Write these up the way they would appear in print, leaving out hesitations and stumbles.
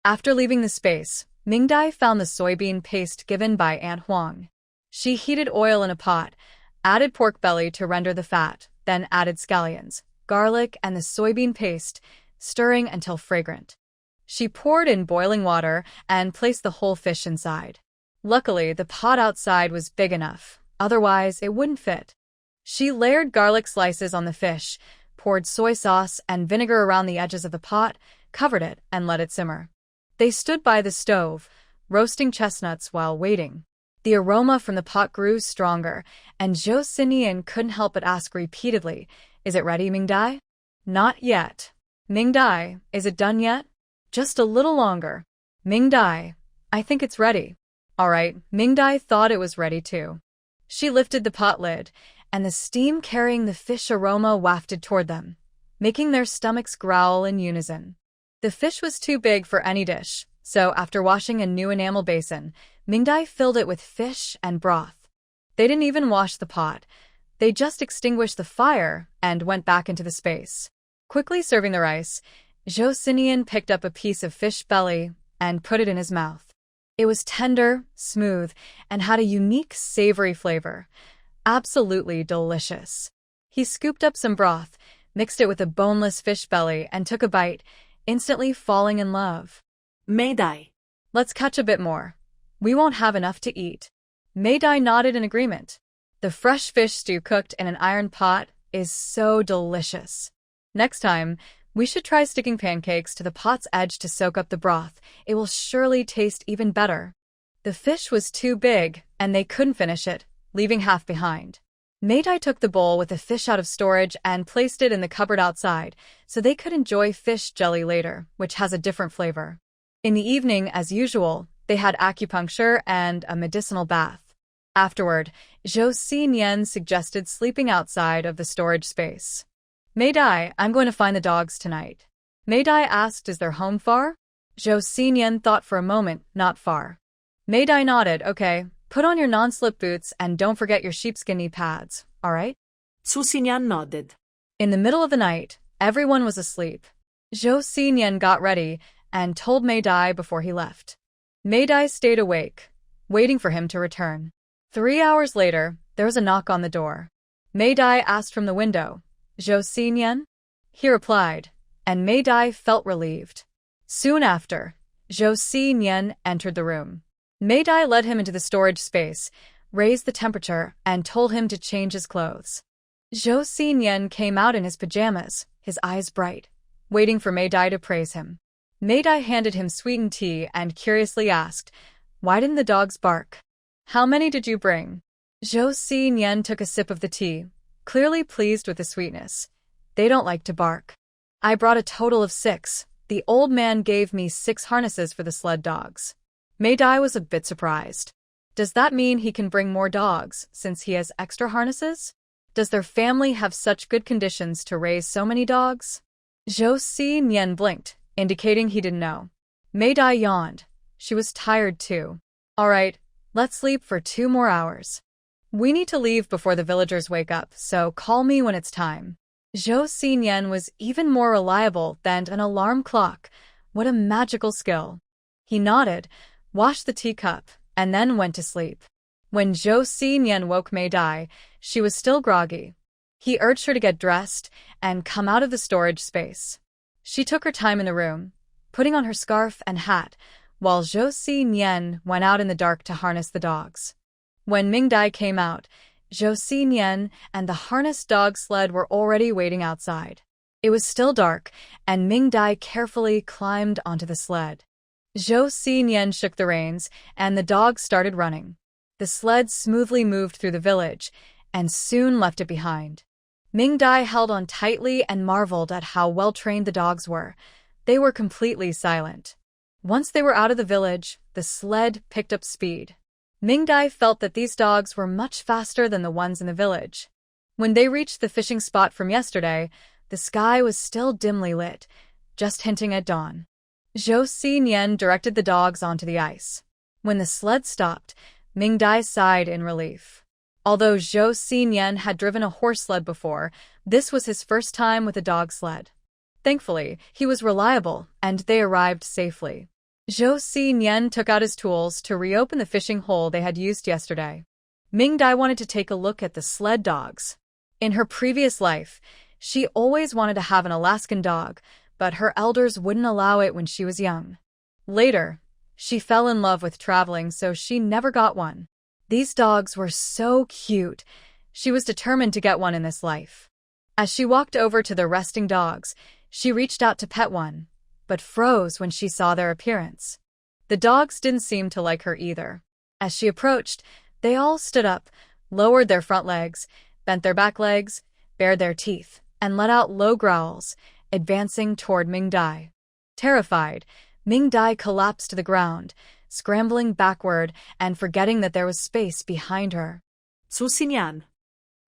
After leaving the space, Mingdai found the soybean paste given by Aunt Wong. She heated oil in a pot, added pork belly to render the fat, then added scallions, garlic, and the soybean paste, stirring until fragrant. She poured in boiling water and placed the whole fish inside. Luckily, the pot outside was big enough, otherwise it wouldn't fit. She layered garlic slices on the fish, poured soy sauce and vinegar around the edges of the pot, covered it, and let it simmer. They stood by the stove, roasting chestnuts while waiting. The aroma from the pot grew stronger, and Joseian couldn't help but ask repeatedly, "Is it ready, Mingdai?" "Not yet." "Mingdai, is it done yet?" "Just a little longer." "Mingdai, I think it's ready." All right, Mingdai thought it was ready too. She lifted the pot lid, and the steam carrying the fish aroma wafted toward them, making their stomachs growl in unison. The fish was too big for any dish, so after washing a new enamel basin, Mingdai filled it with fish and broth. They didn't even wash the pot. They just extinguished the fire and went back into the space. Quickly serving the rice, Joseian picked up a piece of fish belly and put it in his mouth. It was tender, smooth, and had a unique savory flavor. Absolutely delicious. He scooped up some broth, mixed it with a boneless fish belly, and took a bite, instantly falling in love. Mingdai. "Let's catch a bit more. We won't have enough to eat." Mingdai nodded in agreement. The fresh fish stew cooked in an iron pot is so delicious. Next time, we should try sticking pancakes to the pot's edge to soak up the broth. It will surely taste even better. The fish was too big, and they couldn't finish it, leaving half behind. Mingdai took the bowl with the fish out of storage and placed it in the cupboard outside, so they could enjoy fish jelly later, which has a different flavor. In the evening, as usual, they had acupuncture and a medicinal bath. Afterward, Joseian suggested sleeping outside of the storage space. "Mingdai, I'm going to find the dogs tonight." Mingdai asked, "Is their home far?" Joseian thought for a moment, "Not far." Mingdai nodded, "Okay. Put on your non-slip boots and don't forget your sheepskin knee pads, all right?" Joseian nodded. In the middle of the night, everyone was asleep. Joseian got ready and told Mingdai before he left. Mingdai stayed awake, waiting for him to return. 3 hours later, there was a knock on the door. Mingdai asked from the window, "Joseian?" He replied, and Mingdai felt relieved. Soon after, Joseian entered the room. Mingdai led him into the storage space, raised the temperature, and told him to change his clothes. Joseian came out in his pajamas, his eyes bright, waiting for Mingdai to praise him. Mingdai handed him sweetened tea and curiously asked, "Why didn't the dogs bark?" "How many did you bring?" Joseian took a sip of the tea, clearly pleased with the sweetness. "They don't like to bark." "I brought a total of 6. The old man gave me 6 harnesses for the sled dogs." Mingdai was a bit surprised. Does that mean he can bring more dogs, since he has extra harnesses? Does their family have such good conditions to raise so many dogs? Joseian blinked, indicating he didn't know. Mingdai yawned. She was tired too. "All right, let's sleep for 2 more hours. We need to leave before the villagers wake up, so call me when it's time." Joseian was even more reliable than an alarm clock. What a magical skill. He nodded, washed the teacup, and then went to sleep. When Joseian woke Mingdai, she was still groggy. He urged her to get dressed and come out of the storage space. She took her time in the room, putting on her scarf and hat, while Joseian went out in the dark to harness the dogs. When Mingdai came out, Joseian and the harnessed dog sled were already waiting outside. It was still dark, and Mingdai carefully climbed onto the sled. Joseian shook the reins, and the dogs started running. The sled smoothly moved through the village, and soon left it behind. Mingdai held on tightly and marveled at how well-trained the dogs were. They were completely silent. Once they were out of the village, the sled picked up speed. Mingdai felt that these dogs were much faster than the ones in the village. When they reached the fishing spot from yesterday, the sky was still dimly lit, just hinting at dawn. Joseian directed the dogs onto the ice. When the sled stopped, Mingdai sighed in relief. Although Joseian had driven a horse sled before, this was his first time with a dog sled. Thankfully, he was reliable, and they arrived safely. Joseian took out his tools to reopen the fishing hole they had used yesterday. Mingdai wanted to take a look at the sled dogs. In her previous life, she always wanted to have an Alaskan dog, but her elders wouldn't allow it when she was young. Later, she fell in love with traveling, so she never got one. These dogs were so cute. She was determined to get one in this life. As she walked over to the resting dogs, she reached out to pet one, but froze when she saw their appearance. The dogs didn't seem to like her either. As she approached, they all stood up, lowered their front legs, bent their back legs, bared their teeth, and let out low growls, advancing toward Mingdai. Terrified, Mingdai collapsed to the ground, scrambling backward and forgetting that there was space behind her. Joseian.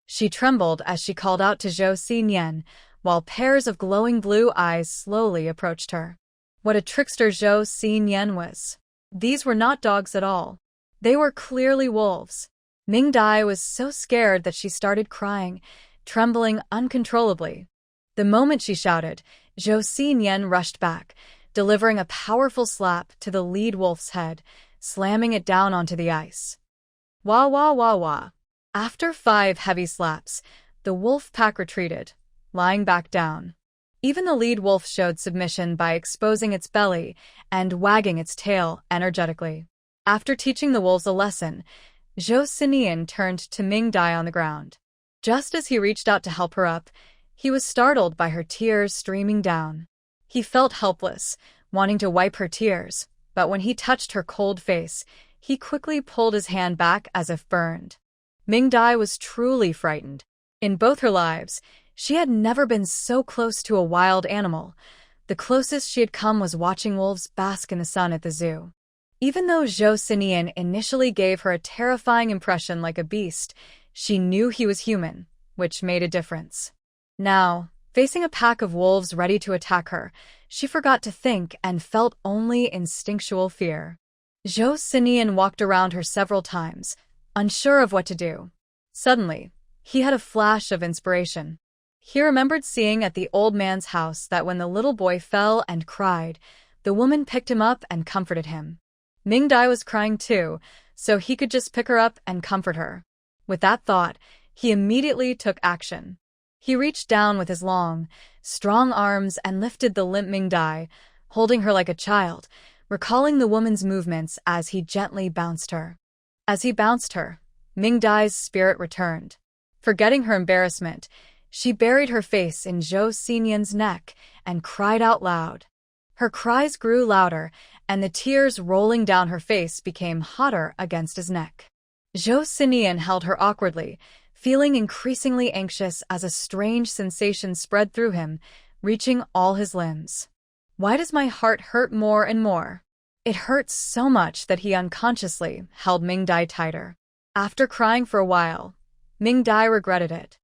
She trembled as she called out to Joseian, while pairs of glowing blue eyes slowly approached her. What a trickster Joseian was. These were not dogs at all. They were clearly wolves. Mingdai was so scared that she started crying, trembling uncontrollably. The moment she shouted, Joseian rushed back, delivering a powerful slap to the lead wolf's head, slamming it down onto the ice. Wah wah wah wah. After 5 heavy slaps, the wolf pack retreated, lying back down. Even the lead wolf showed submission by exposing its belly and wagging its tail energetically. After teaching the wolves a lesson, Joseian turned to Mingdai on the ground. Just as he reached out to help her up, he was startled by her tears streaming down. He felt helpless, wanting to wipe her tears, but when he touched her cold face, he quickly pulled his hand back as if burned. Mingdai was truly frightened. In both her lives, she had never been so close to a wild animal. The closest she had come was watching wolves bask in the sun at the zoo. Even though Joseian initially gave her a terrifying impression like a beast, she knew he was human, which made a difference. Now, facing a pack of wolves ready to attack her, she forgot to think and felt only instinctual fear. Joseian walked around her several times, unsure of what to do. Suddenly, he had a flash of inspiration. He remembered seeing at the old man's house that when the little boy fell and cried, the woman picked him up and comforted him. Mingdai was crying too, so he could just pick her up and comfort her. With that thought, he immediately took action. He reached down with his long, strong arms and lifted the limp Mingdai, holding her like a child, recalling the woman's movements as he gently bounced her. As he bounced her, Mingdai's spirit returned. Forgetting her embarrassment, she buried her face in Joseian's neck and cried out loud. Her cries grew louder, and the tears rolling down her face became hotter against his neck. Joseian held her awkwardly, feeling increasingly anxious as a strange sensation spread through him, reaching all his limbs. Why does my heart hurt more and more? It hurts so much that he unconsciously held Mingdai tighter. After crying for a while, Mingdai regretted it.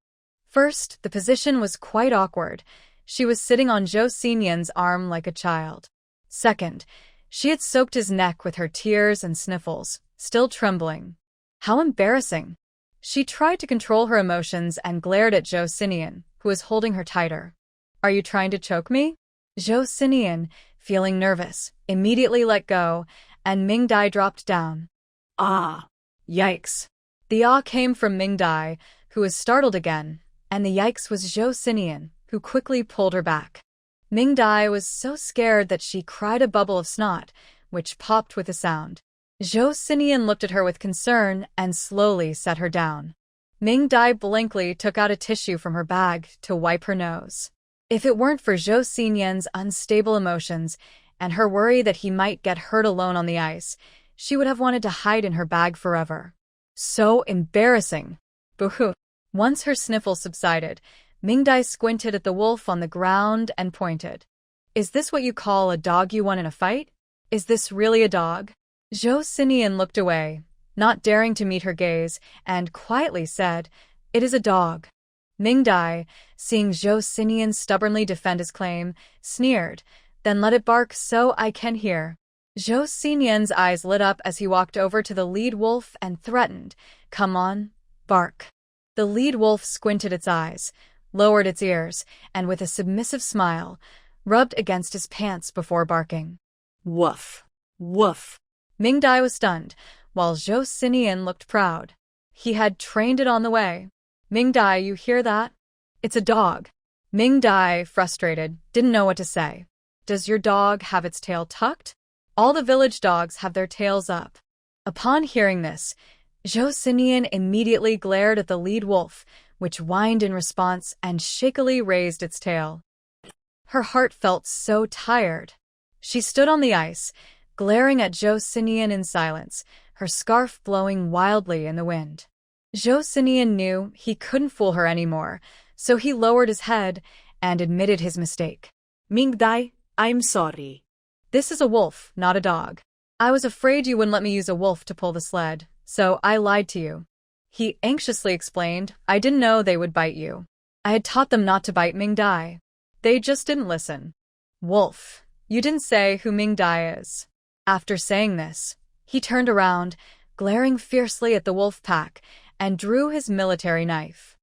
First, the position was quite awkward. She was sitting on Joseian's arm like a child. Second, she had soaked his neck with her tears and sniffles, still trembling. How embarrassing! She tried to control her emotions and glared at Joseian, who was holding her tighter. Are you trying to choke me? Joseian, feeling nervous, immediately let go, and Mingdai dropped down. Ah! Yikes! The ah came from Mingdai, who was startled again, and the yikes was Joseian, who quickly pulled her back. Mingdai was so scared that she cried a bubble of snot, which popped with a sound. Joseian looked at her with concern and slowly set her down. Mingdai blankly took out a tissue from her bag to wipe her nose. If it weren't for Joseian's unstable emotions and her worry that he might get hurt alone on the ice, she would have wanted to hide in her bag forever. So embarrassing! Boo-hoo! Once her sniffles subsided, Mingdai squinted at the wolf on the ground and pointed. Is this what you call a dog you won in a fight? Is this really a dog? Joseian looked away, not daring to meet her gaze, and quietly said, It is a dog. Mingdai, seeing Joseian stubbornly defend his claim, sneered, Then let it bark so I can hear. Joseian's eyes lit up as he walked over to the lead wolf and threatened, Come on, bark. The lead wolf squinted its eyes, lowered its ears, and with a submissive smile, rubbed against his pants before barking. Woof! Woof. Mingdai was stunned, while Joseian looked proud. He had trained it on the way. Mingdai, you hear that? It's a dog. Mingdai, frustrated, didn't know what to say. Does your dog have its tail tucked? All the village dogs have their tails up. Upon hearing this, Joseian immediately glared at the lead wolf, which whined in response and shakily raised its tail. Her heart felt so tired. She stood on the ice, glaring at Joseian in silence, her scarf blowing wildly in the wind. Joseian knew he couldn't fool her anymore, so he lowered his head and admitted his mistake. Mingdai, I'm sorry. This is a wolf, not a dog. I was afraid you wouldn't let me use a wolf to pull the sled, so I lied to you. He anxiously explained, I didn't know they would bite you. I had taught them not to bite Mingdai. They just didn't listen. Wolf, you didn't say who Mingdai is. After saying this, he turned around, glaring fiercely at the wolf pack, and drew his military knife.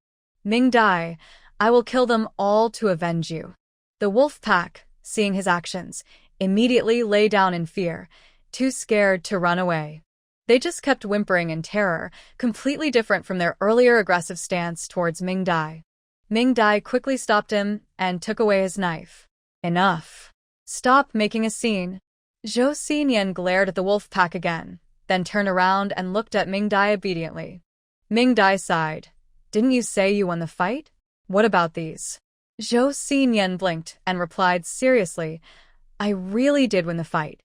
Mingdai, I will kill them all to avenge you. The wolf pack, seeing his actions, immediately lay down in fear, too scared to run away. They just kept whimpering in terror, completely different from their earlier aggressive stance towards Mingdai. Mingdai quickly stopped him and took away his knife. Enough. Stop making a scene. Joseian glared at the wolf pack again, then turned around and looked at Mingdai obediently. Mingdai sighed. Didn't you say you won the fight? What about these? Joseian blinked and replied seriously, I really did win the fight.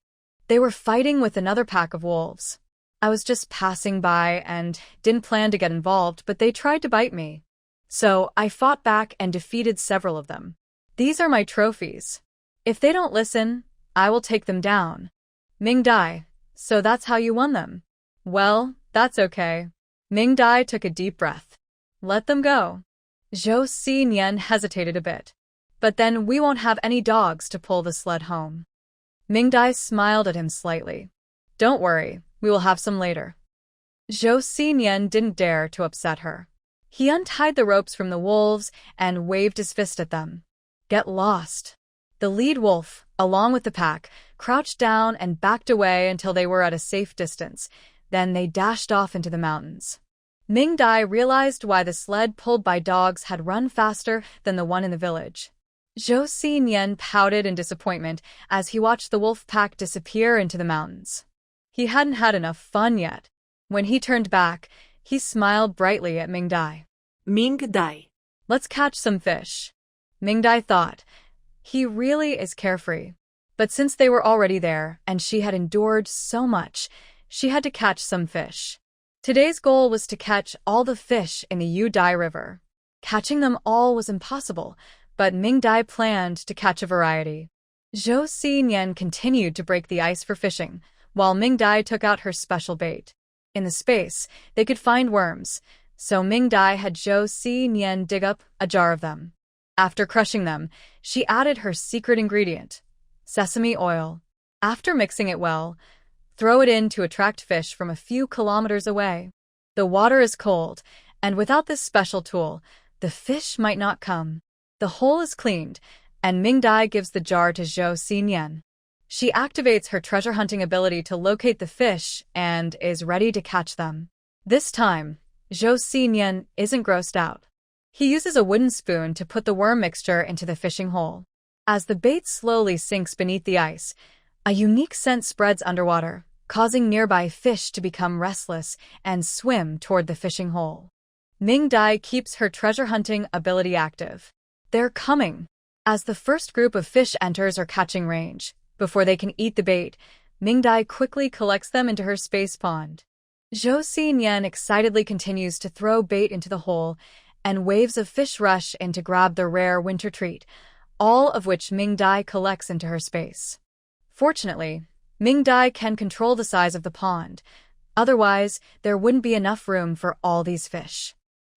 They were fighting with another pack of wolves. I was just passing by and didn't plan to get involved, but they tried to bite me. So I fought back and defeated several of them. These are my trophies. If they don't listen, I will take them down. Mingdai, so that's how you won them. Well, that's okay. Mingdai took a deep breath. Let them go. Joseian hesitated a bit. But then we won't have any dogs to pull the sled home. Mingdai smiled at him slightly. Don't worry, we will have some later. Joseian didn't dare to upset her. He untied the ropes from the wolves and waved his fist at them. Get lost. The lead wolf, along with the pack, crouched down and backed away until they were at a safe distance. Then they dashed off into the mountains. Mingdai realized why the sled pulled by dogs had run faster than the one in the village. Joseian pouted in disappointment as he watched the wolf pack disappear into the mountains. He hadn't had enough fun yet. When he turned back, he smiled brightly at Mingdai. Mingdai. Let's catch some fish. Mingdai thought, he really is carefree. But since they were already there and she had endured so much, she had to catch some fish. Today's goal was to catch all the fish in the Udai River. Catching them all was impossible, but Mingdai planned to catch a variety. Joseian continued to break the ice for fishing, while Mingdai took out her special bait. In the space, they could find worms, so Mingdai had Joseian dig up a jar of them. After crushing them, she added her secret ingredient, sesame oil. After mixing it well, throw it in to attract fish from a few kilometers away. The water is cold, and without this special tool, the fish might not come. The hole is cleaned, and Mingdai gives the jar to Joseian. She activates her treasure hunting ability to locate the fish and is ready to catch them. This time, Joseian isn't grossed out. He uses a wooden spoon to put the worm mixture into the fishing hole. As the bait slowly sinks beneath the ice, a unique scent spreads underwater, causing nearby fish to become restless and swim toward the fishing hole. Mingdai keeps her treasure hunting ability active. They're coming. As the first group of fish enters or catching range, before they can eat the bait, Mingdai quickly collects them into her space pond. Joseian excitedly continues to throw bait into the hole, and waves of fish rush in to grab the rare winter treat, all of which Mingdai collects into her space. Fortunately, Mingdai can control the size of the pond, otherwise there wouldn't be enough room for all these fish.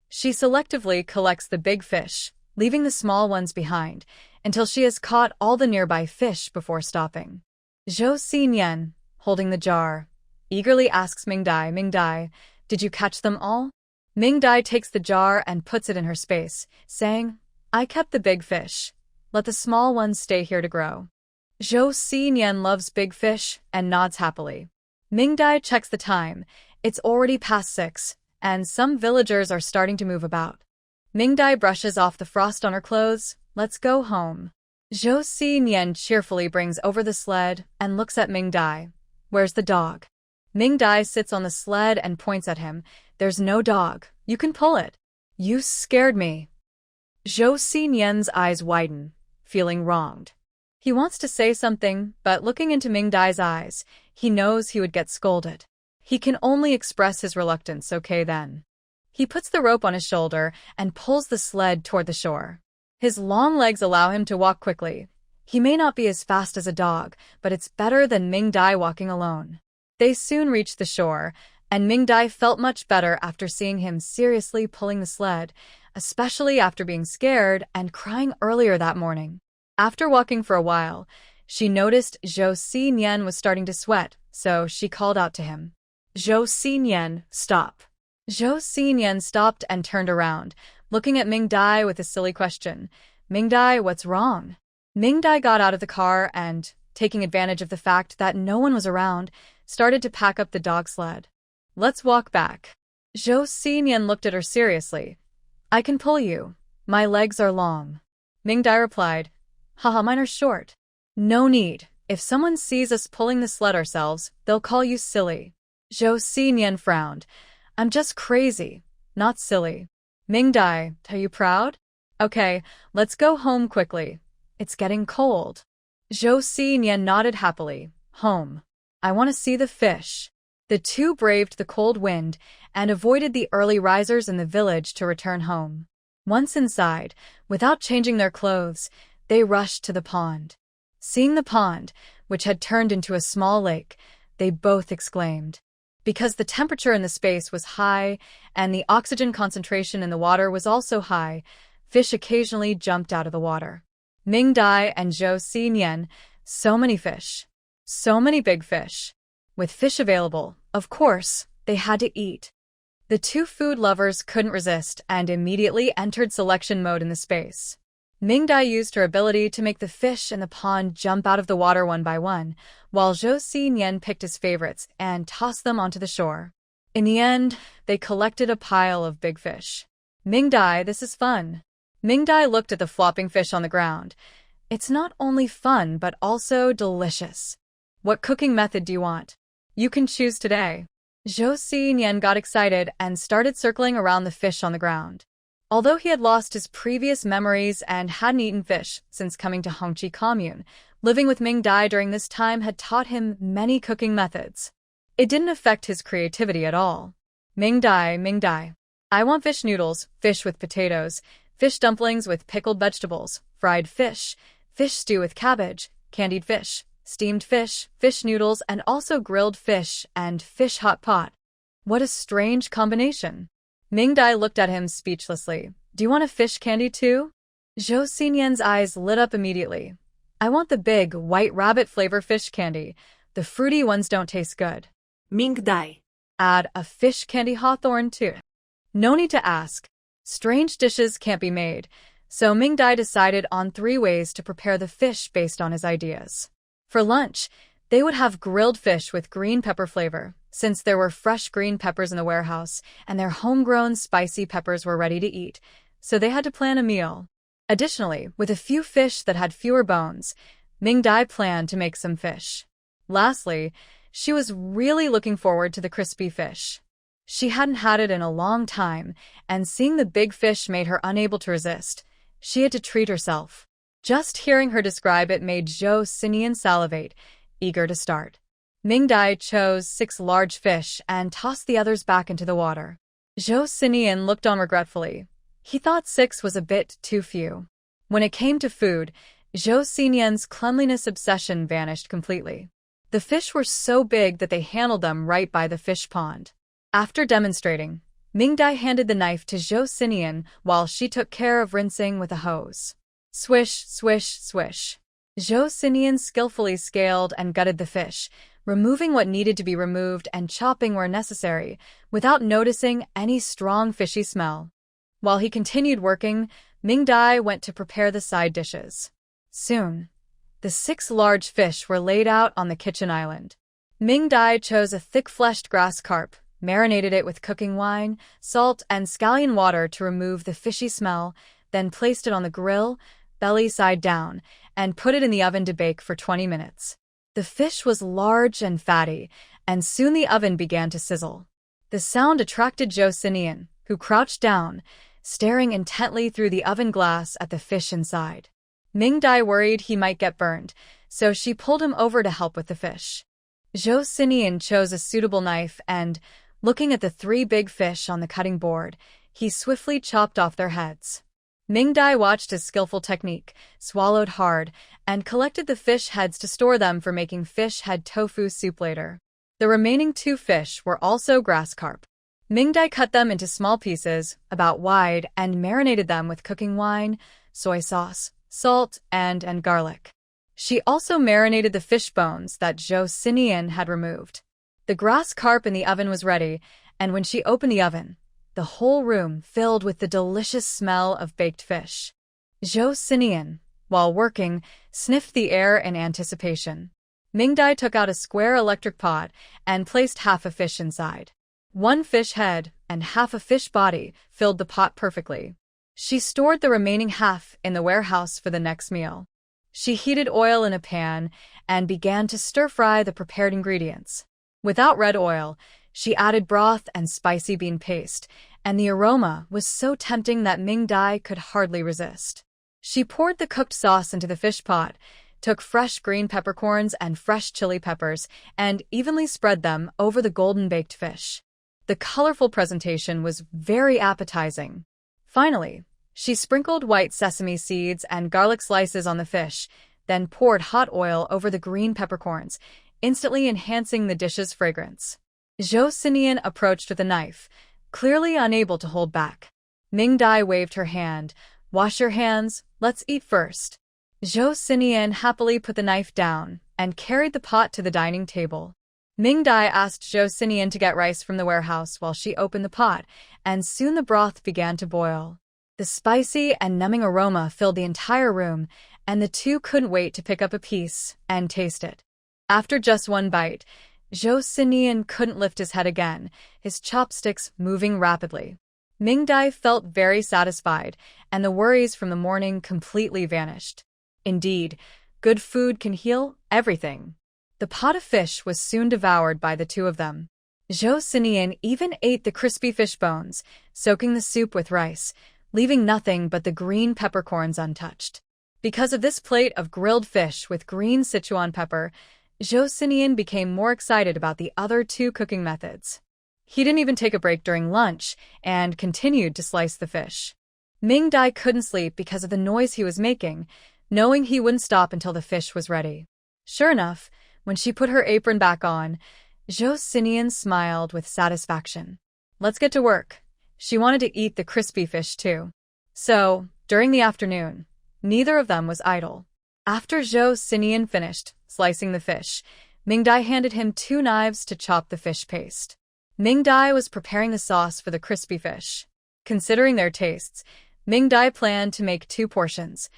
She selectively collects the big fish, leaving the small ones behind, until she has caught all the nearby fish before stopping. Joseian, holding the jar, eagerly asks Mingdai, Mingdai, did you catch them all? Mingdai takes the jar and puts it in her space, saying, I kept the big fish. Let the small ones stay here to grow. Joseian loves big fish and nods happily. Mingdai checks the time. It's already past 6, and some villagers are starting to move about. Mingdai brushes off the frost on her clothes. Let's go home. Joseian cheerfully brings over the sled and looks at Mingdai. Where's the dog? Mingdai sits on the sled and points at him. There's no dog. You can pull it. You scared me. Joseian's eyes widen, feeling wronged. He wants to say something, but looking into Mingdai's eyes, he knows he would get scolded. He can only express his reluctance, okay then. He puts the rope on his shoulder and pulls the sled toward the shore. His long legs allow him to walk quickly. He may not be as fast as a dog, but it's better than Mingdai walking alone. They soon reached the shore, and Mingdai felt much better after seeing him seriously pulling the sled, especially after being scared and crying earlier that morning. After walking for a while, she noticed Joseian was starting to sweat, so she called out to him. Joseian, stop. Joseian stopped and turned around, looking at Mingdai with a silly question. Mingdai, what's wrong? Mingdai got out of the car and, taking advantage of the fact that no one was around, started to pack up the dog sled. Let's walk back. Joseian looked at her seriously. I can pull you. My legs are long. Mingdai replied, haha, mine are short. No need. If someone sees us pulling the sled ourselves, they'll call you silly. Joseian frowned. I'm just crazy, not silly. Mingdai, are you proud? Okay, let's go home quickly. It's getting cold. Joseian nodded happily. Home. I want to see the fish. The two braved the cold wind and avoided the early risers in the village to return home. Once inside, without changing their clothes, they rushed to the pond. Seeing the pond, which had turned into a small lake, they both exclaimed. Because the temperature in the space was high and the oxygen concentration in the water was also high, fish occasionally jumped out of the water. Mingdai and Joseian, so many fish. So many big fish. With fish available, of course, they had to eat. The two food lovers couldn't resist and immediately entered selection mode in the space. Mingdai used her ability to make the fish in the pond jump out of the water one by one, while Joseian picked his favorites and tossed them onto the shore. In the end, they collected a pile of big fish. Mingdai, this is fun. Mingdai looked at the flopping fish on the ground. It's not only fun, but also delicious. What cooking method do you want? You can choose today. Joseian got excited and started circling around the fish on the ground. Although he had lost his previous memories and hadn't eaten fish since coming to Hongqi commune, living with Mingdai during this time had taught him many cooking methods. It didn't affect his creativity at all. Mingdai. I want fish noodles, fish with potatoes, fish dumplings with pickled vegetables, fried fish stew with cabbage, candied fish, steamed fish noodles, and also grilled fish and fish hot pot. What a strange combination. Mingdai looked at him speechlessly. Do you want a fish candy too? Joseian's eyes lit up immediately. I want the big, white rabbit flavor fish candy. The fruity ones don't taste good. Mingdai. Add a fish candy hawthorn too. No need to ask. Strange dishes can't be made, so Mingdai decided on 3 ways to prepare the fish based on his ideas. For lunch, they would have grilled fish with green pepper flavor, since there were fresh green peppers in the warehouse and their homegrown spicy peppers were ready to eat, so they had to plan a meal. Additionally, with a few fish that had fewer bones, Mingdai planned to make some fish. Lastly, she was really looking forward to the crispy fish. She hadn't had it in a long time, and seeing the big fish made her unable to resist. She had to treat herself. Just hearing her describe it made Joseian salivate, eager to start. Mingdai chose 6 large fish and tossed the others back into the water. Joseian looked on regretfully. He thought 6 was a bit too few. When it came to food, Joseian's cleanliness obsession vanished completely. The fish were so big that they handled them right by the fish pond. After demonstrating, Mingdai handed the knife to Joseian while she took care of rinsing with a hose. Swish, swish, swish. Joseian skillfully scaled and gutted the fish, removing what needed to be removed and chopping where necessary, without noticing any strong fishy smell. While he continued working, Mingdai went to prepare the side dishes. Soon, The 6 large fish were laid out on the kitchen island. Mingdai chose a thick-fleshed grass carp, marinated it with cooking wine, salt, and scallion water to remove the fishy smell, then placed it on the grill, belly side down, and put it in the oven to bake for 20 minutes. The fish was large and fatty, and soon the oven began to sizzle. The sound attracted Joseian, who crouched down, staring intently through the oven glass at the fish inside. Mingdai worried he might get burned, so she pulled him over to help with the fish. Joseian chose a suitable knife and, looking at the 3 big fish on the cutting board, he swiftly chopped off their heads. Mingdai watched his skillful technique, swallowed hard, and collected the fish heads to store them for making fish head tofu soup later. The remaining 2 fish were also grass carp. Mingdai cut them into small pieces, about wide, and marinated them with cooking wine, soy sauce, salt, and garlic. She also marinated the fish bones that Joseian had removed. The grass carp in the oven was ready, and when she opened the oven, the whole room filled with the delicious smell of baked fish. Joseian, while working, sniffed the air in anticipation. Mingdai took out a square electric pot and placed half a fish inside. 1 fish head and half a fish body filled the pot perfectly. She stored the remaining half in the warehouse for the next meal. She heated oil in a pan and began to stir-fry the prepared ingredients. Without red oil, she added broth and spicy bean paste, and the aroma was so tempting that Mingdai could hardly resist. She poured the cooked sauce into the fish pot, took fresh green peppercorns and fresh chili peppers, and evenly spread them over the golden baked fish. The colorful presentation was very appetizing. Finally, she sprinkled white sesame seeds and garlic slices on the fish, then poured hot oil over the green peppercorns, instantly enhancing the dish's fragrance. Joseian approached with a knife, clearly unable to hold back. Mingdai waved her hand. "Wash your hands, let's eat first." Joseian happily put the knife down and carried the pot to the dining table. Mingdai asked Joseian to get rice from the warehouse while she opened the pot, and soon the broth began to boil. The spicy and numbing aroma filled the entire room, and the 2 couldn't wait to pick up a piece and taste it. After just 1 bite, Joseian couldn't lift his head again, his chopsticks moving rapidly. Mingdai felt very satisfied, and the worries from the morning completely vanished. Indeed, good food can heal everything. The pot of fish was soon devoured by the 2 of them. Joseian even ate the crispy fish bones, soaking the soup with rice, leaving nothing but the green peppercorns untouched. Because of this plate of grilled fish with green Sichuan pepper, Joseian became more excited about the other 2 cooking methods. He didn't even take a break during lunch and continued to slice the fish. Mingdai couldn't sleep because of the noise he was making, knowing he wouldn't stop until the fish was ready. Sure enough, when she put her apron back on, Joseian smiled with satisfaction. Let's get to work. She wanted to eat the crispy fish too. So, during the afternoon, neither of them was idle. After Joseian finished slicing the fish, Mingdai handed him 2 knives to chop the fish paste. Mingdai was preparing the sauce for the crispy fish. Considering their tastes, Mingdai planned to make 2 portions,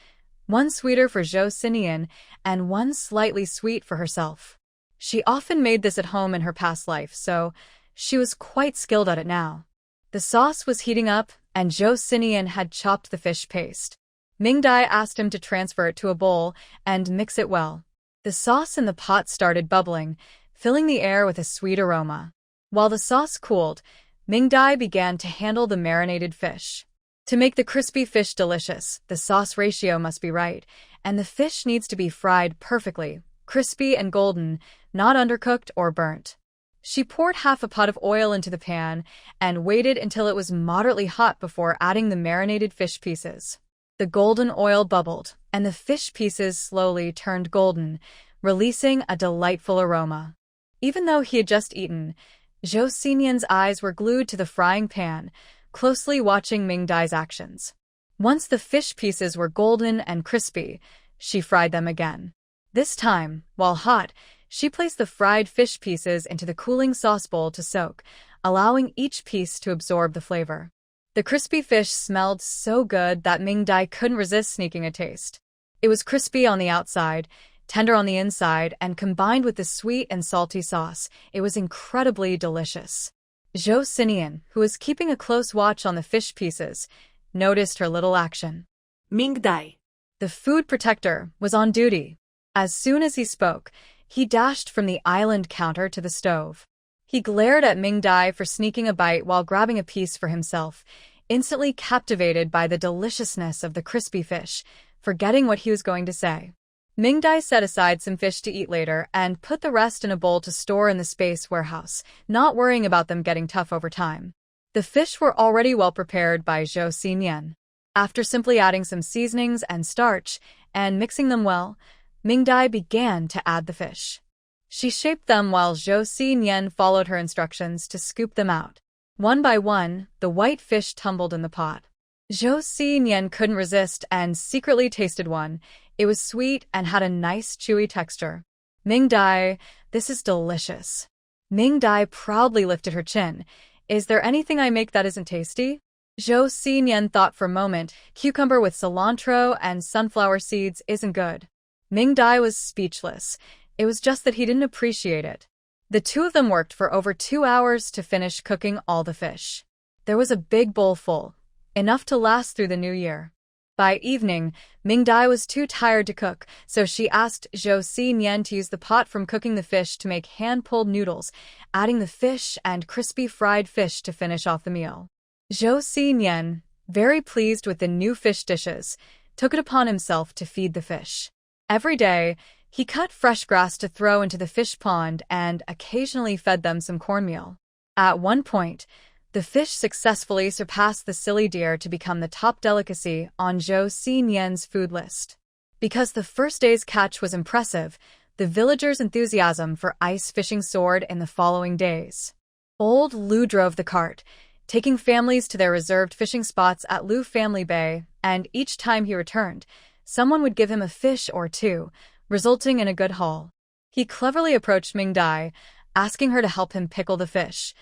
1 sweeter for Joseian and 1 slightly sweet for herself. She often made this at home in her past life, so she was quite skilled at it now. The sauce was heating up, and Joseian had chopped the fish paste. Mingdai asked him to transfer it to a bowl and mix it well. The sauce in the pot started bubbling, filling the air with a sweet aroma. While the sauce cooled, Mingdai began to handle the marinated fish. To make the crispy fish delicious, the sauce ratio must be right, and the fish needs to be fried perfectly, crispy and golden, not undercooked or burnt. She poured half a pot of oil into the pan and waited until it was moderately hot before adding the marinated fish pieces. The golden oil bubbled, and the fish pieces slowly turned golden, releasing a delightful aroma. Even though he had just eaten, Joseian's eyes were glued to the frying pan, closely watching Mingdai's actions. Once the fish pieces were golden and crispy, she fried them again. This time, while hot, she placed the fried fish pieces into the cooling sauce bowl to soak, allowing each piece to absorb the flavor. The crispy fish smelled so good that Mingdai couldn't resist sneaking a taste. It was crispy on the outside, tender on the inside and combined with the sweet and salty sauce, it was incredibly delicious. Joseian, who was keeping a close watch on the fish pieces, noticed her little action. Mingdai. The food protector was on duty. As soon as he spoke, he dashed from the island counter to the stove. He glared at Mingdai for sneaking a bite while grabbing a piece for himself, instantly captivated by the deliciousness of the crispy fish, forgetting what he was going to say. Mingdai set aside some fish to eat later and put the rest in a bowl to store in the space warehouse, not worrying about them getting tough over time. The fish were already well prepared by Joseian. After simply adding some seasonings and starch and mixing them well, Mingdai began to add the fish. She shaped them while Joseian followed her instructions to scoop them out. One by one, the white fish tumbled in the pot. Joseian couldn't resist and secretly tasted one. It was sweet and had a nice chewy texture. Mingdai, this is delicious. Mingdai proudly lifted her chin. Is there anything I make that isn't tasty? Joseian thought for a moment. Cucumber with cilantro and sunflower seeds isn't good. Mingdai was speechless. It was just that he didn't appreciate it. The two of them worked for over 2 hours to finish cooking all the fish. There was a big bowl full, enough to last through the new year. By evening, Mingdai was too tired to cook, so she asked Joseian to use the pot from cooking the fish to make hand-pulled noodles, adding the fish and crispy fried fish to finish off the meal. Joseian, very pleased with the new fish dishes, took it upon himself to feed the fish. Every day, he cut fresh grass to throw into the fish pond and occasionally fed them some cornmeal. At one point, the fish successfully surpassed the silly deer to become the top delicacy on Joseian's food list. Because the first day's catch was impressive, the villagers' enthusiasm for ice fishing soared in the following days. Old Lu drove the cart, taking families to their reserved fishing spots at Lu Family Bay, and each time he returned, someone would give him a fish or two, resulting in a good haul. He cleverly approached Mingdai, asking her to help him pickle the fish,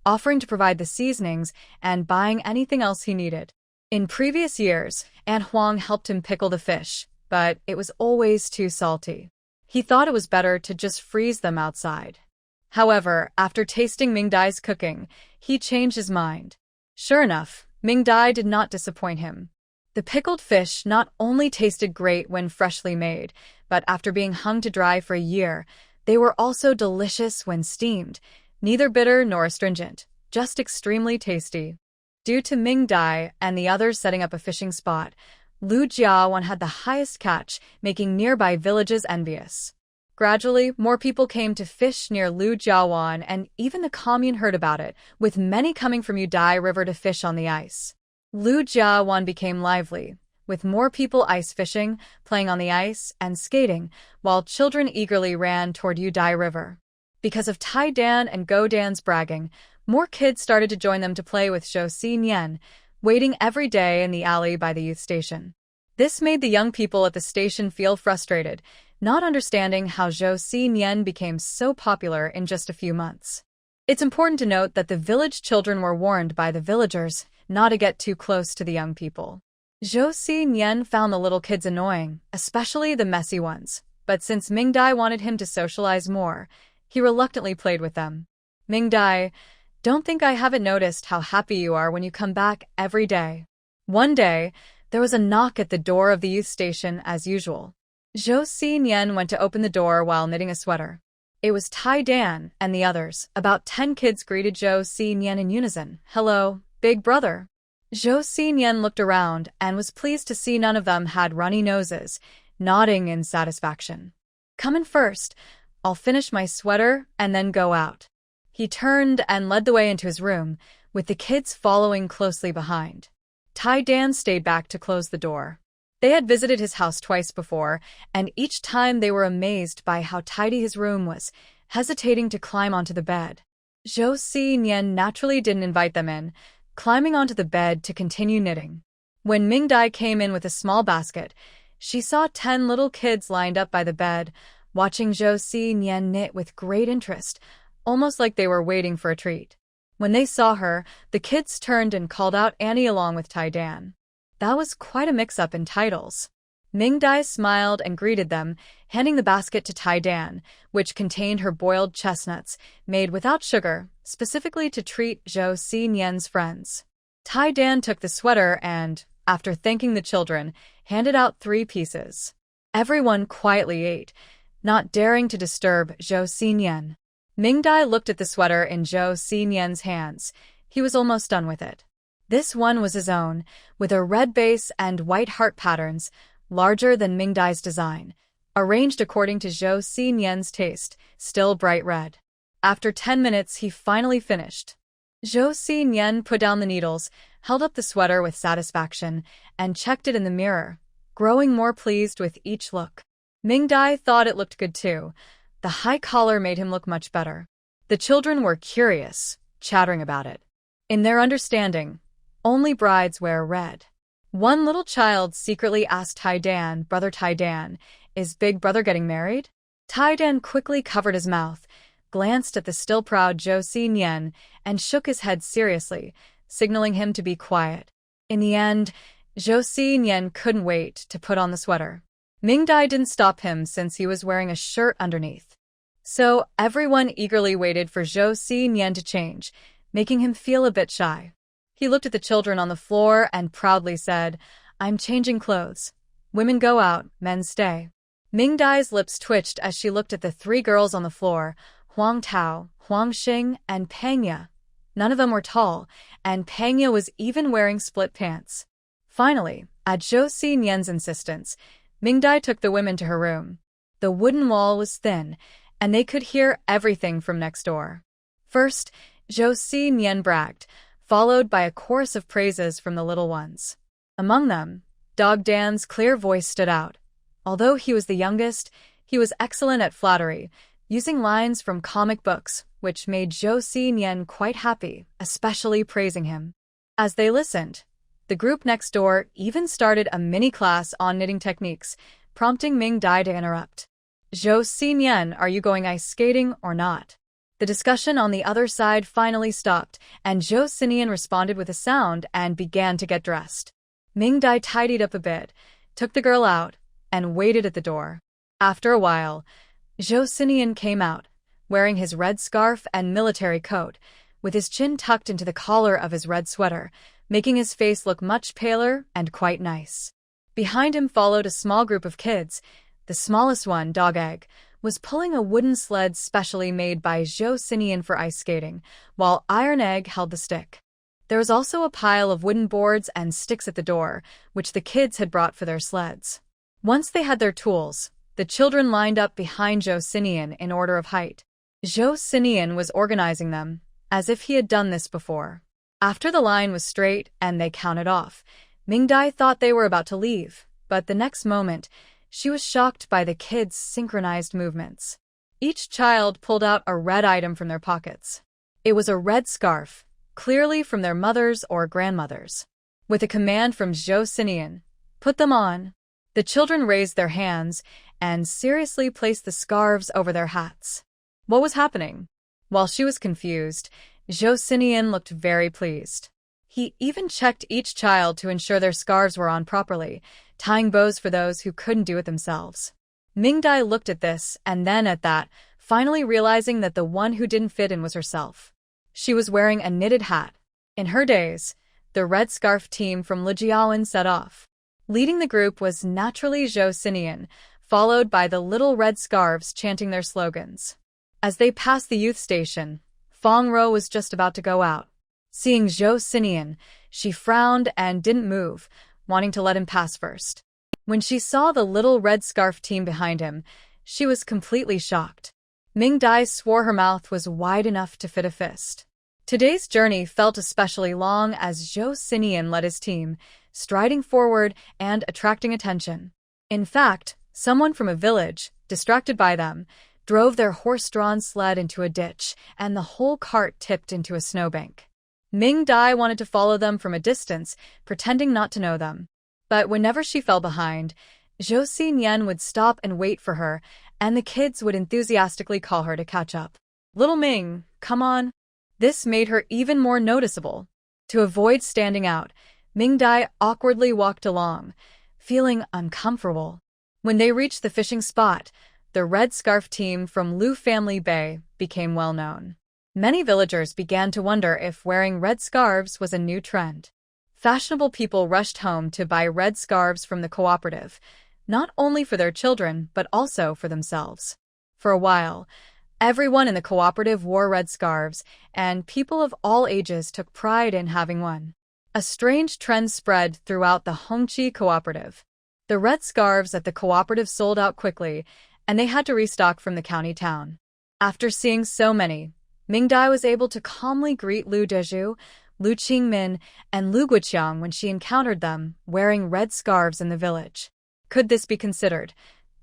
offering to provide the seasonings and buying anything else he needed. In previous years, Aunt Wong helped him pickle the fish, but it was always too salty. He thought it was better to just freeze them outside. However, after tasting Mingdai's cooking, he changed his mind. Sure enough, Mingdai did not disappoint him. The pickled fish not only tasted great when freshly made, but after being hung to dry for a year, they were also delicious when steamed, neither bitter nor astringent, just extremely tasty. Due to Mingdai and the others setting up a fishing spot, Lu Jiawan had the highest catch, making nearby villages envious. Gradually, more people came to fish near Lu Jiawan, and even the commune heard about it, with many coming from Udai River to fish on the ice. Lu Jiawan became lively, with more people ice fishing, playing on the ice, and skating, while children eagerly ran toward Udai River. Because of Tai Dan and Go Dan's bragging, more kids started to join them to play with Joseian, waiting every day in the alley by the youth station. This made the young people at the station feel frustrated, not understanding how Joseian became so popular in just a few months. It's important to note that the village children were warned by the villagers not to get too close to the young people. Joseian found the little kids annoying, especially the messy ones, but since Mingdai wanted him to socialize more, he reluctantly played with them. Mingdai, don't think I haven't noticed how happy you are when you come back every day. One day, there was a knock at the door of the youth station as usual. Joseian went to open the door while knitting a sweater. It was Tai Dan and the others. About 10 kids greeted Joseian in unison. Hello, big brother. Joseian looked around and was pleased to see none of them had runny noses, nodding in satisfaction. Come in first. I'll finish my sweater and then go out. He turned and led the way into his room, with the kids following closely behind. Tai Dan stayed back to close the door. They had visited his house twice before, and each time they were amazed by how tidy his room was, hesitating to climb onto the bed. Joseian naturally didn't invite them in, climbing onto the bed to continue knitting. When Mingdai came in with a small basket, she saw 10 little kids lined up by the bed, watching Joseian knit with great interest, almost like they were waiting for a treat. When they saw her, the kids turned and called out Annie along with Tai Dan. That was quite a mix-up in titles. Mingdai smiled and greeted them, handing the basket to Tai Dan, which contained her boiled chestnuts, made without sugar, specifically to treat Joseian's friends. Tai Dan took the sweater and, after thanking the children, handed out 3 pieces. Everyone quietly ate, not daring to disturb Joseian. Mingdai looked at the sweater in Joseian's hands. He was almost done with it. This one was his own, with a red base and white heart patterns, larger than Mingdai's design, arranged according to Joseian's taste, still bright red. After 10 minutes, he finally finished. Joseian put down the needles, held up the sweater with satisfaction, and checked it in the mirror, growing more pleased with each look. Mingdai thought it looked good too. The high collar made him look much better. The children were curious, chattering about it. In their understanding, only brides wear red. One little child secretly asked Tai Dan, "Brother Tai Dan, is Big Brother getting married?" Tai Dan quickly covered his mouth, glanced at the still proud Joseian, and shook his head seriously, signaling him to be quiet. In the end, Joseian couldn't wait to put on the sweater. Mingdai didn't stop him since he was wearing a shirt underneath. So everyone eagerly waited for Joseian to change, making him feel a bit shy. He looked at the children on the floor and proudly said, "I'm changing clothes. Women go out, men stay." Mingdai's lips twitched as she looked at the 3 girls on the floor, Huang Tao, Huang Xing, and Pangya. None of them were tall, and Pangya was even wearing split pants. Finally, at Joseian's insistence, Mingdai took the women to her room. The wooden wall was thin, and they could hear everything from next door. First, Joseian bragged, followed by a chorus of praises from the little ones. Among them, Dog Dan's clear voice stood out. Although he was the youngest, he was excellent at flattery, using lines from comic books, which made Joseian quite happy, especially praising him. As they listened, the group next door even started a mini-class on knitting techniques, prompting Mingdai to interrupt. "Joseian, are you going ice skating or not?" The discussion on the other side finally stopped, and Joseian responded with a sound and began to get dressed. Mingdai tidied up a bit, took the girl out, and waited at the door. After a while, Joseian came out, wearing his red scarf and military coat, with his chin tucked into the collar of his red sweater, making his face look much paler and quite nice. Behind him followed a small group of kids. The smallest one, Dog Egg, was pulling a wooden sled specially made by Joseian for ice skating, while Iron Egg held the stick. There was also a pile of wooden boards and sticks at the door, which the kids had brought for their sleds. Once they had their tools, the children lined up behind Joseian in order of height. Joseian was organizing them, as if he had done this before. After the line was straight and they counted off, Mingdai thought they were about to leave, but the next moment, she was shocked by the kids' synchronized movements. Each child pulled out a red item from their pockets. It was a red scarf, clearly from their mothers or grandmothers. With a command from Joseian, "Put them on," the children raised their hands and seriously placed the scarves over their hats. What was happening? While she was confused, Joseian looked very pleased. He even checked each child to ensure their scarves were on properly, tying bows for those who couldn't do it themselves. Mingdai looked at this and then at that, finally realizing that the one who didn't fit in was herself. She was wearing a knitted hat. In her days, the red scarf team from Lijiawan set off. Leading the group was naturally Joseian, followed by the little red scarves chanting their slogans. As they passed the youth station, Fong Ro was just about to go out. Seeing Joseian, she frowned and didn't move, wanting to let him pass first. When she saw the little red scarf team behind him, she was completely shocked. Mingdai swore her mouth was wide enough to fit a fist. Today's journey felt especially long as Joseian led his team, striding forward and attracting attention. In fact, someone from a village, distracted by them, drove their horse-drawn sled into a ditch, and the whole cart tipped into a snowbank. Mingdai wanted to follow them from a distance, pretending not to know them. But whenever she fell behind, Joseian would stop and wait for her, and the kids would enthusiastically call her to catch up. "Little Ming, come on." This made her even more noticeable. To avoid standing out, Mingdai awkwardly walked along, feeling uncomfortable. When they reached the fishing spot, the Red Scarf team from Lu Family Bay became well known. Many villagers began to wonder if wearing red scarves was a new trend. Fashionable people rushed home to buy red scarves from the cooperative, not only for their children but also for themselves. For a while, everyone in the cooperative wore red scarves, and people of all ages took pride in having one. A strange trend spread throughout the Hongqi cooperative. The red scarves at the cooperative sold out quickly, and they had to restock from the county town. After seeing so many, Mingdai was able to calmly greet Lu Dezhu, Lu Qingmin, and Lu Guoqiang when she encountered them wearing red scarves in the village. Could this be considered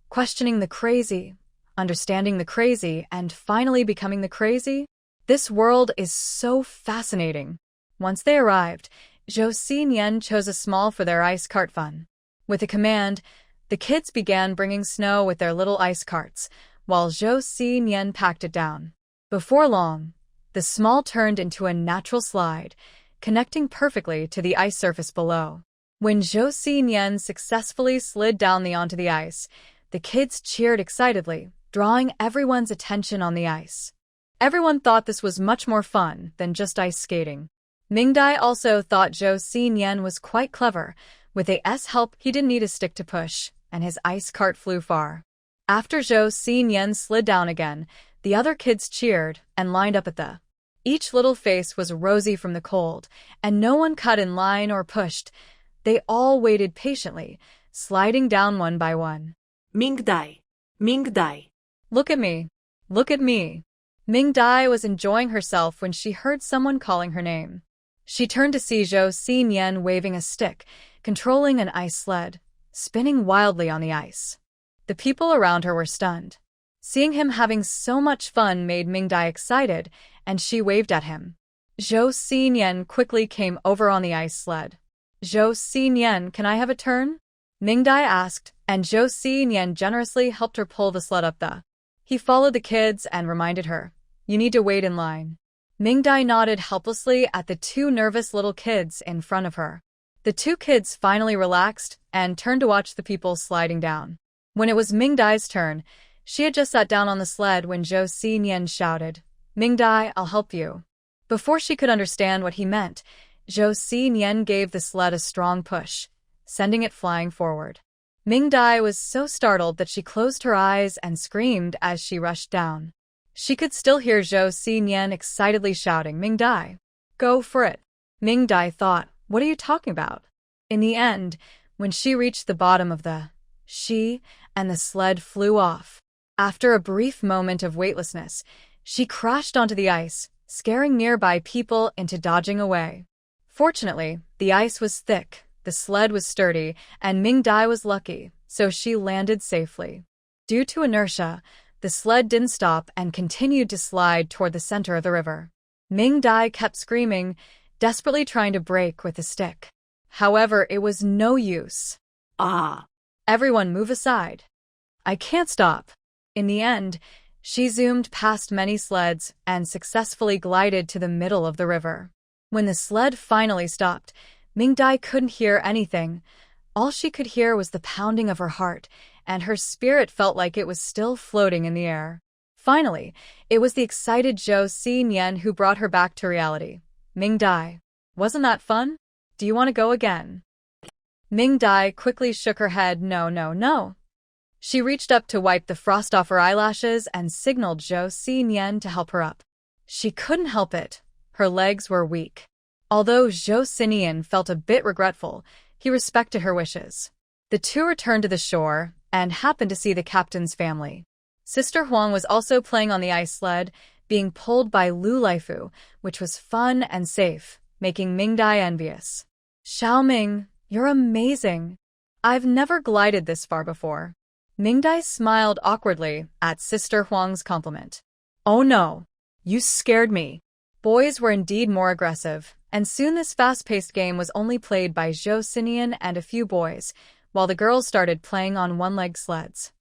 questioning the crazy, understanding the crazy, and finally becoming the crazy? This world is so fascinating. Once they arrived, Joseian chose a small for their ice cart fun. With a command, the kids began bringing snow with their little ice carts, while Joseian packed it down. Before long, the small turned into a natural slide, connecting perfectly to the ice surface below. When Joseian successfully slid down onto the ice, the kids cheered excitedly, drawing everyone's attention on the ice. Everyone thought this was much more fun than just ice skating. Mingdai also thought Joseian was quite clever. With AS help, he didn't need a stick to push, and his ice cart flew far. After Joseian slid down again, the other kids cheered and lined up at the. Each little face was rosy from the cold, and no one cut in line or pushed. They all waited patiently, sliding down one by one. Mingdai. Mingdai. Look at me. Look at me. Mingdai was enjoying herself when she heard someone calling her name. She turned to see Joseian waving a stick, controlling an ice sled, spinning wildly on the ice. The people around her were stunned. Seeing him having so much fun made Mingdai excited, and she waved at him. Joseian quickly came over on the ice sled. Joseian, can I have a turn? Mingdai asked, and Joseian generously helped her pull the sled up the. He followed the kids and reminded her, "You need to wait in line." Mingdai nodded helplessly at the two nervous little kids in front of her. The two kids finally relaxed and turned to watch the people sliding down. When it was Mingdai's turn, she had just sat down on the sled when Joseian shouted, "Mingdai, I'll help you." Before she could understand what he meant, Joseian gave the sled a strong push, sending it flying forward. Mingdai was so startled that she closed her eyes and screamed as she rushed down. She could still hear Joseian excitedly shouting, "Mingdai, go for it." Mingdai thought, "What are you talking about?" In the end, when she reached the bottom of the, she and the sled flew off. After a brief moment of weightlessness, she crashed onto the ice, scaring nearby people into dodging away. Fortunately, the ice was thick, the sled was sturdy, and Mingdai was lucky, so she landed safely. Due to inertia, the sled didn't stop and continued to slide toward the center of the river. Mingdai kept screaming, desperately trying to brake with the stick. However, it was no use. Ah! Everyone move aside. I can't stop. In the end, she zoomed past many sleds and successfully glided to the middle of the river. When the sled finally stopped, Mingdai couldn't hear anything. All she could hear was the pounding of her heart, and her spirit felt like it was still floating in the air. Finally, it was the excited Joseian who brought her back to reality. "Mingdai, wasn't that fun? Do you want to go again?" Mingdai quickly shook her head, "No, no, no." She reached up to wipe the frost off her eyelashes and signaled Joseian to help her up. She couldn't help it. Her legs were weak. Although Joseian felt a bit regretful, he respected her wishes. The two returned to the shore and happened to see the captain's family. Sister Wong was also playing on the ice sled, being pulled by Lu Laifu, which was fun and safe, making Mingdai envious. "Xiaoming, you're amazing. I've never glided this far before." Mingdai smiled awkwardly at Sister Huang's compliment. "Oh no, you scared me." Boys were indeed more aggressive, and soon this fast-paced game was only played by Joseian and a few boys, while the girls started playing on one-leg sleds.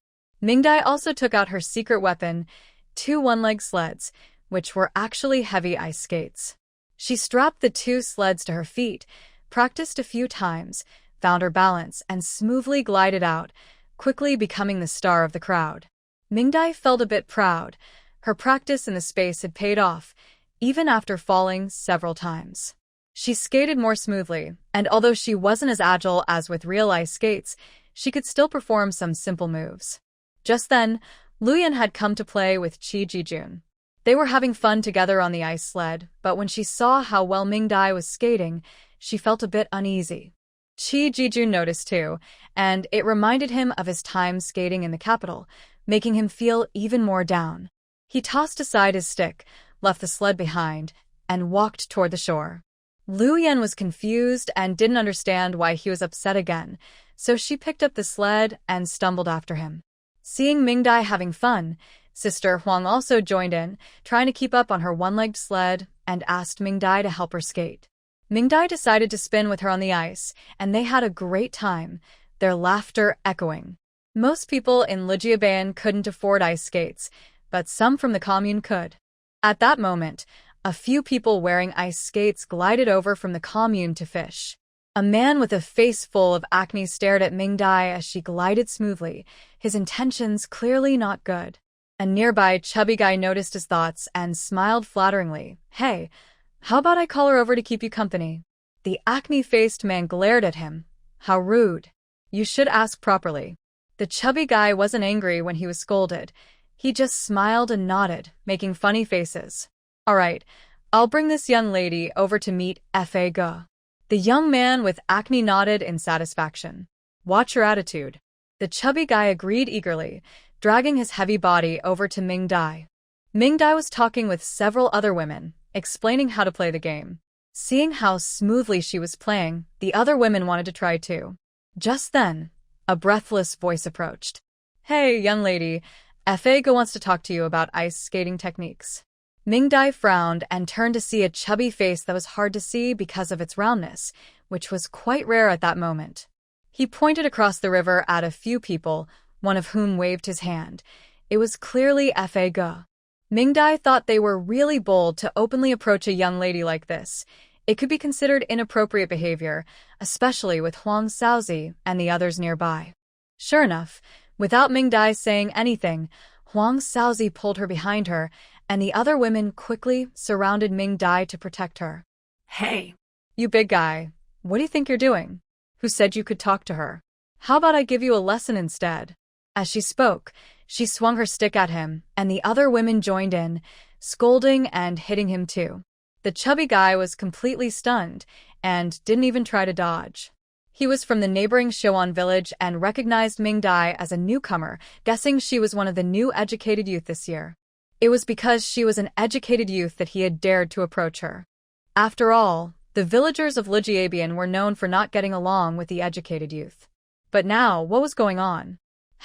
Mingdai also took out her secret weapon, 2 one-leg sleds, which were actually heavy ice skates. She strapped the 2 sleds to her feet, practiced a few times, found her balance, and smoothly glided out, quickly becoming the star of the crowd. Mingdai felt a bit proud. Her practice in the space had paid off, even after falling several times. She skated more smoothly, and although she wasn't as agile as with real ice skates, she could still perform some simple moves. Just then, Luyan had come to play with Chi Jijun. They were having fun together on the ice sled, but when she saw how well Mingdai was skating, she felt a bit uneasy. Chi Jijun noticed too, and it reminded him of his time skating in the capital, making him feel even more down. He tossed aside his stick, left the sled behind, and walked toward the shore. Luyan was confused and didn't understand why he was upset again, so she picked up the sled and stumbled after him. Seeing Mingdai having fun, Sister Wong also joined in, trying to keep up on her one-legged sled, and asked Mingdai to help her skate. Mingdai decided to spin with her on the ice, and they had a great time, their laughter echoing. Most people in Lijiabayan couldn't afford ice skates, but some from the commune could. At that moment, a few people wearing ice skates glided over from the commune to fish. A man with a face full of acne stared at Mingdai as she glided smoothly, his intentions clearly not good. A nearby chubby guy noticed his thoughts and smiled flatteringly. "Hey, how about I call her over to keep you company?" The acne-faced man glared at him. "How rude. You should ask properly." The chubby guy wasn't angry when he was scolded. He just smiled and nodded, making funny faces. "All right, I'll bring this young lady over to meet Fa Ge." The young man with acne nodded in satisfaction. "Watch your attitude." The chubby guy agreed eagerly, dragging his heavy body over to Mingdai. Mingdai was talking with several other women, explaining how to play the game. Seeing how smoothly she was playing, the other women wanted to try too. Just then, a breathless voice approached. "Hey, young lady, Fa Ge wants to talk to you about ice skating techniques." Mingdai frowned and turned to see a chubby face that was hard to see because of its roundness, which was quite rare at that moment. He pointed across the river at a few people, one of whom waved his hand. It was clearly Fa Ge. Mingdai thought they were really bold to openly approach a young lady like this. It could be considered inappropriate behavior, especially with Huang Shaozi and the others nearby. Sure enough, without Mingdai saying anything, Huang Shaozi pulled her behind her, and the other women quickly surrounded Mingdai to protect her. Hey, "You big guy, what do you think you're doing? Who said you could talk to her? How about I give you a lesson instead?" As she spoke, she swung her stick at him, and the other women joined in, scolding and hitting him too. The chubby guy was completely stunned and didn't even try to dodge. He was from the neighboring Shoan village and recognized Mingdai as a newcomer, guessing she was one of the new educated youth this year. It was because she was an educated youth that he had dared to approach her. After all, the villagers of Lijiabian were known for not getting along with the educated youth. But now, what was going on?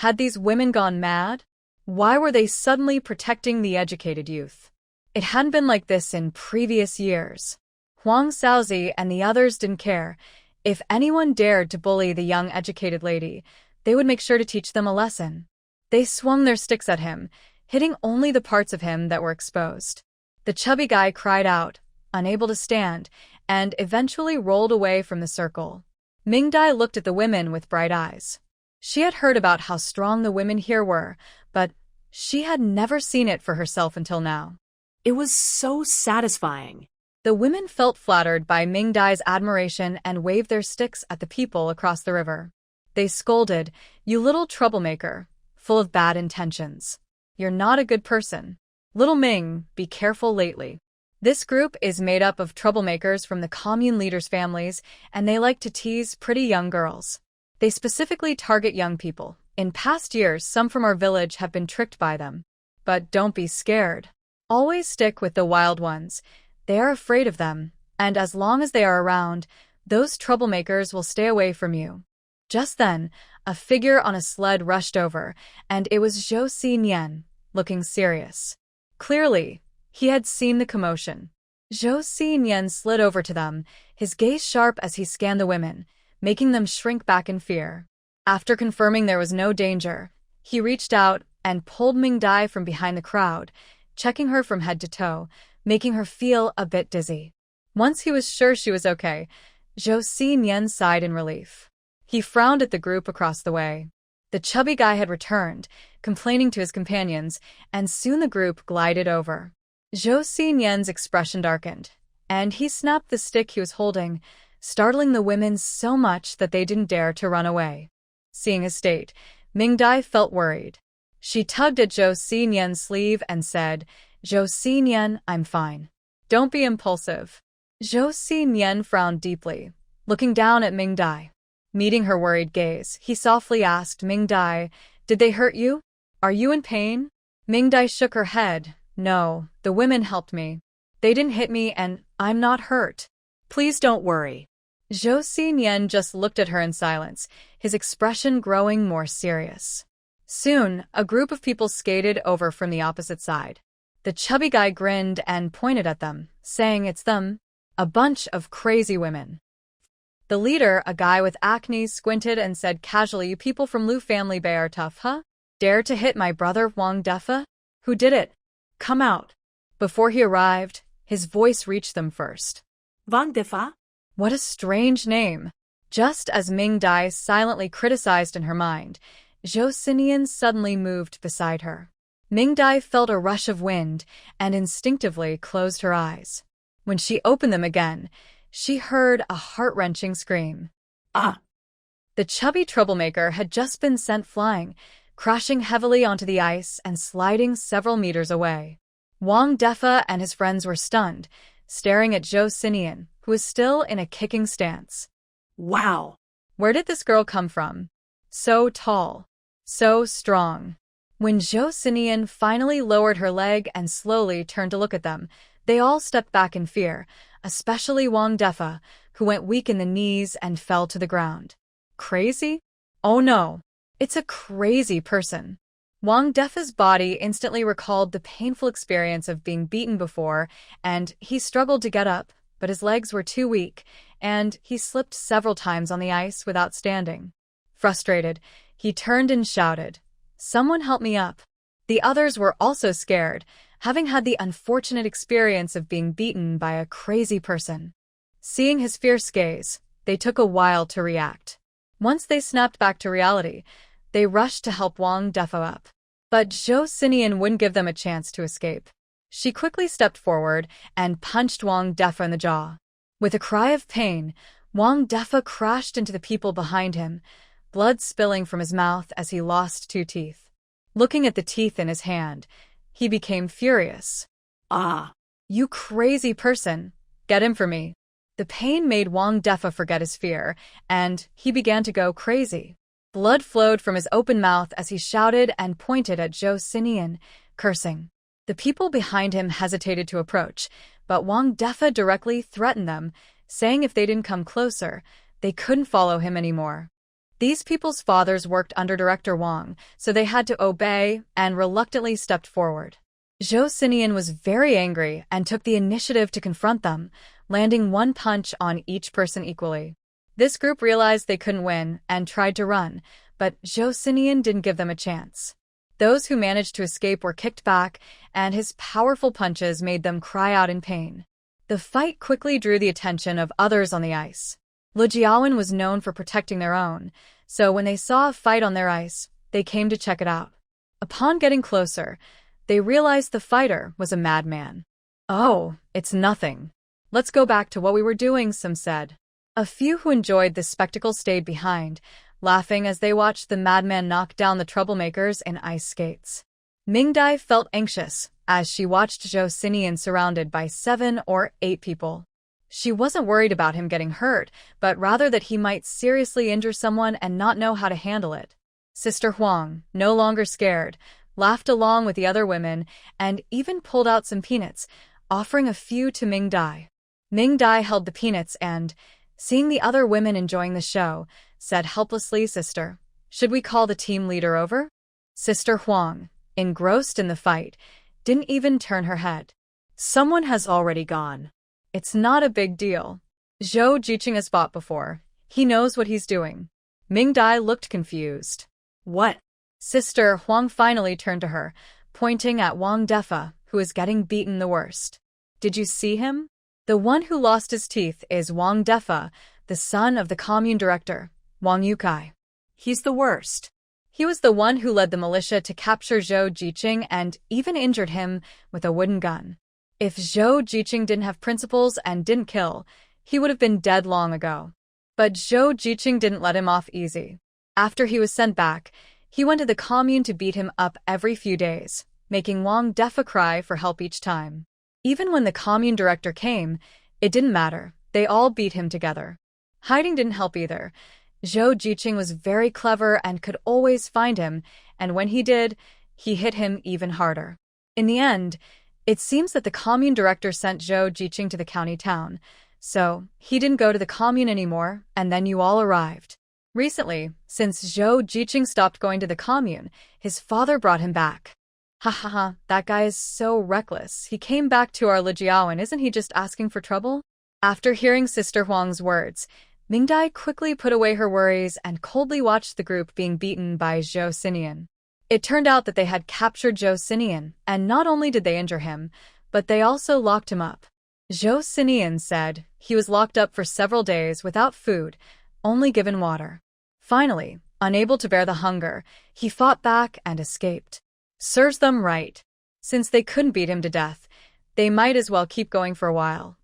Had these women gone mad? Why were they suddenly protecting the educated youth? It hadn't been like this in previous years. Huang Shaozi and the others didn't care. If anyone dared to bully the young educated lady, they would make sure to teach them a lesson. They swung their sticks at him, hitting only the parts of him that were exposed. The chubby guy cried out, unable to stand, and eventually rolled away from the circle. Mingdai looked at the women with bright eyes. She had heard about how strong the women here were, but she had never seen it for herself until now. it was so satisfying. The women felt flattered by Mingdai's admiration and waved their sticks at the people across the river. They scolded, "You little troublemaker, full of bad intentions. You're not a good person. Little Ming, be careful lately." This group is made up of troublemakers from the commune leaders' families, and they like to tease pretty young girls. They specifically target young people. In past years, some from our village have been tricked by them. But don't be scared. Always stick with the wild ones. They are afraid of them, and as long as they are around, those troublemakers will stay away from you. Just then, a figure on a sled rushed over, and it was Joseian, looking serious. Clearly, he had seen the commotion. Joseian slid over to them, his gaze sharp as he scanned the women, making them shrink back in fear. After confirming there was no danger, he reached out and pulled Mingdai from behind the crowd, checking her from head to toe, making her feel a bit dizzy. Once he was sure she was okay, Joseian sighed in relief. He frowned at the group across the way. The chubby guy had returned, complaining to his companions, and soon the group glided over. Joseian's expression darkened, and he snapped the stick he was holding, startling the women so much that they didn't dare to run away. Seeing his state, Mingdai felt worried. She tugged at Joseian's sleeve and said, "Joseian, I'm fine. Don't be impulsive." Joseian frowned deeply, looking down at Mingdai. Meeting her worried gaze, he softly asked, "Mingdai, did they hurt you? Are you in pain?" Mingdai shook her head. "No, the women helped me. They didn't hit me and I'm not hurt." Please don't worry. Joseian just looked at her in silence, his expression growing more serious. Soon, a group of people skated over from the opposite side. The chubby guy grinned and pointed at them, saying, "It's them. A bunch of crazy women." The leader, a guy with acne, squinted and said casually, "You people from Liu family Bay are tough, huh? Dare to hit my brother Wong Defa? Who did it? Come out." Before he arrived, his voice reached them first. Wong Defa? What a strange name. Just as Mingdai silently criticized in her mind, Joseian suddenly moved beside her. Mingdai felt a rush of wind and instinctively closed her eyes. When she opened them again, she heard a heart-wrenching scream. Ah! The chubby troublemaker had just been sent flying, crashing heavily onto the ice and sliding several meters away. Wong Defa and his friends were stunned, staring at Joseian, who was still in a kicking stance. Wow! Where did this girl come from? So tall, so strong. When Joseian finally lowered her leg and slowly turned to look at them, they all stepped back in fear, especially Wong Defa, who went weak in the knees and fell to the ground. Crazy? Oh no, it's a crazy person. Wong Defa's body instantly recalled the painful experience of being beaten before, and he struggled to get up, but his legs were too weak, and he slipped several times on the ice without standing. Frustrated, he turned and shouted, "Someone help me up." The others were also scared, having had the unfortunate experience of being beaten by a crazy person. Seeing his fierce gaze, they took a while to react. Once they snapped back to reality, they rushed to help Wong Defa up. But Joseian wouldn't give them a chance to escape. She quickly stepped forward and punched Wong Defa in the jaw. With a cry of pain, Wong Defa crashed into the people behind him, blood spilling from his mouth as he lost 2 teeth. Looking at the teeth in his hand, he became furious. Ah! You crazy person! Get him for me! The pain made Wong Defa forget his fear, and he began to go crazy. Blood flowed from his open mouth as he shouted and pointed at Joseian, cursing. The people behind him hesitated to approach, but Wong Defa directly threatened them, saying if they didn't come closer, they couldn't follow him anymore. These people's fathers worked under Director Wong, so they had to obey and reluctantly stepped forward. Joseian was very angry and took the initiative to confront them, landing 1 punch on each person equally. This group realized they couldn't win and tried to run, but Joseian didn't give them a chance. Those who managed to escape were kicked back, and his powerful punches made them cry out in pain. The fight quickly drew the attention of others on the ice. Lijiawan was known for protecting their own, so when they saw a fight on their ice, they came to check it out. Upon getting closer, they realized the fighter was a madman. "Oh, it's nothing. Let's go back to what we were doing," some said. A few who enjoyed this spectacle stayed behind, laughing as they watched the madman knock down the troublemakers in ice skates. Mingdai felt anxious as she watched Joseian surrounded by 7 or 8 people. She wasn't worried about him getting hurt, but rather that he might seriously injure someone and not know how to handle it. Sister Huang, no longer scared, laughed along with the other women and even pulled out some peanuts, offering a few to Mingdai. Mingdai held the peanuts and, seeing the other women enjoying the show, said helplessly, "Sister, should we call the team leader over?" Sister Huang, engrossed in the fight, didn't even turn her head. Someone has already gone. It's not a big deal. Zhou Jiqing has fought before. He knows what he's doing. Mingdai looked confused. What? Sister Huang finally turned to her, pointing at Wong Defa, who is getting beaten the worst. Did you see him? The one who lost his teeth is Wong Defa, the son of the commune director. Wong Yukai. He's the worst. He was the one who led the militia to capture Zhou Jiqing and even injured him with a wooden gun. If Zhou Jiqing didn't have principles and didn't kill, he would have been dead long ago. But Zhou Jiqing didn't let him off easy. After he was sent back, he went to the commune to beat him up every few days, making Wong Defa cry for help each time. Even when the commune director came, it didn't matter. They all beat him together. Hiding didn't help either. Zhou Jiqing was very clever and could always find him, and when he did, he hit him even harder. In the end, it seems that the commune director sent Zhou Jiqing to the county town, so he didn't go to the commune anymore, and then you all arrived. Recently, since Zhou Jiqing stopped going to the commune, his father brought him back. Ha ha ha, that guy is so reckless. He came back to our Lijiaoan, isn't he just asking for trouble? After hearing Sister Huang's words, Mingdai quickly put away her worries and coldly watched the group being beaten by Joseian. It turned out that they had captured Joseian, and not only did they injure him, but they also locked him up. Joseian said he was locked up for several days without food, only given water. Finally, unable to bear the hunger, he fought back and escaped. Serves them right. Since they couldn't beat him to death, they might as well keep going for a while.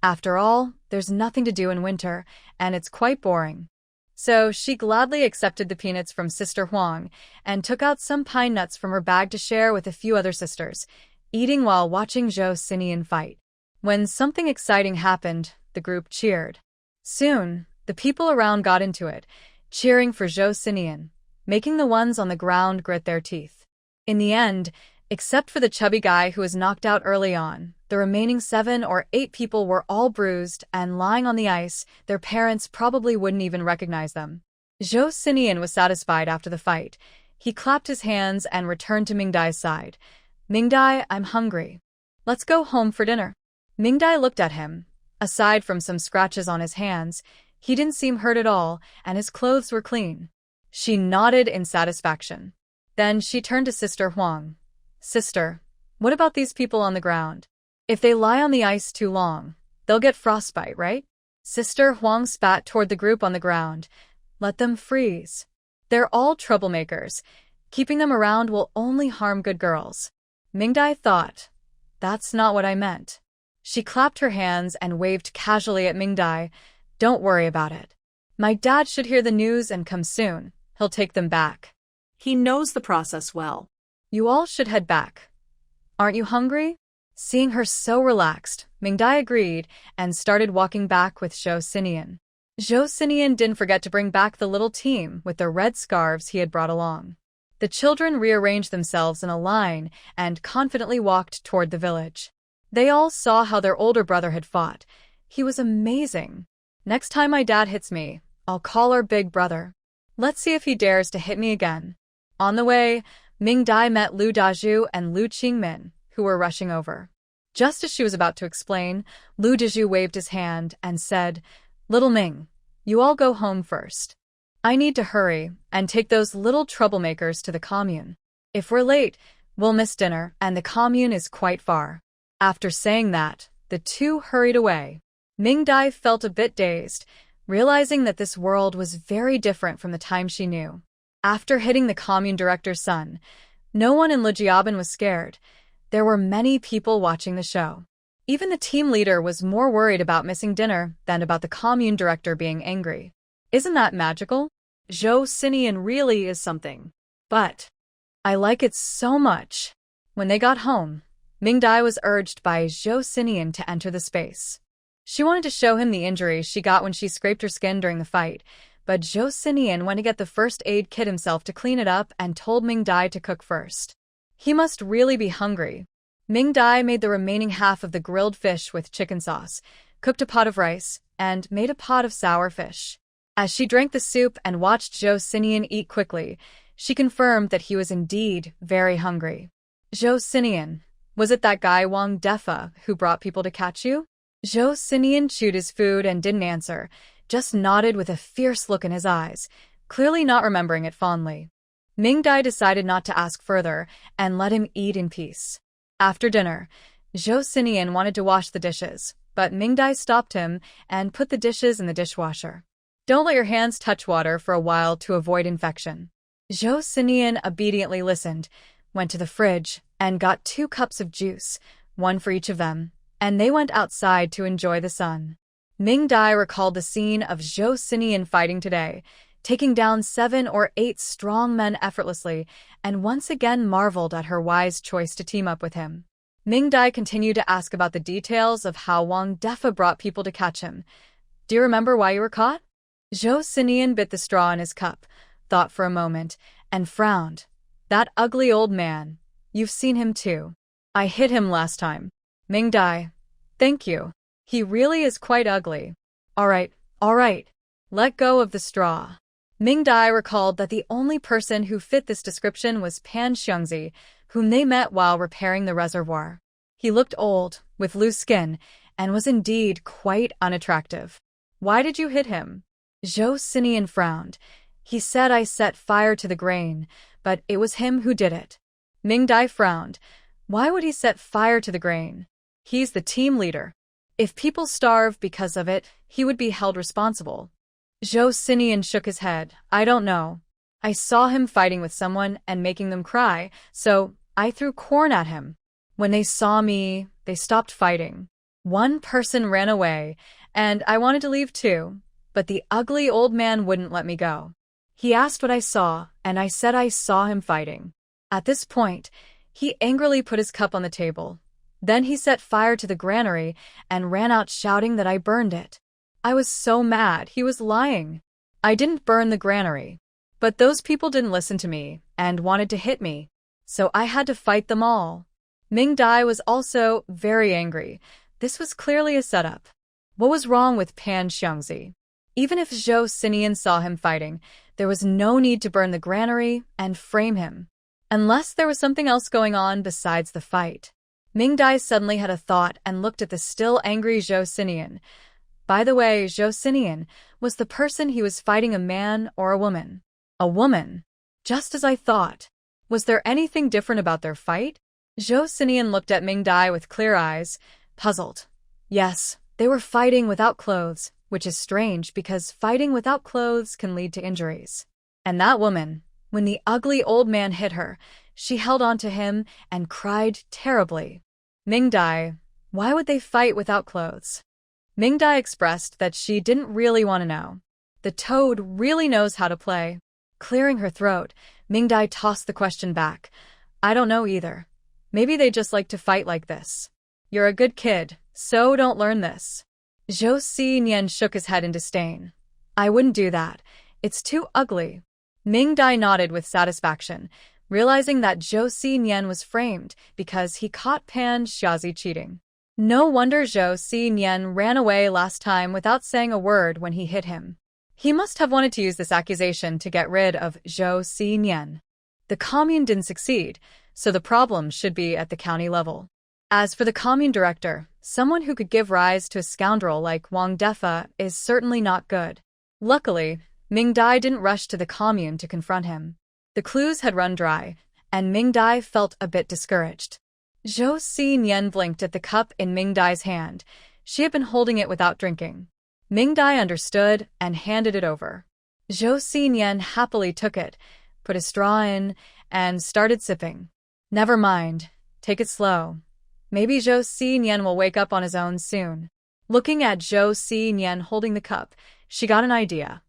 After all, there's nothing to do in winter, and it's quite boring. So she gladly accepted the peanuts from Sister Huang and took out some pine nuts from her bag to share with a few other sisters, eating while watching Joseian fight. When something exciting happened, the group cheered. Soon, the people around got into it, cheering for Joseian, making the ones on the ground grit their teeth. In the end, except for the chubby guy who was knocked out early on, the remaining 7 or 8 people were all bruised and lying on the ice. Their parents probably wouldn't even recognize them. Joseian was satisfied after the fight. He clapped his hands and returned to Mingdai's side. Mingdai, I'm hungry. Let's go home for dinner. Mingdai looked at him. Aside from some scratches on his hands, he didn't seem hurt at all, and his clothes were clean. She nodded in satisfaction. Then she turned to Sister Huang. Sister, what about these people on the ground? If they lie on the ice too long, they'll get frostbite, right? Sister Huang spat toward the group on the ground. Let them freeze. They're all troublemakers. Keeping them around will only harm good girls. Mingdai thought, that's not what I meant. She clapped her hands and waved casually at Mingdai. Don't worry about it. My dad should hear the news and come soon. He'll take them back. He knows the process well. You all should head back. Aren't you hungry? Seeing her so relaxed, Mingdai agreed and started walking back with Joseian. Joseian didn't forget to bring back the little team with the red scarves he had brought along. The children rearranged themselves in a line and confidently walked toward the village. They all saw how their older brother had fought. He was amazing. Next time my dad hits me, I'll call our big brother. Let's see if he dares to hit me again. On the way, Mingdai met Lu Dazhu and Lu Qingmin, who were rushing over. Just as she was about to explain, Lu Dazhu waved his hand and said, Little Ming, you all go home first. I need to hurry and take those little troublemakers to the commune. If we're late, we'll miss dinner, and the commune is quite far. After saying that, the two hurried away. Mingdai felt a bit dazed, realizing that this world was very different from the time she knew. After hitting the commune director's son, no one in Lijiaban was scared. There were many people watching the show. Even the team leader was more worried about missing dinner than about the commune director being angry. Isn't that magical? Joseian really is something. But I like it so much. When they got home, Mingdai was urged by Joseian to enter the space. She wanted to show him the injury she got when she scraped her skin during the fight, but Joseian went to get the first aid kit himself to clean it up and told Mingdai to cook first. He must really be hungry. Mingdai made the remaining half of the grilled fish with chicken sauce, cooked a pot of rice, and made a pot of sour fish. As she drank the soup and watched Joseian eat quickly, she confirmed that he was indeed very hungry. Joseian, was it that guy Wong Defa who brought people to catch you? Joseian chewed his food and didn't answer, just nodded with a fierce look in his eyes, clearly not remembering it fondly. Mingdai decided not to ask further and let him eat in peace. After dinner, Joseian wanted to wash the dishes, but Mingdai stopped him and put the dishes in the dishwasher. Don't let your hands touch water for a while to avoid infection. Joseian obediently listened, went to the fridge, and got 2 cups of juice, one for each of them, and they went outside to enjoy the sun. Mingdai recalled the scene of Joseian fighting today, taking down 7 or 8 strong men effortlessly, and once again marveled at her wise choice to team up with him. Mingdai continued to ask about the details of how Wong Defa brought people to catch him. Do you remember why you were caught? Joseian bit the straw in his cup, thought for a moment, and frowned. That ugly old man. You've seen him too. I hit him last time. Mingdai. Thank you. He really is quite ugly. All right. Let go of the straw. Mingdai recalled that the only person who fit this description was Pan Xiangzi, whom they met while repairing the reservoir. He looked old, with loose skin, and was indeed quite unattractive. Why did you hit him? Joseian frowned. He said I set fire to the grain, but it was him who did it. Mingdai frowned. Why would he set fire to the grain? He's the team leader. If people starve because of it, he would be held responsible. Joseian shook his head. I don't know. I saw him fighting with someone and making them cry, so I threw corn at him. When they saw me, they stopped fighting. One person ran away, and I wanted to leave too, but the ugly old man wouldn't let me go. He asked what I saw, and I said I saw him fighting. At this point, he angrily put his cup on the table. Then he set fire to the granary and ran out shouting that I burned it. I was so mad, he was lying. I didn't burn the granary. But those people didn't listen to me and wanted to hit me, so I had to fight them all. Mingdai was also very angry. This was clearly a setup. What was wrong with Pan Xiangzi? Even if Joseian saw him fighting, there was no need to burn the granary and frame him. Unless there was something else going on besides the fight. Mingdai suddenly had a thought and looked at the still angry Joseian. By the way, Joseian, was the person he was fighting a man or a woman? A woman. Just as I thought. Was there anything different about their fight? Joseian looked at Mingdai with clear eyes, puzzled. Yes, they were fighting without clothes, which is strange because fighting without clothes can lead to injuries. And that woman, when the ugly old man hit her, she held on to him and cried terribly. Mingdai, why would they fight without clothes? Mingdai expressed that she didn't really want to know. The toad really knows how to play. Clearing her throat, Mingdai tossed the question back. I don't know either. Maybe they just like to fight like this. You're a good kid, so don't learn this. Joseian shook his head in disdain. I wouldn't do that. It's too ugly. Mingdai nodded with satisfaction, realizing that Joseian was framed because he caught Pan Xiangzi cheating. No wonder Joseian ran away last time without saying a word when he hit him. He must have wanted to use this accusation to get rid of Joseian. The commune didn't succeed, so the problem should be at the county level. As for the commune director, someone who could give rise to a scoundrel like Wong Defa is certainly not good. Luckily, Mingdai didn't rush to the commune to confront him. The clues had run dry, and Mingdai felt a bit discouraged. Joseian blinked at the cup in Mingdai's hand. She had been holding it without drinking. Mingdai understood and handed it over. Joseian happily took it, put a straw in, and started sipping. Never mind. Take it slow. Maybe Joseian will wake up on his own soon. Looking at Joseian holding the cup, she got an idea.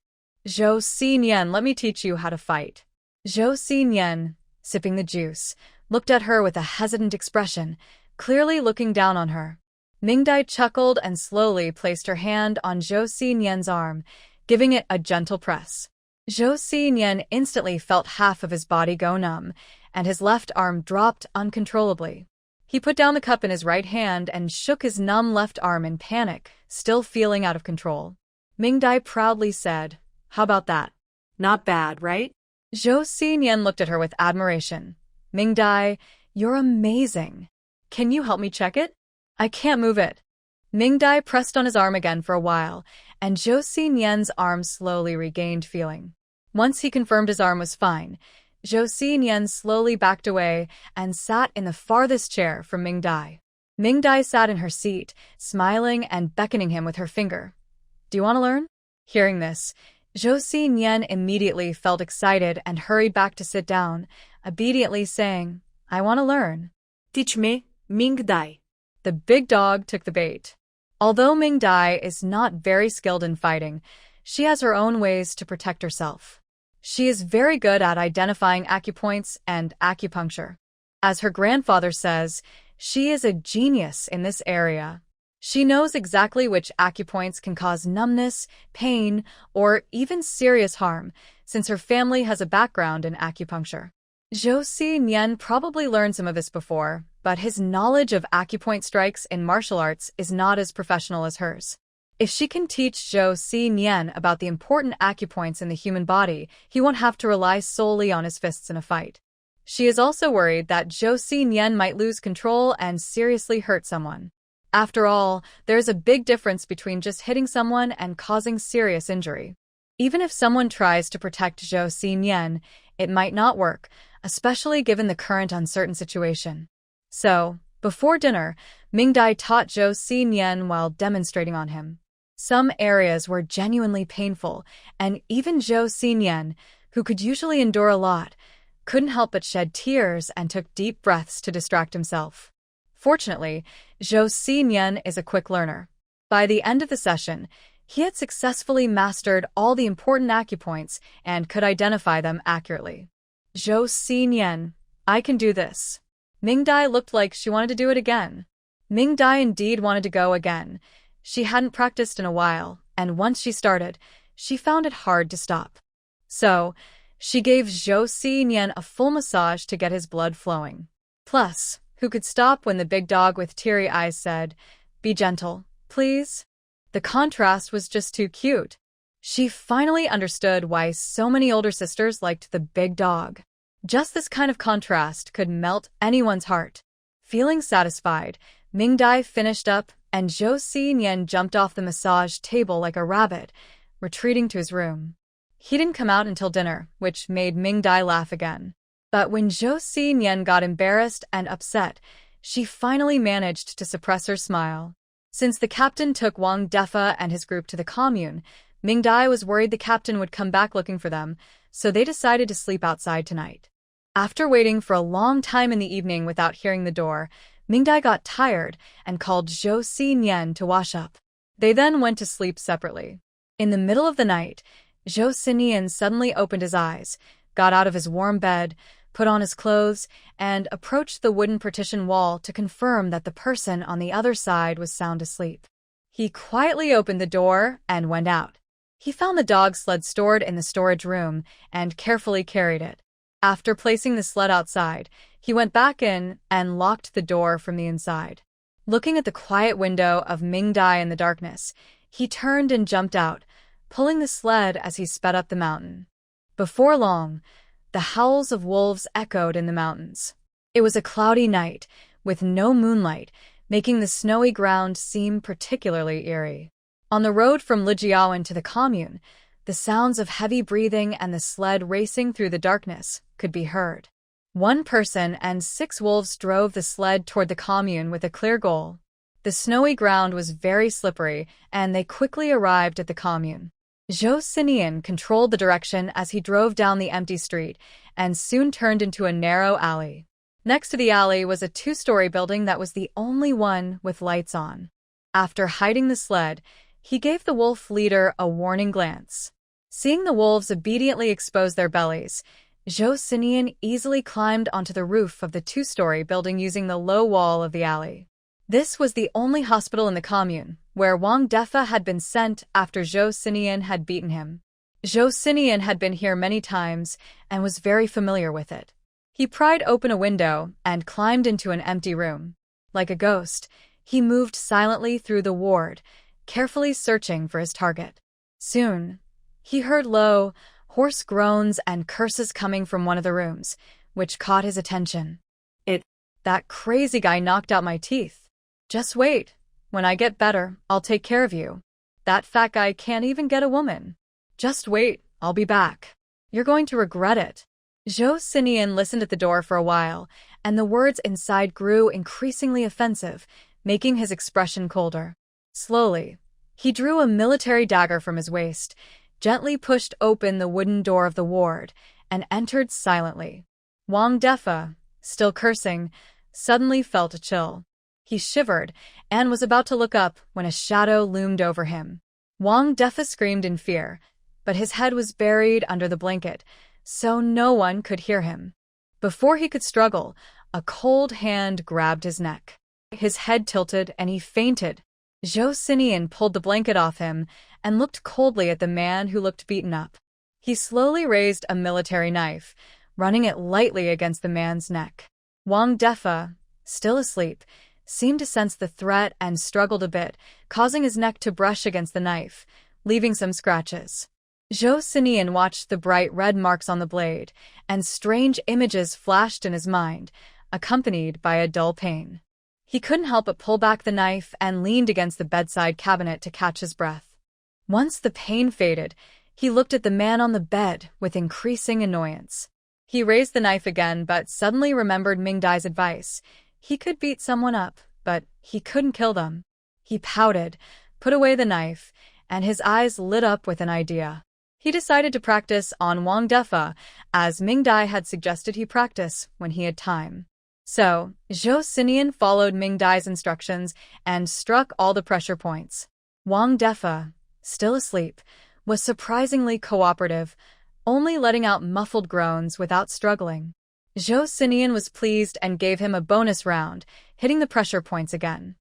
Joseian, let me teach you how to fight. Joseian, sipping the juice, looked at her with a hesitant expression, clearly looking down on her. Mingdai chuckled and slowly placed her hand on Joseian's arm, giving it a gentle press. Joseian instantly felt half of his body go numb, and his left arm dropped uncontrollably. He put down the cup in his right hand and shook his numb left arm in panic, still feeling out of control. Mingdai proudly said, How about that? Not bad, right? Joseian looked at her with admiration. Mingdai, you're amazing. Can you help me check it? I can't move it. Mingdai pressed on his arm again for a while, and Joseian's arm slowly regained feeling. Once he confirmed his arm was fine, Joseian slowly backed away and sat in the farthest chair from Mingdai. Mingdai sat in her seat, smiling and beckoning him with her finger. Do you want to learn? Hearing this, Joseian immediately felt excited and hurried back to sit down, obediently saying, "I want to learn." Teach me, Mingdai. The big dog took the bait. Although Mingdai is not very skilled in fighting, she has her own ways to protect herself. She is very good at identifying acupoints and acupuncture. As her grandfather says, she is a genius in this area. She knows exactly which acupoints can cause numbness, pain, or even serious harm, since her family has a background in acupuncture. Joseian probably learned some of this before, but his knowledge of acupoint strikes in martial arts is not as professional as hers. If she can teach Joseian about the important acupoints in the human body, he won't have to rely solely on his fists in a fight. She is also worried that Joseian might lose control and seriously hurt someone. After all, there's a big difference between just hitting someone and causing serious injury. Even if someone tries to protect Joseian, it might not work, especially given the current uncertain situation. So, before dinner, Mingdai taught Joseian while demonstrating on him. Some areas were genuinely painful, and even Joseian, who could usually endure a lot, couldn't help but shed tears and took deep breaths to distract himself. Fortunately, Joseian is a quick learner. By the end of the session, he had successfully mastered all the important acupoints and could identify them accurately. Joseian, I can do this. Mingdai looked like she wanted to do it again. Mingdai indeed wanted to go again. She hadn't practiced in a while, and once she started, she found it hard to stop. So, she gave Joseian a full massage to get his blood flowing. Plus, who could stop when the big dog with teary eyes said, "Be gentle, please?" The contrast was just too cute. She finally understood why so many older sisters liked the big dog. Just this kind of contrast could melt anyone's heart. Feeling satisfied, Mingdai finished up, and Joseian jumped off the massage table like a rabbit, retreating to his room. He didn't come out until dinner, which made Mingdai laugh again. But when Joseian got embarrassed and upset, she finally managed to suppress her smile. Since the captain took Wong and his group to the commune, Mingdai was worried the captain would come back looking for them, so they decided to sleep outside tonight. After waiting for a long time in the evening without hearing the door, Mingdai got tired and called Joseian to wash up. They then went to sleep separately. In the middle of the night, Joseian suddenly opened his eyes, got out of his warm bed, put on his clothes, and approached the wooden partition wall to confirm that the person on the other side was sound asleep. He quietly opened the door and went out. He found the dog sled stored in the storage room and carefully carried it. After placing the sled outside, he went back in and locked the door from the inside. Looking at the quiet window of Mingdai in the darkness, he turned and jumped out, pulling the sled as he sped up the mountain. Before long, the howls of wolves echoed in the mountains. It was a cloudy night, with no moonlight, making the snowy ground seem particularly eerie. On the road from Lijiawan to the commune, the sounds of heavy breathing and the sled racing through the darkness could be heard. One person and 6 wolves drove the sled toward the commune with a clear goal. The snowy ground was very slippery, and they quickly arrived at the commune. Joseian controlled the direction as he drove down the empty street and soon turned into a narrow alley. Next to the alley was a 2-story building that was the only one with lights on. After hiding the sled, he gave the wolf leader a warning glance. Seeing the wolves obediently expose their bellies, Joseian easily climbed onto the roof of the 2-story building using the low wall of the alley. This was the only hospital in the commune, where Wong had been sent after Joseian had beaten him. Joseian had been here many times and was very familiar with it. He pried open a window and climbed into an empty room. Like a ghost, he moved silently through the ward, carefully searching for his target. Soon, he heard low, hoarse groans and curses coming from one of the rooms, which caught his attention. That crazy guy knocked out my teeth. Just wait. When I get better, I'll take care of you. That fat guy can't even get a woman. Just wait, I'll be back. You're going to regret it. Joseian listened at the door for a while, and the words inside grew increasingly offensive, making his expression colder. Slowly, He drew a military dagger from his waist, gently pushed open the wooden door of the ward, and entered silently. Wong Defa, still cursing, suddenly felt a chill. He shivered and was about to look up when a shadow loomed over him. Wong Defa screamed in fear, but his head was buried under the blanket, so no one could hear him. Before he could struggle, a cold hand grabbed his neck. His head tilted and he fainted. Joseian pulled the blanket off him and looked coldly at the man who looked beaten up. He slowly raised a military knife, running it lightly against the man's neck. Wong Defa, still asleep, seemed to sense the threat and struggled a bit, causing his neck to brush against the knife, leaving some scratches. Joseian watched the bright red marks on the blade, and strange images flashed in his mind, accompanied by a dull pain. He couldn't help but pull back the knife and leaned against the bedside cabinet to catch his breath. Once the pain faded, he looked at the man on the bed with increasing annoyance. He raised the knife again but suddenly remembered Mingdai's advice. He could beat someone up, but he couldn't kill them. He pouted, put away the knife, and his eyes lit up with an idea. He decided to practice on Wong Defa, as Mingdai had suggested he practice when he had time. So, Joseian followed Mingdai's instructions and struck all the pressure points. Wong Defa, still asleep, was surprisingly cooperative, only letting out muffled groans without struggling. Joseian was pleased and gave him a bonus round, hitting the pressure points again.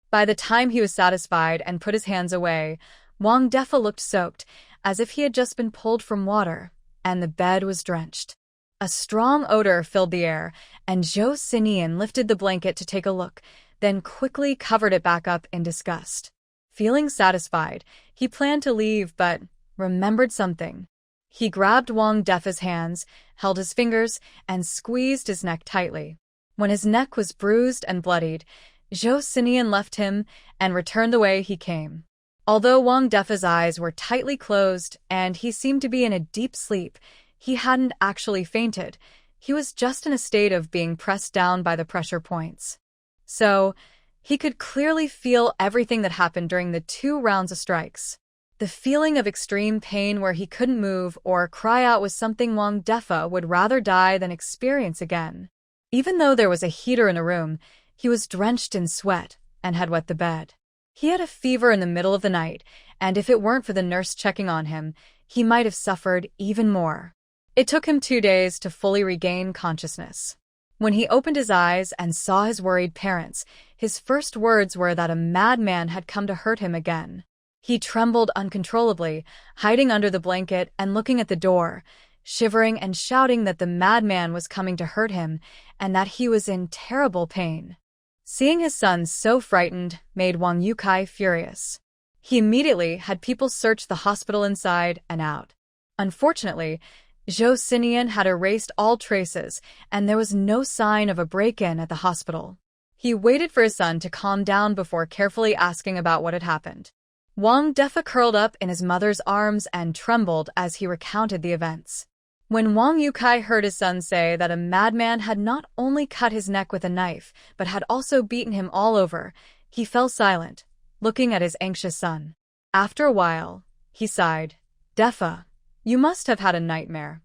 By the time he was satisfied and put his hands away, Wong Defa looked soaked, as if he had just been pulled from water, and the bed was drenched. A strong odor filled the air, and Joseian lifted the blanket to take a look, then quickly covered it back up in disgust. Feeling satisfied, he planned to leave but remembered something. He grabbed Wong Defa's hands, held his fingers, and squeezed his neck tightly. When his neck was bruised and bloodied, Joseian left him and returned the way he came. Although Wong Defa's eyes were tightly closed and he seemed to be in a deep sleep, he hadn't actually fainted. He was just in a state of being pressed down by the pressure points. So, he could clearly feel everything that happened during the 2 rounds of strikes. The feeling of extreme pain where he couldn't move or cry out was something Wong Defa would rather die than experience again. Even though there was a heater in the room, he was drenched in sweat and had wet the bed. He had a fever in the middle of the night, and if it weren't for the nurse checking on him, he might have suffered even more. It took him 2 days to fully regain consciousness. When he opened his eyes and saw his worried parents, his first words were that a madman had come to hurt him again. He trembled uncontrollably, hiding under the blanket and looking at the door, shivering and shouting that the madman was coming to hurt him and that he was in terrible pain. Seeing his son so frightened made Wang Yukai furious. He immediately had people search the hospital inside and out. Unfortunately, Joseian had erased all traces, and there was no sign of a break-in at the hospital. He waited for his son to calm down before carefully asking about what had happened. Wong Defa curled up in his mother's arms and trembled as he recounted the events. When Wang Yukai heard his son say that a madman had not only cut his neck with a knife, but had also beaten him all over, he fell silent, looking at his anxious son. After a while, he sighed. "Defa, you must have had a nightmare.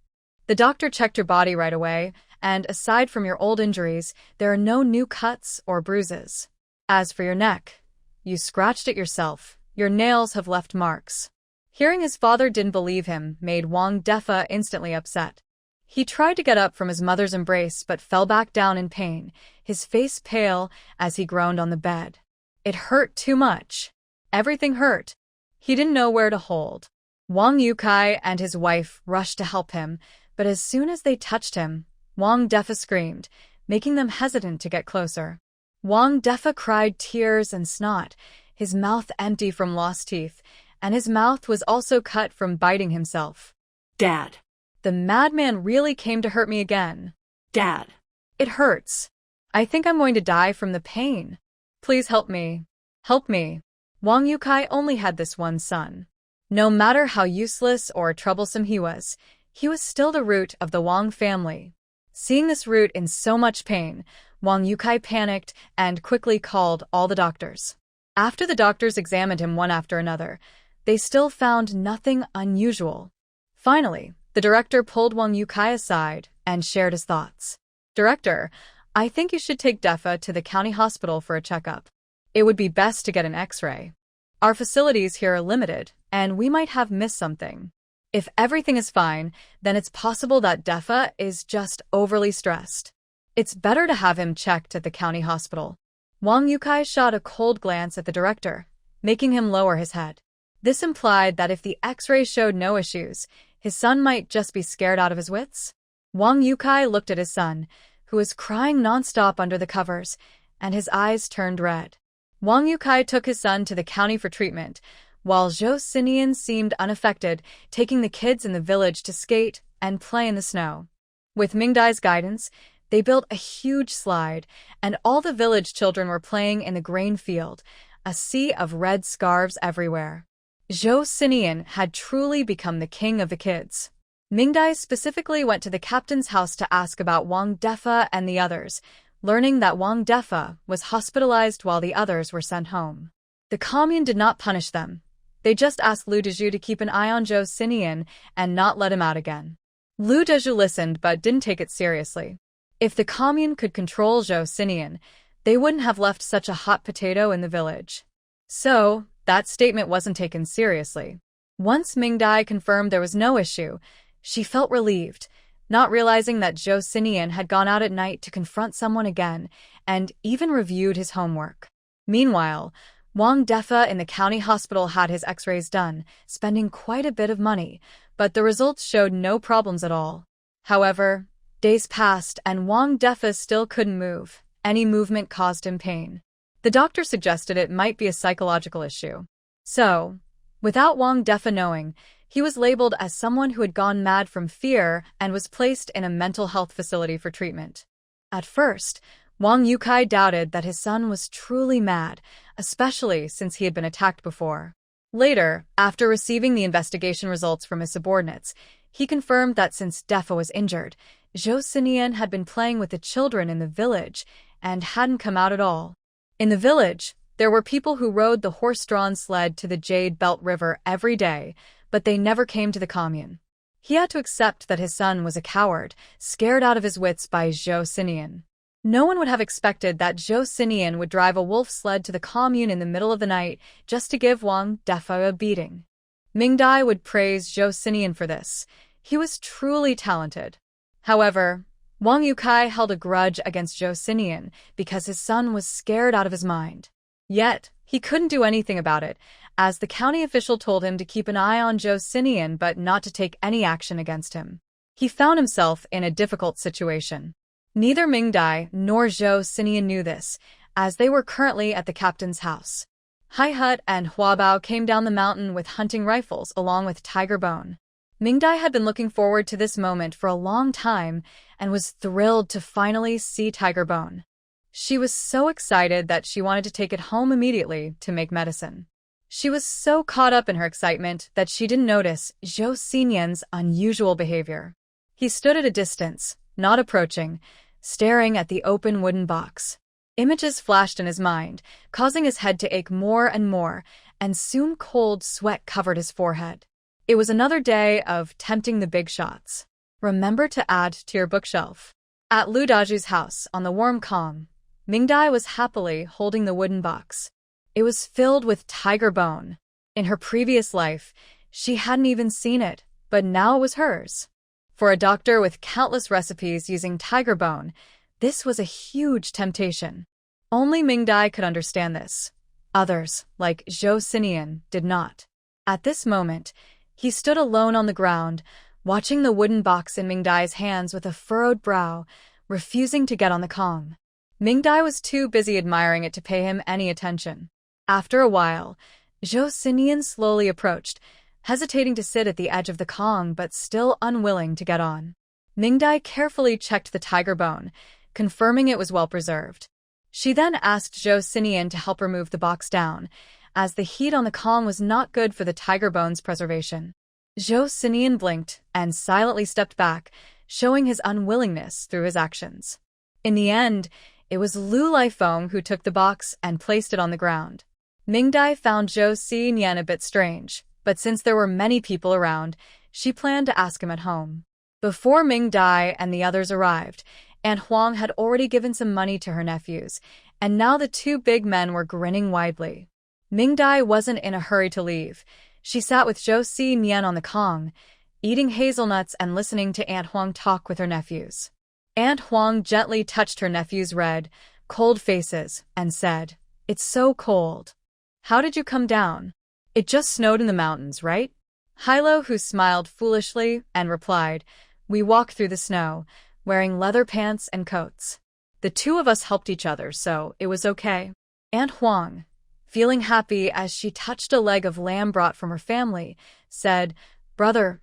The doctor checked your body right away, and aside from your old injuries, there are no new cuts or bruises. As for your neck, you scratched it yourself. Your nails have left marks." Hearing his father didn't believe him made Wong Defa instantly upset. He tried to get up from his mother's embrace but fell back down in pain, his face pale as he groaned on the bed. It hurt too much. Everything hurt. He didn't know where to hold. Wang Yukai and his wife rushed to help him, but as soon as they touched him, Wong Defa screamed, making them hesitant to get closer. Wong Defa cried tears and snot, his mouth empty from lost teeth, and his mouth was also cut from biting himself. "Dad. The madman really came to hurt me again. Dad. It hurts. I think I'm going to die from the pain. Please help me. Help me." Wang Yukai only had this one son. No matter how useless or troublesome he was still the root of the Wong family. Seeing this root in so much pain, Wang Yukai panicked and quickly called all the doctors. After the doctors examined him one after another, they still found nothing unusual. Finally, the director pulled Wong Yukai aside and shared his thoughts. "Director, I think you should take Defa to the county hospital for a checkup. It would be best to get an X-ray. Our facilities here are limited, and we might have missed something. If everything is fine, then it's possible that Defa is just overly stressed. It's better to have him checked at the county hospital." Wong Yukai shot a cold glance at the director, making him lower his head. This implied that if the X-ray showed no issues, his son might just be scared out of his wits. Wong Yukai looked at his son, who was crying nonstop under the covers, and his eyes turned red. Wong Yukai took his son to the county for treatment, while Joseian seemed unaffected, taking the kids in the village to skate and play in the snow. With Mingdai's guidance, they built a huge slide, and all the village children were playing in the grain field, a sea of red scarves everywhere. Joseian had truly become the king of the kids. Mingdai specifically went to the captain's house to ask about Wang Defa and the others, learning that Wang Defa was hospitalized while the others were sent home. The commune did not punish them. They just asked Lu Dezhu to keep an eye on Joseian and not let him out again. Lu Dezhu listened but didn't take it seriously. If the commune could control Joseian, they wouldn't have left such a hot potato in the village. So, that statement wasn't taken seriously. Once Mingdai confirmed there was no issue, she felt relieved, not realizing that Joseian had gone out at night to confront someone again and even reviewed his homework. Meanwhile, Wang Defa in the county hospital had his x-rays done, spending quite a bit of money, but the results showed no problems at all. However, days passed and Wang Defa still couldn't move. Any movement caused him pain. The doctor suggested it might be a psychological issue. So, without Wang Defa knowing, he was labeled as someone who had gone mad from fear and was placed in a mental health facility for treatment. At first, Wong Yukai doubted that his son was truly mad, especially since he had been attacked before. Later, after receiving the investigation results from his subordinates, he confirmed that since Defa was injured, Joseian had been playing with the children in the village and hadn't come out at all. In the village, there were people who rode the horse-drawn sled to the Jade Belt River every day, but they never came to the commune. He had to accept that his son was a coward, scared out of his wits by Joseian. No one would have expected that Joseian would drive a wolf sled to the commune in the middle of the night just to give Wang Defa a beating. Mingdai would praise Joseian for this. He was truly talented. However, Wang Yukai held a grudge against Joseian because his son was scared out of his mind. Yet, he couldn't do anything about it, as the county official told him to keep an eye on Joseian but not to take any action against him. He found himself in a difficult situation. Neither Mingdai nor Joseian knew this, as they were currently at the captain's house. Hai Hut and Huabao came down the mountain with hunting rifles along with Tiger Bone. Mingdai had been looking forward to this moment for a long time and was thrilled to finally see Tiger Bone. She was so excited that she wanted to take it home immediately to make medicine. She was so caught up in her excitement that she didn't notice Joseian's unusual behavior. He stood at a distance, not approaching, staring at the open wooden box. Images flashed in his mind, causing his head to ache more and more, and soon cold sweat covered his forehead. It was another day of tempting the big shots. Remember to add to your bookshelf. At Lu Daju's house on the warm calm, Mingdai was happily holding the wooden box. It was filled with tiger bone. In her previous life, she hadn't even seen it, but now it was hers. For a doctor with countless recipes using tiger bone, this was a huge temptation. Only Mingdai could understand this. Others, like Joseian, did not. At this moment, he stood alone on the ground, watching the wooden box in Mingdai's hands with a furrowed brow, refusing to get on the Kong. Mingdai was too busy admiring it to pay him any attention. After a while, Joseian slowly approached, hesitating to sit at the edge of the Kong but still unwilling to get on. Mingdai carefully checked the tiger bone, confirming it was well preserved. She then asked Joseian to help her move the box down, as the heat on the Kong was not good for the tiger bone's preservation. Joseian blinked and silently stepped back, showing his unwillingness through his actions. In the end, it was Lu Lifeng who took the box and placed it on the ground. Mingdai found Joseian a bit strange, but since there were many people around, she planned to ask him at home. Before Mingdai and the others arrived, Aunt Huang had already given some money to her nephews, and now the two big men were grinning widely. Mingdai wasn't in a hurry to leave. She sat with Joseian on the Kong, eating hazelnuts and listening to Aunt Huang talk with her nephews. Aunt Huang gently touched her nephews' red, cold faces and said, "It's so cold. How did you come down? It just snowed in the mountains, right?" Hilo, who smiled foolishly, and replied, "We walked through the snow, wearing leather pants and coats. The two of us helped each other, so it was okay." Aunt Huang, feeling happy as she touched a leg of lamb brought from her family, said, "Brother,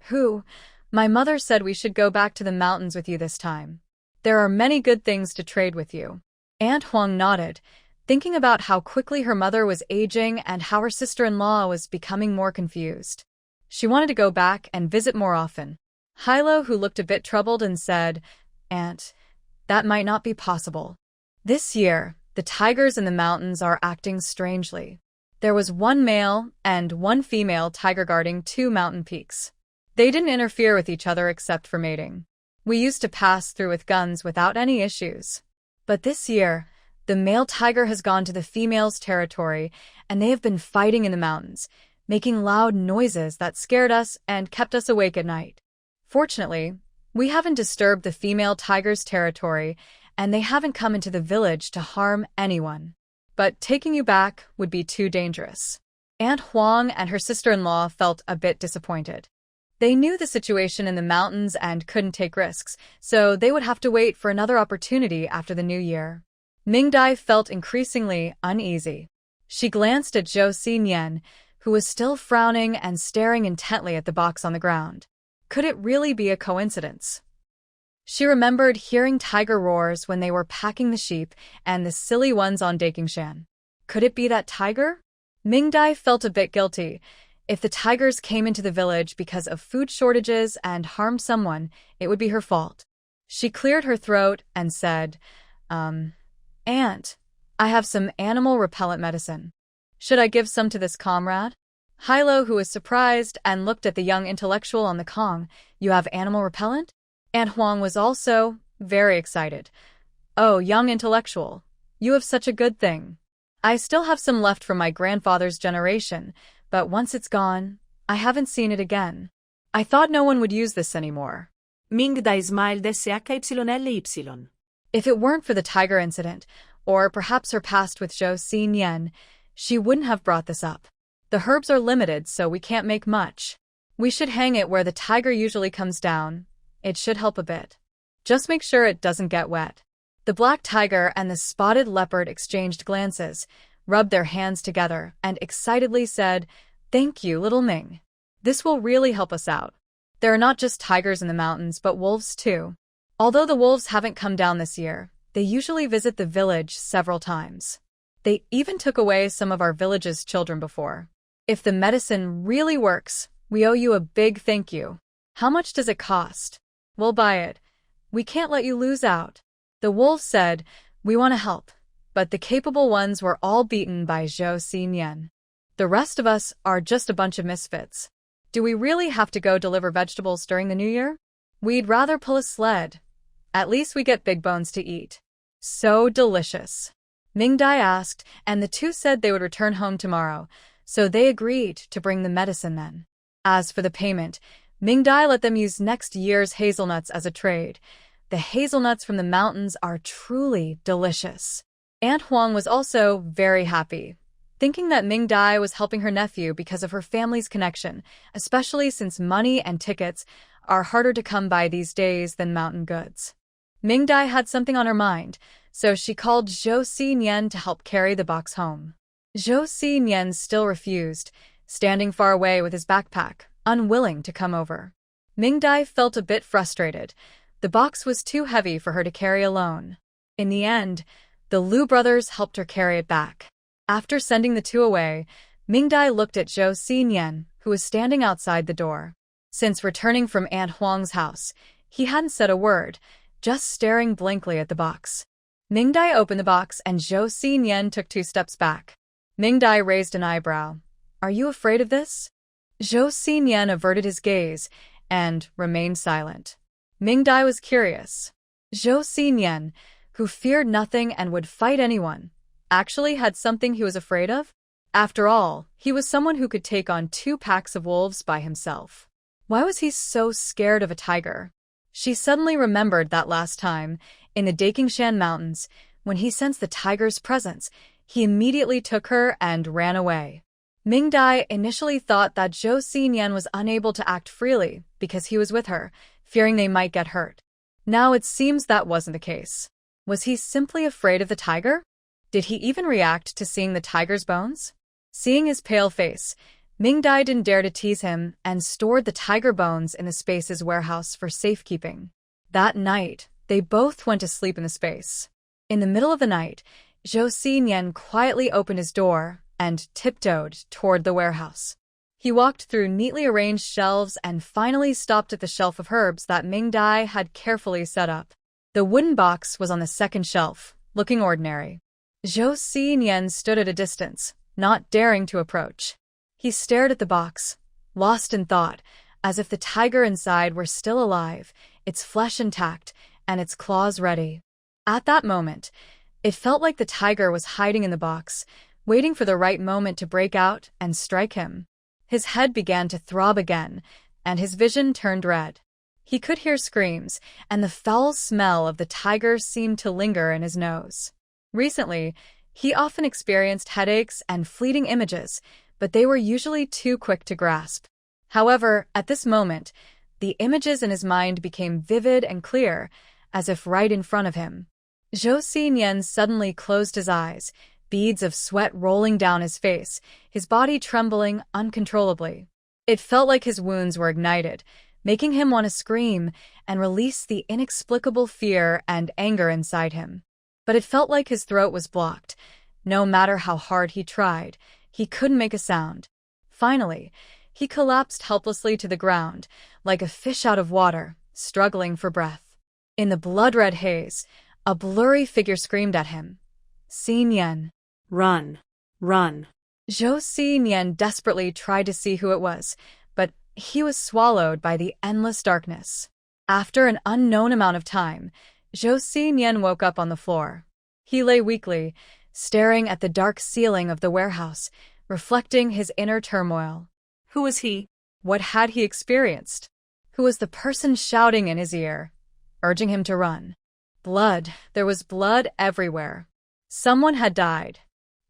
my mother said we should go back to the mountains with you this time. There are many good things to trade with you." Aunt Huang nodded, thinking about how quickly her mother was aging and how her sister-in-law was becoming more confused. She wanted to go back and visit more often. Hilo, who looked a bit troubled, and said, "Aunt, that might not be possible. This year, the tigers in the mountains are acting strangely. There was one male and one female tiger guarding two mountain peaks. They didn't interfere with each other except for mating. We used to pass through with guns without any issues. But this year, the male tiger has gone to the female's territory, and they have been fighting in the mountains, making loud noises that scared us and kept us awake at night. Fortunately, we haven't disturbed the female tiger's territory, and they haven't come into the village to harm anyone. But taking you back would be too dangerous." Aunt Huang and her sister-in-law felt a bit disappointed. They knew the situation in the mountains and couldn't take risks, so they would have to wait for another opportunity after the new year. Mingdai felt increasingly uneasy. She glanced at Joseian, who was still frowning and staring intently at the box on the ground. Could it really be a coincidence? She remembered hearing tiger roars when they were packing the sheep and the silly ones on Dakingshan. Could it be that tiger? Mingdai felt a bit guilty. If the tigers came into the village because of food shortages and harmed someone, it would be her fault. She cleared her throat and said, "Aunt, I have some animal repellent medicine. Should I give some to this comrade?" Hilo, who was surprised and looked at the young intellectual on the Kong, "You have animal repellent?" Aunt Huang was also very excited. "Oh, young intellectual, you have such a good thing. I still have some left from my grandfather's generation, but once it's gone, I haven't seen it again. I thought no one would use this anymore." Mingdai smiled SHYLY. If it weren't for the tiger incident, or perhaps her past with Joseian, she wouldn't have brought this up. The herbs are limited, so we can't make much. We should hang it where the tiger usually comes down. It should help a bit. Just make sure it doesn't get wet. The black tiger and the spotted leopard exchanged glances, rubbed their hands together, and excitedly said, "Thank you, little Ming. This will really help us out. There are not just tigers in the mountains, but wolves too. Although the wolves haven't come down this year, they usually visit the village several times. They even took away some of our village's children before. If the medicine really works, we owe you a big thank you. How much does it cost? We'll buy it. We can't let you lose out." The wolves said, "We want to help," but the capable ones were all beaten by Joseian. "The rest of us are just a bunch of misfits. Do we really have to go deliver vegetables during the new year? We'd rather pull a sled. At least we get big bones to eat." "So delicious?" Mingdai asked, and the two said they would return home tomorrow, so they agreed to bring the medicine then. As for the payment, Mingdai let them use next year's hazelnuts as a trade. The hazelnuts from the mountains are truly delicious. Aunt Huang was also very happy, thinking that Mingdai was helping her nephew because of her family's connection, especially since money and tickets are harder to come by these days than mountain goods. Mingdai had something on her mind, so she called Joseian to help carry the box home. Joseian still refused, standing far away with his backpack, unwilling to come over. Mingdai felt a bit frustrated. The box was too heavy for her to carry alone. In the end, the Liu brothers helped her carry it back. After sending the two away, Mingdai looked at Joseian, who was standing outside the door. Since returning from Aunt Huang's house, he hadn't said a word, just staring blankly at the box. Mingdai opened the box and Joseian took 2 steps back. Mingdai raised an eyebrow. Are you afraid of this? Joseian averted his gaze and remained silent. Mingdai was curious. Joseian, who feared nothing and would fight anyone, actually had something he was afraid of? After all, he was someone who could take on 2 packs of wolves by himself. Why was he so scared of a tiger? She suddenly remembered that last time, in the Dakingshan Mountains, when he sensed the tiger's presence, he immediately took her and ran away. Mingdai initially thought that Joseian was unable to act freely because he was with her, fearing they might get hurt. Now it seems that wasn't the case. Was he simply afraid of the tiger? Did he even react to seeing the tiger's bones? Seeing his pale face, Mingdai didn't dare to tease him and stored the tiger bones in the space's warehouse for safekeeping. That night, they both went to sleep in the space. In the middle of the night, Joseian quietly opened his door and tiptoed toward the warehouse. He walked through neatly arranged shelves and finally stopped at the shelf of herbs that Mingdai had carefully set up. The wooden box was on the second shelf, looking ordinary. Joseian stood at a distance, not daring to approach. He stared at the box, lost in thought, as if the tiger inside were still alive, its flesh intact, and its claws ready. At that moment, it felt like the tiger was hiding in the box, waiting for the right moment to break out and strike him. His head began to throb again, and his vision turned red. He could hear screams, and the foul smell of the tiger seemed to linger in his nose. Recently, he often experienced headaches and fleeting images, but they were usually too quick to grasp. However, at this moment, the images in his mind became vivid and clear, as if right in front of him. Joseian suddenly closed his eyes, beads of sweat rolling down his face, his body trembling uncontrollably. It felt like his wounds were ignited, making him want to scream and release the inexplicable fear and anger inside him. But it felt like his throat was blocked. No matter how hard he tried, he couldn't make a sound. Finally, he collapsed helplessly to the ground, like a fish out of water, struggling for breath. In the blood-red haze, a blurry figure screamed at him. Senian. Run. Run. Joseian desperately tried to see who it was, but he was swallowed by the endless darkness. After an unknown amount of time, Joseian woke up on the floor. He lay weakly, staring at the dark ceiling of the warehouse, reflecting his inner turmoil. Who was he? What had he experienced? Who was the person shouting in his ear, urging him to run? Blood. There was blood everywhere. Someone had died.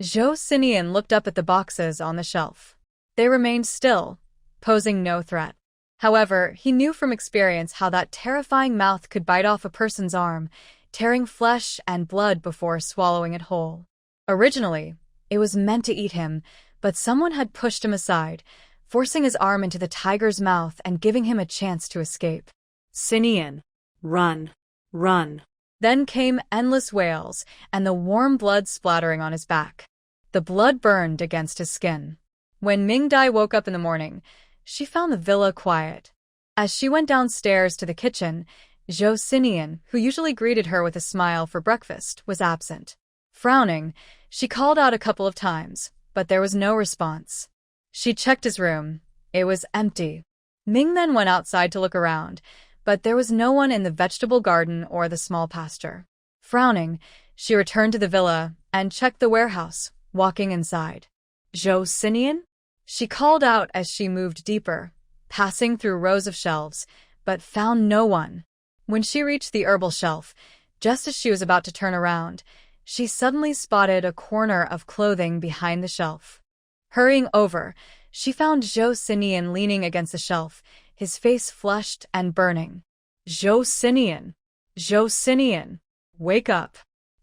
Joseian looked up at the boxes on the shelf. They remained still, posing no threat. However, he knew from experience how that terrifying mouth could bite off a person's arm, tearing flesh and blood before swallowing it whole. Originally, it was meant to eat him, but someone had pushed him aside, forcing his arm into the tiger's mouth and giving him a chance to escape. Senian. Run. Run. Then came endless wails and the warm blood splattering on his back. The blood burned against his skin. When Mingdai woke up in the morning, she found the villa quiet. As she went downstairs to the kitchen, Joseian, who usually greeted her with a smile for breakfast, was absent. Frowning, she called out a couple of times, but there was no response. She checked his room. It was empty. Ming then went outside to look around, but there was no one in the vegetable garden or the small pasture. Frowning, she returned to the villa and checked the warehouse, walking inside. Joseian? She called out as she moved deeper, passing through rows of shelves, but found no one. When she reached the herbal shelf, just as she was about to turn around, she suddenly spotted a corner of clothing behind the shelf. Hurrying over, she found Joseian leaning against the shelf, his face flushed and burning. Joseian! Joseian! Wake up!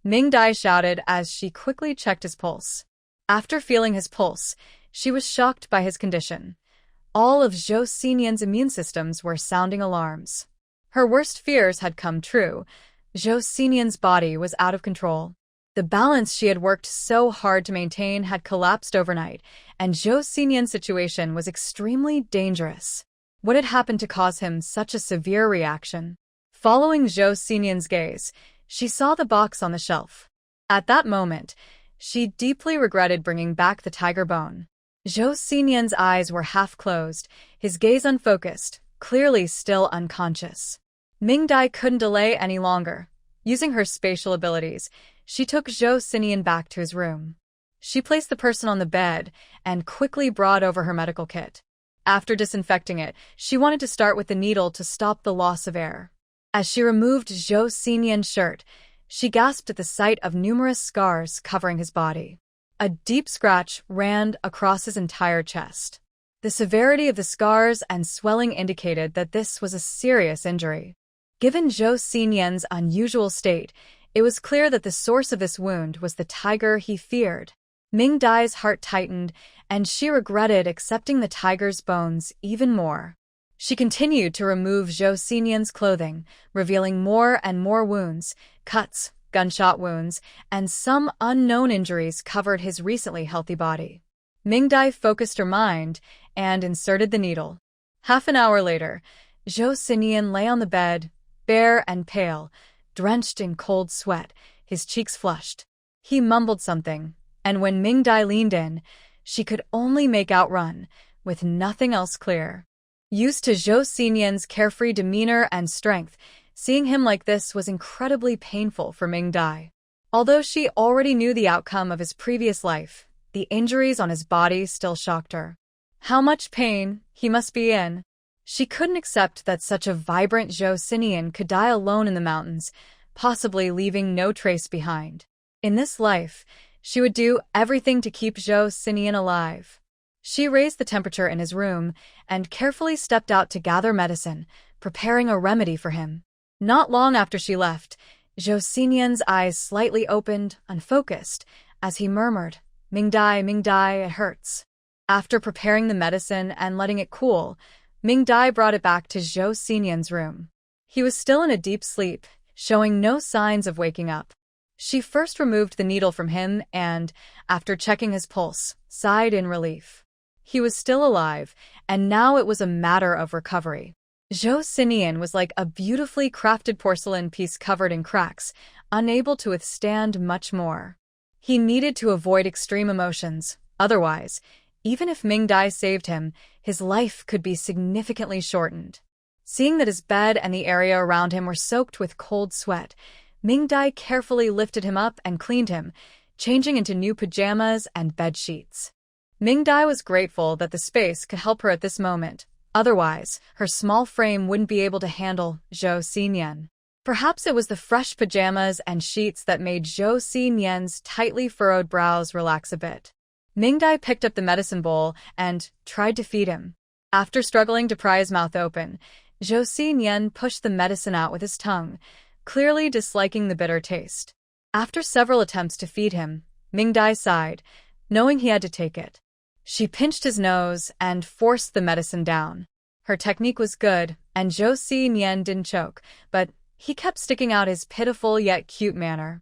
Mingdai shouted as she quickly checked his pulse. After feeling his pulse, she was shocked by his condition. All of Joseian's immune systems were sounding alarms. Her worst fears had come true. Joseian's body was out of control. The balance she had worked so hard to maintain had collapsed overnight, and Joseian's situation was extremely dangerous. What had happened to cause him such a severe reaction? Following Joseian's gaze, she saw the box on the shelf. At that moment, She deeply regretted bringing back the tiger bone. Joseian's eyes were half closed, his gaze unfocused, clearly still unconscious. Mingdai couldn't delay any longer. Using her spatial abilities, she took Joseian back to his room. She placed the person on the bed and quickly brought over her medical kit. After disinfecting it, she wanted to start with the needle to stop the loss of air. As she removed Joseian's shirt, she gasped at the sight of numerous scars covering his body. A deep scratch ran across his entire chest. The severity of the scars and swelling indicated that this was a serious injury. Given Joseian's unusual state, it was clear that the source of this wound was the tiger he feared. Mingdai's heart tightened, and she regretted accepting the tiger's bones even more. She continued to remove Joseian's clothing, revealing more and more wounds, cuts, gunshot wounds, and some unknown injuries covered his recently healthy body. Mingdai focused her mind and inserted the needle. Half an hour later, Joseian lay on the bed, bare and pale, drenched in cold sweat, his cheeks flushed. He mumbled something, and when Mingdai leaned in, she could only make out run, with nothing else clear. Used to Joseian's carefree demeanor and strength, seeing him like this was incredibly painful for Mingdai. Although she already knew the outcome of his previous life, the injuries on his body still shocked her. How much pain he must be in. She couldn't accept that such a vibrant Joseian could die alone in the mountains, possibly leaving no trace behind. In this life, she would do everything to keep Joseian alive. She raised the temperature in his room and carefully stepped out to gather medicine, preparing a remedy for him. Not long after she left, Joseian's eyes slightly opened, unfocused, as he murmured, "Mingdai, Mingdai, it hurts." After preparing the medicine and letting it cool, Mingdai brought it back to Joseian's room. He was still in a deep sleep, showing no signs of waking up. She first removed the needle from him and, after checking his pulse, sighed in relief. He was still alive, and now it was a matter of recovery. Joseian was like a beautifully crafted porcelain piece covered in cracks, unable to withstand much more. He needed to avoid extreme emotions, otherwise, even if Mingdai saved him, his life could be significantly shortened. Seeing that his bed and the area around him were soaked with cold sweat, Mingdai carefully lifted him up and cleaned him, changing into new pajamas and bed sheets. Mingdai was grateful that the space could help her at this moment. Otherwise, her small frame wouldn't be able to handle Joseian. Perhaps it was the fresh pajamas and sheets that made Joseian's tightly furrowed brows relax a bit. Mingdai picked up the medicine bowl and tried to feed him. After struggling to pry his mouth open, Joseian pushed the medicine out with his tongue, clearly disliking the bitter taste. After several attempts to feed him, Mingdai sighed, knowing he had to take it. She pinched his nose and forced the medicine down. Her technique was good, and Joseian didn't choke, but he kept sticking out his pitiful yet cute manner.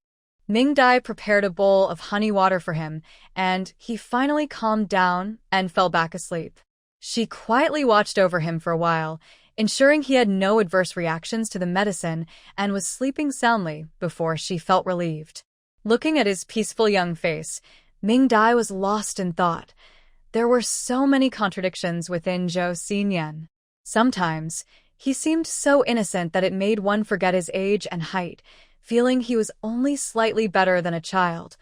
Mingdai prepared a bowl of honey water for him, and he finally calmed down and fell back asleep. She quietly watched over him for a while, ensuring he had no adverse reactions to the medicine and was sleeping soundly before she felt relieved. Looking at his peaceful young face, Mingdai was lost in thought. There were so many contradictions within Joseian. Sometimes, he seemed so innocent that it made one forget his age and height, feeling he was only slightly better than a child.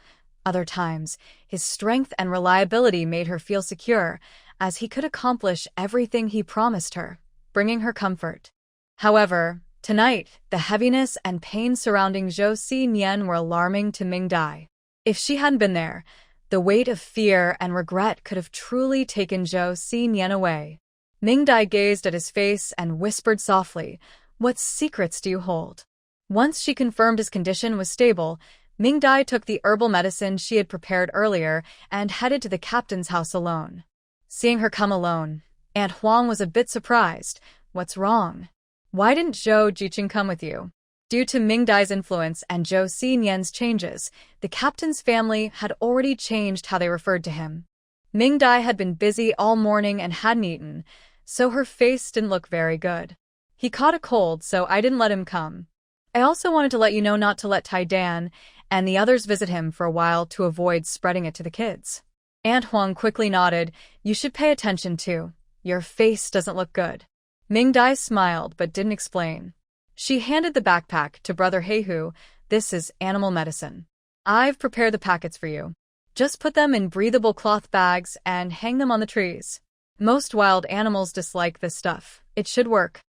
Other times, his strength and reliability made her feel secure, as he could accomplish everything he promised her, bringing her comfort. However, tonight, the heaviness and pain surrounding Joseian were alarming to Mingdai. If she hadn't been there, the weight of fear and regret could have truly taken Joseian away. Mingdai gazed at his face and whispered softly, "What secrets do you hold?" Once she confirmed his condition was stable, Mingdai took the herbal medicine she had prepared earlier and headed to the captain's house alone. Seeing her come alone, Aunt Wong was a bit surprised. "What's wrong? Why didn't Zhou Jiqing come with you?" Due to Mingdai's influence and Joseian's changes, the captain's family had already changed how they referred to him. Mingdai had been busy all morning and hadn't eaten, so her face didn't look very good. "He caught a cold, so I didn't let him come. I also wanted to let you know not to let Tai Dan and the others visit him for a while to avoid spreading it to the kids. Aunt Huang quickly nodded. You should pay attention too. Your face doesn't look good. Mingdai smiled but didn't explain. She handed the backpack to Brother Heihu. This is animal medicine. I've prepared the packets for you. Just put them in breathable cloth bags and hang them on the trees. Most wild animals dislike this stuff. It should work.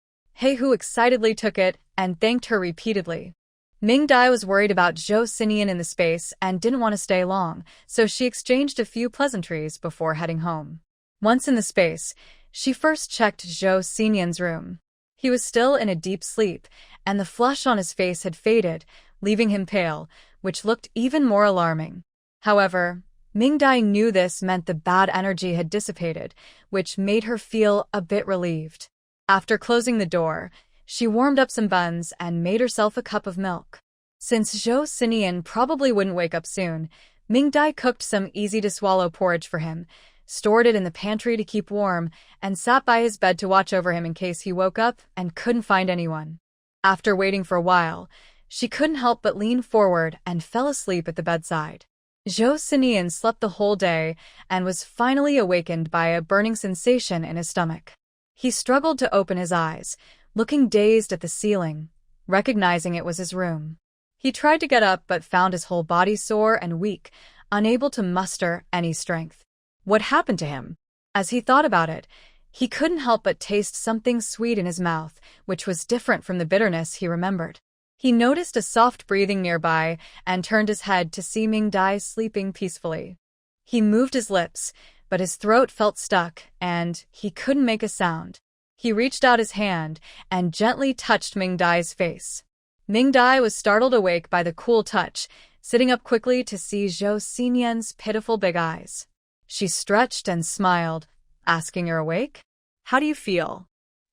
Heihu excitedly took it and thanked her repeatedly. Mingdai was worried about Joseian in the space and didn't want to stay long, so she exchanged a few pleasantries before heading home. Once in the space, she first checked Joseian's room. He was still in a deep sleep, and the flush on his face had faded, leaving him pale, which looked even more alarming. However, Mingdai knew this meant the bad energy had dissipated, which made her feel a bit relieved. After closing the door, she warmed up some buns and made herself a cup of milk. Since Joseian probably wouldn't wake up soon, Mingdai cooked some easy-to-swallow porridge for him, stored it in the pantry to keep warm, and sat by his bed to watch over him in case he woke up and couldn't find anyone. After waiting for a while, she couldn't help but lean forward and fell asleep at the bedside. Joseian slept the whole day and was finally awakened by a burning sensation in his stomach. He struggled to open his eyes, looking dazed at the ceiling, recognizing it was his room. He tried to get up but found his whole body sore and weak, unable to muster any strength. What happened to him? As he thought about it, he couldn't help but taste something sweet in his mouth, which was different from the bitterness he remembered. He noticed a soft breathing nearby and turned his head to see Mingdai sleeping peacefully. He moved his lips, but his throat felt stuck and he couldn't make a sound. He reached out his hand and gently touched Mingdai's face. Mingdai was startled awake by the cool touch, sitting up quickly to see Joseian's pitiful big eyes. She stretched and smiled, asking, "You're awake? How do you feel?"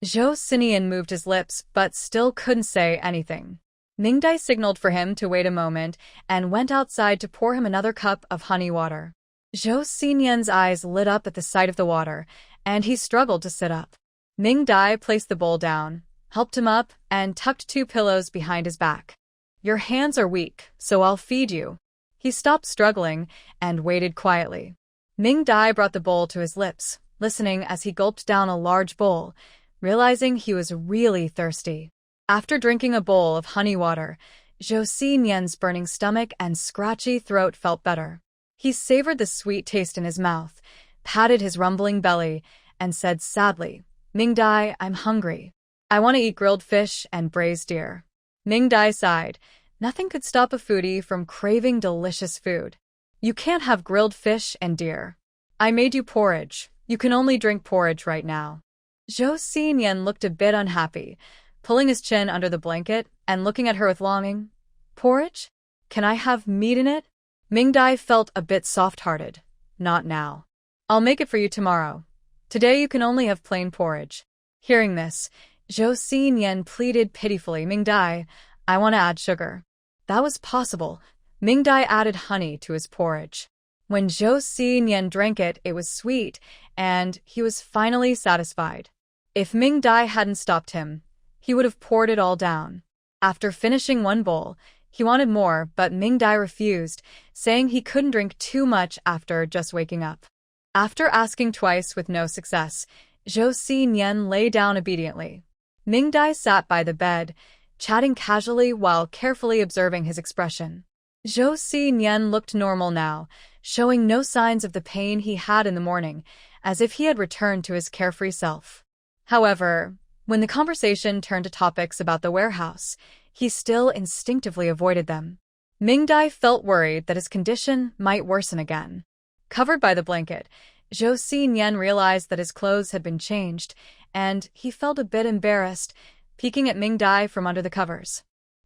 Joseian moved his lips but still couldn't say anything. Mingdai signaled for him to wait a moment and went outside to pour him another cup of honey water. Joseian's eyes lit up at the sight of the water, and he struggled to sit up. Mingdai placed the bowl down, helped him up, and tucked 2 pillows behind his back. "Your hands are weak, so I'll feed you." He stopped struggling and waited quietly. Mingdai brought the bowl to his lips, listening as he gulped down a large bowl, realizing he was really thirsty. After drinking a bowl of honey water, Joseian's burning stomach and scratchy throat felt better. He savored the sweet taste in his mouth, patted his rumbling belly, and said sadly, "Mingdai, I'm hungry. I want to eat grilled fish and braised deer." Mingdai sighed. Nothing could stop a foodie from craving delicious food. "You can't have grilled fish and deer. I made you porridge. You can only drink porridge right now." Joseian looked a bit unhappy, pulling his chin under the blanket and looking at her with longing. "Porridge? Can I have meat in it?" Mingdai felt a bit soft-hearted. "Not now. I'll make it for you tomorrow. Today you can only have plain porridge." Hearing this, Joseian pleaded pitifully, "Mingdai, I want to add sugar." That was possible. Mingdai added honey to his porridge. When Joseian drank it, it was sweet, and he was finally satisfied. If Mingdai hadn't stopped him, he would have poured it all down. After finishing one bowl, he wanted more, but Mingdai refused, saying he couldn't drink too much after just waking up. After asking twice with no success, Joseian lay down obediently. Mingdai sat by the bed, chatting casually while carefully observing his expression. Joseian looked normal now, showing no signs of the pain he had in the morning, as if he had returned to his carefree self. However, when the conversation turned to topics about the warehouse, he still instinctively avoided them. Mingdai felt worried that his condition might worsen again. Covered by the blanket, Joseian realized that his clothes had been changed, and he felt a bit embarrassed, peeking at Mingdai from under the covers.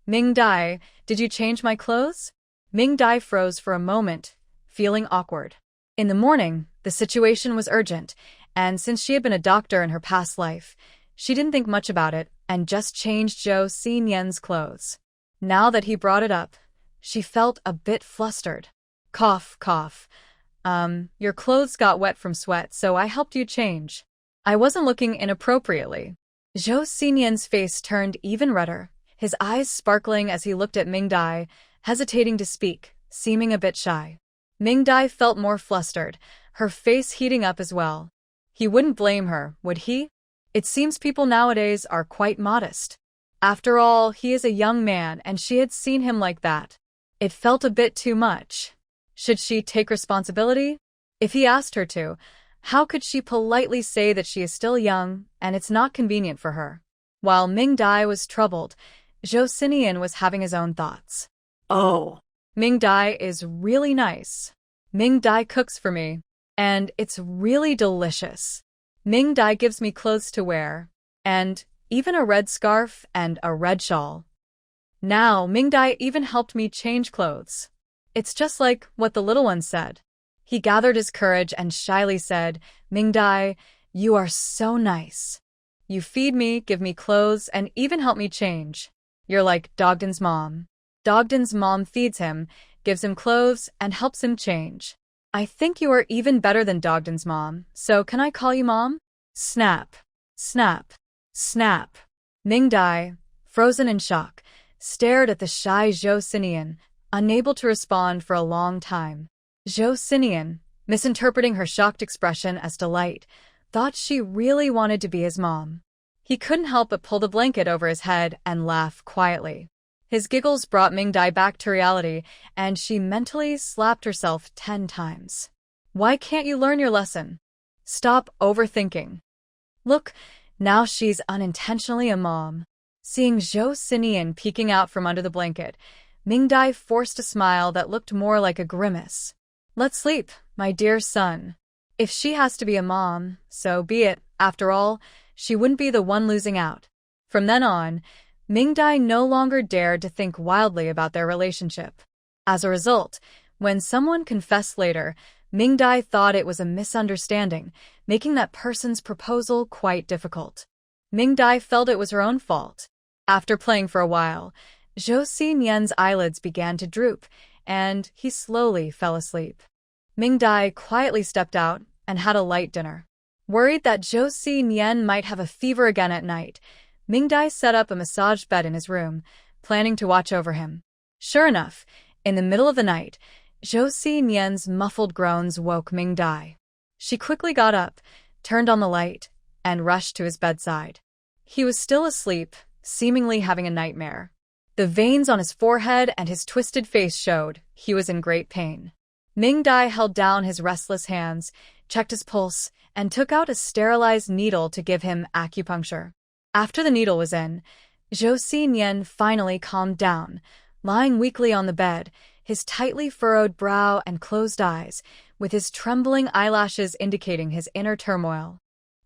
"Mingdai, did you change my clothes?" Mingdai froze for a moment, feeling awkward. In the morning, the situation was urgent, and since she had been a doctor in her past life, she didn't think much about it and just changed Joseian's clothes. Now that he brought it up, she felt a bit flustered. Cough, cough. Your clothes got wet from sweat, so I helped you change. I wasn't looking inappropriately." Joseian's face turned even redder, his eyes sparkling as he looked at Mingdai. hesitating to speak, seeming a bit shy. Mingdai felt more flustered, her face heating up as well. He wouldn't blame her, would he? It seems people nowadays are quite modest. After all, he is a young man and she had seen him like that. It felt a bit too much. Should she take responsibility? If he asked her to, how could she politely say that she is still young and it's not convenient for her? While Mingdai was troubled, Joseian was having his own thoughts. Oh, Mingdai is really nice. Mingdai cooks for me, and it's really delicious. Mingdai gives me clothes to wear, and even a red scarf and a red shawl. Now, Mingdai even helped me change clothes. It's just like what the little one said. He gathered his courage and shyly said, Mingdai, you are so nice. You feed me, give me clothes, and even help me change. You're like Dogden's mom. Dogden's mom feeds him, gives him clothes, and helps him change. I think you are even better than Dogden's mom, so can I call you mom? Snap. Snap. Snap. Mingdai, frozen in shock, stared at the shy Joseian, unable to respond for a long time. Joseian, misinterpreting her shocked expression as delight, thought she really wanted to be his mom. He couldn't help but pull the blanket over his head and laugh quietly. His giggles brought Mingdai back to reality, and she mentally slapped herself 10 times. Why can't you learn your lesson? Stop overthinking. Look, now she's unintentionally a mom. Seeing Joseian peeking out from under the blanket, Mingdai forced a smile that looked more like a grimace. Let's sleep, my dear son. If she has to be a mom, so be it. After all, she wouldn't be the one losing out. From then on, Mingdai no longer dared to think wildly about their relationship. As a result, when someone confessed later, Mingdai thought it was a misunderstanding, making that person's proposal quite difficult. Mingdai felt it was her own fault. After playing for a while, Joseian's eyelids began to droop, and he slowly fell asleep. Mingdai quietly stepped out and had a light dinner. Worried that Joseian might have a fever again at night, Mingdai set up a massage bed in his room, planning to watch over him. Sure enough, in the middle of the night, Joseian's muffled groans woke Mingdai. She quickly got up, turned on the light, and rushed to his bedside. He was still asleep, seemingly having a nightmare. The veins on his forehead and his twisted face showed he was in great pain. Mingdai held down his restless hands, checked his pulse, and took out a sterilized needle to give him acupuncture. After the needle was in, Joseian finally calmed down, lying weakly on the bed, his tightly furrowed brow and closed eyes, with his trembling eyelashes indicating his inner turmoil.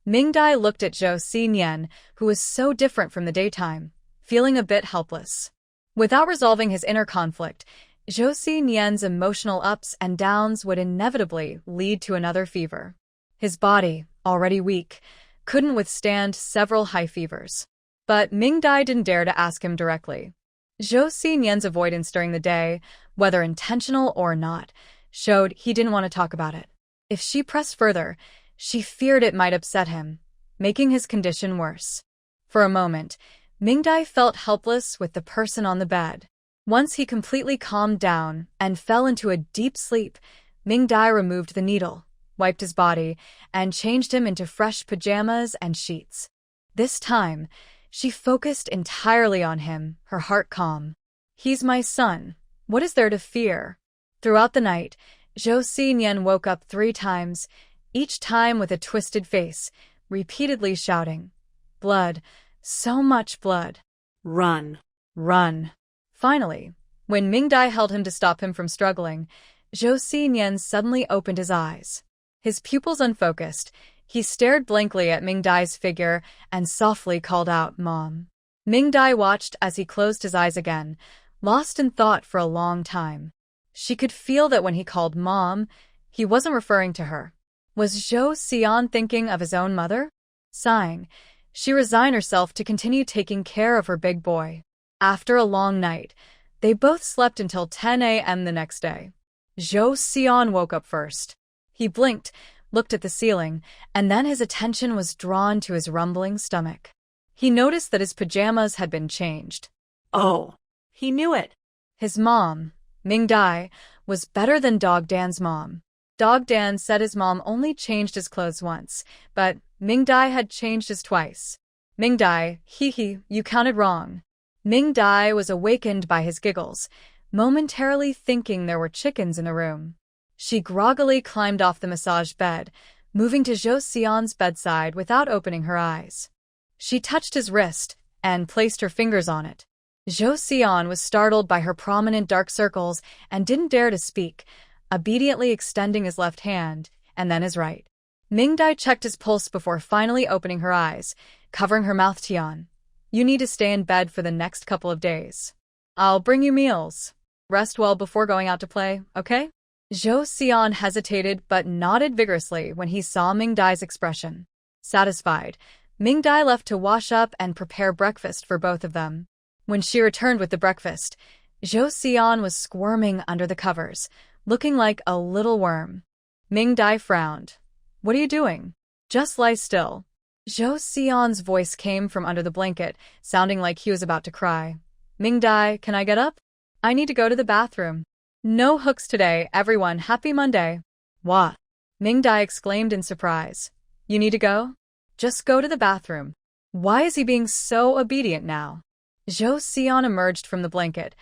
Mingdai looked at Joseian, who was so different from the daytime, feeling a bit helpless. Without resolving his inner conflict, Joseian's emotional ups and downs would inevitably lead to another fever. His body, already weak, couldn't withstand several high fevers. But Mingdai didn't dare to ask him directly. Joseian's avoidance during the day, whether intentional or not, showed he didn't want to talk about it. If she pressed further, she feared it might upset him, making his condition worse. For a moment, Mingdai felt helpless with the person on the bed. Once he completely calmed down and fell into a deep sleep, Mingdai removed the needle, wiped his body, and changed him into fresh pajamas and sheets. This time, she focused entirely on him, her heart calm. He's my son. What is there to fear? Throughout the night, Joseian woke up 3 times, each time with a twisted face, repeatedly shouting, "Blood, so much blood. run. Run." Finally, when Mingdai held him to stop him from struggling, Joseian suddenly opened his eyes. His pupils unfocused, he stared blankly at Mingdai's figure and softly called out, "Mom." Mingdai watched as he closed his eyes again, lost in thought for a long time. She could feel that when he called Mom, he wasn't referring to her. Was Joseian thinking of his own mother? Sighing, she resigned herself to continue taking care of her big boy. After a long night, they both slept until 10 a.m. the next day. Joseian woke up first. He blinked, looked at the ceiling, and then his attention was drawn to his rumbling stomach. He noticed that his pajamas had been changed. Oh, he knew it. His mom, Mingdai, was better than Dog Dan's mom. Dog Dan said his mom only changed his clothes once, but Mingdai had changed his twice. Mingdai, hee, you counted wrong. Mingdai was awakened by his giggles, momentarily thinking there were chickens in the room. She groggily climbed off the massage bed, moving to Joseian's bedside without opening her eyes. She touched his wrist and placed her fingers on it. Joseian was startled by her prominent dark circles and didn't dare to speak, obediently extending his left hand and then his right. Mingdai checked his pulse before finally opening her eyes, covering her mouth. Tian, you need to stay in bed for the next couple of days. I'll bring you meals. Rest well before going out to play, okay? Joseian hesitated but nodded vigorously when he saw Mingdai's expression. Satisfied, Mingdai left to wash up and prepare breakfast for both of them. When she returned with the breakfast, Joseian was squirming under the covers, looking like a little worm. Mingdai frowned. What are you doing? Just lie still. Joseian's voice came from under the blanket, sounding like he was about to cry. Mingdai, can I get up? I need to go to the bathroom. No hooks today, everyone. Happy Monday. What? Mingdai exclaimed in surprise. You need to go? Just go to the bathroom. Why is he being so obedient now? Joseian emerged from the blanket,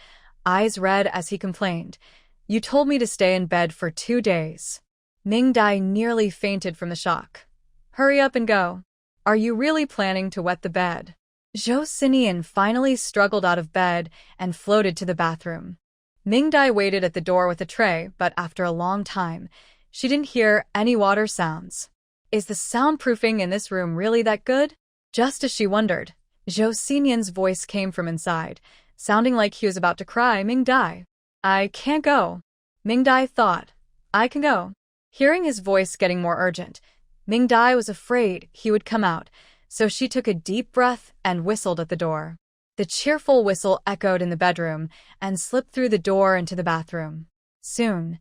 eyes red as he complained. You told me to stay in bed for 2 days. Mingdai nearly fainted from the shock. Hurry up and go. Are you really planning to wet the bed? Joseian finally struggled out of bed and floated to the bathroom. Mingdai waited at the door with a tray, but after a long time, she didn't hear any water sounds. Is the soundproofing in this room really that good? Just as she wondered, Joseian's voice came from inside, sounding like he was about to cry. Mingdai, I can't go. Mingdai thought, I can go. Hearing his voice getting more urgent, Mingdai was afraid he would come out, so she took a deep breath and whistled at the door. The cheerful whistle echoed in the bedroom and slipped through the door into the bathroom. Soon,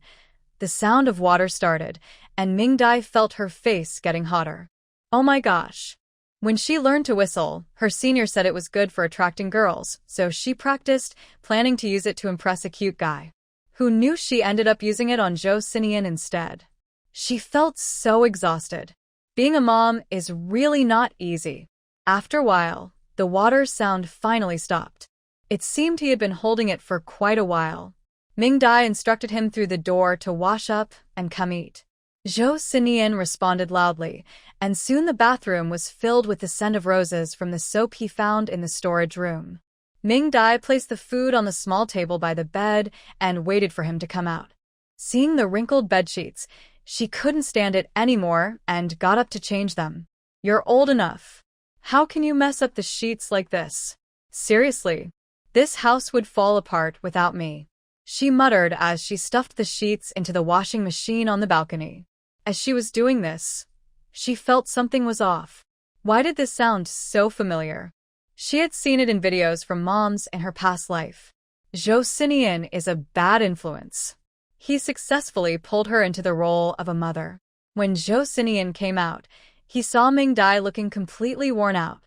the sound of water started, and Mingdai felt her face getting hotter. Oh my gosh. When she learned to whistle, her senior said it was good for attracting girls, so she practiced, planning to use it to impress a cute guy. Who knew she ended up using it on Joseian instead? She felt so exhausted. Being a mom is really not easy. After a while, the water sound finally stopped. It seemed he had been holding it for quite a while. Mingdai instructed him through the door to wash up and come eat. Joseian responded loudly, and soon the bathroom was filled with the scent of roses from the soap he found in the storage room. Mingdai placed the food on the small table by the bed and waited for him to come out. Seeing the wrinkled bedsheets, she couldn't stand it anymore and got up to change them. You're old enough. How can you mess up the sheets like this? Seriously, this house would fall apart without me. She muttered as she stuffed the sheets into the washing machine on the balcony. As she was doing this, she felt something was off. Why did this sound so familiar? She had seen it in videos from moms in her past life. Joseian is a bad influence. He successfully pulled her into the role of a mother. When Joseian came out, he saw Mingdai looking completely worn out.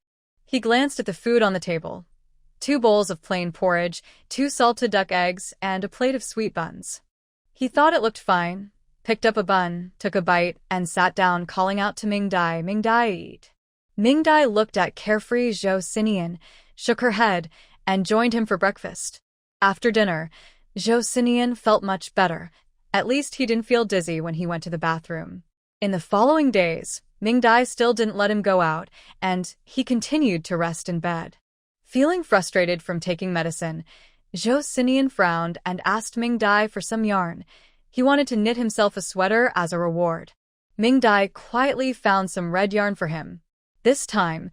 He glanced at the food on the table. 2 bowls of plain porridge, 2 salted duck eggs, and a plate of sweet buns. He thought it looked fine, picked up a bun, took a bite, and sat down, calling out to Mingdai, Mingdai, eat. Mingdai looked at carefree Joseian, shook her head, and joined him for breakfast. After dinner, Joseian felt much better. At least he didn't feel dizzy when he went to the bathroom. In the following days, Mingdai still didn't let him go out, and he continued to rest in bed. Feeling frustrated from taking medicine, Joseian frowned and asked Mingdai for some yarn. He wanted to knit himself a sweater as a reward. Mingdai quietly found some red yarn for him. This time,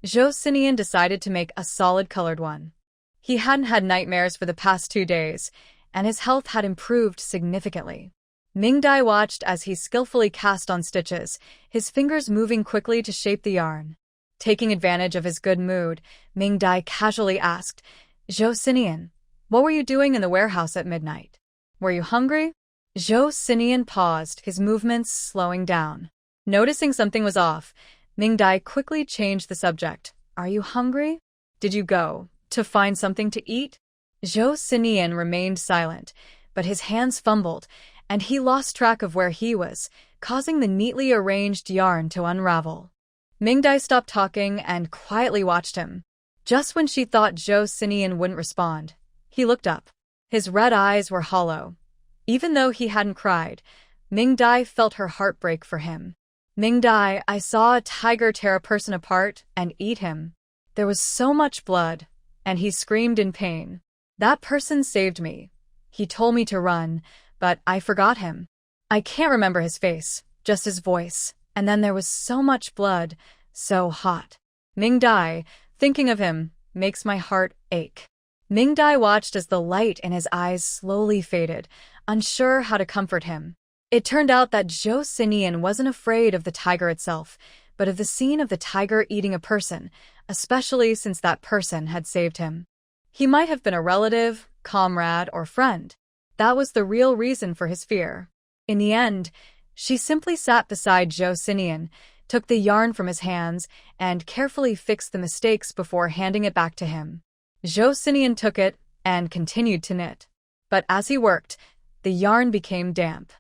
Joseian decided to make a solid-colored one. He hadn't had nightmares for the past 2 days, and his health had improved significantly. Mingdai watched as he skillfully cast on stitches, his fingers moving quickly to shape the yarn. Taking advantage of his good mood, Mingdai casually asked, Joseian, what were you doing in the warehouse at midnight? Were you hungry? Joseian paused, his movements slowing down. Noticing something was off, Mingdai quickly changed the subject. Are you hungry? Did you go to find something to eat? Joseian remained silent, but his hands fumbled, and he lost track of where he was, causing the neatly arranged yarn to unravel. Mingdai stopped talking and quietly watched him. Just when she thought Joseian wouldn't respond, he looked up. His red eyes were hollow. Even though he hadn't cried, Mingdai felt her heart break for him. "Mingdai, I saw a tiger tear a person apart and eat him. There was so much blood," and he screamed in pain. "That person saved me. He told me to run, but I forgot him. I can't remember his face, just his voice, and then there was so much blood, so hot. Mingdai, thinking of him, makes my heart ache." Mingdai watched as the light in his eyes slowly faded, unsure how to comfort him. It turned out that Joseian wasn't afraid of the tiger itself, but of the scene of the tiger eating a person, especially since that person had saved him. He might have been a relative, comrade, or friend. That was the real reason for his fear. In the end, she simply sat beside Joseian, took the yarn from his hands, and carefully fixed the mistakes before handing it back to him. Joseian took it and continued to knit. But as he worked, the yarn became damp.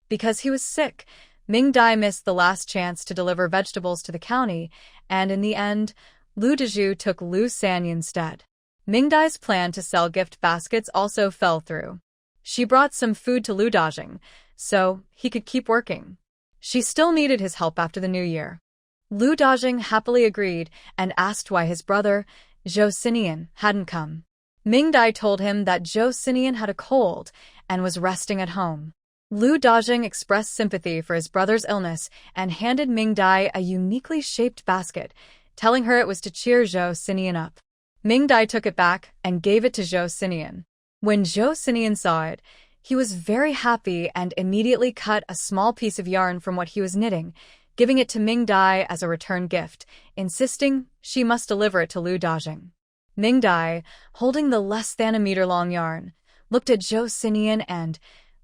Because he was sick, Mingdai missed the last chance to deliver vegetables to the county, and in the end, Lu Dezhu took Lu Sanyi instead. Mingdai's plan to sell gift baskets also fell through. She brought some food to Lu Dezhu, so he could keep working. She still needed his help after the new year. Lu Dezhu happily agreed and asked why his brother, Joseian, hadn't come. Mingdai told him that Joseian had a cold and was resting at home. Lu Dezhu expressed sympathy for his brother's illness and handed Mingdai a uniquely shaped basket, telling her it was to cheer Joseian up. Mingdai took it back and gave it to Joseian. When Joseian saw it, he was very happy and immediately cut a small piece of yarn from what he was knitting, giving it to Mingdai as a return gift, insisting she must deliver it to Lu Dezhu. Mingdai, holding the less than a meter-long yarn, looked at Joseian and,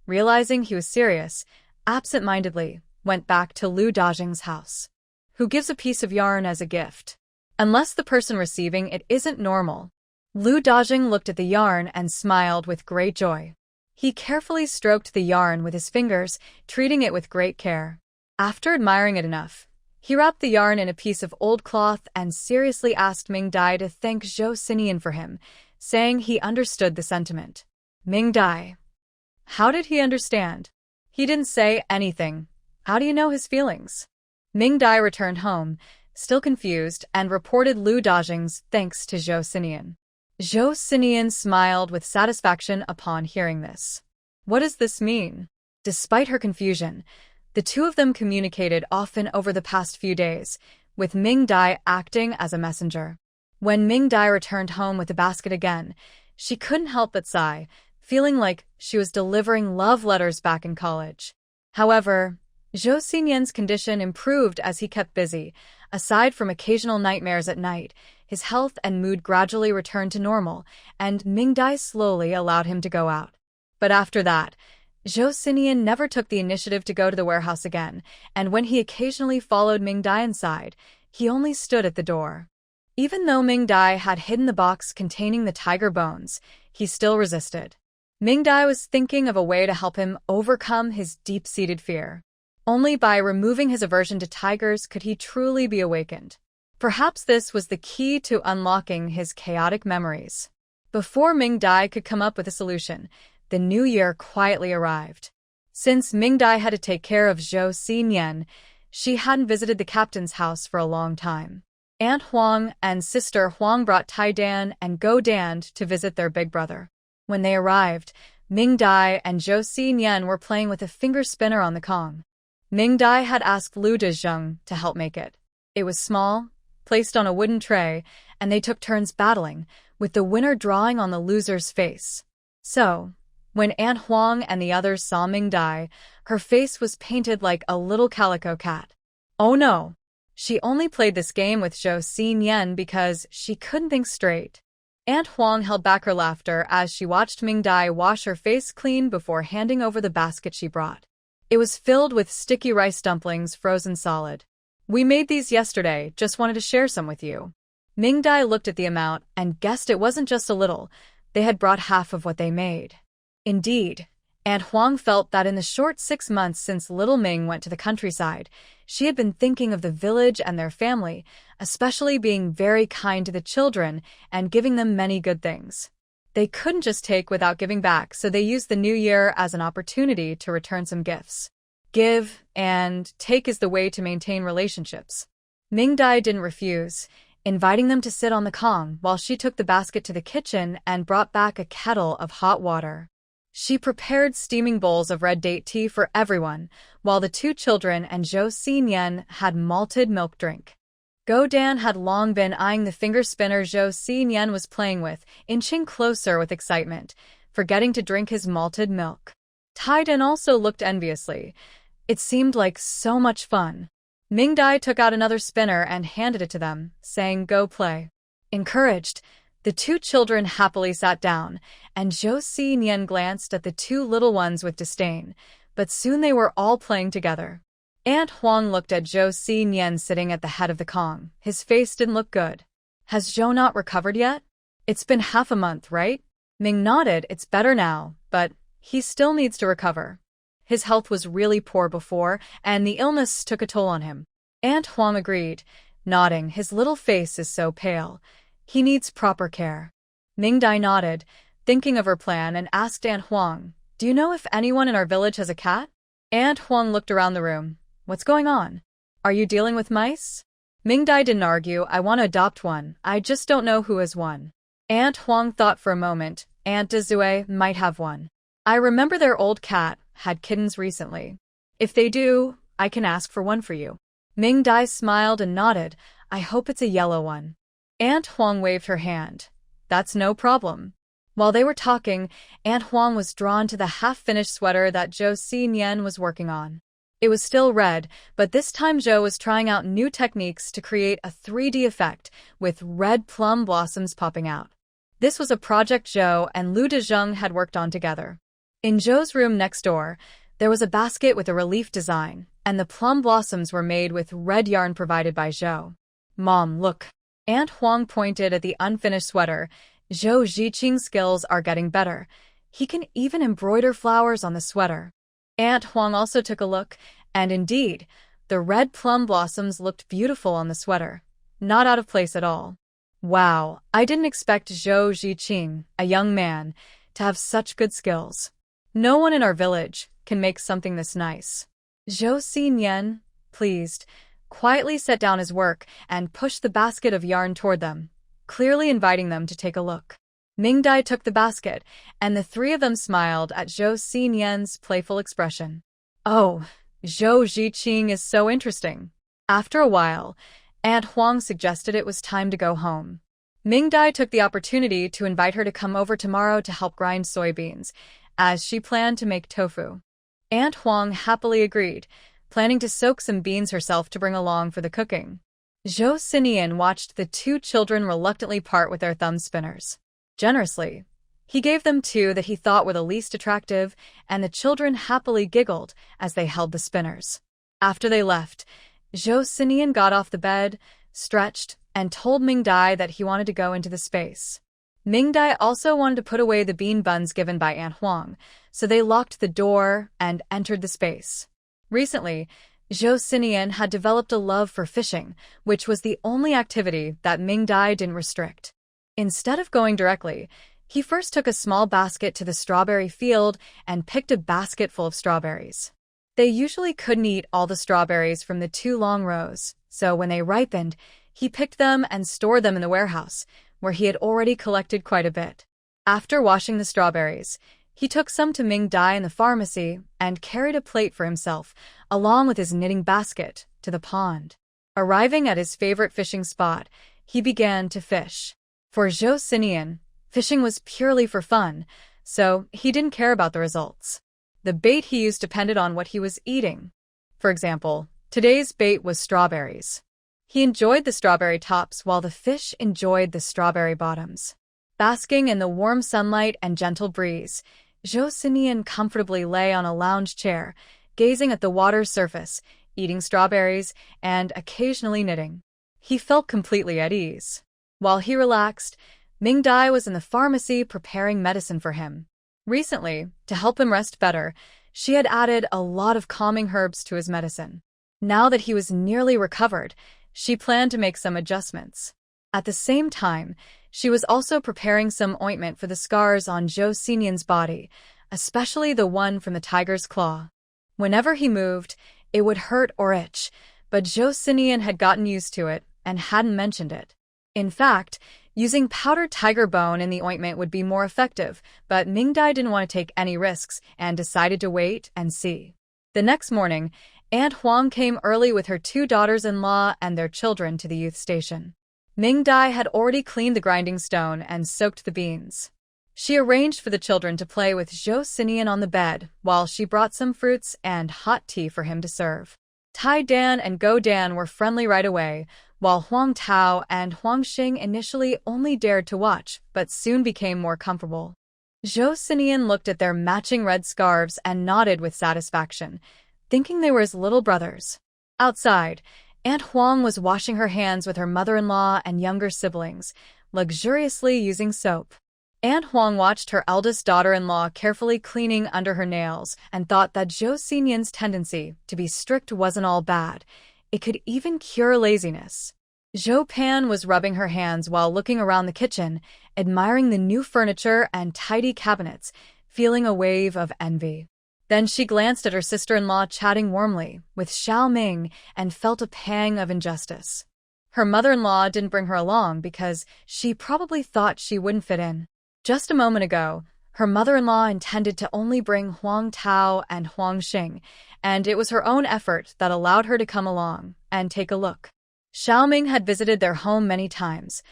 realizing he was serious, absent-mindedly went back to Lu Dezhu's house. Who gives a piece of yarn as a gift? Unless the person receiving it isn't normal. Lu Dezhu looked at the yarn and smiled with great joy. He carefully stroked the yarn with his fingers, treating it with great care. After admiring it enough, he wrapped the yarn in a piece of old cloth and seriously asked Mingdai to thank Joseian for him, saying he understood the sentiment. Mingdai. How did he understand? He didn't say anything. How do you know his feelings? Mingdai returned home, still confused, and reported Lu Dezhu's thanks to Joseian. Joseian smiled with satisfaction upon hearing this. What does this mean? Despite her confusion, the two of them communicated often over the past few days, with Mingdai acting as a messenger. When Mingdai returned home with the basket again, she couldn't help but sigh, feeling like she was delivering love letters back in college. However, Joseian's condition improved as he kept busy. Aside from occasional nightmares at night, his health and mood gradually returned to normal, and Mingdai slowly allowed him to go out. But after that, Joseian never took the initiative to go to the warehouse again, and when he occasionally followed Mingdai inside, he only stood at the door. Even though Mingdai had hidden the box containing the tiger bones, he still resisted. Mingdai was thinking of a way to help him overcome his deep-seated fear. Only by removing his aversion to tigers could he truly be awakened. Perhaps this was the key to unlocking his chaotic memories. Before Mingdai could come up with a solution, the new year quietly arrived. Since Mingdai had to take care of Joseian, she hadn't visited the captain's house for a long time. Aunt Wong and sister Wong brought Tai Dan and Go Dan to visit their big brother. When they arrived, Mingdai and Joseian were playing with a finger spinner on the Kong. Mingdai had asked Lu Dezhu to help make it. It was small, placed on a wooden tray, and they took turns battling, with the winner drawing on the loser's face. So, when Aunt Huang and the others saw Mingdai, her face was painted like a little calico cat. Oh no! She only played this game with Joseian because she couldn't think straight. Aunt Huang held back her laughter as she watched Mingdai wash her face clean before handing over the basket she brought. It was filled with sticky rice dumplings frozen solid. We made these yesterday, just wanted to share some with you. Mingdai looked at the amount and guessed it wasn't just a little, They had brought half of what they made. Indeed, Aunt Huang felt that in the short 6 months since little Ming went to the countryside, she had been thinking of the village and their family, especially being very kind to the children and giving them many good things. They couldn't just take without giving back, so they used the new year as an opportunity to return some gifts. Give and take is the way to maintain relationships. Mingdai didn't refuse, inviting them to sit on the kong while she took the basket to the kitchen and brought back a kettle of hot water. She prepared steaming bowls of red date tea for everyone, while the 2 children and Joseian had malted milk drink. Dan had long been eyeing the finger spinner Joseian was playing with, inching closer with excitement, forgetting to drink his malted milk. Dan also looked enviously. It seemed like so much fun. Mingdai took out another spinner and handed it to them, saying, "Go play." Encouraged, the 2 children happily sat down, and Joseian glanced at the 2 little ones with disdain, but soon they were all playing together. Aunt Huang looked at Joseian sitting at the head of the kong. His face didn't look good. "Has Zhou not recovered yet? It's been half a month, right?" Ming nodded. "It's better now, but he still needs to recover. His health was really poor before, and the illness took a toll on him." Aunt Huang agreed, nodding. "His little face is so pale. He needs proper care." Mingdai nodded, thinking of her plan, and asked Aunt Huang, "Do you know if anyone in our village has a cat?" Aunt Huang looked around the room. "What's going on? Are you dealing with mice?" Mingdai didn't argue. "I want to adopt one. I just don't know who has one." Aunt Huang thought for a moment. "Aunt Dezue might have one. I remember their old cat had kittens recently. If they do, I can ask for one for you." Mingdai smiled and nodded. "I hope it's a yellow one." Aunt Huang waved her hand. "That's no problem." While they were talking, Aunt Huang was drawn to the half-finished sweater that Joseian was working on. It was still red, but this time Zhou was trying out new techniques to create a 3D effect with red plum blossoms popping out. This was a project Zhou and Lu Dezheng had worked on together. In Zhou's room next door, there was a basket with a relief design, and the plum blossoms were made with red yarn provided by Zhou. "Mom, look." Aunt Huang pointed at the unfinished sweater. "Zhou Ziqing's skills are getting better. He can even embroider flowers on the sweater." Aunt Huang also took a look, and indeed, the red plum blossoms looked beautiful on the sweater. Not out of place at all. "Wow, I didn't expect Zhou Ziqing, a young man, to have such good skills. No one in our village can make something this nice." Joseian, pleased, quietly set down his work and pushed the basket of yarn toward them, clearly inviting them to take a look. Mingdai took the basket, and the 3 of them smiled at Joseian's playful expression. "Oh, Zhou Ziqing is so interesting." After a while, Aunt Huang suggested it was time to go home. Mingdai took the opportunity to invite her to come over tomorrow to help grind soybeans, as she planned to make tofu. Aunt Huang happily agreed, planning to soak some beans herself to bring along for the cooking. Joseian watched the 2 children reluctantly part with their thumb spinners. Generously, he gave them 2 that he thought were the least attractive, and the children happily giggled as they held the spinners. After they left, Joseian got off the bed, stretched, and told Mingdai that he wanted to go into the space. Mingdai also wanted to put away the bean buns given by Aunt Huang, so they locked the door and entered the space. Recently, Joseian had developed a love for fishing, which was the only activity that Mingdai didn't restrict. Instead of going directly, he first took a small basket to the strawberry field and picked a basket full of strawberries. They usually couldn't eat all the strawberries from the 2 long rows, so when they ripened, he picked them and stored them in the warehouse, where he had already collected quite a bit. After washing the strawberries, he took some to Mingdai in the pharmacy and carried a plate for himself, along with his knitting basket, to the pond. Arriving at his favorite fishing spot, he began to fish. For Joseian, fishing was purely for fun, so he didn't care about the results. The bait he used depended on what he was eating. For example, today's bait was strawberries. He enjoyed the strawberry tops while the fish enjoyed the strawberry bottoms. Basking in the warm sunlight and gentle breeze, Joseian comfortably lay on a lounge chair, gazing at the water's surface, eating strawberries, and occasionally knitting. He felt completely at ease. While he relaxed, Mingdai was in the pharmacy preparing medicine for him. Recently, to help him rest better, she had added a lot of calming herbs to his medicine. Now that he was nearly recovered, she planned to make some adjustments. At the same time, she was also preparing some ointment for the scars on Joseian's body, especially the one from the tiger's claw. Whenever he moved, it would hurt or itch, but Joseian had gotten used to it and hadn't mentioned it. In fact, using powdered tiger bone in the ointment would be more effective, but Mingdai didn't want to take any risks and decided to wait and see. The next morning, Aunt Wong came early with her 2 daughters-in-law and their children to the youth station. Mingdai had already cleaned the grinding stone and soaked the beans. She arranged for the children to play with Joseian on the bed while she brought some fruits and hot tea for him to serve. Tai Dan and Go Dan were friendly right away, while Huang Tao and Huang Xing initially only dared to watch, but soon became more comfortable. Joseian looked at their matching red scarves and nodded with satisfaction, thinking they were his little brothers. Outside, Aunt Huang was washing her hands with her mother-in-law and younger siblings, luxuriously using soap. Aunt Huang watched her eldest daughter-in-law carefully cleaning under her nails and thought that Joseian's tendency to be strict wasn't all bad. It could even cure laziness. Zhou Pan was rubbing her hands while looking around the kitchen, admiring the new furniture and tidy cabinets, feeling a wave of envy. Then she glanced at her sister-in-law chatting warmly with Xiao Ming and felt a pang of injustice. Her mother-in-law didn't bring her along because she probably thought she wouldn't fit in. Just a moment ago, her mother-in-law intended to only bring Huang Tao and Huang Xing, and it was her own effort that allowed her to come along and take a look. Xiaoming had visited their home many times,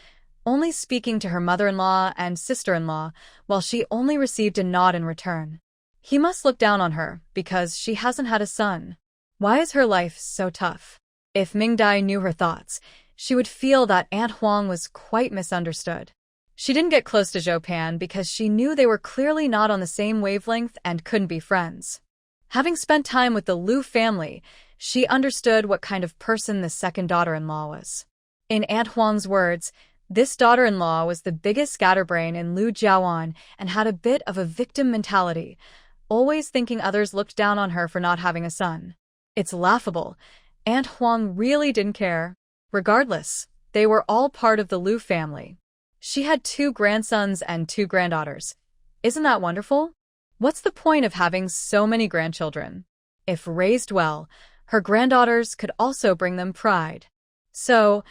only speaking to her mother-in-law and sister-in-law, while she only received a nod in return. He must look down on her because she hasn't had a son. Why is her life so tough? If Mingdai knew her thoughts, she would feel that Aunt Huang was quite misunderstood. She didn't get close to Zhou Pan because she knew they were clearly not on the same wavelength and couldn't be friends. Having spent time with the Liu family, she understood what kind of person the second daughter-in-law was. In Aunt Huang's words, this daughter-in-law was the biggest scatterbrain in Liu Jiawan and had a bit of a victim mentality, always thinking others looked down on her for not having a son. It's laughable. Aunt Huang really didn't care. Regardless, they were all part of the Liu family. She had 2 grandsons and 2 granddaughters. Isn't that wonderful? What's the point of having so many grandchildren? If raised well, her granddaughters could also bring them pride. So,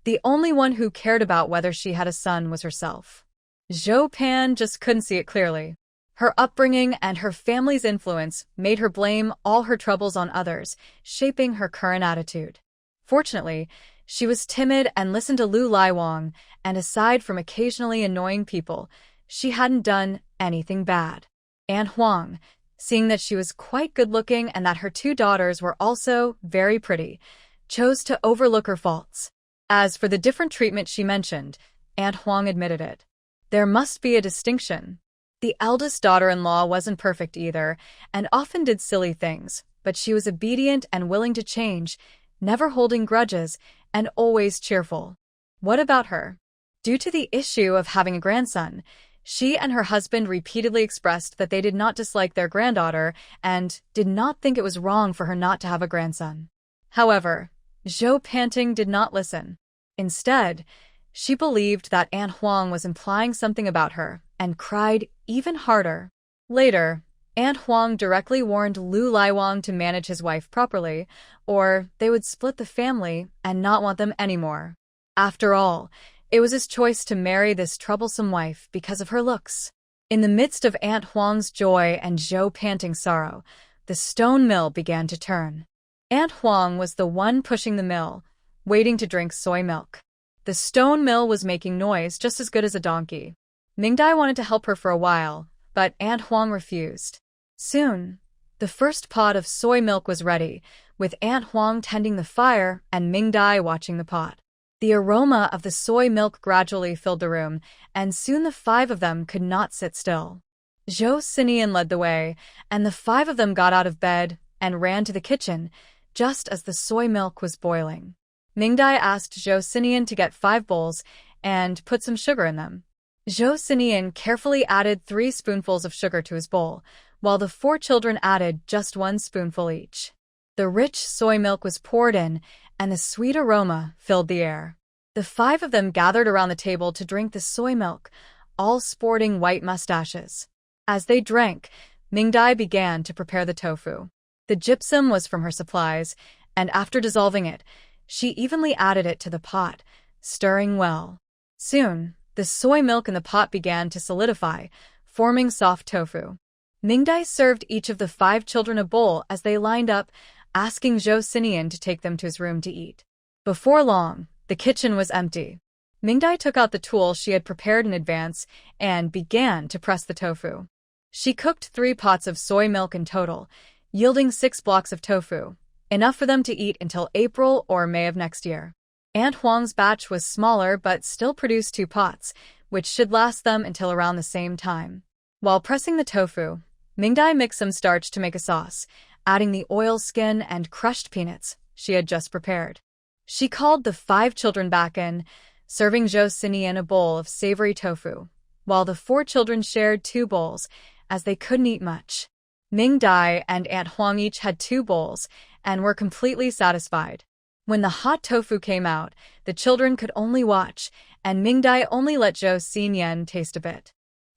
the only one who cared about whether she had a son was herself. Zhou Pan just couldn't see it clearly. Her upbringing and her family's influence made her blame all her troubles on others, shaping her current attitude. Fortunately, she was timid and listened to Lu Laiwang, and aside from occasionally annoying people, she hadn't done anything bad. Aunt Huang, seeing that she was quite good-looking and that her 2 daughters were also very pretty, chose to overlook her faults. As for the different treatment she mentioned, Aunt Huang admitted it. There must be a distinction. The eldest daughter-in-law wasn't perfect either, and often did silly things, but she was obedient and willing to change, never holding grudges, and always cheerful. What about her? Due to the issue of having a grandson, she and her husband repeatedly expressed that they did not dislike their granddaughter and did not think it was wrong for her not to have a grandson. However, Zhou Panting did not listen. Instead, she believed that Aunt Huang was implying something about her and cried even harder. Later, Aunt Huang directly warned Lu Laiwang to manage his wife properly, or they would split the family and not want them anymore. After all, it was his choice to marry this troublesome wife because of her looks. In the midst of Aunt Huang's joy and Zhou Panting's sorrow, the stone mill began to turn. Aunt Huang was the one pushing the mill, waiting to drink soy milk. The stone mill was making noise just as good as a donkey. Mingdai wanted to help her for a while, but Aunt Huang refused. Soon, the first pot of soy milk was ready, with Aunt Huang tending the fire and Mingdai watching the pot. The aroma of the soy milk gradually filled the room, and soon the 5 of them could not sit still. Joseian led the way, and the 5 of them got out of bed and ran to the kitchen, just as the soy milk was boiling. Mingdai asked Joseian to get 5 bowls and put some sugar in them. Joseian carefully added 3 spoonfuls of sugar to his bowl, while the 4 children added just 1 spoonful each. The rich soy milk was poured in, and the sweet aroma filled the air. The 5 of them gathered around the table to drink the soy milk, all sporting white mustaches. As they drank, Mingdai began to prepare the tofu. The gypsum was from her supplies, and after dissolving it, she evenly added it to the pot, stirring well. Soon, the soy milk in the pot began to solidify, forming soft tofu. Mingdai served each of the 5 children a bowl as they lined up, asking Joseian to take them to his room to eat. Before long, the kitchen was empty. Mingdai took out the tool she had prepared in advance and began to press the tofu. She cooked 3 pots of soy milk in total, yielding 6 blocks of tofu, enough for them to eat until April or May of next year. Aunt Wong's batch was smaller but still produced 2 pots, which should last them until around the same time. While pressing the tofu, Mingdai mixed some starch to make a sauce, adding the oil skin and crushed peanuts she had just prepared. She called the 5 children back in, serving Joseian a bowl of savory tofu, while the 4 children shared 2 bowls, as they couldn't eat much. Mingdai and Aunt Huang each had 2 bowls, and were completely satisfied. When the hot tofu came out, the children could only watch, and Mingdai only let Joseian taste a bit.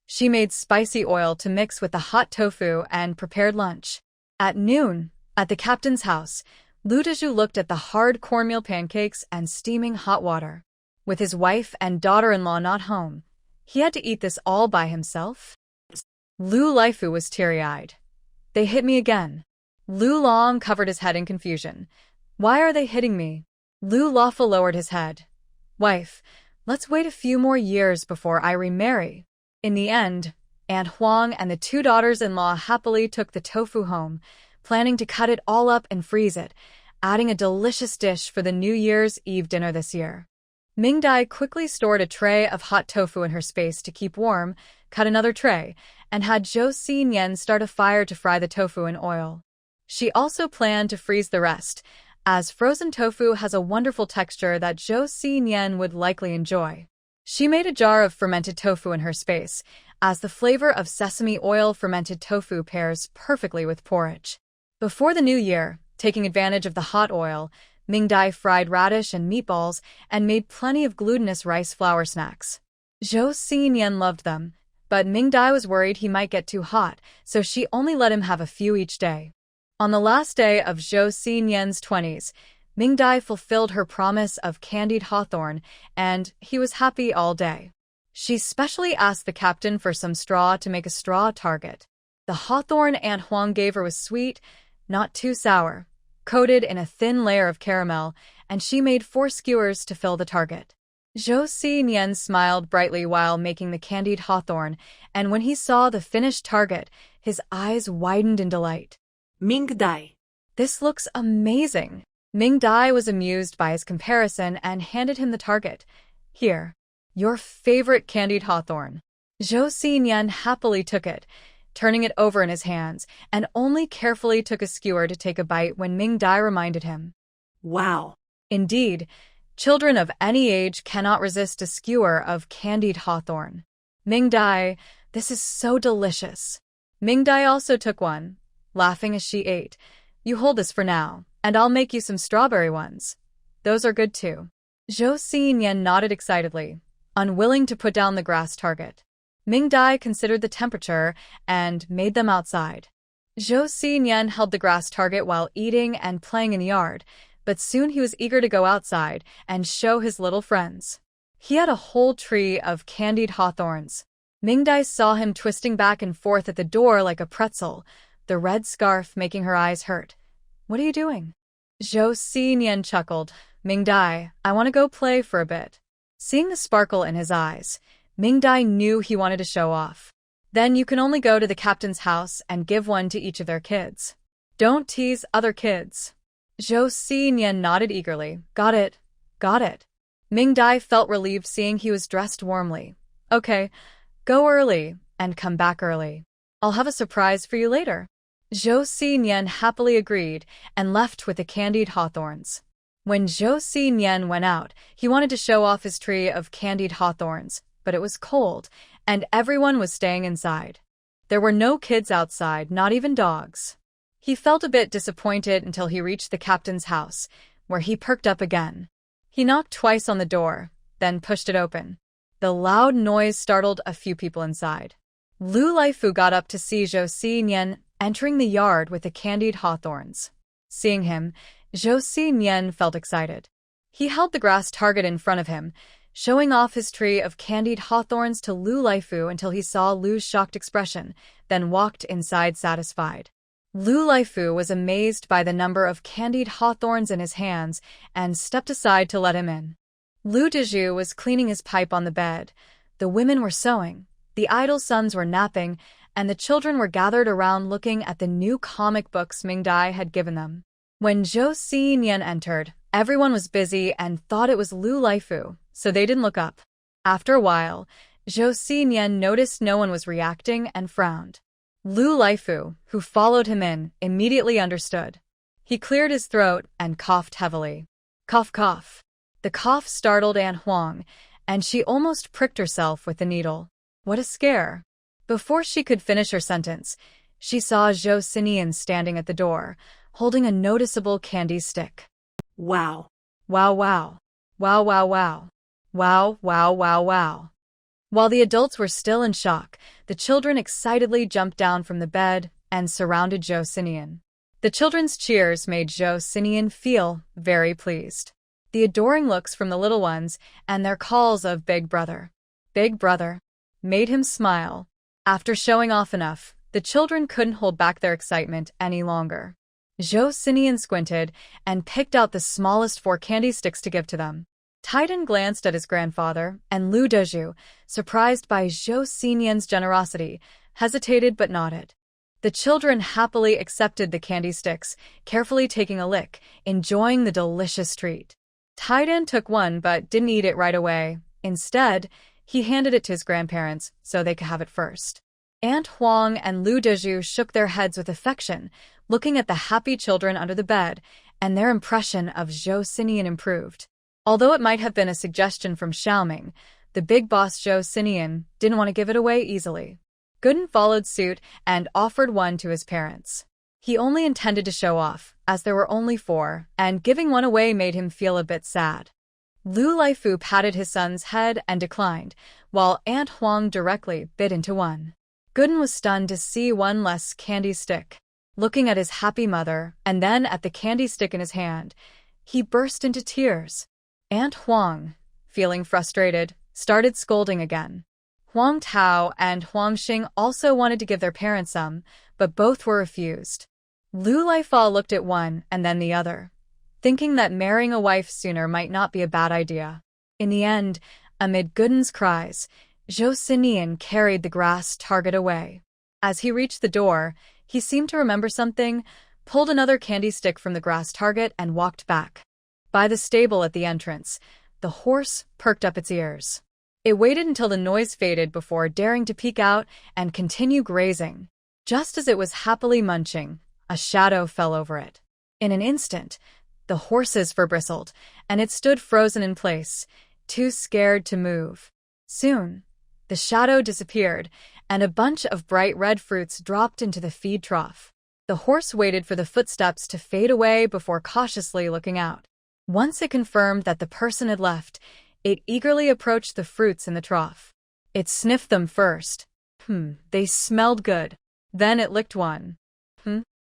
She made spicy oil to mix with the hot tofu and prepared lunch. At noon, at the captain's house, Lu Dezhu looked at the hard cornmeal pancakes and steaming hot water. With his wife and daughter-in-law not home, he had to eat this all by himself? Lu Laifu was teary-eyed. They hit me again. Lu Long covered his head in confusion. Why are they hitting me? Lu Lafa lowered his head. Wife, let's wait a few more years before I remarry. In the end, Aunt Huang and the 2 daughters-in-law happily took the tofu home, planning to cut it all up and freeze it, adding a delicious dish for the New Year's Eve dinner this year. Mingdai quickly stored a tray of hot tofu in her space to keep warm, cut another tray, and had Joseian start a fire to fry the tofu in oil. She also planned to freeze the rest, as frozen tofu has a wonderful texture that Joseian would likely enjoy. She made a jar of fermented tofu in her space, as the flavor of sesame oil fermented tofu pairs perfectly with porridge. Before the new year, taking advantage of the hot oil, Mingdai fried radish and meatballs and made plenty of glutinous rice flour snacks. Joseian loved them, but Mingdai was worried he might get too hot, so she only let him have a few each day. On the last day of Joseian's 20s, Mingdai fulfilled her promise of candied hawthorn, and he was happy all day. She specially asked the captain for some straw to make a straw target. The hawthorn Aunt Huang gave her was sweet, not too sour, coated in a thin layer of caramel, and she made 4 skewers to fill the target. Joseian smiled brightly while making the candied hawthorn, and when he saw the finished target, his eyes widened in delight. Mingdai. This looks amazing. Mingdai was amused by his comparison and handed him the target. Here, your favorite candied hawthorn. Joseian happily took it, turning it over in his hands, and only carefully took a skewer to take a bite when Mingdai reminded him. Wow. Indeed, children of any age cannot resist a skewer of candied hawthorn. Mingdai, this is so delicious. Mingdai also took one, laughing as she ate. You hold this for now, and I'll make you some strawberry ones. Those are good too. Joseian nodded excitedly, unwilling to put down the grass target. Mingdai considered the temperature and made them outside. Joseian held the grass target while eating and playing in the yard, but soon he was eager to go outside and show his little friends. He had a whole tree of candied hawthorns. Mingdai saw him twisting back and forth at the door like a pretzel, the red scarf making her eyes hurt. What are you doing? Joseian chuckled. Mingdai, I want to go play for a bit. Seeing the sparkle in his eyes, Mingdai knew he wanted to show off. Then you can only go to the captain's house and give one to each of their kids. Don't tease other kids. Joseian nodded eagerly. Got it. Got it. Mingdai felt relieved seeing he was dressed warmly. Okay, go early and come back early. I'll have a surprise for you later. Joseian happily agreed and left with the candied hawthorns. When Joseian went out, he wanted to show off his tree of candied hawthorns, but it was cold, and everyone was staying inside. There were no kids outside, not even dogs. He felt a bit disappointed until he reached the captain's house, where he perked up again. He knocked twice on the door, then pushed it open. The loud noise startled a few people inside. Lu Laifu got up to see Joseian entering the yard with the candied hawthorns. Seeing him, Joseian felt excited. He held the grass target in front of him, showing off his tree of candied hawthorns to Lu Laifu until he saw Lu's shocked expression, then walked inside satisfied. Lu Laifu was amazed by the number of candied hawthorns in his hands and stepped aside to let him in. Lu Dezhu was cleaning his pipe on the bed. The women were sewing, the idle sons were napping, and the children were gathered around looking at the new comic books Mingdai had given them. When Joseian entered, everyone was busy and thought it was Lu Laifu, so they didn't look up. After a while, Joseian noticed no one was reacting and frowned. Lu Laifu, who followed him in, immediately understood. He cleared his throat and coughed heavily. Cough, cough. The cough startled Aunt Wong, and she almost pricked herself with the needle. What a scare. Before she could finish her sentence, she saw Joseian standing at the door, holding a noticeable candy stick. Wow. Wow, wow. Wow, wow, wow. Wow, wow, wow, wow. While the adults were still in shock, the children excitedly jumped down from the bed and surrounded Joseian. The children's cheers made Joseian feel very pleased. The adoring looks from the little ones and their calls of Big Brother, made him smile. After showing off enough, the children couldn't hold back their excitement any longer. Joseian squinted and picked out the smallest 4 candy sticks to give to them. Titan glanced at his grandfather, and Lu Dezhu, surprised by Joseian's generosity, hesitated but nodded. The children happily accepted the candy sticks, carefully taking a lick, enjoying the delicious treat. Titan took one but didn't eat it right away. Instead, he handed it to his grandparents so they could have it first. Aunt Wong and Lu Dezhu shook their heads with affection, looking at the happy children under the bed, and their impression of Joseian improved. Although it might have been a suggestion from Xiaoming, the big boss Joseian didn't want to give it away easily. Gooden followed suit and offered one to his parents. He only intended to show off, as there were only 4, and giving one away made him feel a bit sad. Lu Laifu patted his son's head and declined, while Aunt Huang directly bit into one. Gooden was stunned to see one less candy stick. Looking at his happy mother, and then at the candy stick in his hand, he burst into tears. Aunt Huang, feeling frustrated, started scolding again. Huang Tao and Huang Xing also wanted to give their parents some, but both were refused. Lu Laifa looked at one and then the other, thinking that marrying a wife sooner might not be a bad idea. In the end, amid Gooden's cries, Joseian carried the grass target away. As he reached the door, he seemed to remember something, pulled another candy stick from the grass target and walked back. By the stable at the entrance, the horse perked up its ears. It waited until the noise faded before daring to peek out and continue grazing. Just as it was happily munching, a shadow fell over it. In an instant, the horse's fur bristled, and it stood frozen in place, too scared to move. Soon, the shadow disappeared, and a bunch of bright red fruits dropped into the feed trough. The horse waited for the footsteps to fade away before cautiously looking out. Once it confirmed that the person had left, it eagerly approached the fruits in the trough. It sniffed them first. They smelled good. Then it licked one.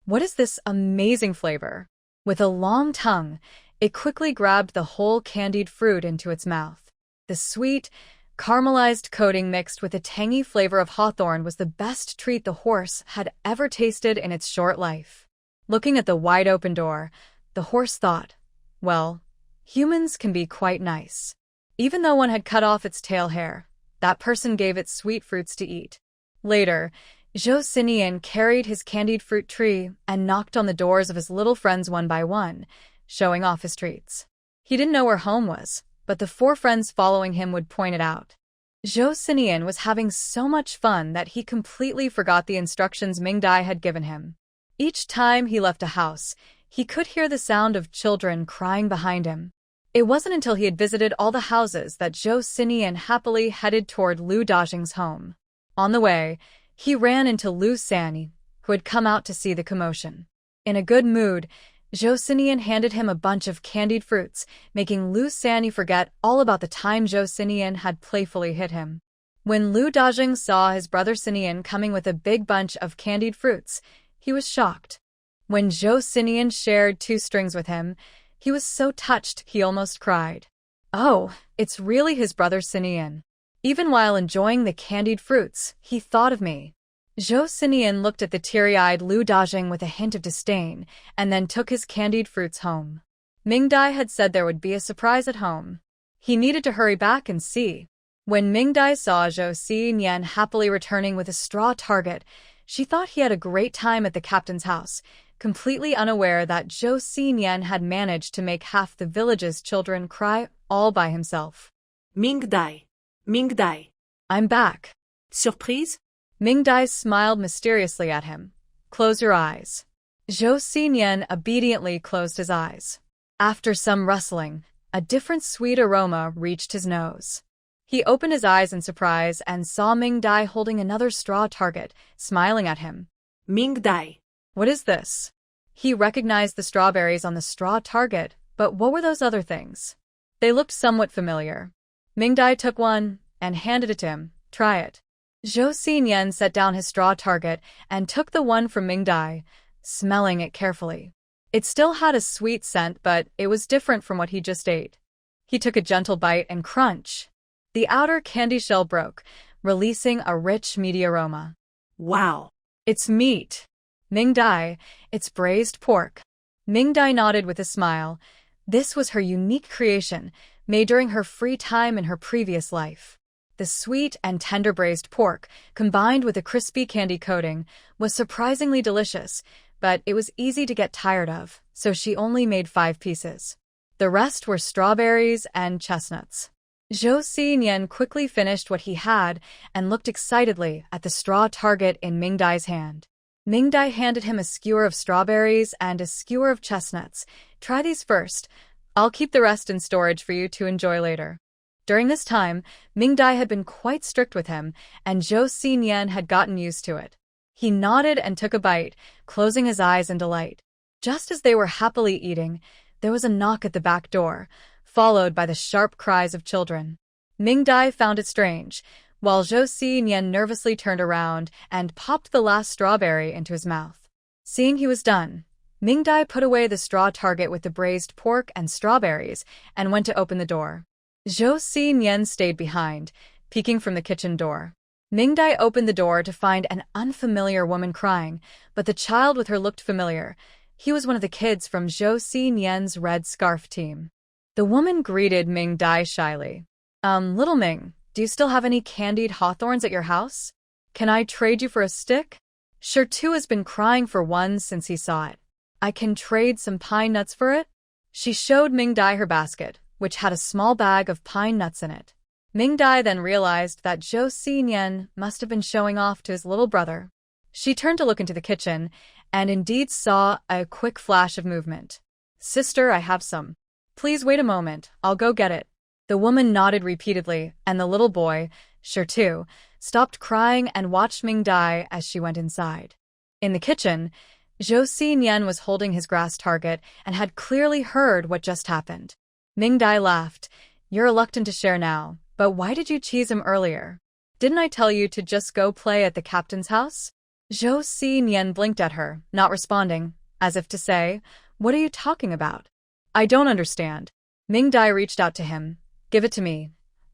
What is this amazing flavor? With a long tongue, it quickly grabbed the whole candied fruit into its mouth. The sweet, caramelized coating mixed with a tangy flavor of hawthorn was the best treat the horse had ever tasted in its short life. Looking at the wide-open door, the horse thought, well, humans can be quite nice. Even though one had cut off its tail hair, that person gave it sweet fruits to eat. Later, Joseian carried his candied fruit tree and knocked on the doors of his little friends one by one, showing off his treats. He didn't know where home was, but the 4 friends following him would point it out. Joseian was having so much fun that he completely forgot the instructions Mingdai had given him. Each time he left a house, he could hear the sound of children crying behind him. It wasn't until he had visited all the houses that Joseian happily headed toward Lu Dajing's home. On the way, he ran into Lu Sanyi, who had come out to see the commotion. In a good mood, Joseian handed him a bunch of candied fruits, making Lu Sanyi forget all about the time Joseian had playfully hit him. When Lu Dajing saw his brother Sinian coming with a big bunch of candied fruits, he was shocked. When Joseian shared 2 strings with him, he was so touched he almost cried. Oh, it's really his brother Sinian. Even while enjoying the candied fruits, he thought of me. Joseian looked at the teary-eyed Lu Dajing with a hint of disdain, and then took his candied fruits home. Mingdai had said there would be a surprise at home. He needed to hurry back and see. When Mingdai saw Joseian happily returning with a straw target, she thought he had a great time at the captain's house, completely unaware that Joseian had managed to make half the village's children cry all by himself. Mingdai. Mingdai. I'm back. Surprise? Mingdai smiled mysteriously at him. Close your eyes. Joseian obediently closed his eyes. After some rustling, a different sweet aroma reached his nose. He opened his eyes in surprise and saw Mingdai holding another straw target, smiling at him. Mingdai. What is this? He recognized the strawberries on the straw target, but what were those other things? They looked somewhat familiar. Mingdai took one and handed it to him. Try it. Joseian set down his straw target and took the one from Mingdai, smelling it carefully. It still had a sweet scent, but it was different from what he just ate. He took a gentle bite and crunch. The outer candy shell broke, releasing a rich, meaty aroma. Wow. It's meat. Mingdai, it's braised pork. Mingdai nodded with a smile. This was her unique creation, made during her free time in her previous life. The sweet and tender braised pork, combined with a crispy candy coating, was surprisingly delicious, but it was easy to get tired of, so she only made 5 pieces. The rest were strawberries and chestnuts. Joseian quickly finished what he had and looked excitedly at the straw target in Mingdai's hand. Mingdai handed him a skewer of strawberries and a skewer of chestnuts. Try these first. I'll keep the rest in storage for you to enjoy later. During this time, Mingdai had been quite strict with him, and Joseian had gotten used to it. He nodded and took a bite, closing his eyes in delight. Just as they were happily eating, there was a knock at the back door, followed by the sharp cries of children. Mingdai found it strange, while Joseian nervously turned around and popped the last strawberry into his mouth. Seeing he was done, Mingdai put away the straw target with the braised pork and strawberries and went to open the door. Joseian stayed behind, peeking from the kitchen door. Mingdai opened the door to find an unfamiliar woman crying, but the child with her looked familiar. He was one of the kids from Joseian's red scarf team. The woman greeted Mingdai shyly. Little Ming, do you still have any candied hawthorns at your house? Can I trade you for a stick? Sure has been crying for one since he saw it. I can trade some pine nuts for it? She showed Mingdai her basket, which had a small bag of pine nuts in it. Mingdai then realized that Joseian must have been showing off to his little brother. She turned to look into the kitchen, and indeed saw a quick flash of movement. Sister, I have some. Please wait a moment, I'll go get it. The woman nodded repeatedly, and the little boy, sure too, stopped crying and watched Mingdai as she went inside. In the kitchen, Joseian was holding his grass target and had clearly heard what just happened. Mingdai laughed. You're reluctant to share now, but why did you tease him earlier? Didn't I tell you to just go play at the captain's house? Joseian blinked at her, not responding, as if to say, what are you talking about? I don't understand. Mingdai reached out to him. Give it to me.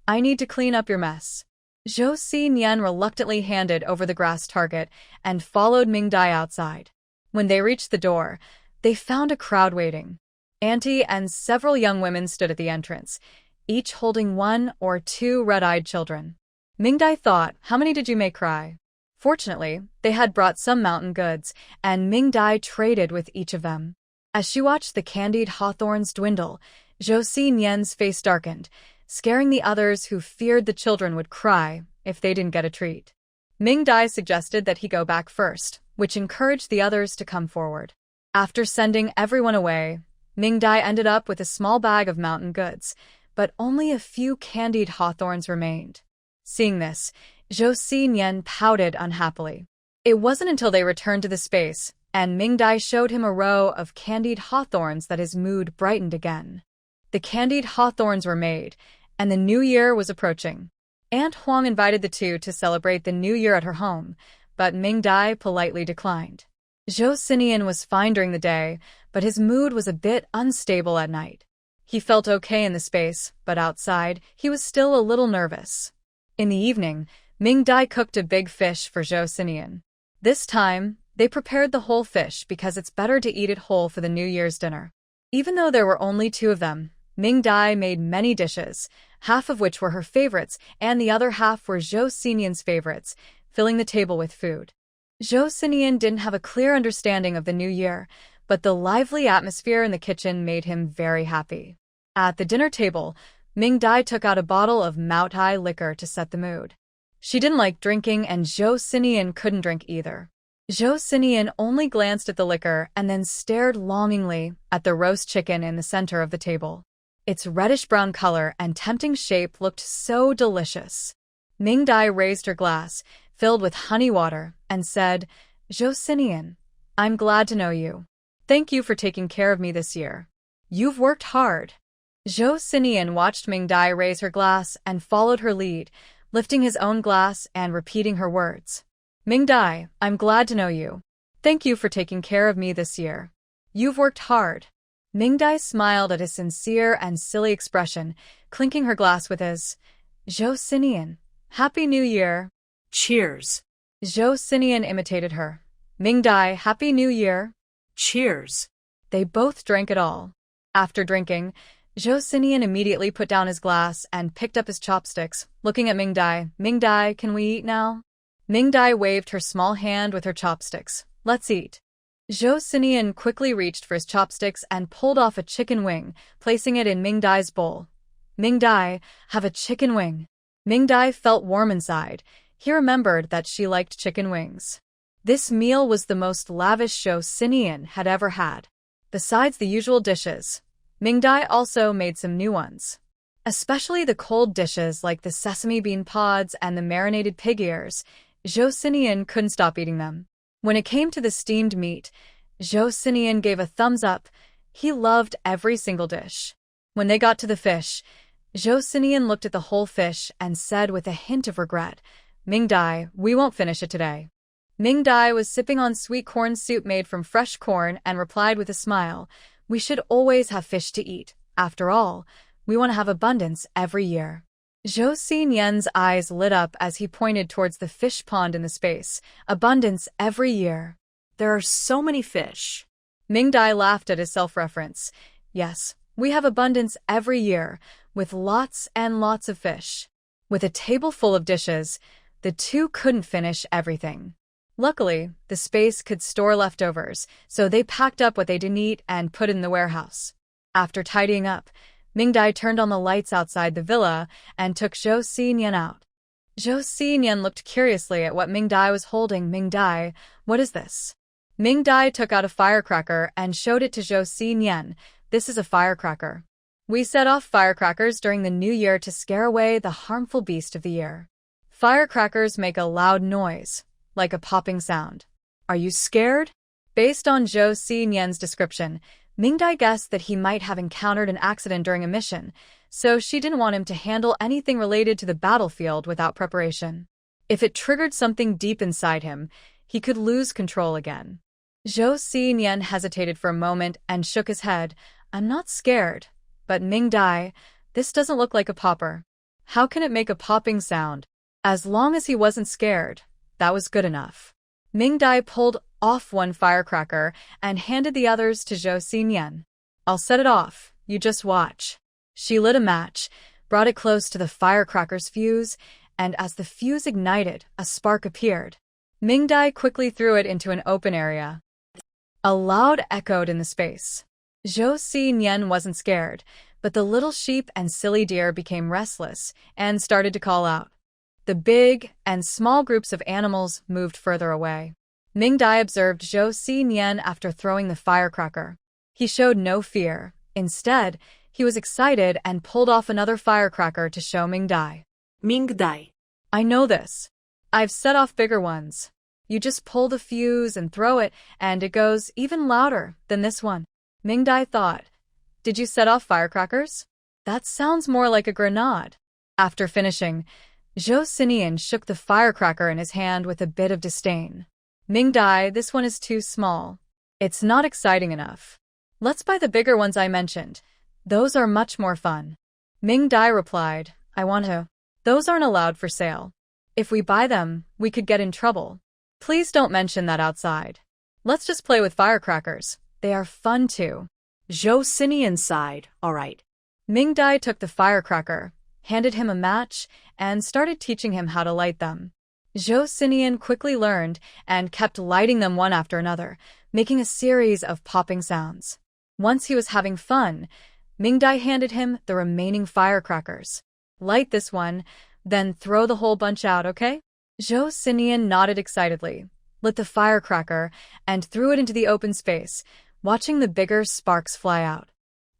I need to clean up your mess. Joseian reluctantly handed over the grass target and followed Mingdai outside. When they reached the door, they found a crowd waiting. Auntie and several young women stood at the entrance, each holding 1 or 2 red-eyed children. Mingdai thought, how many did you make cry? Fortunately, they had brought some mountain goods, and Mingdai traded with each of them. As she watched the candied hawthorns dwindle, Joseian's face darkened, scaring the others who feared the children would cry if they didn't get a treat. Mingdai suggested that he go back first, which encouraged the others to come forward. After sending everyone away, Mingdai ended up with a small bag of mountain goods, but only a few candied hawthorns remained. Seeing this, Joseian pouted unhappily. It wasn't until they returned to the space, and Mingdai showed him a row of candied hawthorns that his mood brightened again. The candied hawthorns were made, and the new year was approaching. Aunt Wong invited the two to celebrate the new year at her home, but Mingdai politely declined. Joseian was fine during the day, but his mood was a bit unstable at night. He felt okay in the space, but outside, he was still a little nervous. In the evening, Mingdai cooked a big fish for Joseian. This time, they prepared the whole fish because it's better to eat it whole for the New Year's dinner. Even though there were only two of them, Mingdai made many dishes, half of which were her favorites and the other half were Joseian's favorites, filling the table with food. Joseian didn't have a clear understanding of the new year, but the lively atmosphere in the kitchen made him very happy. At the dinner table, Mingdai took out a bottle of Mingdai liquor to set the mood. She didn't like drinking and Joseian couldn't drink either. Joseian only glanced at the liquor and then stared longingly at the roast chicken in the center of the table. Its reddish-brown color and tempting shape looked so delicious. Mingdai raised her glass, filled with honey water, and said, "Joseian, I'm glad to know you. Thank you for taking care of me this year. You've worked hard." Joseian watched Mingdai raise her glass and followed her lead, lifting his own glass and repeating her words. "Mingdai, I'm glad to know you. Thank you for taking care of me this year. You've worked hard." Mingdai smiled at his sincere and silly expression, clinking her glass with his. "Joseian, Happy New Year." Cheers. Joseian imitated her. "Mingdai, Happy New Year." Cheers. They both drank it all. After drinking, Joseian immediately put down his glass and picked up his chopsticks, looking at Mingdai. "Mingdai, can we eat now?" Mingdai waved her small hand with her chopsticks. "Let's eat." Joseian quickly reached for his chopsticks and pulled off a chicken wing, placing it in Mingdai's bowl. "Mingdai, have a chicken wing." Mingdai felt warm inside. He remembered that she liked chicken wings. This meal was the most lavish Joseian had ever had. Besides the usual dishes, Mingdai also made some new ones. Especially the cold dishes like the sesame bean pods and the marinated pig ears, Joseian couldn't stop eating them. When it came to the steamed meat, Joseian gave a thumbs up. He loved every single dish. When they got to the fish, Joseian looked at the whole fish and said with a hint of regret, "Mingdai, we won't finish it today." Mingdai was sipping on sweet corn soup made from fresh corn and replied with a smile, "We should always have fish to eat. After all, we want to have abundance every year." Joseian's eyes lit up as he pointed towards the fish pond in the space. "Abundance every year. There are so many fish." Mingdai laughed at his self-reference. "Yes, we have abundance every year, with lots and lots of fish." With a table full of dishes, the two couldn't finish everything. Luckily, the space could store leftovers, so they packed up what they didn't eat and put it in the warehouse. After tidying up, Mingdai turned on the lights outside the villa and took Joseian out. Joseian looked curiously at what Mingdai was holding. "Mingdai, what is this?" Mingdai took out a firecracker and showed it to Joseian. "This is a firecracker. We set off firecrackers during the new year to scare away the harmful beast of the year. Firecrackers make a loud noise, like a popping sound." "Are you scared?" Based on Joseian's description, Mingdai guessed that he might have encountered an accident during a mission, so she didn't want him to handle anything related to the battlefield without preparation. If it triggered something deep inside him, he could lose control again. Joseian hesitated for a moment and shook his head. "I'm not scared, but Mingdai, this doesn't look like a popper. How can it make a popping sound?" As long as he wasn't scared, that was good enough. Mingdai pulled off one firecracker and handed the others to Joseian. "I'll set it off, you just watch." She lit a match, brought it close to the firecracker's fuse, and as the fuse ignited, a spark appeared. Mingdai quickly threw it into an open area. A loud echoed in the space. Joseian wasn't scared, but the little sheep and silly deer became restless and started to call out. The big and small groups of animals moved further away. Mingdai observed Joseian after throwing the firecracker. He showed no fear. Instead, he was excited and pulled off another firecracker to show Mingdai. Mingdai. I know this. I've set off bigger ones. You just pull the fuse and throw it, and it goes even louder than this one. Mingdai thought, did you set off firecrackers? That sounds more like a grenade. After finishing, Joseian shook the firecracker in his hand with a bit of disdain. Mingdai, this one is too small. It's not exciting enough. Let's buy the bigger ones I mentioned. Those are much more fun. Mingdai replied, I want to. Those aren't allowed for sale. If we buy them, we could get in trouble. Please don't mention that outside. Let's just play with firecrackers. They are fun too. Joseian sighed, all right. Mingdai took the firecracker, handed him a match, and started teaching him how to light them. Joseian quickly learned and kept lighting them one after another, making a series of popping sounds. Once he was having fun, Mingdai handed him the remaining firecrackers. Light this one, then throw the whole bunch out, okay? Joseian nodded excitedly, lit the firecracker, and threw it into the open space, watching the bigger sparks fly out.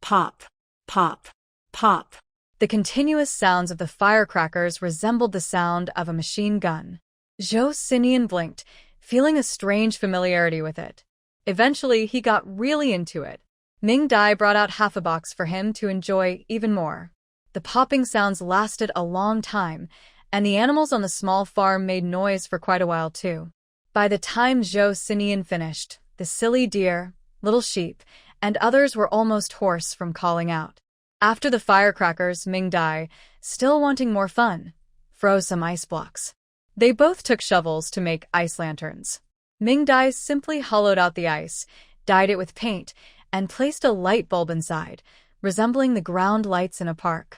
Pop, pop, pop. The continuous sounds of the firecrackers resembled the sound of a machine gun. Joseian blinked, feeling a strange familiarity with it. Eventually, he got really into it. Mingdai brought out half a box for him to enjoy even more. The popping sounds lasted a long time, and the animals on the small farm made noise for quite a while too. By the time Joseian finished, the silly deer, little sheep, and others were almost hoarse from calling out. After the firecrackers, Mingdai, still wanting more fun, froze some ice blocks. They both took shovels to make ice lanterns. Mingdai simply hollowed out the ice, dyed it with paint, and placed a light bulb inside, resembling the ground lights in a park.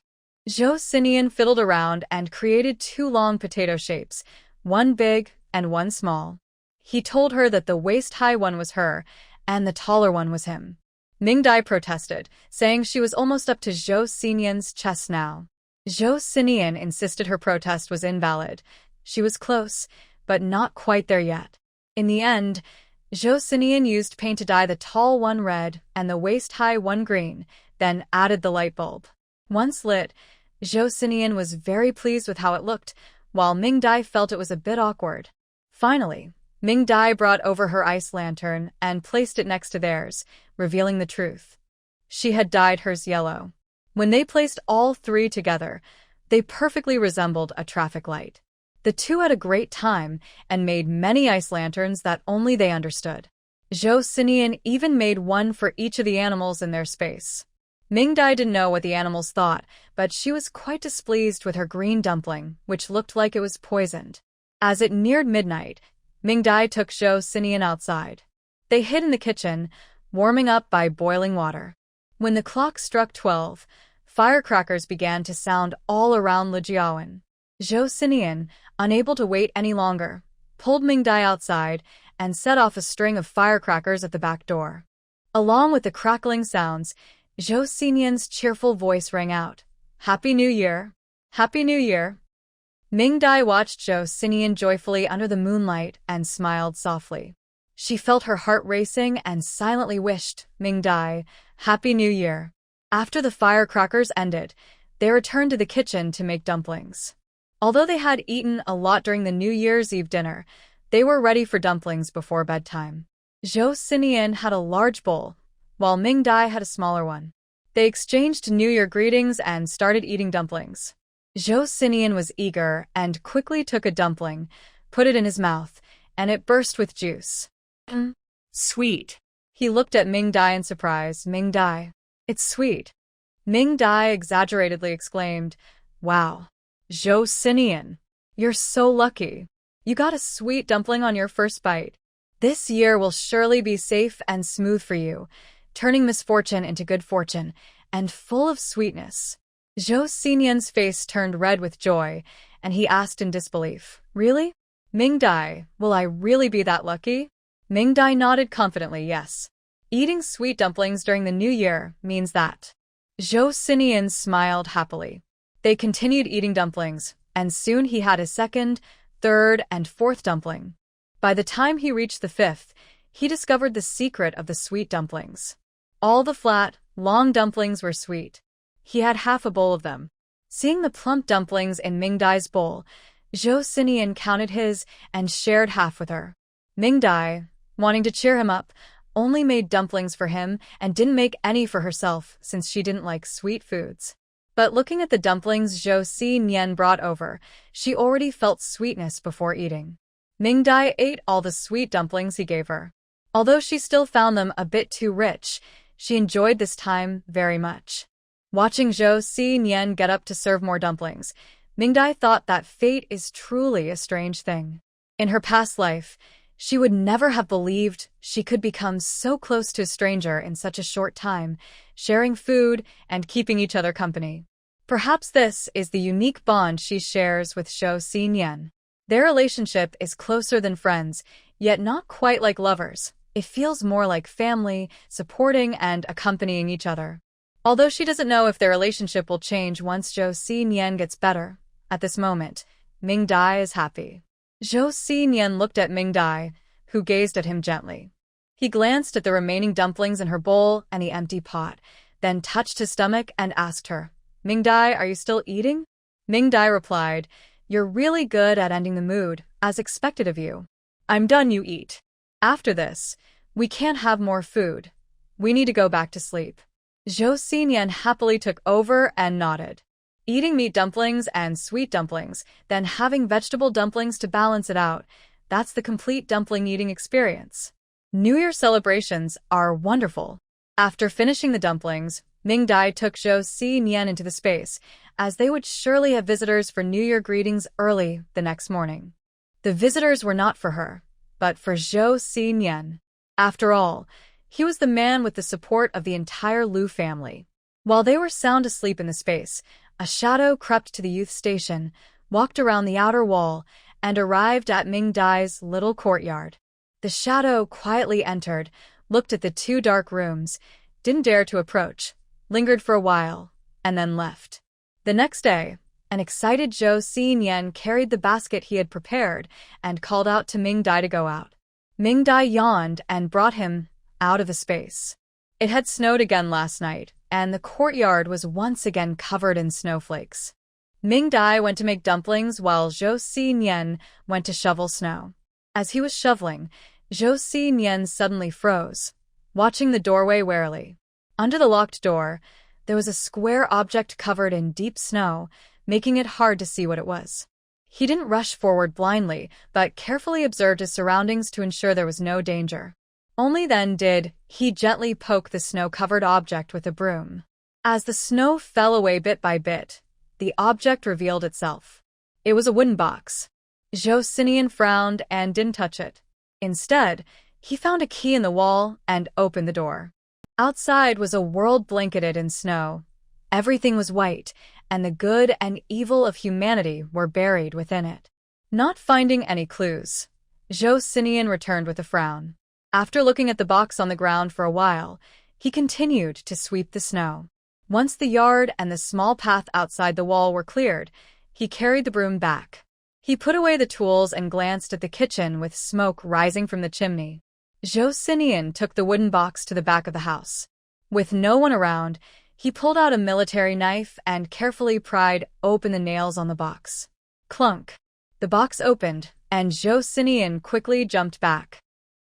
Joseian fiddled around and created two long potato shapes, one big and one small. He told her that the waist-high one was her, and the taller one was him. Mingdai protested, saying she was almost up to Joseian's chest now. Joseian insisted her protest was invalid. She was close, but not quite there yet. In the end, Joseian used paint to dye the tall one red and the waist-high one green, then added the light bulb. Once lit, Joseian was very pleased with how it looked, while Mingdai felt it was a bit awkward. Finally, Mingdai brought over her ice lantern and placed it next to theirs, revealing the truth. She had dyed hers yellow. When they placed all three together, they perfectly resembled a traffic light. The two had a great time and made many ice lanterns that only they understood. Joseian even made one for each of the animals in their space. Mingdai didn't know what the animals thought, but she was quite displeased with her green dumpling, which looked like it was poisoned. As it neared midnight, Mingdai took Joseian outside. They hid in the kitchen, warming up by boiling water. When the clock struck 12, firecrackers began to sound all around Lijiawan. Joseian, unable to wait any longer, pulled Mingdai outside and set off a string of firecrackers at the back door. Along with the crackling sounds, Joseian's cheerful voice rang out, "Happy New Year! Happy New Year!" Mingdai watched Joseian joyfully under the moonlight and smiled softly. She felt her heart racing and silently wished Mingdai, "Happy New Year." After the firecrackers ended, they returned to the kitchen to make dumplings. Although they had eaten a lot during the New Year's Eve dinner, they were ready for dumplings before bedtime. Joseian had a large bowl, while Mingdai had a smaller one. They exchanged New Year greetings and started eating dumplings. Joseian was eager and quickly took a dumpling, put it in his mouth, and it burst with juice. Sweet. He looked at Mingdai in surprise. Mingdai, it's sweet. Mingdai exaggeratedly exclaimed, "Wow. Joseian, you're so lucky. You got a sweet dumpling on your first bite. This year will surely be safe and smooth for you, turning misfortune into good fortune, and full of sweetness." Joseian's face turned red with joy, and he asked in disbelief, "Really? Mingdai, will I really be that lucky?" Mingdai nodded confidently, yes. Eating sweet dumplings during the new year means that. Joseian smiled happily. They continued eating dumplings, and soon he had his second, third, and fourth dumpling. By the time he reached the fifth, he discovered the secret of the sweet dumplings. All the flat, long dumplings were sweet. He had half a bowl of them. Seeing the plump dumplings in Mingdai's bowl, Joseian counted his and shared half with her. Mingdai, wanting to cheer him up, only made dumplings for him and didn't make any for herself since she didn't like sweet foods. But looking at the dumplings Joseian brought over, she already felt sweetness before eating. Mingdai ate all the sweet dumplings he gave her. Although she still found them a bit too rich, she enjoyed this time very much. Watching Joseian get up to serve more dumplings, Mingdai thought that fate is truly a strange thing. In her past life, she would never have believed she could become so close to a stranger in such a short time, sharing food and keeping each other company. Perhaps this is the unique bond she shares with Joseian. Their relationship is closer than friends, yet not quite like lovers. It feels more like family, supporting and accompanying each other. Although she doesn't know if their relationship will change once Joseian gets better, at this moment, Mingdai is happy. Joseian looked at Mingdai, who gazed at him gently. He glanced at the remaining dumplings in her bowl and the empty pot, then touched his stomach and asked her, "Mingdai, are you still eating?" Mingdai replied, "You're really good at ending the mood, as expected of you. I'm done, you eat. After this, we can't have more food. We need to go back to sleep." Joseian happily took over and nodded. Eating meat dumplings and sweet dumplings, then having vegetable dumplings to balance it out, that's the complete dumpling eating experience. New Year celebrations are wonderful. After finishing the dumplings, Mingdai took Joseian into the space, as they would surely have visitors for New Year greetings early the next morning. The visitors were not for her, but for Joseian. After all, he was the man with the support of the entire Liu family. While they were sound asleep in the space, a shadow crept to the youth station, walked around the outer wall, and arrived at Mingdai's little courtyard. The shadow quietly entered, looked at the two dark rooms, didn't dare to approach, lingered for a while, and then left. The next day, an excited Joseian carried the basket he had prepared and called out to Mingdai to go out. Mingdai yawned and brought him out of the space. It had snowed again last night, and the courtyard was once again covered in snowflakes. Mingdai went to make dumplings while Joseian went to shovel snow. As he was shoveling, Joseian suddenly froze, watching the doorway warily. Under the locked door, there was a square object covered in deep snow, making it hard to see what it was. He didn't rush forward blindly, but carefully observed his surroundings to ensure there was no danger. Only then did he gently poke the snow-covered object with a broom. As the snow fell away bit by bit, the object revealed itself. It was a wooden box. Joseian frowned and didn't touch it. Instead, he found a key in the wall and opened the door. Outside was a world blanketed in snow. Everything was white, and the good and evil of humanity were buried within it. Not finding any clues, Joseian returned with a frown. After looking at the box on the ground for a while, he continued to sweep the snow. Once the yard and the small path outside the wall were cleared, he carried the broom back. He put away the tools and glanced at the kitchen with smoke rising from the chimney. Joseian took the wooden box to the back of the house. With no one around, he pulled out a military knife and carefully pried open the nails on the box. Clunk! The box opened, and Joseian quickly jumped back.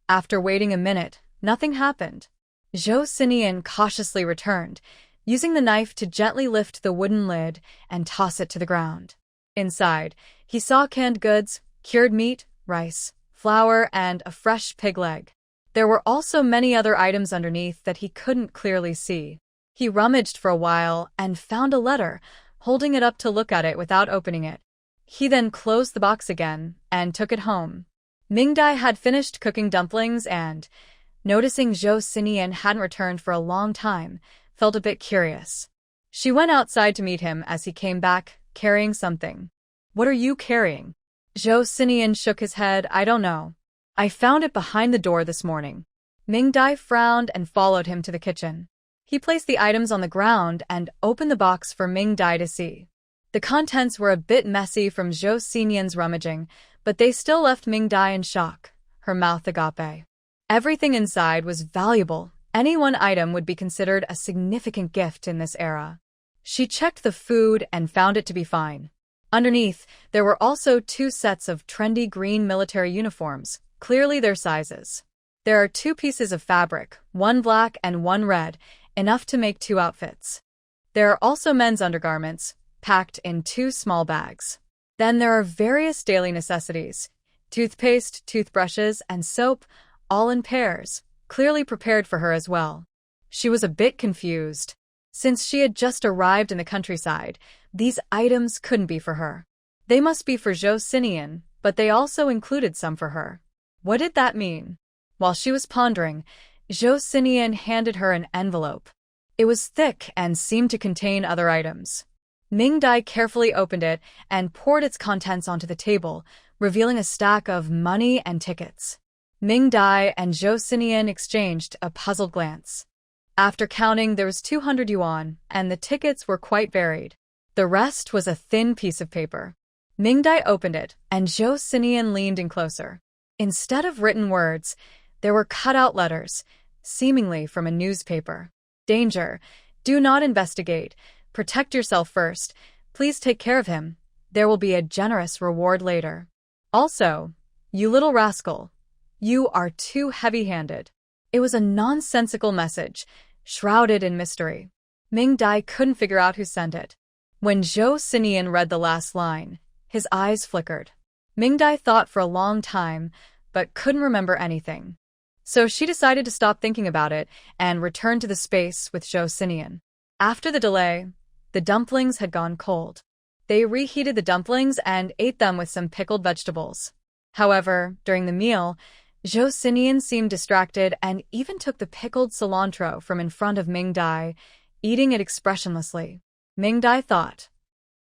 After waiting a minute, nothing happened. Joseian cautiously returned, using the knife to gently lift the wooden lid and toss it to the ground. Inside, he saw canned goods, cured meat, rice, flour, and a fresh pig leg. There were also many other items underneath that he couldn't clearly see. He rummaged for a while and found a letter, holding it up to look at it without opening it. He then closed the box again and took it home. Mingdai had finished cooking dumplings and, noticing Joseian hadn't returned for a long time, felt a bit curious. She went outside to meet him as he came back, carrying something. "What are you carrying?" Joseian shook his head. "I don't know. I found it behind the door this morning." Mingdai frowned and followed him to the kitchen. He placed the items on the ground and opened the box for Mingdai to see. The contents were a bit messy from Joseian's rummaging, but they still left Mingdai in shock, her mouth agape. Everything inside was valuable, Any one item would be considered a significant gift in this era. She checked the food and found it to be fine. Underneath, there were also 2 sets of trendy green military uniforms, clearly their sizes. There are 2 pieces of fabric, one black and one red, enough to make 2 outfits. There are also men's undergarments, packed in 2 small bags. Then there are various daily necessities, toothpaste, toothbrushes, and soap, all in pairs, clearly prepared for her as well. She was a bit confused. Since she had just arrived in the countryside, these items couldn't be for her. They must be for Joseian, but they also included some for her. What did that mean? While she was pondering, Joseian handed her an envelope. It was thick and seemed to contain other items. Mingdai carefully opened it and poured its contents onto the table, revealing a stack of money and tickets. Mingdai and Joseian exchanged a puzzled glance. After counting, there was 200 yuan, and the tickets were quite varied. The rest was a thin piece of paper. Mingdai opened it, and Joseian leaned in closer. Instead of written words, there were cut-out letters, seemingly from a newspaper. Danger. Do not investigate. Protect yourself first. Please take care of him. There will be a generous reward later. Also, you little rascal, you are too heavy-handed. It was a nonsensical message, shrouded in mystery. Mingdai couldn't figure out who sent it. When Joseian read the last line, his eyes flickered. Mingdai thought for a long time, but couldn't remember anything. So she decided to stop thinking about it and return to the space with Joseian. After the delay, the dumplings had gone cold. They reheated the dumplings and ate them with some pickled vegetables. However, during the meal, Joseian seemed distracted and even took the pickled cilantro from in front of Mingdai, eating it expressionlessly. Mingdai thought,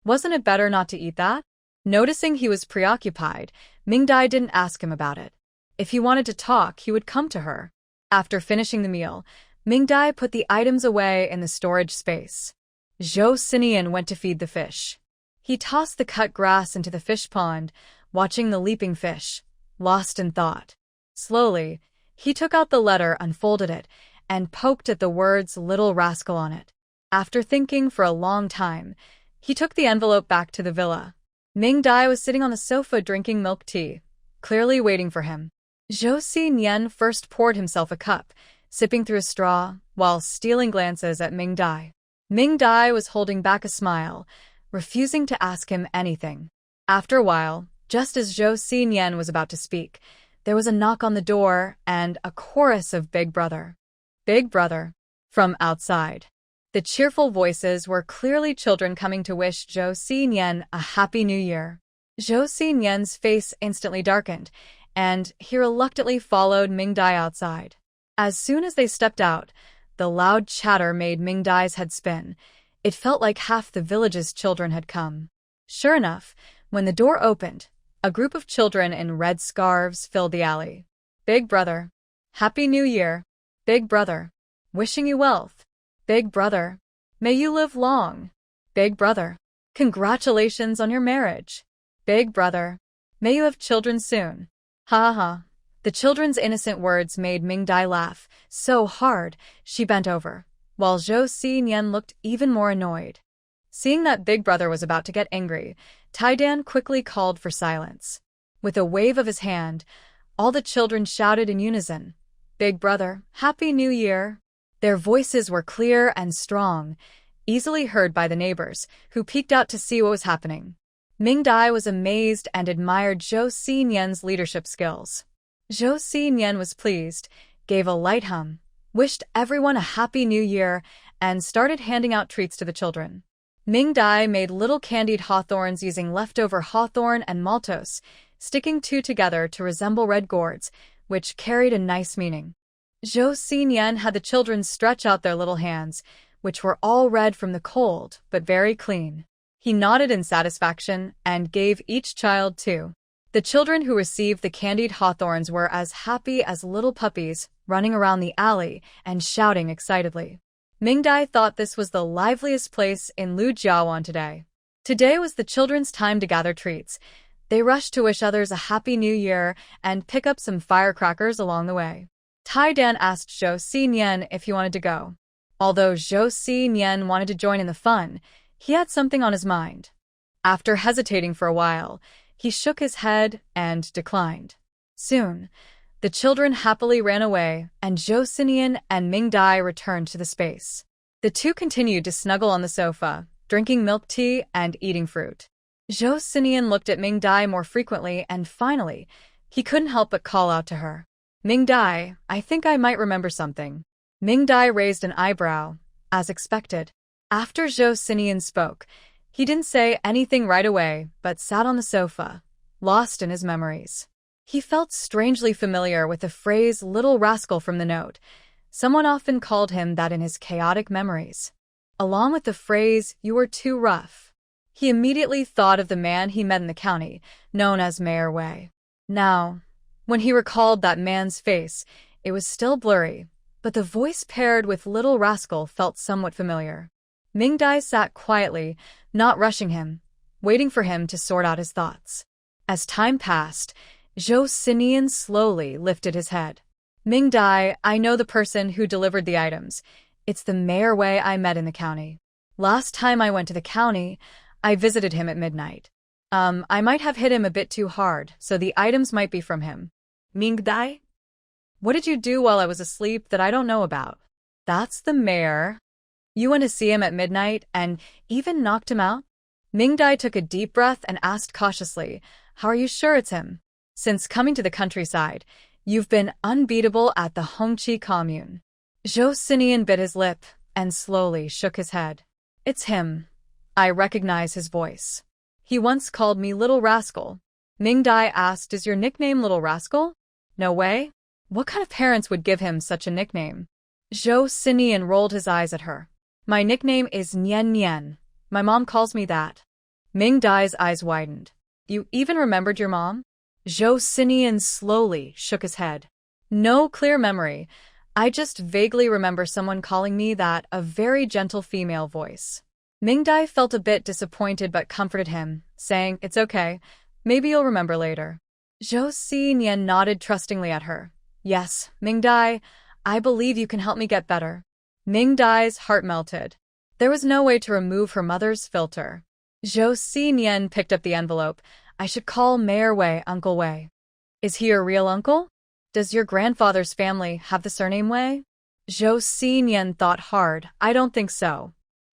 wasn't it better not to eat that? Noticing he was preoccupied, Mingdai didn't ask him about it. If he wanted to talk, he would come to her. After finishing the meal, Mingdai put the items away in the storage space. Joseian went to feed the fish. He tossed the cut grass into the fish pond, watching the leaping fish, lost in thought. Slowly, he took out the letter, unfolded it, and poked at the words "little rascal" on it. After thinking for a long time, he took the envelope back to the villa. Mingdai was sitting on the sofa drinking milk tea, clearly waiting for him. Joseian first poured himself a cup, sipping through a straw, while stealing glances at Mingdai. Mingdai was holding back a smile, refusing to ask him anything. After a while, just as Joseian was about to speak, there was a knock on the door and a chorus of "Big Brother, Big Brother," from outside. The cheerful voices were clearly children coming to wish Joseian a Happy New Year. Joseian's face instantly darkened, and he reluctantly followed Mingdai outside. As soon as they stepped out, the loud chatter made Mingdai's head spin. It felt like half the village's children had come. Sure enough, when the door opened, a group of children in red scarves filled the alley. "Big Brother, Happy New Year. Big Brother, wishing you wealth. Big Brother, may you live long. Big Brother, congratulations on your marriage. Big Brother, may you have children soon." Ha ha. The children's innocent words made Mingdai laugh so hard she bent over, while Joseian looked even more annoyed. Seeing that Big Brother was about to get angry, Taidan quickly called for silence. With a wave of his hand, all the children shouted in unison, "Big Brother, Happy New Year." Their voices were clear and strong, easily heard by the neighbors, who peeked out to see what was happening. Mingdai was amazed and admired Joseian's leadership skills. Joseian was pleased, gave a light hum, wished everyone a Happy New Year, and started handing out treats to the children. Mingdai made little candied hawthorns using leftover hawthorn and maltose, sticking 2 together to resemble red gourds, which carried a nice meaning. Joseian had the children stretch out their little hands, which were all red from the cold, but very clean. He nodded in satisfaction and gave each child 2. The children who received the candied hawthorns were as happy as little puppies, running around the alley and shouting excitedly. Mingdai thought this was the liveliest place in Lujiawan today. Today was the children's time to gather treats. They rushed to wish others a Happy New Year and pick up some firecrackers along the way. Tai-Dan asked Joseian if he wanted to go. Although Joseian wanted to join in the fun, he had something on his mind. After hesitating for a while, he shook his head and declined. Soon, the children happily ran away, and Joseian and Mingdai returned to the space. The two continued to snuggle on the sofa, drinking milk tea and eating fruit. Joseian looked at Mingdai more frequently, and finally, he couldn't help but call out to her. "Mingdai, I think I might remember something." Mingdai raised an eyebrow, as expected. After Joseian spoke, he didn't say anything right away, but sat on the sofa, lost in his memories. He felt strangely familiar with the phrase "little rascal" from the note. Someone often called him that in his chaotic memories. Along with the phrase, "you were too rough." He immediately thought of the man he met in the county, known as Mayor Wei. Now, when he recalled that man's face, it was still blurry, but the voice paired with "little rascal" felt somewhat familiar. Mingdai sat quietly, not rushing him, waiting for him to sort out his thoughts. As time passed, Joseian slowly lifted his head. "Mingdai, I know the person who delivered the items. It's the Mayor Wei I met in the county. Last time I went to the county, I visited him at midnight. I might have hit him a bit too hard, so the items might be from him." "Mingdai? What did you do while I was asleep that I don't know about?" "That's the mayor. You went to see him at midnight and even knocked him out?" Mingdai took a deep breath and asked cautiously, "How are you sure it's him? Since coming to the countryside, you've been unbeatable at the Hongqi commune." Joseian bit his lip and slowly shook his head. "It's him. I recognize his voice. He once called me Little Rascal." Mingdai asked, "Is your nickname Little Rascal?" "No way. What kind of parents would give him such a nickname?" Joseian rolled his eyes at her. "My nickname is Nian Nian. My mom calls me that." Mingdai's eyes widened. "You even remembered your mom?" Joseian slowly shook his head. "No clear memory. I just vaguely remember someone calling me that, a very gentle female voice." Mingdai felt a bit disappointed but comforted him, saying, "It's okay. Maybe you'll remember later." Joseian nodded trustingly at her. "Yes, Mingdai, I believe you can help me get better." Mingdai's heart melted. There was no way to remove her mother's filter. Joseian picked up the envelope. "I should call Mayor Wei Uncle Wei." "Is he your real uncle? Does your grandfather's family have the surname Wei?" Joseian thought hard. "I don't think so.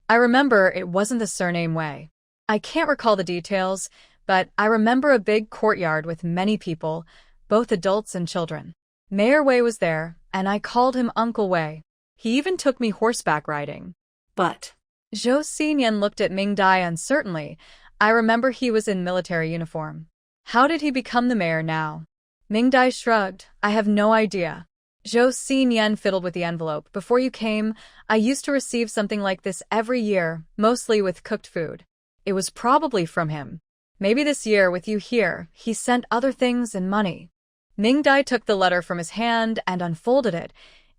I remember it wasn't the surname Wei. I can't recall the details, but I remember a big courtyard with many people, both adults and children. Mayor Wei was there, and I called him Uncle Wei. He even took me horseback riding." But Joseian looked at Mingdai uncertainly. "I remember he was in military uniform. How did he become the mayor now?" Mingdai shrugged. "I have no idea." Joseian fiddled with the envelope. "Before you came, I used to receive something like this every year, mostly with cooked food. It was probably from him. Maybe this year, with you here, he sent other things and money." Mingdai took the letter from his hand and unfolded it.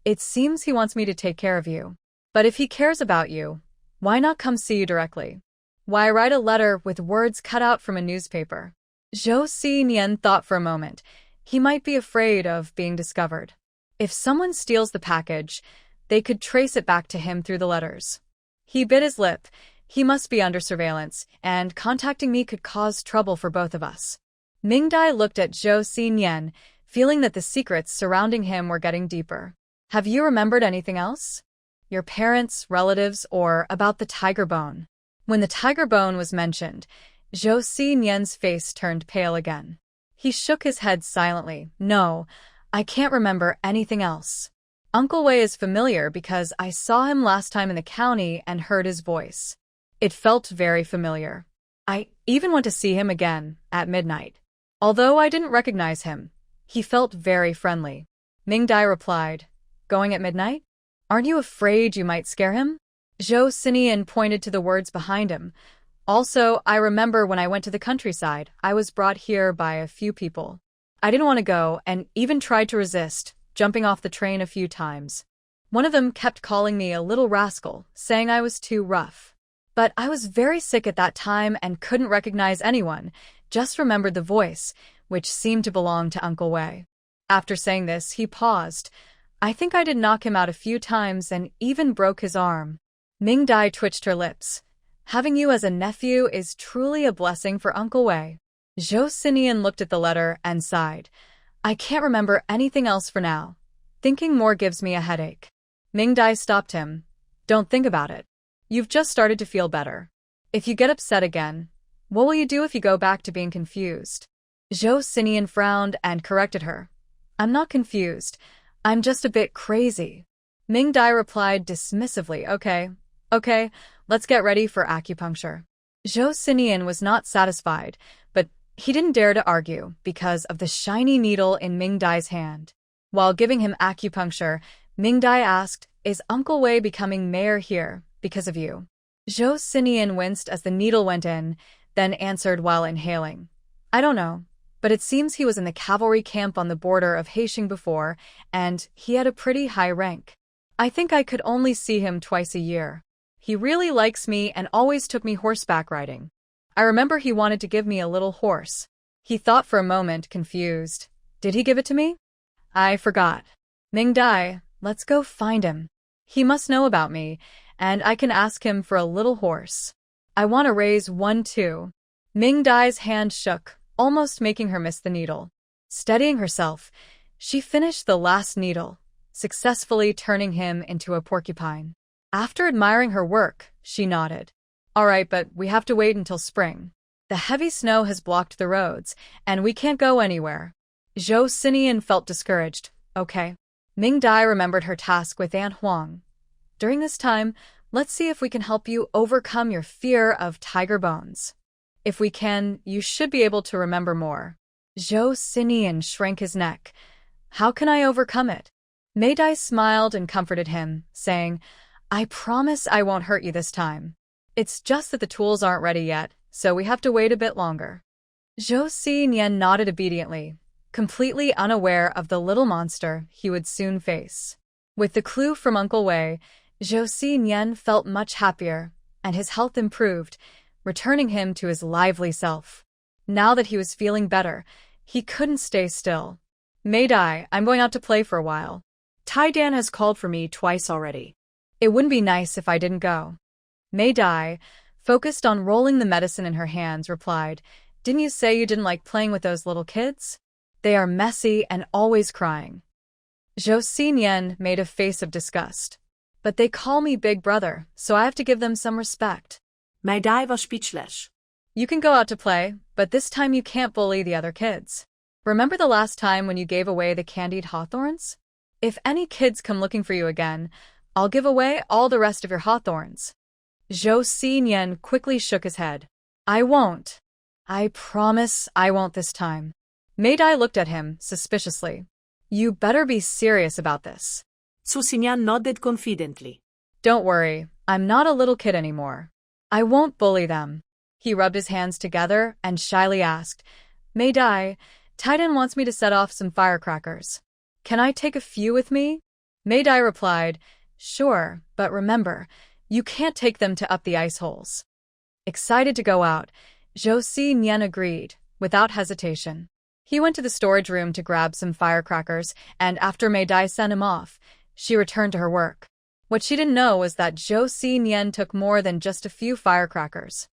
"It seems he wants me to take care of you. But if he cares about you, why not come see you directly? Why write a letter with words cut out from a newspaper?" Joseian thought for a moment. He might be afraid of being discovered. If someone steals the package, they could trace it back to him through the letters. He bit his lip. He must be under surveillance, and contacting me could cause trouble for both of us. Mingdai looked at Joseian, feeling that the secrets surrounding him were getting deeper. "Have you remembered anything else? Your parents, relatives, or about the tiger bone?" When the tiger bone was mentioned, Joseian's face turned pale again. He shook his head silently. "No, I can't remember anything else. Uncle Wei is familiar because I saw him last time in the county and heard his voice. It felt very familiar. I even went to see him again, at midnight. Although I didn't recognize him, he felt very friendly." Mingdai replied, "Going at midnight? Aren't you afraid you might scare him?" Joseian pointed to the words behind him. "Also, I remember when I went to the countryside, I was brought here by a few people. I didn't want to go and even tried to resist, jumping off the train a few times. One of them kept calling me a little rascal, saying I was too rough. But I was very sick at that time and couldn't recognize anyone, just remembered the voice, which seemed to belong to Uncle Wei." After saying this, he paused. I think I did knock him out a few times and even broke his arm. Mingdai twitched her lips. Having you as a nephew is truly a blessing for Uncle Wei. Joseian looked at the letter and sighed. I can't remember anything else for now. Thinking more gives me a headache. Mingdai stopped him. Don't think about it. You've just started to feel better. If you get upset again, what will you do if you go back to being confused? Joseian frowned and corrected her. I'm not confused. I'm just a bit crazy. Mingdai replied dismissively, Okay, let's get ready for acupuncture. Joseian was not satisfied, but he didn't dare to argue because of the shiny needle in Mingdai's hand. While giving him acupuncture, Mingdai asked, Is Uncle Wei becoming mayor here because of you? Joseian winced as the needle went in, then answered while inhaling. I don't know, but it seems he was in the cavalry camp on the border of Haishing before, and he had a pretty high rank. I think I could only see him twice a year. He really likes me and always took me horseback riding. I remember he wanted to give me a little horse. He thought for a moment, confused. Did he give it to me? I forgot. Mingdai, let's go find him. He must know about me, and I can ask him for a little horse. I want to raise one too. Mingdai's hand shook, almost making her miss the needle. Steadying herself, she finished the last needle, successfully turning him into a porcupine. After admiring her work, she nodded. All right, but we have to wait until spring. The heavy snow has blocked the roads, and we can't go anywhere. Joseian felt discouraged. Okay. Mingdai remembered her task with Aunt Wong. During this time, let's see if we can help you overcome your fear of tiger bones. If we can, you should be able to remember more. Joseian shrank his neck. How can I overcome it? Mingdai smiled and comforted him, saying, I promise I won't hurt you this time. It's just that the tools aren't ready yet, so we have to wait a bit longer. Joseian nodded obediently, completely unaware of the little monster he would soon face. With the clue from Uncle Wei, Joseian felt much happier, and his health improved, returning him to his lively self. Now that he was feeling better, he couldn't stay still. Mingdai, I'm going out to play for a while. Taidan has called for me twice already. It wouldn't be nice if I didn't go. Mingdai, focused on rolling the medicine in her hands, replied, Didn't you say you didn't like playing with those little kids? They are messy and always crying. Joseian made a face of disgust. But they call me Big Brother, so I have to give them some respect. Mingdai was speechless. You can go out to play, but this time you can't bully the other kids. Remember the last time when you gave away the candied hawthorns? If any kids come looking for you again, I'll give away all the rest of your hawthorns. Joseian quickly shook his head. I won't. I promise I won't this time. Mingdai looked at him suspiciously. You better be serious about this. Joseian nodded confidently. Don't worry, I'm not a little kid anymore. I won't bully them. He rubbed his hands together and shyly asked, Mingdai, Taidan wants me to set off some firecrackers. Can I take a few with me? Mingdai replied, Sure, but remember, you can't take them to up the ice holes. Excited to go out, Joseian agreed, without hesitation. He went to the storage room to grab some firecrackers, and after Mingdai sent him off, she returned to her work. What she didn't know was that Joseian took more than just a few firecrackers.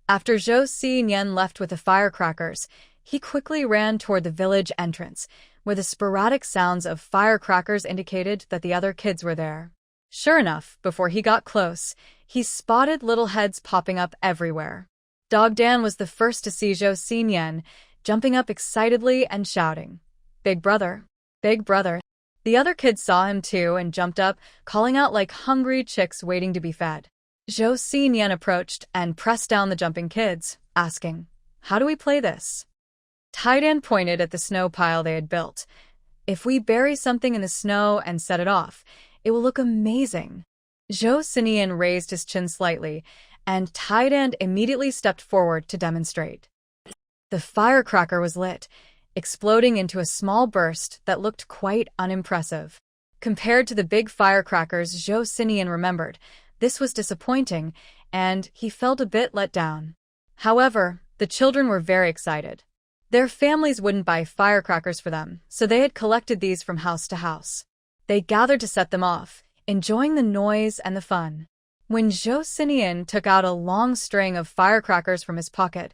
After Joseian left with the firecrackers, he quickly ran toward the village entrance, where the sporadic sounds of firecrackers indicated that the other kids were there. Sure enough, before he got close, he spotted little heads popping up everywhere. Dog Dan was the first to see Joseian, jumping up excitedly and shouting, Big Brother! Big Brother! The other kids saw him too and jumped up, calling out like hungry chicks waiting to be fed. Joseian approached and pressed down the jumping kids, asking, How do we play this? Taidan pointed at the snow pile they had built. If we bury something in the snow and set it off, it will look amazing. Joseian raised his chin slightly, and Taidan immediately stepped forward to demonstrate. The firecracker was lit, exploding into a small burst that looked quite unimpressive. Compared to the big firecrackers Joseian remembered, this was disappointing, and he felt a bit let down. However, the children were very excited. Their families wouldn't buy firecrackers for them, so they had collected these from house to house. They gathered to set them off, enjoying the noise and the fun. When Joseian took out a long string of firecrackers from his pocket,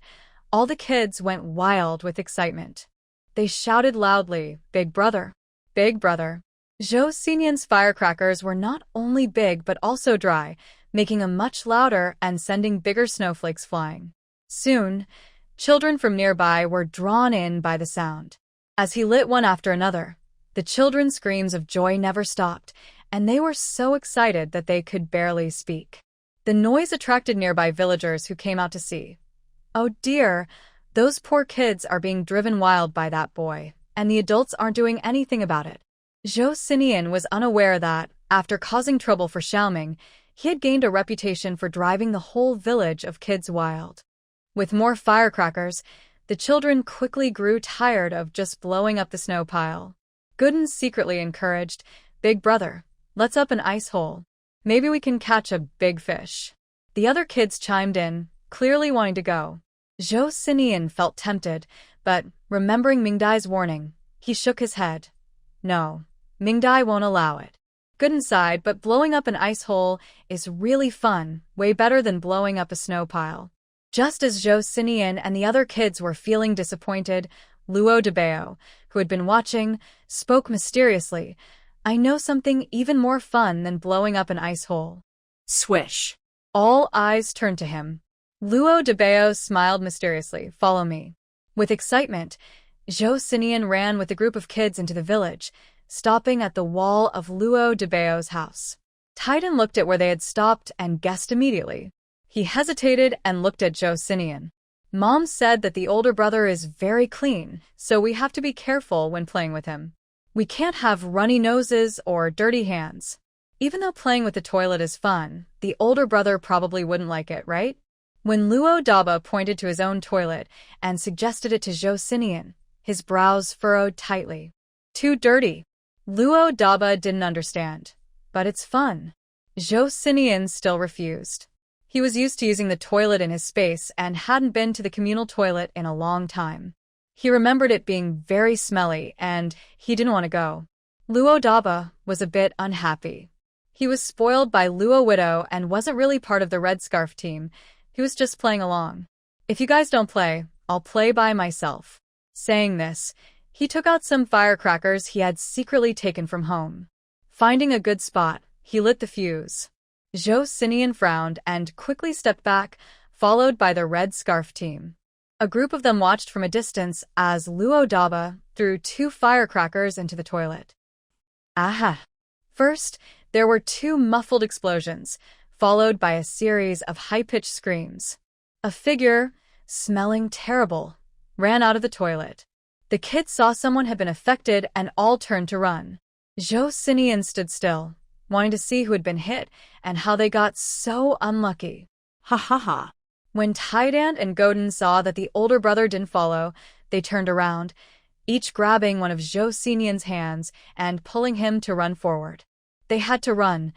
all the kids went wild with excitement. They shouted loudly, "Big brother! Big brother!" Joseian's firecrackers were not only big but also dry, making them much louder and sending bigger snowflakes flying. Soon, children from nearby were drawn in by the sound. As he lit one after another, the children's screams of joy never stopped, and they were so excited that they could barely speak. The noise attracted nearby villagers who came out to see. "Oh dear, those poor kids are being driven wild by that boy, and the adults aren't doing anything about it." Joseian was unaware that, after causing trouble for Xiaoming, he had gained a reputation for driving the whole village of kids wild. With more firecrackers, the children quickly grew tired of just blowing up the snow pile. Gooden secretly encouraged, "Big brother, let's up an ice hole. Maybe we can catch a big fish." The other kids chimed in, clearly wanting to go. Joseian felt tempted, but, remembering Mingdai's warning, he shook his head. "No, Mingdai won't allow it." Gooden sighed, but blowing up an ice hole is really fun, way better than blowing up a snow pile. Just as Joseian and the other kids were feeling disappointed, Luo Dabeo, who had been watching, spoke mysteriously, "I know something even more fun than blowing up an ice hole." Swish. All eyes turned to him. Luo Dabeo smiled mysteriously, "Follow me." With excitement, Joseian ran with a group of kids into the village, stopping at the wall of Luo Dabeo's house. Titan looked at where they had stopped and guessed immediately. He hesitated and looked at Joseian. "Mom said that the older brother is very clean, so we have to be careful when playing with him. We can't have runny noses or dirty hands. Even though playing with the toilet is fun, the older brother probably wouldn't like it, right?" When Luo Daba pointed to his own toilet and suggested it to Joseian, his brows furrowed tightly. "Too dirty." Luo Daba didn't understand. "But it's fun." Joseian still refused. He was used to using the toilet in his space and hadn't been to the communal toilet in a long time. He remembered it being very smelly, and he didn't want to go. Luo Daba was a bit unhappy. He was spoiled by Luo Widow and wasn't really part of the Red Scarf team. He was just playing along. "If you guys don't play, I'll play by myself." Saying this, he took out some firecrackers he had secretly taken from home. Finding a good spot, he lit the fuse. Joseian frowned and quickly stepped back, followed by the Red Scarf team. A group of them watched from a distance as Luo Daba threw 2 firecrackers into the toilet. Aha! First, there were 2 muffled explosions, followed by a series of high-pitched screams. A figure, smelling terrible, ran out of the toilet. The kids saw someone had been affected and all turned to run. Joseian stood still, wanting to see who had been hit and how they got so unlucky. Ha ha ha. When Tidant and Godin saw that the older brother didn't follow, they turned around, each grabbing one of Joseian's hands and pulling him to run forward. They had to run.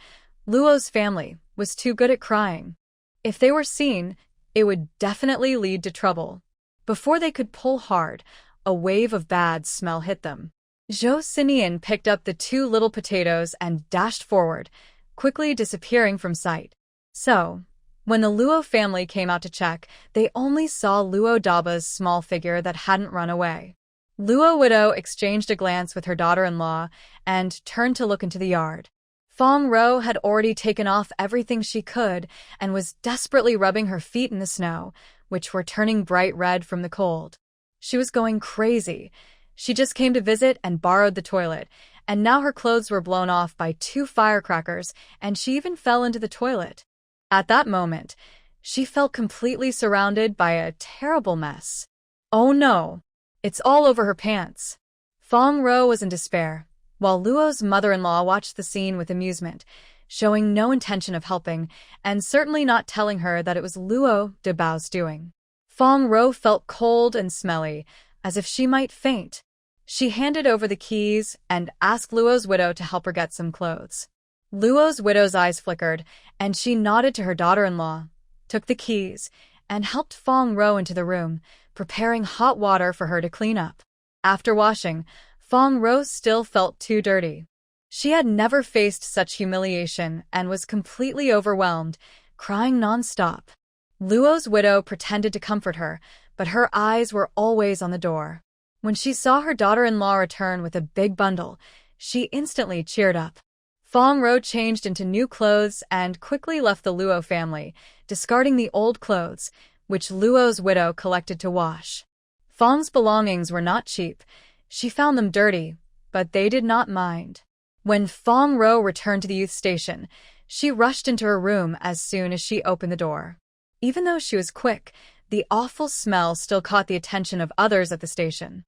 Luo's family was too good at crying. If they were seen, it would definitely lead to trouble. Before they could pull hard, a wave of bad smell hit them. Joseian picked up the 2 little potatoes and dashed forward, quickly disappearing from sight. So, when the Luo family came out to check, they only saw Luo Daba's small figure that hadn't run away. Luo Widow exchanged a glance with her daughter-in-law and turned to look into the yard. Fong Ro had already taken off everything she could and was desperately rubbing her feet in the snow, which were turning bright red from the cold. She was going crazy. She just came to visit and borrowed the toilet, and now her clothes were blown off by 2 firecrackers, and she even fell into the toilet. At that moment, she felt completely surrounded by a terrible mess. Oh no! It's all over her pants. Fong Ro was in despair, while Luo's mother-in-law watched the scene with amusement, showing no intention of helping, and certainly not telling her that it was Luo Dabao's doing. Fong Ro felt cold and smelly, as if she might faint. She handed over the keys and asked Luo's widow to help her get some clothes. Luo's widow's eyes flickered, and she nodded to her daughter-in-law, took the keys, and helped Fong Ro into the room, preparing hot water for her to clean up. After washing, Fong Ro still felt too dirty. She had never faced such humiliation and was completely overwhelmed, crying nonstop. Luo's widow pretended to comfort her, but her eyes were always on the door. When she saw her daughter-in-law return with a big bundle, she instantly cheered up. Fong Ro changed into new clothes and quickly left the Luo family, discarding the old clothes, which Luo's widow collected to wash. Fong's belongings were not cheap. She found them dirty, but they did not mind. When Fong Ro returned to the youth station, she rushed into her room as soon as she opened the door. Even though she was quick, the awful smell still caught the attention of others at the station.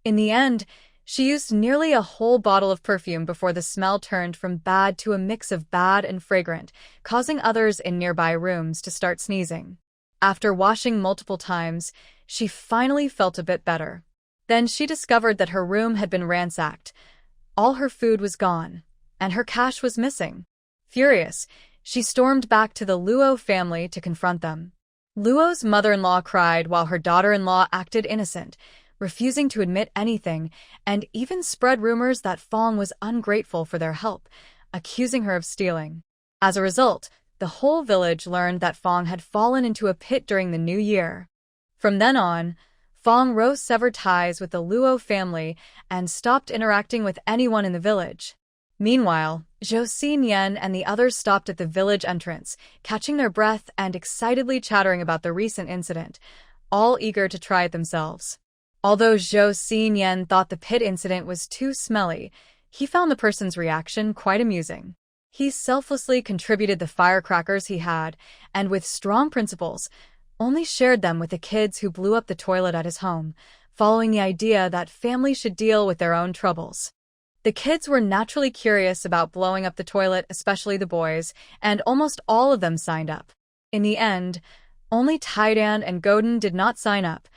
In the end, she used nearly a whole bottle of perfume before the smell turned from bad to a mix of bad and fragrant, causing others in nearby rooms to start sneezing. After washing multiple times, she finally felt a bit better. Then she discovered that her room had been ransacked. All her food was gone, and her cash was missing. Furious, she stormed back to the Luo family to confront them. Luo's mother-in-law cried while her daughter-in-law acted innocent, refusing to admit anything, and even spread rumors that Fong was ungrateful for their help, accusing her of stealing. As a result, the whole village learned that Fong had fallen into a pit during the new year. From then on, Fong Ro severed ties with the Luo family and stopped interacting with anyone in the village. Meanwhile, Joseian and the others stopped at the village entrance, catching their breath and excitedly chattering about the recent incident, all eager to try it themselves. Although Joseian thought the pit incident was too smelly, he found the person's reaction quite amusing. He selflessly contributed the firecrackers he had, and with strong principles, only shared them with the kids who blew up the toilet at his home, following the idea that families should deal with their own troubles. The kids were naturally curious about blowing up the toilet, especially the boys, and almost all of them signed up. In the end, only Taidan and Godin did not sign up.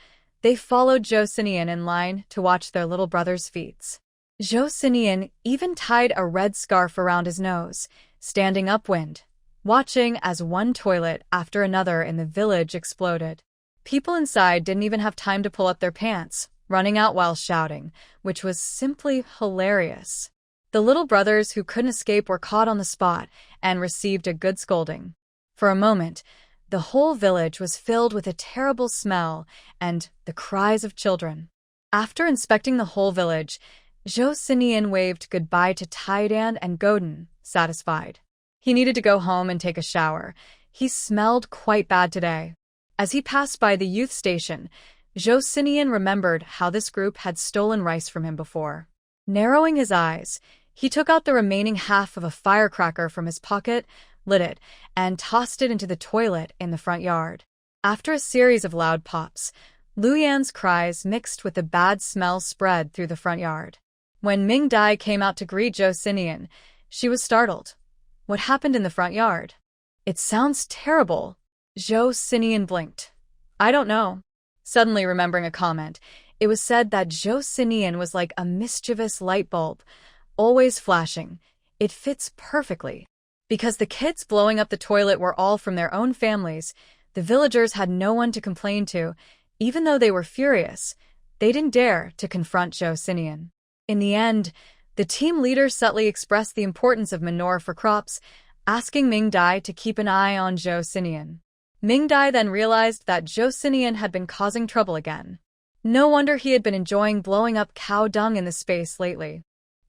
They followed Joseian in line to watch their little brother's feats. Joseian even tied a red scarf around his nose, standing upwind, watching as one toilet after another in the village exploded. People inside didn't even have time to pull up their pants, running out while shouting, which was simply hilarious. The little brothers who couldn't escape were caught on the spot and received a good scolding. For a moment, the whole village was filled with a terrible smell and the cries of children. After inspecting the whole village, Joseian waved goodbye to Taidan and Godin, satisfied. He needed to go home and take a shower. He smelled quite bad today. As he passed by the youth station, Joseian remembered how this group had stolen rice from him before. Narrowing his eyes, he took out the remaining half of a firecracker from his pocket, lit it, and tossed it into the toilet in the front yard. After a series of loud pops, Luyan's cries mixed with the bad smell spread through the front yard. When Mingdai came out to greet Joseian, she was startled. What happened in the front yard? It sounds terrible. Joseian blinked. I don't know. Suddenly remembering a comment, it was said that Joseian was like a mischievous light bulb, always flashing. It fits perfectly. Because the kids blowing up the toilet were all from their own families, the villagers had no one to complain to. Even though they were furious, they didn't dare to confront Joseian. In the end, the team leader subtly expressed the importance of manure for crops, asking Mingdai to keep an eye on Joseian. Mingdai then realized that Joseian had been causing trouble again. No wonder he had been enjoying blowing up cow dung in the space lately.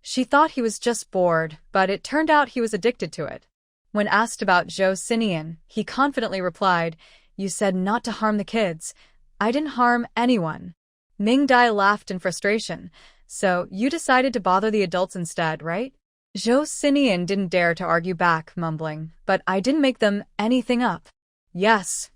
She thought he was just bored, but it turned out he was addicted to it. When asked about Joseian, he confidently replied, "You said not to harm the kids. I didn't harm anyone." Mingdai laughed in frustration. So you decided to bother the adults instead, right? Joseian didn't dare to argue back, mumbling, "But I didn't make them anything up." Yes.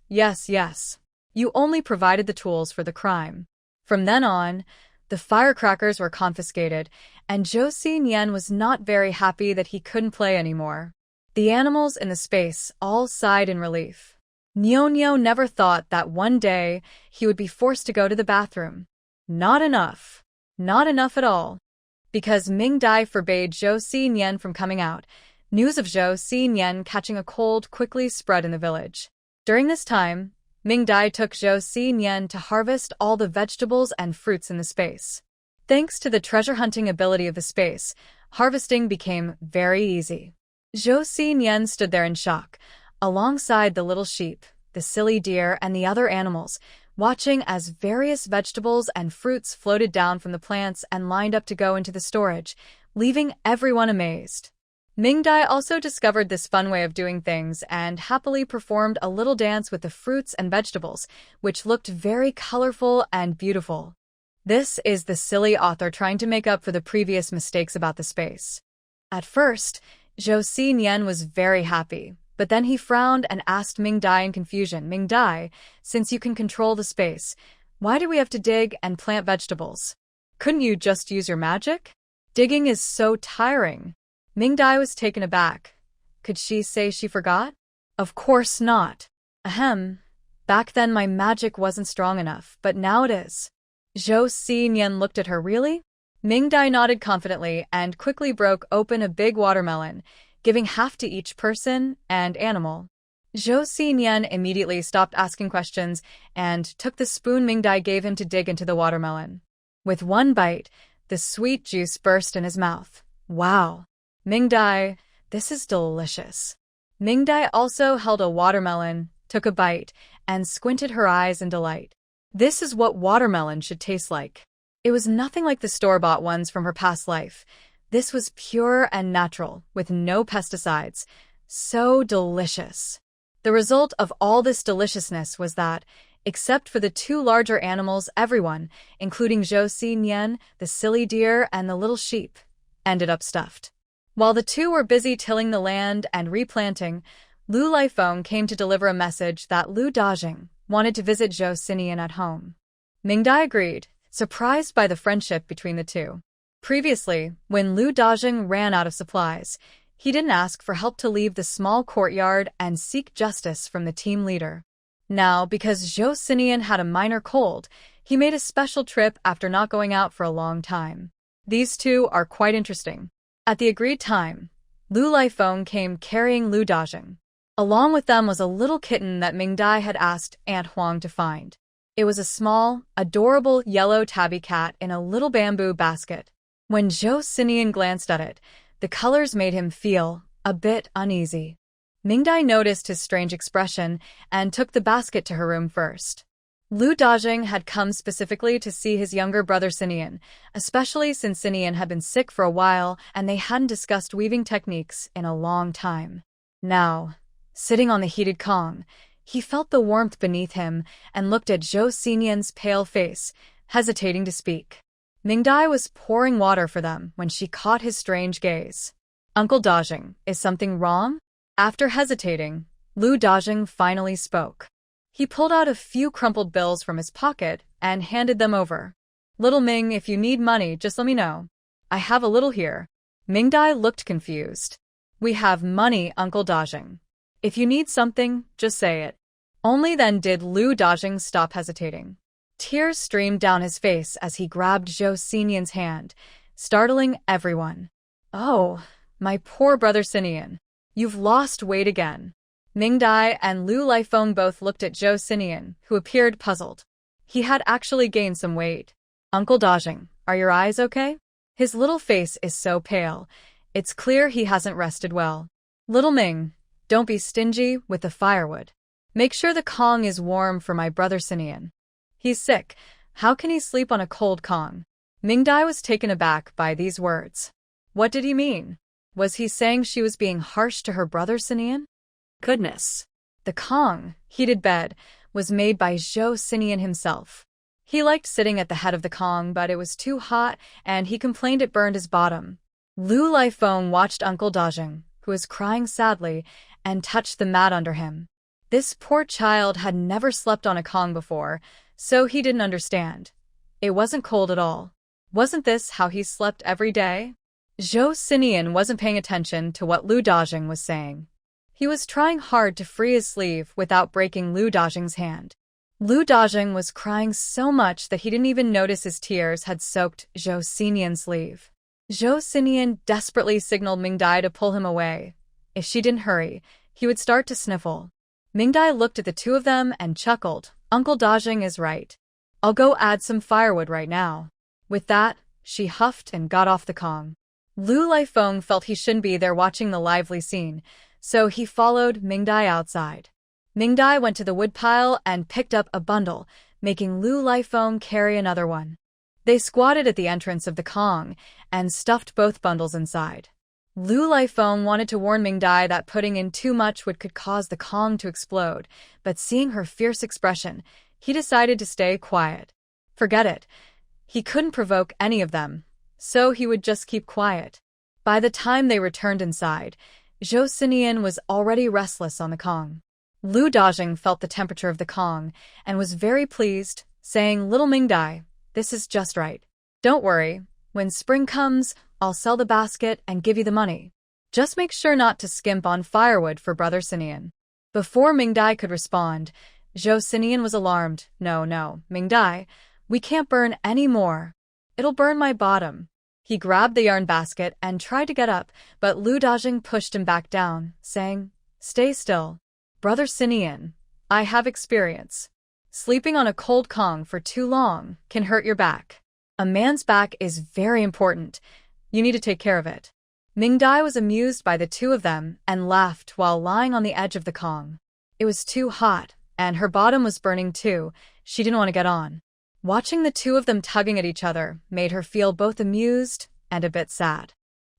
You only provided the tools for the crime. From then on, the firecrackers were confiscated, and Joseian was not very happy that he couldn't play anymore. The animals in the space all sighed in relief. Nyo never thought that one day he would be forced to go to the bathroom. Not enough. Not enough at all. Because Mingdai forbade Joseian from coming out, news of Joseian catching a cold quickly spread in the village. During this time, Mingdai took Joseian to harvest all the vegetables and fruits in the space. Thanks to the treasure-hunting ability of the space, harvesting became very easy. Joseian stood there in shock, alongside the little sheep, the silly deer, and the other animals, watching as various vegetables and fruits floated down from the plants and lined up to go into the storage, leaving everyone amazed. Mingdai also discovered this fun way of doing things and happily performed a little dance with the fruits and vegetables, which looked very colorful and beautiful. This is the silly author trying to make up for the previous mistakes about the space. At first, Joseian was very happy, but then he frowned and asked Mingdai in confusion, "Mingdai, since you can control the space, why do we have to dig and plant vegetables? Couldn't you just use your magic? Digging is so tiring." Mingdai was taken aback. Could she say she forgot? Of course not. Ahem. Back then my magic wasn't strong enough, but now it is. Joseian looked at her. Really? Mingdai nodded confidently and quickly broke open a big watermelon, giving half to each person and animal. Joseian immediately stopped asking questions and took the spoon Mingdai gave him to dig into the watermelon. With one bite, the sweet juice burst in his mouth. Wow! Mingdai, this is delicious. Mingdai also held a watermelon, took a bite, and squinted her eyes in delight. This is what watermelon should taste like. It was nothing like the store-bought ones from her past life. This was pure and natural, with no pesticides. So delicious. The result of all this deliciousness was that, except for the two larger animals, everyone, including Joseian, the silly deer, and the little sheep, ended up stuffed. While the two were busy tilling the land and replanting, Lu Lifeng came to deliver a message that Lu Dajing wanted to visit Joseian at home. Mingdai agreed, surprised by the friendship between the two. Previously, when Lu Dajing ran out of supplies, he didn't ask for help to leave the small courtyard and seek justice from the team leader. Now, because Joseian had a minor cold, he made a special trip after not going out for a long time. These two are quite interesting. At the agreed time, Lu Lifeng came carrying Lu Dajing. Along with them was a little kitten that Mingdai had asked Aunt Wong to find. It was a small, adorable yellow tabby cat in a little bamboo basket. When Joseian glanced at it, the colors made him feel a bit uneasy. Mingdai noticed his strange expression and took the basket to her room first. Lu Dajing had come specifically to see his younger brother Sinian, especially since Sinian had been sick for a while and they hadn't discussed weaving techniques in a long time. Now, sitting on the heated Kong, he felt the warmth beneath him and looked at Joseian's pale face, hesitating to speak. Mingdai was pouring water for them when she caught his strange gaze. "Uncle Dajing, is something wrong?" After hesitating, Lu Dajing finally spoke. He pulled out a few crumpled bills from his pocket and handed them over. "Little Ming, if you need money, just let me know. I have a little here." Mingdai looked confused. "We have money, Uncle Dajing. If you need something, just say it." Only then did Lu Dajing stop hesitating. Tears streamed down his face as he grabbed Joseian's hand, startling everyone. "Oh, my poor brother Sinian. You've lost weight again." Mingdai and Lu Lifeng both looked at Joseian, who appeared puzzled. He had actually gained some weight. "Uncle Dajing, are your eyes okay? His little face is so pale. It's clear he hasn't rested well. Little Ming, don't be stingy with the firewood. Make sure the Kong is warm for my brother Sinian. He's sick. How can he sleep on a cold Kong?" Mingdai was taken aback by these words. What did he mean? Was he saying she was being harsh to her brother Sinian? Goodness. The Kong, heated bed, was made by Joseian himself. He liked sitting at the head of the Kong, but it was too hot, and he complained it burned his bottom. Lu Lifeng watched Uncle Dajing, who was crying sadly, and touched the mat under him. This poor child had never slept on a Kong before, so he didn't understand. It wasn't cold at all. Wasn't this how he slept every day? Joseian wasn't paying attention to what Lu Dajing was saying. He was trying hard to free his sleeve without breaking Lu Dajing's hand. Lu Dajing was crying so much that he didn't even notice his tears had soaked Joseian's sleeve. Joseian desperately signaled Mingdai to pull him away. If she didn't hurry, he would start to sniffle. Mingdai looked at the two of them and chuckled. Uncle Dajing is right. I'll go add some firewood right now. With that, She huffed and got off the Kong. Lu Lifeng felt he shouldn't be there watching the lively scene, so he followed Mingdai outside. Mingdai went to the woodpile and picked up a bundle, making Lu Lifeng carry another one. They squatted at the entrance of the Kong and stuffed both bundles inside. Lu Lifeng wanted to warn Mingdai that putting in too much could cause the Kong to explode, but seeing her fierce expression, he decided to stay quiet. Forget it. He couldn't provoke any of them, so he would just keep quiet. By the time they returned inside, Joseian was already restless on the Kong. Lu Dajing felt the temperature of the Kong and was very pleased, saying, "Little Mingdai, this is just right. Don't worry, when spring comes, I'll sell the basket and give you the money. Just make sure not to skimp on firewood for Brother Sinian." Before Mingdai could respond, Joseian was alarmed. No, Mingdai, we can't burn any more. It'll burn my bottom." He grabbed the yarn basket and tried to get up, but Lu Dajing pushed him back down, saying, "Stay still. Brother Sinian, I have experience. Sleeping on a cold Kong for too long can hurt your back. A man's back is very important. You need to take care of it." Mingdai was amused by the two of them and laughed while lying on the edge of the Kong. It was too hot, and her bottom was burning too. She didn't want to get on. Watching the two of them tugging at each other made her feel both amused and a bit sad.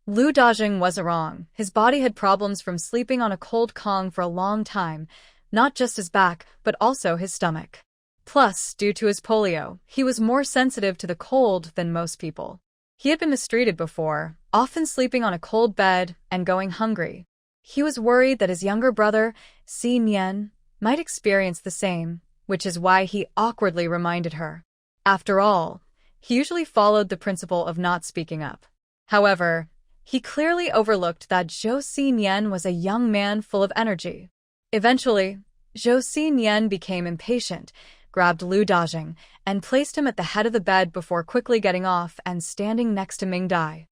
Lu Dajing wasn't wrong. His body had problems from sleeping on a cold Kong for a long time, not just his back, but also his stomach. Plus, due to his polio, he was more sensitive to the cold than most people. He had been mistreated before, often sleeping on a cold bed and going hungry. He was worried that his younger brother, Si Nian, might experience the same, which is why he awkwardly reminded her. After all, he usually followed the principle of not speaking up. However, he clearly overlooked that Joseian was a young man full of energy. Eventually, Joseian became impatient, grabbed Lu Dajing, and placed him at the head of the bed before quickly getting off and standing next to Mingdai.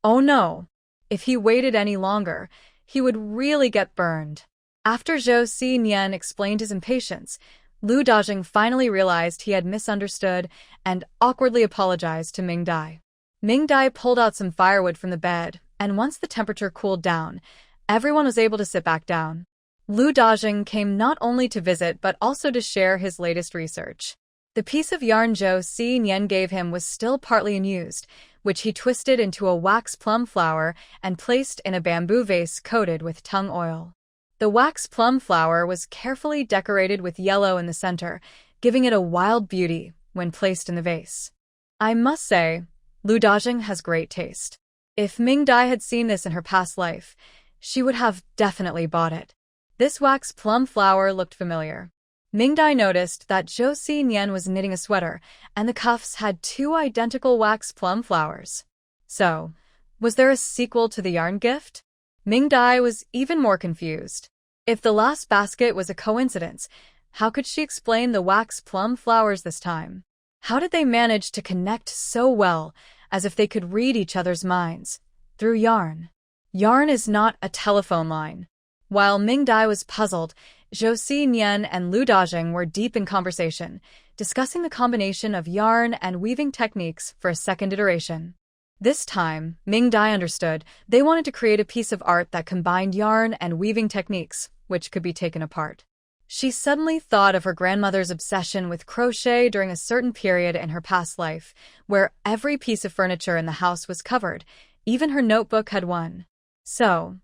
Oh no! If he waited any longer, he would really get burned. After Joseian explained his impatience, Lu Dajing finally realized he had misunderstood and awkwardly apologized to Mingdai. Mingdai pulled out some firewood from the bed, and once the temperature cooled down, everyone was able to sit back down. Lu Dajing came not only to visit but also to share his latest research. The piece of yarn Joseian gave him was still partly unused, which he twisted into a wax plum flower and placed in a bamboo vase coated with tung oil. The wax plum flower was carefully decorated with yellow in the center, giving it a wild beauty when placed in the vase. I must say, Lu Dajing has great taste. If Mingdai had seen this in her past life, she would have definitely bought it. This wax plum flower looked familiar. Mingdai noticed that Joseian was knitting a sweater, and the cuffs had two identical wax plum flowers. So, was there a sequel to the yarn gift? Mingdai was even more confused. If the last basket was a coincidence, how could she explain the wax plum flowers this time? How did they manage to connect so well, as if they could read each other's minds, through yarn? Yarn is not a telephone line. While Mingdai was puzzled, Joseian and Lu Dajing were deep in conversation, discussing the combination of yarn and weaving techniques for a second iteration. This time, Mingdai understood they wanted to create a piece of art that combined yarn and weaving techniques, which could be taken apart. She suddenly thought of her grandmother's obsession with crochet during a certain period in her past life, where every piece of furniture in the house was covered, even her notebook had one. So,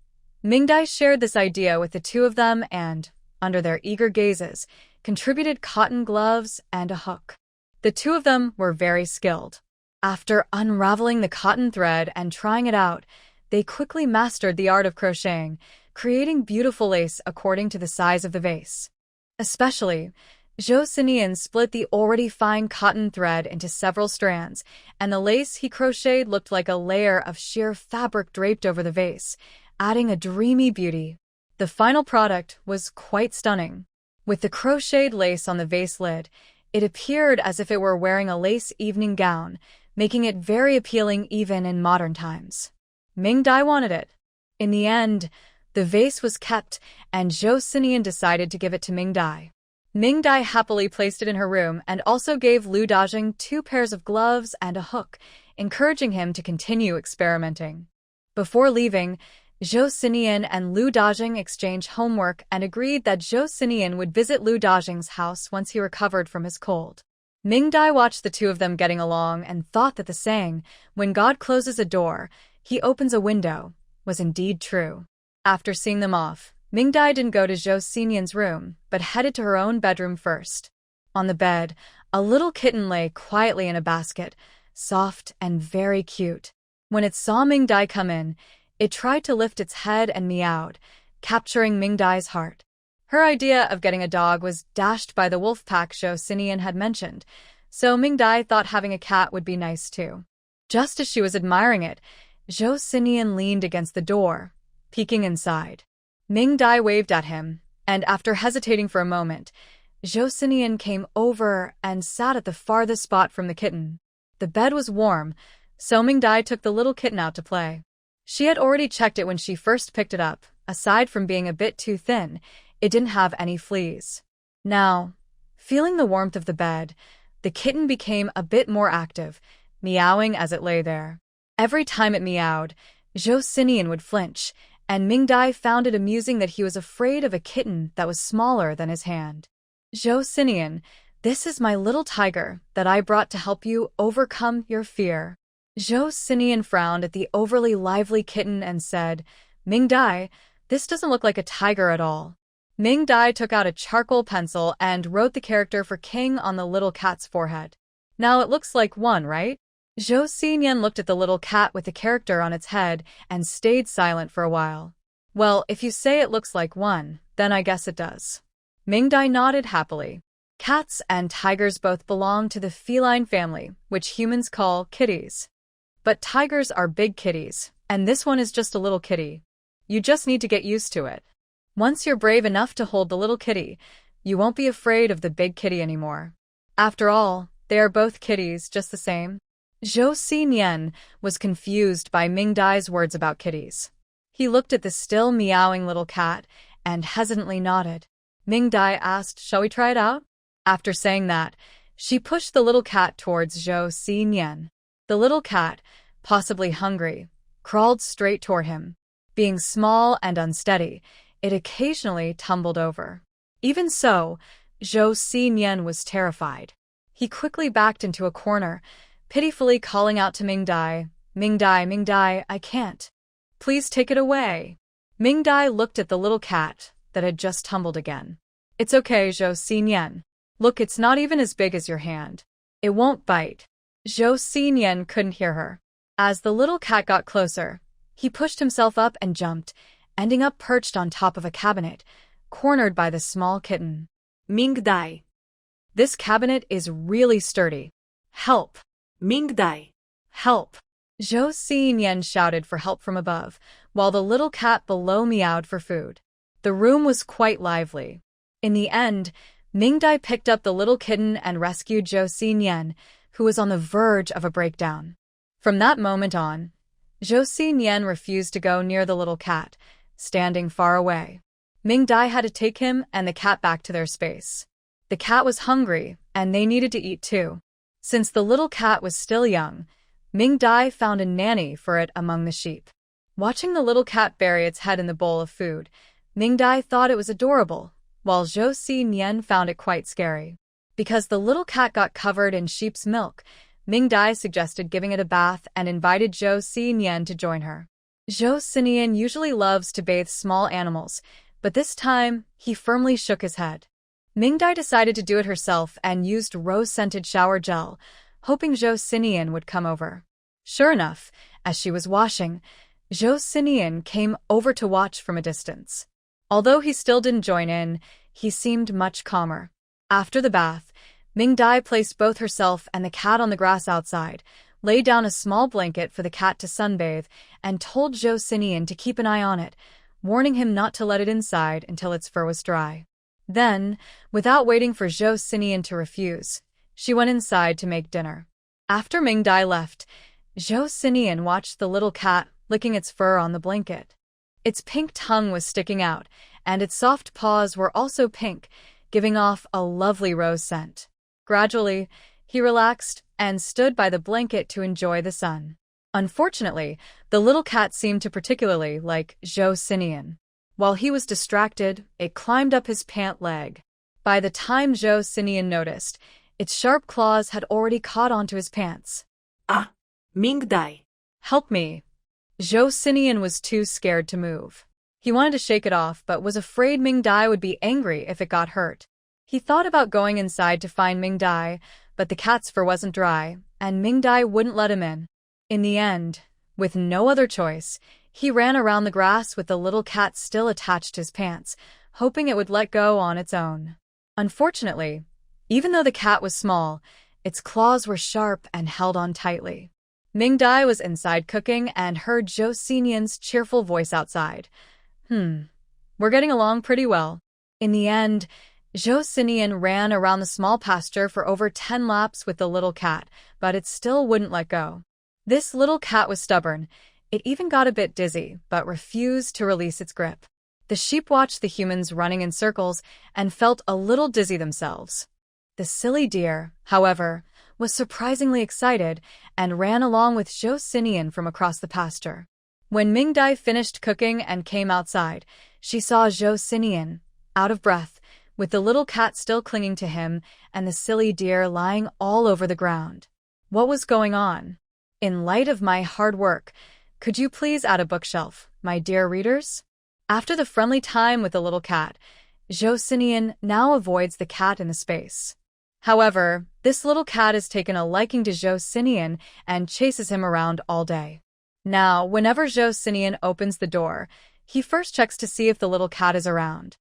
Mingdai shared this idea with the two of them and, under their eager gazes, contributed cotton gloves and a hook. The two of them were very skilled. After unraveling the cotton thread and trying it out, they quickly mastered the art of crocheting, creating beautiful lace according to the size of the vase. Especially, Joseian split the already fine cotton thread into several strands, and the lace he crocheted looked like a layer of sheer fabric draped over the vase, adding a dreamy beauty. The final product was quite stunning. With the crocheted lace on the vase lid, it appeared as if it were wearing a lace evening gown, making it very appealing even in modern times. Mingdai wanted it. In the end, the vase was kept, and Joseian decided to give it to Mingdai. Mingdai happily placed it in her room and also gave Lu Dajing 2 pairs of gloves and a hook, encouraging him to continue experimenting. Before leaving, Joseian and Lu Dajing exchanged homework and agreed that Joseian would visit Lu Dajing's house once he recovered from his cold. Mingdai watched the two of them getting along and thought that the saying, "When God closes a door, he opens a window," was indeed true. After seeing them off, Mingdai didn't go to Joseian's room, but headed to her own bedroom first. On the bed, a little kitten lay quietly in a basket, soft and very cute. When it saw Mingdai come in, it tried to lift its head and meowed, capturing Mingdai's heart. Her idea of getting a dog was dashed by the wolf pack Joseian had mentioned, so Mingdai thought having a cat would be nice too. Just as she was admiring it, Joseian leaned against the door, peeking inside. Mingdai waved at him, and after hesitating for a moment, Joseian came over and sat at the farthest spot from the kitten. The bed was warm, so Mingdai took the little kitten out to play. She had already checked it when she first picked it up. Aside from being a bit too thin, it didn't have any fleas. Now, feeling the warmth of the bed, the kitten became a bit more active, meowing as it lay there. Every time it meowed, Joseian would flinch, and Mingdai found it amusing that he was afraid of a kitten that was smaller than his hand. "Joseian, this is my little tiger that I brought to help you overcome your fear." Joseian frowned at the overly lively kitten and said, "Mingdai, this doesn't look like a tiger at all." Mingdai took out a charcoal pencil and wrote the character for king on the little cat's forehead. "Now it looks like one, right?" Joseian looked at the little cat with the character on its head and stayed silent for a while. "Well, if you say it looks like one, then I guess it does." Mingdai nodded happily. Cats and tigers both belong to the feline family, which humans call kitties. But tigers are big kitties, and this one is just a little kitty. You just need to get used to it. Once you're brave enough to hold the little kitty, you won't be afraid of the big kitty anymore. After all, they are both kitties just the same. Joseian was confused by Mingdai's words about kitties. He looked at the still meowing little cat and hesitantly nodded. Mingdai asked, "Shall we try it out?" After saying that, she pushed the little cat towards Joseian. The little cat, possibly hungry, crawled straight toward him. Being small and unsteady, it occasionally tumbled over. Even so, Joseian was terrified. He quickly backed into a corner, pitifully calling out to Mingdai, "Mingdai, Mingdai, I can't. Please take it away." Mingdai looked at the little cat that had just tumbled again. "It's okay, Joseian. Look, it's not even as big as your hand. It won't bite." Joseian couldn't hear her. As the little cat got closer, he pushed himself up and jumped, ending up perched on top of a cabinet, cornered by the small kitten. Mingdai. "This cabinet is really sturdy. Help! Mingdai. Help!" Joseian shouted for help from above, while the little cat below meowed for food. The room was quite lively. In the end, Mingdai picked up the little kitten and rescued Joseian, who was on the verge of a breakdown. From that moment on, Joseian refused to go near the little cat, standing far away. Mingdai had to take him and the cat back to their space. The cat was hungry, and they needed to eat too. Since the little cat was still young, Mingdai found a nanny for it among the sheep. Watching the little cat bury its head in the bowl of food, Mingdai thought it was adorable, while Joseian found it quite scary. Because the little cat got covered in sheep's milk, Mingdai suggested giving it a bath and invited Joseian to join her. Joseian usually loves to bathe small animals, but this time he firmly shook his head. Mingdai decided to do it herself and used rose-scented shower gel, hoping Joseian would come over. Sure enough, as she was washing, Joseian came over to watch from a distance. Although he still didn't join in, he seemed much calmer. After the bath, Mingdai placed both herself and the cat on the grass outside, laid down a small blanket for the cat to sunbathe, and told Joseian to keep an eye on it, warning him not to let it inside until its fur was dry. Then, without waiting for Joseian to refuse, she went inside to make dinner. After Mingdai left, Joseian watched the little cat licking its fur on the blanket. Its pink tongue was sticking out, and its soft paws were also pink, giving off a lovely rose scent. Gradually, He relaxed and stood by the blanket to enjoy the sun. Unfortunately, the little cat seemed to particularly like Joseian. While he was distracted, it climbed up his pant leg. By the time Joseian noticed, its sharp claws had already caught onto his pants. Ah, Mingdai. Help me. Joseian was too scared to move. He wanted to shake it off, but was afraid Mingdai would be angry if it got hurt. He thought about going inside to find Mingdai, but the cat's fur wasn't dry, and Mingdai wouldn't let him in. In the end, with no other choice, he ran around the grass with the little cat still attached to his pants, hoping it would let go on its own. Unfortunately, even though the cat was small, its claws were sharp and held on tightly. Mingdai was inside cooking and heard Joseian's cheerful voice outside. We're getting along pretty well. In the end, Joseian ran around the small pasture for over 10 laps with the little cat, but it still wouldn't let go. This little cat was stubborn. It even got a bit dizzy, but refused to release its grip. The sheep watched the humans running in circles and felt a little dizzy themselves. The silly deer, however, was surprisingly excited and ran along with Joseian from across the pasture. When Mingdai finished cooking and came outside, she saw Joseian, out of breath, with the little cat still clinging to him and the silly deer lying all over the ground. What was going on? In light of my hard work, could you please add a bookshelf, my dear readers? After the friendly time with the little cat, Joseian now avoids the cat in the space. However, this little cat has taken a liking to Joseian and chases him around all day. Now, whenever Joseian opens the door, he first checks to see if the little cat is around.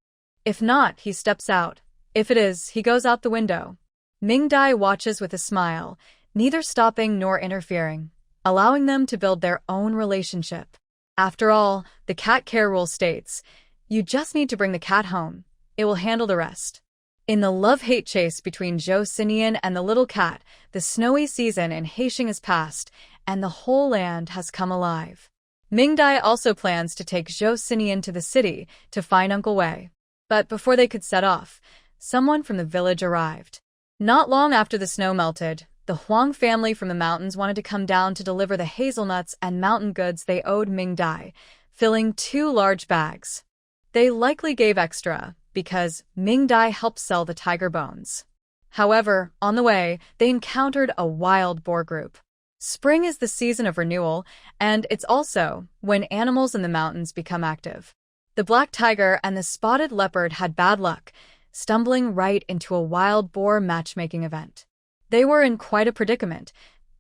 If not, he steps out. If it is, he goes out the window. Mingdai watches with a smile, neither stopping nor interfering, allowing them to build their own relationship. After all, the cat care rule states, you just need to bring the cat home. It will handle the rest. In the love-hate chase between Joseian and the little cat, the snowy season in Haisheng has passed, and the whole land has come alive. Mingdai also plans to take Joseian to the city to find Uncle Wei. But before they could set off, someone from the village arrived. Not long after the snow melted, the Wong family from the mountains wanted to come down to deliver the hazelnuts and mountain goods they owed Mingdai, filling 2 large bags. They likely gave extra, because Mingdai helped sell the tiger bones. However, on the way, they encountered a wild boar group. Spring is the season of renewal, and it's also when animals in the mountains become active. The black tiger and the spotted leopard had bad luck, stumbling right into a wild boar matchmaking event. They were in quite a predicament.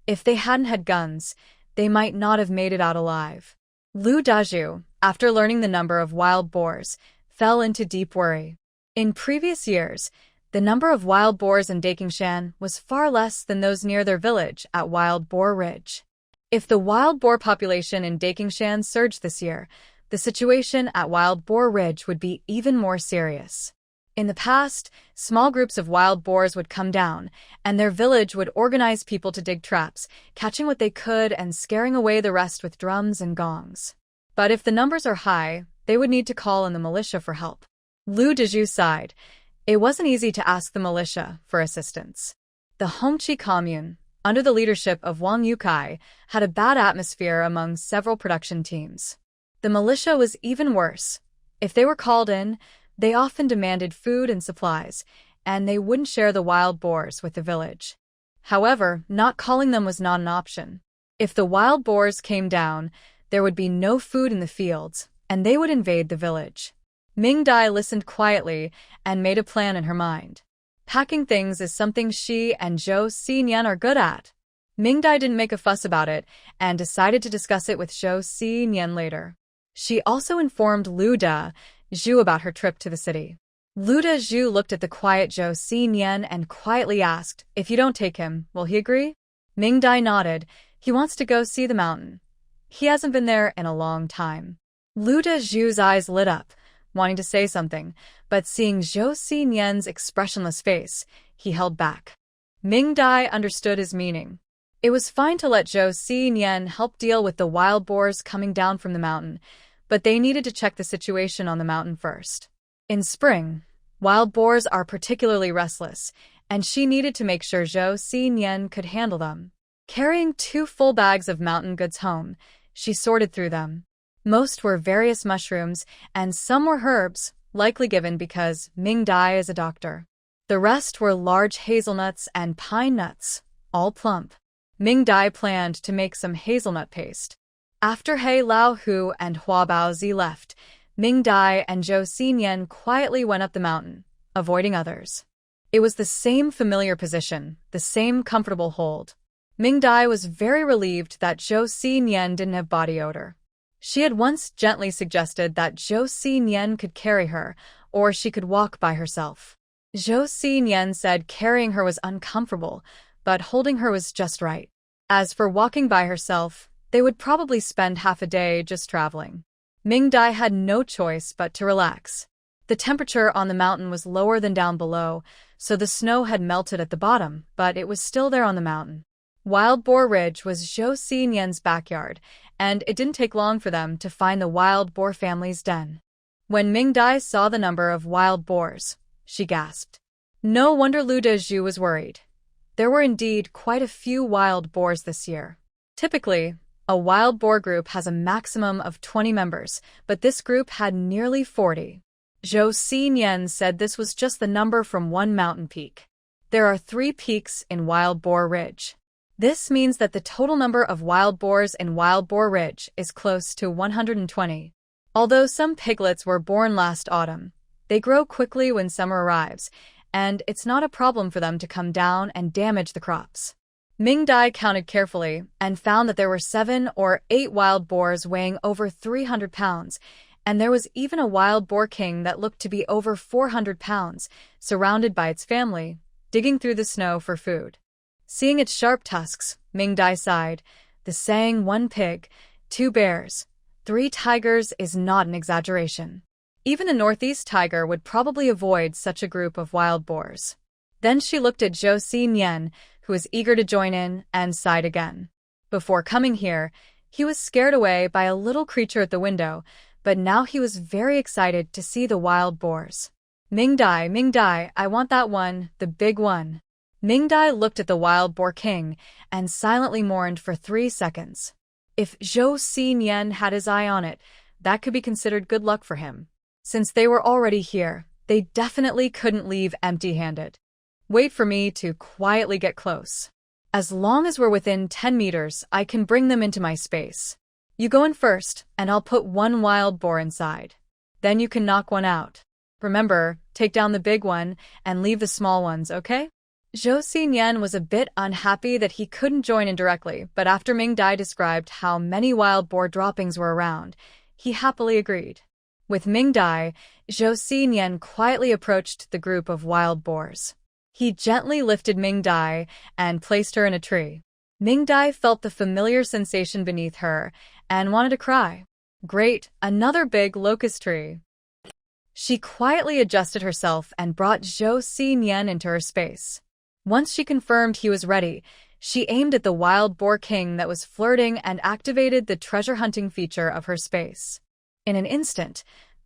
If they hadn't had guns, they might not have made it out alive. Lu Daju, after learning the number of wild boars, fell into deep worry. In previous years, the number of wild boars in Dakingshan was far less than those near their village at Wild Boar Ridge. If the wild boar population in Dakingshan surged this year, the situation at Wild Boar Ridge would be even more serious. In the past, small groups of wild boars would come down, and their village would organize people to dig traps, catching what they could and scaring away the rest with drums and gongs. But if the numbers are high, they would need to call in the militia for help. Lu Daju sighed. It wasn't easy to ask the militia for assistance. The Hongqi commune, under the leadership of Wong Yukai, had a bad atmosphere among several production teams. The militia was even worse. If they were called in, they often demanded food and supplies, and they wouldn't share the wild boars with the village. However, not calling them was not an option. If the wild boars came down, there would be no food in the fields, and they would invade the village. Mingdai listened quietly and made a plan in her mind. Packing things is something she and Joseian are good at. Mingdai didn't make a fuss about it and decided to discuss it with Joseian later. She also informed Lu Daju about her trip to the city. Lu Daju looked at the quiet Joseian and quietly asked, if you don't take him, will he agree? Mingdai nodded. He wants to go see the mountain. He hasn't been there in a long time. Lu Daju's eyes lit up, wanting to say something, but seeing Joseian's expressionless face, he held back. Mingdai understood his meaning. It was fine to let Joseian help deal with the wild boars coming down from the mountain, but they needed to check the situation on the mountain first. In spring, wild boars are particularly restless, and she needed to make sure Joseian could handle them. Carrying 2 full bags of mountain goods home, she sorted through them. Most were various mushrooms, and some were herbs, likely given because Mingdai is a doctor. The rest were large hazelnuts and pine nuts, all plump. Mingdai planned to make some hazelnut paste. After He Lao-hu and Hua Baozi left, Mingdai and Joseian quietly went up the mountain, avoiding others. It was the same familiar position, the same comfortable hold. Mingdai was very relieved that Joseian didn't have body odor. She had once gently suggested that Joseian could carry her, or she could walk by herself. Joseian said carrying her was uncomfortable, but holding her was just right. As for walking by herself, they would probably spend half a day just traveling. Mingdai had no choice but to relax. The temperature on the mountain was lower than down below, so the snow had melted at the bottom, but it was still there on the mountain. Wild Boar Ridge was Joseian's backyard, and it didn't take long for them to find the wild boar family's den. When Mingdai saw the number of wild boars, she gasped. No wonder Lu Dezhu was worried. There were indeed quite a few wild boars this year. Typically, a wild boar group has a maximum of 20 members, but this group had nearly 40. Joseian said this was just the number from one mountain peak. There are 3 peaks in Wild Boar Ridge. This means that the total number of wild boars in Wild Boar Ridge is close to 120. Although some piglets were born last autumn, they grow quickly when summer arrives, and it's not a problem for them to come down and damage the crops. Mingdai counted carefully and found that there were 7 or 8 wild boars weighing over 300 pounds, and there was even a wild boar king that looked to be over 400 pounds, surrounded by its family, digging through the snow for food. Seeing its sharp tusks, Mingdai sighed. The saying 1 pig, 2 bears, 3 tigers is not an exaggeration. Even a northeast tiger would probably avoid such a group of wild boars. Then she looked at Joseian, who was eager to join in, and sighed again. Before coming here, he was scared away by a little creature at the window, but now he was very excited to see the wild boars. Mingdai, Mingdai, I want that one, the big one. Mingdai looked at the wild boar king and silently mourned for 3 seconds. If Joseian had his eye on it, that could be considered good luck for him. Since they were already here, they definitely couldn't leave empty-handed. Wait for me to quietly get close. As long as we're within 10 meters, I can bring them into my space. You go in first, and I'll put 1 wild boar inside. Then you can knock one out. Remember, take down the big one and leave the small ones, okay? Joseian was a bit unhappy that he couldn't join in directly, but after Mingdai described how many wild boar droppings were around, he happily agreed. With Mingdai, Joseian quietly approached the group of wild boars. He gently lifted Mingdai and placed her in a tree. Mingdai felt the familiar sensation beneath her and wanted to cry. Great, another big locust tree. She quietly adjusted herself and brought Joseian into her space. Once she confirmed he was ready, she aimed at the wild boar king that was flirting and activated the treasure hunting feature of her space. In an instant,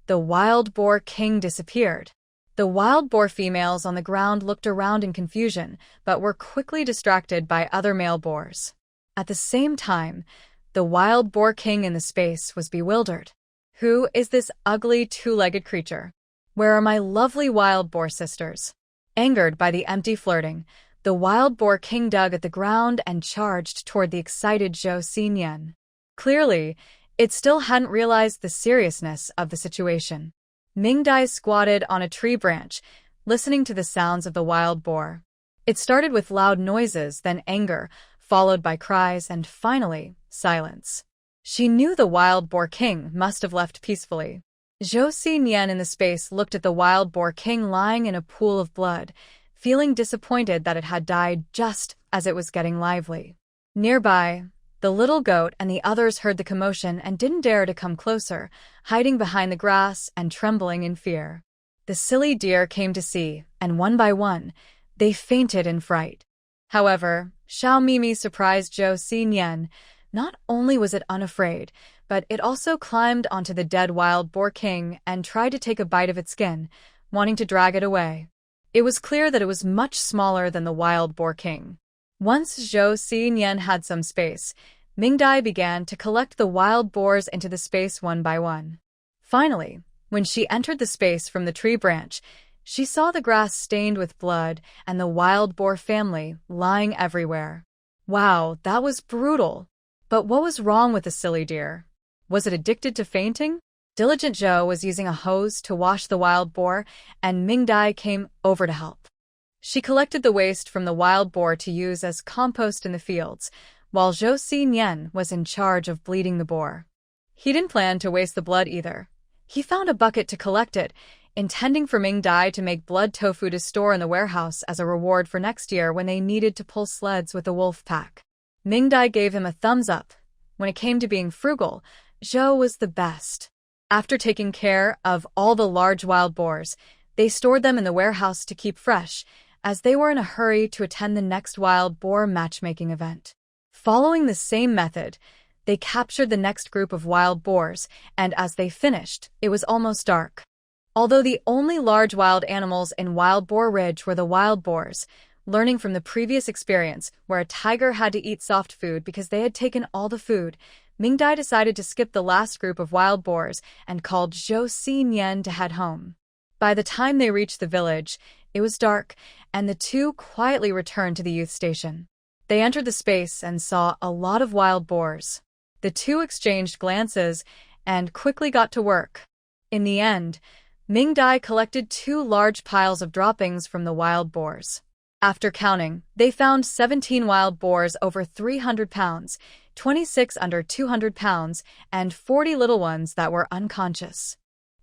the wild boar king disappeared. The wild boar females on the ground looked around in confusion, but were quickly distracted by other male boars. At the same time, the wild boar king in the space was bewildered. Who is this ugly 2-legged creature? Where are my lovely wild boar sisters? Angered by the empty flirting, the wild boar king dug at the ground and charged toward the excited Joseian. Clearly, it still hadn't realized the seriousness of the situation. Mingdai squatted on a tree branch, listening to the sounds of the wild boar. It started with loud noises, then anger, followed by cries, and finally, silence. She knew the wild boar king must have left peacefully. Joseian in the space looked at the wild boar king lying in a pool of blood, feeling disappointed that it had died just as it was getting lively. Nearby, the little goat and the others heard the commotion and didn't dare to come closer, hiding behind the grass and trembling in fear. The silly deer came to see, and one by one, they fainted in fright. However, Xiao Mimi surprised Joseian. Not only was it unafraid, but it also climbed onto the dead wild boar king and tried to take a bite of its skin, wanting to drag it away. It was clear that it was much smaller than the wild boar king. Once Joseian had some space, Mingdai began to collect the wild boars into the space one by one. Finally, when she entered the space from the tree branch, she saw the grass stained with blood and the wild boar family lying everywhere. Wow, that was brutal. But what was wrong with the silly deer? Was it addicted to fainting? Diligent Joe was using a hose to wash the wild boar, and Mingdai came over to help. She collected the waste from the wild boar to use as compost in the fields, while Joseian was in charge of bleeding the boar. He didn't plan to waste the blood either. He found a bucket to collect it, intending for Mingdai to make blood tofu to store in the warehouse as a reward for next year when they needed to pull sleds with the wolf pack. Mingdai gave him a thumbs up. When it came to being frugal, Zhou was the best. After taking care of all the large wild boars, they stored them in the warehouse to keep fresh, as they were in a hurry to attend the next wild boar matchmaking event. Following the same method, they captured the next group of wild boars, and as they finished, it was almost dark. Although the only large wild animals in Wild Boar Ridge were the wild boars, learning from the previous experience where a tiger had to eat soft food because they had taken all the food, Mingdai decided to skip the last group of wild boars and called Joseian to head home. By the time they reached the village, it was dark, and the two quietly returned to the youth station. They entered the space and saw a lot of wild boars. The two exchanged glances and quickly got to work. In the end, Mingdai collected 2 large piles of droppings from the wild boars. After counting, they found 17 wild boars over 300 pounds, 26 under 200 pounds, and 40 little ones that were unconscious.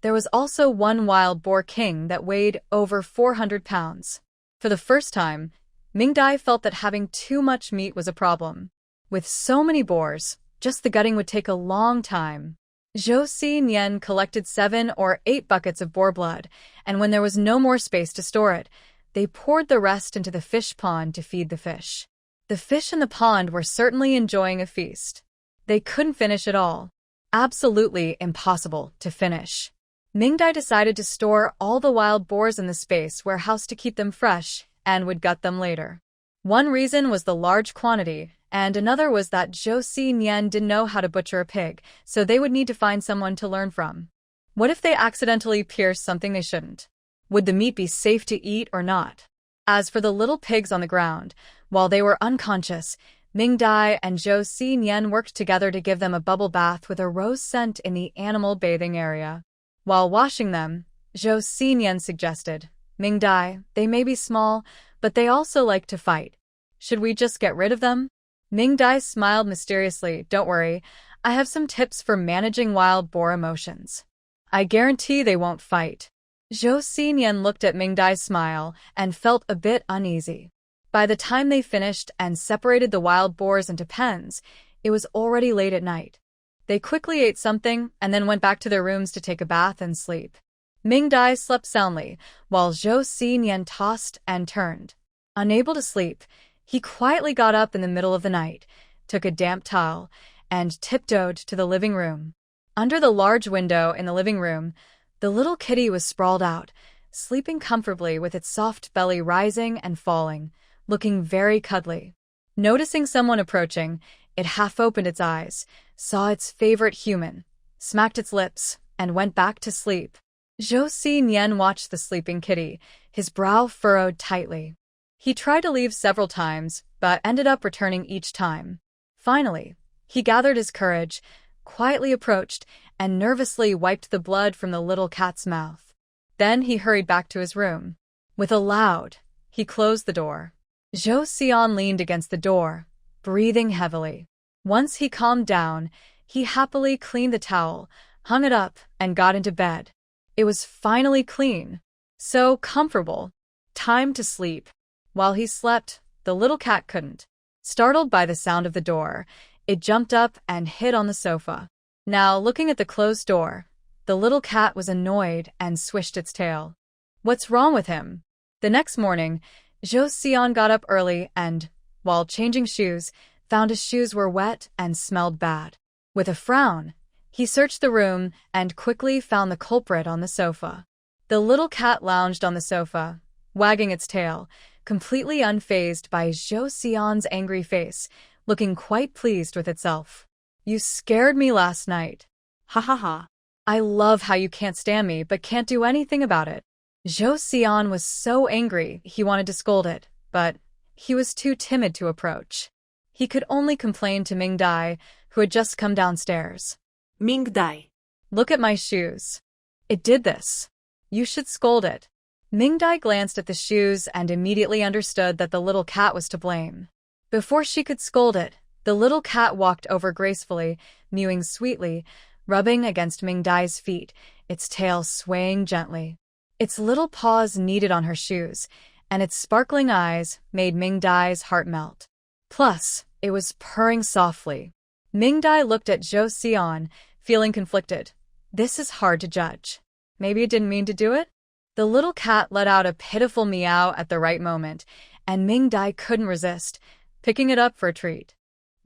There was also 1 wild boar king that weighed over 400 pounds. For the first time, Mingdai felt that having too much meat was a problem. With so many boars, just the gutting would take a long time. Joseian collected 7 or 8 buckets of boar blood, and when there was no more space to store it, they poured the rest into the fish pond to feed the fish. The fish in the pond were certainly enjoying a feast. They couldn't finish it all. Absolutely impossible to finish. Mingdai decided to store all the wild boars in the space warehouse to keep them fresh and would gut them later. One reason was the large quantity, and another was that Joseian didn't know how to butcher a pig, so they would need to find someone to learn from. What if they accidentally pierced something they shouldn't? Would the meat be safe to eat or not? As for the little pigs on the ground, while they were unconscious, Mingdai and Joseian worked together to give them a bubble bath with a rose scent in the animal bathing area. While washing them, Joseian suggested, "Mingdai, they may be small, but they also like to fight. Should we just get rid of them?" Mingdai smiled mysteriously. "Don't worry, I have some tips for managing wild boar emotions. I guarantee they won't fight." Joseian looked at Mingdai's smile and felt a bit uneasy. By the time they finished and separated the wild boars into pens, it was already late at night. They quickly ate something and then went back to their rooms to take a bath and sleep. Mingdai slept soundly, while Joseian tossed and turned. Unable to sleep, he quietly got up in the middle of the night, took a damp towel, and tiptoed to the living room. Under the large window in the living room, the little kitty was sprawled out, sleeping comfortably with its soft belly rising and falling, looking very cuddly. Noticing someone approaching, it half opened its eyes, saw its favorite human, smacked its lips, and went back to sleep. Joseian watched the sleeping kitty, his brow furrowed tightly. He tried to leave several times, but ended up returning each time. Finally, he gathered his courage, quietly approached, and nervously wiped the blood from the little cat's mouth. Then he hurried back to his room. With a loud, he closed the door. Joseian leaned against the door, breathing heavily. Once he calmed down, he happily cleaned the towel, hung it up, and got into bed. It was finally clean. So comfortable. Time to sleep. While he slept, the little cat couldn't. Startled by the sound of the door, it jumped up and hid on the sofa. Now, looking at the closed door, the little cat was annoyed and swished its tail. What's wrong with him? The next morning, Joseian got up early and, while changing shoes, found his shoes were wet and smelled bad. With a frown, he searched the room and quickly found the culprit on the sofa. The little cat lounged on the sofa, wagging its tail, completely unfazed by Joseian's angry face, looking quite pleased with itself. You scared me last night. Ha ha ha. I love how you can't stand me but can't do anything about it. Joseian was so angry he wanted to scold it, but he was too timid to approach. He could only complain to Mingdai, who had just come downstairs. Mingdai. Look at my shoes. It did this. You should scold it. Mingdai glanced at the shoes and immediately understood that the little cat was to blame. Before she could scold it, the little cat walked over gracefully, mewing sweetly, rubbing against Mingdai's feet, its tail swaying gently. Its little paws kneaded on her shoes, and its sparkling eyes made Mingdai's heart melt. Plus, it was purring softly. Mingdai looked at Joseian, feeling conflicted. This is hard to judge. Maybe it didn't mean to do it? The little cat let out a pitiful meow at the right moment, and Mingdai couldn't resist, picking it up for a treat.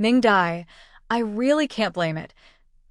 Mingdai, I really can't blame it.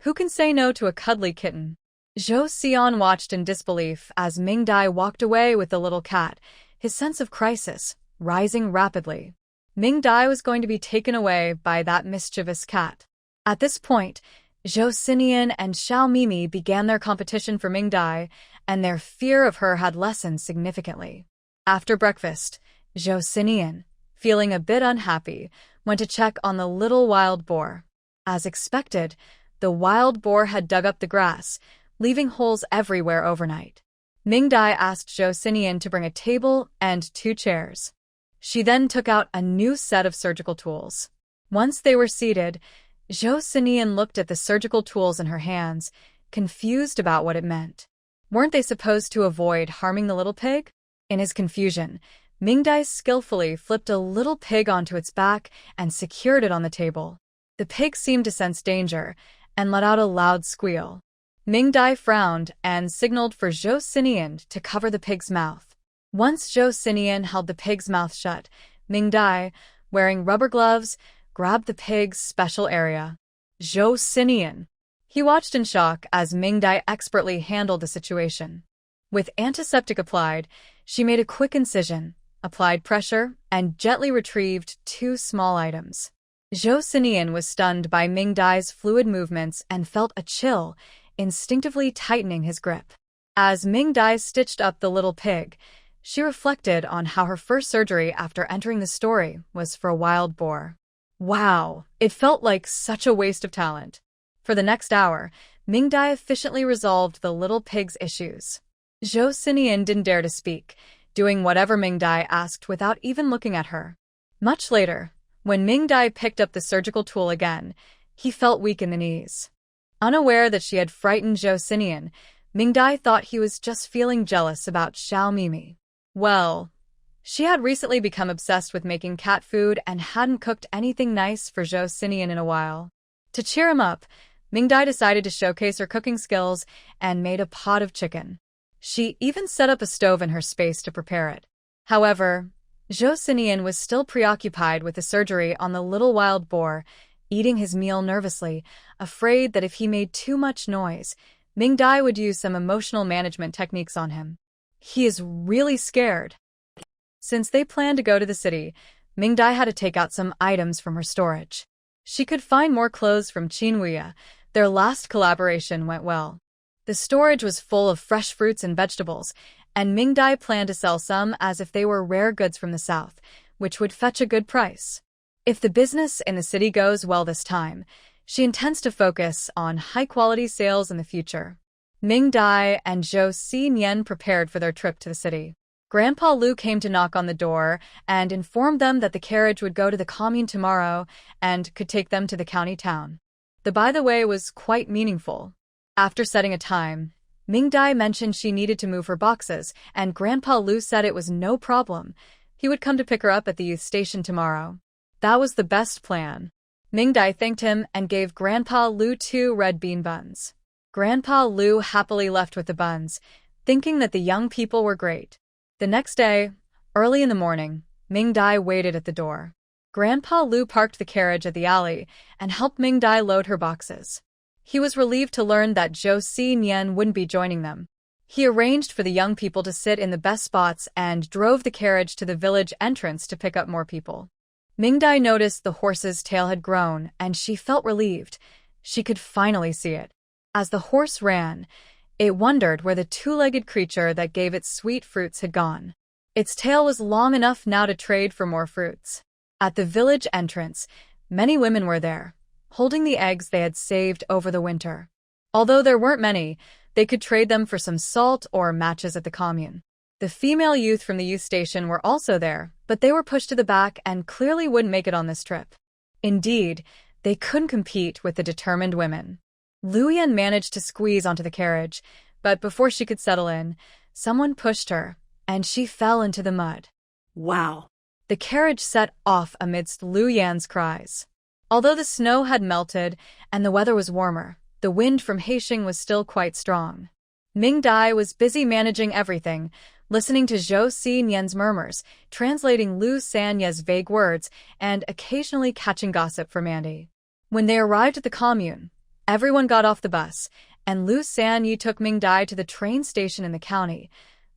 Who can say no to a cuddly kitten? Joseian watched in disbelief as Mingdai walked away with the little cat, his sense of crisis rising rapidly. Mingdai was going to be taken away by that mischievous cat. At this point, Joseian and Xiaomimi began their competition for Mingdai, and their fear of her had lessened significantly. After breakfast, Joseian, feeling a bit unhappy, went to check on the little wild boar. As expected, the wild boar had dug up the grass, leaving holes everywhere overnight. Mingdai asked Joseian to bring a table and 2 chairs. She then took out a new set of surgical tools. Once they were seated, Joseian looked at the surgical tools in her hands, confused about what it meant. Weren't they supposed to avoid harming the little pig? In his confusion, Mingdai skillfully flipped a little pig onto its back and secured it on the table. The pig seemed to sense danger and let out a loud squeal. Mingdai frowned and signaled for Joseian to cover the pig's mouth. Once Joseian held the pig's mouth shut, Mingdai, wearing rubber gloves, grabbed the pig's special area. Joseian. He watched in shock as Mingdai expertly handled the situation. With antiseptic applied, she made a quick incision, applied pressure, and gently retrieved 2 small items. Joseian was stunned by Mingdai's fluid movements and felt a chill, instinctively tightening his grip. As Mingdai stitched up the little pig, she reflected on how her first surgery after entering the story was for a wild boar. Wow, it felt like such a waste of talent. For the next hour, Mingdai efficiently resolved the little pig's issues. Joseian didn't dare to speak, doing whatever Mingdai asked without even looking at her. Much later, when Mingdai picked up the surgical tool again, he felt weak in the knees. Unaware that she had frightened Joseian, Mingdai thought he was just feeling jealous about Xiaomimi. Well, she had recently become obsessed with making cat food and hadn't cooked anything nice for Joseian in a while. To cheer him up, Mingdai decided to showcase her cooking skills and made a pot of chicken. She even set up a stove in her space to prepare it. However, Joseian was still preoccupied with the surgery on the little wild boar, eating his meal nervously, afraid that if he made too much noise, Mingdai would use some emotional management techniques on him. He is really scared. Since they planned to go to the city, Mingdai had to take out some items from her storage. She could find more clothes from Qinhuya. Their last collaboration went well. The storage was full of fresh fruits and vegetables, and Mingdai planned to sell some as if they were rare goods from the south, which would fetch a good price. If the business in the city goes well this time, she intends to focus on high-quality sales in the future. Mingdai and Joseian prepared for their trip to the city. Grandpa Lu came to knock on the door and informed them that the carriage would go to the commune tomorrow and could take them to the county town. The by-the-way was quite meaningful. After setting a time, Mingdai mentioned she needed to move her boxes, and Grandpa Lu said it was no problem. He would come to pick her up at the youth station tomorrow. That was the best plan. Mingdai thanked him and gave Grandpa Lu 2 red bean buns. Grandpa Lu happily left with the buns, thinking that the young people were great. The next day, early in the morning, Mingdai waited at the door. Grandpa Lu parked the carriage at the alley and helped Mingdai load her boxes. He was relieved to learn that Joseian wouldn't be joining them. He arranged for the young people to sit in the best spots and drove the carriage to the village entrance to pick up more people. Mingdai noticed the horse's tail had grown, and she felt relieved. She could finally see it. As the horse ran, it wondered where the two-legged creature that gave it sweet fruits had gone. Its tail was long enough now to trade for more fruits. At the village entrance, many women were there, holding the eggs they had saved over the winter. Although there weren't many, they could trade them for some salt or matches at the commune. The female youth from the youth station were also there, but they were pushed to the back and clearly wouldn't make it on this trip. Indeed, they couldn't compete with the determined women. Luyan managed to squeeze onto the carriage, but before she could settle in, someone pushed her, and she fell into the mud. Wow. The carriage set off amidst Luyan's cries. Although the snow had melted and the weather was warmer, the wind from Haisheng was still quite strong. Mingdai was busy managing everything, listening to Joseian's murmurs, translating Lu Sanye's vague words, and occasionally catching gossip from Andy. When they arrived at the commune, everyone got off the bus, and Lu Sanye took Mingdai to the train station in the county,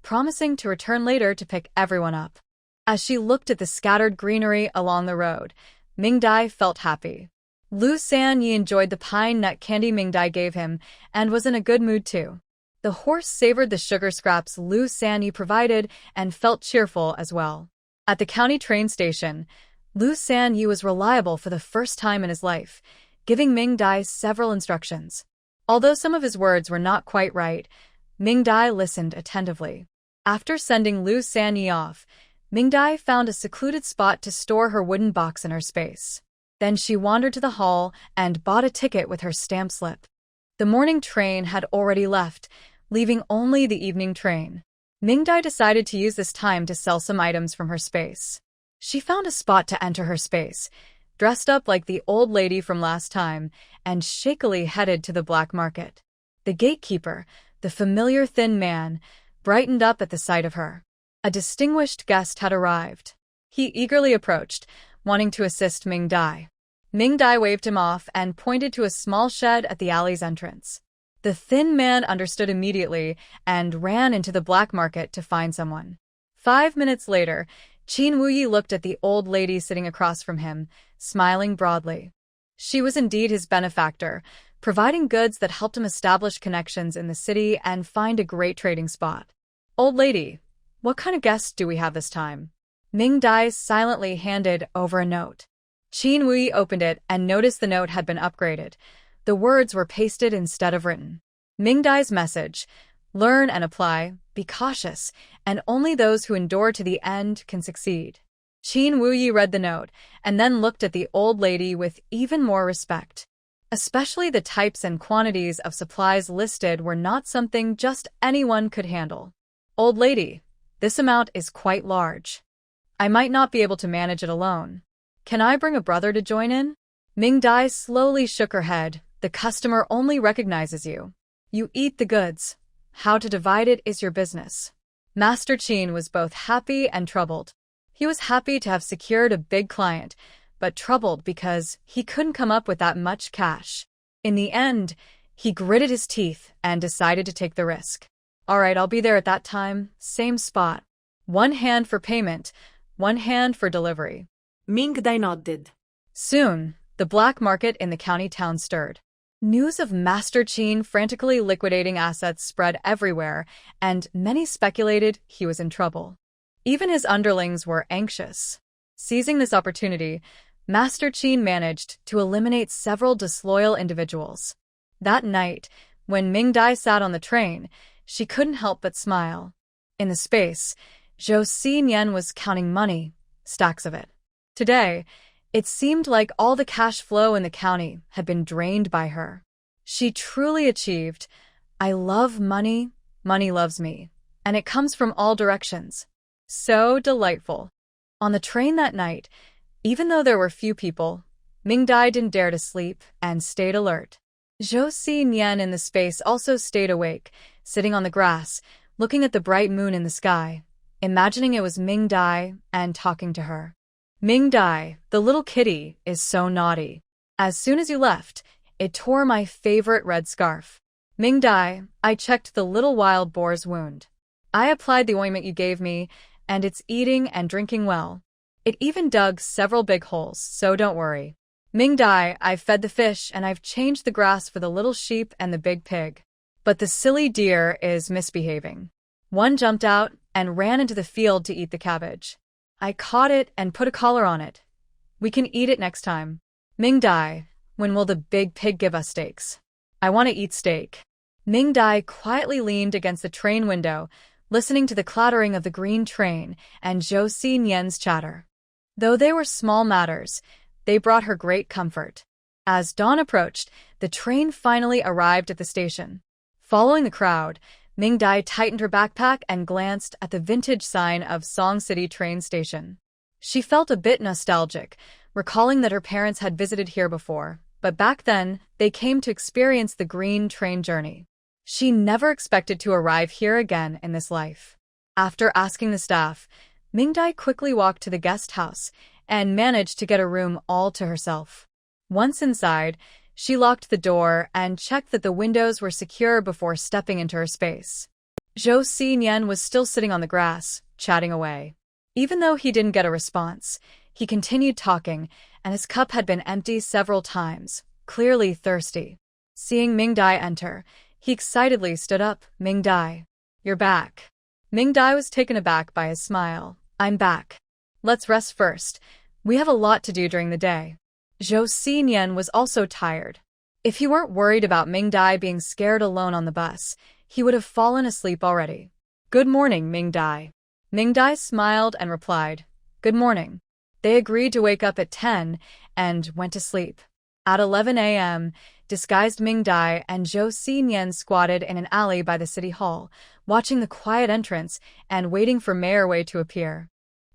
promising to return later to pick everyone up. As she looked at the scattered greenery along the road, Mingdai felt happy. Lu Sanye enjoyed the pine nut candy Mingdai gave him and was in a good mood too. The horse savored the sugar scraps Lu Sanye provided and felt cheerful as well. At the county train station, Lu Sanye was reliable for the first time in his life, giving Mingdai several instructions. Although some of his words were not quite right, Mingdai listened attentively. After sending Lu Sanye off, Mingdai found a secluded spot to store her wooden box in her space. Then she wandered to the hall and bought a ticket with her stamp slip. The morning train had already left, leaving only the evening train. Mingdai decided to use this time to sell some items from her space. She found a spot to enter her space, dressed up like the old lady from last time, and shakily headed to the black market. The gatekeeper, the familiar thin man, brightened up at the sight of her. A distinguished guest had arrived. He eagerly approached, wanting to assist Mingdai. Mingdai waved him off and pointed to a small shed at the alley's entrance. The thin man understood immediately and ran into the black market to find someone. 5 minutes later, Qin Wuyi looked at the old lady sitting across from him, smiling broadly. She was indeed his benefactor, providing goods that helped him establish connections in the city and find a great trading spot. "Old lady, what kind of guest do we have this time?" Mingdai silently handed over a note. Qin Wuyi opened it and noticed the note had been upgraded. The words were pasted instead of written. Mingdai's message: learn and apply, be cautious, and only those who endure to the end can succeed. Qin Wuyi read the note and then looked at the old lady with even more respect. Especially the types and quantities of supplies listed were not something just anyone could handle. "Old lady, this amount is quite large. I might not be able to manage it alone. Can I bring a brother to join in?" Mingdai slowly shook her head. "The customer only recognizes you. You eat the goods. How to divide it is your business." Master Qin was both happy and troubled. He was happy to have secured a big client, but troubled because he couldn't come up with that much cash. In the end, he gritted his teeth and decided to take the risk. "All right, I'll be there at that time, same spot. One hand for payment, one hand for delivery." Mingdai nodded. Soon, the black market in the county town stirred. News of Master Qin frantically liquidating assets spread everywhere, and many speculated he was in trouble. Even his underlings were anxious. Seizing this opportunity, Master Qin managed to eliminate several disloyal individuals. That night, when Mingdai sat on the train, she couldn't help but smile. In the space, Joseian was counting money, stacks of it. Today, it seemed like all the cash flow in the county had been drained by her. She truly achieved, "I love money, money loves me, and it comes from all directions." So delightful. On the train that night, even though there were few people, Mingdai didn't dare to sleep and stayed alert. Joseian in the space also stayed awake, sitting on the grass, looking at the bright moon in the sky, imagining it was Mingdai and talking to her. "Mingdai, the little kitty, is so naughty. As soon as you left, it tore my favorite red scarf." Mingdai, I checked the little wild boar's wound. I applied the ointment you gave me, and it's eating and drinking well. It even dug several big holes, so don't worry. Mingdai, I've fed the fish and I've changed the grass for the little sheep and the big pig. But the silly deer is misbehaving. One jumped out and ran into the field to eat the cabbage. I caught it and put a collar on it. We can eat it next time. Mingdai, when will the big pig give us steaks? I want to eat steak. Mingdai quietly leaned against the train window, listening to the clattering of the green train and Joseian's chatter. Though they were small matters, they brought her great comfort. As dawn approached, the train finally arrived at the station. Following the crowd, Mingdai tightened her backpack and glanced at the vintage sign of Song City train station. She felt a bit nostalgic, recalling that her parents had visited here before, but back then, they came to experience the green train journey. She never expected to arrive here again in this life. After asking the staff, Mingdai quickly walked to the guest house and managed to get a room all to herself. Once inside, she locked the door and checked that the windows were secure before stepping into her space. Joseian was still sitting on the grass, chatting away. Even though he didn't get a response, he continued talking, and his cup had been empty several times, clearly thirsty. Seeing Mingdai enter, he excitedly stood up. Mingdai, you're back. Mingdai was taken aback by his smile. I'm back. Let's rest first. We have a lot to do during the day. Joseian was also tired. If he weren't worried about Mingdai being scared alone on the bus, he would have fallen asleep already. Good morning, Mingdai. Mingdai smiled and replied, Good morning. They agreed to wake up at 10 and went to sleep. At 11 a.m., disguised Mingdai and Joseian squatted in an alley by the city hall, watching the quiet entrance and waiting for Mayor Wei to appear.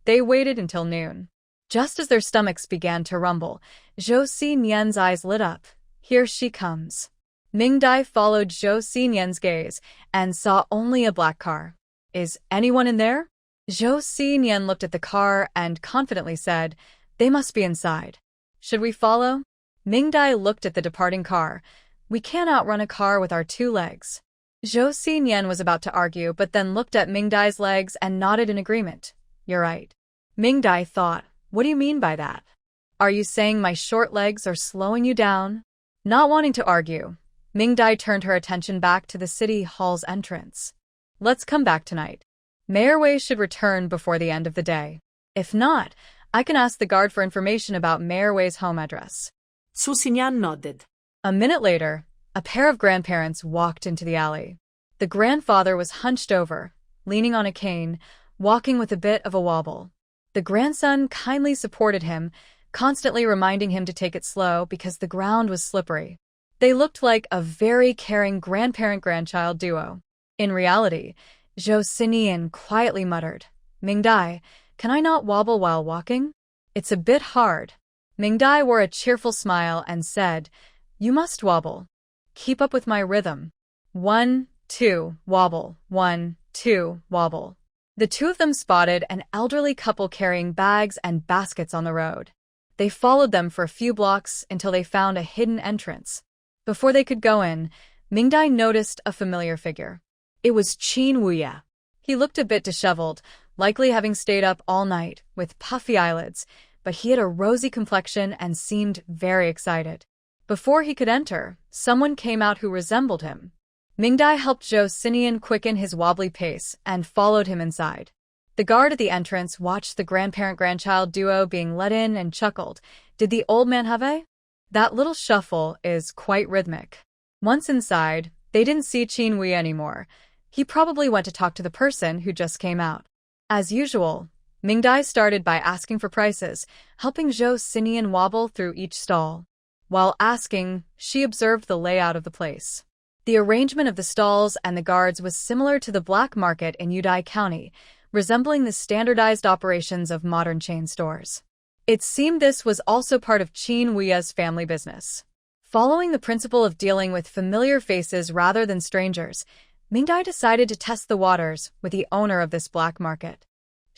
They waited until noon. Just as their stomachs began to rumble, Joseian's eyes lit up. Here she comes. Mingdai followed Joseian's gaze and saw only a black car. Is anyone in there? Joseian looked at the car and confidently said, They must be inside. Should we follow? Mingdai looked at the departing car. We can't outrun a car with our 2 legs. Joseian was about to argue, but then looked at Mingdai's legs and nodded in agreement. You're right. Mingdai thought, What do you mean by that? Are you saying my short legs are slowing you down? Not wanting to argue, Mingdai turned her attention back to the city hall's entrance. Let's come back tonight. Mayor Wei should return before the end of the day. If not, I can ask the guard for information about Mayor Wei's home address. Joseian nodded. A minute later, a pair of grandparents walked into the alley. The grandfather was hunched over, leaning on a cane, walking with a bit of a wobble. The grandson kindly supported him, constantly reminding him to take it slow because the ground was slippery. They looked like a very caring grandparent-grandchild duo. In reality, Joseian quietly muttered, Mingdai, can I not wobble while walking? It's a bit hard. Mingdai wore a cheerful smile and said, You must wobble. Keep up with my rhythm. 1, 2, wobble. 1, 2, wobble. The two of them spotted an elderly couple carrying bags and baskets on the road. They followed them for a few blocks until they found a hidden entrance. Before they could go in, Mingdai noticed a familiar figure. It was Qin Wuya. He looked a bit disheveled, likely having stayed up all night, with puffy eyelids, but he had a rosy complexion and seemed very excited. Before he could enter, someone came out who resembled him. Mingdai helped Joseian quicken his wobbly pace and followed him inside. The guard at the entrance watched the grandparent-grandchild duo being let in and chuckled. Did the old man have a? That little shuffle is quite rhythmic. Once inside, they didn't see Qin Wuya anymore. He probably went to talk to the person who just came out. As usual, Mingdai started by asking for prices, helping Joseian wobble through each stall. While asking, she observed the layout of the place. The arrangement of the stalls and the guards was similar to the black market in Udai County, resembling the standardized operations of modern chain stores. It seemed this was also part of Qin Wuya's family business. Following the principle of dealing with familiar faces rather than strangers, Mingdai decided to test the waters with the owner of this black market.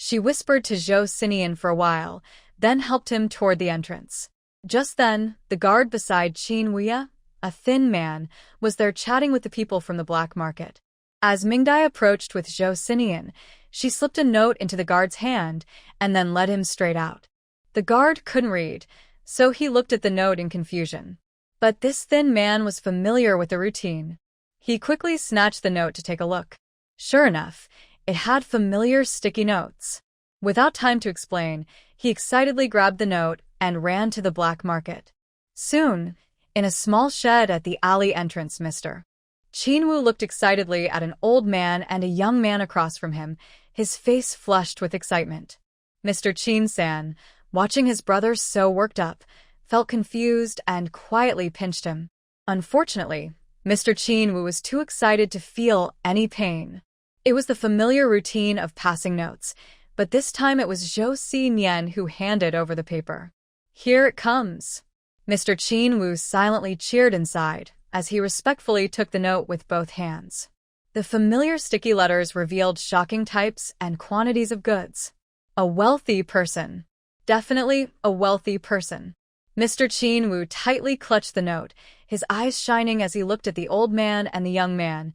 She whispered to Joseian for a while, then helped him toward the entrance. Just then, the guard beside Qin Wuya, a thin man, was there chatting with the people from the black market. As Mingdai approached with Joseian, she slipped a note into the guard's hand and then led him straight out. The guard couldn't read, so he looked at the note in confusion. But this thin man was familiar with the routine. He quickly snatched the note to take a look. Sure enough, it had familiar sticky notes. Without time to explain, he excitedly grabbed the note and ran to the black market. Soon, in a small shed at the alley entrance, Mr. Chinwoo looked excitedly at an old man and a young man across from him, his face flushed with excitement. Mr. Chin-san, watching his brother so worked up, felt confused and quietly pinched him. Unfortunately, Mr. Chinwoo was too excited to feel any pain. It was the familiar routine of passing notes, but this time it was Joseian who handed over the paper. Here it comes. Mr. Chinwoo silently cheered inside as he respectfully took the note with both hands. The familiar sticky letters revealed shocking types and quantities of goods. A wealthy person. Definitely a wealthy person. Mr. Chinwoo tightly clutched the note, his eyes shining as he looked at the old man and the young man.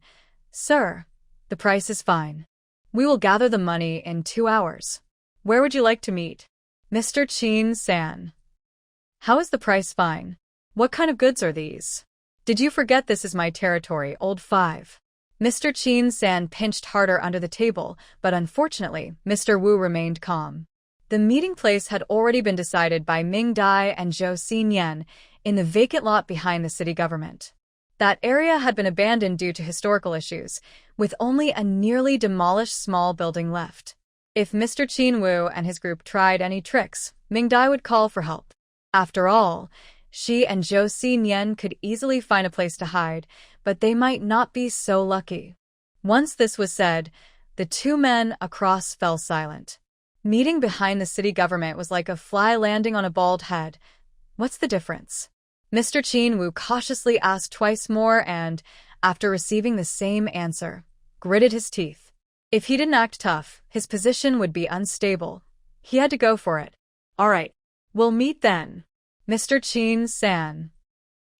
Sir, the price is fine. We will gather the money in 2 hours. Where would you like to meet? Mr. Chin-san. How is the price fine? What kind of goods are these? Did you forget this is my territory, old 5? Mr. Chin-san pinched harder under the table, but unfortunately, Mr. Wu remained calm. The meeting place had already been decided by Mingdai and Joseian in the vacant lot behind the city government. That area had been abandoned due to historical issues, with only a nearly demolished small building left. If Mr. Chinwoo and his group tried any tricks, Mingdai would call for help. After all, she and Joseian could easily find a place to hide, but they might not be so lucky. Once this was said, the two men across fell silent. Meeting behind the city government was like a fly landing on a bald head. What's the difference? Mr. Chinwoo cautiously asked twice more and, after receiving the same answer, gritted his teeth. If he didn't act tough, his position would be unstable. He had to go for it. All right, we'll meet then. Mr. Chin-san.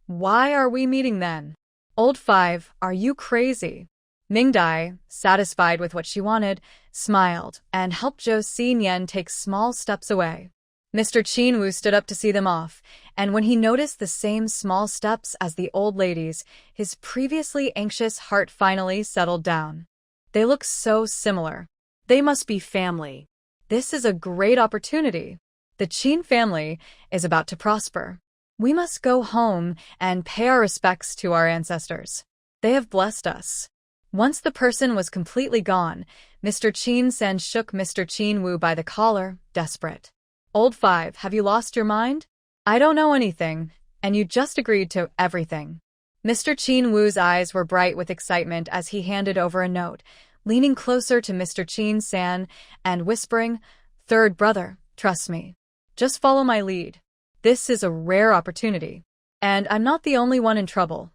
Why are we meeting then? Old 5, are you crazy? Mingdai, satisfied with what she wanted, smiled and helped Joseian take small steps away. Mr. Chinwoo stood up to see them off, and when he noticed the same small steps as the old ladies, his previously anxious heart finally settled down. They look so similar. They must be family. This is a great opportunity. The Chin family is about to prosper. We must go home and pay our respects to our ancestors. They have blessed us. Once the person was completely gone, Mr. Chin-san shook Mr. Chinwoo by the collar, desperate. Old 5, have you lost your mind? I don't know anything, and you just agreed to everything. Mr. Chinwoo's eyes were bright with excitement as he handed over a note, leaning closer to Mr. Chin-san and whispering, "Third brother, trust me. Just follow my lead. This is a rare opportunity. And I'm not the only one in trouble.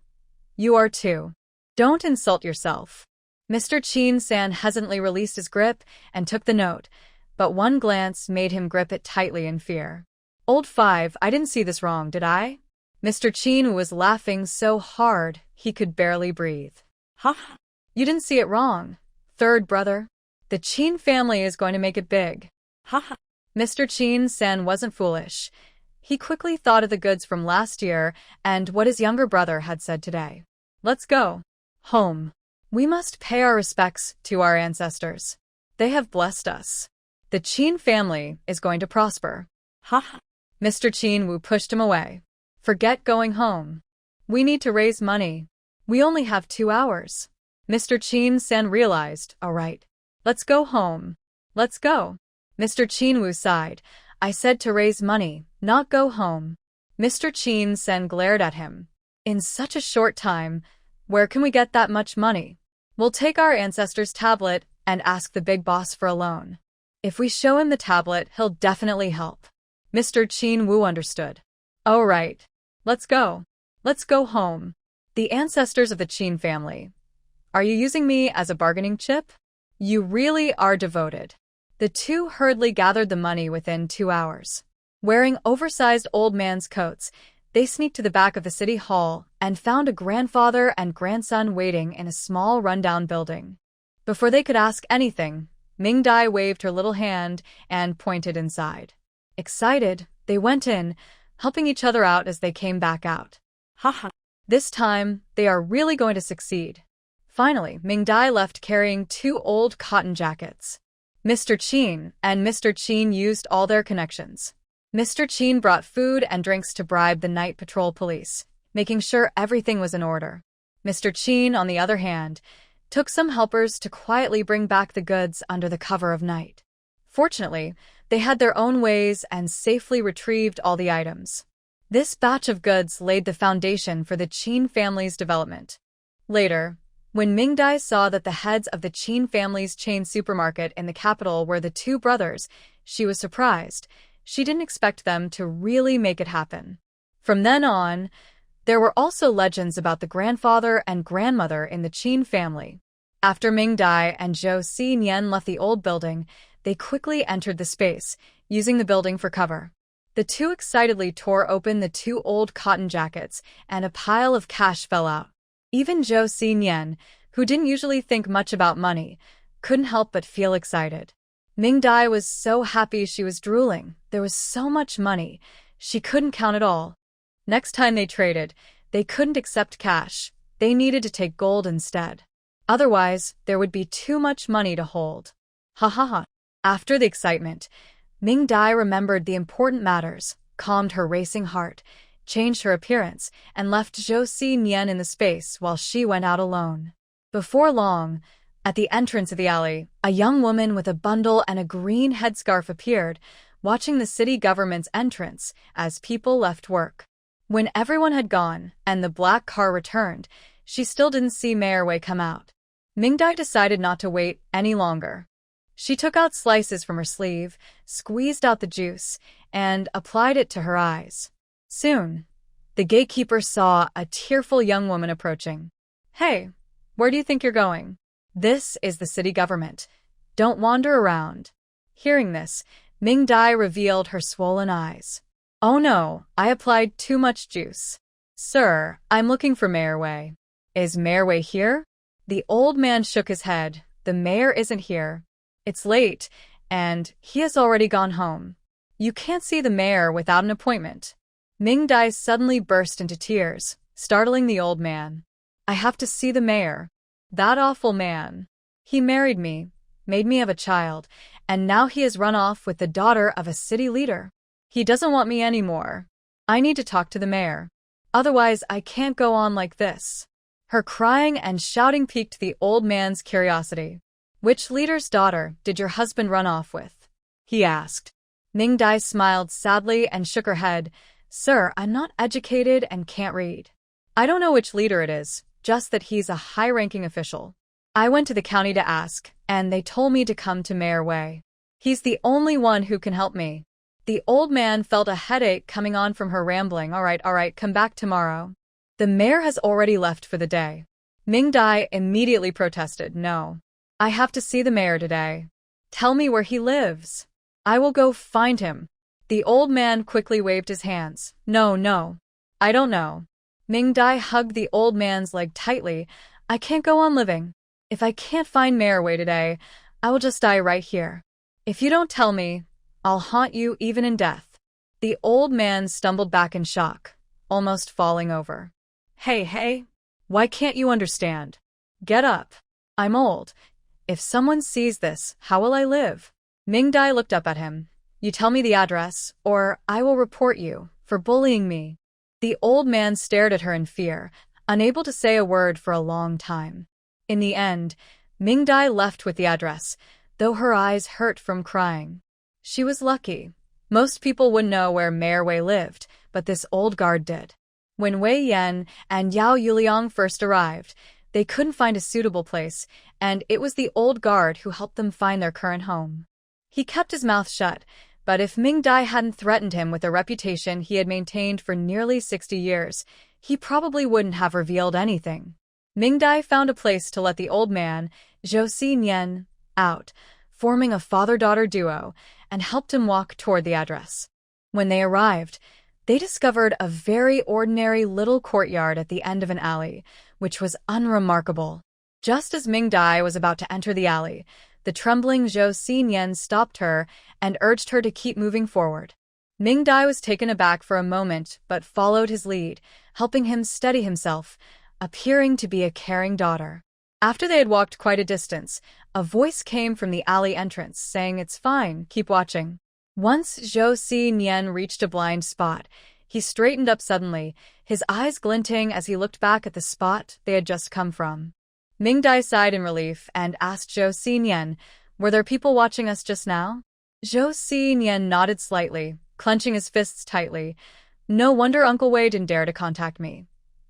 You are too. Don't insult yourself." Mr. Chin-san hesitantly released his grip and took the note, but one glance made him grip it tightly in fear. Old 5, I didn't see this wrong, did I? Mr. Chin was laughing so hard he could barely breathe. Ha! You didn't see it wrong, third brother. The Chin family is going to make it big. Ha! Mr. Chin-san wasn't foolish. He quickly thought of the goods from last year and what his younger brother had said today. Let's go. Home. We must pay our respects to our ancestors. They have blessed us. The Chin family is going to prosper. Ha! Mr. Chinwoo pushed him away. Forget going home. We need to raise money. We only have 2 hours. Mr. Chin-san realized, all right. Let's go home. Let's go. Mr. Chinwoo sighed. I said to raise money, not go home. Mr. Chin-san glared at him. In such a short time, where can we get that much money? We'll take our ancestor's tablet and ask the big boss for a loan. If we show him the tablet, he'll definitely help. Mr. Chinwoo understood. Oh right. Let's go. Let's go home. The ancestors of the Chin family. Are you using me as a bargaining chip? You really are devoted. The two hurriedly gathered the money within 2 hours. Wearing oversized old man's coats, They sneaked to the back of the city hall and found a grandfather and grandson waiting in a small rundown building. Before they could ask anything, Mingdai waved her little hand and pointed inside. Excited, they went in, helping each other out as they came back out. Haha. This time, they are really going to succeed. Finally, Mingdai left carrying 2 old cotton jackets. Mr. Qin and Mr. Qin used all their connections. Mr. Qin brought food and drinks to bribe the night patrol police, making sure everything was in order. Mr. Qin, on the other hand, took some helpers to quietly bring back the goods under the cover of night. Fortunately, they had their own ways and safely retrieved all the items. This batch of goods laid the foundation for the Qin family's development. Later, when Mingdai saw that the heads of the Qin family's chain supermarket in the capital were the 2 brothers, she was surprised. She didn't expect them to really make it happen. From then on, there were also legends about the grandfather and grandmother in the Qin family. After Mingdai and Joseian left the old building, they quickly entered the space, using the building for cover. The 2 excitedly tore open the 2 old cotton jackets, and a pile of cash fell out. Even Joseian, who didn't usually think much about money, couldn't help but feel excited. Mingdai was so happy she was drooling. There was so much money, she couldn't count it all. Next time they traded, they couldn't accept cash. They needed to take gold instead. Otherwise, there would be too much money to hold. Ha ha ha. After the excitement, Mingdai remembered the important matters, calmed her racing heart, changed her appearance, and left Joseian in the space while she went out alone. Before long, at the entrance of the alley, a young woman with a bundle and a green headscarf appeared, watching the city government's entrance as people left work. When everyone had gone and the black car returned, she still didn't see Mayor Wei come out. Mingdai decided not to wait any longer. She took out slices from her sleeve, squeezed out the juice, and applied it to her eyes. Soon, the gatekeeper saw a tearful young woman approaching. "Hey, where do you think you're going? This is the city government. Don't wander around." Hearing this, Mingdai revealed her swollen eyes. "Oh no, I applied too much juice. Sir, I'm looking for Mayor Wei. Is Mayor Wei here?" The old man shook his head. "The mayor isn't here. It's late, and he has already gone home. You can't see the mayor without an appointment." Mingdai suddenly burst into tears, startling the old man. "I have to see the mayor. That awful man. He married me, made me have a child, and now he has run off with the daughter of a city leader. He doesn't want me anymore. I need to talk to the mayor. Otherwise, I can't go on like this." Her crying and shouting piqued the old man's curiosity. "Which leader's daughter did your husband run off with?" he asked. Mingdai smiled sadly and shook her head. "Sir, I'm not educated and can't read. I don't know which leader it is, just that he's a high-ranking official. I went to the county to ask, and they told me to come to Mayor Wei. He's the only one who can help me." The old man felt a headache coming on from her rambling. All right, come back tomorrow. The mayor has already left for the day." Mingdai immediately protested. "No. I have to see the mayor today. Tell me where he lives. I will go find him." The old man quickly waved his hands. No, I don't know." Mingdai hugged the old man's leg tightly. "I can't go on living. If I can't find Mayor Wei today, I will just die right here. If you don't tell me, I'll haunt you even in death." The old man stumbled back in shock, almost falling over. Hey, why can't you understand? Get up. I'm old. If someone sees this, how will I live?" Mingdai looked up at him. "You tell me the address, or I will report you for bullying me." The old man stared at her in fear, unable to say a word for a long time. In the end, Mingdai left with the address, though her eyes hurt from crying. She was lucky. Most people wouldn't know where Mayor Wei lived, but this old guard did. When Wei Yan and Yao Yuliang first arrived, they couldn't find a suitable place, and it was the old guard who helped them find their current home. He kept his mouth shut, but if Mingdai hadn't threatened him with a reputation he had maintained for nearly 60 years, he probably wouldn't have revealed anything. Mingdai found a place to let the old man, Joseian, out, forming a father-daughter duo, and helped him walk toward the address. When they arrived, They discovered a very ordinary little courtyard at the end of an alley, which was unremarkable. Just as Mingdai was about to enter the alley, the trembling Joseian stopped her and urged her to keep moving forward. Mingdai was taken aback for a moment but followed his lead, helping him steady himself, appearing to be a caring daughter. After they had walked quite a distance, a voice came from the alley entrance saying, "It's fine, keep watching." Once Joseian reached a blind spot, he straightened up suddenly, his eyes glinting as he looked back at the spot they had just come from. Mingdai sighed in relief and asked Joseian, "Were there people watching us just now?" Joseian nodded slightly, clenching his fists tightly. "No wonder Uncle Wei didn't dare to contact me.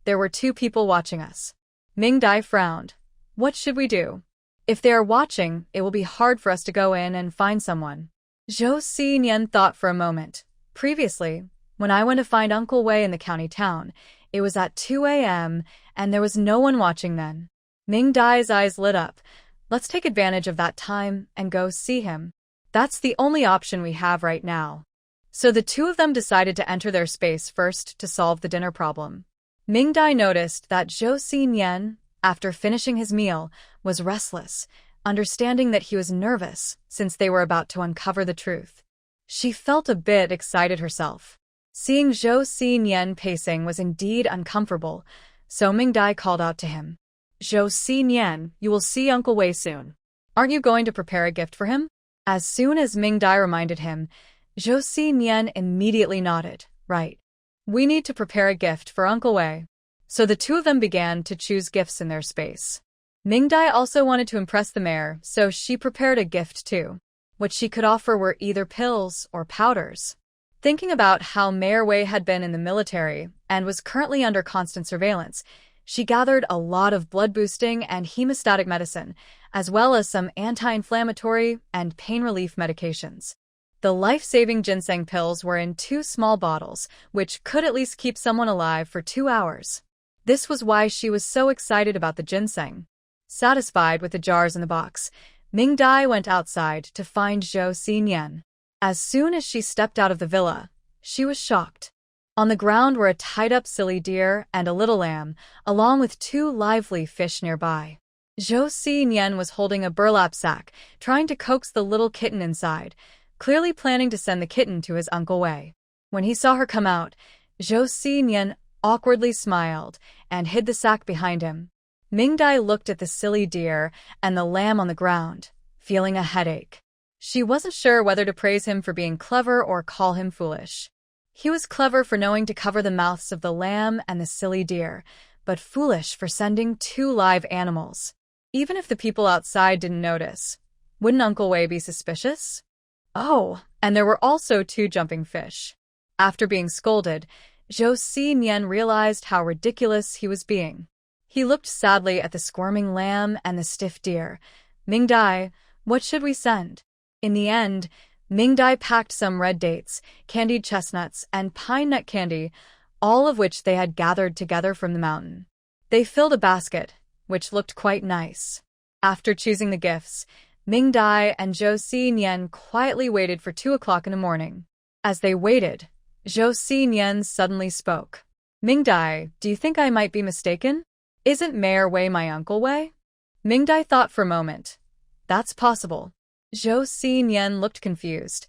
There were 2 people watching us." Mingdai frowned. "What should we do? If they are watching, it will be hard for us to go in and find someone." Joseian thought for a moment. "Previously, when I went to find Uncle Wei in the county town, it was at 2 a.m. and there was no one watching then." Mingdai's eyes lit up. "Let's take advantage of that time and go see him. That's the only option we have right now." So the 2 of them decided to enter their space first to solve the dinner problem. Mingdai noticed that Joseian, after finishing his meal, was restless, understanding that he was nervous since they were about to uncover the truth. She felt a bit excited herself. Seeing Joseian pacing was indeed uncomfortable, so Mingdai called out to him. "Joseian, you will see Uncle Wei soon. Aren't you going to prepare a gift for him?" As soon as Mingdai reminded him, Joseian immediately nodded. "Right. We need to prepare a gift for Uncle Wei." So the 2 of them began to choose gifts in their space. Mingdai also wanted to impress the mayor, so she prepared a gift too. What she could offer were either pills or powders. Thinking about how Mayor Wei had been in the military and was currently under constant surveillance, she gathered a lot of blood-boosting and hemostatic medicine, as well as some anti-inflammatory and pain relief medications. The life-saving ginseng pills were in 2 small bottles, which could at least keep someone alive for 2 hours. This was why she was so excited about the ginseng. Satisfied with the jars in the box, Mingdai went outside to find Joseian. As soon as she stepped out of the villa, she was shocked. On the ground were a tied-up silly deer and a little lamb, along with 2 lively fish nearby. Joseian was holding a burlap sack, trying to coax the little kitten inside, clearly planning to send the kitten to his Uncle Wei. When he saw her come out, Joseian awkwardly smiled and hid the sack behind him. Mingdai looked at the silly deer and the lamb on the ground, feeling a headache. She wasn't sure whether to praise him for being clever or call him foolish. He was clever for knowing to cover the mouths of the lamb and the silly deer, but foolish for sending 2 live animals. Even if the people outside didn't notice, wouldn't Uncle Wei be suspicious? Oh, and there were also 2 jumping fish. After being scolded, Joseian realized how ridiculous he was being. He looked sadly at the squirming lamb and the stiff deer. "Mingdai, what should we send?" In the end, Mingdai packed some red dates, candied chestnuts, and pine nut candy, all of which they had gathered together from the mountain. They filled a basket, which looked quite nice. After choosing the gifts, Mingdai and Joseian quietly waited for 2 o'clock in the morning. As they waited, Joseian suddenly spoke. "Mingdai, do you think I might be mistaken? Isn't Mayor Wei my Uncle Wei?" Mingdai thought for a moment. "That's possible." Joseian looked confused.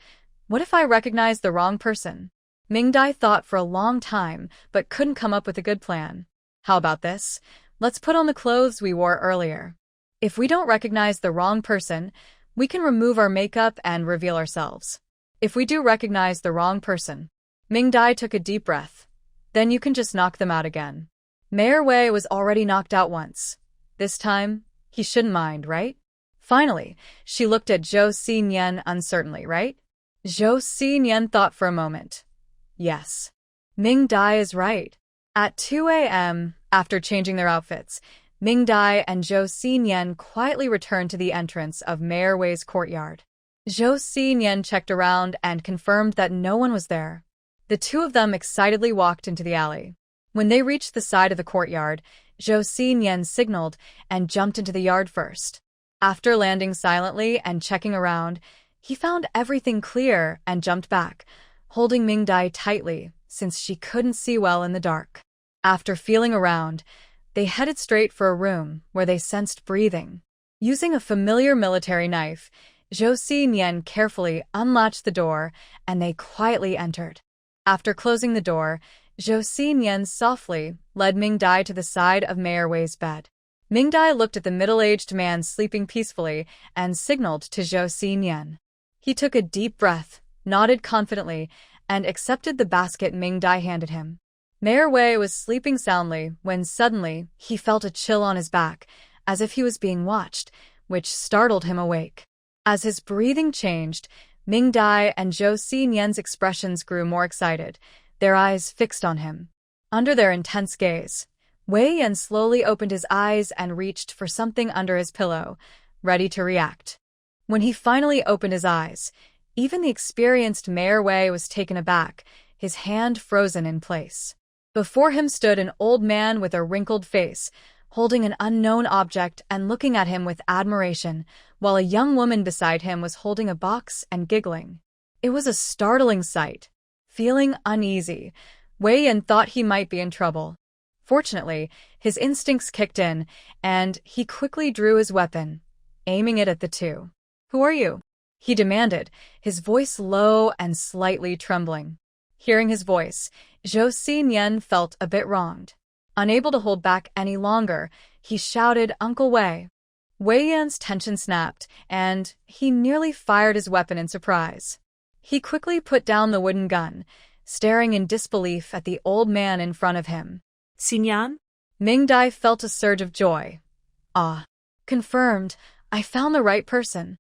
"What if I recognize the wrong person?" Mingdai thought for a long time, but couldn't come up with a good plan. "How about this? Let's put on the clothes we wore earlier. If we don't recognize the wrong person, we can remove our makeup and reveal ourselves. If we do recognize the wrong person..." Mingdai took a deep breath. "Then you can just knock them out again. Mayor Wei was already knocked out once. This time, he shouldn't mind, right?" Finally, she looked at Joseian uncertainly, "Right?" Joseian thought for a moment. "Yes. Mingdai is right." At 2 a.m., after changing their outfits, Mingdai and Joseian quietly returned to the entrance of Mayor Wei's courtyard. Joseian checked around and confirmed that no one was there. The 2 of them excitedly walked into the alley. When they reached the side of the courtyard, Joseian signaled and jumped into the yard first. After landing silently and checking around, he found everything clear and jumped back, holding Mingdai tightly, since she couldn't see well in the dark. After feeling around, they headed straight for a room where they sensed breathing. Using a familiar military knife, Joseian carefully unlatched the door, and they quietly entered. After closing the door, Joseian softly led Mingdai to the side of Mayor Wei's bed. Mingdai looked at the middle-aged man sleeping peacefully and signaled to Joseian. He took a deep breath, nodded confidently, and accepted the basket Mingdai handed him. Mayor Wei was sleeping soundly when suddenly he felt a chill on his back, as if he was being watched, which startled him awake. As his breathing changed, Mingdai and Joseian's expressions grew more excited, their eyes fixed on him. Under their intense gaze, Wei Yan slowly opened his eyes and reached for something under his pillow, ready to react. When he finally opened his eyes, even the experienced Mayor Wei was taken aback, his hand frozen in place. Before him stood an old man with a wrinkled face, holding an unknown object and looking at him with admiration, while a young woman beside him was holding a box and giggling. It was a startling sight. Feeling uneasy, Wei Yan thought he might be in trouble. Fortunately, his instincts kicked in, and he quickly drew his weapon, aiming it at the two. "Who are you?" he demanded, his voice low and slightly trembling. Hearing his voice, Joseian felt a bit wronged. Unable to hold back any longer, he shouted, "Uncle Wei." Wei Yan's tension snapped, and he nearly fired his weapon in surprise. He quickly put down the wooden gun, staring in disbelief at the old man in front of him. Xinyan? Mingdai felt a surge of joy. "Ah, confirmed. I found the right person."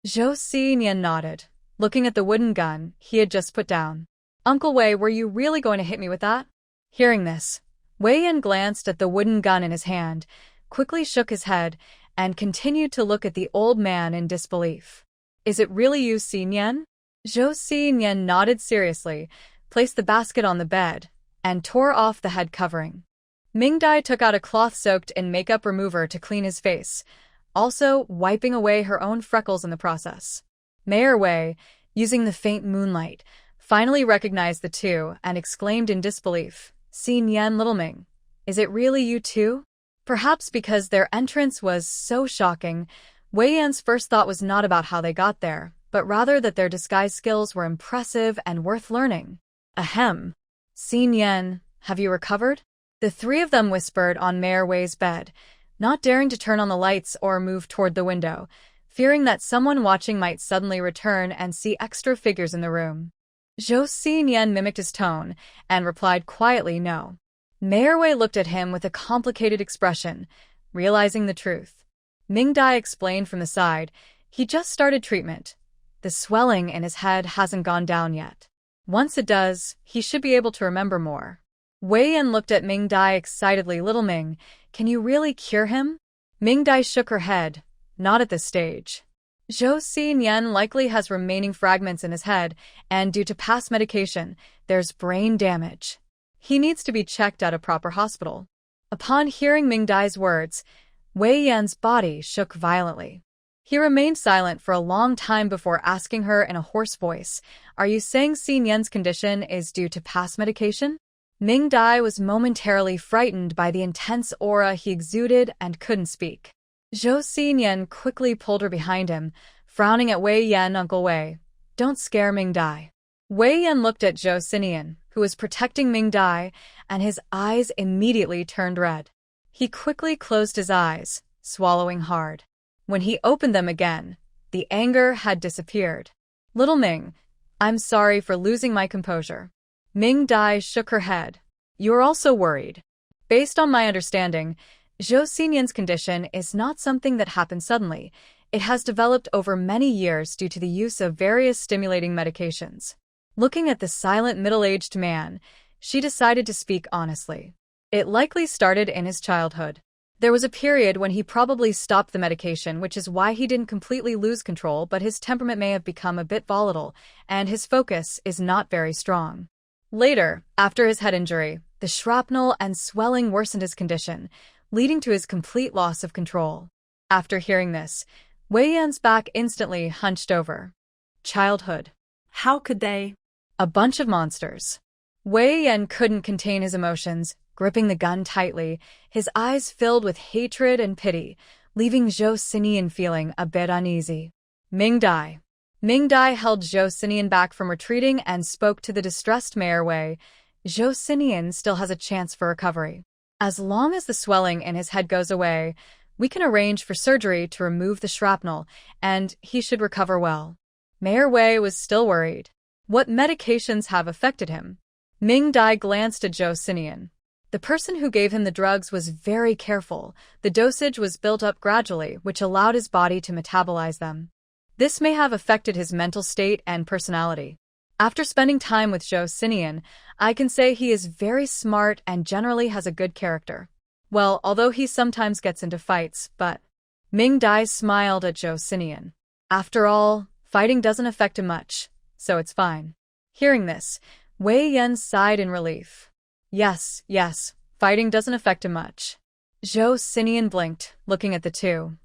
Joseian nodded, looking at the wooden gun he had just put down. "Uncle Wei, were you really going to hit me with that?" Hearing this, Wei Yan glanced at the wooden gun in his hand, quickly shook his head, and continued to look at the old man in disbelief. "Is it really you, Xinyan?" Joseian nodded seriously, placed the basket on the bed, and tore off the head covering. Mingdai took out a cloth soaked in makeup remover to clean his face, also wiping away her own freckles in the process. Mayor Wei, using the faint moonlight, finally recognized the two and exclaimed in disbelief, "Xinyan, little Ming, is it really you two?" Perhaps because their entrance was so shocking, Wei Yan's first thought was not about how they got there, but rather that their disguise skills were impressive and worth learning. "Ahem. Xinyan, have you recovered?" The three of them whispered on Mayor Wei's bed, not daring to turn on the lights or move toward the window, fearing that someone watching might suddenly return and see extra figures in the room. Joseian mimicked his tone and replied quietly no. Mayor Wei looked at him with a complicated expression, realizing the truth. Mingdai explained from the side, "He just started treatment. The swelling in his head hasn't gone down yet. Once it does, he should be able to remember more." Wei Yan looked at Mingdai excitedly. "Little Ming, can you really cure him?" Mingdai shook her head, "Not at this stage. Joseian likely has remaining fragments in his head, and due to past medication, there's brain damage. He needs to be checked at a proper hospital." Upon hearing Mingdai's words, Wei Yan's body shook violently. He remained silent for a long time before asking her in a hoarse voice, "Are you saying Xinyan's condition is due to past medication?" Mingdai was momentarily frightened by the intense aura he exuded and couldn't speak. Joseian quickly pulled her behind him, frowning at Wei Yan. "Uncle Wei, don't scare Mingdai." Wei Yan looked at Joseian, who was protecting Mingdai, and his eyes immediately turned red. He quickly closed his eyes, swallowing hard. When he opened them again, the anger had disappeared. "Little Ming, I'm sorry for losing my composure." Mingdai shook her head. "You're also worried. Based on my understanding, Joseian's condition is not something that happened suddenly. It has developed over many years due to the use of various stimulating medications." Looking at the silent middle-aged man, she decided to speak honestly. It likely started in his childhood. There was a period when he probably stopped the medication, which is why he didn't completely lose control, but his temperament may have become a bit volatile, and his focus is not very strong. Later, after his head injury, the shrapnel and swelling worsened his condition, leading to his complete loss of control. After hearing this, Wei Yan's back instantly hunched over. Childhood. How could they? A bunch of monsters. Wei Yan couldn't contain his emotions, gripping the gun tightly, his eyes filled with hatred and pity, leaving Joseian feeling a bit uneasy. Mingdai. Mingdai held Joseian back from retreating and spoke to the distressed Mayor Wei. Joseian still has a chance for recovery. As long as the swelling in his head goes away, we can arrange for surgery to remove the shrapnel, and he should recover well. Mayor Wei was still worried. What medications have affected him? Mingdai glanced at Joseian. The person who gave him the drugs was very careful. The dosage was built up gradually, which allowed his body to metabolize them. This may have affected his mental state and personality. After spending time with Joseian, I can say he is very smart and generally has a good character. Well, although he sometimes gets into fights, but... Mingdai smiled at Joseian. After all, fighting doesn't affect him much, so it's fine. Hearing this, Wei Yan sighed in relief. Yes, fighting doesn't affect him much. Joseian blinked, looking at the two.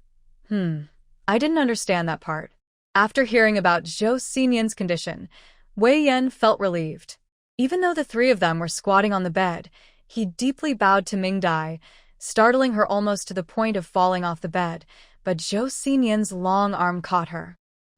I didn't understand that part. After hearing about Joseian's condition, Wei Yan felt relieved. Even though the three of them were squatting on the bed, he deeply bowed to Mingdai, startling her almost to the point of falling off the bed, but Joseian's long arm caught her.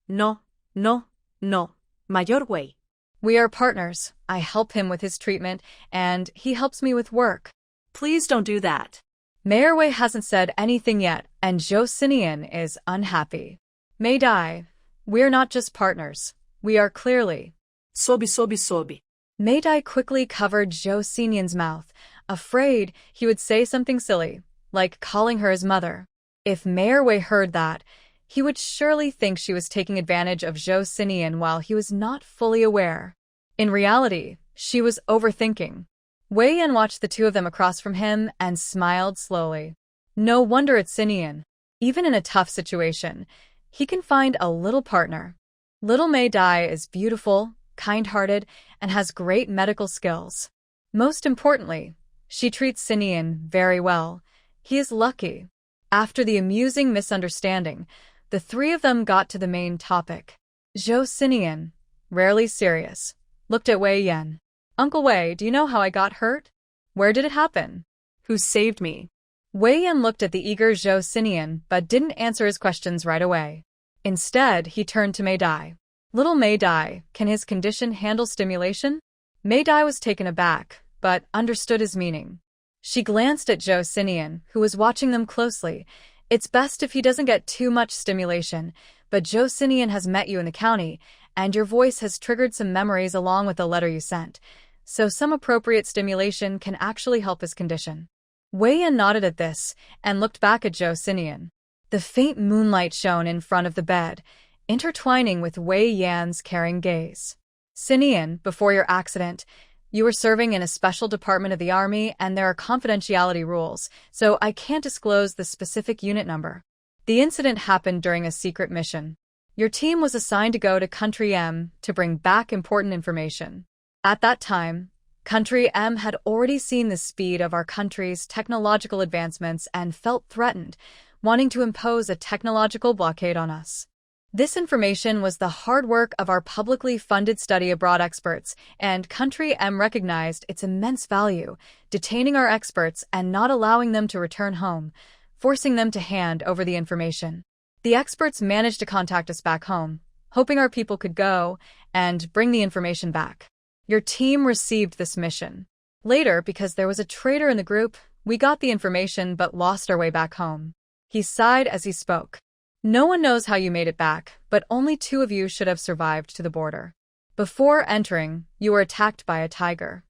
No, Mayor Wei. We are partners. I help him with his treatment, and he helps me with work. Please don't do that. Mayor Wei hasn't said anything yet, and Joseian is unhappy. Mingdai, we're not just partners. We are clearly. Sobi. Mingdai quickly covered Joseian's mouth, afraid he would say something silly, like calling her his mother. If Mayor Wei heard that, he would surely think she was taking advantage of Joseian while he was not fully aware. In reality, she was overthinking. Wei Yan watched the two of them across from him and smiled slowly. No wonder it's Joseian. Even in a tough situation, he can find a little partner. Little Mingdai is beautiful, kind-hearted, and has great medical skills. Most importantly, she treats Joseian very well. He is lucky. After the amusing misunderstanding, the three of them got to the main topic. Joseian, rarely serious, looked at Wei Yan. Uncle Wei, do you know how I got hurt? Where did it happen? Who saved me? Wei Yan looked at the eager Joseian but didn't answer his questions right away. Instead, he turned to Mingdai. Little Mingdai, can his condition handle stimulation? Mingdai was taken aback, but understood his meaning. She glanced at Joseian, who was watching them closely. It's best if he doesn't get too much stimulation, but Joseian has met you in the county, and your voice has triggered some memories along with the letter you sent, so some appropriate stimulation can actually help his condition. Wei Yan nodded at this and looked back at Joseian. The faint moonlight shone in front of the bed, intertwining with Wei Yan's caring gaze. Joseian, before your accident, you were serving in a special department of the army and there are confidentiality rules, so I can't disclose the specific unit number. The incident happened during a secret mission. Your team was assigned to go to Country M to bring back important information. At that time, Country M had already seen the speed of our country's technological advancements and felt threatened, wanting to impose a technological blockade on us. This information was the hard work of our publicly funded study abroad experts, and Country M recognized its immense value, detaining our experts and not allowing them to return home, forcing them to hand over the information. The experts managed to contact us back home, hoping our people could go and bring the information back. Your team received this mission. Later, because there was a traitor in the group, we got the information but lost our way back home. He sighed as he spoke. No one knows how you made it back, but only 2 of you should have survived to the border. Before entering, you were attacked by a tiger.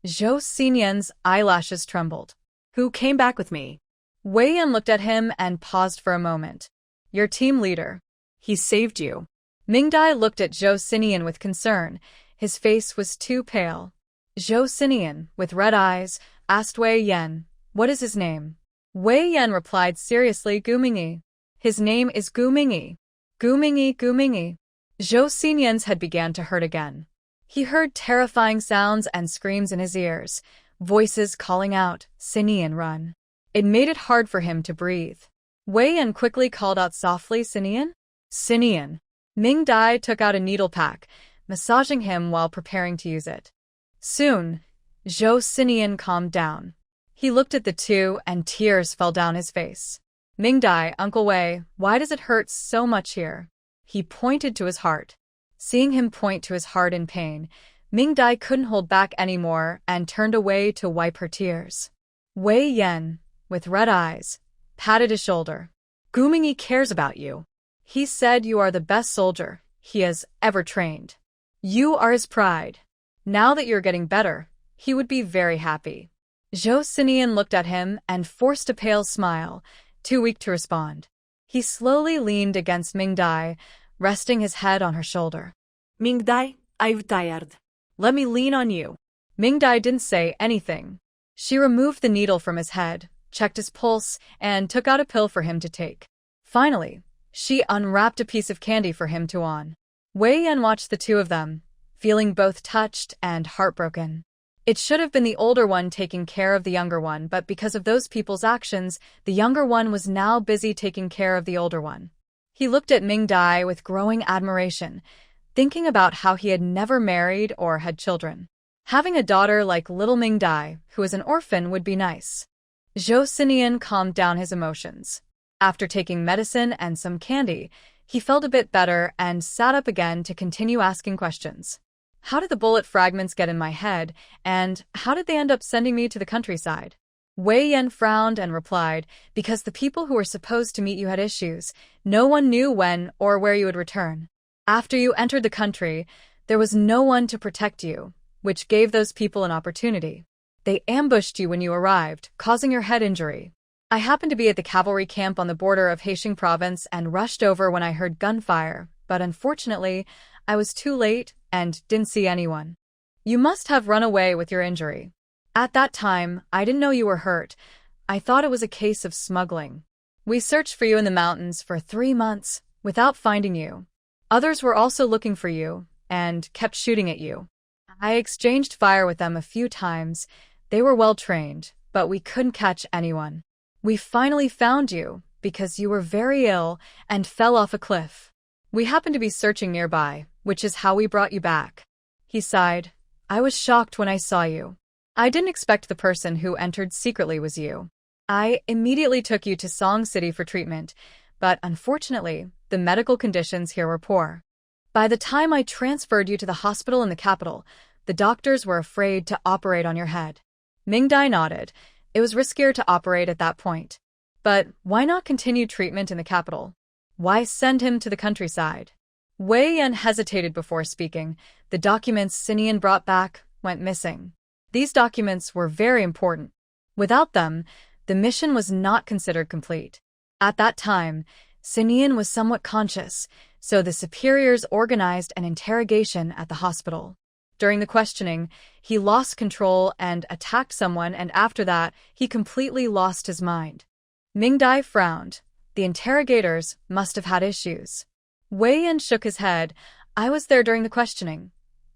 Joseian's eyelashes trembled. Who came back with me? Wei Yan looked at him and paused for a moment. Your team leader. He saved you. Mingdai looked at Joseian with concern. His face was too pale. Joseian, with red eyes, asked Wei Yan, what is his name? Wei Yan replied seriously, Gumingi. His name is Gumingi. Gumingi. Joseian's head began to hurt again. He heard terrifying sounds and screams in his ears, voices calling out, Joseian, run. It made it hard for him to breathe. Wei Yan quickly called out softly, Joseian. Mingdai took out a needle pack, massaging him while preparing to use it. Soon, Joseian calmed down. He looked at the two and tears fell down his face. Mingdai, Uncle Wei, why does it hurt so much here? He pointed to his heart. Seeing him point to his heart in pain, Mingdai couldn't hold back anymore and turned away to wipe her tears. Wei Yan, with red eyes, patted his shoulder. Gumingyi cares about you. He said you are the best soldier he has ever trained. You are his pride. Now that you're getting better, he would be very happy. Joseian looked at him and forced a pale smile, too weak to respond. He slowly leaned against Mingdai, resting his head on her shoulder. Mingdai, I'm tired. Let me lean on you. Mingdai didn't say anything. She removed the needle from his head, checked his pulse, and took out a pill for him to take. Finally, she unwrapped a piece of candy for him to on. Wei Yan watched the two of them, feeling both touched and heartbroken. It should have been the older one taking care of the younger one, but because of those people's actions, the younger one was now busy taking care of the older one. He looked at Mingdai with growing admiration, thinking about how he had never married or had children. Having a daughter like little Mingdai, who is an orphan, would be nice. Joseian calmed down his emotions. After taking medicine and some candy, he felt a bit better and sat up again to continue asking questions. How did the bullet fragments get in my head, and how did they end up sending me to the countryside? Wei Yan frowned and replied, because the people who were supposed to meet you had issues. No one knew when or where you would return. After you entered the country, there was no one to protect you, which gave those people an opportunity. They ambushed you when you arrived, causing your head injury. I happened to be at the cavalry camp on the border of Heisheng province and rushed over when I heard gunfire, but unfortunately, I was too late and didn't see anyone. You must have run away with your injury. At that time, I didn't know you were hurt. I thought it was a case of smuggling. We searched for you in the mountains for 3 months without finding you. Others were also looking for you and kept shooting at you. I exchanged fire with them a few times. They were well trained, but we couldn't catch anyone. We finally found you because you were very ill and fell off a cliff. We happened to be searching nearby, which is how we brought you back. He sighed. I was shocked when I saw you. I didn't expect the person who entered secretly was you. I immediately took you to Song City for treatment, but unfortunately, the medical conditions here were poor. By the time I transferred you to the hospital in the capital, the doctors were afraid to operate on your head. Mingdai nodded. It was riskier to operate at that point. But why not continue treatment in the capital? Why send him to the countryside? Wei Yan hesitated before speaking. The documents Sinian brought back went missing. These documents were very important. Without them, the mission was not considered complete. At that time, Sinian was somewhat conscious, so the superiors organized an interrogation at the hospital. During the questioning, he lost control and attacked someone, and after that, he completely lost his mind. Mingdai frowned. The interrogators must have had issues. Wei Yan shook his head. I was there during the questioning.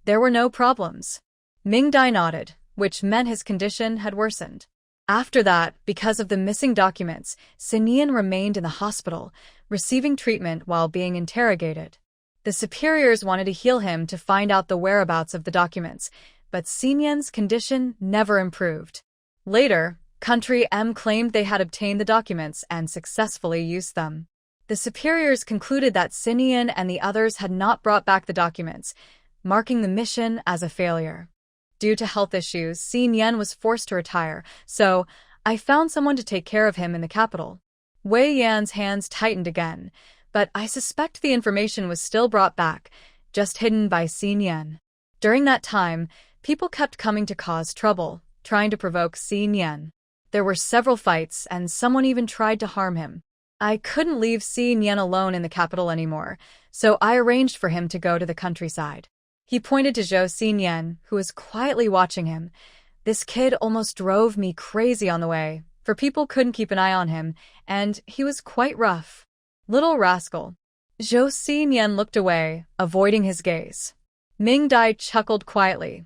There were no problems. Mingdai nodded, which meant his condition had worsened. After that, because of the missing documents, Sinian remained in the hospital, receiving treatment while being interrogated. The superiors wanted to heal him to find out the whereabouts of the documents, but Sinian's condition never improved. Later, Country M claimed they had obtained the documents and successfully used them. The superiors concluded that Sinian and the others had not brought back the documents, marking the mission as a failure. Due to health issues, Sinian was forced to retire, so I found someone to take care of him in the capital. Wei Yan's hands tightened again, but I suspect the information was still brought back, just hidden by Sinian. During that time, people kept coming to cause trouble, trying to provoke Sinian. There were several fights, and someone even tried to harm him. I couldn't leave Sinian alone in the capital anymore, so I arranged for him to go to the countryside. He pointed to Joseian, who was quietly watching him. This kid almost drove me crazy on the way, for people couldn't keep an eye on him, and he was quite rough. Little rascal. Joseian looked away, avoiding his gaze. Mingdai chuckled quietly.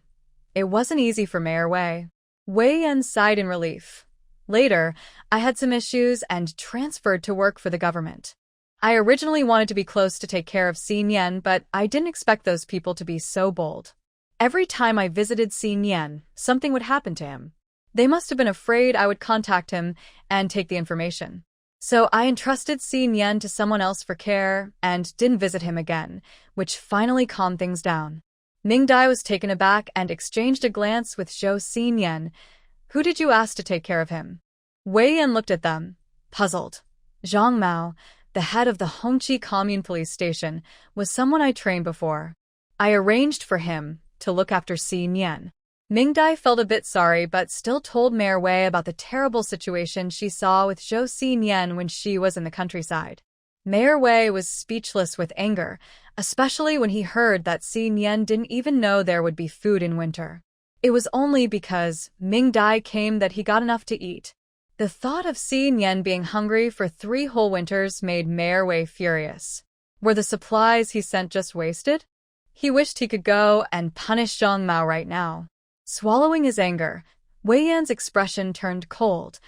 It wasn't easy for Mayor Wei. Wei Yan sighed in relief. Later, I had some issues and transferred to work for the government. I originally wanted to be close to take care of Sinian, but I didn't expect those people to be so bold. Every time I visited Si Nian, something would happen to him. They must have been afraid I would contact him and take the information. So I entrusted Si Nian to someone else for care and didn't visit him again, which finally calmed things down. Mingdai was taken aback and exchanged a glance with Joseian. Who did you ask to take care of him? Wei Yan looked at them, puzzled. Zhang Mao, the head of the Hongqi commune police station, was someone I trained before. I arranged for him to look after Si Nian. Mingdai felt a bit sorry but still told Mayor Wei about the terrible situation she saw with Joseian when she was in the countryside. Mayor Wei was speechless with anger, especially when he heard that Si Nian didn't even know there would be food in winter. It was only because Mingdai came that he got enough to eat. The thought of Si Nian being hungry for 3 whole winters made Mayor Wei furious. Were the supplies he sent just wasted? He wished he could go and punish Zhang Mao right now. Swallowing his anger, Wei Yan's expression turned cold.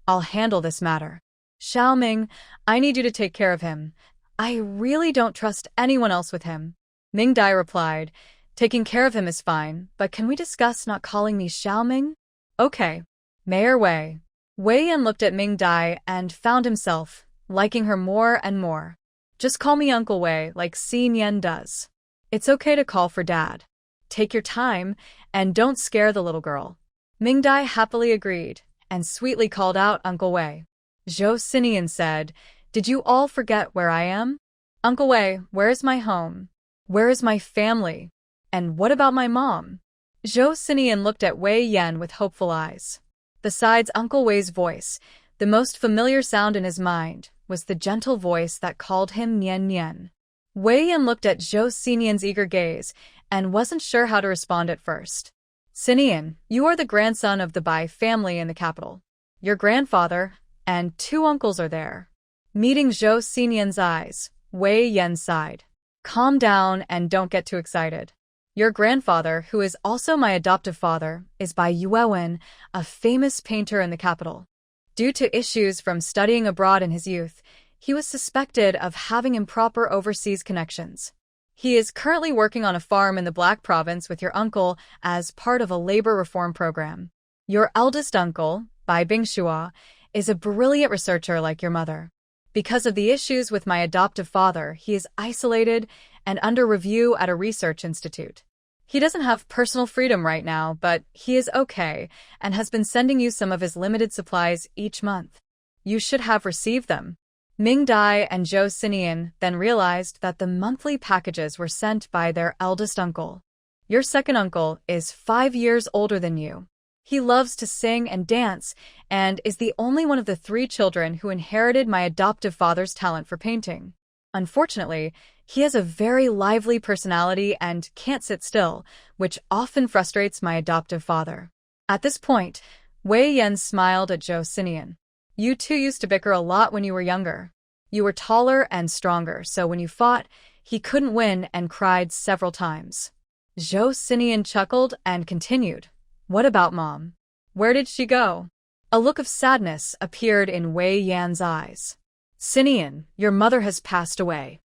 I'll handle this matter. Xiaoming, I need you to take care of him. I really don't trust anyone else with him. Mingdai replied, taking care of him is fine, but can we discuss not calling me Xiaoming? Okay. Mayor Wei. Wei Yan looked at Mingdai and found himself liking her more and more. Just call me Uncle Wei like Si Nian does. It's okay to call for Dad. Take your time, and don't scare the little girl. Mingdai happily agreed, and sweetly called out Uncle Wei. Joseian said, Did you all forget where I am? Uncle Wei, where is my home? Where is my family? And what about my mom? Joseian looked at Wei Yan with hopeful eyes. Besides Uncle Wei's voice, the most familiar sound in his mind was the gentle voice that called him Nian Nian. Wei Yan looked at Joseian's eager gaze and wasn't sure how to respond at first. Sinian, you are the grandson of the Bai family in the capital. Your grandfather and 2 uncles are there. Meeting Joseian's eyes, Wei Yan sighed. Calm down and don't get too excited. Your grandfather, who is also my adoptive father, is Bai Yuewen, a famous painter in the capital. Due to issues from studying abroad in his youth, he was suspected of having improper overseas connections. He is currently working on a farm in the Black Province with your uncle as part of a labor reform program. Your eldest uncle, Bai Bingshua, is a brilliant researcher like your mother. Because of the issues with my adoptive father, he is isolated and under review at a research institute. He doesn't have personal freedom right now, but he is okay and has been sending you some of his limited supplies each month. You should have received them. Mingdai and Joseian then realized that the monthly packages were sent by their eldest uncle. Your second uncle is 5 years older than you. He loves to sing and dance and is the only one of the 3 children who inherited my adoptive father's talent for painting. Unfortunately, he has a very lively personality and can't sit still, which often frustrates my adoptive father. At this point, Wei Yan smiled at Joseian. You 2 used to bicker a lot when you were younger. You were taller and stronger, so when you fought, he couldn't win and cried several times. Joseian chuckled and continued. What about Mom? Where did she go? A look of sadness appeared in Wei Yan's eyes. Sinian, your mother has passed away.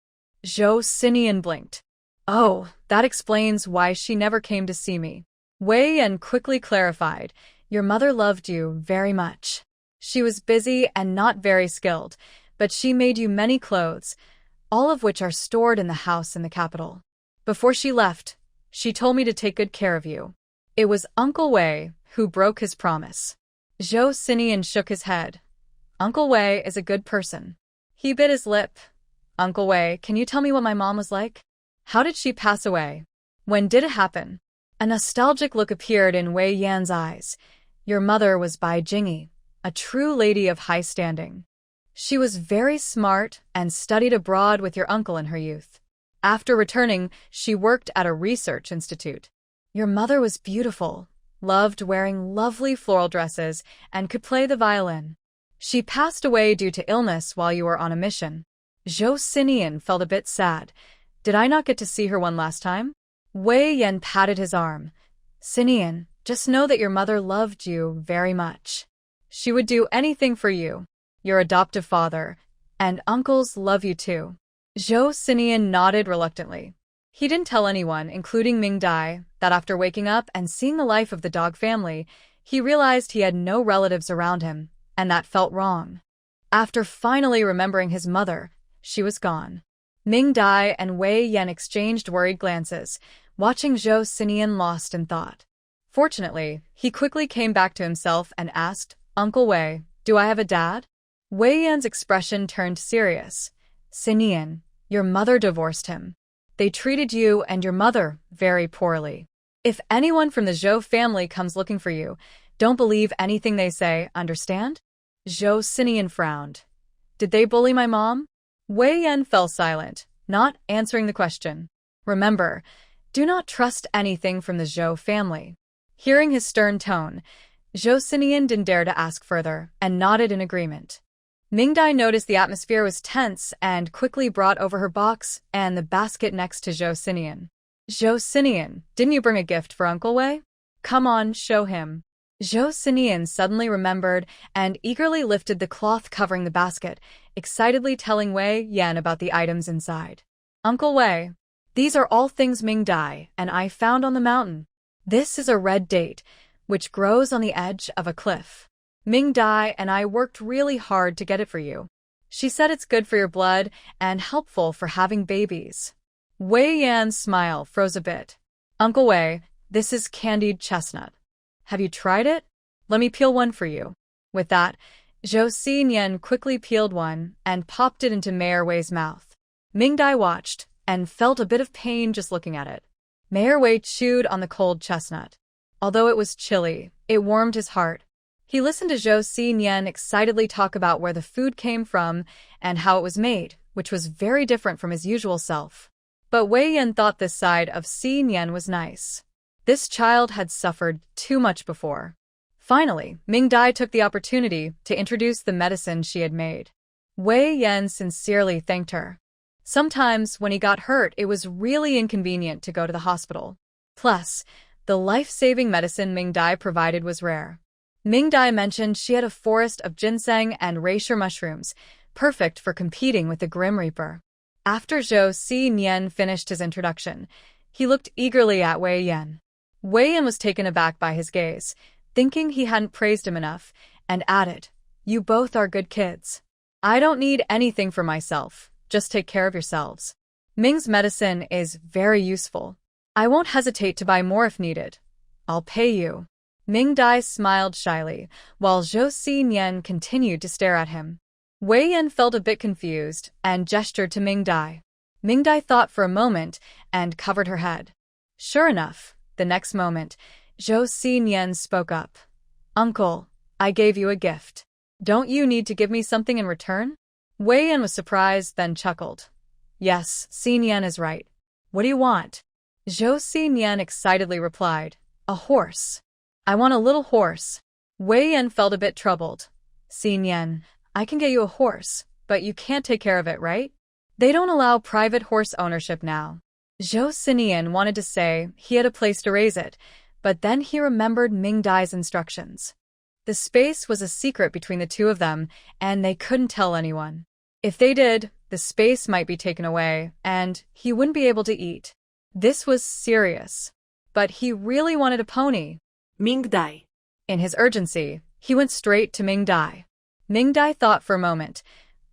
Joseian blinked. Oh, that explains why she never came to see me. Wei Yan quickly clarified. Your mother loved you very much. She was busy and not very skilled, but she made you many clothes, all of which are stored in the house in the capital. Before she left, she told me to take good care of you. It was Uncle Wei who broke his promise. Joseian shook his head. Uncle Wei is a good person. He bit his lip. Uncle Wei, can you tell me what my mom was like? How did she pass away? When did it happen? A nostalgic look appeared in Wei Yan's eyes. Your mother was Bai Jingyi, a true lady of high standing. She was very smart and studied abroad with your uncle in her youth. After returning, she worked at a research institute. Your mother was beautiful, loved wearing lovely floral dresses, and could play the violin. She passed away due to illness while you were on a mission. Joseian felt a bit sad. Did I not get to see her one last time? Wei Yan patted his arm. Sinian, just know that your mother loved you very much. She would do anything for you. Your adoptive father and uncles love you too. Joseian nodded reluctantly. He didn't tell anyone, including Mingdai, that after waking up and seeing the life of the dog family, he realized he had no relatives around him, and that felt wrong. After finally remembering his mother, she was gone. Mingdai and Wei Yan exchanged worried glances, watching Joseian lost in thought. Fortunately, he quickly came back to himself and asked, "Uncle Wei, do I have a dad?" Wei Yan's expression turned serious. "Sinian, your mother divorced him. They treated you and your mother very poorly. If anyone from the Zhou family comes looking for you, don't believe anything they say, understand?" Joseian frowned. "Did they bully my mom?" Wei Yan fell silent, not answering the question. Remember, do not trust anything from the Zhou family. Hearing his stern tone, Joseian didn't dare to ask further and nodded in agreement. Mingdai noticed the atmosphere was tense and quickly brought over her box and the basket next to Joseian. "Joseian, didn't you bring a gift for Uncle Wei? Come on, show him." Joseian suddenly remembered and eagerly lifted the cloth covering the basket, excitedly telling Wei Yan about the items inside. "Uncle Wei, these are all things Mingdai and I found on the mountain. This is a red date, which grows on the edge of a cliff. Mingdai and I worked really hard to get it for you. She said it's good for your blood and helpful for having babies." Wei Yan's smile froze a bit. "Uncle Wei, this is candied chestnut. Have you tried it? Let me peel one for you." With that, Joseian quickly peeled one and popped it into Mayor Wei's mouth. Mingdai watched and felt a bit of pain just looking at it. Mayor Wei chewed on the cold chestnut. Although it was chilly, it warmed his heart. He listened to Joseian excitedly talk about where the food came from and how it was made, which was very different from his usual self. But Wei Yan thought this side of Xinyan was nice. This child had suffered too much before. Finally, Mingdai took the opportunity to introduce the medicine she had made. Wei Yan sincerely thanked her. Sometimes, when he got hurt, it was really inconvenient to go to the hospital. Plus, the life-saving medicine Mingdai provided was rare. Mingdai mentioned she had a forest of ginseng and reishi mushrooms, perfect for competing with the Grim Reaper. After Joseian finished his introduction, he looked eagerly at Wei Yan. Wei Yan was taken aback by his gaze, thinking he hadn't praised him enough, and added, "You both are good kids. I don't need anything for myself, just take care of yourselves. Ming's medicine is very useful. I won't hesitate to buy more if needed. I'll pay you." Mingdai smiled shyly, while Joseian continued to stare at him. Wei Yan felt a bit confused and gestured to Mingdai. Mingdai thought for a moment and covered her head. Sure enough, the next moment, Joseian spoke up. "Uncle, I gave you a gift. Don't you need to give me something in return?" Wei Yan was surprised, then chuckled. "Yes, Xinyan is right. What do you want?" Joseian excitedly replied, "A horse. I want a little horse." Wei Yan felt a bit troubled. "Xinyan, I can get you a horse, but you can't take care of it, right? They don't allow private horse ownership now." Joseian wanted to say he had a place to raise it, but then he remembered Mingdai's instructions. The space was a secret between the two of them, and they couldn't tell anyone. If they did, the space might be taken away, and he wouldn't be able to eat. This was serious. But he really wanted a pony. Mingdai. In his urgency, he went straight to Mingdai. Mingdai thought for a moment.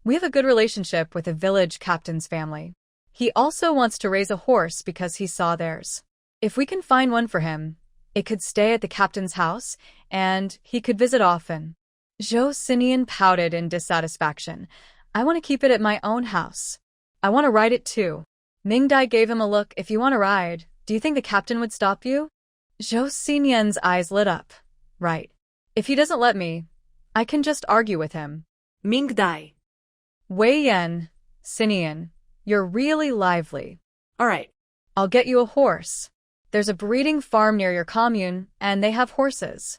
"We have a good relationship with the village captain's family. He also wants to raise a horse because he saw theirs. If we can find one for him, it could stay at the captain's house, and he could visit often." Joseian pouted in dissatisfaction. "I want to keep it at my own house. I want to ride it too." Mingdai gave him a look. "If you want to ride, do you think the captain would stop you?" Joseian's eyes lit up. "Right. If he doesn't let me, I can just argue with him." Mingdai. "Wei Yan, Xinyan, you're really lively. All right. I'll get you a horse. There's a breeding farm near your commune, and they have horses.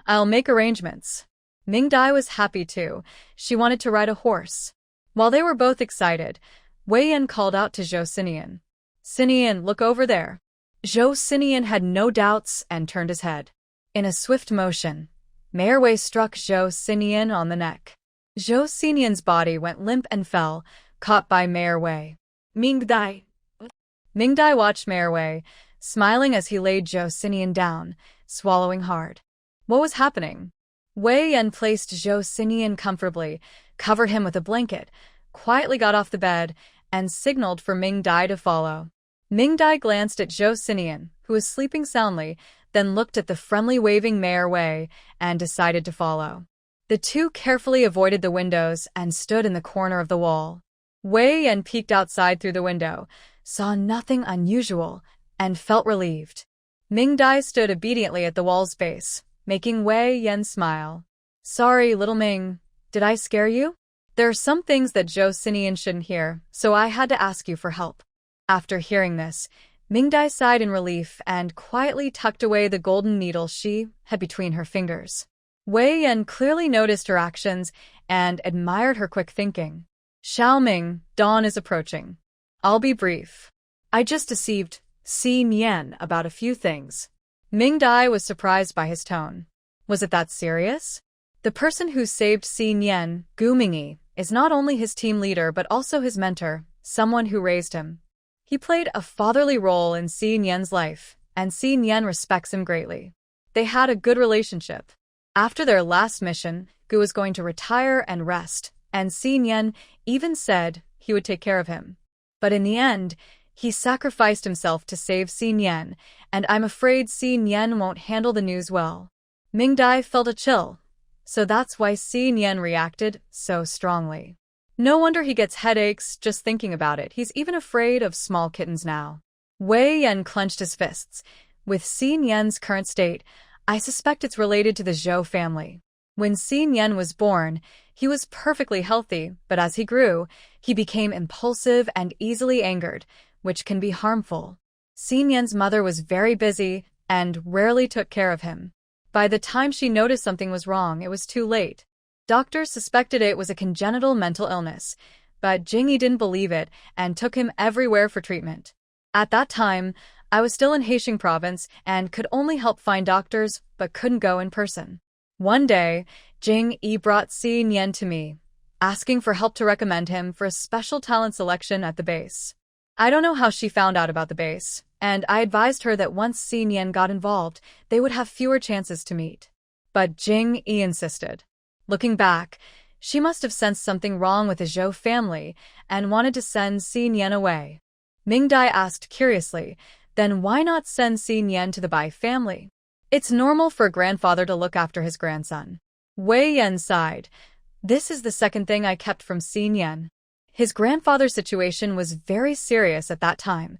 I'll make arrangements." Mingdai was happy too. She wanted to ride a horse. While they were both excited, Wei Yan called out to Joseian. "Xinyan, look over there." Joseian had no doubts and turned his head. In a swift motion, Mayor Wei struck Joseian on the neck. Joseian's body went limp and fell, caught by Mayor Wei. Mingdai. Mingdai watched Mayor Wei, smiling as he laid Joseian down, swallowing hard. What was happening? Wei Yan placed Joseian comfortably, covered him with a blanket, quietly got off the bed, and signaled for Mingdai to follow. Mingdai glanced at Joseian, who was sleeping soundly, then looked at the friendly waving Mayor Wei and decided to follow. The two carefully avoided the windows and stood in the corner of the wall. Wei Yan peeked outside through the window, saw nothing unusual, and felt relieved. Mingdai stood obediently at the wall's base, making Wei Yan smile. Sorry, little Ming. Did I scare you? There are some things that Joseian shouldn't hear, so I had to ask you for help. After hearing this, Mingdai sighed in relief and quietly tucked away the golden needle she had between her fingers. Wei Yan clearly noticed her actions and admired her quick thinking. Xiao Ming, dawn is approaching. I'll be brief. I just deceived Si Nian about a few things. Mingdai was surprised by his tone. Was it that serious? The person who saved Si Nian, Gu Mingyi, is not only his team leader but also his mentor, someone who raised him. He played a fatherly role in Si Nian's life, and Si Nian respects him greatly. They had a good relationship. After their last mission, Gu was going to retire and rest, and Si Nian even said he would take care of him. But in the end, he sacrificed himself to save Si Nian, and I'm afraid Si Nian won't handle the news well. Mingdai felt a chill. So that's why Si Nian reacted so strongly. No wonder he gets headaches just thinking about it. He's even afraid of small kittens now. Wei Yan clenched his fists. With Si Nian's current state, I suspect it's related to the Zhou family. When Si Nian was born, he was perfectly healthy, but as he grew, he became impulsive and easily angered, which can be harmful. Si Nian's mother was very busy and rarely took care of him. By the time she noticed something was wrong, it was too late. Doctors suspected it was a congenital mental illness, but Jingyi didn't believe it and took him everywhere for treatment. At that time, I was still in Heisheng province and could only help find doctors but couldn't go in person. One day, Jingyi brought Si Nian to me, asking for help to recommend him for a special talent selection at the base. I don't know how she found out about the base, and I advised her that once Si Nian got involved, they would have fewer chances to meet. But Jingyi insisted. Looking back, she must have sensed something wrong with the Zhou family and wanted to send Si Nian away. Mingdai asked curiously, then why not send Si Nian to the Bai family? It's normal for a grandfather to look after his grandson. Wei Yan sighed. This is the second thing I kept from Si Nian. His grandfather's situation was very serious at that time.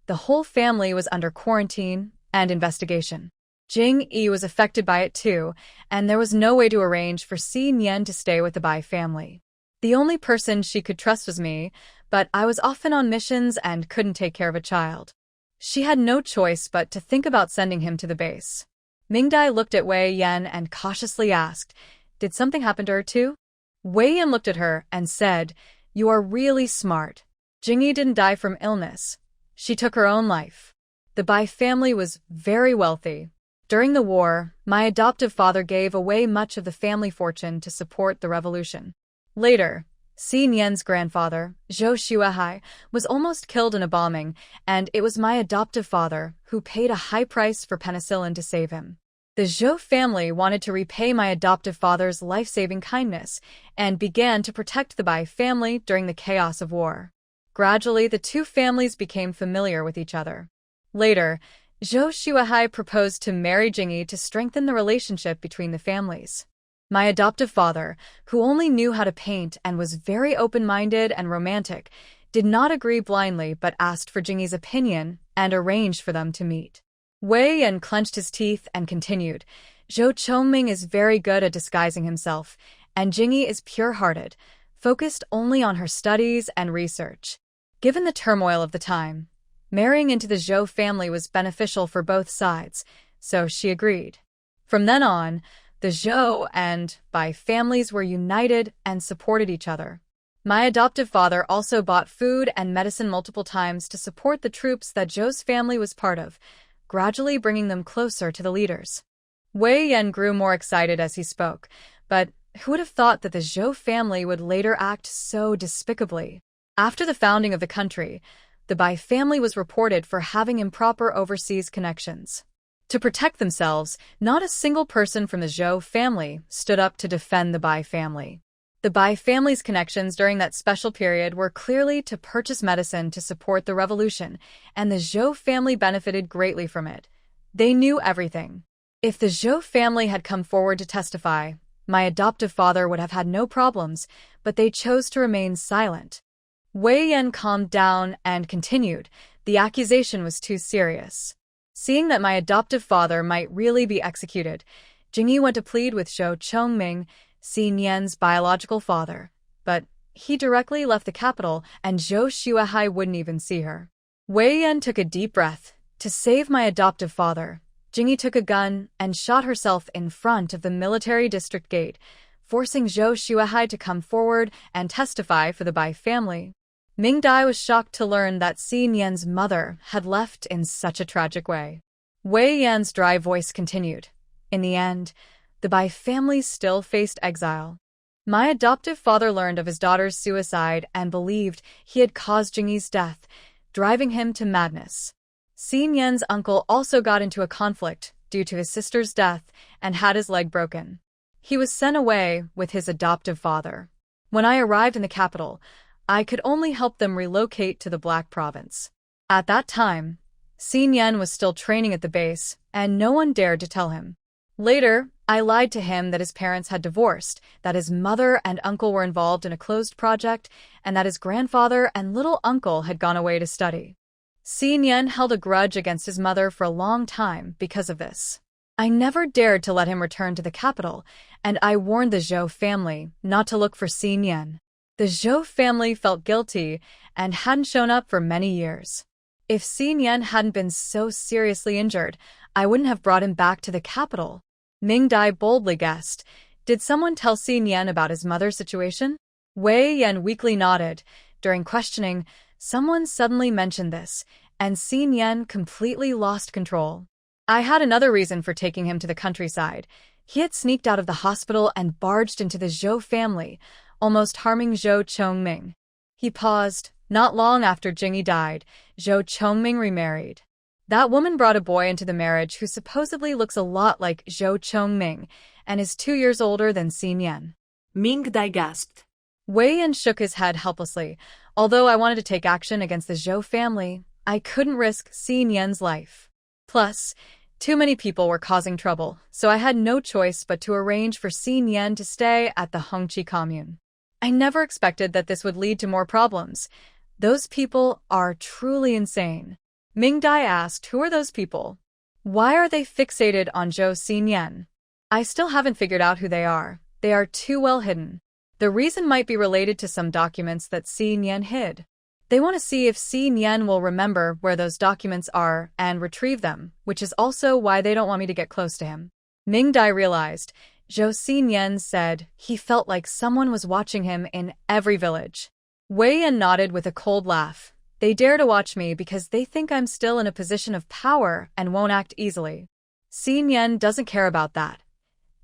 The whole family was under quarantine and investigation. Jingyi was affected by it too, and there was no way to arrange for Si Nian to stay with the Bai family. The only person she could trust was me, but I was often on missions and couldn't take care of a child. She had no choice but to think about sending him to the base. Mingdai looked at Wei Yan and cautiously asked, did something happen to her too? Wei Yan looked at her and said, you are really smart. Jingyi didn't die from illness. She took her own life. The Bai family was very wealthy. During the war, my adoptive father gave away much of the family fortune to support the revolution. Later, Si Nian's grandfather, Zhou Shuai, was almost killed in a bombing, and it was my adoptive father who paid a high price for penicillin to save him. The Zhou family wanted to repay my adoptive father's life-saving kindness and began to protect the Bai family during the chaos of war. Gradually, the two families became familiar with each other. Later, Zhou Shuai proposed to marry Jingyi to strengthen the relationship between the families. My adoptive father, who only knew how to paint and was very open-minded and romantic, did not agree blindly but asked for Jingyi's opinion and arranged for them to meet. Wei Yan clenched his teeth and continued, Zhou Chongming is very good at disguising himself, and Jingyi is pure-hearted, focused only on her studies and research. Given the turmoil of the time, marrying into the Zhou family was beneficial for both sides, so she agreed. From then on, the Zhou and Bai families were united and supported each other. My adoptive father also bought food and medicine multiple times to support the troops that Zhou's family was part of, gradually bringing them closer to the leaders. Wei Yan grew more excited as he spoke, but who would have thought that the Zhou family would later act so despicably? After the founding of the country, the Bai family was reported for having improper overseas connections. To protect themselves, not a single person from the Zhou family stood up to defend the Bai family. The Bai family's connections during that special period were clearly to purchase medicine to support the revolution, and the Zhou family benefited greatly from it. They knew everything. If the Zhou family had come forward to testify, my adoptive father would have had no problems, but they chose to remain silent. Wei Yan calmed down and continued. The accusation was too serious. Seeing that my adoptive father might really be executed, Jingyi went to plead with Zhou Chongming, Xin Yan's biological father, but he directly left the capital and Zhou Xuehai wouldn't even see her. Wei Yan took a deep breath. To save my adoptive father, Jingyi took a gun and shot herself in front of the military district gate, forcing Zhou Xuehai to come forward and testify for the Bai family. Mingdai was shocked to learn that Xin Yan's mother had left in such a tragic way. Wei Yan's dry voice continued. In the end, the Bai family still faced exile. My adoptive father learned of his daughter's suicide and believed he had caused Jingyi's death, driving him to madness. Xin Yan's uncle also got into a conflict due to his sister's death and had his leg broken. He was sent away with his adoptive father. When I arrived in the capital, I could only help them relocate to the Black Province. At that time, Xin Yan was still training at the base, and no one dared to tell him. Later, I lied to him that his parents had divorced, that his mother and uncle were involved in a closed project, and that his grandfather and little uncle had gone away to study. Xin Yan held a grudge against his mother for a long time because of this. I never dared to let him return to the capital, and I warned the Zhou family not to look for Xin Yan. The Zhou family felt guilty and hadn't shown up for many years. If Xin Yan hadn't been so seriously injured, I wouldn't have brought him back to the capital. Mingdai boldly guessed. Did someone tell Xin Yan about his mother's situation? Wei Yan weakly nodded. During questioning, someone suddenly mentioned this, and Xin Yan completely lost control. I had another reason for taking him to the countryside. He had sneaked out of the hospital and barged into the Zhou family, almost harming Zhou Chongming. He paused. Not long after Jingyi died, Zhou Chongming remarried. That woman brought a boy into the marriage who supposedly looks a lot like Zhou Chongming and is 2 years older than Xin Yan. Mingdai gasped. Wei Yan shook his head helplessly. Although I wanted to take action against the Zhou family, I couldn't risk Xin Yan's life. Plus, too many people were causing trouble, so I had no choice but to arrange for Xin Yan to stay at the Hongqi commune. I never expected that this would lead to more problems. Those people are truly insane. Mingdai asked, who are those people? Why are they fixated on Zhou Xin Yan? I still haven't figured out who they are. They are too well hidden. The reason might be related to some documents that Xin Yan hid. They want to see if Xin Yan will remember where those documents are and retrieve them, which is also why they don't want me to get close to him. Mingdai realized. Joseian Yan said he felt like someone was watching him in every village. Wei Yan nodded with a cold laugh. They dare to watch me because they think I'm still in a position of power and won't act easily. Xin Yan doesn't care about that.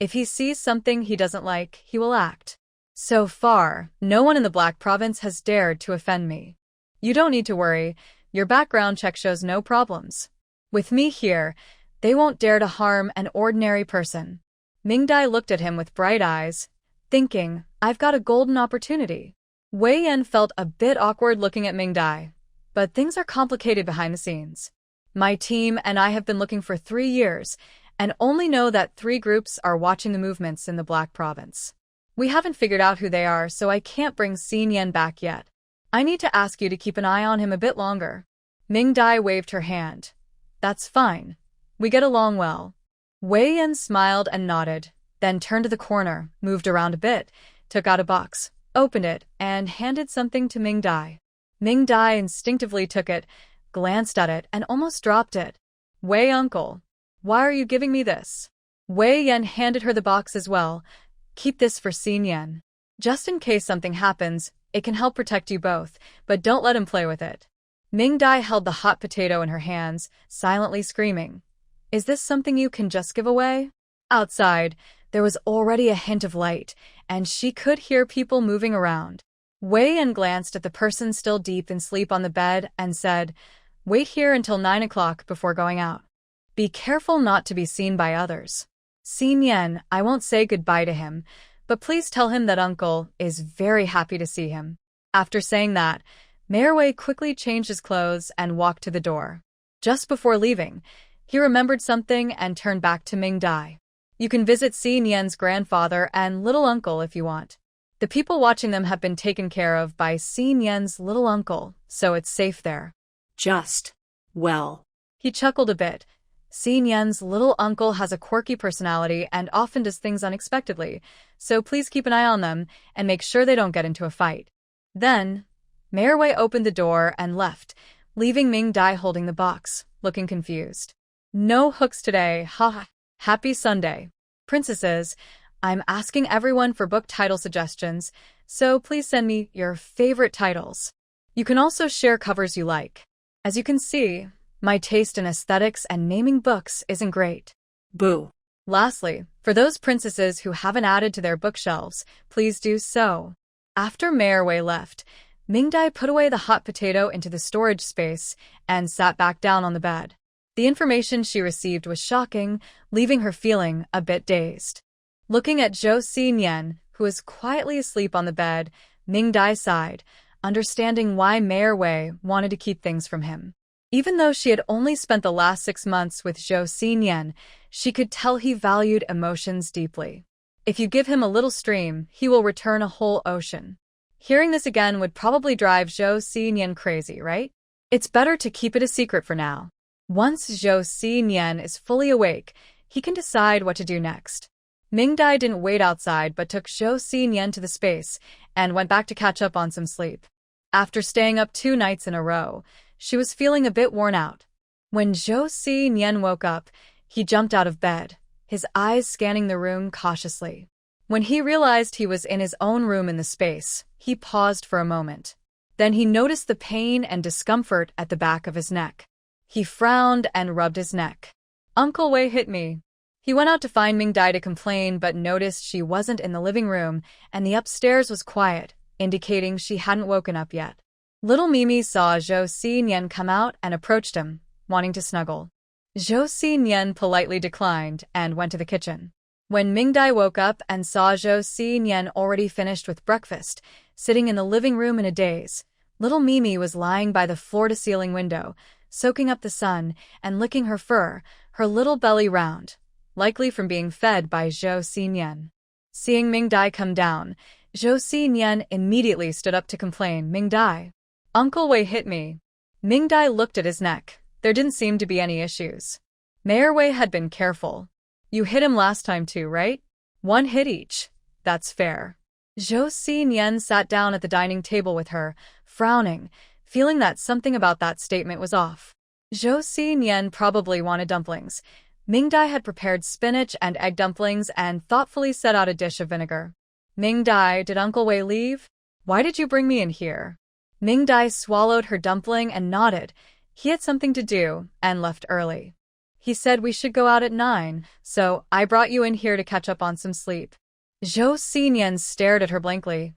If he sees something he doesn't like, he will act. So far, no one in the Black Province has dared to offend me. You don't need to worry. Your background check shows no problems. With me here, they won't dare to harm an ordinary person. Mingdai looked at him with bright eyes, thinking, I've got a golden opportunity. Wei Yan felt a bit awkward looking at Mingdai, but things are complicated behind the scenes. My team and I have been looking for 3 years, and only know that 3 groups are watching the movements in the Black Province. We haven't figured out who they are, so I can't bring Xin Yan back yet. I need to ask you to keep an eye on him a bit longer. Mingdai waved her hand. That's fine. We get along well. Wei Yan smiled and nodded, then turned to the corner, moved around a bit, took out a box, opened it, and handed something to Mingdai. Mingdai instinctively took it, glanced at it, and almost dropped it. Wei uncle, why are you giving me this? Wei Yan handed her the box as well. Keep this for Xin Yan. Just in case something happens, it can help protect you both, but don't let him play with it. Mingdai held the hot potato in her hands, silently screaming. Is this something you can just give away? Outside, there was already a hint of light, and she could hear people moving around. Wei Yan glanced at the person still deep in sleep on the bed and said, "Wait here until 9 o'clock before going out. Be careful not to be seen by others. Xin Yan, I won't say goodbye to him, but please tell him that uncle is very happy to see him." After saying that, Mayor Wei quickly changed his clothes and walked to the door. Just before leaving, he remembered something and turned back to Mingdai. "You can visit Xin Yan's grandfather and little uncle if you want. The people watching them have been taken care of by Xin Yan's little uncle, so it's safe there." Well. He chuckled a bit. Xin Yan's little uncle has a quirky personality and often does things unexpectedly, so please keep an eye on them and make sure they don't get into a fight. Then, Mayor Wei opened the door and left, leaving Mingdai holding the box, looking confused. "No hooks today, haha. Happy Sunday. Princesses, I'm asking everyone for book title suggestions, so please send me your favorite titles. You can also share covers you like. As you can see, my taste in aesthetics and naming books isn't great." Boo. Lastly, for those princesses who haven't added to their bookshelves, please do so. After Mayor Wei left, Mingdai put away the hot potato into the storage space and sat back down on the bed. The information she received was shocking, leaving her feeling a bit dazed. Looking at Joseian, who was quietly asleep on the bed, Mingdai sighed, understanding why Mayor Wei wanted to keep things from him. Even though she had only spent the last 6 months with Joseian, she could tell he valued emotions deeply. If you give him a little stream, he will return a whole ocean. Hearing this again would probably drive Joseian crazy, right? It's better to keep it a secret for now. Once Joseian is fully awake, he can decide what to do next. Mingdai didn't wait outside but took Joseian to the space and went back to catch up on some sleep. After staying up 2 nights in a row, she was feeling a bit worn out. When Joseian woke up, he jumped out of bed, his eyes scanning the room cautiously. When he realized he was in his own room in the space, he paused for a moment. Then he noticed the pain and discomfort at the back of his neck. He frowned and rubbed his neck. "Uncle Wei hit me." He went out to find Mingdai to complain but noticed she wasn't in the living room and the upstairs was quiet, indicating she hadn't woken up yet. Little Mimi saw Joseian come out and approached him, wanting to snuggle. Joseian politely declined and went to the kitchen. When Mingdai woke up and saw Joseian already finished with breakfast, sitting in the living room in a daze, little Mimi was lying by the floor-to-ceiling window, soaking up the sun and licking her fur, her little belly round, likely from being fed by Joseian. Seeing Mingdai come down, Joseian immediately stood up to complain, "Mingdai, Uncle Wei hit me." Mingdai looked at his neck. There didn't seem to be any issues. Mayor Wei had been careful. "You hit him last time too, right? 1 hit each. That's fair." Joseian sat down at the dining table with her, frowning, feeling that something about that statement was off. Joseian probably wanted dumplings. Mingdai had prepared spinach and egg dumplings and thoughtfully set out a dish of vinegar. "Mingdai, did Uncle Wei leave? Why did you bring me in here?" Mingdai swallowed her dumpling and nodded. He had something to do and left early. "He said we should go out at 9, so I brought you in here to catch up on some sleep." Joseian stared at her blankly.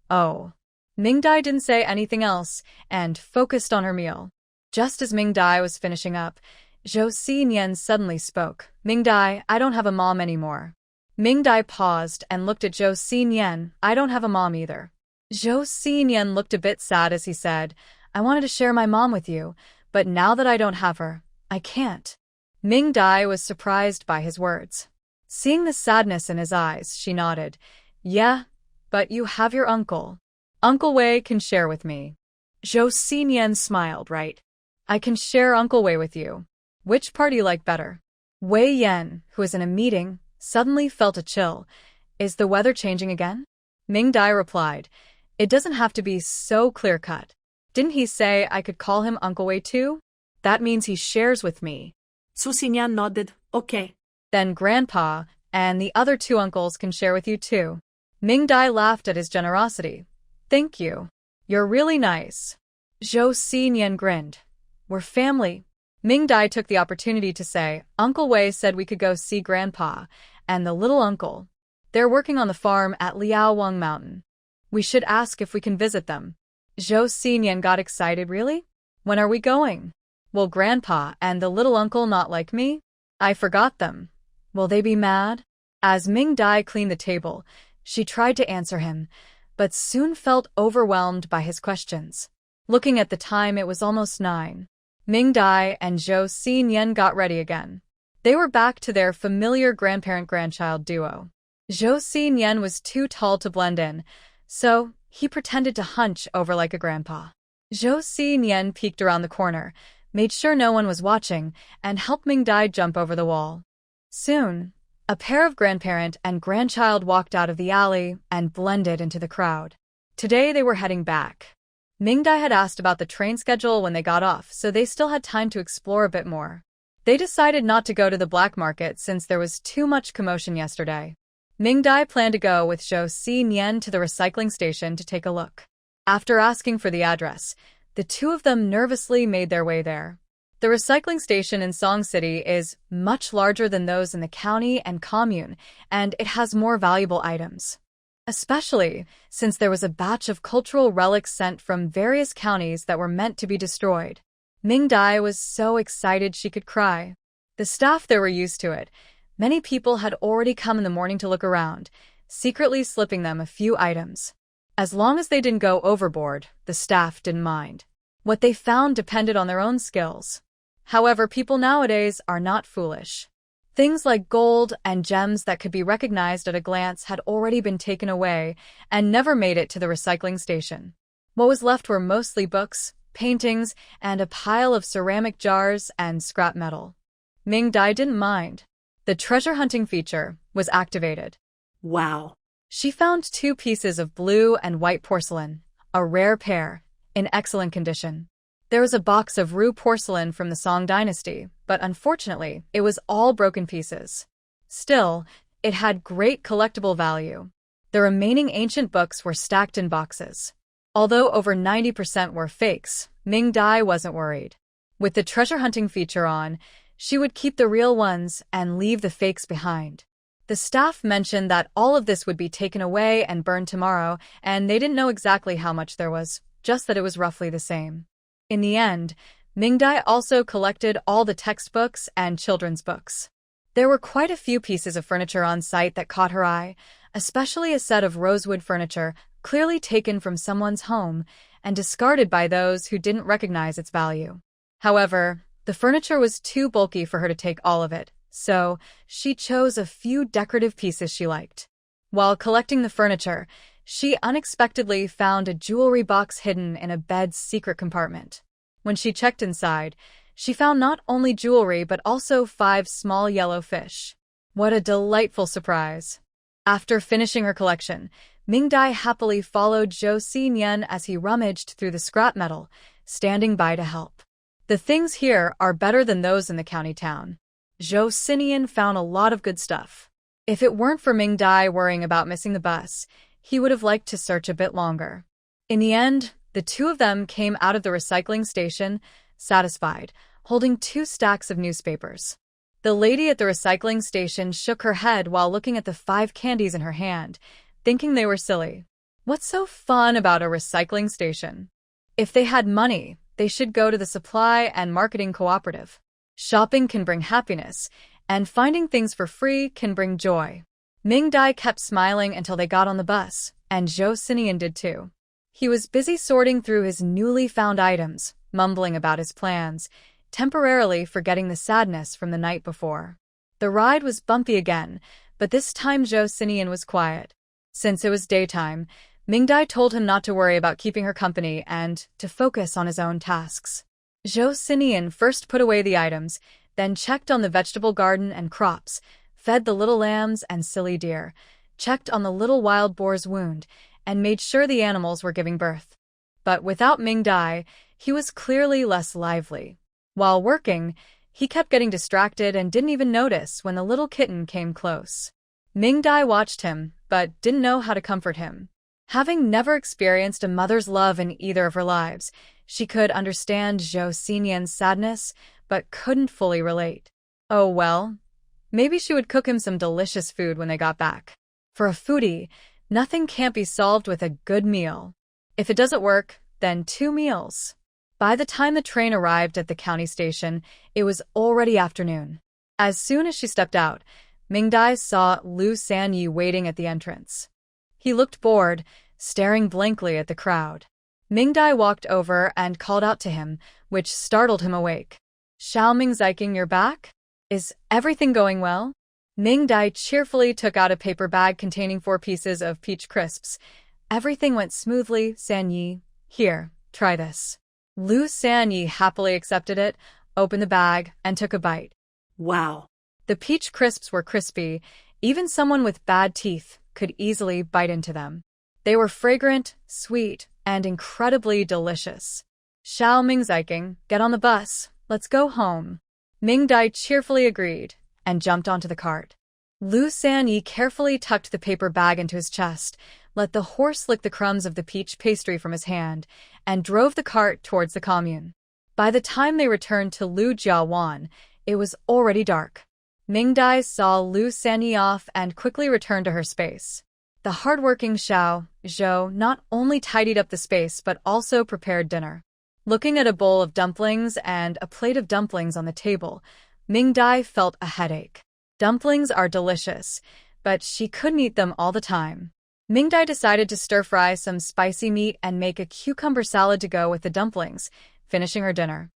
"Oh." Mingdai didn't say anything else and focused on her meal. Just as Mingdai was finishing up, Joseian suddenly spoke. "Mingdai, I don't have a mom anymore." Mingdai paused and looked at Joseian. "I don't have a mom either." Joseian looked a bit sad as he said, "I wanted to share my mom with you, but now that I don't have her, I can't." Mingdai was surprised by his words. Seeing the sadness in his eyes, she nodded. "Yeah, but you have your uncle. Uncle Wei can share with me." Joseian smiled, "Right. I can share Uncle Wei with you. Which part do you like better?" Wei Yan, who was in a meeting, suddenly felt a chill. "Is the weather changing again?" Mingdai replied, "It doesn't have to be so clear-cut. Didn't he say I could call him Uncle Wei too? That means he shares with me." Joseian nodded, "Okay." "Then Grandpa and the other 2 uncles can share with you too." Mingdai laughed at his generosity. "Thank you. You're really nice." Joseian grinned. "We're family." Mingdai took the opportunity to say, "Uncle Wei said we could go see Grandpa and the little uncle. They're working on the farm at Liaowang Mountain." We should ask if we can visit them. Joseian got excited. Really? When are we going? Will Grandpa and the little uncle not like me? I forgot them. Will they be mad? As Mingdai cleaned the table, she tried to answer him, but soon felt overwhelmed by his questions. Looking at the time, it was almost 9. Mingdai and Joseian got ready again. They were back to their familiar grandparent-grandchild duo. Joseian was too tall to blend in, so he pretended to hunch over like a grandpa. Joseian peeked around the corner, made sure no one was watching, and helped Mingdai jump over the wall. Soon, a pair of grandparent and grandchild walked out of the alley and blended into the crowd. Today they were heading back. Mingdai had asked about the train schedule when they got off, so they still had time to explore a bit more. They decided not to go to the black market since there was too much commotion yesterday. Mingdai planned to go with Joseian to the recycling station to take a look. After asking for the address, the two of them nervously made their way there. The recycling station in Song City is much larger than those in the county and commune, and it has more valuable items. Especially since there was a batch of cultural relics sent from various counties that were meant to be destroyed. Mingdai was so excited she could cry. The staff there were used to it. Many people had already come in the morning to look around, secretly slipping them a few items. As long as they didn't go overboard, the staff didn't mind. What they found depended on their own skills. However, people nowadays are not foolish. Things like gold and gems that could be recognized at a glance had already been taken away and never made it to the recycling station. What was left were mostly books, paintings, and a pile of ceramic jars and scrap metal. Mingdai didn't mind. The treasure hunting feature was activated. Wow. She found 2 pieces of blue and white porcelain, a rare pair, in excellent condition. There was a box of Ru porcelain from the Song dynasty, but unfortunately, it was all broken pieces. Still, it had great collectible value. The remaining ancient books were stacked in boxes. Although over 90% were fakes, Mingdai wasn't worried. With the treasure hunting feature on, she would keep the real ones and leave the fakes behind. The staff mentioned that all of this would be taken away and burned tomorrow, and they didn't know exactly how much there was, just that it was roughly the same. In the end, Mingdai also collected all the textbooks and children's books. There were quite a few pieces of furniture on site that caught her eye, especially a set of rosewood furniture clearly taken from someone's home and discarded by those who didn't recognize its value. However, the furniture was too bulky for her to take all of it, so she chose a few decorative pieces she liked. While collecting the furniture, she unexpectedly found a jewelry box hidden in a bed's secret compartment. When she checked inside, she found not only jewelry but also 5 small yellow fish. What a delightful surprise! After finishing her collection, Mingdai happily followed Joseian as he rummaged through the scrap metal, standing by to help. The things here are better than those in the county town. Joseian found a lot of good stuff. If it weren't for Mingdai worrying about missing the bus, he would have liked to search a bit longer. In the end, the two of them came out of the recycling station, satisfied, holding 2 stacks of newspapers. The lady at the recycling station shook her head while looking at the 5 candies in her hand, thinking they were silly. What's so fun about a recycling station? If they had money, they should go to the supply and marketing cooperative. Shopping can bring happiness, and finding things for free can bring joy. Mingdai kept smiling until they got on the bus, and Joseian did too. He was busy sorting through his newly found items, mumbling about his plans, temporarily forgetting the sadness from the night before. The ride was bumpy again, but this time Joseian was quiet. Since it was daytime, Mingdai told him not to worry about keeping her company and to focus on his own tasks. Joseian first put away the items, then checked on the vegetable garden and crops, fed the little lambs and silly deer, checked on the little wild boar's wound, and made sure the animals were giving birth. But without Mingdai, he was clearly less lively. While working, he kept getting distracted and didn't even notice when the little kitten came close. Mingdai watched him, but didn't know how to comfort him. Having never experienced a mother's love in either of her lives, she could understand Joseian's sadness, but couldn't fully relate. Oh well, maybe she would cook him some delicious food when they got back. For a foodie, Nothing can't be solved with a good meal. If it doesn't work, then 2 meals. By the time the train arrived at the county station, it was already afternoon. As soon as she stepped out, Mingdai saw Lu Sanyi waiting at the entrance. He looked bored, staring blankly at the crowd. Mingdai walked over and called out to him, which startled him awake. "Xiao Mingziking, you're back? Is everything going well?" Mingdai cheerfully took out a paper bag containing 4 pieces of peach crisps. "Everything went smoothly, Sanyi. Here, try this." Lu Sanyi happily accepted it, opened the bag, and took a bite. Wow. The peach crisps were crispy. Even someone with bad teeth could easily bite into them. They were fragrant, sweet, and incredibly delicious. "Xiao Mingziking, get on the bus. Let's go home." Mingdai cheerfully agreed and jumped onto the cart. Lu Sanyi carefully tucked the paper bag into his chest, let the horse lick the crumbs of the peach pastry from his hand, and drove the cart towards the commune. By the time they returned to Lu Jiawan, it was already dark. Mingdai saw Lu Sanyi off and quickly returned to her space. The hardworking Xiao Zhou not only tidied up the space but also prepared dinner. Looking at a bowl of dumplings and a plate of dumplings on the table, Mingdai felt a headache. Dumplings are delicious, but she couldn't eat them all the time. Mingdai decided to stir-fry some spicy meat and make a cucumber salad to go with the dumplings, finishing her dinner.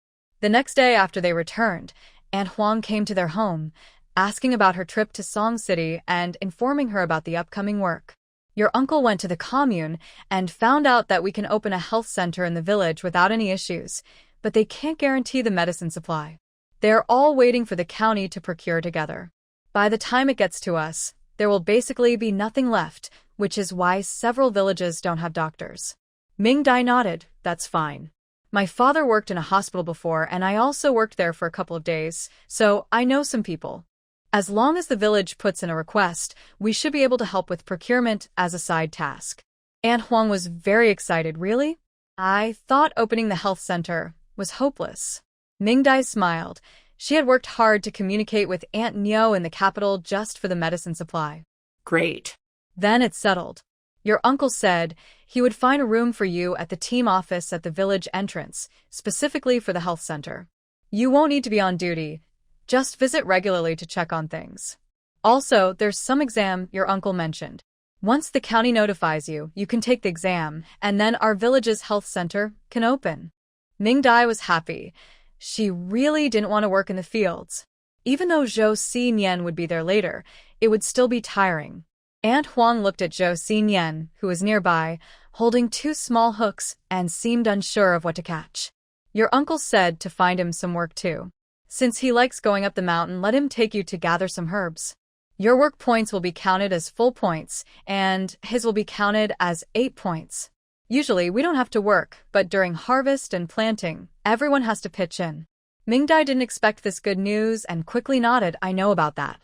The next day after they returned, Aunt Wong came to their home, asking about her trip to Song City and informing her about the upcoming work. "Your uncle went to the commune and found out that we can open a health center in the village without any issues, but they can't guarantee the medicine supply. They're all waiting for the county to procure together. By the time it gets to us, there will basically be nothing left, which is why several villages don't have doctors." Mingdai nodded. "That's fine. My father worked in a hospital before, and I also worked there for a couple of days, so I know some people. As long as the village puts in a request, we should be able to help with procurement as a side task." Aunt Huang was very excited. "Really? I thought opening the health center was hopeless." Mingdai smiled. She had worked hard to communicate with Aunt Nyo in the capital just for the medicine supply. Great. Then it's settled. Your uncle said he would find a room for you at the team office at the village entrance, specifically for the health center. You won't need to be on duty. Just visit regularly to check on things. Also, there's some exam your uncle mentioned. Once the county notifies you, you can take the exam, and then our village's health center can open. Mingdai was happy. She really didn't want to work in the fields. Even though Joseian would be there later, it would still be tiring. Aunt Huang looked at Joseian, who was nearby, holding 2 small hooks, and seemed unsure of what to catch. Your uncle said to find him some work too. Since he likes going up the mountain, let him take you to gather some herbs. Your work points will be counted as full points, and his will be counted as 8 points. Usually, we don't have to work, but during harvest and planting, everyone has to pitch in. Mingdai didn't expect this good news and quickly nodded. "I know about that.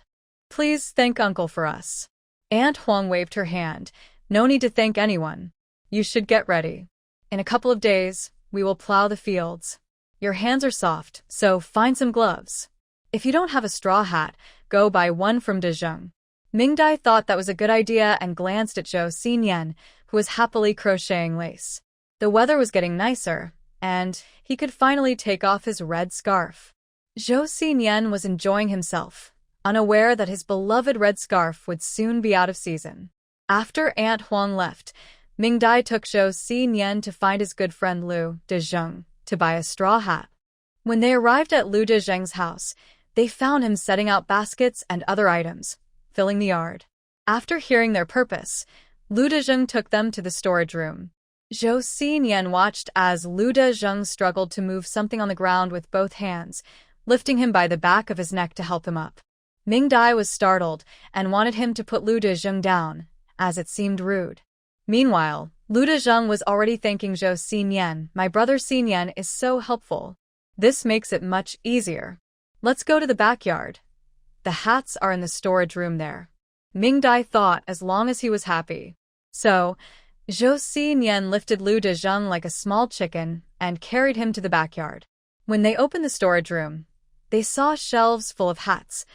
Please thank Uncle for us." Aunt Huang waved her hand. "No need to thank anyone. You should get ready. In a couple of days, we will plow the fields. Your hands are soft, so find some gloves. If you don't have a straw hat, go buy one from Dezheng." Mingdai thought that was a good idea and glanced at Joseian, who was happily crocheting lace. The weather was getting nicer, and he could finally take off his red scarf. Joseian was enjoying himself, unaware that his beloved red scarf would soon be out of season. After Aunt Huang left, Mingdai took Joseian to find his good friend Lu Dezheng to buy a straw hat. When they arrived at Lu Dezheng's house, they found him setting out baskets and other items, filling the yard. After hearing their purpose, Lu Dezheng took them to the storage room. Joseian watched as Lu Dezheng struggled to move something on the ground with both hands, lifting him by the back of his neck to help him up. Mingdai was startled and wanted him to put Lu Dezheng down, as it seemed rude. Meanwhile, Lu Dezheng was already thanking Joseian. "My brother Xinyan is so helpful. This makes it much easier. Let's go to the backyard. The hats are in the storage room there." Mingdai thought as long as he was happy. So, Joseian lifted Lu Dezheng like a small chicken and carried him to the backyard. When they opened the storage room, they saw shelves full of hats,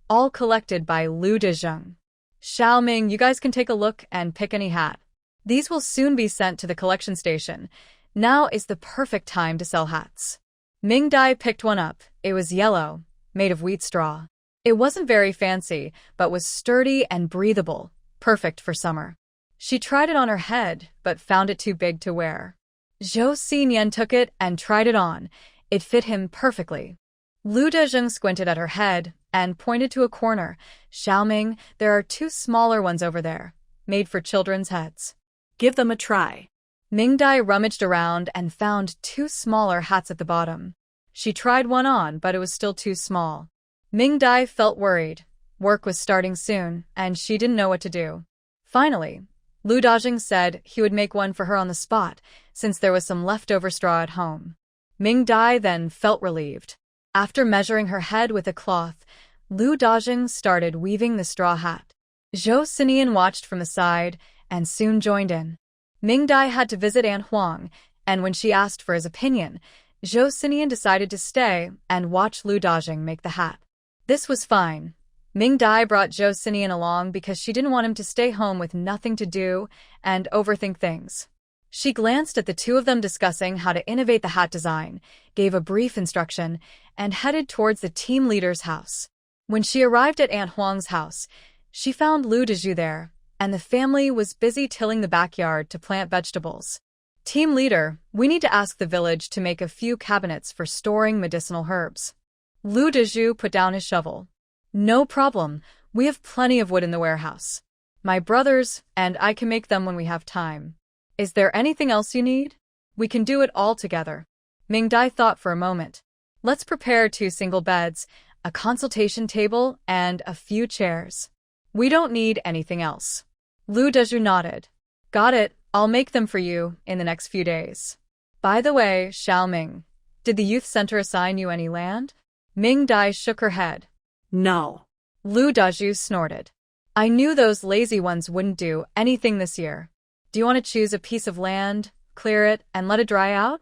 all collected by Lu Dezheng. Xiaoming, you guys can take a look and pick any hat. These will soon be sent to the collection station. Now is the perfect time to sell hats. Mingdai picked one up. It was yellow, made of wheat straw. It wasn't very fancy, but was sturdy and breathable, perfect for summer. She tried it on her head, but found it too big to wear. Joseian took it and tried it on. It fit him perfectly. Lu Dezheng squinted at her head and pointed to a corner. Xiaoming, there are 2 smaller ones over there, made for children's heads. Give them a try. Mingdai rummaged around and found 2 smaller hats at the bottom. She tried one on, but it was still too small. Mingdai felt worried. Work was starting soon, and she didn't know what to do. Finally, Lu Dezheng said he would make one for her on the spot, since there was some leftover straw at home. Mingdai then felt relieved. After measuring her head with a cloth, Lu Dezheng started weaving the straw hat. Joseian watched from the side and soon joined in. Mingdai had to visit Aunt Wong, and when she asked for his opinion, Joseian decided to stay and watch Lu Dezheng make the hat. This was fine. Mingdai brought Joseian along because she didn't want him to stay home with nothing to do and overthink things. She glanced at the 2 of them discussing how to innovate the hat design, gave a brief instruction, and headed towards the team leader's house. When she arrived at Aunt Huang's house, she found Lu Dezhu there, and the family was busy tilling the backyard to plant vegetables. Team leader, we need to ask the village to make a few cabinets for storing medicinal herbs. Lu Dezhu put down his shovel. No problem, we have plenty of wood in the warehouse. My brothers and I can make them when we have time. Is there anything else you need? We can do it all together. Mingdai thought for a moment. Let's prepare 2 single beds, a consultation table, and a few chairs. We don't need anything else. Lu Dezhu nodded. Got it, I'll make them for you in the next few days. By the way, Xiaoming, did the youth center assign you any land? Mingdai shook her head. No. Lu Dezhu snorted. I knew those lazy ones wouldn't do anything this year. Do you want to choose a piece of land, clear it, and let it dry out?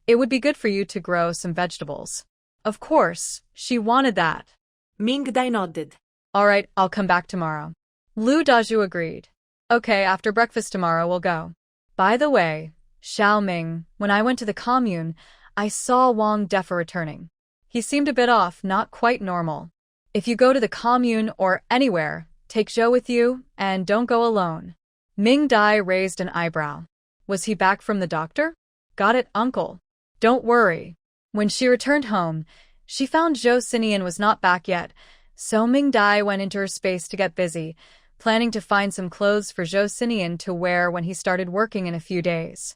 It would be good for you to grow some vegetables. Of course, she wanted that. Mingdai nodded. All right, I'll come back tomorrow. Lu Dezhu agreed. Okay, after breakfast tomorrow we'll go. By the way, Xiaoming, when I went to the commune, I saw Wong Defa returning. He seemed a bit off, not quite normal. If you go to the commune or anywhere, take Zhou with you, and don't go alone. Mingdai raised an eyebrow. Was he back from the doctor? Got it, uncle. Don't worry. When she returned home, she found Joseian was not back yet, so Mingdai went into her space to get busy, planning to find some clothes for Joseian to wear when he started working in a few days.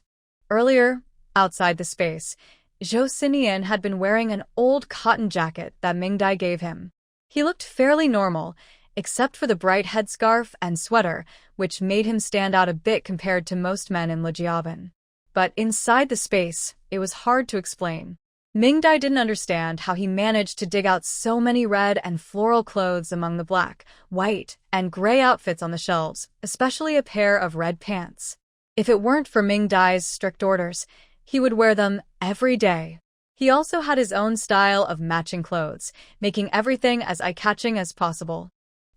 Earlier, outside the space, Joseian had been wearing an old cotton jacket that Mingdai gave him. He looked fairly normal, except for the bright headscarf and sweater, which made him stand out a bit compared to most men in Lijiaban. But inside the space, it was hard to explain. Mingdai didn't understand how he managed to dig out so many red and floral clothes among the black, white, and gray outfits on the shelves, especially a pair of red pants. If it weren't for Mingdai's strict orders, he would wear them every day. He also had his own style of matching clothes, making everything as eye-catching as possible.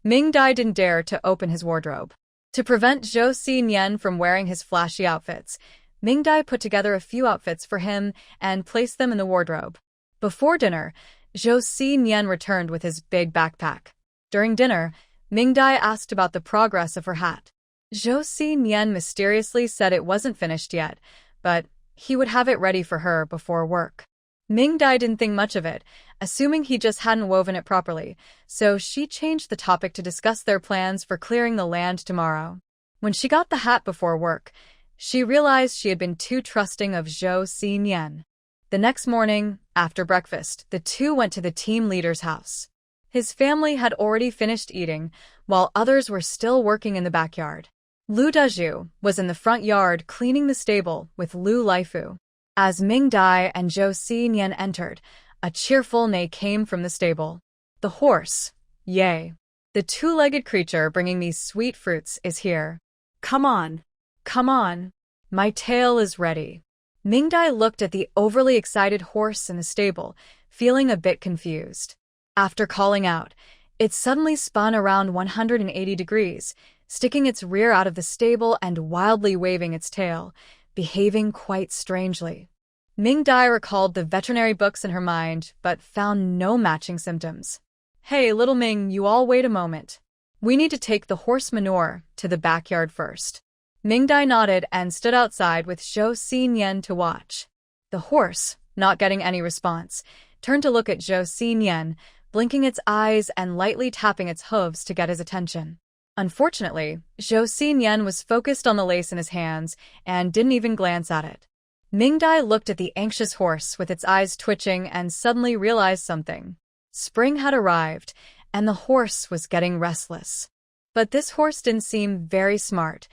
Mingdai didn't dare to open his wardrobe. To prevent Joseian from wearing his flashy outfits, Mingdai put together a few outfits for him and placed them in the wardrobe. Before dinner, Joseian returned with his big backpack. During dinner, Mingdai asked about the progress of her hat. Joseian mysteriously said it wasn't finished yet, but he would have it ready for her before work. Mingdai didn't think much of it, assuming he just hadn't woven it properly, so she changed the topic to discuss their plans for clearing the land tomorrow. When she got the hat before work, she realized she had been too trusting of Joseian. The next morning, after breakfast, the 2 went to the team leader's house. His family had already finished eating, while others were still working in the backyard. Lu Dezhu was in the front yard cleaning the stable with Lu Laifu. As Mingdai and Joseian entered, a cheerful neigh came from the stable. The horse, yay! The 2-legged creature bringing me sweet fruits is here. Come on. Come on. My tail is ready. Mingdai looked at the overly excited horse in the stable, feeling a bit confused. After calling out, It suddenly spun around 180 degrees, sticking its rear out of the stable and wildly waving its tail, behaving quite strangely. Mingdai recalled the veterinary books in her mind, but found no matching symptoms. "Hey, little Ming, you all wait a moment. We need to take the horse manure to the backyard first." Mingdai nodded and stood outside with Joseian to watch. The horse, not getting any response, turned to look at Joseian, blinking its eyes and lightly tapping its hooves to get his attention. Unfortunately, Joseian was focused on the lace in his hands and didn't even glance at it. Mingdai looked at the anxious horse with its eyes twitching and suddenly realized something. Spring had arrived, and the horse was getting restless. But this horse didn't seem very smart.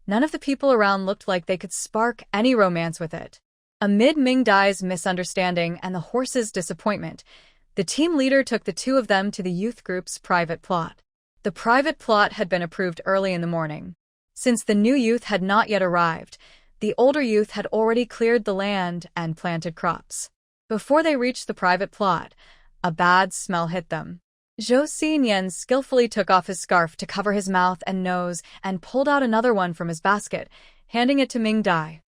None of the people around looked like they could spark any romance with it. Amid Mingdai's misunderstanding and the horse's disappointment, the team leader took the two of them to the youth group's private plot. The private plot had been approved early in the morning. Since the new youth had not yet arrived, the older youth had already cleared the land and planted crops. Before they reached the private plot, a bad smell hit them. Joseian skillfully took off his scarf to cover his mouth and nose and pulled out another one from his basket, handing it to Mingdai.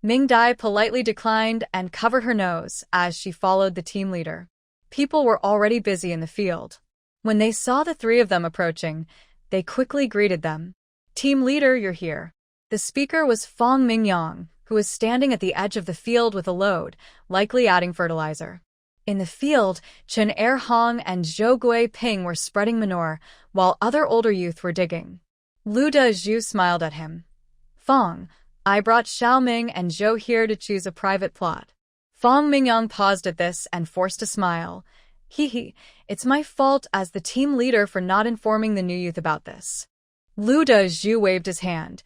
Mingdai politely declined and covered her nose as she followed the team leader. People were already busy in the field. When they saw the three of them approaching, they quickly greeted them. "Team leader, you're here." The speaker was Fong Mingyang, who was standing at the edge of the field with a load, likely adding fertilizer. In the field, Chen Hong and Zhou Gui Ping were spreading manure, while other older youth were digging. Lu Dezhu smiled at him. "Fong, I brought Xiaoming and Zhou here to choose a private plot." Fong Mingyang paused at this and forced a smile. "Hee, it's my fault as the team leader for not informing the new youth about this." Lu Dezhu waved his hand.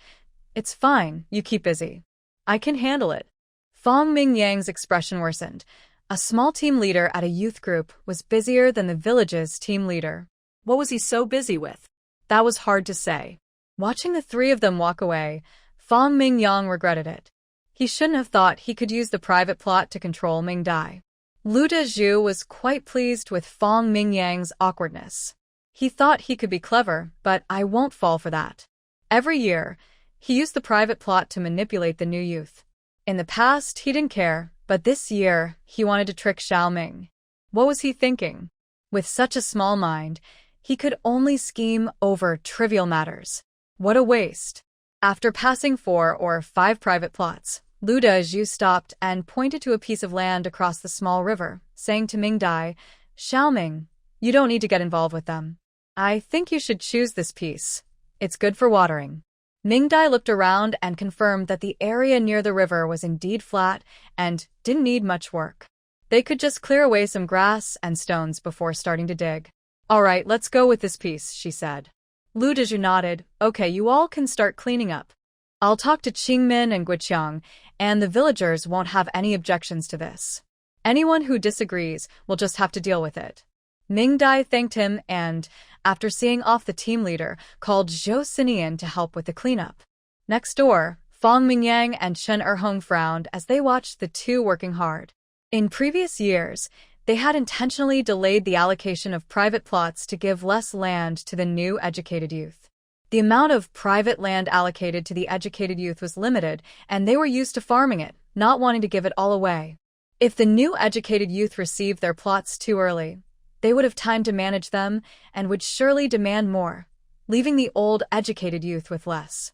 "It's fine, you keep busy. I can handle it." Fong Mingyang's expression worsened. A small team leader at a youth group was busier than the village's team leader. What was he so busy with? That was hard to say. Watching the three of them walk away, Fong Mingyang regretted it. He shouldn't have thought he could use the private plot to control Mingdai. Lu Dezhu was quite pleased with Fong Mingyang's awkwardness. He thought he could be clever, but I won't fall for that. Every year, he used the private plot to manipulate the new youth. In the past, he didn't care, but this year, he wanted to trick Xiaoming. What was he thinking? With such a small mind, he could only scheme over trivial matters. What a waste. After passing 4 or 5 private plots, Lu Dezhu stopped and pointed to a piece of land across the small river, saying to Mingdai, "Xiaoming, you don't need to get involved with them. I think you should choose this piece. It's good for watering." Mingdai looked around and confirmed that the area near the river was indeed flat and didn't need much work. They could just clear away some grass and stones before starting to dig. "All right, let's go with this piece," she said. Lu Dezhu nodded. "Okay, you all can start cleaning up. I'll talk to Qingmin and Guiqiang, and the villagers won't have any objections to this. Anyone who disagrees will just have to deal with it." Mingdai thanked him and, after seeing off the team leader, called Joseian to help with the cleanup. Next door, Fong Mingyang and Chen Hong frowned as they watched the two working hard. In previous years, they had intentionally delayed the allocation of private plots to give less land to the new educated youth. The amount of private land allocated to the educated youth was limited, and they were used to farming it, not wanting to give it all away. If the new educated youth received their plots too early, they would have time to manage them and would surely demand more, leaving the old educated youth with less.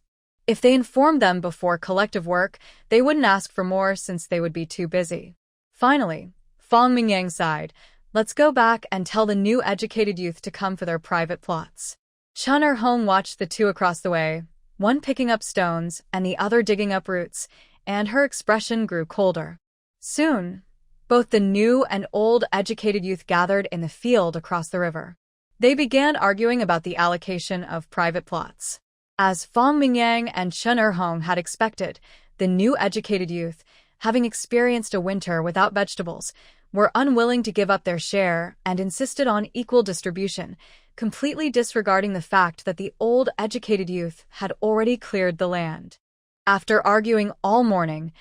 If they informed them before collective work, they wouldn't ask for more since they would be too busy. Finally, Fong Mingyang sighed. "Let's go back and tell the new educated youth to come for their private plots." Chen Hong watched the two across the way, one picking up stones and the other digging up roots, and her expression grew colder. Soon, both the new and old educated youth gathered in the field across the river. They began arguing about the allocation of private plots. As Fong Mingyang and Chen Hong had expected, the new educated youth, having experienced a winter without vegetables, were unwilling to give up their share and insisted on equal distribution, completely disregarding the fact that the old educated youth had already cleared the land. After arguing all morning,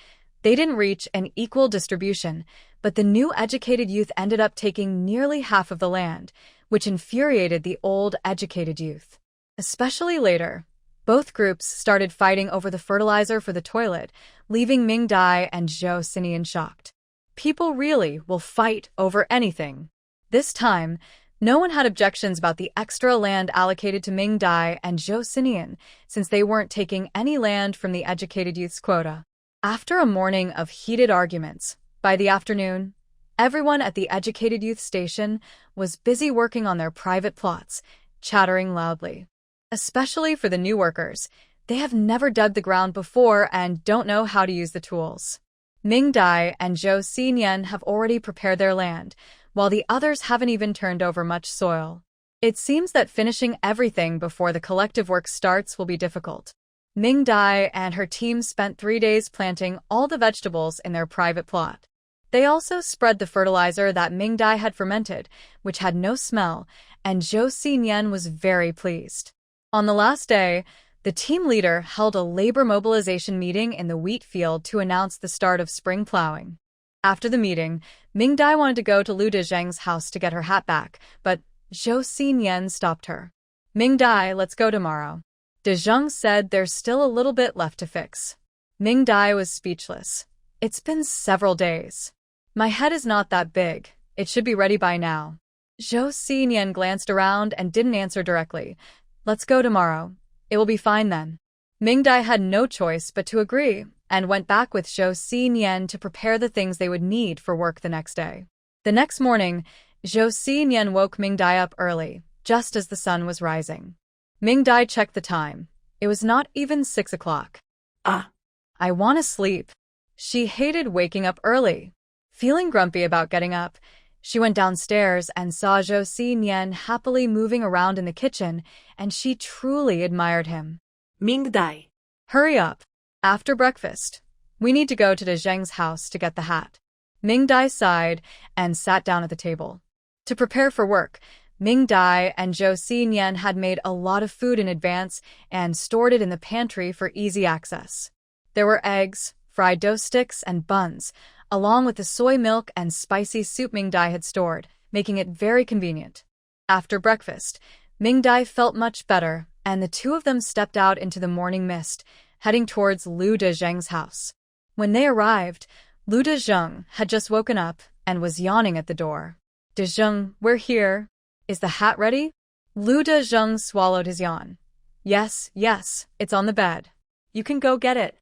they didn't reach an equal distribution, but the new educated youth ended up taking nearly half of the land, which infuriated the old, educated youth. Especially later, both groups started fighting over the fertilizer for the toilet, leaving Mingdai and Joseian shocked. People really will fight over anything. This time, no one had objections about the extra land allocated to Mingdai and Joseian, since they weren't taking any land from the educated youth's quota. After a morning of heated arguments, by the afternoon, everyone at the educated youth station was busy working on their private plots, chattering loudly. Especially for the new workers, they have never dug the ground before and don't know how to use the tools. Mingdai and Joseian have already prepared their land, while the others haven't even turned over much soil. It seems that finishing everything before the collective work starts will be difficult. Mingdai and her team spent 3 days planting all the vegetables in their private plot. They also spread the fertilizer that Mingdai had fermented, which had no smell, and Joseian was very pleased. On the last day, the team leader held a labor mobilization meeting in the wheat field to announce the start of spring plowing. After the meeting, Mingdai wanted to go to Lu Dezheng's house to get her hat back, but Joseian stopped her. "Mingdai, let's go tomorrow." Dezheng said there's still a little bit left to fix. Mingdai was speechless. "It's been several days. My head is not that big. It should be ready by now." Joseian glanced around and didn't answer directly. "Let's go tomorrow. It will be fine then." Mingdai had no choice but to agree, and went back with Joseian to prepare the things they would need for work the next day. The next morning, Joseian woke Mingdai up early, just as the sun was rising. Mingdai checked the time. It was not even 6 o'clock. I want to sleep." She hated waking up early. Feeling grumpy about getting up, she went downstairs and saw Joseian happily moving around in the kitchen, and she truly admired him. "Mingdai, "Hurry up. After breakfast, we need to go to Dezheng's house to get the hat." Mingdai sighed and sat down at the table. To prepare for work, Mingdai and Joseian had made a lot of food in advance and stored it in the pantry for easy access. There were eggs, fried dough sticks, and buns, along with the soy milk and spicy soup Mingdai had stored, making it very convenient. After breakfast, Mingdai felt much better, and the two of them stepped out into the morning mist, heading towards Lu Dezheng's house. When they arrived, Lu Dezheng had just woken up and was yawning at the door. "Dezheng, we're here. Is the hat ready?" Lu Dezheng swallowed his yawn. Yes, it's on the bed. You can go get it."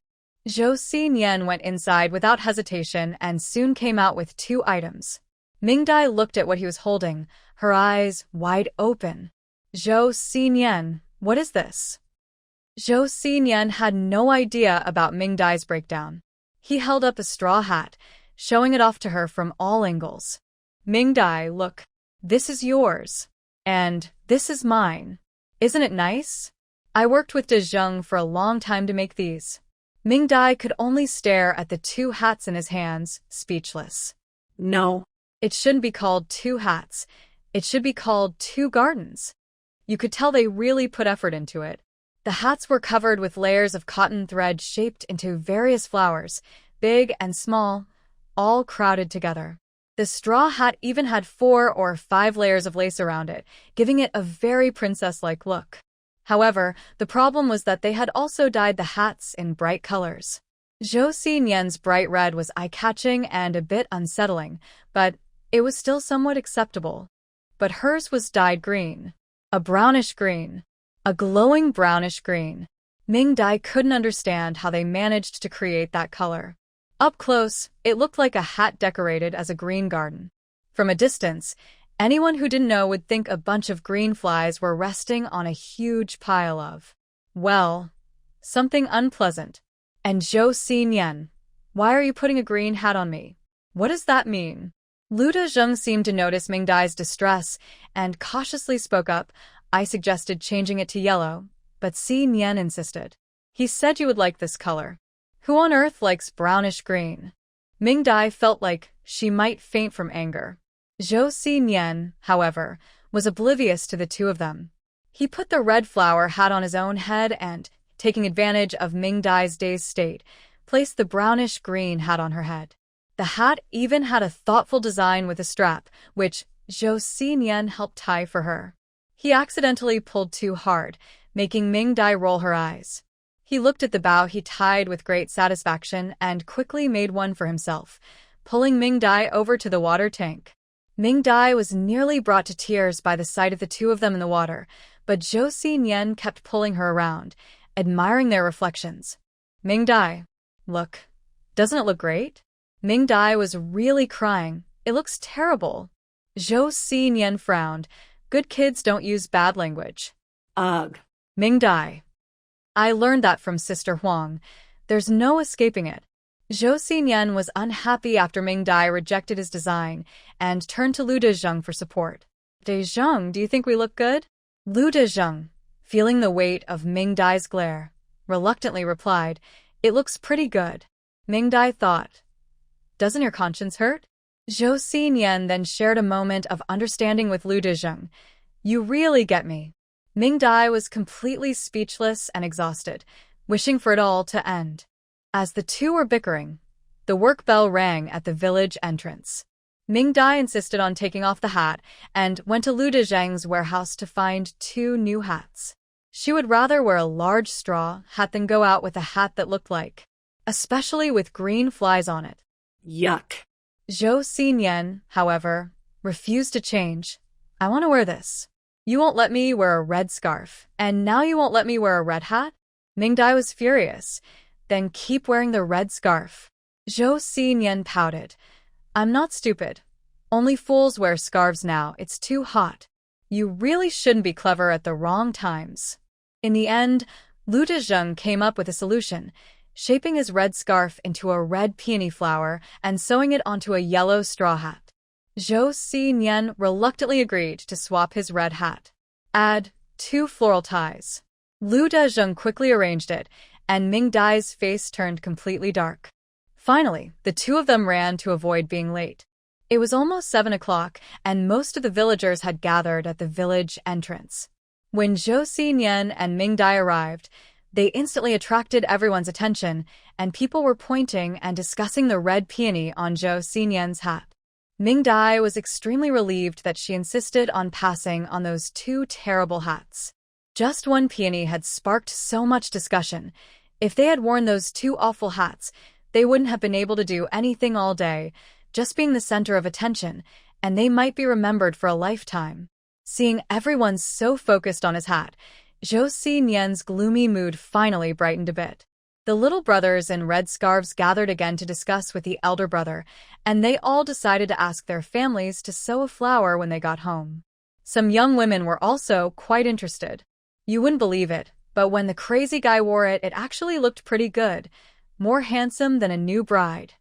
Joseian went inside without hesitation and soon came out with 2 items. Mingdai looked at what he was holding, her eyes wide open. "Joseian, what is this?" Joseian had no idea about Mingdai's breakdown. He held up a straw hat, showing it off to her from all angles. "Mingdai, look. This is yours. And this is mine. Isn't it nice? I worked with Dezheng for a long time to make these." Mingdai could only stare at the 2 hats in his hands, speechless. "No. It shouldn't be called 2 hats. It should be called 2 gardens." You could tell they really put effort into it. The hats were covered with layers of cotton thread shaped into various flowers, big and small, all crowded together. The straw hat even had 4 or 5 layers of lace around it, giving it a very princess-like look. However, the problem was that they had also dyed the hats in bright colors. Joseian's bright red was eye-catching and a bit unsettling, but it was still somewhat acceptable. But hers was dyed green. A brownish green. A glowing brownish green. Mingdai couldn't understand how they managed to create that color. Up close, it looked like a hat decorated as a green garden. From a distance, anyone who didn't know would think a bunch of green flies were resting on a huge pile of, well, something unpleasant. "And Joseian, why are you putting a green hat on me? What does that mean?" Lu Dezheng seemed to notice Mingdai's distress and cautiously spoke up. "I suggested changing it to yellow, but Joseian insisted. He said you would like this color. Who on earth likes brownish green?" Mingdai felt like she might faint from anger. Joseian, however, was oblivious to the 2 of them. He put the red flower hat on his own head and, taking advantage of Mingdai's dazed state, placed the brownish-green hat on her head. The hat even had a thoughtful design with a strap, which Joseian helped tie for her. He accidentally pulled too hard, making Mingdai roll her eyes. He looked at the bow he tied with great satisfaction and quickly made one for himself, pulling Mingdai over to the water tank. Mingdai was nearly brought to tears by the sight of the two of them in the water, but Joseian kept pulling her around, admiring their reflections. Mingdai, look. Doesn't it look great? Mingdai was really crying. It looks terrible. Joseian frowned. Good kids don't use bad language. Ugh. Mingdai. I learned that from Sister Wong. There's no escaping it. Joseian was unhappy after Mingdai rejected his design and turned to Lu Dezheng for support. Dezheng, do you think we look good? Lu Dezheng, feeling the weight of Mingdai's glare, reluctantly replied, "It looks pretty good." Mingdai thought, "Doesn't your conscience hurt?" Joseian then shared a moment of understanding with Lu Dezheng. "You really get me." Mingdai was completely speechless and exhausted, wishing for it all to end. As the two were bickering, the work bell rang at the village entrance. Mingdai insisted on taking off the hat and went to Lu Dezheng's warehouse to find 2 new hats. She would rather wear a large straw hat than go out with a hat that looked like, especially with green flies on it. Yuck. Joseian, however, refused to change. "I want to wear this. You won't let me wear a red scarf, and now you won't let me wear a red hat?" Mingdai was furious. "Then keep wearing the red scarf." Joseian pouted. "I'm not stupid. Only fools wear scarves now. It's too hot. You really shouldn't be clever at the wrong times." In the end, Lu Dezheng came up with a solution, shaping his red scarf into a red peony flower and sewing it onto a yellow straw hat. Joseian reluctantly agreed to swap his red hat. "Add 2 floral ties." Lu Dezheng quickly arranged it, and Mingdai's face turned completely dark. Finally, the two of them ran to avoid being late. It was almost 7 o'clock, and most of the villagers had gathered at the village entrance. When Joseian and Mingdai arrived, they instantly attracted everyone's attention, and people were pointing and discussing the red peony on Joseian's hat. Mingdai was extremely relieved that she insisted on passing on those 2 terrible hats. Just one peony had sparked so much discussion. If they had worn those 2 awful hats, they wouldn't have been able to do anything all day, just being the center of attention, and they might be remembered for a lifetime. Seeing everyone so focused on his hat, Joseian's gloomy mood finally brightened a bit. The little brothers in red scarves gathered again to discuss with the elder brother, and they all decided to ask their families to sew a flower when they got home. Some young women were also quite interested. You wouldn't believe it, but when the crazy guy wore it, it actually looked pretty good, more handsome than a new bride.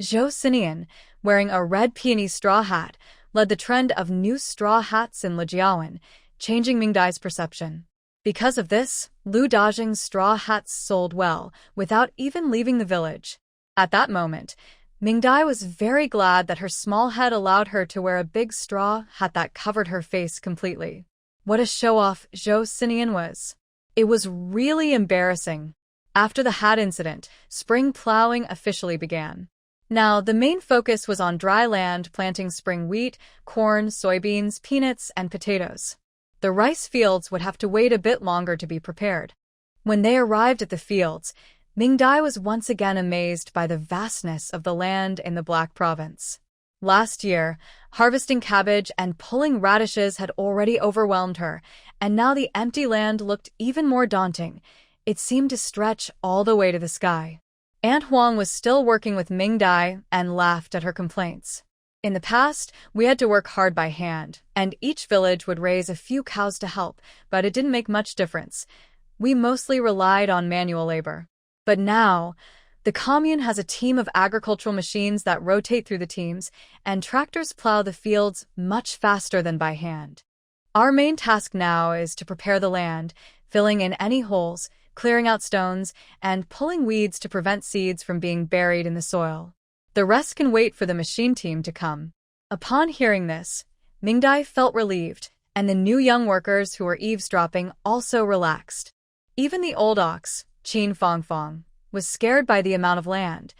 Joseian, wearing a red peony straw hat, led the trend of new straw hats in Lijiawan, changing Mingdai's perception. Because of this, Lu Dezheng's straw hats sold well, without even leaving the village. At that moment, Mingdai was very glad that her small head allowed her to wear a big straw hat that covered her face completely. What a show-off Joseian was. It was really embarrassing. After the hat incident, spring plowing officially began. Now, the main focus was on dry land, planting spring wheat, corn, soybeans, peanuts, and potatoes. The rice fields would have to wait a bit longer to be prepared. When they arrived at the fields, Mingdai was once again amazed by the vastness of the land in the Black Province. Last year, harvesting cabbage and pulling radishes had already overwhelmed her, and now the empty land looked even more daunting. It seemed to stretch all the way to the sky. Aunt Wong was still working with Mingdai and laughed at her complaints. In the past, we had to work hard by hand, and each village would raise a few cows to help, but it didn't make much difference. We mostly relied on manual labor. But now, the commune has a team of agricultural machines that rotate through the teams, and tractors plow the fields much faster than by hand. Our main task now is to prepare the land, filling in any holes, clearing out stones, and pulling weeds to prevent seeds from being buried in the soil. The rest can wait for the machine team to come. Upon hearing this, Mingdai felt relieved, and the new young workers who were eavesdropping also relaxed. Even the old ox, Qin Fong Fong, was scared by the amount of land.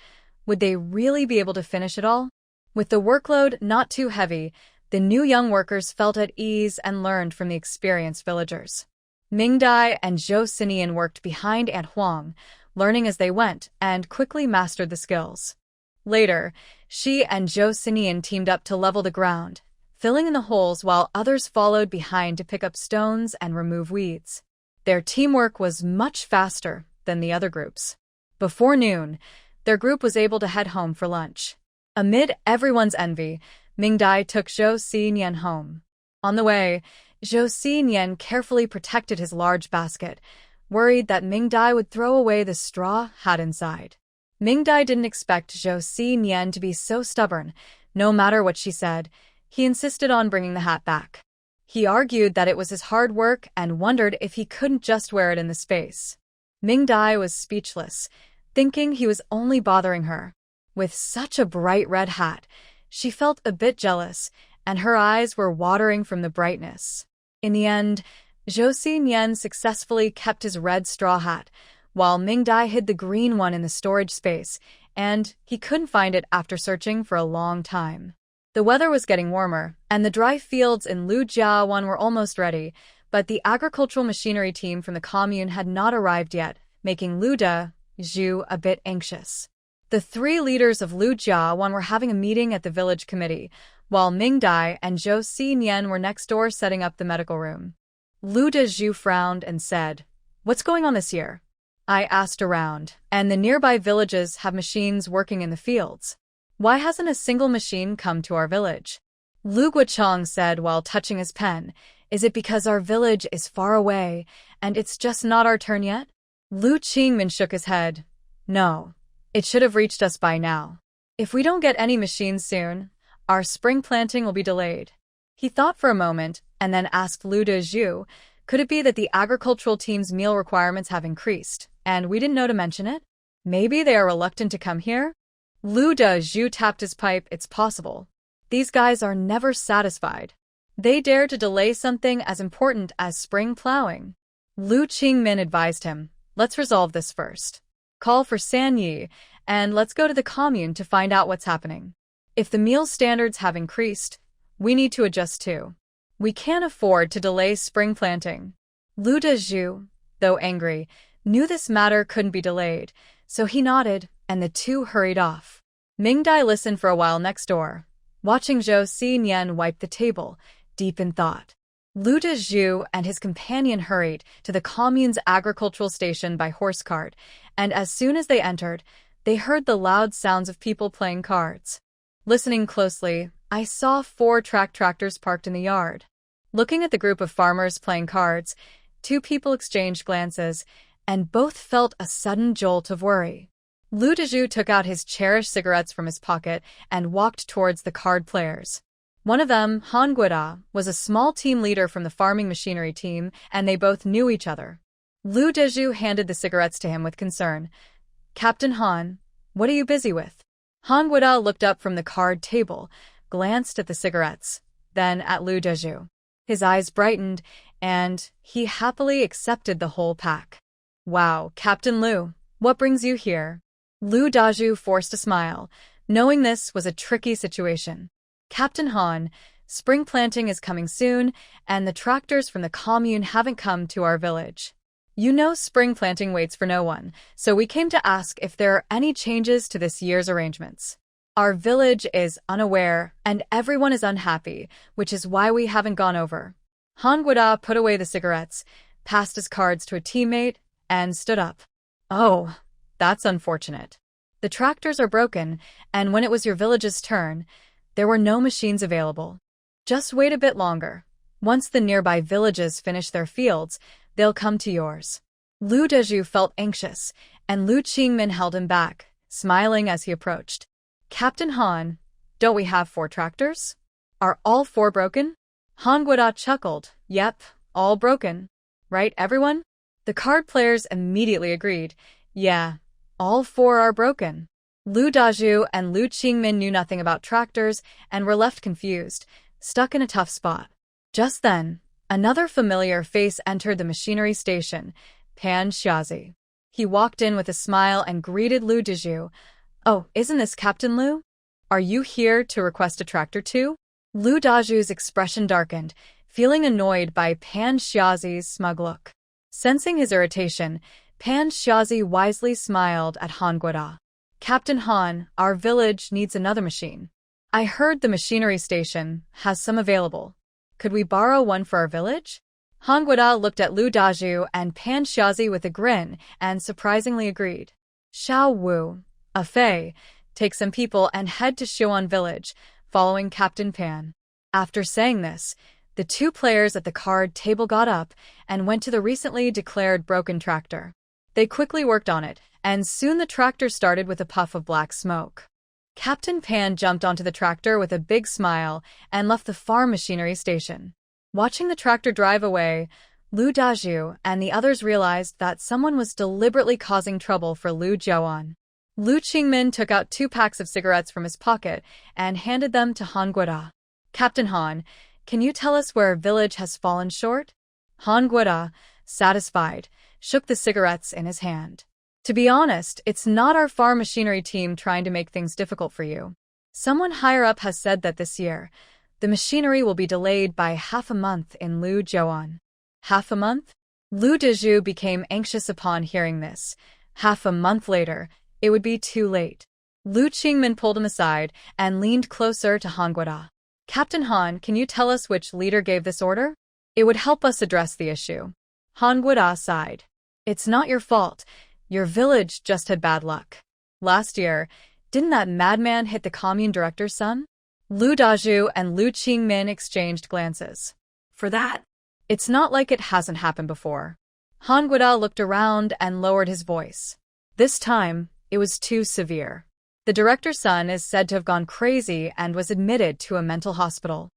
Would they really be able to finish it all? With the workload not too heavy, The new young workers felt at ease and learned from the experienced villagers. Mingdai and Joseian worked behind Aunt Wong, learning as they went, and quickly mastered the skills. Later, she and Joseian teamed up to level the ground, filling in the holes while others followed behind to pick up stones and remove weeds. Their teamwork was much faster than the other groups. Before noon, their group was able to head home for lunch. Amid everyone's envy, Mingdai took Joseian home. On the way, Joseian carefully protected his large basket, worried that Mingdai would throw away the straw hat inside. Mingdai didn't expect Joseian to be so stubborn. No matter what she said, he insisted on bringing the hat back. He argued that it was his hard work and wondered if he couldn't just wear it in the space. Mingdai was speechless, thinking he was only bothering her. With such a bright red hat, she felt a bit jealous, and her eyes were watering from the brightness. In the end, Joseian successfully kept his red straw hat, while Mingdai hid the green one in the storage space, and he couldn't find it after searching for a long time. The weather was getting warmer, and the dry fields in Lujiawan were almost ready, but the agricultural machinery team from the commune had not arrived yet, making Zhu a bit anxious. The three leaders of Lujiawan were having a meeting at the village committee, while Mingdai and Joseian were next door setting up the medical room. Zhu frowned and said, "What's going on this year?" I asked around, and the nearby villages have machines working in the fields. Why hasn't a single machine come to our village? Lu Guochang said while touching his pen, "Is it because our village is far away, and it's just not our turn yet?" Lu Qingmin shook his head. "No, it should have reached us by now. If we don't get any machines soon, our spring planting will be delayed." He thought for a moment, and then asked Lu Zhu, "Could it be that the agricultural team's meal requirements have increased, and we didn't know to mention it? Maybe they are reluctant to come here?" Lu Zhu tapped his pipe. "It's possible. These guys are never satisfied. They dare to delay something as important as spring plowing." Lu Qingmin advised him, "Let's resolve this first. Call for San Yi, and let's go to the commune to find out what's happening. If the meal standards have increased, we need to adjust too. We can't afford to delay spring planting." Lu Zhu, though angry, knew this matter couldn't be delayed, so he nodded, and the two hurried off. Mingdai listened for a while next door, watching Joseian wipe the table, deep in thought. Lu Zhu and his companion hurried to the commune's agricultural station by horse cart, and as soon as they entered, they heard the loud sounds of people playing cards. Listening closely, I saw 4 tractors parked in the yard. Looking at the group of farmers playing cards, 2 people exchanged glances, and both felt a sudden jolt of worry. Lu Zhu took out his cherished cigarettes from his pocket and walked towards the card players. One of them, Han Guida, was a small team leader from the farming machinery team, and they both knew each other. Lu Zhu handed the cigarettes to him with concern. "Captain Han, what are you busy with?" Han Guida looked up from the card table, glanced at the cigarettes, then at Lu Zhu. His eyes brightened, and he happily accepted the whole pack. "Wow, Captain Lu, what brings you here?" Lu Zhu forced a smile, knowing this was a tricky situation. "Captain Han, spring planting is coming soon, and the tractors from the commune haven't come to our village. You know spring planting waits for no one, so we came to ask if there are any changes to this year's arrangements. Our village is unaware, and everyone is unhappy, which is why we haven't gone over." Han Guida put away the cigarettes, passed his cards to a teammate, and stood up. "Oh, that's unfortunate. The tractors are broken, and when it was your village's turn, there were no machines available. Just wait a bit longer. Once the nearby villages finish their fields, they'll come to yours." Lu Zhu felt anxious, and Lu Qingmin held him back, smiling as he approached. "Captain Han, don't we have 4 tractors? Are all 4 broken?" Han Guida chuckled. "Yep, all broken. Right, everyone?" The card players immediately agreed. "Yeah, all 4 are broken." Lu Zhu and Lu Qingmin knew nothing about tractors and were left confused, stuck in a tough spot. Just then, another familiar face entered the machinery station, Pan Xiazi. He walked in with a smile and greeted Lu Zhu. "Oh, isn't this Captain Lu? Are you here to request a tractor too?" Lu Daju's expression darkened, feeling annoyed by Pan Xiaozi's smug look. Sensing his irritation, Pan Xiaozi wisely smiled at Han Guoda. Captain Han, our village needs another machine. I heard the machinery station has some available. Could we borrow one for our village? Han Guoda looked at Lu Daju and Pan Xiaozi with a grin and surprisingly agreed. Xiao Wu, a Fei, take some people and head to Xiuan village, following Captain Pan. After saying this, the two players at the card table got up and went to the recently declared broken tractor. They quickly worked on it, and soon the tractor started with a puff of black smoke. Captain Pan jumped onto the tractor with a big smile and left the farm machinery station. Watching the tractor drive away, Lu Daju and the others realized that someone was deliberately causing trouble for Lu Jiaoan. Lu Qingmin took out 2 packs of cigarettes from his pocket and handed them to Han Guoda. Captain Han, can you tell us where our village has fallen short? Han Guoda, satisfied, shook the cigarettes in his hand. To be honest, it's not our farm machinery team trying to make things difficult for you. Someone higher up has said that this year, the machinery will be delayed by half a month in Lu Jiaoan. Half a month? Lu Daju became anxious upon hearing this. Half a month later, it would be too late. Lu Qingmin pulled him aside and leaned closer to Han Guoda. Captain Han, can you tell us which leader gave this order? It would help us address the issue. Han Guoda sighed. It's not your fault. Your village just had bad luck. Last year, didn't that madman hit the commune director's son? Lu Daju and Lu Qingmin exchanged glances. For that, it's not like it hasn't happened before. Han Guoda looked around and lowered his voice. This time, it was too severe. The director's son is said to have gone crazy and was admitted to a mental hospital.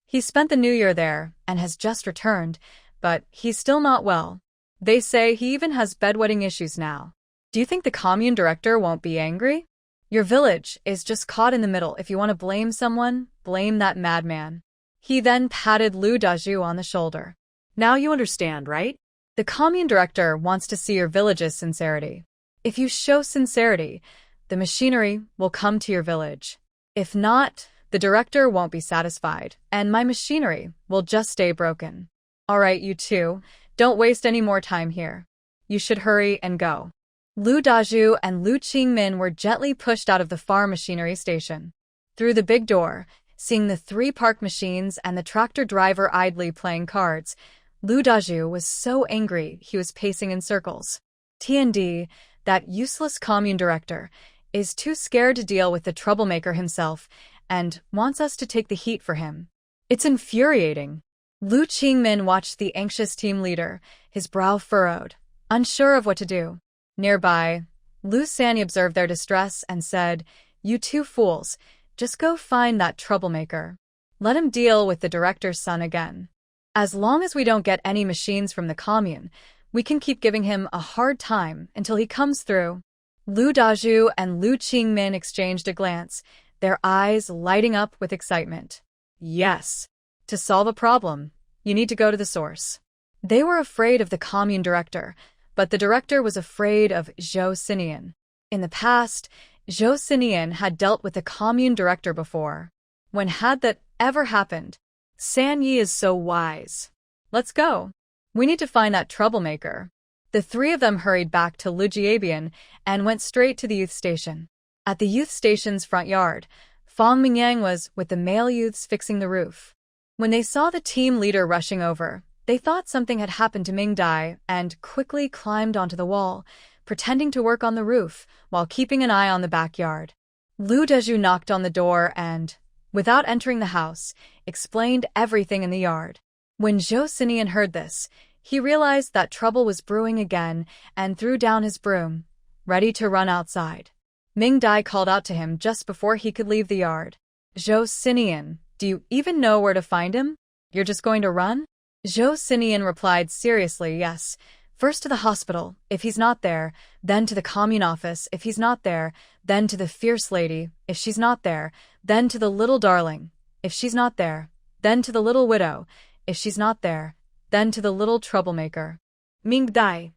He spent the new year there and has just returned, but he's still not well. They say he even has bedwetting issues now. Do you think the commune director won't be angry? Your village is just caught in the middle. If you want to blame someone, blame that madman. He then patted Lu Daju on the shoulder. Now you understand, right? The commune director wants to see your village's sincerity. If you show sincerity, the machinery will come to your village. If not, the director won't be satisfied, and my machinery will just stay broken. All right, you two, don't waste any more time here. You should hurry and go. Lu Daju and Lu Qingmin were gently pushed out of the farm machinery station. Through the big door, seeing the 3 parked machines and the tractor driver idly playing cards, Lu Daju was so angry he was pacing in circles. T&D, that useless commune director, is too scared to deal with the troublemaker himself and wants us to take the heat for him. It's infuriating. Lu Qingmin watched the anxious team leader, his brow furrowed, unsure of what to do. Nearby, Lu Sanyi observed their distress and said, You 2 fools, just go find that troublemaker. Let him deal with the director's son again. As long as we don't get any machines from the commune, we can keep giving him a hard time until he comes through. Lu Daju and Lu Qingmin exchanged a glance, their eyes lighting up with excitement. Yes. To solve a problem, you need to go to the source. They were afraid of the commune director, but the director was afraid of Joseian. In the past, Joseian had dealt with the commune director before. When had that ever happened? Sanyi is so wise. Let's go. We need to find that troublemaker. The 3 of them hurried back to Lujiabian and went straight to the youth station. At the youth station's front yard, Fang Mingyang was with the male youths fixing the roof. When they saw the team leader rushing over, they thought something had happened to Mingdai and quickly climbed onto the wall, pretending to work on the roof while keeping an eye on the backyard. Lu Daju knocked on the door and, without entering the house, explained everything in the yard. When Joseian heard this, he realized that trouble was brewing again and threw down his broom, ready to run outside. Mingdai called out to him just before he could leave the yard. Joseian, do you even know where to find him? You're just going to run? Joseian replied seriously, yes. First to the hospital, if he's not there, then to the commune office, if he's not there, then to the fierce lady, if she's not there, then to the little darling, if she's not there, then to the little widow, if she's not there, then to the little troublemaker. Mingdai.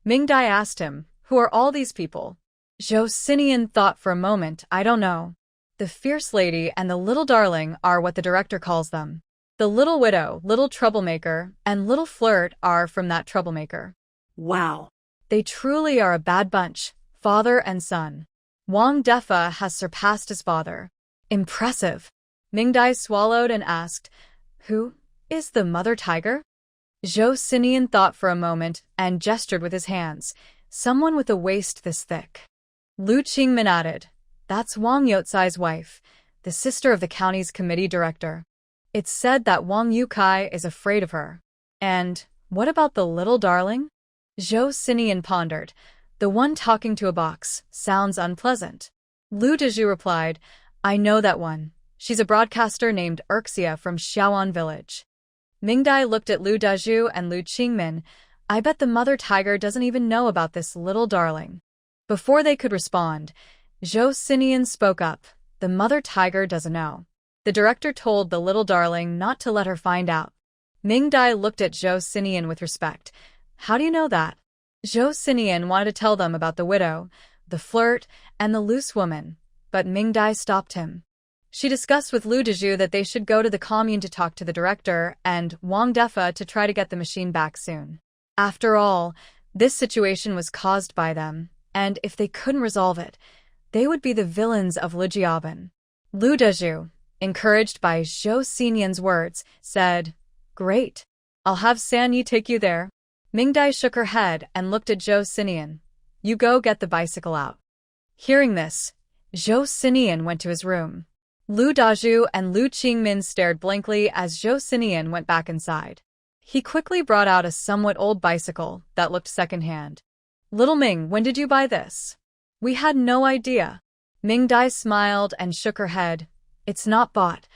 Mingdai asked him, who are all these people? Joseian thought for a moment, I don't know. The fierce lady and the little darling are what the director calls them. The little widow, little troublemaker, and little flirt are from that troublemaker. Wow. They truly are a bad bunch, father and son. Wong Defa has surpassed his father. Impressive. Mingdai swallowed and asked, "Who is the mother tiger?" Joseian thought for a moment and gestured with his hands. "Someone with a waist this thick." Lu Qingmin added, "That's Wang Yotsai's wife, the sister of the county's committee director. It's said that Wang Yukai is afraid of her." "And what about the little darling?" Joseian pondered. "The one talking to a box. Sounds unpleasant." Lu Dezhu replied, "I know that one. She's a broadcaster named Erxia from Xiaoan village." Mingdai looked at Lu Dezhu and Lu Qingmin. "I bet the mother tiger doesn't even know about this little darling." Before they could respond, Joseian spoke up. "The mother tiger doesn't know. The director told the little darling not to let her find out." Mingdai looked at Joseian with respect. "How do you know that?" Joseian wanted to tell them about the widow, the flirt, and the loose woman, but Mingdai stopped him. She discussed with Lu Dezhu that they should go to the commune to talk to the director and Wang Defa to try to get the machine back soon. After all, this situation was caused by them, and if they couldn't resolve it, they would be the villains of Lijiaban. Lu Dezhu, encouraged by Joseian's words, said, "Great. I'll have San Yi take you there." Mingdai shook her head and looked at Joseian. "You go get the bicycle out." Hearing this, Joseian went to his room. Lu Dezhu and Lu Qingmin stared blankly as Joseian went back inside. He quickly brought out a somewhat old bicycle that looked secondhand. "Little Ming, when did you buy this?" "We had no idea." Mingdai smiled and shook her head. "It's not bought."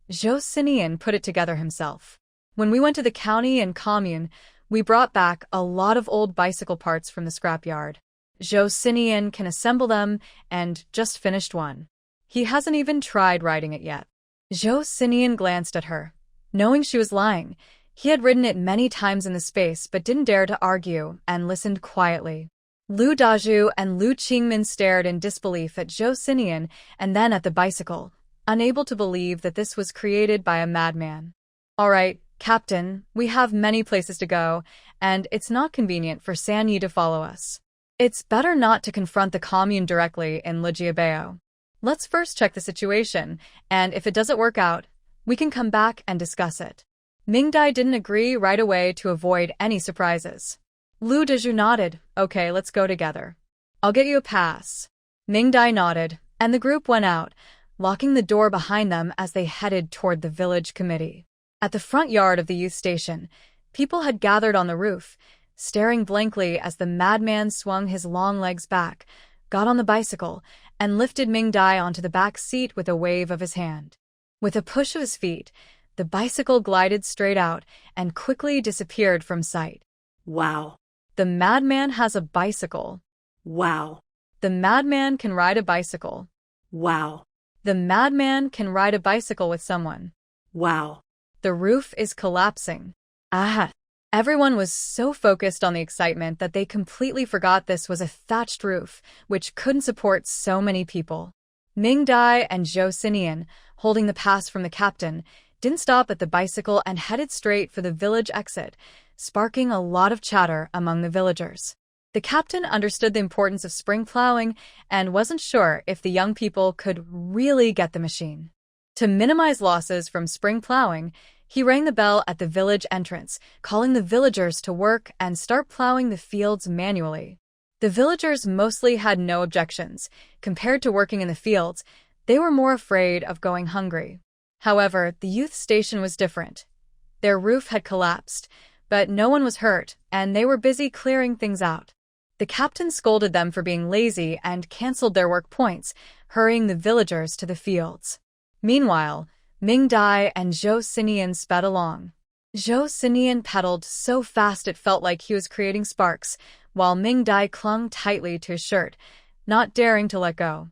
Joseian put it together himself. "When we went to the county and commune, we brought back a lot of old bicycle parts from the scrapyard. Joseian can assemble them and just finished one. He hasn't even tried riding it yet." Joseian glanced at her. Knowing she was lying, he had ridden it many times in the space but didn't dare to argue and listened quietly. Lu Dezhu and Lu Qingmin stared in disbelief at Joseian and then at the bicycle, unable to believe that this was created by a madman. "All right, Captain, we have many places to go, and it's not convenient for San Yi to follow us. It's better not to confront the commune directly in Lijiabao. Let's first check the situation, and if it doesn't work out, we can come back and discuss it." Mingdai didn't agree right away to avoid any surprises. Lu Dezhu nodded. "Okay, let's go together. I'll get you a pass." Mingdai nodded, and the group went out, locking the door behind them as they headed toward the village committee. At the front yard of the youth station, people had gathered on the roof, staring blankly as the madman swung his long legs back, got on the bicycle, and lifted Mingdai onto the back seat with a wave of his hand. With a push of his feet, the bicycle glided straight out and quickly disappeared from sight. Wow. The madman has a bicycle. Wow. The madman can ride a bicycle. Wow. The madman can ride a bicycle with someone. Wow. The roof is collapsing. Ah! Everyone was so focused on the excitement that they completely forgot this was a thatched roof, which couldn't support so many people. Mingdai and Joseian, holding the pass from the captain, didn't stop at the bicycle and headed straight for the village exit, sparking a lot of chatter among the villagers. The captain understood the importance of spring plowing and wasn't sure if the young people could really get the machine. To minimize losses from spring plowing, he rang the bell at the village entrance, calling the villagers to work and start plowing the fields manually. The villagers mostly had no objections. Compared to working in the fields, they were more afraid of going hungry. However, the youth station was different. Their roof had collapsed, but no one was hurt, and they were busy clearing things out. The captain scolded them for being lazy and canceled their work points, hurrying the villagers to the fields. Meanwhile, Mingdai and Joseian sped along. Joseian pedaled so fast it felt like he was creating sparks, while Mingdai clung tightly to his shirt, not daring to let go.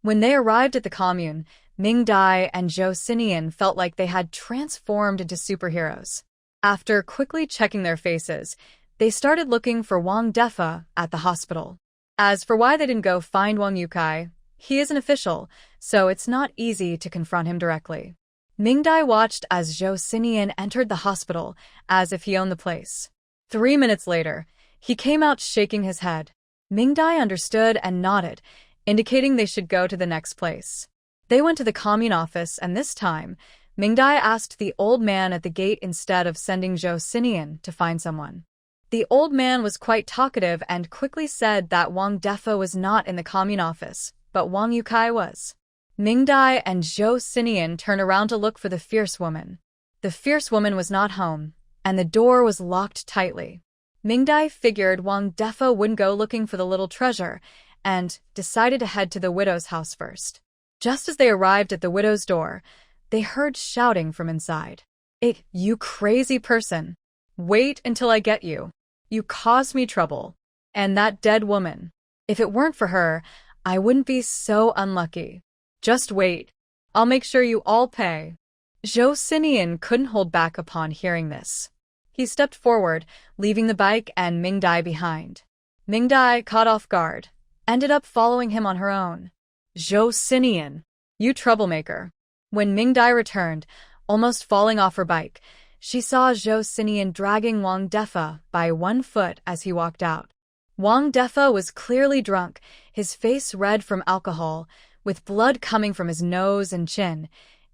When they arrived at the commune, Mingdai and Joseian felt like they had transformed into superheroes. After quickly checking their faces, they started looking for Wang Defa at the hospital. As for why they didn't go find Wang Yukai, He is an official, so it's not easy to confront him directly. Mingdai watched as Joseian entered the hospital, as if he owned the place. 3 minutes later, he came out shaking his head. Mingdai understood and nodded, indicating they should go to the next place. They went to the commune office, and this time, Mingdai asked the old man at the gate instead of sending Joseian to find someone. The old man was quite talkative and quickly said that Wong Defo was not in the commune office, but Wang Yukai was. Mingdai and Joseian turned around to look for the fierce woman. The fierce woman was not home, and the door was locked tightly. Mingdai figured Wang Defo wouldn't go looking for the little treasure, and decided to head to the widow's house first. Just as they arrived at the widow's door, they heard shouting from inside. You crazy person! Wait until I get you. You caused me trouble. And that dead woman. If it weren't for her, I wouldn't be so unlucky. Just wait. I'll make sure you all pay. Joseian couldn't hold back upon hearing this. He stepped forward, leaving the bike and Mingdai behind. Mingdai, caught off guard, ended up following him on her own. Joseian, you troublemaker. When Mingdai returned, almost falling off her bike, she saw Joseian dragging Wang Defo by 1 foot as he walked out. Wang Defo was clearly drunk, his face red from alcohol, with blood coming from his nose and chin,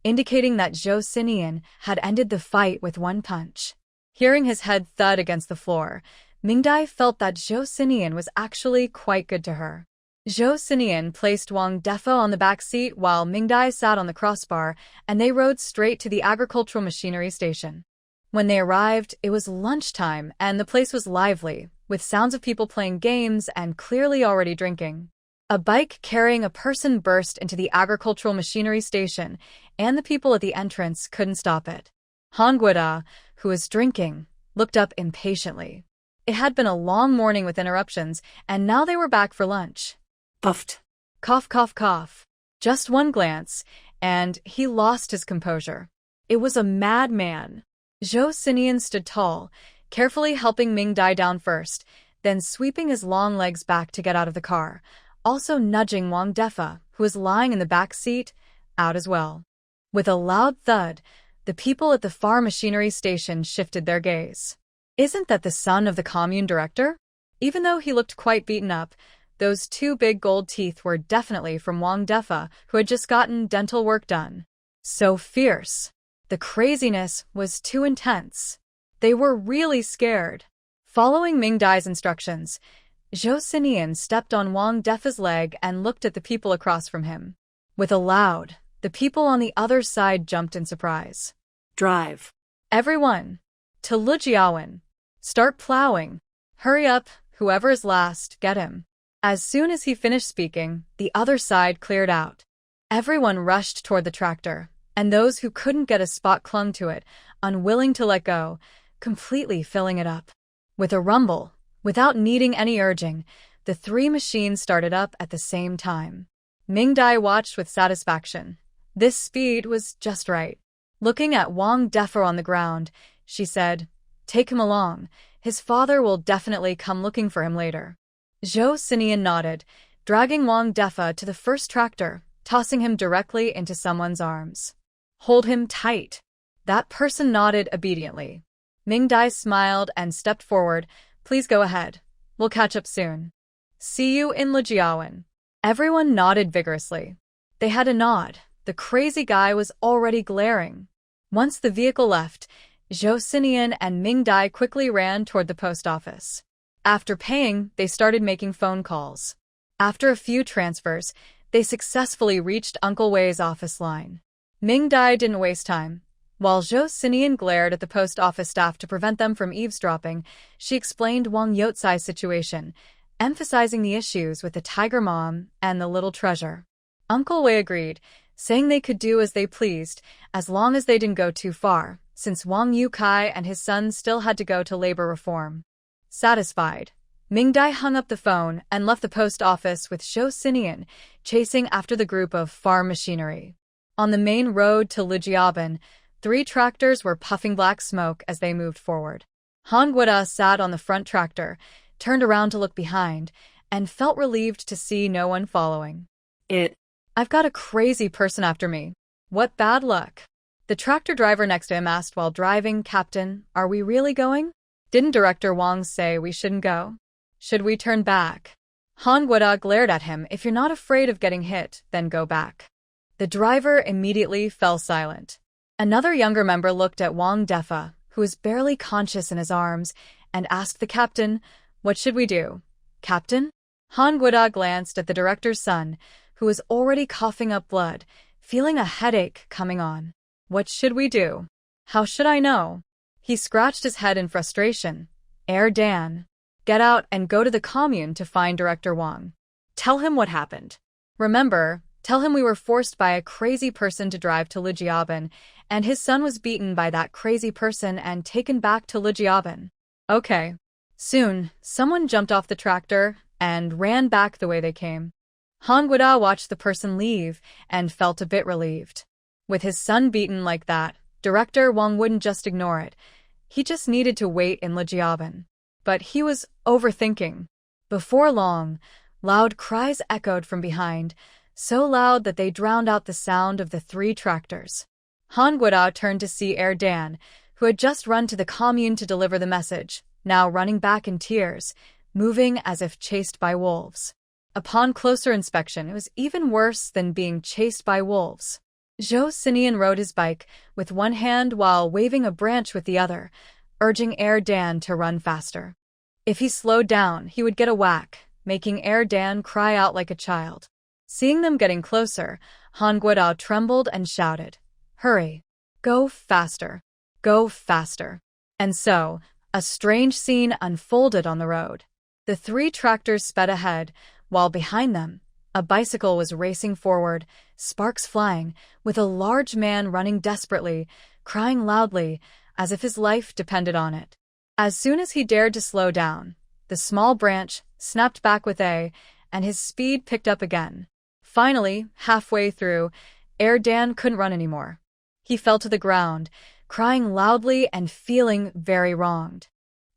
indicating that Joseian had ended the fight with 1 punch. Hearing his head thud against the floor, Mingdai felt that Joseian was actually quite good to her. Joseian placed Wang Defo on the back seat while Mingdai sat on the crossbar, and they rode straight to the agricultural machinery station. When they arrived, it was lunchtime, and the place was lively, with sounds of people playing games and clearly already drinking. A bike carrying a person burst into the agricultural machinery station, and the people at the entrance couldn't stop it. Hongguida, who was drinking, looked up impatiently. It had been a long morning with interruptions, and now they were back for lunch. Puffed. Cough, cough, cough. Just 1 glance, and he lost his composure. It was a madman. Joseian stood tall, carefully helping Mingdai down first, then sweeping his long legs back to get out of the car, also nudging Wang Defo, who was lying in the back seat, out as well. With a loud thud, the people at the farm machinery station shifted their gaze. Isn't that the son of the commune director? Even though he looked quite beaten up, those 2 big gold teeth were definitely from Wang Defo, who had just gotten dental work done. So fierce. The craziness was too intense. They were really scared. Following Mingdai's instructions, Joseian stepped on Wang Defo's leg and looked at the people across from him. With a loud, the people on the other side jumped in surprise. Drive. Everyone. To Lijiawan. Start plowing. Hurry up, whoever is last, get him. As soon as he finished speaking, the other side cleared out. Everyone rushed toward the tractor, and those who couldn't get a spot clung to it, unwilling to let go, completely filling it up. With a rumble, without needing any urging, the 3 machines started up at the same time. Mingdai watched with satisfaction. This speed was just right. Looking at Wang Defo on the ground, she said, "Take him along. His father will definitely come looking for him later." Joseian nodded, dragging Wang Defo to the first tractor, tossing him directly into someone's arms. "Hold him tight." That person nodded obediently. Mingdai smiled and stepped forward. "Please go ahead. We'll catch up soon." "See you in Lijiawan." Everyone nodded vigorously. They had a nod. The crazy guy was already glaring. Once the vehicle left, Joseian and Mingdai quickly ran toward the post office. After paying, they started making phone calls. After a few transfers, they successfully reached Uncle Wei's office line. Mingdai didn't waste time. While Joseian glared at the post office staff to prevent them from eavesdropping, she explained Wang Yotsai's situation, emphasizing the issues with the tiger mom and the little treasure. Uncle Wei agreed, saying they could do as they pleased, as long as they didn't go too far, since Wang Yukai and his son still had to go to labor reform. Satisfied, Mingdai hung up the phone and left the post office with Joseian chasing after the group of farm machinery. On the main road to Lijiawan, 3 tractors were puffing black smoke as they moved forward. Hongguida sat on the front tractor, turned around to look behind, and felt relieved to see no one following. It I've got a crazy person after me. What bad luck. The tractor driver next to him asked while driving, Captain, are we really going? Didn't Director Wong say we shouldn't go? Should we turn back? Han Guoda glared at him. If you're not afraid of getting hit, then go back. The driver immediately fell silent. Another younger member looked at Wong Defa, who was barely conscious in his arms, and asked the captain, what should we do? Captain? Han Guoda glanced at the director's son, who was already coughing up blood, feeling a headache coming on. What should we do? How should I know? He scratched his head in frustration. Dan, get out and go to the commune to find Director Wong. Tell him what happened. Remember, tell him we were forced by a crazy person to drive to Lijiaban, and his son was beaten by that crazy person and taken back to Lijiaban. Okay. Soon, someone jumped off the tractor and ran back the way they came. Han Guoda watched the person leave and felt a bit relieved. With his son beaten like that, Director Wong wouldn't just ignore it. He just needed to wait in Lijiaban. But he was overthinking. Before long, loud cries echoed from behind, so loud that they drowned out the sound of the 3 tractors. Han Guoda turned to see Dan, who had just run to the commune to deliver the message, now running back in tears, moving as if chased by wolves. Upon closer inspection, it was even worse than being chased by wolves. Joseian rode his bike with one hand while waving a branch with the other, urging Dan to run faster. If he slowed down, he would get a whack, making Dan cry out like a child. Seeing them getting closer, Han Guoda trembled and shouted, "Hurry! Go faster! Go faster!" And so, a strange scene unfolded on the road. The 3 tractors sped ahead, while behind them, a bicycle was racing forward, sparks flying, with a large man running desperately, crying loudly, as if his life depended on it. As soon as he dared to slow down, the small branch snapped back with and his speed picked up again. Finally, halfway through, Dan couldn't run anymore. He fell to the ground, crying loudly and feeling very wronged.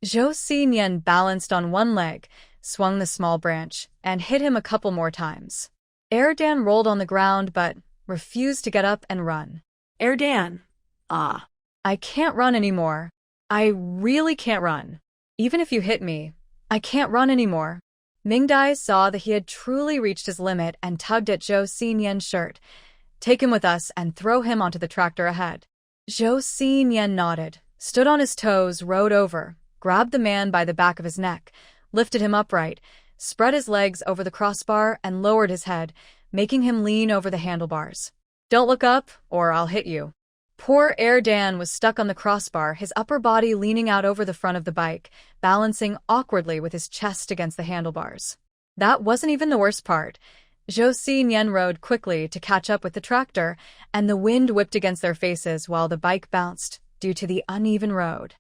Joseian balanced on one leg, swung the small branch, and hit him a couple more times. Dan rolled on the ground but refused to get up and run. Dan. I can't run anymore. I really can't run. Even if you hit me, I can't run anymore. Mingdai saw that he had truly reached his limit and tugged at Joseian's shirt. Take him with us and throw him onto the tractor ahead. Joseian nodded, stood on his toes, rode over, grabbed the man by the back of his neck, lifted him upright, spread his legs over the crossbar, and lowered his head, making him lean over the handlebars. Don't look up, or I'll hit you. Poor Dan was stuck on the crossbar, his upper body leaning out over the front of the bike, balancing awkwardly with his chest against the handlebars. That wasn't even the worst part. Joseian rode quickly to catch up with the tractor, and the wind whipped against their faces while the bike bounced due to the uneven road.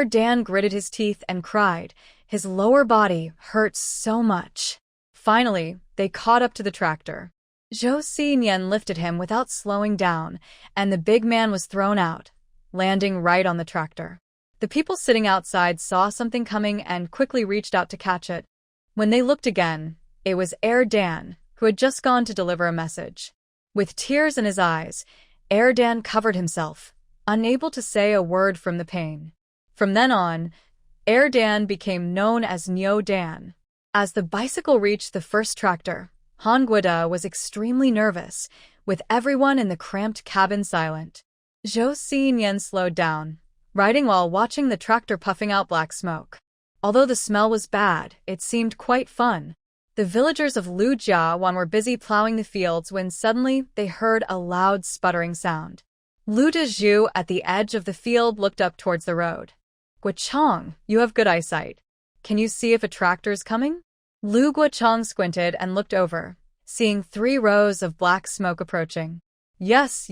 Dan gritted his teeth and cried. His lower body hurt so much. Finally, they caught up to the tractor. Joseian lifted him without slowing down, and the big man was thrown out, landing right on the tractor. The people sitting outside saw something coming and quickly reached out to catch it. When they looked again, it was Dan, who had just gone to deliver a message. With tears in his eyes, Dan covered himself, unable to say a word from the pain. From then on, Dan became known as Nyo Dan. As the bicycle reached the first tractor, Han Guoda was extremely nervous, with everyone in the cramped cabin silent. Joseian slowed down, riding while watching the tractor puffing out black smoke. Although the smell was bad, it seemed quite fun. The villagers of Lijiawan were busy plowing the fields when suddenly they heard a loud sputtering sound. Lu Dezhu at the edge of the field looked up towards the road. Guochang, you have good eyesight. Can you see if a tractor's coming? Lu Guochang squinted and looked over, seeing 3 rows of black smoke approaching. Yes.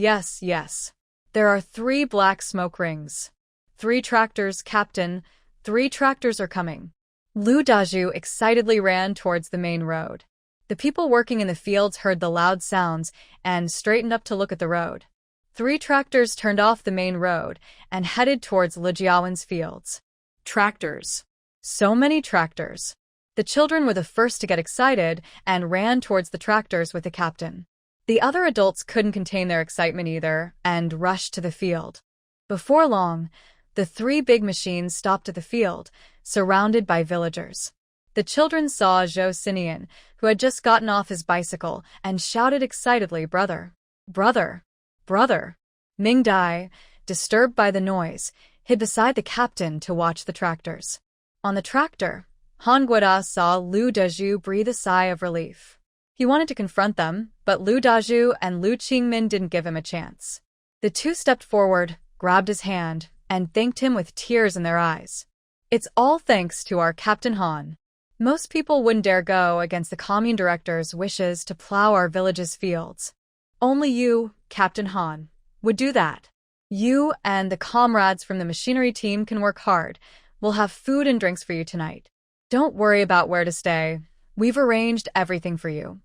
There are 3 black smoke rings. 3 tractors, Captain. 3 tractors are coming. Lu Dezhu excitedly ran towards the main road. The people working in the fields heard the loud sounds and straightened up to look at the road. 3 tractors turned off the main road and headed towards Lijiawan's fields. Tractors. So many tractors. The children were the first to get excited and ran towards the tractors with the captain. The other adults couldn't contain their excitement either and rushed to the field. Before long, the 3 big machines stopped at the field, surrounded by villagers. The children saw Joseian, who had just gotten off his bicycle, and shouted excitedly, "Brother! Brother! Brother!" Mingdai, disturbed by the noise, hid beside the captain to watch the tractors. On the tractor, Han Guoda saw Lu Dazhu breathe a sigh of relief. He wanted to confront them, but Lu Dazhu and Lu Qingmin didn't give him a chance. The 2 stepped forward, grabbed his hand, and thanked him with tears in their eyes. "It's all thanks to our Captain Han. Most people wouldn't dare go against the commune director's wishes to plow our village's fields. Only you, Captain Han, would do that. You and the comrades from the machinery team can work hard. We'll have food and drinks for you tonight. Don't worry about where to stay. We've arranged everything for you."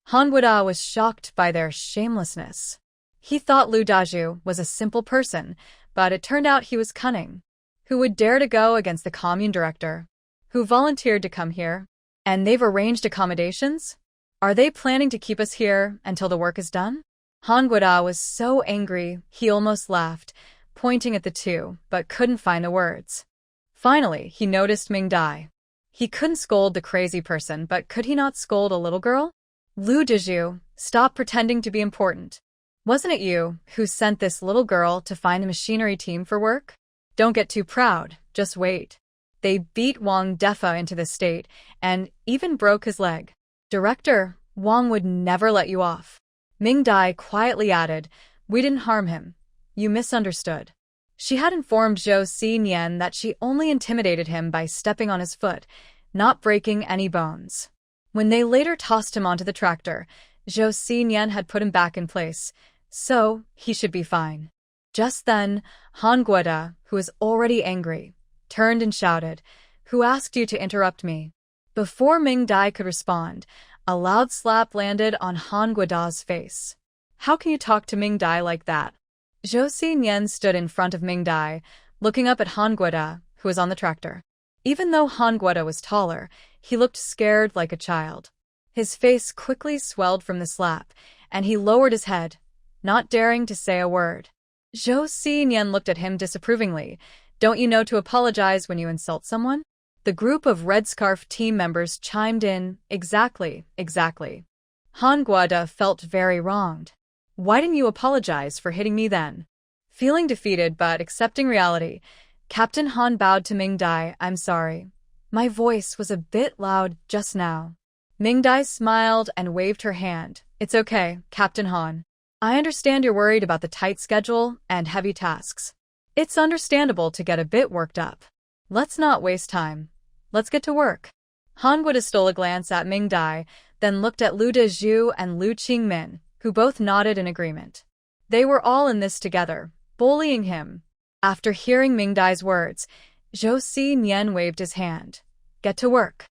Han Guoda was shocked by their shamelessness. He thought Lu Dazhu was a simple person, but it turned out he was cunning. Who would dare to go against the commune director? Who volunteered to come here? And they've arranged accommodations? Are they planning to keep us here until the work is done? Han Guoda was so angry he almost laughed, pointing at the 2, but couldn't find the words. Finally, he noticed Mingdai. He couldn't scold the crazy person, but could he not scold a little girl? "Lu Dazhu, stop pretending to be important. Wasn't it you who sent this little girl to find the machinery team for work? Don't get too proud, just wait." They beat Wong Defa into the state and even broke his leg. "Director, Wong would never let you off." Mingdai quietly added, "We didn't harm him. You misunderstood." She had informed Joseian that she only intimidated him by stepping on his foot, not breaking any bones. When they later tossed him onto the tractor, Joseian had put him back in place, so he should be fine. Just then, Han Guoda, who was already angry, turned and shouted, "Who asked you to interrupt me?" Before Mingdai could respond, a loud slap landed on Han Guoda's face. "How can you talk to Mingdai like that?" Joseian stood in front of Mingdai, looking up at Han Guoda, who was on the tractor. Even though Han Guoda was taller, he looked scared like a child. His face quickly swelled from the slap, and he lowered his head, not daring to say a word. Joseian looked at him disapprovingly. "Don't you know to apologize when you insult someone?" The group of Red Scarf team members chimed in, "Exactly, exactly." Han Guoda felt very wronged. "Why didn't you apologize for hitting me then?" Feeling defeated but accepting reality, Captain Han bowed to Mingdai. "I'm sorry. My voice was a bit loud just now." Mingdai smiled and waved her hand. "It's okay, Captain Han. I understand you're worried about the tight schedule and heavy tasks. It's understandable to get a bit worked up. Let's not waste time. Let's get to work." Han Guoda stole a glance at Mingdai, then looked at Lu Dazhu and Lu Qingmin, who both nodded in agreement. They were all in this together, bullying him. After hearing Mingdai's words, Joseian waved his hand. "Get to work."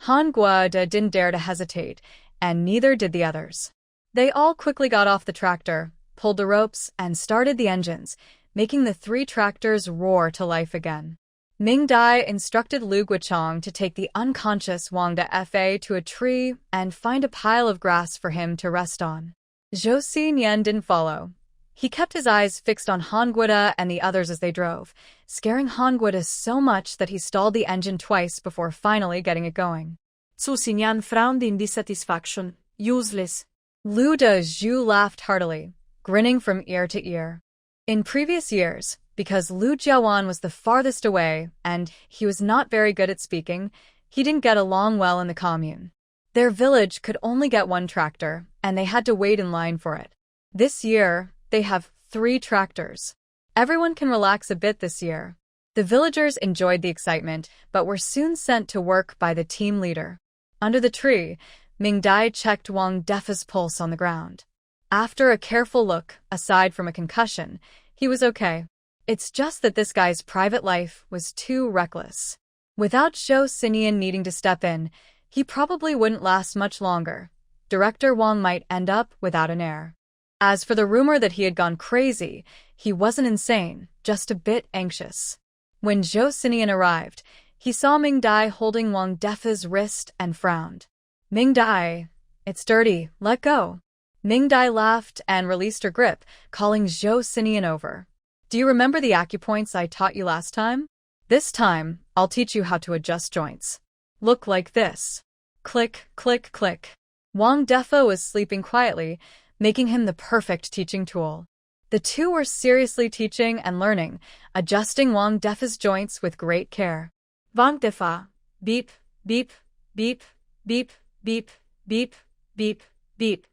Han Guoda didn't dare to hesitate, and neither did the others. They all quickly got off the tractor, pulled the ropes, and started the engines, making the 3 tractors roar to life again. Mingdai instructed Lu Guochang to take the unconscious Wang Defa to a tree and find a pile of grass for him to rest on. Joseian didn't follow. He kept his eyes fixed on Han Guoda and the others as they drove, scaring Han Guoda so much that he stalled the engine twice before finally getting it going. Joseian frowned in dissatisfaction. "Useless." Lu Dazhu laughed heartily, grinning from ear to ear. In previous years, because Lu Jiawan was the farthest away and he was not very good at speaking, he didn't get along well in the commune. Their village could only get 1 tractor, and they had to wait in line for it. This year, they have 3 tractors. Everyone can relax a bit this year. The villagers enjoyed the excitement, but were soon sent to work by the team leader. Under the tree, Mingdai checked Wang Defa's pulse on the ground. After a careful look, aside from a concussion, he was okay. It's just that this guy's private life was too reckless. Without Joseian needing to step in, he probably wouldn't last much longer. Director Wong might end up without an heir. As for the rumor that he had gone crazy, he wasn't insane, just a bit anxious. When Joseian arrived, he saw Mingdai holding Wang Defa's wrist and frowned. "Mingdai, it's dirty, let go." Mingdai laughed and released her grip, calling Joseian over. Do you remember the acupoints I taught you last time? This time, I'll teach you how to adjust joints. Look like this. Click, click, click. Wong Defo was sleeping quietly, making him the perfect teaching tool. The two were seriously teaching and learning, adjusting Wong Defa's joints with great care. Wong Defa. Beep, beep, beep, beep, beep, beep, beep, beep.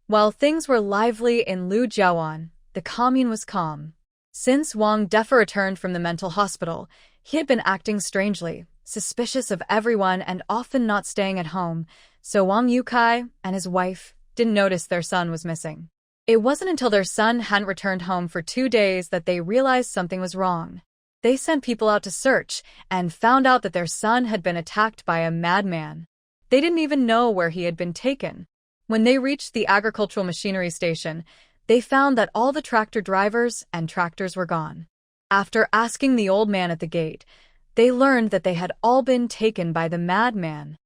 While things were lively in Lujiawan, the commune was calm. Since Wong Defa returned from the mental hospital, he had been acting strangely, suspicious of everyone and often not staying at home, so Wang Yukai and his wife didn't notice their son was missing. It wasn't until their son hadn't returned home for 2 days that they realized something was wrong. They sent people out to search and found out that their son had been attacked by a madman. They didn't even know where he had been taken. When they reached the agricultural machinery station, they found that all the tractor drivers and tractors were gone. After asking the old man at the gate, they learned that they had all been taken by the madman.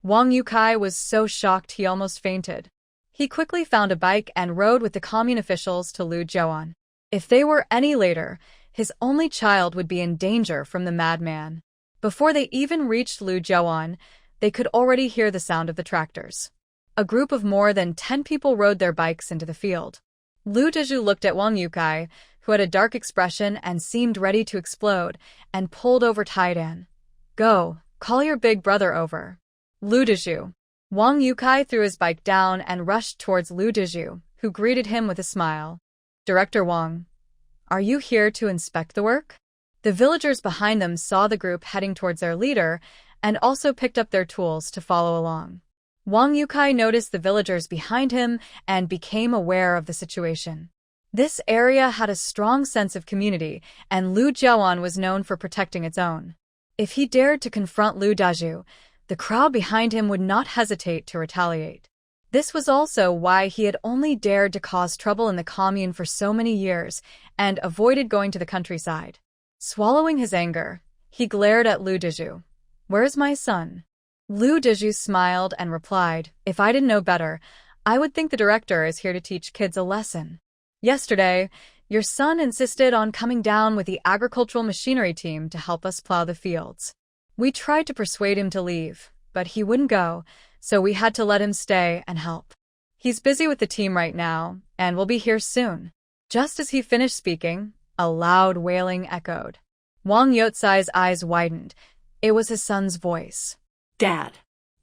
Wang Yukai was so shocked he almost fainted. He quickly found a bike and rode with the commune officials to Lujiawan. If they were any later, his only child would be in danger from the madman. Before they even reached Lujiawan, they could already hear the sound of the tractors. A group of more than 10 people rode their bikes into the field. Lu Dezhu looked at Wang Yukai, who had a dark expression and seemed ready to explode, and pulled over Taidan. Go, call your big brother over. Lu Dezhu. Wang Yukai threw his bike down and rushed towards Lu Dezhu, who greeted him with a smile. Director Wang, are you here to inspect the work? The villagers behind them saw the group heading towards their leader and also picked up their tools to follow along. Wang Yukai noticed the villagers behind him and became aware of the situation. This area had a strong sense of community, and Lu Jiawan was known for protecting its own. If he dared to confront Lu Dezhu, the crowd behind him would not hesitate to retaliate. This was also why he had only dared to cause trouble in the commune for so many years and avoided going to the countryside. Swallowing his anger, he glared at Lu Dezhu. Where's my son? Lu Dezhu smiled and replied, if I didn't know better, I would think the director is here to teach kids a lesson. Yesterday, your son insisted on coming down with the agricultural machinery team to help us plow the fields. We tried to persuade him to leave, but he wouldn't go, so we had to let him stay and help. He's busy with the team right now, and will be here soon. Just as he finished speaking, a loud wailing echoed. Wang Yotsai's eyes widened. It was his son's voice. Dad!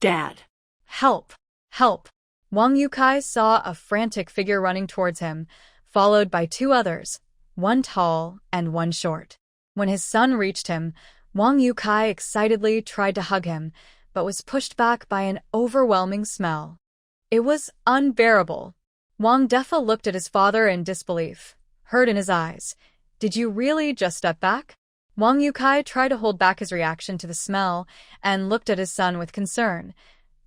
Dad! Help! Help! Wang Yukai saw a frantic figure running towards him, followed by 2 others, one tall and one short. When his son reached him, Wang Yukai excitedly tried to hug him, but was pushed back by an overwhelming smell. It was unbearable. Wang Defa looked at his father in disbelief, hurt in his eyes. Did you really just step back? Wang Yukai tried to hold back his reaction to the smell and looked at his son with concern.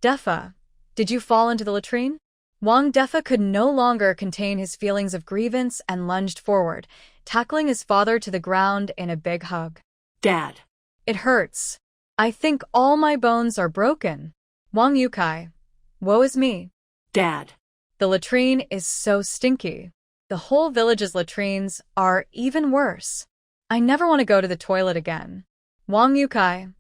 Defa, did you fall into the latrine? Wang Defa could no longer contain his feelings of grievance and lunged forward, tackling his father to the ground in a big hug. Dad! It hurts. I think all my bones are broken. Wang Yukai. Woe is me. Dad! The latrine is so stinky. The whole village's latrines are even worse. I never want to go to the toilet again. Wang Yukai.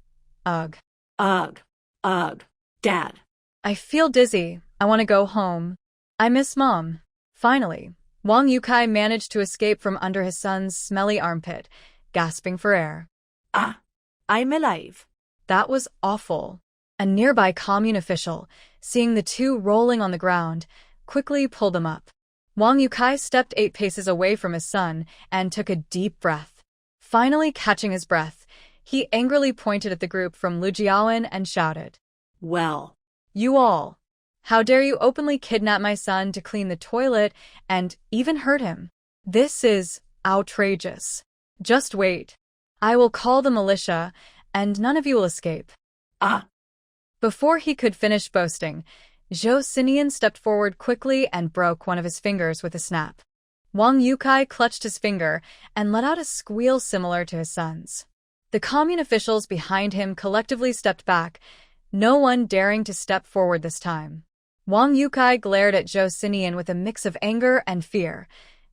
Ugh. Ugh. Ugh. Dad! I feel dizzy. I want to go home. I miss Mom. Finally, Wang Yukai managed to escape from under his son's smelly armpit, gasping for air. Ah! I'm alive. That was awful. A nearby commune official, seeing the two rolling on the ground, quickly pulled them up. Wang Yukai stepped 8 paces away from his son and took a deep breath. Finally catching his breath, he angrily pointed at the group from Lujiawan and shouted, Well, you all! How dare you openly kidnap my son to clean the toilet and even hurt him? This is outrageous. Just wait. I will call the militia, and none of you will escape. Ah! Before he could finish boasting, Joseian stepped forward quickly and broke one of his fingers with a snap. Wang Yukai clutched his finger and let out a squeal similar to his son's. The commune officials behind him collectively stepped back, no one daring to step forward this time. Wang Yukai glared at Joseian with a mix of anger and fear.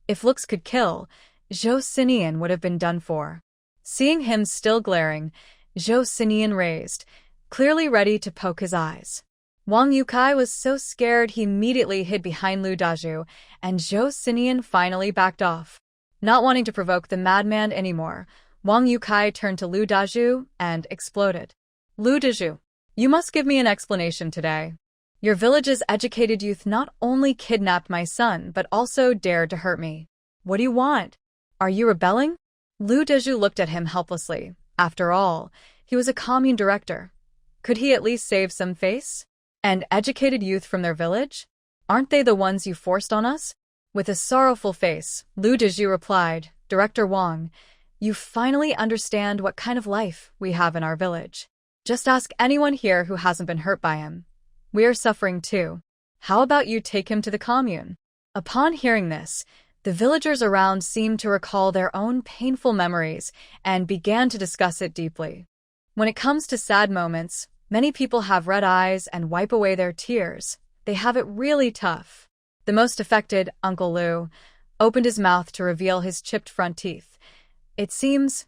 If looks could kill, Joseian would have been done for. Seeing him still glaring, Joseian raised, clearly ready to poke his eyes. Wang Yukai was so scared he immediately hid behind Lu Daju, and Joseian finally backed off. Not wanting to provoke the madman anymore, Wang Yukai turned to Lu Daju and exploded. Lu Daju, you must give me an explanation today. Your village's educated youth not only kidnapped my son, but also dared to hurt me. What do you want? Are you rebelling? Lu Daju looked at him helplessly. After all, he was a commune director. Could he at least save some face? And educated youth from their village? Aren't they the ones you forced on us? With a sorrowful face, Lu Daju replied, Director Wong, you finally understand what kind of life we have in our village. Just ask anyone here who hasn't been hurt by him. We are suffering too. How about you take him to the commune? Upon hearing this, the villagers around seemed to recall their own painful memories and began to discuss it deeply. When it comes to sad moments, many people have red eyes and wipe away their tears. They have it really tough. The most affected, Uncle Lu, opened his mouth to reveal his chipped front teeth. It seems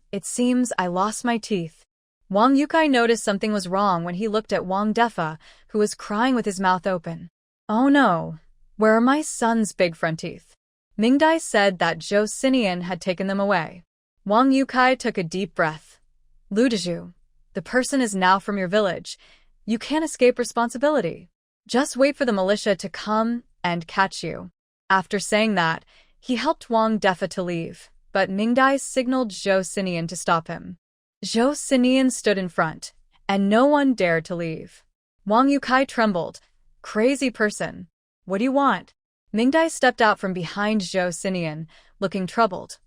I lost my teeth. Wang Yukai noticed something was wrong when he looked at Wang Defa, who was crying with his mouth open. Oh no, where are my son's big front teeth? Mingdai said that Joseian had taken them away. Wang Yukai took a deep breath. Lu Daju, the person is now from your village. You can't escape responsibility. Just wait for the militia to come and catch you. After saying that, he helped Wang Defa to leave, but Mingdai signaled Joseian to stop him. Joseian stood in front, and no one dared to leave. Wang Yukai trembled. Crazy person. What do you want? Mingdai stepped out from behind Joseian, looking troubled.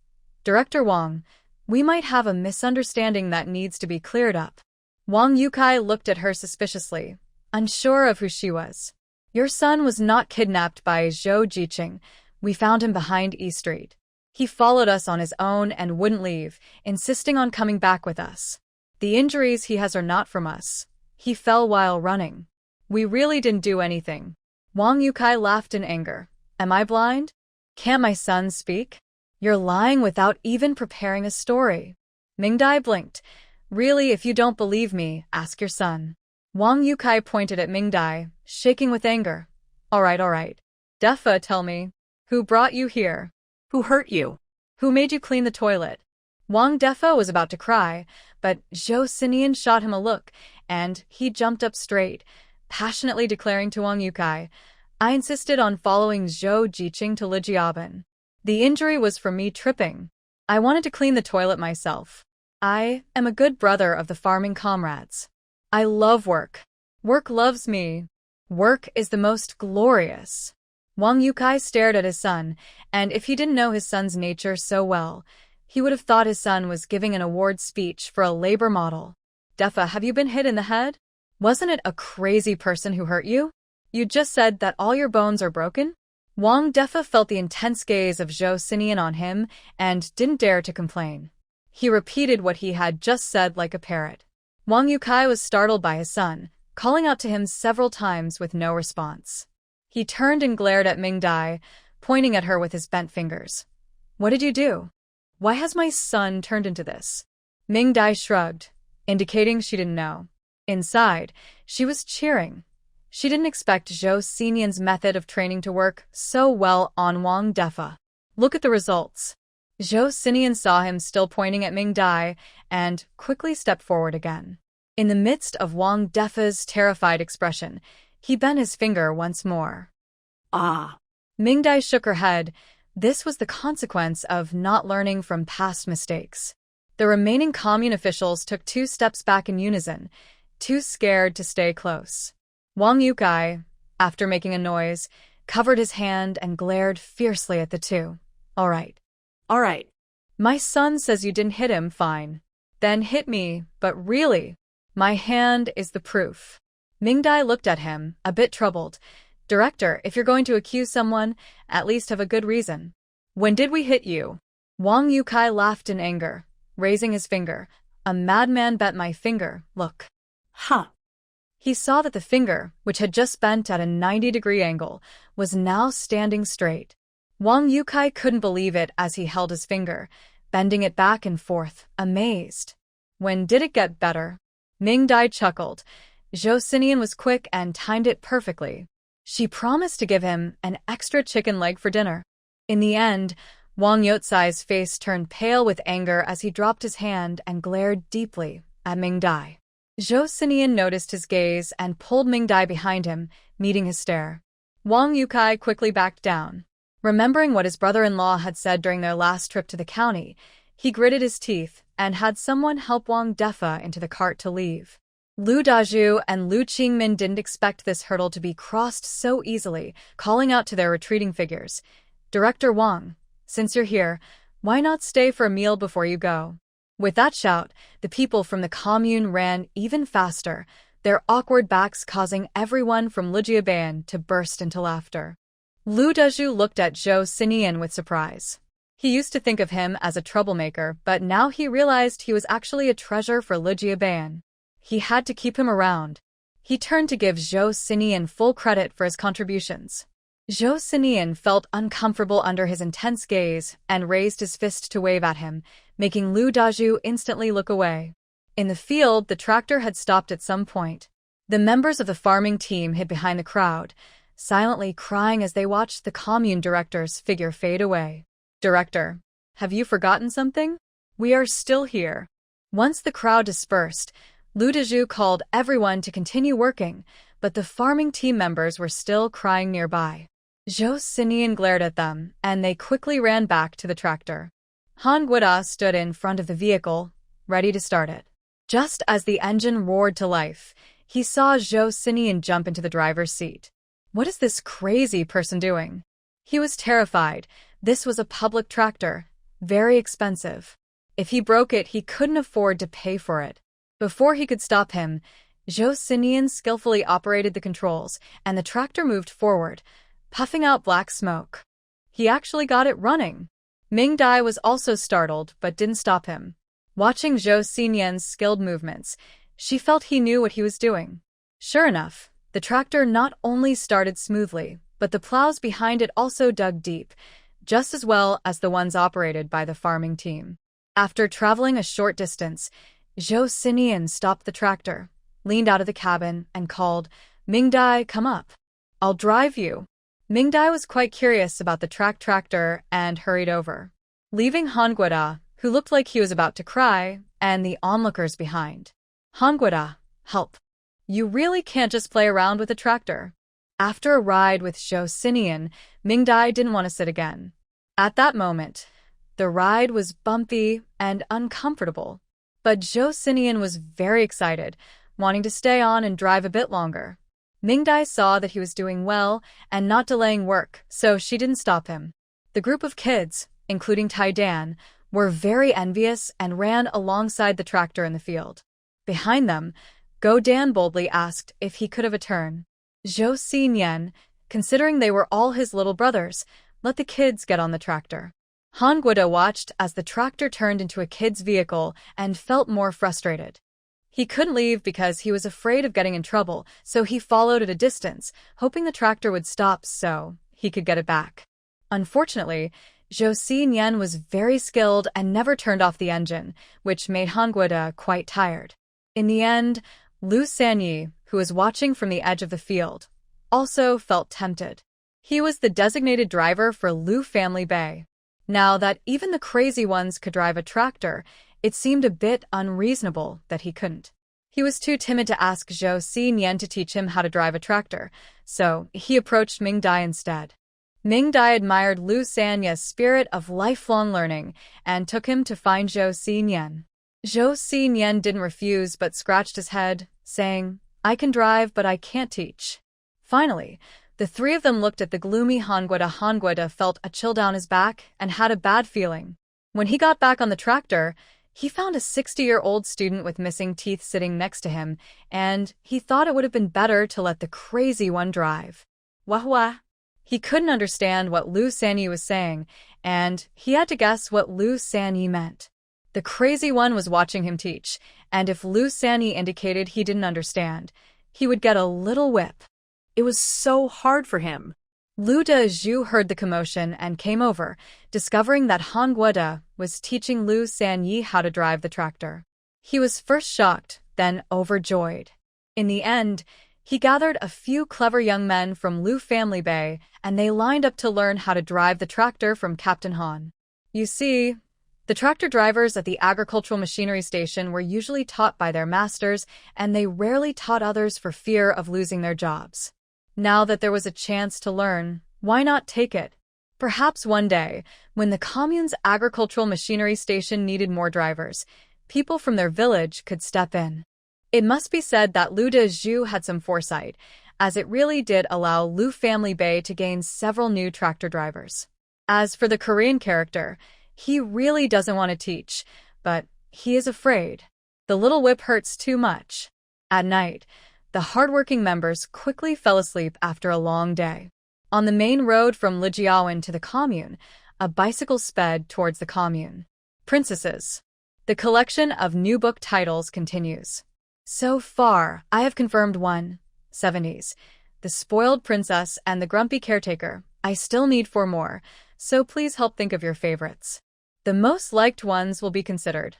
Director Wong, we might have a misunderstanding that needs to be cleared up. Wang Yukai looked at her suspiciously, unsure of who she was. Your son was not kidnapped by Zhou Jiqing. We found him behind E Street. He followed us on his own and wouldn't leave, insisting on coming back with us. The injuries he has are not from us. He fell while running. We really didn't do anything. Wang Yukai laughed in anger. Am I blind? Can't my son speak? You're lying without even preparing a story. Mingdai blinked. Really, if you don't believe me, ask your son. Wang Yukai pointed at Mingdai, shaking with anger. All right. Defa, tell me. Who brought you here? Who hurt you? Who made you clean the toilet? Wang Defa was about to cry, but Joseian shot him a look, and he jumped up straight, passionately declaring to Wang Yukai, I insisted on following Zhou Jiqing to Lijiaban. The injury was from me tripping. I wanted to clean the toilet myself. I am a good brother of the farming comrades. I love work. Work loves me. Work is the most glorious. Wang Yukai stared at his son, and if he didn't know his son's nature so well, he would have thought his son was giving an award speech for a labor model. Defa, have you been hit in the head? Wasn't it a crazy person who hurt you? You just said that all your bones are broken? Wang Defa felt the intense gaze of Joseian on him and didn't dare to complain. He repeated what he had just said like a parrot. Wang Yukai was startled by his son, calling out to him several times with no response. He turned and glared at Mingdai, pointing at her with his bent fingers. What did you do? Why has my son turned into this? Mingdai shrugged, indicating she didn't know. Inside, she was cheering. She didn't expect Joseian's method of training to work so well on Wang Defa. Look at the results. Joseian saw him still pointing at Mingdai and quickly stepped forward again. In the midst of Wang Defa's terrified expression, he bent his finger once more. Ah. Mingdai shook her head. This was the consequence of not learning from past mistakes. The remaining commune officials took 2 steps back in unison, too scared to stay close. Wang Yukai, after making a noise, covered his hand and glared fiercely at the two. All right. My son says you didn't hit him, fine. Then hit me, but really, my hand is the proof. Mingdai looked at him, a bit troubled. Director, if you're going to accuse someone, at least have a good reason. When did we hit you? Wang Yukai laughed in anger, raising his finger. A madman bet my finger, look. Huh. He saw that the finger, which had just bent at a 90-degree angle, was now standing straight. Wong Yukai couldn't believe it as he held his finger, bending it back and forth, amazed. When did it get better? Mingdai chuckled. Joseian was quick and timed it perfectly. She promised to give him an extra chicken leg for dinner. In the end, Wong Yutsai's face turned pale with anger as he dropped his hand and glared deeply at Mingdai. Joseian noticed his gaze and pulled Mingdai behind him, meeting his stare. Wong Yukai quickly backed down. Remembering what his brother-in-law had said during their last trip to the county, he gritted his teeth and had someone help Wang Defa into the cart to leave. Lu Dazhu and Lu Qingmin didn't expect this hurdle to be crossed so easily, calling out to their retreating figures, "Director Wang, since you're here, why not stay for a meal before you go?" With that shout, the people from the commune ran even faster, their awkward backs causing everyone from Lijiabayan to burst into laughter. Lu Dazhu looked at Joseian with surprise. He used to think of him as a troublemaker, but now he realized he was actually a treasure for Lijiabayan. He had to keep him around. He turned to give Joseian full credit for his contributions. Joseian felt uncomfortable under his intense gaze and raised his fist to wave at him, making Lu Dazhu instantly look away. In the field, the tractor had stopped at some point. The members of the farming team hid behind the crowd, silently crying as they watched the commune director's figure fade away. "Director, have you forgotten something? We are still here." Once the crowd dispersed, Lu Dazhu called everyone to continue working, but the farming team members were still crying nearby. Joseian glared at them, and they quickly ran back to the tractor. Han Guida stood in front of the vehicle, ready to start it. Just as the engine roared to life, he saw Joseian jump into the driver's seat. What is this crazy person doing? He was terrified. This was a public tractor, very expensive. If he broke it, he couldn't afford to pay for it. Before he could stop him, Joseian skillfully operated the controls, and the tractor moved forward, puffing out black smoke. He actually got it running. Mingdai was also startled, but didn't stop him. Watching Joseian's skilled movements, she felt he knew what he was doing. Sure enough, the tractor not only started smoothly, but the plows behind it also dug deep, just as well as the ones operated by the farming team. After traveling a short distance, Joseian stopped the tractor, leaned out of the cabin, and called, "Mingdai, come up. I'll drive you." Mingdai was quite curious about the tractor and hurried over, leaving Han Guida, who looked like he was about to cry, and the onlookers behind. "Han Guida, help. You really can't just play around with a tractor." After a ride with Joseian, Mingdai didn't want to sit again. At that moment, the ride was bumpy and uncomfortable, but Joseian was very excited, wanting to stay on and drive a bit longer. Mingdai saw that he was doing well and not delaying work, so she didn't stop him. The group of kids, including Tai Dan, were very envious and ran alongside the tractor in the field. Behind them, Go Dan boldly asked if he could have a turn. Joseian, considering they were all his little brothers, let the kids get on the tractor. Han Guida watched as the tractor turned into a kid's vehicle and felt more frustrated. He couldn't leave because he was afraid of getting in trouble, so he followed at a distance, hoping the tractor would stop so he could get it back. Unfortunately, Joseian was very skilled and never turned off the engine, which made Han Guida quite tired. In the end, Lu Sanyi, who was watching from the edge of the field, also felt tempted. He was the designated driver for Lu Family Bay. Now that even the crazy ones could drive a tractor, it seemed a bit unreasonable that he couldn't. He was too timid to ask Joseian to teach him how to drive a tractor, so he approached Mingdai instead. Mingdai admired Lu Sanya's spirit of lifelong learning and took him to find Joseian. Joseian didn't refuse but scratched his head, saying, "I can drive, but I can't teach." Finally, the three of them looked at the gloomy Han Guida. Han Guida felt a chill down his back and had a bad feeling. When he got back on the tractor, he found a 60-year-old student with missing teeth sitting next to him, and he thought it would have been better to let the crazy one drive. Wah. He couldn't understand what Lu Sanyi was saying, and he had to guess what Lu Sanyi meant. The crazy one was watching him teach, and if Lu Sanyi indicated he didn't understand, he would get a little whip. It was so hard for him. Lu Dezhu heard the commotion and came over, discovering that Han Guoda was teaching Lu Sanyi how to drive the tractor. He was first shocked, then overjoyed. In the end, he gathered a few clever young men from Lu Family Bay, and they lined up to learn how to drive the tractor from Captain Han. You see, the tractor drivers at the agricultural machinery station were usually taught by their masters, and they rarely taught others for fear of losing their jobs. Now that there was a chance to learn, why not take it? Perhaps one day, when the commune's agricultural machinery station needed more drivers, people from their village could step in. It must be said that Lu Dezhu had some foresight, as it really did allow Lu Family Bay to gain several new tractor drivers. As for the Korean character, he really doesn't want to teach, but he is afraid. The little whip hurts too much. At night, the hardworking members quickly fell asleep after a long day. On the main road from Lijiawan to the commune, a bicycle sped towards the commune. Princesses. The collection of new book titles continues. So far, I have confirmed 1/70s, The Spoiled Princess and the Grumpy Caretaker. I still need 4 more, so please help think of your favorites. The most liked ones will be considered.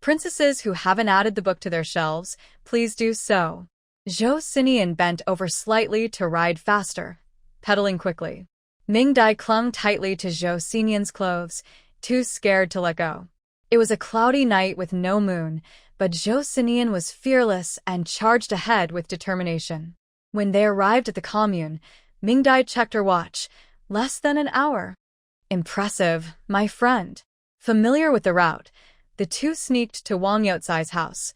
Princesses who haven't added the book to their shelves, please do so. Joseian bent over slightly to ride faster, pedaling quickly. Mingdai clung tightly to Joseian's clothes, too scared to let go. It was a cloudy night with no moon, but Joseian was fearless and charged ahead with determination. When they arrived at the commune, Mingdai checked her watch. Less than an hour. Impressive, my friend. Familiar with the route, the two sneaked to Wong Yotsai's house,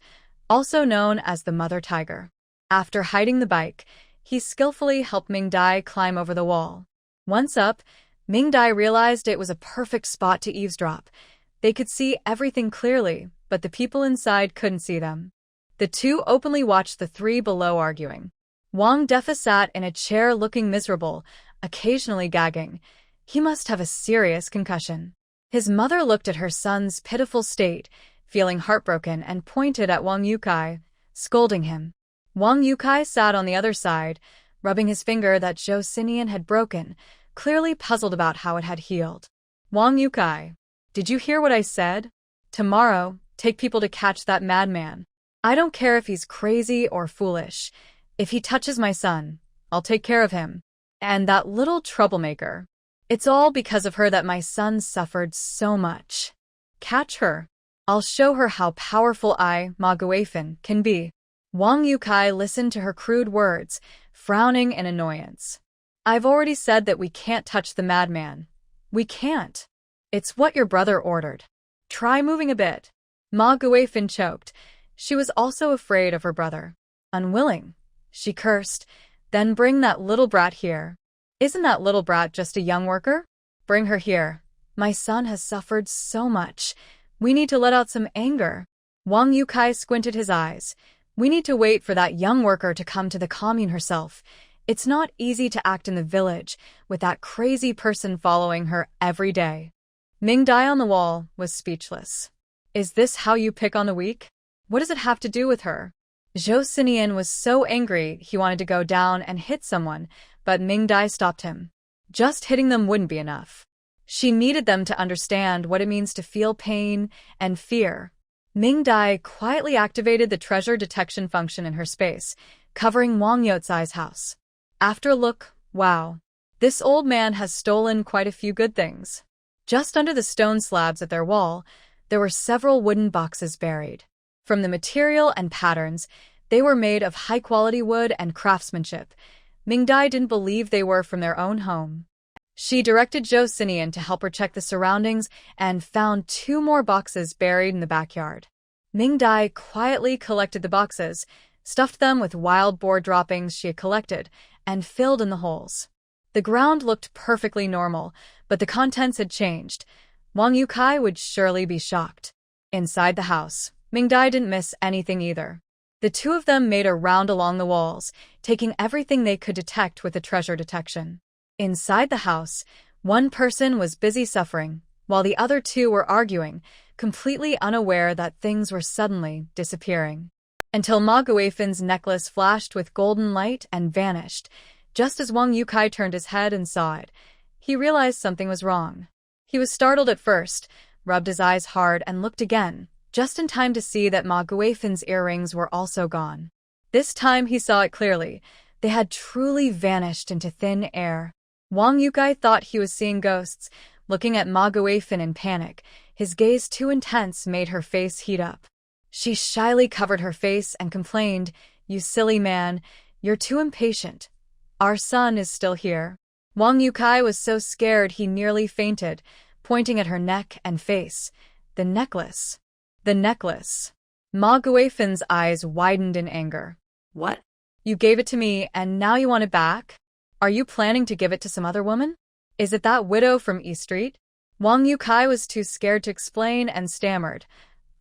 also known as the Mother Tiger. After hiding the bike, he skillfully helped Mingdai climb over the wall. Once up, Mingdai realized it was a perfect spot to eavesdrop. They could see everything clearly, but the people inside couldn't see them. The two openly watched the 3 below arguing. Wong Defa sat in a chair looking miserable, occasionally gagging. He must have a serious concussion. His mother looked at her son's pitiful state, feeling heartbroken, and pointed at Wang Yukai, scolding him. Wang Yukai sat on the other side, rubbing his finger that Joseian had broken, clearly puzzled about how it had healed. Wang Yukai, did you hear what I said? Tomorrow, take people to catch that madman. I don't care if he's crazy or foolish. If he touches my son, I'll take care of him. And that little troublemaker. It's all because of her that my son suffered so much. Catch her. I'll show her how powerful I, Ma Guifan, can be. Wang Yukai listened to her crude words, frowning in annoyance. I've already said that we can't touch the madman. We can't. It's what your brother ordered. Try moving a bit. Ma Guifan choked. She was also afraid of her brother. Unwilling. She cursed. Then bring that little brat here. Isn't that little brat just a young worker? Bring her here. My son has suffered so much. We need to let out some anger. Wang Yukai squinted his eyes. We need to wait for that young worker to come to the commune herself. It's not easy to act in the village with that crazy person following her every day. Mingdai on the wall was speechless. Is this how you pick on the weak? What does it have to do with her? Joseian was so angry he wanted to go down and hit someone, but Mingdai stopped him. Just hitting them wouldn't be enough. She needed them to understand what it means to feel pain and fear. Mingdai quietly activated the treasure detection function in her space, covering Wang Yotsai's house. After a look, wow. This old man has stolen quite a few good things. Just under the stone slabs at their wall, there were several wooden boxes buried. From the material and patterns, they were made of high-quality wood and craftsmanship. Mingdai didn't believe they were from their own home. She directed Joseian to help her check the surroundings and found 2 more boxes buried in the backyard. Mingdai quietly collected the boxes, stuffed them with wild boar droppings she had collected, and filled in the holes. The ground looked perfectly normal, but the contents had changed. Wang Yukai would surely be shocked. Inside the house, Mingdai didn't miss anything either. The two of them made a round along the walls, taking everything they could detect with the treasure detection. Inside the house, one person was busy suffering, while the other 2 were arguing, completely unaware that things were suddenly disappearing. until Ma Guifin's necklace flashed with golden light and vanished. Just as Wang Yukai turned his head and saw it, he realized something was wrong. He was startled at first, rubbed his eyes hard and looked again, just in time to see that Ma Guifin's earrings were also gone. This time he saw it clearly. They had truly vanished into thin air. Wang Yukai thought he was seeing ghosts, looking at Ma Guifin in panic. His gaze too intense made her face heat up. She shyly covered her face and complained, "You silly man, you're too impatient. Our son is still here." Wang Yukai was so scared he nearly fainted, pointing at her neck and face. The necklace. The necklace. Ma Guifin's eyes widened in anger. What? You gave it to me and now you want it back? Are you planning to give it to some other woman? Is it that widow from East Street? Wang Yukai was too scared to explain and stammered.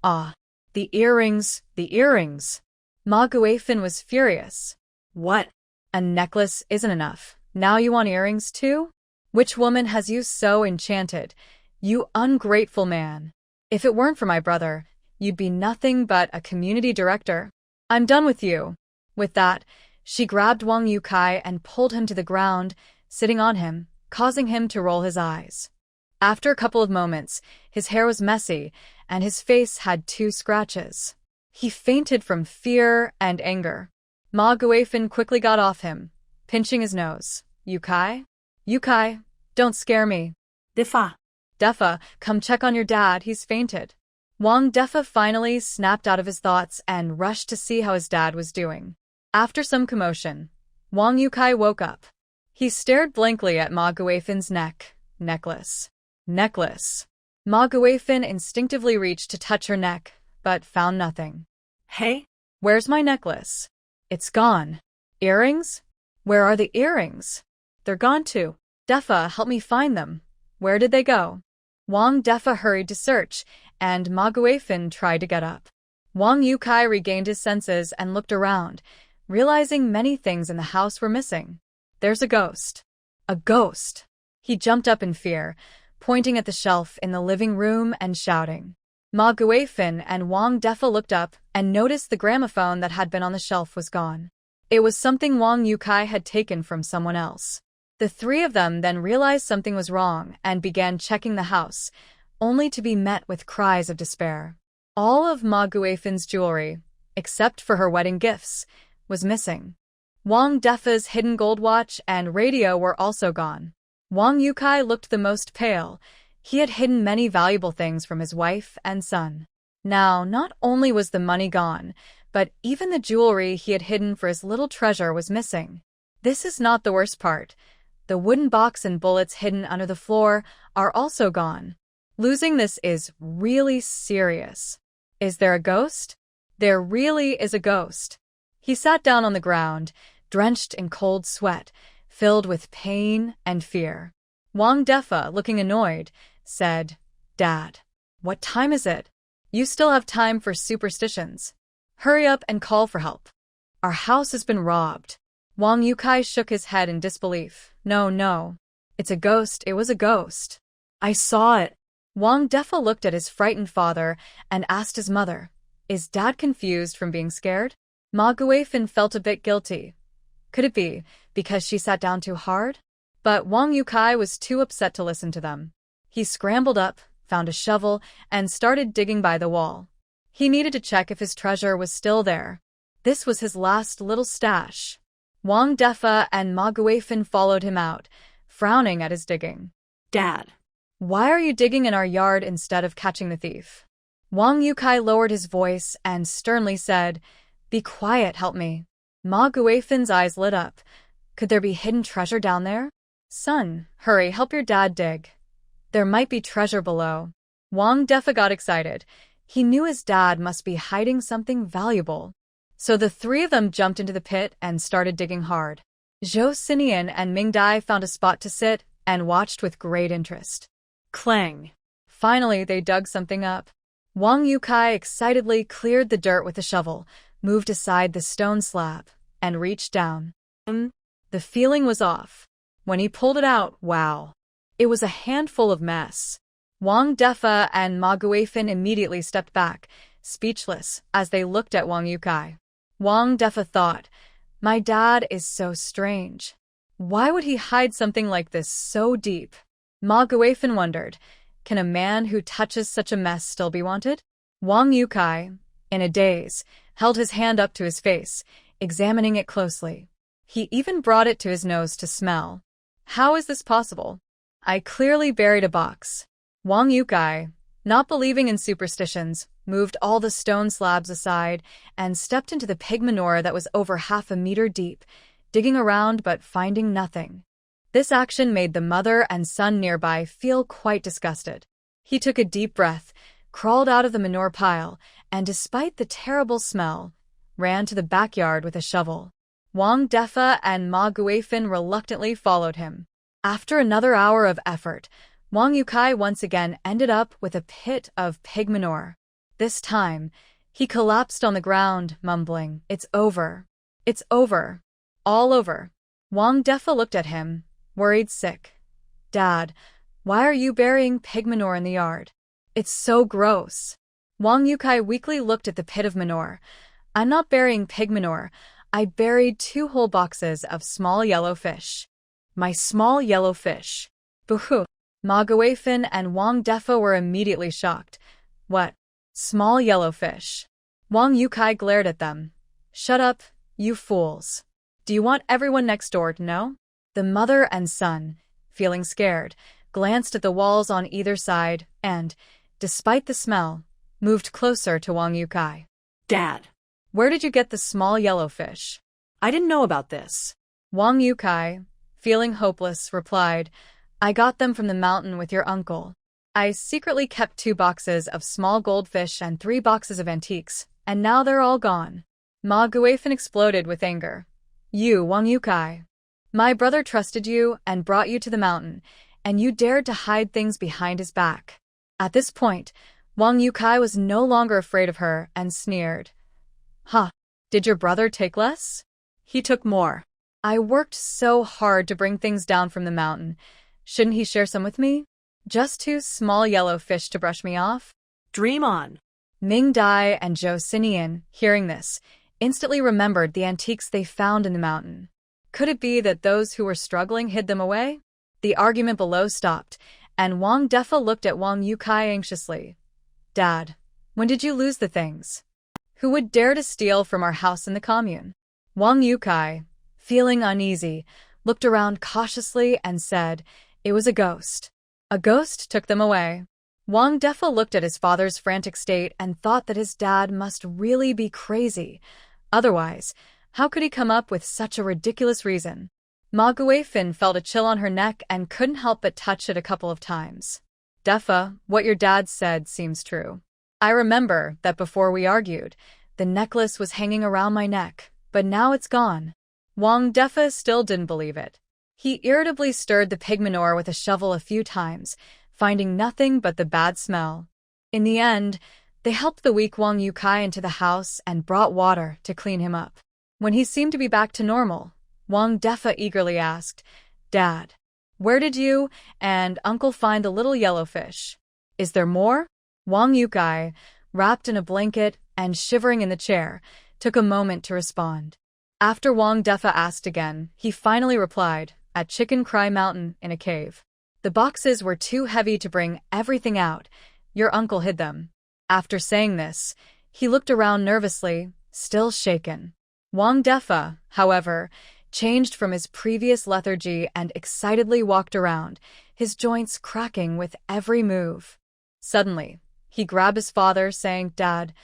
"Ah, the earrings, the earrings." Ma Guifin was furious. What? A necklace isn't enough. Now you want earrings too? Which woman has you so enchanted? You ungrateful man. If it weren't for my brother, you'd be nothing but a community director. I'm done with you. With that, she grabbed Wang Yukai and pulled him to the ground, sitting on him, causing him to roll his eyes. After a couple of moments, his hair was messy, and his face had 2 scratches. He fainted from fear and anger. Ma Guifin quickly got off him, pinching his nose. "Yukai? Yukai, don't scare me." Defa. "Defa, come check on your dad, he's fainted." Wang Defa finally snapped out of his thoughts and rushed to see how his dad was doing. After some commotion, Wang Yukai woke up. He stared blankly at Ma Guifin's necklace. Necklace. Ma Guifin instinctively reached to touch her neck, but found nothing. Hey? "Where's my necklace?" "It's gone." "Earrings? Where are the earrings?" "They're gone too." "Defa, help me find them. Where did they go?" Wang Defa hurried to search, and Ma Guifin tried to get up. Wang Yukai regained his senses and looked around, realizing many things in the house were missing. "There's a ghost." "A ghost!" He jumped up in fear, pointing at the shelf in the living room and shouting. Ma Guifin and Wang Defa looked up and noticed the gramophone that had been on the shelf was gone. It was something Wang Yukai had taken from someone else. The 3 of them then realized something was wrong and began checking the house, only to be met with cries of despair. All of Ma Guifin's jewelry, except for her wedding gifts, was missing. Wang Defa's hidden gold watch and radio were also gone. Wang Yukai looked the most pale. He had hidden many valuable things from his wife and son. Now, not only was the money gone, but even the jewelry he had hidden for his little treasure was missing. This is not the worst part. The wooden box and bullets hidden under the floor are also gone. Losing this is really serious. Is there a ghost? There really is a ghost. He sat down on the ground, drenched in cold sweat, filled with pain and fear. Wang Defa, looking annoyed, said, "Dad, what time is it? You still have time for superstitions. Hurry up and call for help. Our house has been robbed." Wang Yukai shook his head in disbelief. No. It's a ghost. It was a ghost. I saw it. Wang Defa looked at his frightened father and asked his mother, "Is Dad confused from being scared?" Ma Guifin felt a bit guilty. Could it be because she sat down too hard? But Wang Yukai was too upset to listen to them. He scrambled up, found a shovel, and started digging by the wall. He needed to check if his treasure was still there. This was his last little stash. Wang Defa and Ma Guifin followed him out, frowning at his digging. "Dad, why are you digging in our yard instead of catching the thief?" Wang Yukai lowered his voice and sternly said, "Be quiet, help me." Ma Guifin's eyes lit up. Could there be hidden treasure down there? "Son, hurry, help your dad dig. There might be treasure below." Wang Defa got excited. He knew his dad must be hiding something valuable. So the 3 of them jumped into the pit and started digging hard. Joseian and Mingdai found a spot to sit and watched with great interest. Clang! Finally, they dug something up. Wang Yukai excitedly cleared the dirt with a shovel, moved aside the stone slab, and reached down. The feeling was off. When he pulled it out, wow! It was a handful of mess. Wang Defa and Ma Guifin immediately stepped back, speechless, as they looked at Wang Yukai. Wong Defa thought, my dad is so strange. Why would he hide something like this so deep? Ma Guifin wondered, can a man who touches such a mess still be wanted? Wang Yukai, in a daze, held his hand up to his face, examining it closely. He even brought it to his nose to smell. How is this possible? I clearly buried a box. Wang Yukai, not believing in superstitions, moved all the stone slabs aside and stepped into the pig manure that was over half a meter deep, digging around but finding nothing. This action made the mother and son nearby feel quite disgusted. He took a deep breath, crawled out of the manure pile, and despite the terrible smell, ran to the backyard with a shovel. Wang Defa and Ma Guifin reluctantly followed him. After another hour of effort, Wang Yukai once again ended up with a pit of pig manure. This time, he collapsed on the ground, mumbling, "It's over. It's over. All over." Wang Defa looked at him, worried sick. "Dad, why are you burying pig manure in the yard? It's so gross." Wang Yukai weakly looked at the pit of manure. "I'm not burying pig manure. I buried 2 whole boxes of small yellow fish." "My small yellow fish." "Boo-hoo." Ma Guifin and Wang Defa were immediately shocked. "What? Small yellow fish?" Wang Yukai glared at them. "Shut up, you fools. Do you want everyone next door to know?" The mother and son, feeling scared, glanced at the walls on either side and, despite the smell, moved closer to Wang Yukai. "Dad, "Where did you get the small yellow fish?" I didn't know about this." Wang Yukai, feeling hopeless, replied, "I got them from the mountain with your uncle. I secretly kept 2 boxes of small goldfish and 3 boxes of antiques, and now they're all gone." Ma Guifin exploded with anger. "You, Wang Yukai. My brother trusted you and brought you to the mountain, and you dared to hide things behind his back." At this point, Wang Yukai was no longer afraid of her and sneered. "Huh, did your brother take less?" "He took more." "I worked so hard to bring things down from the mountain. Shouldn't he share some with me? Just 2 small yellow fish to brush me off?" "Dream on." Mingdai and Joseian, hearing this, instantly remembered the antiques they found in the mountain. Could it be that those who were struggling hid them away? The argument below stopped, and Wang Defa looked at Wang Yukai anxiously. "Dad, when did you lose the things? Who would dare to steal from our house in the commune?" Wang Yukai, feeling uneasy, looked around cautiously and said, "It was a ghost. A ghost took them away." Wang Defa looked at his father's frantic state and thought that his dad must really be crazy. Otherwise, how could he come up with such a ridiculous reason? Ma Guifin felt a chill on her neck and couldn't help but touch it a couple of times. "Defa, what your dad said seems true. I remember that before we argued, the necklace was hanging around my neck, but now it's gone." Wang Defa still didn't believe it. He irritably stirred the pig manure with a shovel a few times, finding nothing but the bad smell. In the end, they helped the weak Wang Yukai into the house and brought water to clean him up. When he seemed to be back to normal, Wang Defa eagerly asked, "Dad, where did you and Uncle find the little yellow fish? Is there more?" Wang Yukai, wrapped in a blanket and shivering in the chair, took a moment to respond. After Wang Defa asked again, he finally replied, "At Chicken Cry Mountain in a cave. The boxes were too heavy to bring everything out. Your uncle hid them." After saying this, he looked around nervously, still shaken. Wang Defa, however, changed from his previous lethargy and excitedly walked around, his joints cracking with every move. Suddenly, he grabbed his father, saying, "Dad,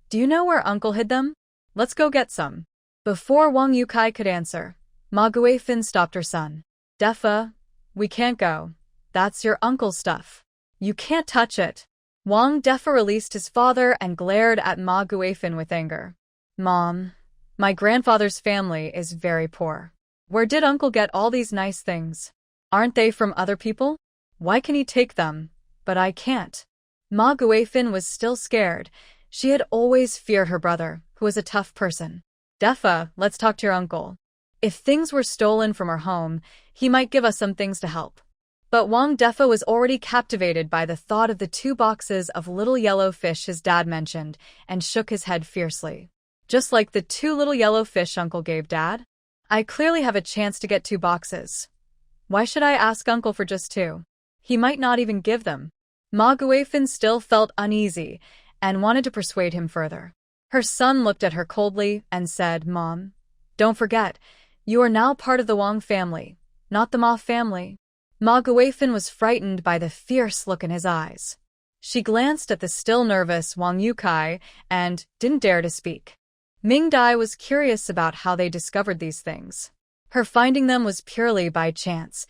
do you know where Uncle hid them? Let's go get some." Before Wang Yukai could answer, Ma Guifin stopped her son. "Defa, we can't go. That's your uncle's stuff. You can't touch it." Wang Defa released his father and glared at Ma Guifin with anger. "Mom, my grandfather's family is very poor. Where did Uncle get all these nice things? Aren't they from other people? Why can he take them, but I can't?" Ma Guifin was still scared. She had always feared her brother, who was a tough person. "Defa, let's talk to your uncle. If things were stolen from our home, he might give us some things to help." But Wang Defa was already captivated by the thought of the 2 boxes of little yellow fish his dad mentioned and shook his head fiercely. Just like the 2 little yellow fish Uncle gave Dad. I clearly have a chance to get 2 boxes. Why should I ask Uncle for just 2? He might not even give them. Ma Guifin still felt uneasy and wanted to persuade him further. Her son looked at her coldly and said, Mom, don't forget, you are now part of the Wong family, not the Ma family. Ma Guifin was frightened by the fierce look in his eyes. She glanced at the still nervous Wang Yukai and didn't dare to speak. Mingdai was curious about how they discovered these things. Her finding them was purely by chance.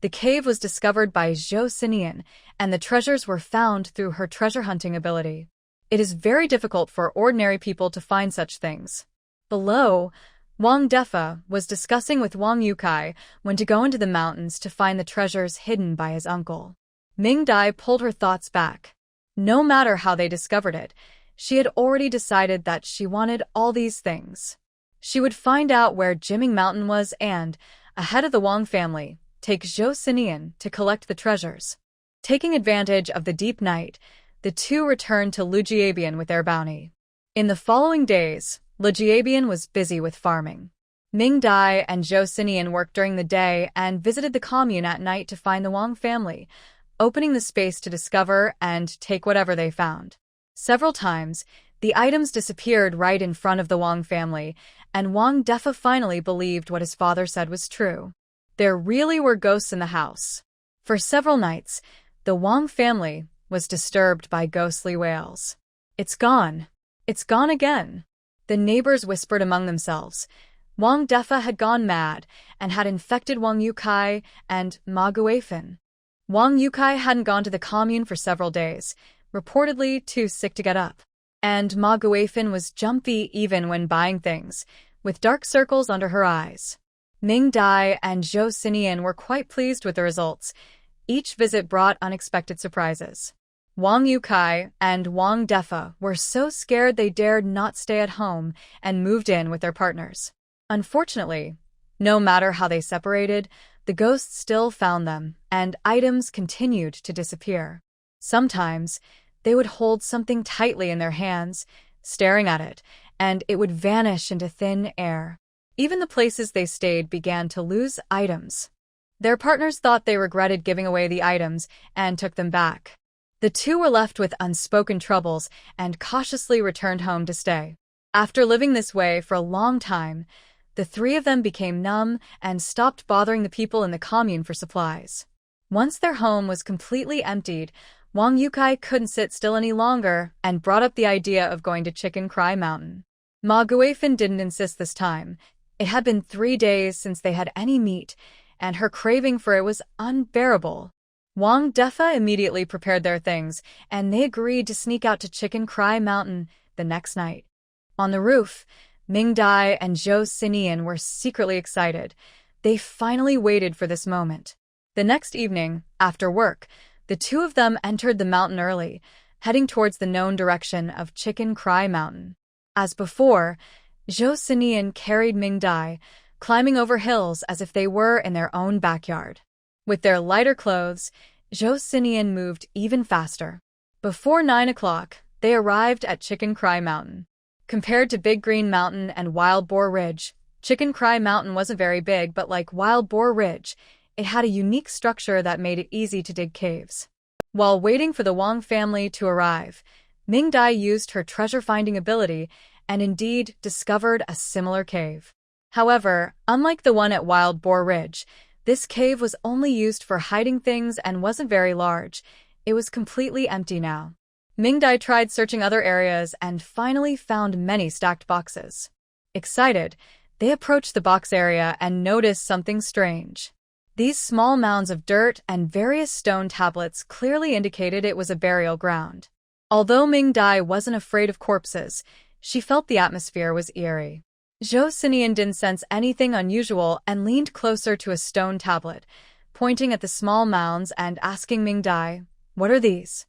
The cave was discovered by Joseian, and the treasures were found through her treasure hunting ability. It is very difficult for ordinary people to find such things. Below, Wang Defa was discussing with Wang Yukai when to go into the mountains to find the treasures hidden by his uncle. Mingdai pulled her thoughts back. No matter how they discovered it, she had already decided that she wanted all these things. She would find out where Jiming Mountain was and, ahead of the Wong family, take Joseian to collect the treasures. Taking advantage of the deep night, the 2 returned to Lujiabian with their bounty. In the following days, Lujiabian was busy with farming. Mingdai and Joseian worked during the day and visited the commune at night to find the Wong family, opening the space to discover and take whatever they found. Several times, the items disappeared right in front of the Wong family, and Wang Defa finally believed what his father said was true. There really were ghosts in the house. For several nights, the Wong family was disturbed by ghostly wails. It's gone. It's gone again. The neighbors whispered among themselves. Wang Defa had gone mad and had infected Wang Yukai and Ma Guifin. Wang Yukai hadn't gone to the commune for several days, reportedly too sick to get up. And Ma Guifin was jumpy even when buying things, with dark circles under her eyes. Mingdai and Joseian were quite pleased with the results. Each visit brought unexpected surprises. Wang Yukai and Wang Defa were so scared they dared not stay at home and moved in with their partners. Unfortunately, no matter how they separated, the ghosts still found them, and items continued to disappear. Sometimes, they would hold something tightly in their hands, staring at it, and it would vanish into thin air. Even the places they stayed began to lose items. Their partners thought they regretted giving away the items and took them back. The 2 were left with unspoken troubles and cautiously returned home to stay. After living this way for a long time, the 3 of them became numb and stopped bothering the people in the commune for supplies. Once their home was completely emptied, Wang Yukai couldn't sit still any longer and brought up the idea of going to Chicken Cry Mountain. Ma Guifin didn't insist this time. It had been 3 days since they had any meat, and her craving for it was unbearable. Wang Defa immediately prepared their things, and they agreed to sneak out to Chicken Cry Mountain the next night. On the roof, Mingdai and Joseian were secretly excited. They finally waited for this moment. The next evening, after work, the 2 of them entered the mountain early, heading towards the known direction of Chicken Cry Mountain. As before, Joseian carried Mingdai, climbing over hills as if they were in their own backyard. With their lighter clothes, Joseian moved even faster. Before 9 o'clock, they arrived at Chicken Cry Mountain. Compared to Big Green Mountain and Wild Boar Ridge, Chicken Cry Mountain wasn't very big, but like Wild Boar Ridge, it had a unique structure that made it easy to dig caves. While waiting for the Wong family to arrive, Mingdai used her treasure-finding ability and indeed discovered a similar cave. However, unlike the one at Wild Boar Ridge, this cave was only used for hiding things and wasn't very large. It was completely empty now. Mingdai tried searching other areas and finally found many stacked boxes. Excited, they approached the box area and noticed something strange. These small mounds of dirt and various stone tablets clearly indicated it was a burial ground. Although Mingdai wasn't afraid of corpses, she felt the atmosphere was eerie. Joseian didn't sense anything unusual and leaned closer to a stone tablet, pointing at the small mounds and asking Mingdai, "What are these?"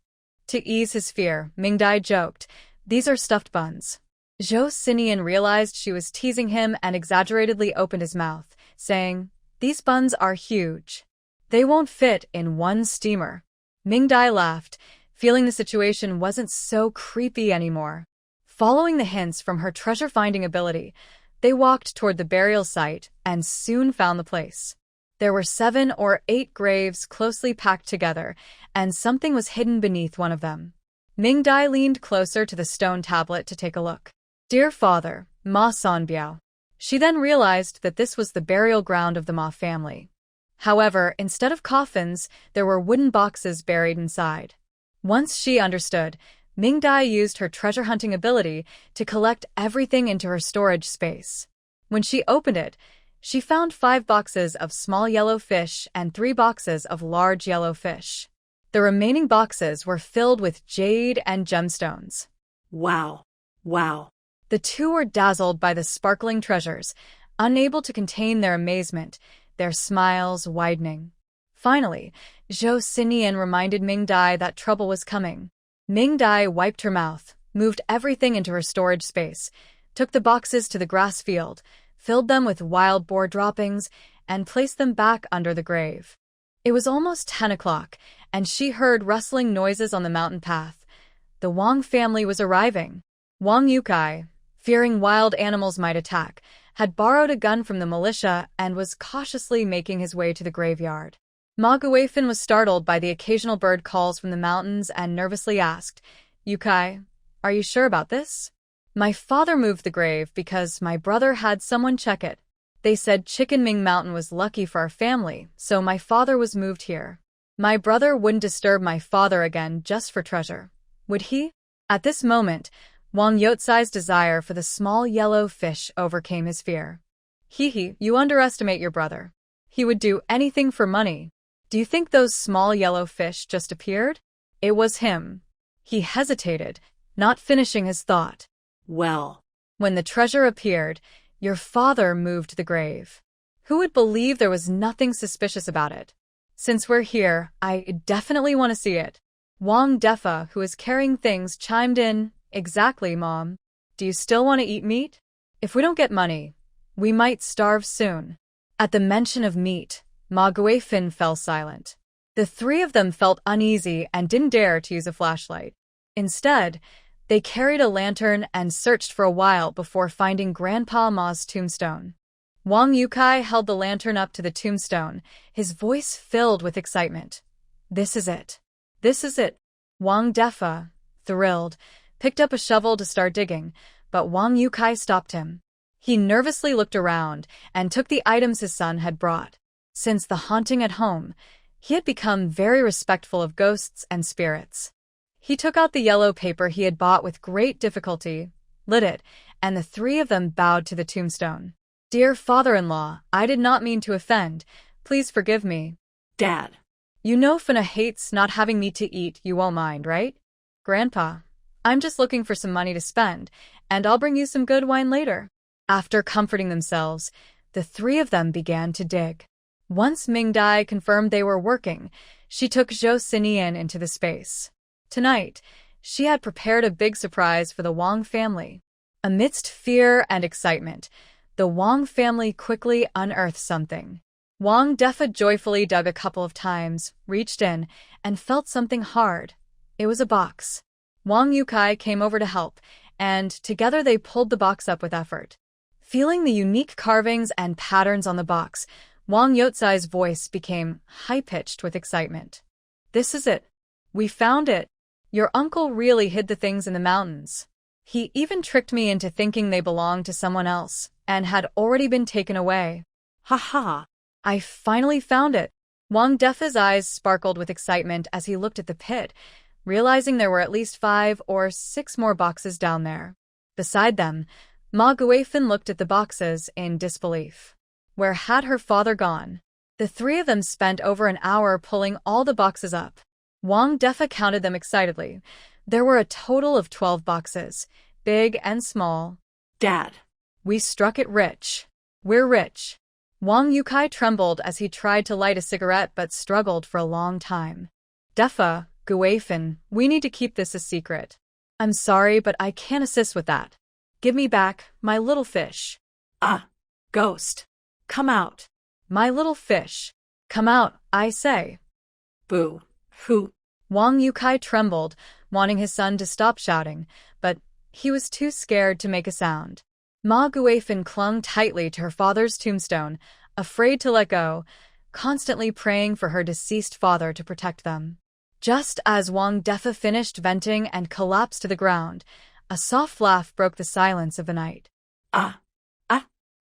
To ease his fear, Mingdai joked, "These are stuffed buns." Joseian realized she was teasing him and exaggeratedly opened his mouth, saying, "These buns are huge. They won't fit in one steamer." Mingdai laughed, feeling the situation wasn't so creepy anymore. Following the hints from her treasure-finding ability, they walked toward the burial site and soon found the place. There were 7 or 8 graves closely packed together, and something was hidden beneath one of them. Mingdai leaned closer to the stone tablet to take a look. Dear Father, Ma Sanbiao. She then realized that this was the burial ground of the Ma family. However, instead of coffins, there were wooden boxes buried inside. Once she understood, Mingdai used her treasure-hunting ability to collect everything into her storage space. When she opened it, she found 5 boxes of small yellow fish and 3 boxes of large yellow fish. The remaining boxes were filled with jade and gemstones. Wow. Wow. The two were dazzled by the sparkling treasures, unable to contain their amazement, their smiles widening. Finally, Joseian reminded Mingdai that trouble was coming. Mingdai wiped her mouth, moved everything into her storage space, took the boxes to the grass field, filled them with wild boar droppings, and placed them back under the grave. It was almost 10 o'clock, and she heard rustling noises on the mountain path. The Wong family was arriving. Wong Yukai, fearing wild animals might attack, had borrowed a gun from the militia and was cautiously making his way to the graveyard. Ma Guifin was startled by the occasional bird calls from the mountains and nervously asked, Yukai, are you sure about this? My father moved the grave because my brother had someone check it. They said Chicken Ming Mountain was lucky for our family, so my father was moved here. My brother wouldn't disturb my father again just for treasure. Would he? At this moment, Wang Yotsai's desire for the small yellow fish overcame his fear. Hee, you underestimate your brother. He would do anything for money. Do you think those small yellow fish just appeared? It was him. He hesitated, not finishing his thought. Well. When the treasure appeared, your father moved the grave. Who would believe there was nothing suspicious about it? Since we're here, I definitely want to see it. Wong Defa, who is carrying things, chimed in. Exactly, Mom. Do you still want to eat meat? If we don't get money, we might starve soon. At the mention of meat, Ma Guifin fell silent. The 3 of them felt uneasy and didn't dare to use a flashlight. Instead, they carried a lantern and searched for a while before finding Grandpa Ma's tombstone. Wang Yukai held the lantern up to the tombstone, his voice filled with excitement. This is it. This is it. Wang Defa, thrilled, picked up a shovel to start digging, but Wang Yukai stopped him. He nervously looked around and took the items his son had brought. Since the haunting at home, he had become very respectful of ghosts and spirits. He took out the yellow paper he had bought with great difficulty, lit it, and the 3 of them bowed to the tombstone. Dear father-in-law, I did not mean to offend. Please forgive me. Dad. You know Funa hates not having meat to eat, you won't mind, right? Grandpa, I'm just looking for some money to spend, and I'll bring you some good wine later. After comforting themselves, the 3 of them began to dig. Once Mingdai confirmed they were working, she took Joseian into the space. Tonight, she had prepared a big surprise for the Wong family. Amidst fear and excitement, the Wong family quickly unearthed something. Wang Defa joyfully dug a couple of times, reached in, and felt something hard. It was a box. Wang Yukai came over to help, and together they pulled the box up with effort. Feeling the unique carvings and patterns on the box, Wang Yotsai's voice became high-pitched with excitement. This is it. We found it. Your uncle really hid the things in the mountains. He even tricked me into thinking they belonged to someone else and had already been taken away. Ha ha. I finally found it. Wang Defa's eyes sparkled with excitement as he looked at the pit, realizing there were at least 5 or 6 more boxes down there. Beside them, Ma Guifin looked at the boxes in disbelief. Where had her father gone? The 3 of them spent over an hour pulling all the boxes up. Wang Defa counted them excitedly. There were a total of 12 boxes, big and small. Dad. We struck it rich. We're rich. Wang Yukai trembled as he tried to light a cigarette but struggled for a long time. Defa, Guifin, we need to keep this a secret. I'm sorry, but I can't assist with that. Give me back my little fish. Ah, ghost. Come out. My little fish. Come out, I say. Boo. Who? Wang Yukai trembled, wanting his son to stop shouting, but He was too scared to make a sound. Ma Guifin clung tightly to her father's tombstone, afraid to let go, constantly praying for her deceased father to protect them. Just as Wang Defa finished venting and collapsed to the ground, a soft laugh broke the silence of the night. Ah.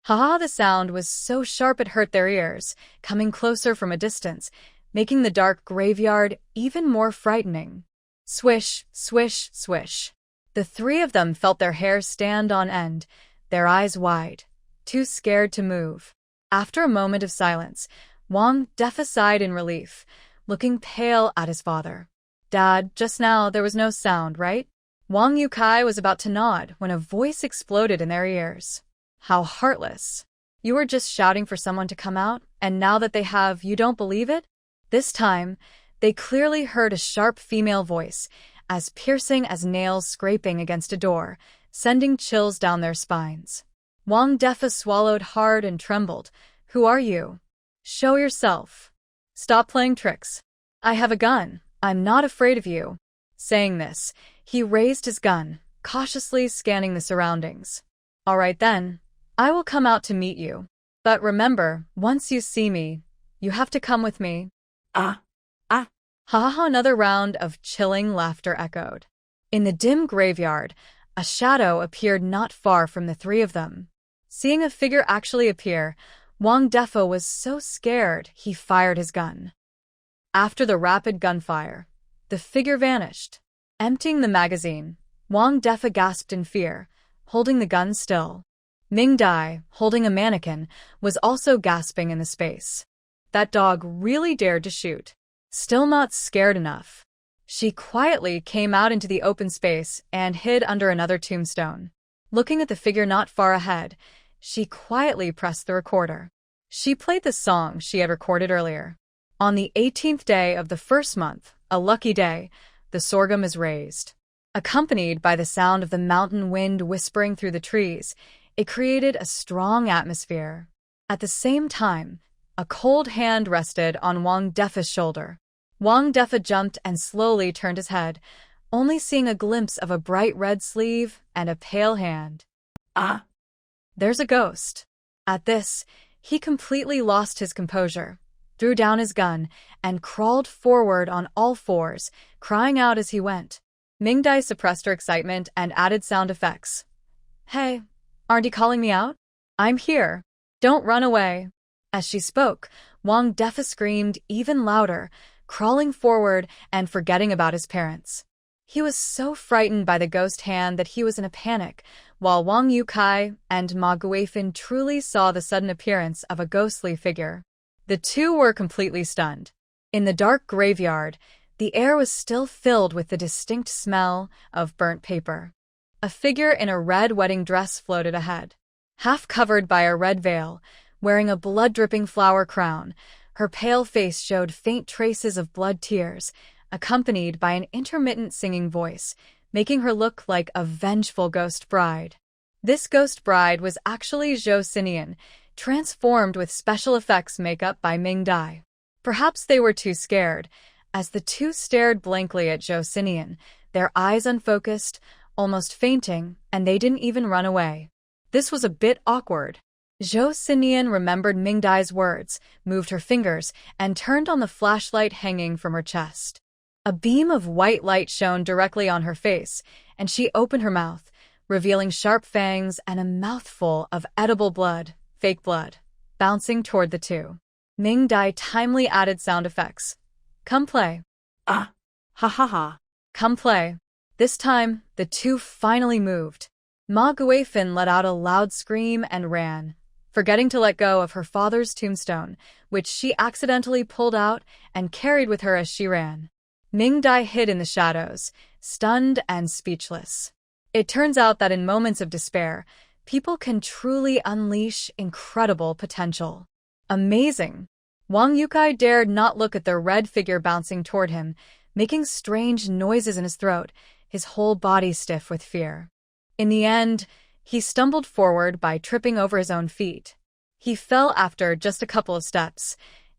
Ha! The sound was so sharp it hurt their ears, coming closer from a distance, making the dark graveyard even more frightening. Swish, swish, swish. The three of them felt their hair stand on end, their eyes wide, too scared to move. After a moment of silence, Wang Defa sighed in relief, looking pale at his father. Dad, just now there was no sound, right? Wang Yukai was about to nod when a voice exploded in their ears. How heartless. You were just shouting for someone to come out, and now that they have, you don't believe it? This time, they clearly heard a sharp female voice, as piercing as nails scraping against a door, sending chills down their spines. Wang Defa swallowed hard and trembled. Who are you? Show yourself. Stop playing tricks. I have a gun. I'm not afraid of you. Saying this, he raised his gun, cautiously scanning the surroundings. All right then. I will come out to meet you. But remember, once you see me, you have to come with me. Ah. Ha ha! Another round of chilling laughter echoed. In the dim graveyard, a shadow appeared not far from the three of them. Seeing a figure actually appear, Wang Defa was so scared he fired his gun. After the rapid gunfire, the figure vanished. Emptying the magazine, Wang Defa gasped in fear, holding the gun still. Mingdai, holding a mannequin, was also gasping in the space. That dog really dared to shoot. Still not scared enough. She quietly came out into the open space and hid under another tombstone. Looking at the figure not far ahead, she quietly pressed the recorder. She played the song she had recorded earlier. On the 18th day of the first month, a lucky day, the sorghum is raised. Accompanied by the sound of the mountain wind whispering through the trees, it created a strong atmosphere. At the same time, a cold hand rested on Wang Defa's shoulder. Wang Defa jumped and slowly turned his head, only seeing a glimpse of a bright red sleeve and a pale hand. Ah. There's a ghost. At this, he completely lost his composure, threw down his gun, and crawled forward on all fours, crying out as he went. Mingdai suppressed her excitement and added sound effects. Hey, aren't you calling me out? I'm here. Don't run away. As she spoke, Wang Defa screamed even louder, crawling forward and forgetting about his parents. He was so frightened by the ghost hand that he was in a panic, while Wang Yukai and Ma Guifin truly saw the sudden appearance of a ghostly figure. The two were completely stunned. In the dark graveyard, the air was still filled with the distinct smell of burnt paper. A figure in a red wedding dress floated ahead. Half covered by a red veil, wearing a blood-dripping flower crown, her pale face showed faint traces of blood tears, accompanied by an intermittent singing voice, making her look like a vengeful ghost bride. This ghost bride was actually Joseian, transformed with special effects makeup by Mingdai. Perhaps they were too scared, as the two stared blankly at Joseian, their eyes unfocused, almost fainting, and they didn't even run away. This was a bit awkward. Joseian remembered Mingdai's words, moved her fingers, and turned on the flashlight hanging from her chest. A beam of white light shone directly on her face, and she opened her mouth, revealing sharp fangs and a mouthful of edible blood, fake blood, bouncing toward the two. Mingdai timely added sound effects. Come play. Ah. Ha ha ha. Come play. This time, the two finally moved. Ma Guifin let out a loud scream and ran, forgetting to let go of her father's tombstone, which she accidentally pulled out and carried with her as she ran. Mingdai hid in the shadows, stunned and speechless. It turns out that in moments of despair, people can truly unleash incredible potential. Amazing! Wang Yukai dared not look at the red figure bouncing toward him, making strange noises in his throat, his whole body stiff with fear. In the end, he stumbled forward by tripping over his own feet. He fell after just a couple of steps.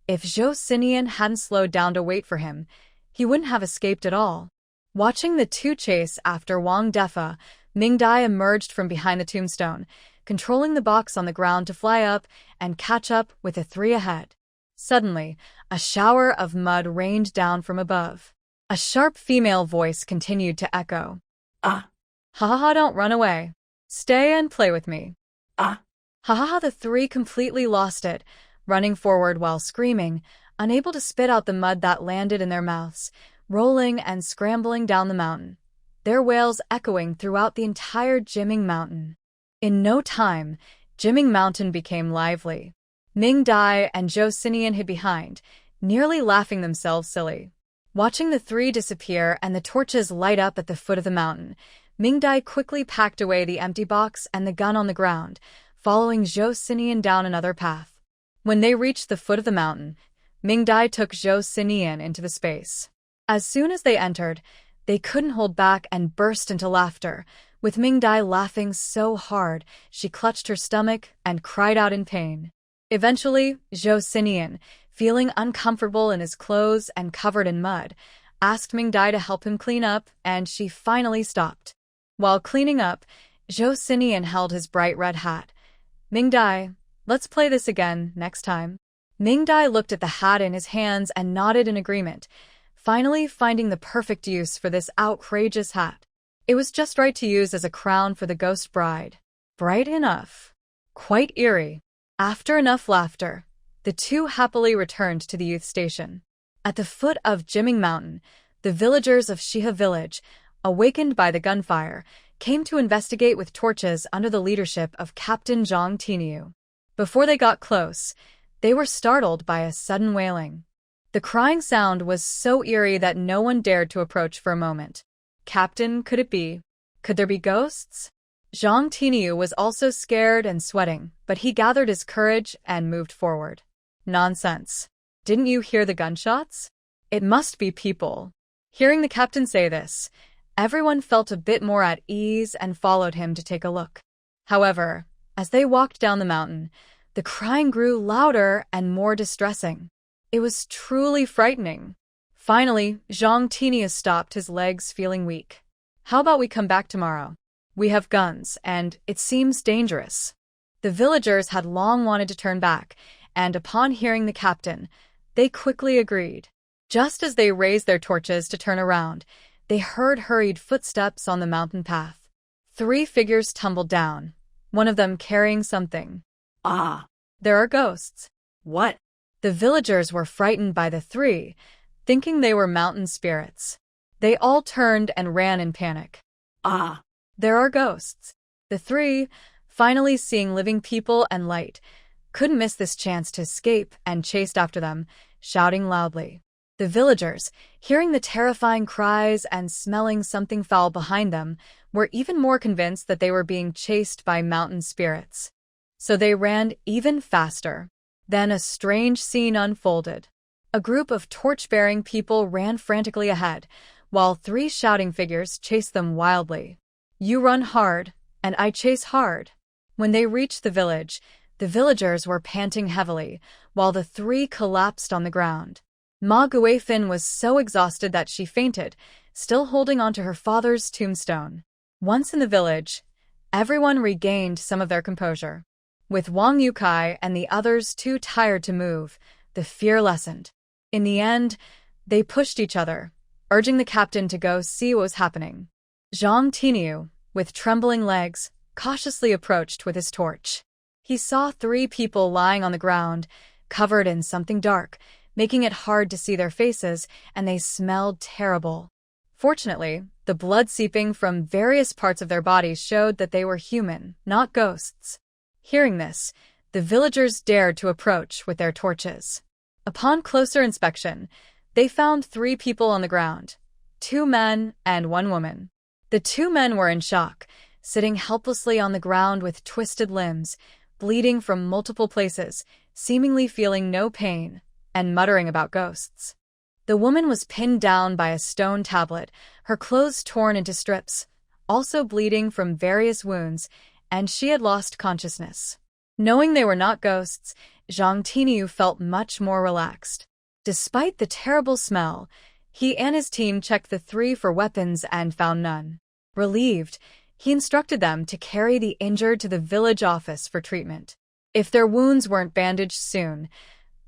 If Joseian hadn't slowed down to wait for him, he wouldn't have escaped at all. Watching the two chase after Wang Defa, Mingdai emerged from behind the tombstone, controlling the box on the ground to fly up and catch up with the three ahead. Suddenly, a shower of mud rained down from above. A sharp female voice continued to echo. Ah. Ha ha ha, don't run away. Stay and play with me. Ah. Ha ha ha, the three completely lost it, running forward while screaming, unable to spit out the mud that landed in their mouths, rolling and scrambling down the mountain, their wails echoing throughout the entire Jimming Mountain. In no time, Jimming Mountain became lively. Mingdai and Joseian hid behind, nearly laughing themselves silly. Watching the three disappear and the torches light up at the foot of the mountain, Mingdai quickly packed away the empty box and the gun on the ground, following Joseian down another path. When they reached the foot of the mountain, Mingdai took Joseian into the space. As soon as they entered, they couldn't hold back and burst into laughter, with Mingdai laughing so hard she clutched her stomach and cried out in pain. Eventually, Joseian, feeling uncomfortable in his clothes and covered in mud, asked Mingdai to help him clean up, and she finally stopped. While cleaning up, Joseian held his bright red hat. Mingdai, let's play this again next time. Mingdai looked at the hat in his hands and nodded in agreement, finally finding the perfect use for this outrageous hat. It was just right to use as a crown for the ghost bride. Bright enough. Quite eerie. After enough laughter, the two happily returned to the youth station. At the foot of Jimming Mountain, the villagers of Shiha village, awakened by the gunfire, came to investigate with torches under the leadership of Captain Zhang Tiniu. Before they got close, they were startled by a sudden wailing. The crying sound was so eerie that no one dared to approach for a moment. Captain, could it be? Could there be ghosts? Zhang Tiniu was also scared and sweating, but he gathered his courage and moved forward. Nonsense. Didn't you hear the gunshots? It must be people. Hearing the captain say this, everyone felt a bit more at ease and followed him to take a look. However, as they walked down the mountain, the crying grew louder and more distressing. It was truly frightening. Finally, Zhang Tiniu stopped, his legs feeling weak. How about we come back tomorrow? We have guns, and it seems dangerous. The villagers had long wanted to turn back, and upon hearing the captain, they quickly agreed. Just as they raised their torches to turn around, they heard hurried footsteps on the mountain path. Three figures tumbled down, one of them carrying something. Ah. There are ghosts. What? The villagers were frightened by the three, thinking they were mountain spirits. They all turned and ran in panic. Ah. There are ghosts. The three, finally seeing living people and light, couldn't miss this chance to escape and chased after them, shouting loudly. The villagers, hearing the terrifying cries and smelling something foul behind them, were even more convinced that they were being chased by mountain spirits. So they ran even faster. Then a strange scene unfolded. A group of torch-bearing people ran frantically ahead, while three shouting figures chased them wildly. You run hard, and I chase hard. When they reached the village, the villagers were panting heavily, while the three collapsed on the ground. Ma Guifin was so exhausted that she fainted, still holding onto her father's tombstone. Once in the village, everyone regained some of their composure. With Wong Yukai and the others too tired to move, the fear lessened. In the end, they pushed each other, urging the captain to go see what was happening. Zhang Tiniu, with trembling legs, cautiously approached with his torch. He saw three people lying on the ground, covered in something dark, making it hard to see their faces, and they smelled terrible. Fortunately, the blood seeping from various parts of their bodies showed that they were human, not ghosts. Hearing this, the villagers dared to approach with their torches. Upon closer inspection, they found three people on the ground, 2 men and 1 woman. The 2 men were in shock, sitting helplessly on the ground with twisted limbs, bleeding from multiple places, seemingly feeling no pain, and muttering about ghosts. The woman was pinned down by a stone tablet, her clothes torn into strips, also bleeding from various wounds, and she had lost consciousness. Knowing they were not ghosts, Zhang Tiniu felt much more relaxed. Despite the terrible smell, he and his team checked the 3 for weapons and found none. Relieved, He instructed them to carry the injured to the village office for treatment. If their wounds weren't bandaged soon,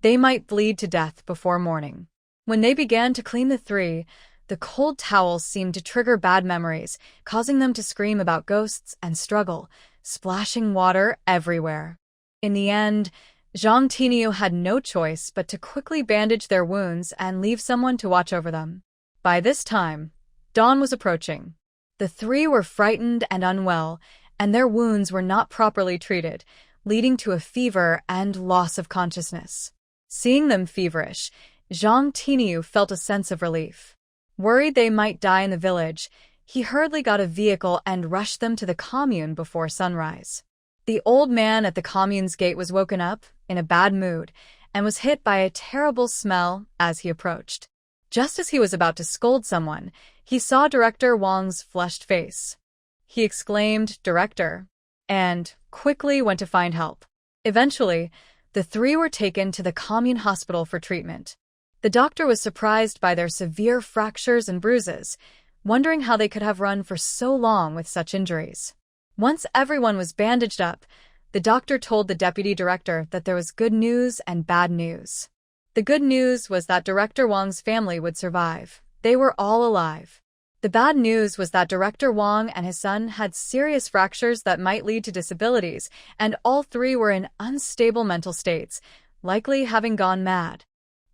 they might bleed to death before morning. When they began to clean the three, the cold towels seemed to trigger bad memories, causing them to scream about ghosts and struggle, splashing water everywhere. In the end, Zhang Tiniu had no choice but to quickly bandage their wounds and leave someone to watch over them. By this time, dawn was approaching. The three were frightened and unwell, and their wounds were not properly treated, leading to a fever and loss of consciousness. Seeing them feverish, Zhang Tiniu felt a sense of relief. Worried they might die in the village, he hurriedly got a vehicle and rushed them to the commune before sunrise. The old man at the commune's gate was woken up, in a bad mood, and was hit by a terrible smell as he approached. Just as he was about to scold someone, he saw Director Wong's flushed face. He exclaimed, "Director," and quickly went to find help. Eventually, the three were taken to the commune hospital for treatment. The doctor was surprised by their severe fractures and bruises, wondering how they could have run for so long with such injuries. Once everyone was bandaged up, the doctor told the deputy director that there was good news and bad news. The good news was that Director Wong's family would survive. They were all alive. The bad news was that Director Wong and his son had serious fractures that might lead to disabilities, and all three were in unstable mental states, likely having gone mad.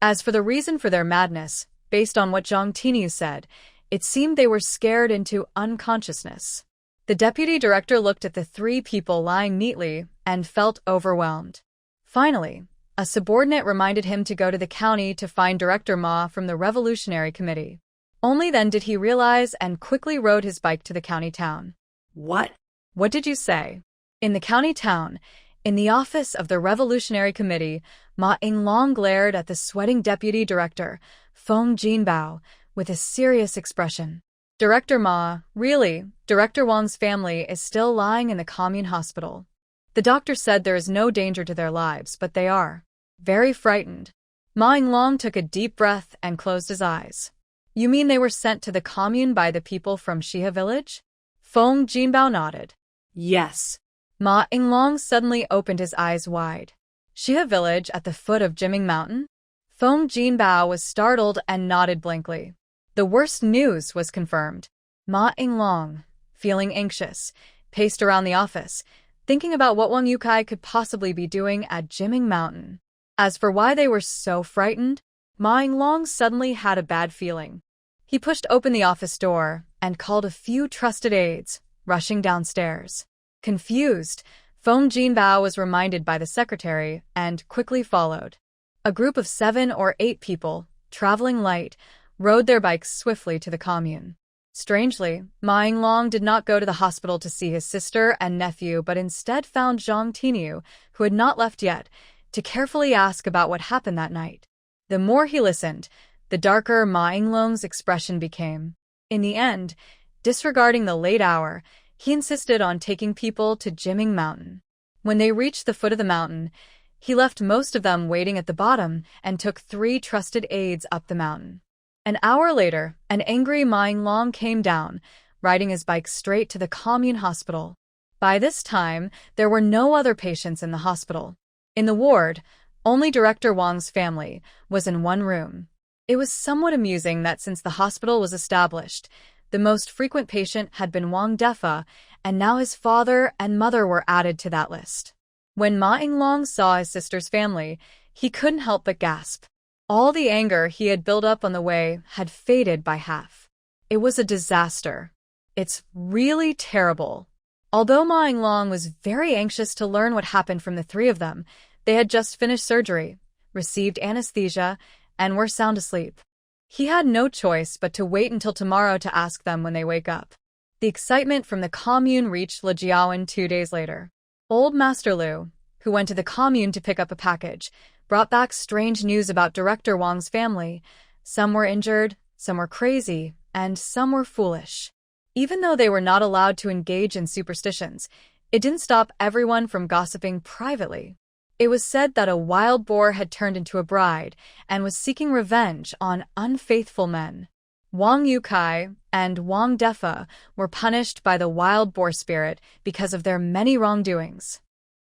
As for the reason for their madness, based on what Zhang Tiniu said, it seemed they were scared into unconsciousness. The deputy director looked at the three people lying neatly and felt overwhelmed. Finally, a subordinate reminded him to go to the county to find Director Ma from the Revolutionary Committee. Only then did he realize and quickly rode his bike to the county town. What? What did you say? In the county town, in the office of the Revolutionary Committee, Ma Yinglong glared at the sweating deputy director, Feng Jinbao, with a serious expression. Director Ma, really, Director Wong's family is still lying in the commune hospital. The doctor said there is no danger to their lives, but they are very frightened. Ma Yinglong took a deep breath and closed his eyes. You mean they were sent to the commune by the people from Shiha village? Feng Jinbao nodded. Yes. Ma Yinglong suddenly opened his eyes wide. Shiha village at the foot of Jiming Mountain? Feng Jinbao was startled and nodded blankly. The worst news was confirmed. Ma Yinglong, feeling anxious, paced around the office, thinking about what Wang Yukai could possibly be doing at Jiming Mountain. As for why they were so frightened, Ma Yinglong suddenly had a bad feeling. He pushed open the office door and called a few trusted aides, rushing downstairs. Confused, Feng Jinbao was reminded by the secretary and quickly followed. A group of 7 or 8 people, traveling light, rode their bikes swiftly to the commune. Strangely, Ma Yinglong did not go to the hospital to see his sister and nephew, but instead found Zhang Tiniu, who had not left yet, to carefully ask about what happened that night. The more he listened, the darker Ma Yinglong's expression became. In the end, disregarding the late hour, he insisted on taking people to Jiming Mountain. When they reached the foot of the mountain, he left most of them waiting at the bottom and took 3 trusted aides up the mountain. An hour later, an angry Ma Yinglong came down, riding his bike straight to the commune hospital. By this time, there were no other patients in the hospital. In the ward, only Director Wong's family was in one room. It was somewhat amusing that since the hospital was established, the most frequent patient had been Wang Defa, and now his father and mother were added to that list. When Ma Yinglong saw his sister's family, he couldn't help but gasp. All the anger he had built up on the way had faded by half. It was a disaster. It's really terrible. Although Ma Yinglong was very anxious to learn what happened from the 3 of them, they had just finished surgery, received anesthesia, and were sound asleep. He had no choice but to wait until tomorrow to ask them when they wake up. The excitement from the commune reached Lijiawan 2 days later. Old Master Liu, who went to the commune to pick up a package, brought back strange news about Director Wong's family. Some were injured, some were crazy, and some were foolish. Even though they were not allowed to engage in superstitions, it didn't stop everyone from gossiping privately. It was said that a wild boar had turned into a bride and was seeking revenge on unfaithful men. Wong Yukai and Wong Defa were punished by the wild boar spirit because of their many wrongdoings.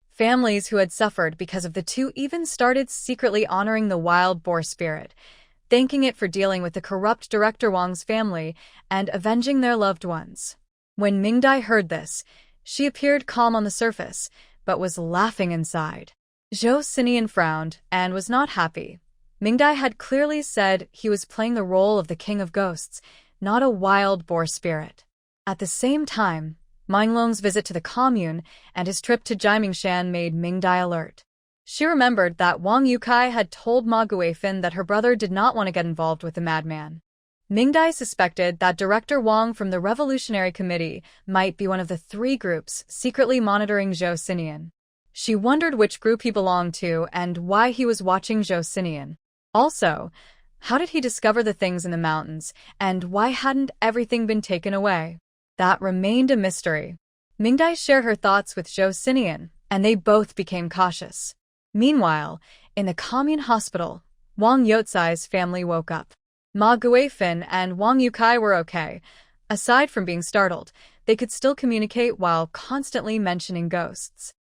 Families who had suffered because of the two even started secretly honoring the wild boar spirit, thanking it for dealing with the corrupt director Wong's family and avenging their loved ones. When Mingdai heard this, she appeared calm on the surface, but was laughing inside. Joseian frowned and was not happy. Mingdai had clearly said he was playing the role of the king of ghosts, not a wild boar spirit. At the same time, Minglong's visit to the commune and his trip to Jimingshan made Mingdai alert. She remembered that Wong Yukai had told Ma Guifin that her brother did not want to get involved with the madman. Mingdai suspected that Director Wong from the Revolutionary Committee might be one of the three groups secretly monitoring Joseian. She wondered which group he belonged to and why he was watching Joseian. Also, how did he discover the things in the mountains, and why hadn't everything been taken away? That remained a mystery. Mingdai shared her thoughts with Joseian, and they both became cautious. Meanwhile, in the commune hospital, Wang Yotsai's family woke up. Ma Guifin and Wang Yukai were okay. Aside from being startled, they could still communicate while constantly mentioning ghosts.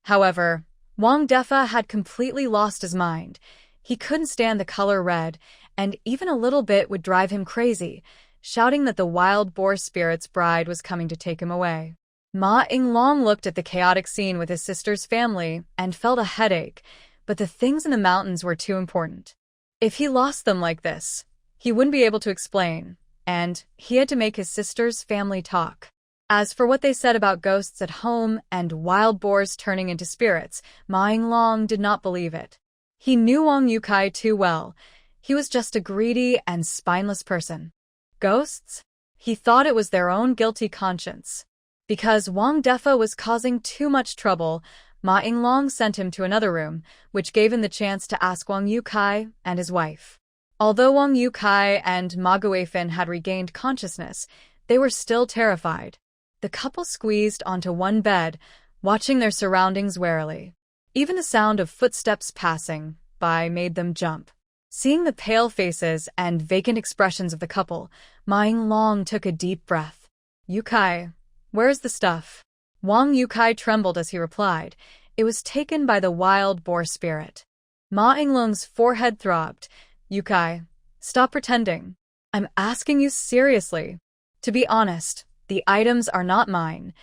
However, Wang Defa had completely lost his mind. He couldn't stand the color red, and even a little bit would drive him crazy, shouting that the wild boar spirit's bride was coming to take him away. Ma Yinglong looked at the chaotic scene with his sister's family and felt a headache, but the things in the mountains were too important. If he lost them like this, he wouldn't be able to explain, and he had to make his sister's family talk. As for what they said about ghosts at home and wild boars turning into spirits, Ma Yinglong did not believe it. He knew Wong Yukai too well. He was just a greedy and spineless person. Ghosts? He thought it was their own guilty conscience. Because Wong Defa was causing too much trouble, Ma Yinglong sent him to another room, which gave him the chance to ask Wong Yukai and his wife. Although Wong Yukai and Ma Guifin had regained consciousness, they were still terrified. The couple squeezed onto one bed, watching their surroundings warily. Even the sound of footsteps passing by made them jump. Seeing the pale faces and vacant expressions of the couple, Ma Yinglong took a deep breath. "Yukai, where's the stuff?" Wong Yukai trembled as he replied. It was taken by the wild boar spirit. Ma Yinglong's forehead throbbed. "Yukai, stop pretending. I'm asking you seriously. To be honest, the items are not mine.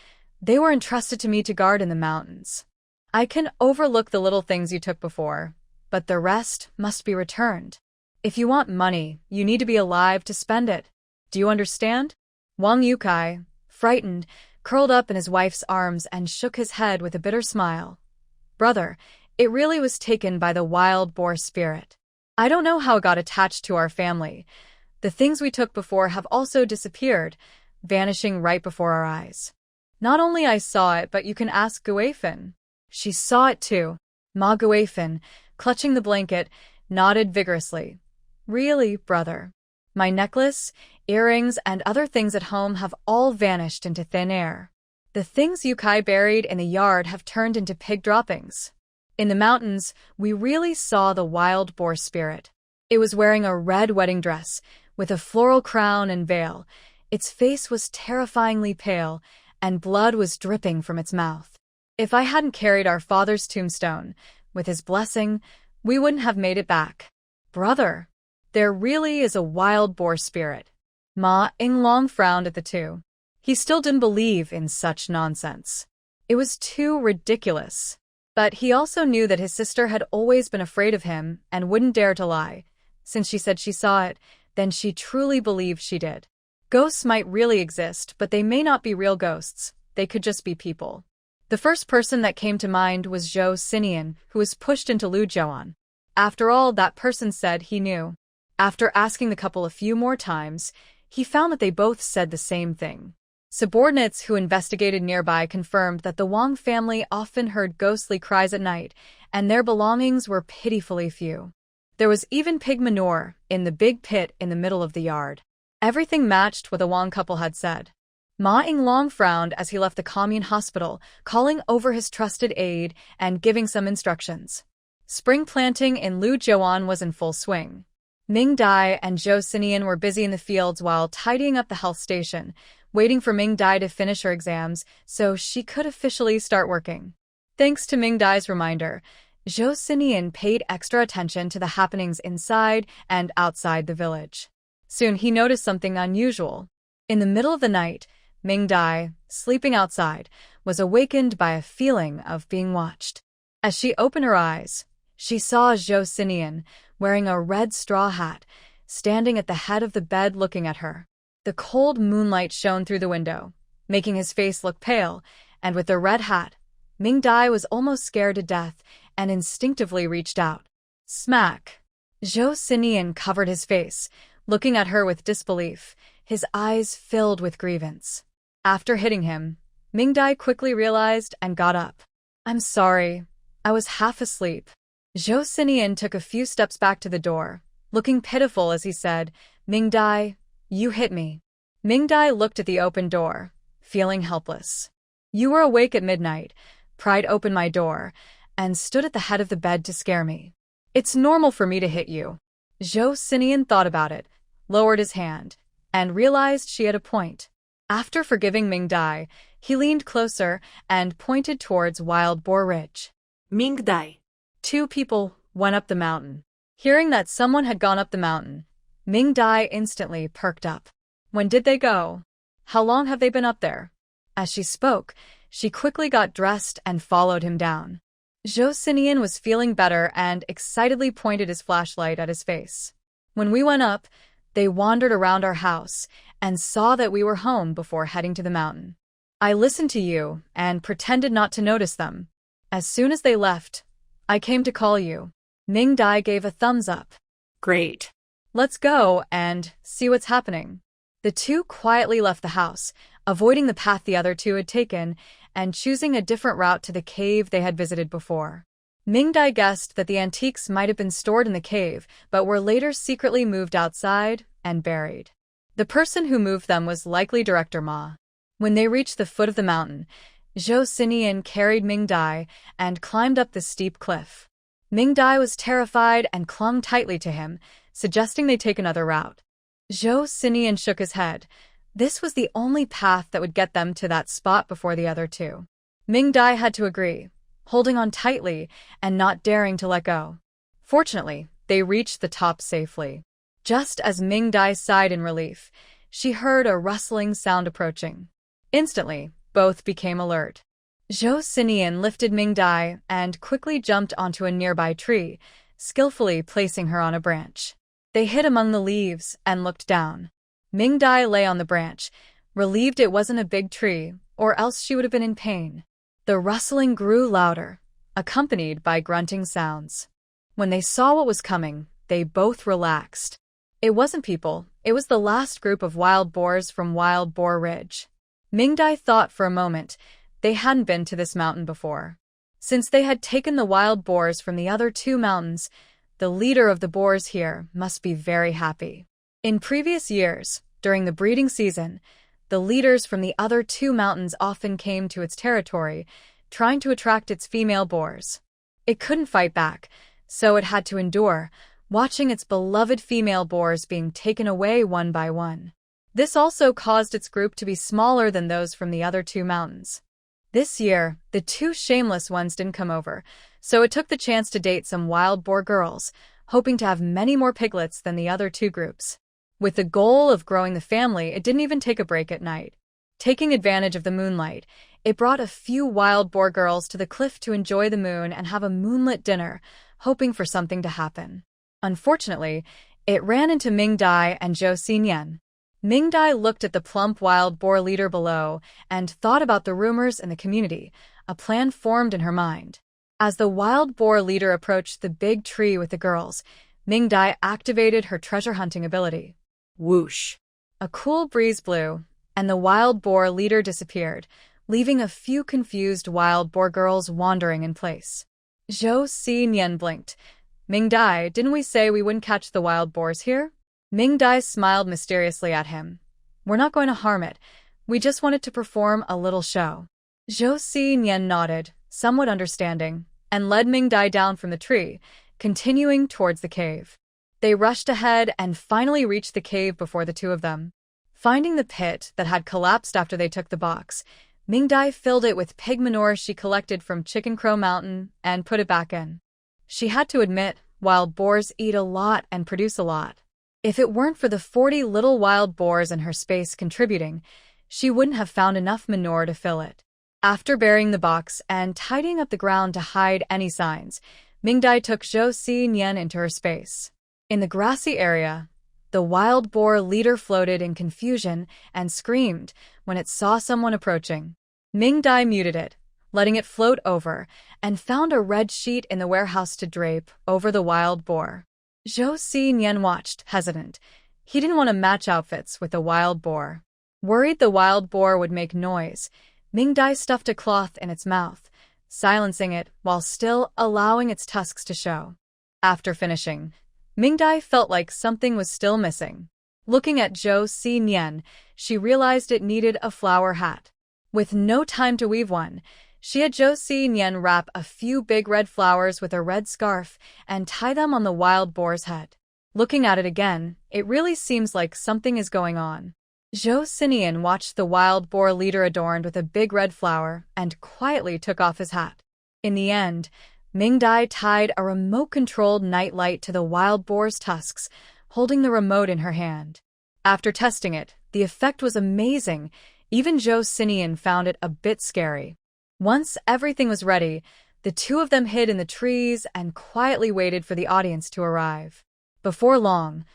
They were entrusted to me to guard in the mountains. I can overlook the little things you took before, but the rest must be returned. If you want money, you need to be alive to spend it. Do you understand?" Wong Yukai, frightened, curled up in his wife's arms and shook his head with a bitter smile. "Brother, it really was taken by the wild boar spirit. I don't know how it got attached to our family. The things we took before have also disappeared, vanishing right before our eyes. Not only I saw it, but you can ask Guifin. She saw it too." Ma Guifin, clutching the blanket, nodded vigorously. "Really, brother? My necklace, earrings, and other things at home have all vanished into thin air. The things Yukai buried in the yard have turned into pig droppings. In the mountains, we really saw the wild boar spirit. It was wearing a red wedding dress, with a floral crown and veil. Its face was terrifyingly pale, and blood was dripping from its mouth. If I hadn't carried our father's tombstone, with his blessing, we wouldn't have made it back. Brother, there really is a wild boar spirit." Ma Yinglong frowned at the two. He still didn't believe in such nonsense. It was too ridiculous. But he also knew that his sister had always been afraid of him and wouldn't dare to lie. Since she said she saw it, then she truly believed she did. Ghosts might really exist, but they may not be real ghosts. They could just be people. The first person that came to mind was Joseian, who was pushed into Lujian. After all, that person said he knew. After asking the couple a few more times, he found that they both said the same thing. Subordinates who investigated nearby confirmed that the Wong family often heard ghostly cries at night, and their belongings were pitifully few. There was even pig manure in the big pit in the middle of the yard. Everything matched what the Wong couple had said. Ma Yinglong frowned as he left the commune hospital, calling over his trusted aide and giving some instructions. Spring planting in Lujian was in full swing. Mingdai and Joseian were busy in the fields while tidying up the health station, waiting for Mingdai to finish her exams so she could officially start working. Thanks to Mingdai's reminder, Joseian paid extra attention to the happenings inside and outside the village. Soon he noticed something unusual. In the middle of the night, Mingdai, sleeping outside, was awakened by a feeling of being watched. As she opened her eyes, she saw Joseian, wearing a red straw hat, standing at the head of the bed looking at her. The cold moonlight shone through the window, making his face look pale, and with the red hat, Mingdai was almost scared to death and instinctively reached out. Smack! Joseian covered his face, looking at her with disbelief, his eyes filled with grievance. After hitting him, Mingdai quickly realized and got up. I'm sorry, I was half asleep. Joseian took a few steps back to the door, looking pitiful as he said, Mingdai, you hit me. Mingdai looked at the open door, feeling helpless. You were awake at midnight, pried open my door, and stood at the head of the bed to scare me. It's normal for me to hit you. Joseian thought about it, lowered his hand, and realized she had a point. After forgiving Mingdai, he leaned closer and pointed towards Wild Boar Ridge. Mingdai. 2 people went up the mountain. Hearing that someone had gone up the mountain, Mingdai instantly perked up. When did they go? How long have they been up there? As she spoke, she quickly got dressed and followed him down. Joseian was feeling better and excitedly pointed his flashlight at his face. When we went up, they wandered around our house and saw that we were home before heading to the mountain. I listened to you and pretended not to notice them. As soon as they left, I came to call you. Mingdai gave a thumbs up. Great. Let's go and see what's happening. The 2 quietly left the house, avoiding the path the other 2 had taken and choosing a different route to the cave they had visited before. Mingdai guessed that the antiques might have been stored in the cave, but were later secretly moved outside and buried. The person who moved them was likely Director Ma. When they reached the foot of the mountain, Joseian carried Mingdai and climbed up the steep cliff. Mingdai was terrified and clung tightly to him, suggesting they take another route. Joseian shook his head. This was the only path that would get them to that spot before the other 2. Mingdai had to agree, holding on tightly and not daring to let go. Fortunately, they reached the top safely. Just as Mingdai sighed in relief, she heard a rustling sound approaching. Instantly, both became alert. Joseian lifted Mingdai and quickly jumped onto a nearby tree, skillfully placing her on a branch. They hid among the leaves and looked down. Mingdai lay on the branch, relieved it wasn't a big tree, or else she would have been in pain. The rustling grew louder, accompanied by grunting sounds. When they saw what was coming, they both relaxed. It wasn't people, it was the last group of wild boars from Wild Boar Ridge. Mingdai thought for a moment they hadn't been to this mountain before. Since they had taken the wild boars from the other 2 mountains, the leader of the boars here must be very happy. In previous years, during the breeding season, the leaders from the other 2 mountains often came to its territory, trying to attract its female boars. It couldn't fight back, so it had to endure, watching its beloved female boars being taken away one by one. This also caused its group to be smaller than those from the other 2 mountains. This year, the 2 shameless ones didn't come over, so it took the chance to date some wild boar girls, hoping to have many more piglets than the other 2 groups. With the goal of growing the family, it didn't even take a break at night. Taking advantage of the moonlight, it brought a few wild boar girls to the cliff to enjoy the moon and have a moonlit dinner, hoping for something to happen. Unfortunately, it ran into Mingdai and Joseian. Mingdai looked at the plump wild boar leader below and thought about the rumors in the community. A plan formed in her mind. As the wild boar leader approached the big tree with the girls, Mingdai activated her treasure hunting ability. Whoosh. A cool breeze blew, and the wild boar leader disappeared, leaving a few confused wild boar girls wandering in place. Joseian blinked. Mingdai, didn't we say we wouldn't catch the wild boars here? Mingdai smiled mysteriously at him. We're not going to harm it. We just wanted to perform a little show. Joseian nodded, somewhat understanding, and led Mingdai down from the tree, continuing towards the cave. They rushed ahead and finally reached the cave before the two of them. Finding the pit that had collapsed after they took the box, Mingdai filled it with pig manure she collected from Chicken Crow Mountain and put it back in. She had to admit, wild boars eat a lot and produce a lot. If it weren't for the 40 little wild boars in her space contributing, she wouldn't have found enough manure to fill it. After burying the box and tidying up the ground to hide any signs, Mingdai took Joseian into her space. In the grassy area, the wild boar leader floated in confusion and screamed when it saw someone approaching. Mingdai muted it, letting it float over, and found a red sheet in the warehouse to drape over the wild boar. Joseian watched, hesitant. He didn't want to match outfits with the wild boar. Worried the wild boar would make noise, Mingdai stuffed a cloth in its mouth, silencing it while still allowing its tusks to show. After finishing, Mingdai felt like something was still missing. Looking at Joseian, she realized it needed a flower hat. With no time to weave one, she had Joseian wrap a few big red flowers with a red scarf and tie them on the wild boar's head. Looking at it again, it really seems like something is going on. Joseian watched the wild boar leader adorned with a big red flower and quietly took off his hat. In the end, Mingdai tied a remote-controlled night light to the wild boar's tusks, holding the remote in her hand. After testing it, the effect was amazing. Even Joseian found it a bit scary. Once everything was ready, the two of them hid in the trees and quietly waited for the audience to arrive. Before long,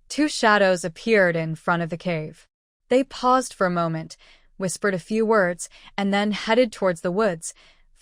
two shadows appeared in front of the cave. They paused for a moment, whispered a few words, and then headed towards the woods,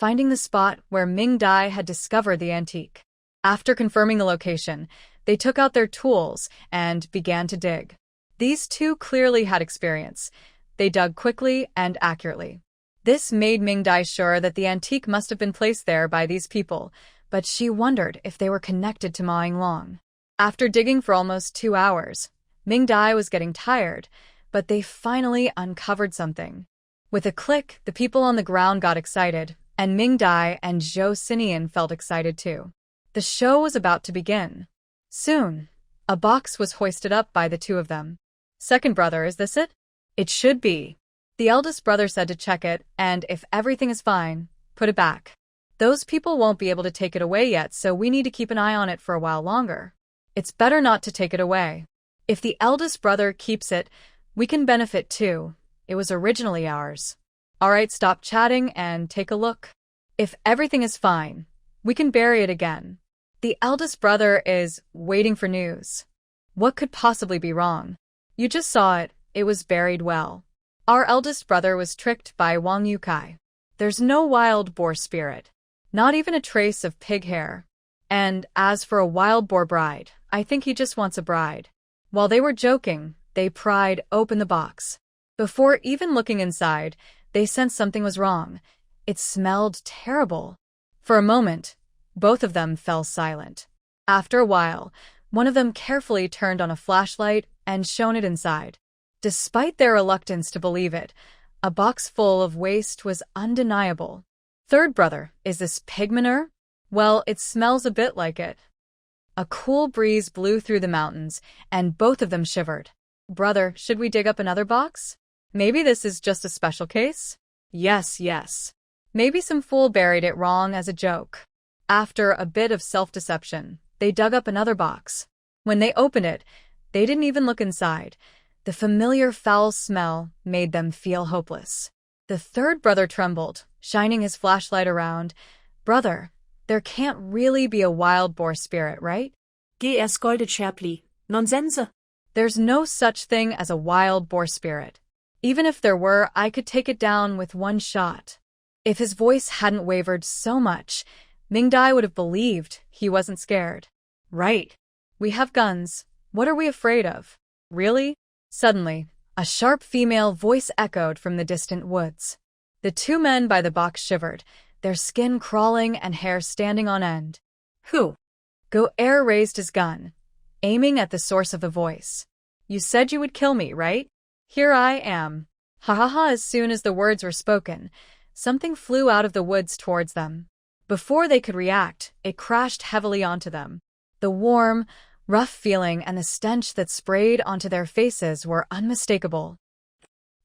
finding the spot where Mingdai had discovered the antique. After confirming the location, they took out their tools and began to dig. These two clearly had experience. They dug quickly and accurately. This made Mingdai sure that the antique must have been placed there by these people, but she wondered if they were connected to Mawing Long. After digging for almost 2 hours, Mingdai was getting tired, but they finally uncovered something. With a click, the people on the ground got excited, and Mingdai and Joseian felt excited too. The show was about to begin. Soon, a box was hoisted up by the two of them. "Second brother, is this it?" "It should be," the eldest brother said to check it, and if everything is fine, put it back. "Those people won't be able to take it away yet, so we need to keep an eye on it for a while longer. It's better not to take it away. If the eldest brother keeps it, we can benefit too. It was originally ours. All right, stop chatting and take a look. If everything is fine, we can bury it again." The eldest brother is waiting for news. What could possibly be wrong? You just saw it. It was buried well. Our eldest brother was tricked by Wong Yukai. There's no wild boar spirit. Not even a trace of pig hair. And as for a wild boar bride, I think he just wants a bride. While they were joking, they pried open the box. Before even looking inside, they sensed something was wrong. It smelled terrible. For a moment, both of them fell silent. After a while, one of them carefully turned on a flashlight and shone it inside. Despite their reluctance to believe it, a box full of waste was undeniable. "Third brother, is this pig manure?" "Well, it smells a bit like it." A cool breeze blew through the mountains, and both of them shivered. "Brother, should we dig up another box? Maybe this is just a special case?" Yes. Maybe some fool buried it wrong as a joke." After a bit of self-deception, they dug up another box. When they opened it, they didn't even look inside. The familiar foul smell made them feel hopeless. The third brother trembled, shining his flashlight around. "Brother, there can't really be a wild boar spirit, right?" Geh scolded sharply. "Nonsense." "There's no such thing as a wild boar spirit. Even if there were, I could take it down with one shot." If his voice hadn't wavered so much, Mingdai would have believed he wasn't scared. "Right. We have guns. What are we afraid of?" "Really?" Suddenly, a sharp female voice echoed from the distant woods. The two men by the box shivered, their skin crawling and hair standing on end. "Who?" Go-air raised his gun, aiming at the source of the voice. "You said you would kill me, right? Here I am." Ha ha ha! As soon as the words were spoken, something flew out of the woods towards them. Before they could react, it crashed heavily onto them. The warm, Rough feeling and the stench that sprayed onto their faces were unmistakable.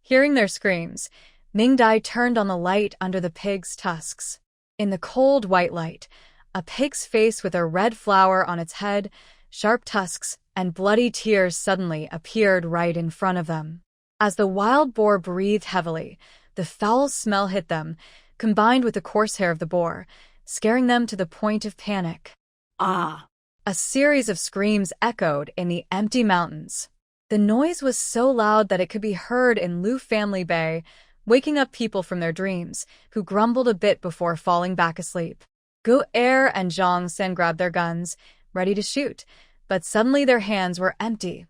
Hearing their screams, Mingdai turned on the light under the pig's tusks. In the cold white light, a pig's face with a red flower on its head, sharp tusks, and bloody tears suddenly appeared right in front of them. As the wild boar breathed heavily, the foul smell hit them, combined with the coarse hair of the boar, scaring them to the point of panic. Ah! A series of screams echoed in the empty mountains. The noise was so loud that it could be heard in Lu Family Bay, waking up people from their dreams, who grumbled a bit before falling back asleep. Go-er and Joseian grabbed their guns, ready to shoot, but suddenly their hands were empty.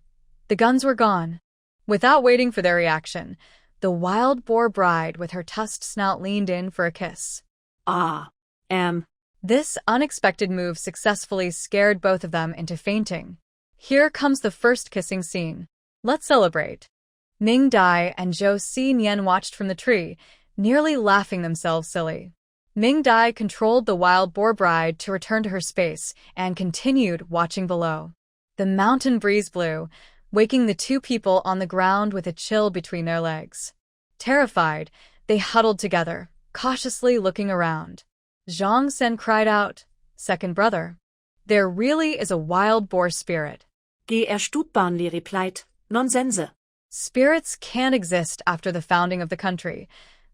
The guns were gone. Without waiting for their reaction, the wild boar bride with her tusked snout leaned in for a kiss. Ah! This unexpected move successfully scared both of them into fainting. Here comes the first kissing scene. Let's celebrate. Mingdai and Joseian watched from the tree, nearly laughing themselves silly. Mingdai controlled the wild boar bride to return to her space and continued watching below. The mountain breeze blew, waking the two people on the ground with a chill between their legs. Terrified, they huddled together, cautiously looking around. Joseian cried out, "Second brother, there really is a wild boar spirit." Stupidly replied, "Nonsense." Spirits can't exist after the founding of the country.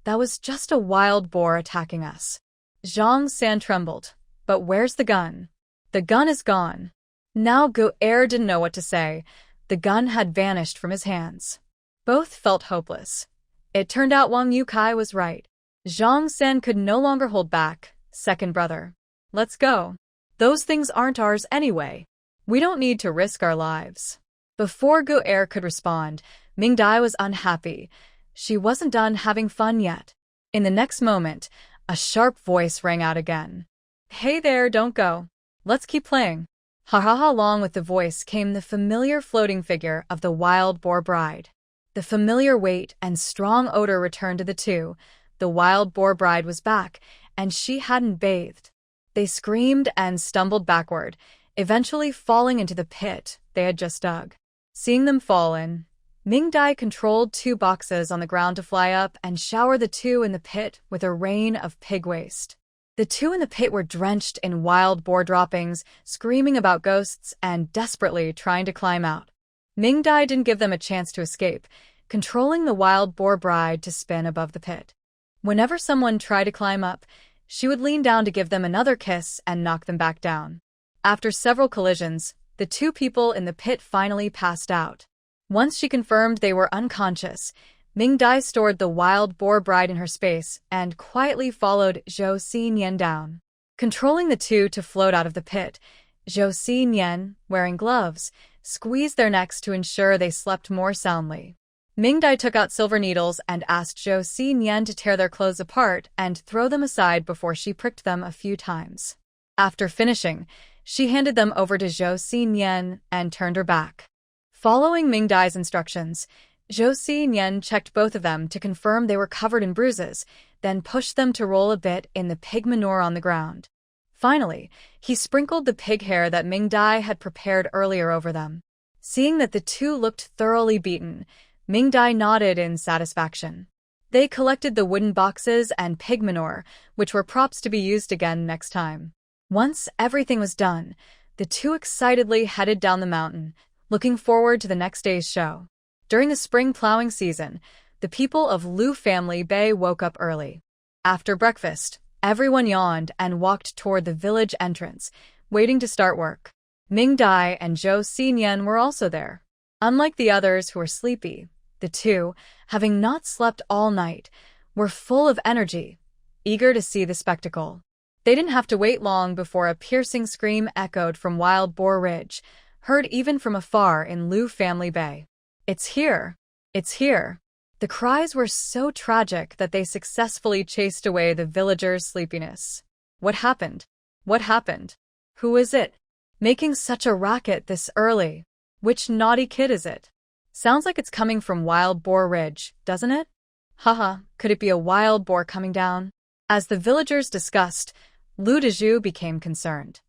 That was just a wild boar attacking us. Joseian trembled. But where's the gun? The gun is gone. Now Go-er didn't know what to say. The gun had vanished from his hands. Both felt hopeless. It turned out Wong Yukai was right. Joseian could no longer hold back. Second brother, let's go. Those things aren't ours anyway. We don't need to risk our lives. Before Go-er could respond, Mingdai was unhappy. She wasn't done having fun yet. In the next moment, a sharp voice rang out again. "Hey there, don't go. Let's keep playing." Ha ha ha! Along with the voice came the familiar floating figure of the wild boar bride. The familiar weight and strong odor returned to the two. The wild boar bride was back, and she hadn't bathed. They screamed and stumbled backward, eventually falling into the pit they had just dug. Seeing them fall in, Mingdai controlled two boxes on the ground to fly up and shower the two in the pit with a rain of pig waste. The two in the pit were drenched in wild boar droppings, screaming about ghosts and desperately trying to climb out. Mingdai didn't give them a chance to escape, controlling the wild boar bride to spin above the pit. Whenever someone tried to climb up, she would lean down to give them another kiss and knock them back down. After several collisions, the two people in the pit finally passed out. Once she confirmed they were unconscious, Mingdai stored the wild boar bride in her space and quietly followed Joseian down. Controlling the two to float out of the pit, Joseian, wearing gloves, squeezed their necks to ensure they slept more soundly. Mingdai took out silver needles and asked Joseian to tear their clothes apart and throw them aside before she pricked them a few times. After finishing, she handed them over to Joseian and turned her back. Following Mingdai's instructions, Joseian checked both of them to confirm they were covered in bruises, then pushed them to roll a bit in the pig manure on the ground. Finally, he sprinkled the pig hair that Mingdai had prepared earlier over them. Seeing that the two looked thoroughly beaten, Mingdai nodded in satisfaction. They collected the wooden boxes and pig manure, which were props to be used again next time. Once everything was done, the two excitedly headed down the mountain, looking forward to the next day's show. During the spring plowing season, the people of Lu Family Bay woke up early. After breakfast, everyone yawned and walked toward the village entrance, waiting to start work. Mingdai and Joseian were also there. Unlike the others who were sleepy, the two, having not slept all night, were full of energy, eager to see the spectacle. They didn't have to wait long before a piercing scream echoed from Wild Boar Ridge, heard even from afar in Lu Family Bay. "It's here! It's here!" The cries were so tragic that they successfully chased away the villagers' sleepiness. What happened? What happened? Who is it? Making such a racket this early? Which naughty kid is it? Sounds like it's coming from Wild Boar Ridge, doesn't it? Haha, could it be a wild boar coming down? As the villagers discussed, Lu Dezhu became concerned.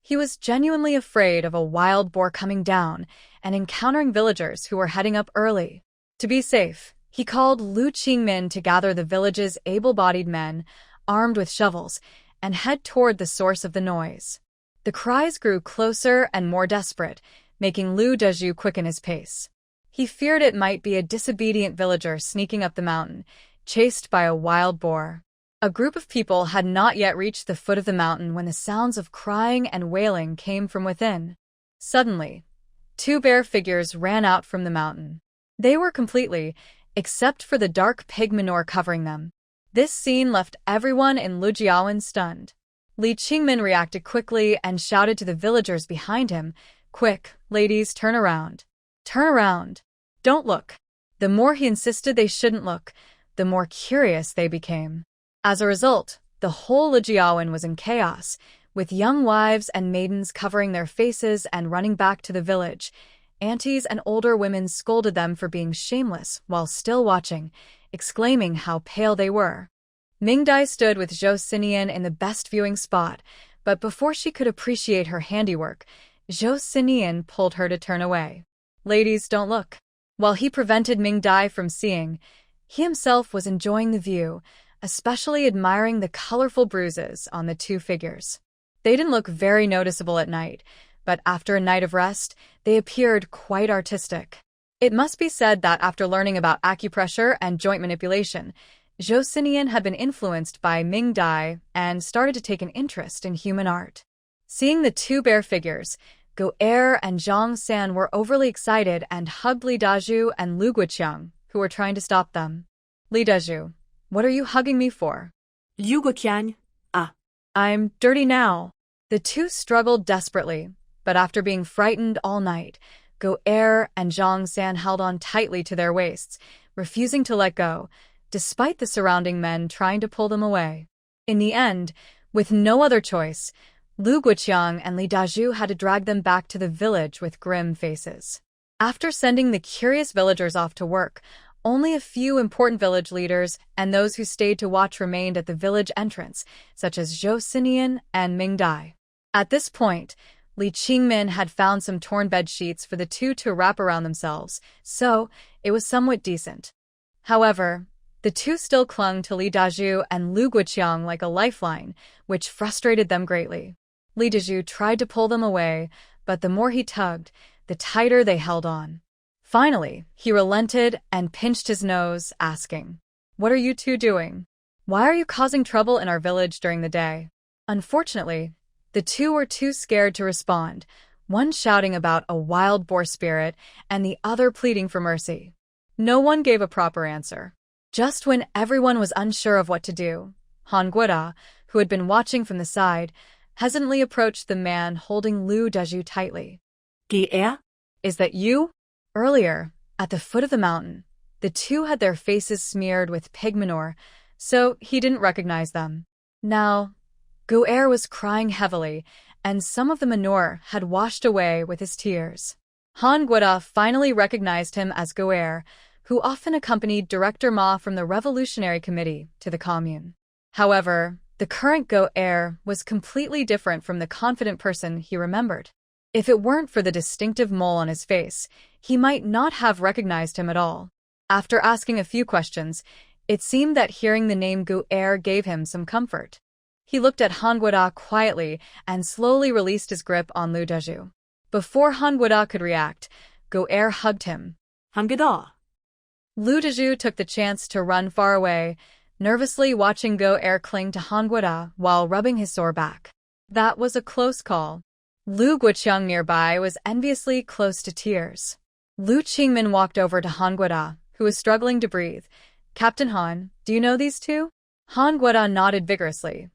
He was genuinely afraid of a wild boar coming down and encountering villagers who were heading up early. To be safe, he called Lu Qingmin to gather the village's able-bodied men, armed with shovels, and head toward the source of the noise. The cries grew closer and more desperate, making Lu Dezhu quicken his pace. He feared it might be a disobedient villager sneaking up the mountain, chased by a wild boar. A group of people had not yet reached the foot of the mountain when the sounds of crying and wailing came from within. Suddenly, 2 bare figures ran out from the mountain. They were completely, except for the dark pig manure covering them. This scene left everyone in Lujiawan stunned. Li Qingmin reacted quickly and shouted to the villagers behind him, "Quick, ladies, turn around. Turn around. Don't look." The more he insisted they shouldn't look, the more curious they became. As a result, the whole Lijiawan was in chaos, with young wives and maidens covering their faces and running back to the village. Aunties and older women scolded them for being shameless while still watching, exclaiming how pale they were. Mingdai stood with Joseian in the best viewing spot, but before she could appreciate her handiwork, Joseian pulled her to turn away. "Ladies, don't look." While he prevented Mingdai from seeing, he himself was enjoying the view, especially admiring the colorful bruises on the 2 figures. They didn't look very noticeable at night, but after a night of rest, they appeared quite artistic. It must be said that after learning about acupressure and joint manipulation, Joseian had been influenced by Mingdai and started to take an interest in human art. Seeing the 2 bare figures, Go-er and Zhang San were overly excited and hugged Li Dazhu and Lu Guoqiang, who were trying to stop them. "Li Dazhu, what are you hugging me for?" Lu Guoqiang, "I'm dirty now." The 2 struggled desperately, but after being frightened all night, Go-er and Zhang San held on tightly to their waists, refusing to let go, despite the surrounding men trying to pull them away. In the end, with no other choice, Lu Guoqiang and Li Dazhu had to drag them back to the village with grim faces. After sending the curious villagers off to work, only a few important village leaders and those who stayed to watch remained at the village entrance, such as Joseian and Mingdai. At this point, Li Qingmin had found some torn bed sheets for the 2 to wrap around themselves, so it was somewhat decent. However, the 2 still clung to Li Dazhu and Lu Guoqiang like a lifeline, which frustrated them greatly. Li Dazhu tried to pull them away, but the more he tugged, the tighter they held on. Finally, he relented and pinched his nose, asking, "What are you 2 doing? Why are you causing trouble in our village during the day?" Unfortunately, the 2 were too scared to respond, one shouting about a wild boar spirit and the other pleading for mercy. No one gave a proper answer. Just when everyone was unsure of what to do, Han Guoda, who had been watching from the side, hesitantly approached the man holding Lu Dezhu tightly. "Go-er?" "Is that you?" Earlier, at the foot of the mountain, the 2 had their faces smeared with pig manure, so he didn't recognize them. Now, Go-er was crying heavily, and some of the manure had washed away with his tears. Han Guoda finally recognized him as Go-er, who often accompanied Director Ma from the Revolutionary Committee to the commune. However, the current Go-er was completely different from the confident person he remembered. If it weren't for the distinctive mole on his face, he might not have recognized him at all. After asking a few questions, it seemed that hearing the name Go-er gave him some comfort. He looked at Han Guoda quietly and slowly released his grip on Lu Dezhu. Before Han Guoda could react, Go-er hugged him. Han Guoda. Lu Dezhu took the chance to run far away, nervously watching Go-er cling to Han Guoda while rubbing his sore back. That was a close call. Lu Guoqiang nearby was enviously close to tears. Lu Qingmin walked over to Han Guoda, who was struggling to breathe. "Captain Han, do you know these 2? Han Guoda nodded vigorously.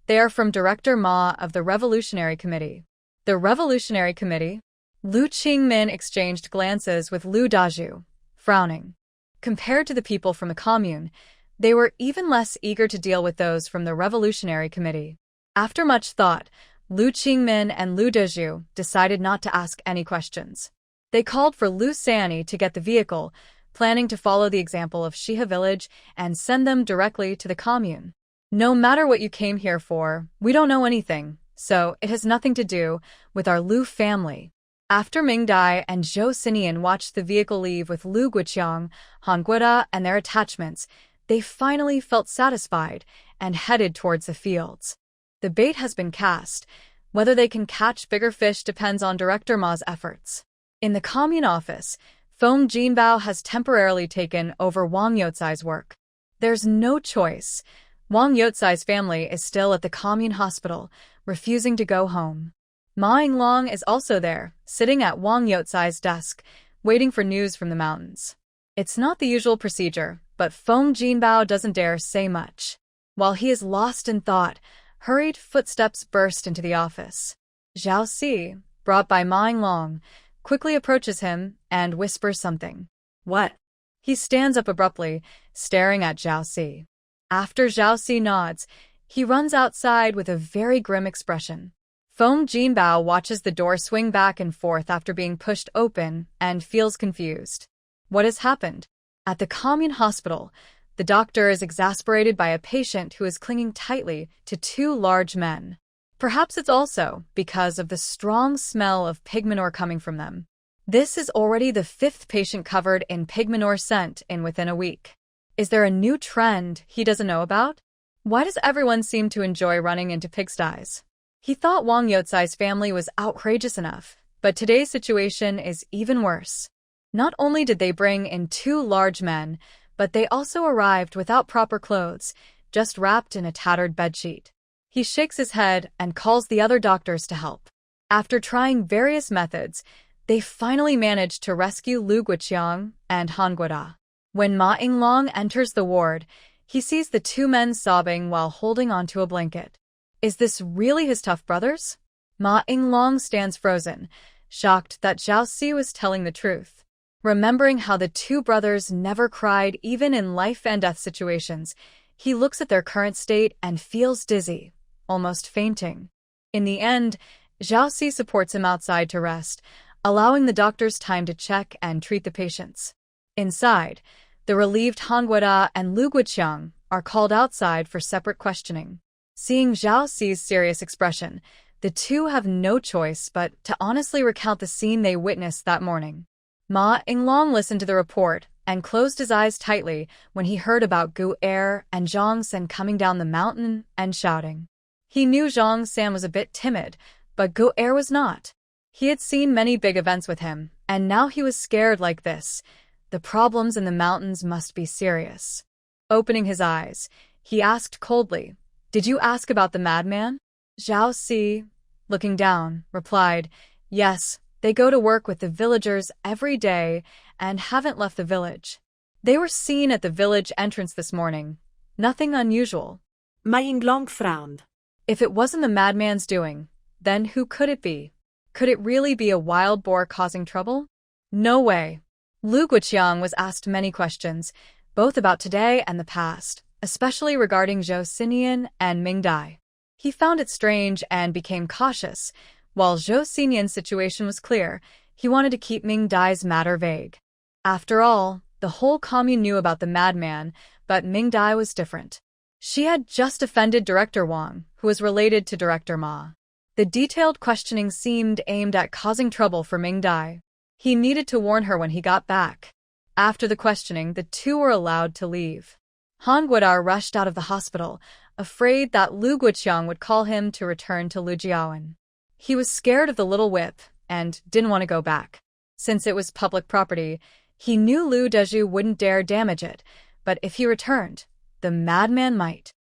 "They are from Director Ma of the Revolutionary Committee." "The Revolutionary Committee?" Lu Qingmin exchanged glances with Lu Dazhu, frowning. Compared to the people from the commune, they were even less eager to deal with those from the Revolutionary Committee. After much thought, Lu Qingmin and Lu Dezhu decided not to ask any questions. They called for Lu Sanyi to get the vehicle, planning to follow the example of Shiha village and send them directly to the commune. "No matter what you came here for, we don't know anything," so it has nothing to do with our Lu family. After Mingdai and Joseian watched the vehicle leave with Lu Guqiang, Han Guoda, and their attachments, they finally felt satisfied and headed towards the fields. The bait has been cast. Whether they can catch bigger fish depends on Director Ma's efforts. In the commune office, Feng Jinbao has temporarily taken over Wang Youcai's work. There's no choice. Wang Youcai's family is still at the commune hospital, refusing to go home. Ma Yinglong is also there, sitting at Wang Youcai's desk, waiting for news from the mountains. It's not the usual procedure, but Feng Jinbao doesn't dare say much. While he is lost in thought, hurried footsteps burst into the office. Zhao Si, brought by Ma Yinglong, quickly approaches him and whispers something. What? He stands up abruptly, staring at Zhao Si. After Zhao Si nods, he runs outside with a very grim expression. Feng Jinbao watches the door swing back and forth after being pushed open and feels confused. What has happened? At the commune hospital, the doctor is exasperated by a patient who is clinging tightly to two large men. Perhaps it's also because of the strong smell of pig manure coming from them. This is already the 5th patient covered in pig manure scent within a week. Is there a new trend he doesn't know about? Why does everyone seem to enjoy running into pigsties? He thought Wang Youcai's family was outrageous enough, but today's situation is even worse. Not only did they bring in 2 large men, but they also arrived without proper clothes, just wrapped in a tattered bedsheet. He shakes his head and calls the other doctors to help. After trying various methods, they finally managed to rescue Lu Guqiang and Han Guoda. When Ma Yinglong enters the ward, he sees the 2 men sobbing while holding onto a blanket. Is this really his tough brothers? Ma Yinglong stands frozen, shocked that Zhao Si was telling the truth. Remembering how the 2 brothers never cried even in life-and-death situations, he looks at their current state and feels dizzy, almost fainting. In the end, Zhao Si supports him outside to rest, allowing the doctors time to check and treat the patients. Inside, the relieved Han Guoda and Lu Guqiang are called outside for separate questioning. Seeing Zhao Si's serious expression, the 2 have no choice but to honestly recount the scene they witnessed that morning. Ma Yinglong listened to the report and closed his eyes tightly when he heard about Gu Er and Zhang San coming down the mountain and shouting. He knew Zhang San was a bit timid, but Gu Er was not. He had seen many big events with him, and now he was scared like this. The problems in the mountains must be serious. Opening his eyes, he asked coldly, "Did you ask about the madman?" Zhao Si, looking down, replied, "Yes, they go to work with the villagers every day and haven't left the village. They were seen at the village entrance this morning. Nothing unusual." Ma Yinglong frowned. If it wasn't the madman's doing, then who could it be? Could it really be a wild boar causing trouble? No way. Lu Guqiang was asked many questions, both about today and the past, especially regarding Joseian and Mingdai. He found it strange and became cautious. While Joseian's situation was clear, he wanted to keep Mingdai's matter vague. After all, the whole commune knew about the madman, but Mingdai was different. She had just offended Director Wong, who was related to Director Ma. The detailed questioning seemed aimed at causing trouble for Mingdai. He needed to warn her when he got back. After the questioning, the 2 were allowed to leave. Han Guoda rushed out of the hospital, afraid that Lu Guqiang would call him to return to Lujiaoan. He was scared of the little whip and didn't want to go back. Since it was public property, he knew Lu Deju wouldn't dare damage it, but if he returned, the madman might.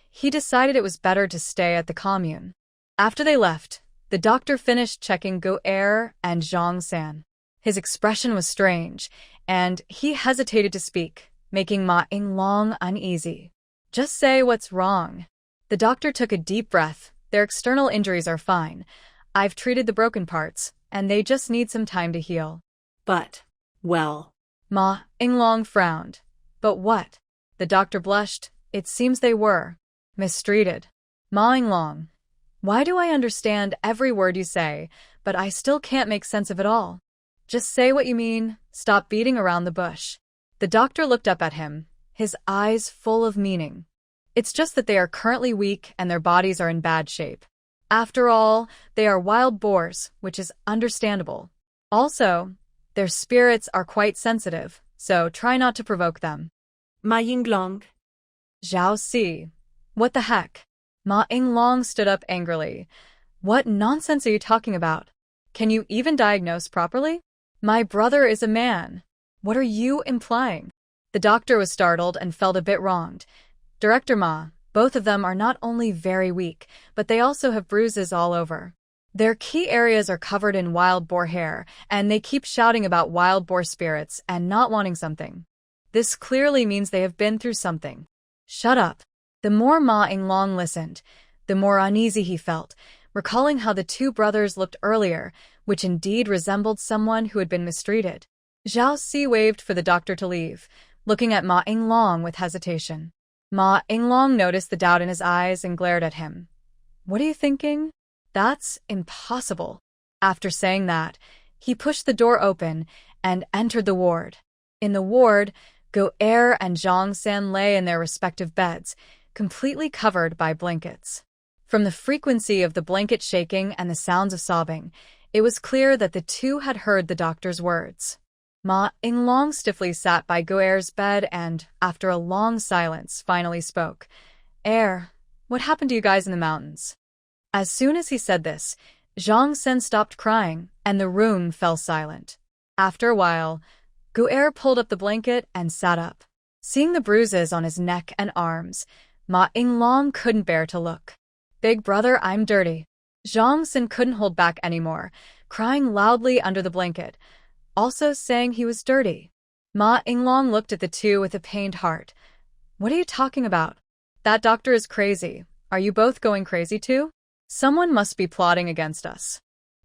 He decided it was better to stay at the commune. After they left, the doctor finished checking Gu Er and Zhang San. His expression was strange, and he hesitated to speak, making Ma Yinglong uneasy. "Just say what's wrong." The doctor took a deep breath. "Their external injuries are fine. I've treated the broken parts, and they just need some time to heal." But, well. Ma Yinglong frowned. "But what?" The doctor blushed. "It seems they were mistreated." Ma Yinglong, "Why do I understand every word you say, but I still can't make sense of it all? Just say what you mean, stop beating around the bush." The doctor looked up at him, his eyes full of meaning. "It's just that they are currently weak and their bodies are in bad shape. After all, they are wild boars, which is understandable. Also, their spirits are quite sensitive, so try not to provoke them. Ma Yinglong. Zhao Si. What the heck? Ma Yinglong stood up angrily. What nonsense are you talking about? Can you even diagnose properly? My brother is a man. What are you implying? The doctor was startled and felt a bit wronged. Director Ma, both of them are not only very weak, but they also have bruises all over. Their key areas are covered in wild boar hair, and they keep shouting about wild boar spirits and not wanting something. This clearly means they have been through something. Shut up. The more Ma Yinglong listened, the more uneasy he felt, recalling how the two brothers looked earlier, which indeed resembled someone who had been mistreated. Zhao Si waved for the doctor to leave, looking at Ma Yinglong with hesitation. Ma Yinglong noticed the doubt in his eyes and glared at him. What are you thinking? That's impossible. After saying that, he pushed the door open and entered the ward. In the ward, Go-er and Zhang-san lay in their respective beds, completely covered by blankets. From the frequency of the blanket shaking and the sounds of sobbing, it was clear that the two had heard the doctor's words. Ma Yinglong stiffly sat by Go-er's bed and, after a long silence, finally spoke. What happened to you guys in the mountains? As soon as he said this, Zhang-sen stopped crying, and the room fell silent. After a while, Go-er pulled up the blanket and sat up. Seeing the bruises on his neck and arms, Ma Yinglong couldn't bear to look. Big brother, I'm dirty. Zhang-sen couldn't hold back anymore, crying loudly under the blanket, also saying he was dirty. Ma Yinglong looked at the two with a pained heart. What are you talking about? That doctor is crazy. Are you both going crazy too? Someone must be plotting against us.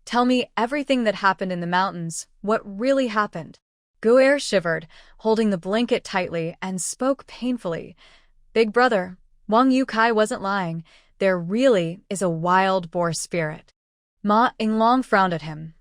Tell me everything that happened in the mountains, what really happened. Go-er shivered, holding the blanket tightly, and spoke painfully. Big brother, Wang Yukai wasn't lying. There really is a wild boar spirit. Ma Yinglong frowned at him.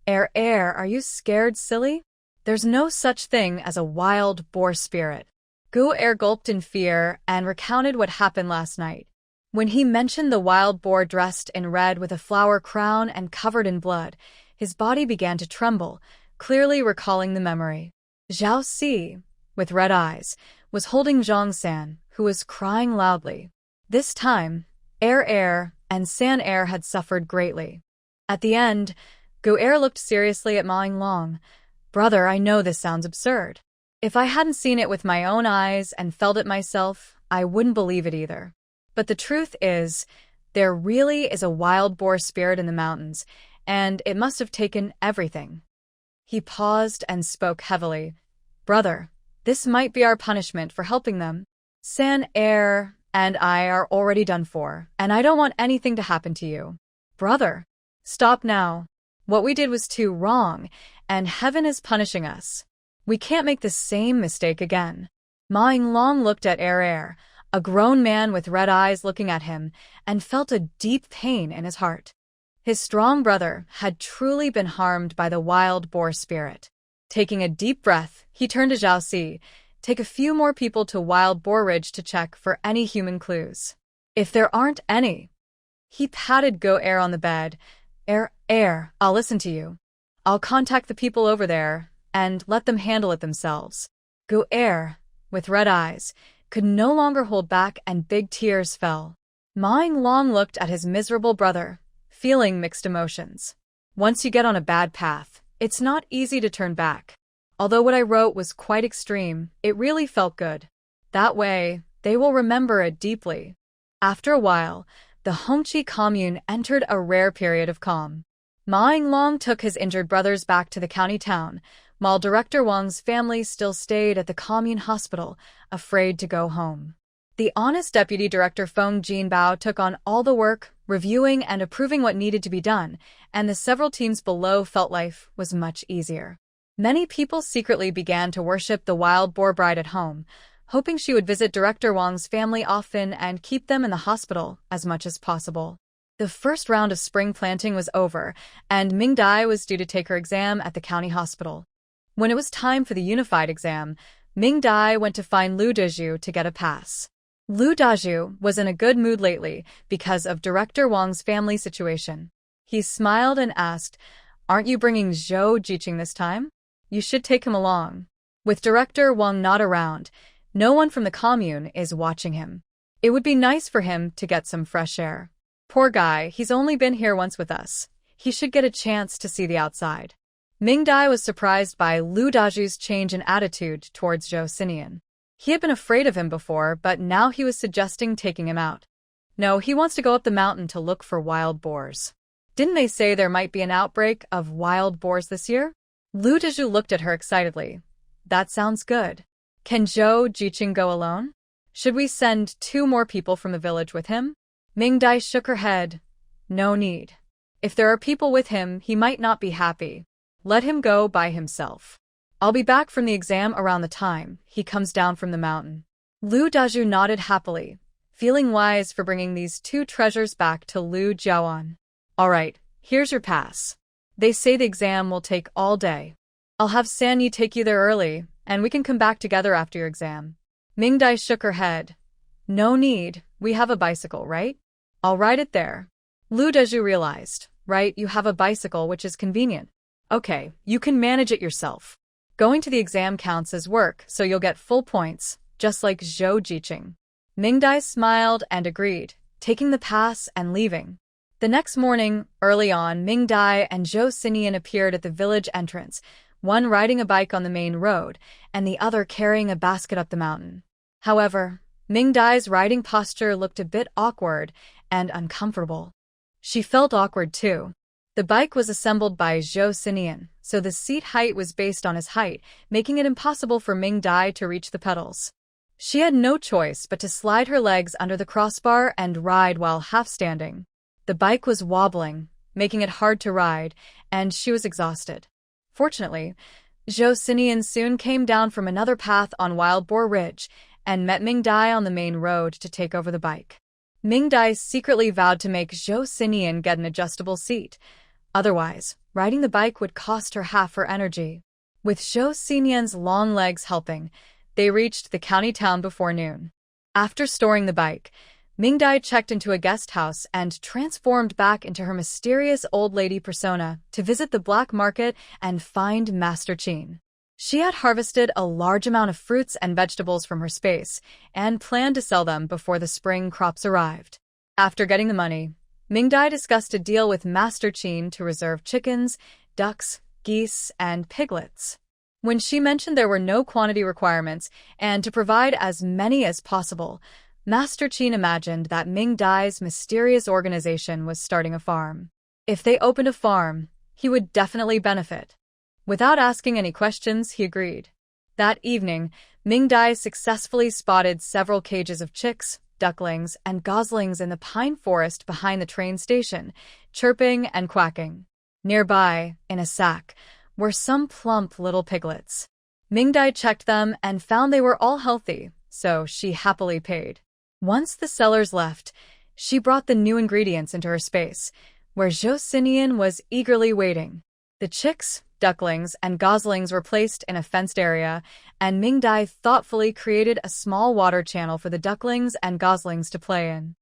Are you scared, silly? There's no such thing as a wild boar spirit. Go-er gulped in fear and recounted what happened last night. When he mentioned the wild boar dressed in red with a flower crown and covered in blood, his body began to tremble, clearly recalling the memory. Zhao Si, with red eyes, was holding Zhang-san, who was crying loudly. This time, and San had suffered greatly. At the end, Go-er looked seriously at Ma Yinglong. Brother, I know this sounds absurd. If I hadn't seen it with my own eyes and felt it myself, I wouldn't believe it either. But the truth is, there really is a wild boar spirit in the mountains, and it must have taken everything. He paused and spoke heavily. Brother, this might be our punishment for helping them. San and I are already done for, and I don't want anything to happen to you. Brother, stop now. What we did was too wrong, and heaven is punishing us. We can't make the same mistake again. Ma Yinglong looked at a grown man with red eyes looking at him, and felt a deep pain in his heart. His strong brother had truly been harmed by the wild boar spirit. Taking a deep breath, he turned to Zhao Si. Take a few more people to Wild Boar Ridge to check for any human clues. If there aren't any. He patted Go-er on the bed. I'll listen to you. I'll contact the people over there and let them handle it themselves. Go-er, with red eyes, could no longer hold back and big tears fell. Ma Yinglong looked at his miserable brother, feeling mixed emotions. Once you get on a bad path, it's not easy to turn back. Although what I wrote was quite extreme, it really felt good. That way, they will remember it deeply. After a while, the Hongqi commune entered a rare period of calm. Ma Yinglong took his injured brothers back to the county town, while Director Wong's family still stayed at the commune hospital, afraid to go home. The honest Deputy Director Feng Jinbao took on all the work, reviewing and approving what needed to be done, and the several teams below felt life was much easier. Many people secretly began to worship the wild boar bride at home, hoping she would visit Director Wong's family often and keep them in the hospital as much as possible. The first round of spring planting was over, and Mingdai was due to take her exam at the county hospital. When it was time for the unified exam, Mingdai went to find Lu Deju to get a pass. Lu Daju was in a good mood lately because of Director Wong's family situation. He smiled and asked, "Aren't you bringing Zhou Jiqing this time? You should take him along." With Director Wong not around, no one from the commune is watching him. It would be nice for him to get some fresh air. Poor guy, he's only been here once with us. He should get a chance to see the outside. Mingdai was surprised by Lu Daju's change in attitude towards Joseian. He had been afraid of him before, but now he was suggesting taking him out. No, he wants to go up the mountain to look for wild boars. Didn't they say there might be an outbreak of wild boars this year? Lu Daju looked at her excitedly. That sounds good. Can Zhou Jiqing go alone? Should we send 2 more people from the village with him? Mingdai shook her head. No need. If there are people with him, he might not be happy. Let him go by himself. I'll be back from the exam around the time he comes down from the mountain. Lu Daju nodded happily, feeling wise for bringing these 2 treasures back to Lu Jiawan. All right, here's your pass. They say the exam will take all day. I'll have Sanyi take you there early, and we can come back together after your exam. Mingdai shook her head. No need, we have a bicycle, right? I'll ride it there. Lu Daju realized, right, you have a bicycle which is convenient. Okay, you can manage it yourself. Going to the exam counts as work, so you'll get full points, just like Zhou Jiqing. Mingdai smiled and agreed, taking the pass and leaving. The next morning, early on, Mingdai and Joseian appeared at the village entrance, one riding a bike on the main road, and the other carrying a basket up the mountain. However, Mingdai's riding posture looked a bit awkward and uncomfortable. She felt awkward too. The bike was assembled by Joseian, so the seat height was based on his height, making it impossible for Mingdai to reach the pedals. She had no choice but to slide her legs under the crossbar and ride while half-standing. The bike was wobbling, making it hard to ride, and she was exhausted. Fortunately, Joseian soon came down from another path on Wild Boar Ridge and met Mingdai on the main road to take over the bike. Mingdai secretly vowed to make Joseian get an adjustable seat. Otherwise, riding the bike would cost her half her energy. With Joseian's long legs helping, they reached the county town before noon. After storing the bike, Mingdai checked into a guest house and transformed back into her mysterious old lady persona to visit the black market and find Master Qin. She had harvested a large amount of fruits and vegetables from her space and planned to sell them before the spring crops arrived. After getting the money, Mingdai discussed a deal with Master Qin to reserve chickens, ducks, geese, and piglets. When she mentioned there were no quantity requirements and to provide as many as possible, Master Qin imagined that Mingdai's mysterious organization was starting a farm. If they opened a farm, he would definitely benefit. Without asking any questions, he agreed. That evening, Mingdai successfully spotted several cages of chicks, ducklings, and goslings in the pine forest behind the train station, chirping and quacking. Nearby, in a sack, were some plump little piglets. Mingdai checked them and found they were all healthy, so she happily paid. Once the sellers left, she brought the new ingredients into her space, where Joseian was eagerly waiting. The chicks, ducklings, and goslings were placed in a fenced area, and Mingdai thoughtfully created a small water channel for the ducklings and goslings to play in.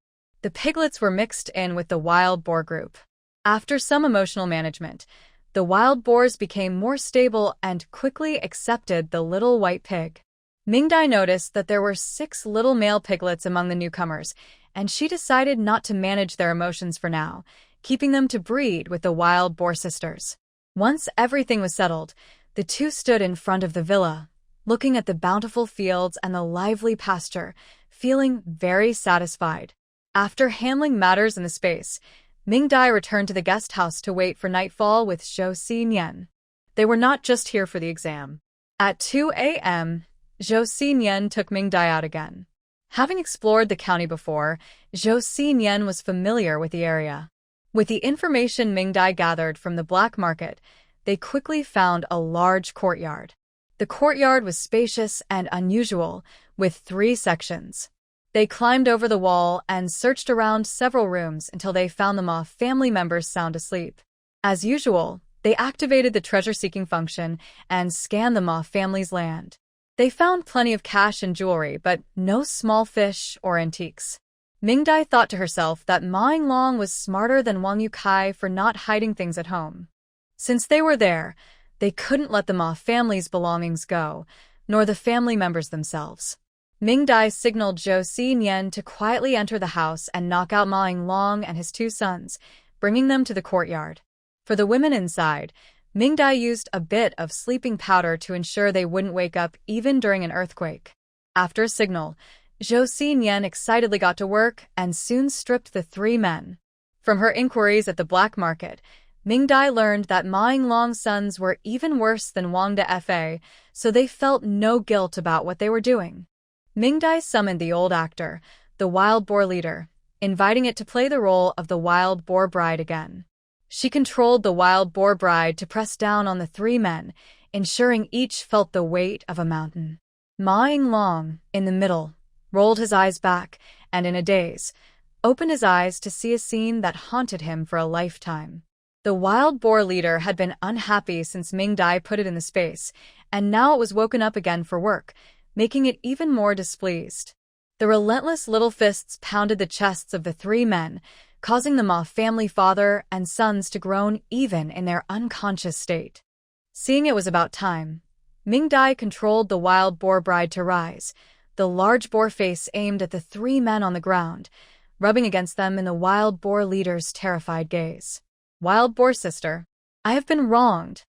The piglets were mixed in with the wild boar group. After some emotional management, the wild boars became more stable and quickly accepted the little white pig. Mingdai noticed that there were 6 little male piglets among the newcomers, and she decided not to manage their emotions for now, keeping them to breed with the wild boar sisters. Once everything was settled, the 2 stood in front of the villa, looking at the bountiful fields and the lively pasture, feeling very satisfied. After handling matters in the space, Mingdai returned to the guest house to wait for nightfall with Joseian. They were not just here for the exam. At 2 a.m., Joseian took Mingdai out again. Having explored the county before, Joseian was familiar with the area. With the information Mingdai gathered from the black market, they quickly found a large courtyard. The courtyard was spacious and unusual, with 3 sections. They climbed over the wall and searched around several rooms until they found the Ma family members sound asleep. As usual, they activated the treasure-seeking function and scanned the Ma family's land. They found plenty of cash and jewelry, but no small fish or antiques. Mingdai thought to herself that Ma Yinglong was smarter than Wang Yukai for not hiding things at home. Since they were there, they couldn't let the Ma family's belongings go, nor the family members themselves. Mingdai signaled Joseian to quietly enter the house and knock out Ma Yinglong and his two sons, bringing them to the courtyard. For the women inside, Mingdai used a bit of sleeping powder to ensure they wouldn't wake up even during an earthquake. After a signal, Joseian excitedly got to work and soon stripped the three men. From her inquiries at the black market, Mingdai learned that Ma Yinglong's sons were even worse than Wang de Fa, so they felt no guilt about what they were doing. Mingdai summoned the old actor, the wild boar leader, inviting it to play the role of the wild boar bride again. She controlled the wild boar bride to press down on the three men, ensuring each felt the weight of a mountain. Ma Yinglong, in the middle, rolled his eyes back, and in a daze, opened his eyes to see a scene that haunted him for a lifetime. The wild boar leader had been unhappy since Mingdai put it in the space, and now it was woken up again for work, making it even more displeased. The relentless little fists pounded the chests of the three men, causing the Ma family father and sons to groan even in their unconscious state. Seeing it was about time, Mingdai controlled the wild boar bride to rise, the large boar face aimed at the three men on the ground, rubbing against them in the wild boar leader's terrified gaze. Wild boar sister, I have been wronged.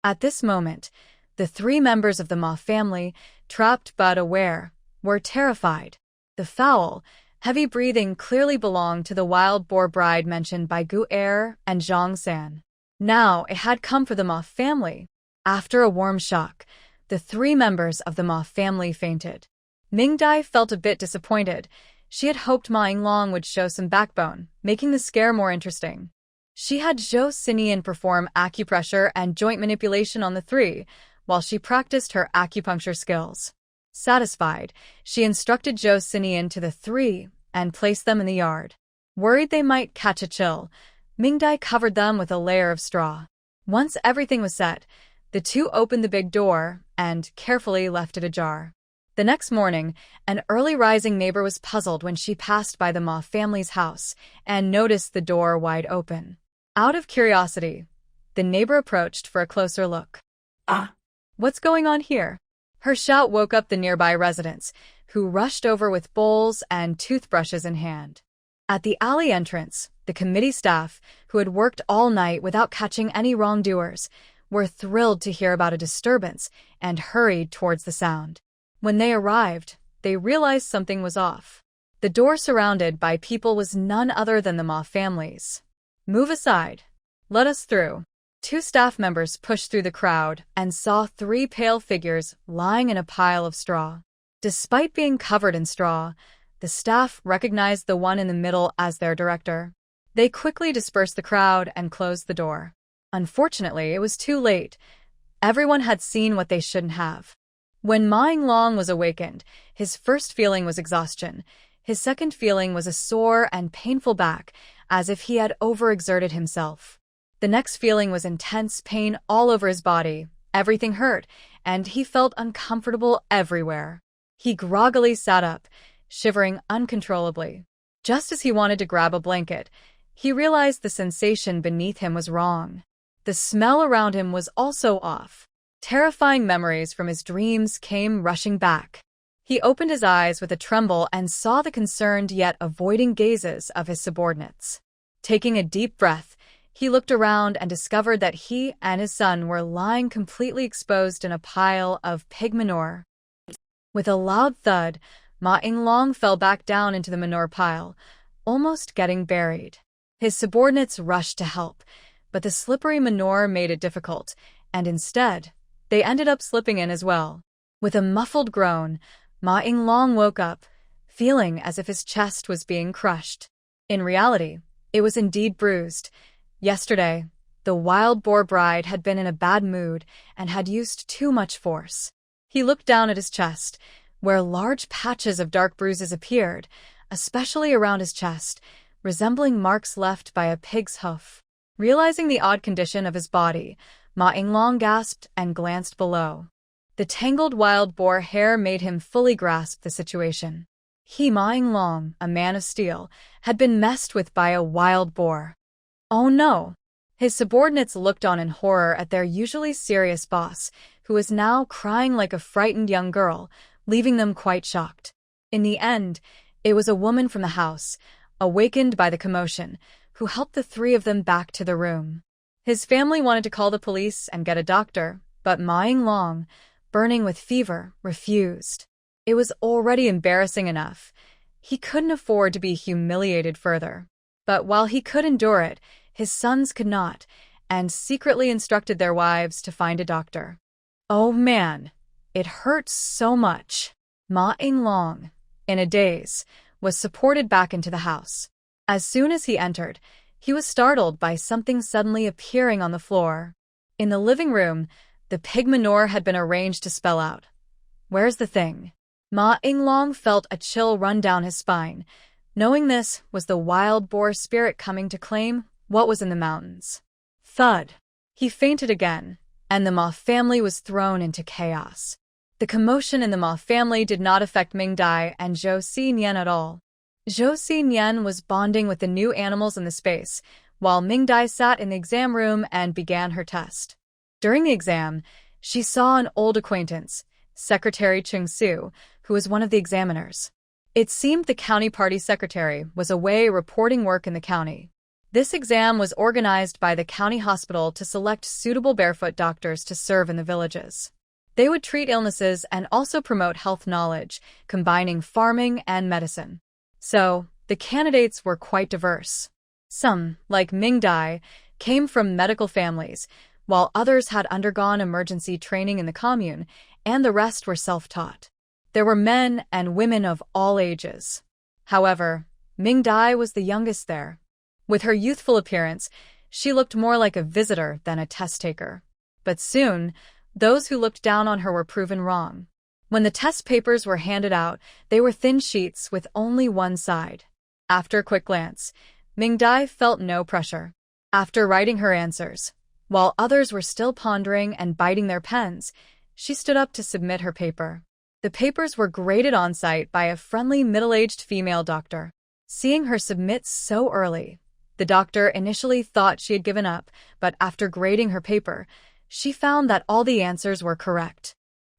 At this moment, the three members of the Ma family, trapped but aware, were terrified. The foul, heavy breathing clearly belonged to the wild boar bride mentioned by Gu Er and Zhang San. Now it had come for the Ma family. After a warm shock, the three members of the Ma family fainted. Mingdai felt a bit disappointed. She had hoped Ma Yinglong would show some backbone, making the scare more interesting. She had Joseian perform acupressure and joint manipulation on the three, while she practiced her acupuncture skills. Satisfied, she instructed Joseian to the three and placed them in the yard. Worried they might catch a chill, Mingdai covered them with a layer of straw. Once everything was set, the two opened the big door and carefully left it ajar. The next morning, an early rising neighbor was puzzled when she passed by the Ma family's house and noticed the door wide open. Out of curiosity, the neighbor approached for a closer look. What's going on here? Her shout woke up the nearby residents, who rushed over with bowls and toothbrushes in hand. At the alley entrance, the committee staff, who had worked all night without catching any wrongdoers, were thrilled to hear about a disturbance and hurried towards the sound. When they arrived, they realized something was off. The door surrounded by people was none other than the Ma families. Move aside. Let us through. Two staff members pushed through the crowd and saw three pale figures lying in a pile of straw. Despite being covered in straw, the staff recognized the one in the middle as their director. They quickly dispersed the crowd and closed the door. Unfortunately, it was too late. Everyone had seen what they shouldn't have. When Ma Yinglong was awakened, his first feeling was exhaustion. His second feeling was a sore and painful back, as if he had overexerted himself. The next feeling was intense pain all over his body. Everything hurt, and he felt uncomfortable everywhere. He groggily sat up, shivering uncontrollably. Just as he wanted to grab a blanket, he realized the sensation beneath him was wrong. The smell around him was also off. Terrifying memories from his dreams came rushing back. He opened his eyes with a tremble and saw the concerned yet avoiding gazes of his subordinates. Taking a deep breath, he looked around and discovered that he and his son were lying completely exposed in a pile of pig manure. With a loud thud, Ma Yinglong fell back down into the manure pile, almost getting buried. His subordinates rushed to help, but the slippery manure made it difficult, and instead, they ended up slipping in as well. With a muffled groan, Ma Yinglong woke up, feeling as if his chest was being crushed. In reality, it was indeed bruised. Yesterday, the wild boar bride had been in a bad mood and had used too much force. He looked down at his chest, where large patches of dark bruises appeared, especially around his chest, resembling marks left by a pig's hoof. Realizing the odd condition of his body, Ma Yinglong gasped and glanced below. The tangled wild boar hair made him fully grasp the situation. He, Ma Yinglong, a man of steel, had been messed with by a wild boar. Oh no! His subordinates looked on in horror at their usually serious boss, who was now crying like a frightened young girl, leaving them quite shocked. In the end, it was a woman from the house, awakened by the commotion, who helped the three of them back to the room. His family wanted to call the police and get a doctor, but Ma Yinglong, burning with fever, refused. It was already embarrassing enough. He couldn't afford to be humiliated further. But while he could endure it, his sons could not, and secretly instructed their wives to find a doctor. Oh man, it hurt so much. Ma Yinglong, in a daze, was supported back into the house. As soon as he entered, he was startled by something suddenly appearing on the floor. In the living room, the pig manure had been arranged to spell out, "Where's the thing?" Ma Yinglong felt a chill run down his spine, knowing this was the wild boar spirit coming to claim what was in the mountains. Thud! He fainted again, and the Ma family was thrown into chaos. The commotion in the Ma family did not affect Mingdai and Joseian at all. Joseian was bonding with the new animals in the space, while Mingdai sat in the exam room and began her test. During the exam, she saw an old acquaintance, Secretary Chung-Su, who was one of the examiners. It seemed the county party secretary was away reporting work in the county. This exam was organized by the county hospital to select suitable barefoot doctors to serve in the villages. They would treat illnesses and also promote health knowledge, combining farming and medicine. So, the candidates were quite diverse. Some, like Mingdai, came from medical families, while others had undergone emergency training in the commune, and the rest were self-taught. There were men and women of all ages. However, Mingdai was the youngest there. With her youthful appearance, she looked more like a visitor than a test-taker. But soon, those who looked down on her were proven wrong. When the test papers were handed out, they were thin sheets with only one side. After a quick glance, Mingdai felt no pressure. After writing her answers, while others were still pondering and biting their pens, she stood up to submit her paper. The papers were graded on-site by a friendly middle-aged female doctor. Seeing her submit so early, the doctor initially thought she had given up, but after grading her paper, she found that all the answers were correct.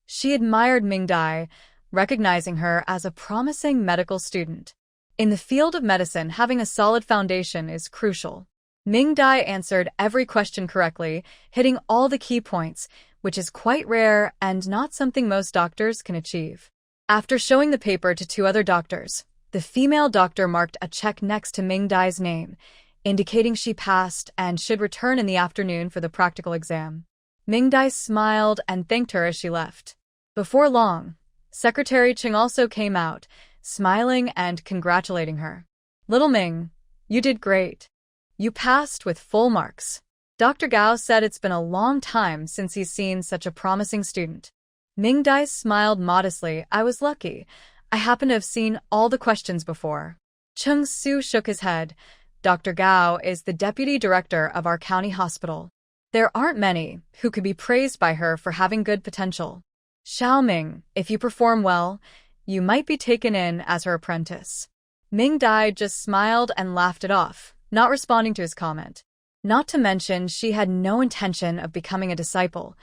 She admired Mingdai, recognizing her as a promising medical student. In the field of medicine, having a solid foundation is crucial. Mingdai answered every question correctly, hitting all the key points, which is quite rare and not something most doctors can achieve. After showing the paper to two other doctors, the female doctor marked a check next to Mingdai's name, indicating she passed and should return in the afternoon for the practical exam. Mingdai smiled and thanked her as she left. Before long, Secretary Chung also came out, smiling and congratulating her. "Little Ming, you did great. You passed with full marks." Dr. Gao said it's been a long time since he's seen such a promising student. Mingdai smiled modestly. "I was lucky. I happen to have seen all the questions before." Chung-Su shook his head. "Dr. Gao is the deputy director of our county hospital. There aren't many who could be praised by her for having good potential. Xiaoming, if you perform well, you might be taken in as her apprentice." Mingdai just smiled and laughed it off, not responding to his comment. Not to mention, she had no intention of becoming a disciple.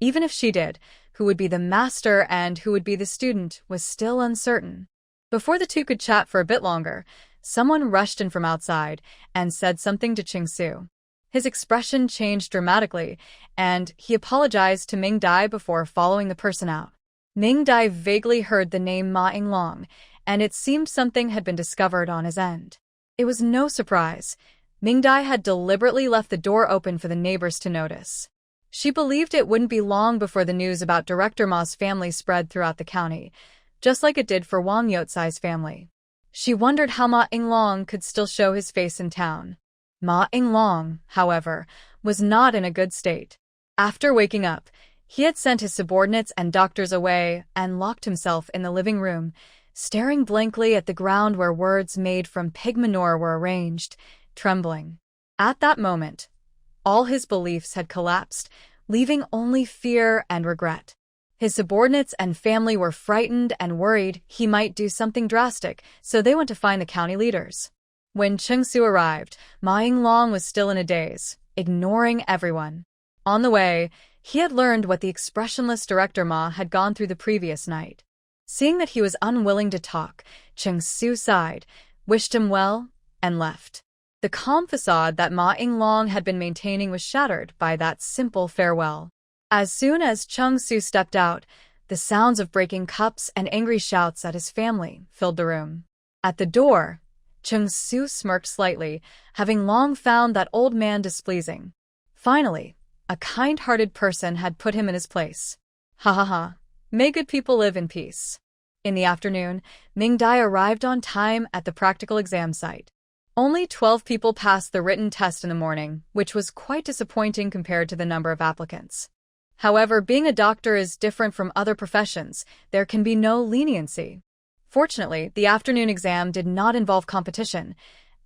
Even if she did, who would be the master and who would be the student was still uncertain. Before the two could chat for a bit longer, someone rushed in from outside and said something to Chung-Su. His expression changed dramatically, and he apologized to Mingdai before following the person out. Mingdai vaguely heard the name Ma Yinglong, and it seemed something had been discovered on his end. It was no surprise. Mingdai had deliberately left the door open for the neighbors to notice. She believed it wouldn't be long before the news about Director Ma's family spread throughout the county, just like it did for Wong Yotsai's family. She wondered how Ma Yinglong could still show his face in town. Ma Yinglong, however, was not in a good state. After waking up, he had sent his subordinates and doctors away and locked himself in the living room, staring blankly at the ground where words made from pig manure were arranged, trembling. At that moment, all his beliefs had collapsed, leaving only fear and regret. His subordinates and family were frightened and worried he might do something drastic, so they went to find the county leaders. When Cheng-su arrived, Ma Yinglong was still in a daze, ignoring everyone. On the way, he had learned what the expressionless director Ma had gone through the previous night. Seeing that he was unwilling to talk, Cheng-su sighed, wished him well, and left. The calm facade that Ma Yinglong had been maintaining was shattered by that simple farewell. As soon as Cheng-su stepped out, the sounds of breaking cups and angry shouts at his family filled the room. At the door, Cheng-su smirked slightly, having long found that old man displeasing. Finally, a kind-hearted person had put him in his place. Ha ha ha. May good people live in peace. In the afternoon, Mingdai arrived on time at the practical exam site. Only 12 people passed the written test in the morning, which was quite disappointing compared to the number of applicants. However, being a doctor is different from other professions. There can be no leniency. Fortunately, the afternoon exam did not involve competition.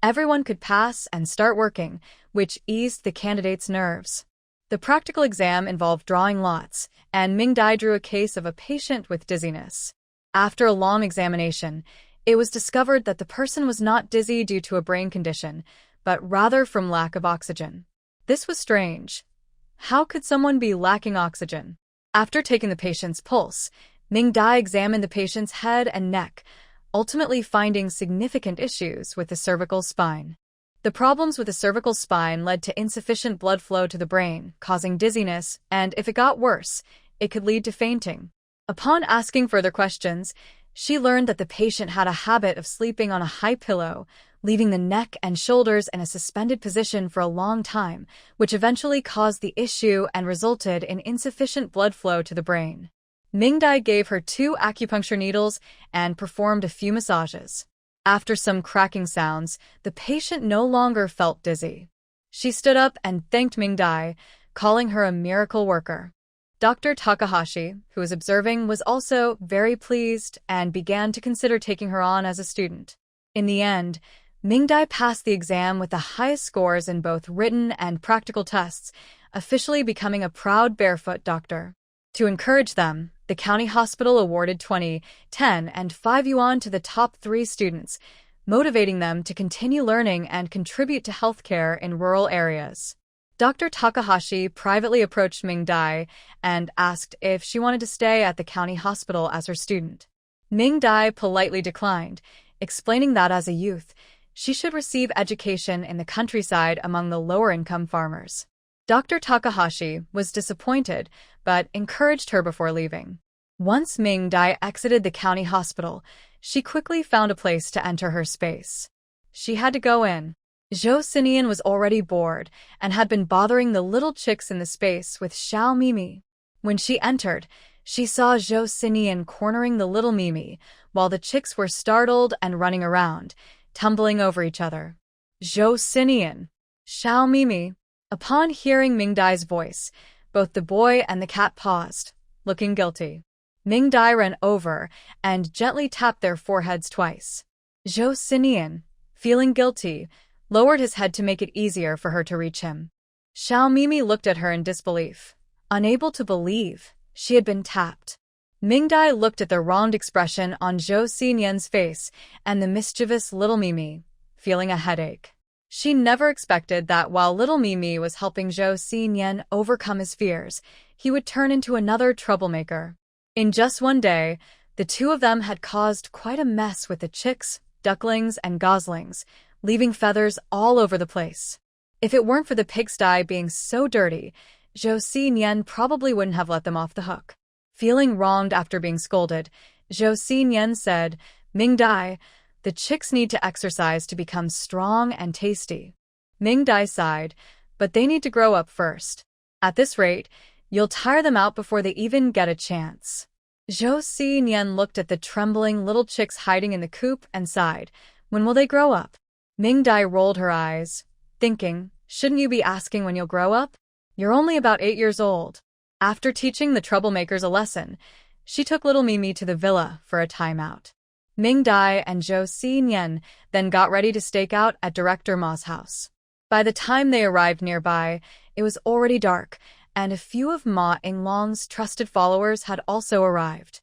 Everyone could pass and start working, which eased the candidates' nerves. The practical exam involved drawing lots, and Mingdai drew a case of a patient with dizziness. After a long examination, it was discovered that the person was not dizzy due to a brain condition, but rather from lack of oxygen. This was strange. How could someone be lacking oxygen? After taking the patient's pulse, Mingdai examined the patient's head and neck, ultimately finding significant issues with the cervical spine. The problems with the cervical spine led to insufficient blood flow to the brain, causing dizziness, and if it got worse, it could lead to fainting. Upon asking further questions, she learned that the patient had a habit of sleeping on a high pillow, leaving the neck and shoulders in a suspended position for a long time, which eventually caused the issue and resulted in insufficient blood flow to the brain. Mingdai gave her 2 acupuncture needles and performed a few massages. After some cracking sounds, the patient no longer felt dizzy. She stood up and thanked Mingdai, calling her a miracle worker. Dr. Takahashi, who was observing, was also very pleased and began to consider taking her on as a student. In the end, Mingdai passed the exam with the highest scores in both written and practical tests, officially becoming a proud barefoot doctor. To encourage them, the county hospital awarded 20, 10, and 5 yuan to the top 3 students, motivating them to continue learning and contribute to healthcare in rural areas. Dr. Takahashi privately approached Mingdai and asked if she wanted to stay at the county hospital as her student. Mingdai politely declined, explaining that as a youth, she should receive education in the countryside among the lower-income farmers. Dr. Takahashi was disappointed, but encouraged her before leaving. Once Mingdai exited the county hospital, she quickly found a place to enter her space. She had to go in. Joseian was already bored and had been bothering the little chicks in the space with Xiao Mimi. When she entered, she saw Joseian cornering the little Mimi, while the chicks were startled and running around, tumbling over each other. Joseian! Xiao Mimi! Upon hearing Mingdai's voice, both the boy and the cat paused, looking guilty. Mingdai ran over and gently tapped their foreheads twice. Joseian, feeling guilty, lowered his head to make it easier for her to reach him. Xiao Mimi looked at her in disbelief, unable to believe she had been tapped. Mingdai looked at the wronged expression on Joseian's face and the mischievous little Mimi, feeling a headache. She never expected that while little Mimi was helping Joseian overcome his fears, he would turn into another troublemaker. In just one day, the two of them had caused quite a mess with the chicks, ducklings, and goslings, leaving feathers all over the place. If it weren't for the pigsty being so dirty, Joseian probably wouldn't have let them off the hook. Feeling wronged after being scolded, Joseian said, "Mingdai, the chicks need to exercise to become strong and tasty." Mingdai sighed, "But they need to grow up first. At this rate, you'll tire them out before they even get a chance." Joseian looked at the trembling little chicks hiding in the coop and sighed, "When will they grow up?" Mingdai rolled her eyes, thinking, "Shouldn't you be asking when you'll grow up? You're only about 8 years old." After teaching the troublemakers a lesson, she took little Mimi to the villa for a timeout. Mingdai and Joseian then got ready to stake out at Director Ma's house. By the time they arrived nearby, it was already dark, and a few of Ma Yinglong's trusted followers had also arrived.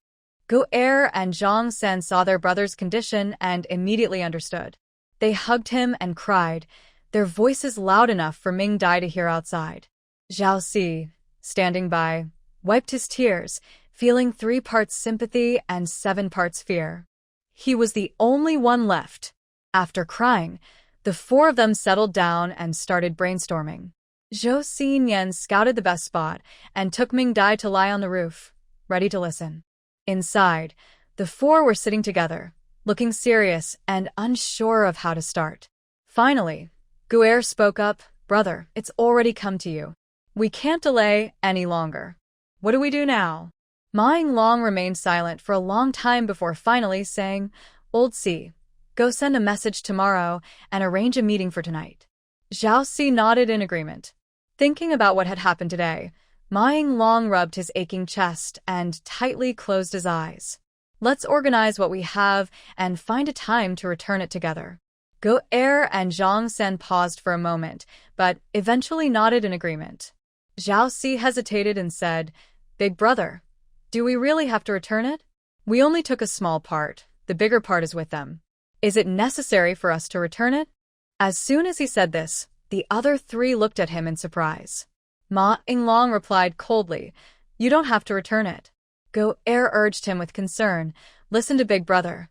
Go Er and Zhang Sen saw their brother's condition and immediately understood. They hugged him and cried, their voices loud enough for Mingdai to hear outside. Zhao Si, standing by, wiped his tears, feeling 3 parts sympathy and 7 parts fear. He was the only one left. After crying, the 4 of them settled down and started brainstorming. Joseian scouted the best spot and took Mingdai to lie on the roof, ready to listen. Inside, the 4 were sitting together, looking serious and unsure of how to start. Finally, Guer spoke up, "Brother, it's already come to you. We can't delay any longer. What do we do now?" Ma Yinglong remained silent for a long time before finally saying, "Old Si, go send a message tomorrow and arrange a meeting for tonight." Zhao Si nodded in agreement. Thinking about what had happened today, Ma Yinglong rubbed his aching chest and tightly closed his eyes. "Let's organize what we have and find a time to return it together." Go Er and Zhang Sen paused for a moment, but eventually nodded in agreement. Zhao Si hesitated and said, "Big brother, do we really have to return it? We only took a small part. The bigger part is with them. Is it necessary for us to return it?" As soon as he said this, the other 3 looked at him in surprise. Ma Yinglong replied coldly, "You don't have to return it." Go Er urged him with concern, "Listen to Big Brother.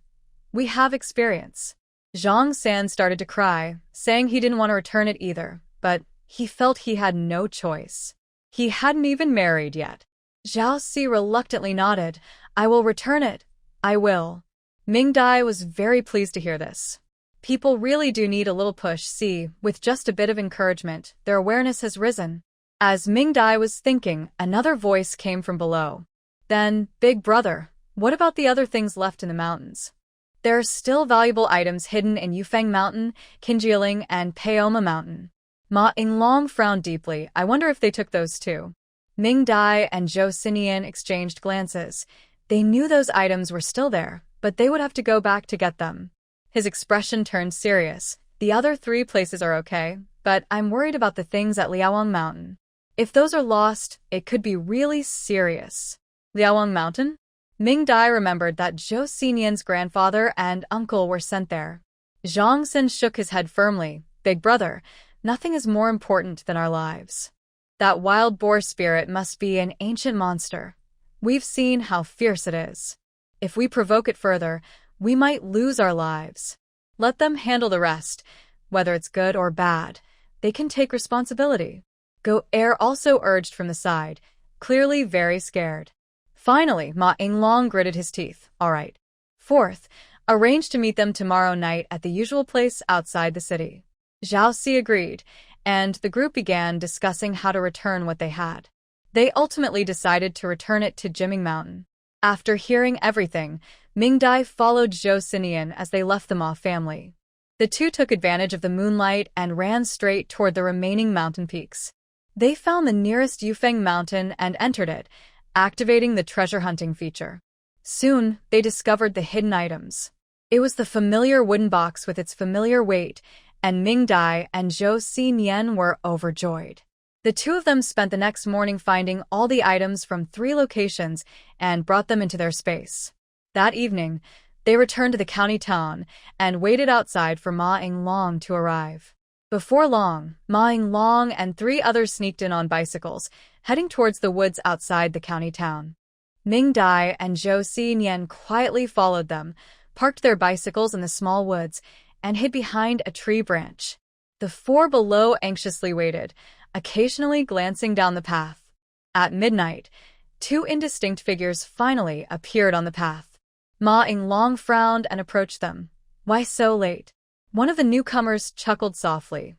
We have experience." Zhang San started to cry, saying he didn't want to return it either, but he felt he had no choice. He hadn't even married yet. Zhao Si reluctantly nodded, "I will return it. I will." Mingdai was very pleased to hear this. People really do need a little push. See, with just a bit of encouragement, their awareness has risen. As Mingdai was thinking, another voice came from below. "Then, Big Brother, what about the other things left in the mountains? There are still valuable items hidden in Yufeng Mountain, Qinjiling, and Paoma Mountain." Ma Yinglong frowned deeply. "I wonder if they took those too." Mingdai and Joseian exchanged glances. They knew those items were still there, but they would have to go back to get them. His expression turned serious. "The other 3 places are okay, but I'm worried about the things at Liaowang Mountain. If those are lost, it could be really serious." Liaowang Mountain? Mingdai remembered that Joseian's grandfather and uncle were sent there. Zhang Sen shook his head firmly. "Big brother, nothing is more important than our lives. That wild boar spirit must be an ancient monster. We've seen how fierce it is. If we provoke it further, we might lose our lives. Let them handle the rest. Whether it's good or bad, they can take responsibility." Go Er also urged from the side, clearly very scared. Finally, Ma Yinglong gritted his teeth. "All right. 4th, arrange to meet them tomorrow night at the usual place outside the city." Zhao Si agreed, and the group began discussing how to return what they had. They ultimately decided to return it to Jiming Mountain. After hearing everything, Mingdai followed Joseian as they left the Ma family. The 2 took advantage of the moonlight and ran straight toward the remaining mountain peaks. They found the nearest Yufeng Mountain and entered it, activating the treasure hunting feature. Soon, they discovered the hidden items. It was the familiar wooden box with its familiar weight, and Mingdai and Joseian were overjoyed. The 2 of them spent the next morning finding all the items from 3 locations and brought them into their space. That evening, they returned to the county town and waited outside for Ma Yinglong to arrive. Before long, Ma Yinglong and 3 others sneaked in on bicycles, heading towards the woods outside the county town. Mingdai and Joseian quietly followed them, parked their bicycles in the small woods, and hid behind a tree branch. The 4 below anxiously waited, occasionally glancing down the path. At midnight, 2 indistinct figures finally appeared on the path. Ma Yinglong frowned and approached them. "Why so late?" One of the newcomers chuckled softly.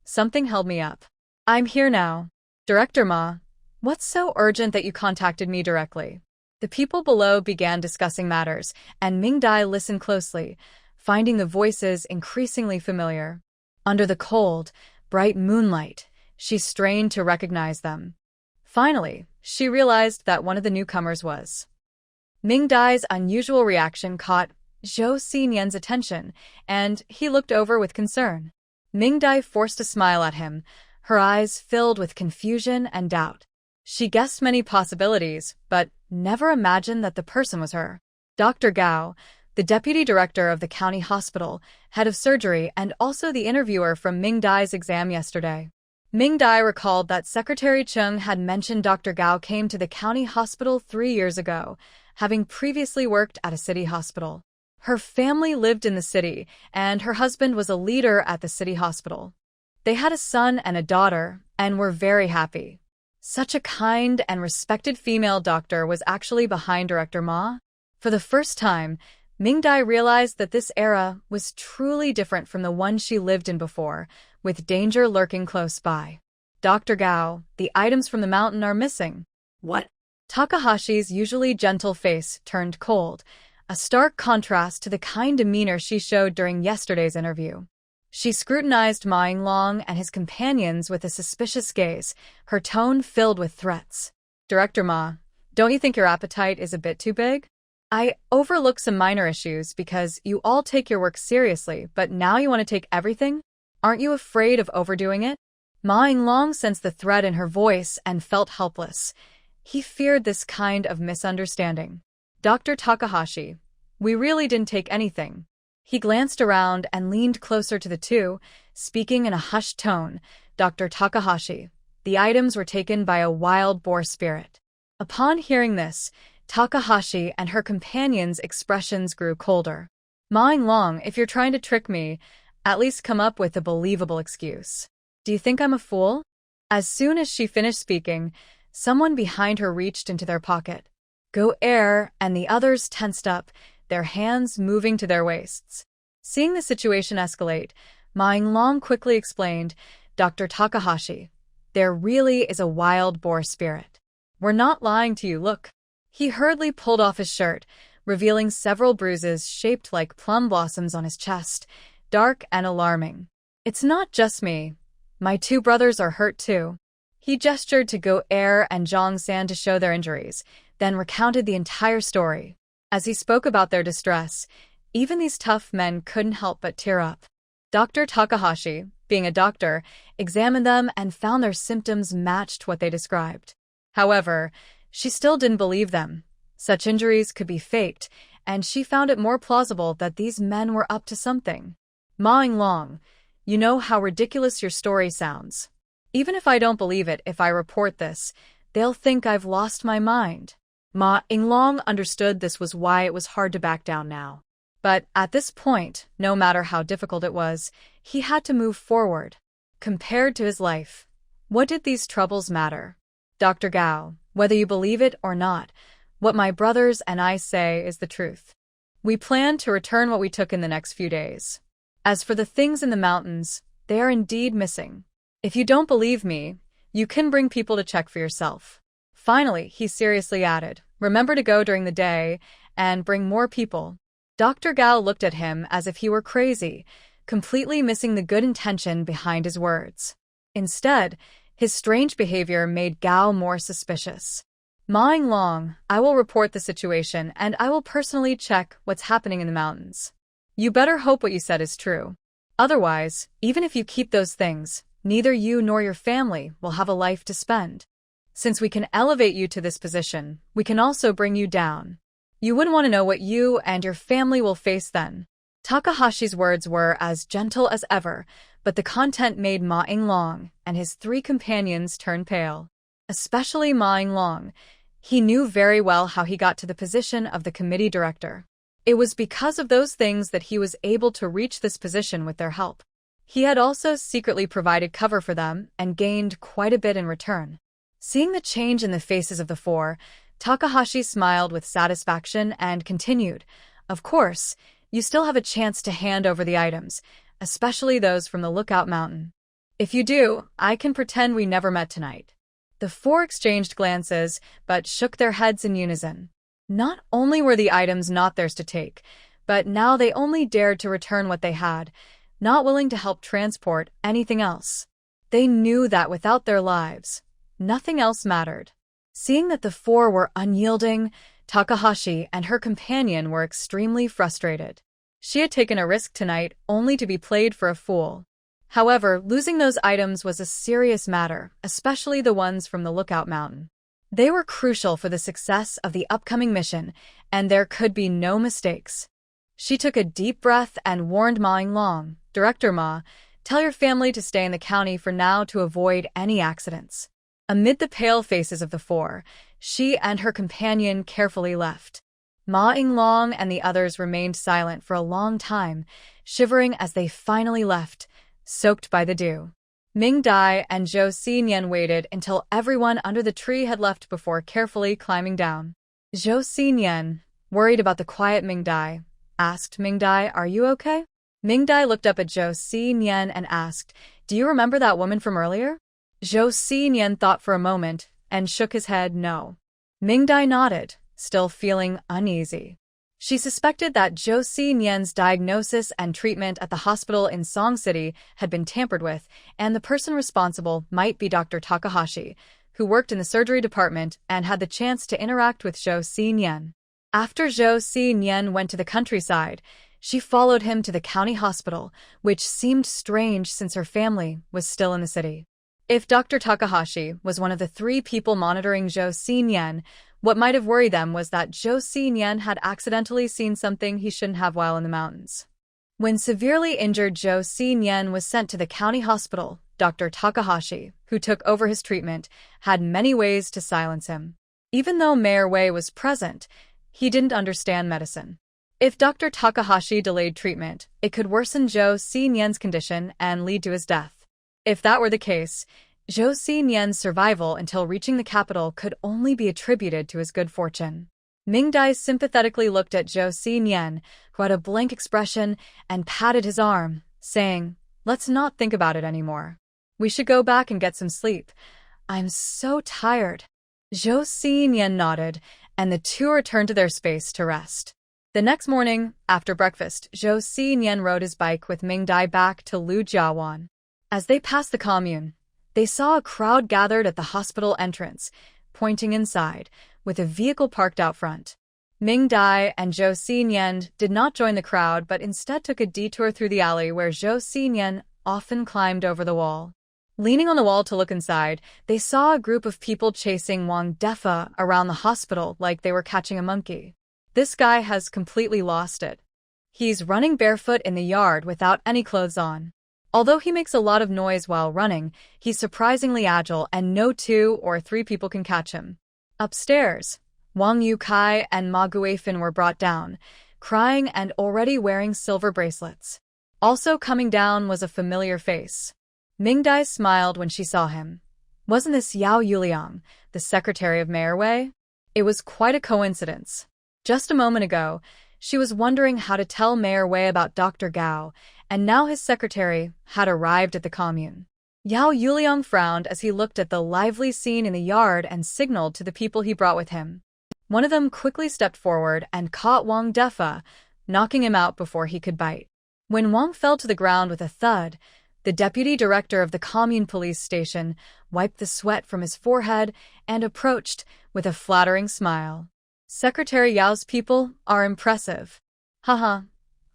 "Something held me up. I'm here now. Director Ma, what's so urgent that you contacted me directly?" The people below began discussing matters, and Mingdai listened closely, finding the voices increasingly familiar. Under the cold, bright moonlight, she strained to recognize them. Finally, she realized that one of the newcomers was. Mingdai's unusual reaction caught Joseian's attention, and he looked over with concern. Mingdai forced a smile at him, her eyes filled with confusion and doubt. She guessed many possibilities, but never imagined that the person was her. Dr. Gao, the deputy director of the county hospital, head of surgery, and also the interviewer from Mingdai's exam yesterday. Mingdai recalled that Secretary Chung had mentioned Dr. Gao came to the county hospital 3 years ago, having previously worked at a city hospital. Her family lived in the city, and her husband was a leader at the city hospital. They had a son and a daughter, and were very happy. Such a kind and respected female doctor was actually behind Director Ma. For the first time, Mingdai realized that this era was truly different from the one she lived in before, with danger lurking close by. Dr. Gao, the items from the mountain are missing. What? Takahashi's usually gentle face turned cold, a stark contrast to the kind demeanor she showed during yesterday's interview. She scrutinized Ma Yinglong and his companions with a suspicious gaze, her tone filled with threats. Director Ma, don't you think your appetite is a bit too big? I overlook some minor issues because you all take your work seriously, but now you want to take everything? Aren't you afraid of overdoing it? Ma Yinglong sensed the threat in her voice and felt helpless. He feared this kind of misunderstanding. Dr. Takahashi, we really didn't take anything. He glanced around and leaned closer to the two, speaking in a hushed tone. Dr. Takahashi, the items were taken by a wild boar spirit. Upon hearing this, Takahashi and her companions' expressions grew colder. Ma Yinglong, if you're trying to trick me, at least come up with a believable excuse. Do you think I'm a fool? As soon as she finished speaking, someone behind her reached into their pocket. Go air, and the others tensed up, their hands moving to their waists. Seeing the situation escalate, Ma Yinglong quickly explained, Dr. Takahashi, there really is a wild boar spirit. We're not lying to you, look. He hurriedly pulled off his shirt, revealing several bruises shaped like plum blossoms on his chest, dark and alarming. It's not just me. My 2 brothers are hurt too. He gestured to Go Air and Zhang San to show their injuries, then recounted the entire story. As he spoke about their distress, even these tough men couldn't help but tear up. Dr. Takahashi, being a doctor, examined them and found their symptoms matched what they described. However, she still didn't believe them. Such injuries could be faked, and she found it more plausible that these men were up to something. Ma Yinglong, you know how ridiculous your story sounds. Even if I don't believe it, if I report this, they'll think I've lost my mind. Ma Yinglong understood this was why it was hard to back down now. But at this point, no matter how difficult it was, he had to move forward. Compared to his life, what did these troubles matter? Dr. Gao, whether you believe it or not, what my brothers and I say is the truth. We plan to return what we took in the next few days. As for the things in the mountains, they are indeed missing. If you don't believe me, you can bring people to check for yourself. Finally, he seriously added, remember to go during the day and bring more people. Dr. Gao looked at him as if he were crazy, completely missing the good intention behind his words. Instead, his strange behavior made Gao more suspicious. Ma Yinglong, I will report the situation and I will personally check what's happening in the mountains. You better hope what you said is true. Otherwise, even if you keep those things, neither you nor your family will have a life to spend. Since we can elevate you to this position, we can also bring you down. You wouldn't want to know what you and your family will face then. Takahashi's words were as gentle as ever, but the content made Ma Yinglong and his 3 companions turn pale. Especially Ma Yinglong. He knew very well how he got to the position of the committee director. It was because of those things that he was able to reach this position with their help. He had also secretly provided cover for them and gained quite a bit in return. Seeing the change in the faces of the 4, Takahashi smiled with satisfaction and continued, of course, you still have a chance to hand over the items, especially those from the Lookout Mountain. If you do, I can pretend we never met tonight. The 4 exchanged glances, but shook their heads in unison. Not only were the items not theirs to take, but now they only dared to return what they had, not willing to help transport anything else. They knew that without their lives, nothing else mattered. Seeing that the 4 were unyielding, Takahashi and her companion were extremely frustrated. She had taken a risk tonight only to be played for a fool. However, losing those items was a serious matter, especially the ones from the Lookout Mountain. They were crucial for the success of the upcoming mission, and there could be no mistakes. She took a deep breath and warned Ma Yinglong, Director Ma, tell your family to stay in the county for now to avoid any accidents. Amid the pale faces of the four, she and her companion carefully left. Ma Yinglong and the others remained silent for a long time, shivering as they finally left, soaked by the dew. Mingdai and Joseian waited until everyone under the tree had left before carefully climbing down. Joseian, worried about the quiet Mingdai, asked Mingdai, "Are you okay?" Mingdai looked up at Joseian and asked, "Do you remember that woman from earlier?" Joseian thought for a moment and shook his head no. Mingdai nodded, still feeling uneasy. She suspected that Joseian's diagnosis and treatment at the hospital in Song City had been tampered with, and the person responsible might be Dr. Takahashi, who worked in the surgery department and had the chance to interact with Joseian. After Joseian went to the countryside, she followed him to the county hospital, which seemed strange since her family was still in the city. If Dr. Takahashi was one of the 3 people monitoring Joseian, what might have worried them was that Joseian had accidentally seen something he shouldn't have while in the mountains. When severely injured Joseian was sent to the county hospital, Dr. Takahashi, who took over his treatment, had many ways to silence him. Even though Mayor Wei was present, he didn't understand medicine. If Dr. Takahashi delayed treatment, it could worsen Joseian's condition and lead to his death. If that were the case, Joseian's survival until reaching the capital could only be attributed to his good fortune. Mingdai sympathetically looked at Joseian, who had a blank expression, and patted his arm, saying, "Let's not think about it anymore. We should go back and get some sleep. I'm so tired." Joseian nodded, and the 2 returned to their space to rest. The next morning, after breakfast, Joseian rode his bike with Mingdai back to Lujiawan. As they passed the commune, they saw a crowd gathered at the hospital entrance, pointing inside, with a vehicle parked out front. Mingdai and Joseian did not join the crowd but instead took a detour through the alley where Joseian often climbed over the wall. Leaning on the wall to look inside, they saw a group of people chasing Wong around the hospital like they were catching a monkey. This guy has completely lost it. He's running barefoot in the yard without any clothes on. Although he makes a lot of noise while running, he's surprisingly agile and no 2 or 3 people can catch him. Upstairs, Wang Yukai and Ma Guifin were brought down, crying and already wearing silver bracelets. Also coming down was a familiar face. Mingdai smiled when she saw him. Wasn't this Yao Yuliang, the secretary of Mayor Wei? It was quite a coincidence. Just a moment ago, she was wondering how to tell Mayor Wei about Dr. Gao, and now his secretary had arrived at the commune. Yao Yuliang frowned as he looked at the lively scene in the yard and signaled to the people he brought with him. One of them quickly stepped forward and caught Wong knocking him out before he could bite. When Wong fell to the ground with a thud, the deputy director of the commune police station wiped the sweat from his forehead and approached with a flattering smile. "Secretary Yao's people are impressive. Haha.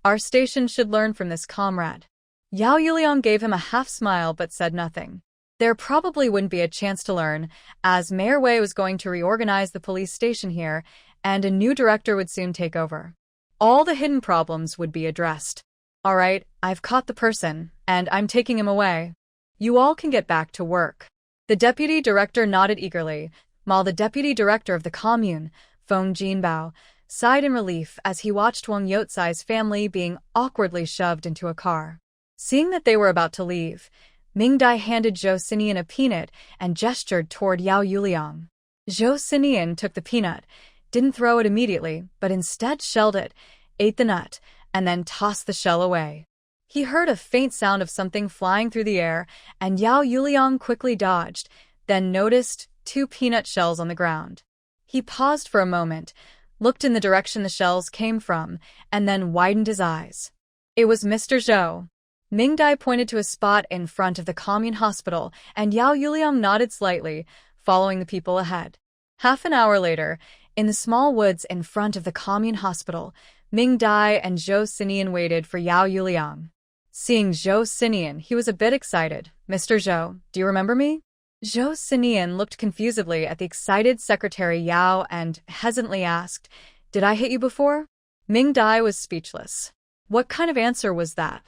Our station should learn from this comrade." Yao Yuliang gave him a half-smile but said nothing. There probably wouldn't be a chance to learn, as Mayor Wei was going to reorganize the police station here, and a new director would soon take over. All the hidden problems would be addressed. "All right, I've caught the person, and I'm taking him away. You all can get back to work." The deputy director nodded eagerly, while the deputy director of the commune, Feng Jinbao, sighed in relief as he watched Wang Yotsai's family being awkwardly shoved into a car. Seeing that they were about to leave, Mingdai handed Joseian a peanut and gestured toward Yao Yuliang. Joseian took the peanut, didn't throw it immediately, but instead shelled it, ate the nut, and then tossed the shell away. He heard a faint sound of something flying through the air, and Yao Yuliang quickly dodged, then noticed 2 peanut shells on the ground. He paused for a moment, looked in the direction the shells came from, and then widened his eyes. It was Mr. Zhou. Mingdai pointed to a spot in front of the commune hospital, and Yao Yuliang nodded slightly, following the people ahead. Half an hour later, in the small woods in front of the commune hospital, Mingdai and Joseian waited for Yao Yuliang. Seeing Joseian, he was a bit excited. "Mr. Zhou, do you remember me?" Joseian looked confusedly at the excited Secretary Yao and hesitantly asked, "Did I hit you before?" Mingdai was speechless. What kind of answer was that?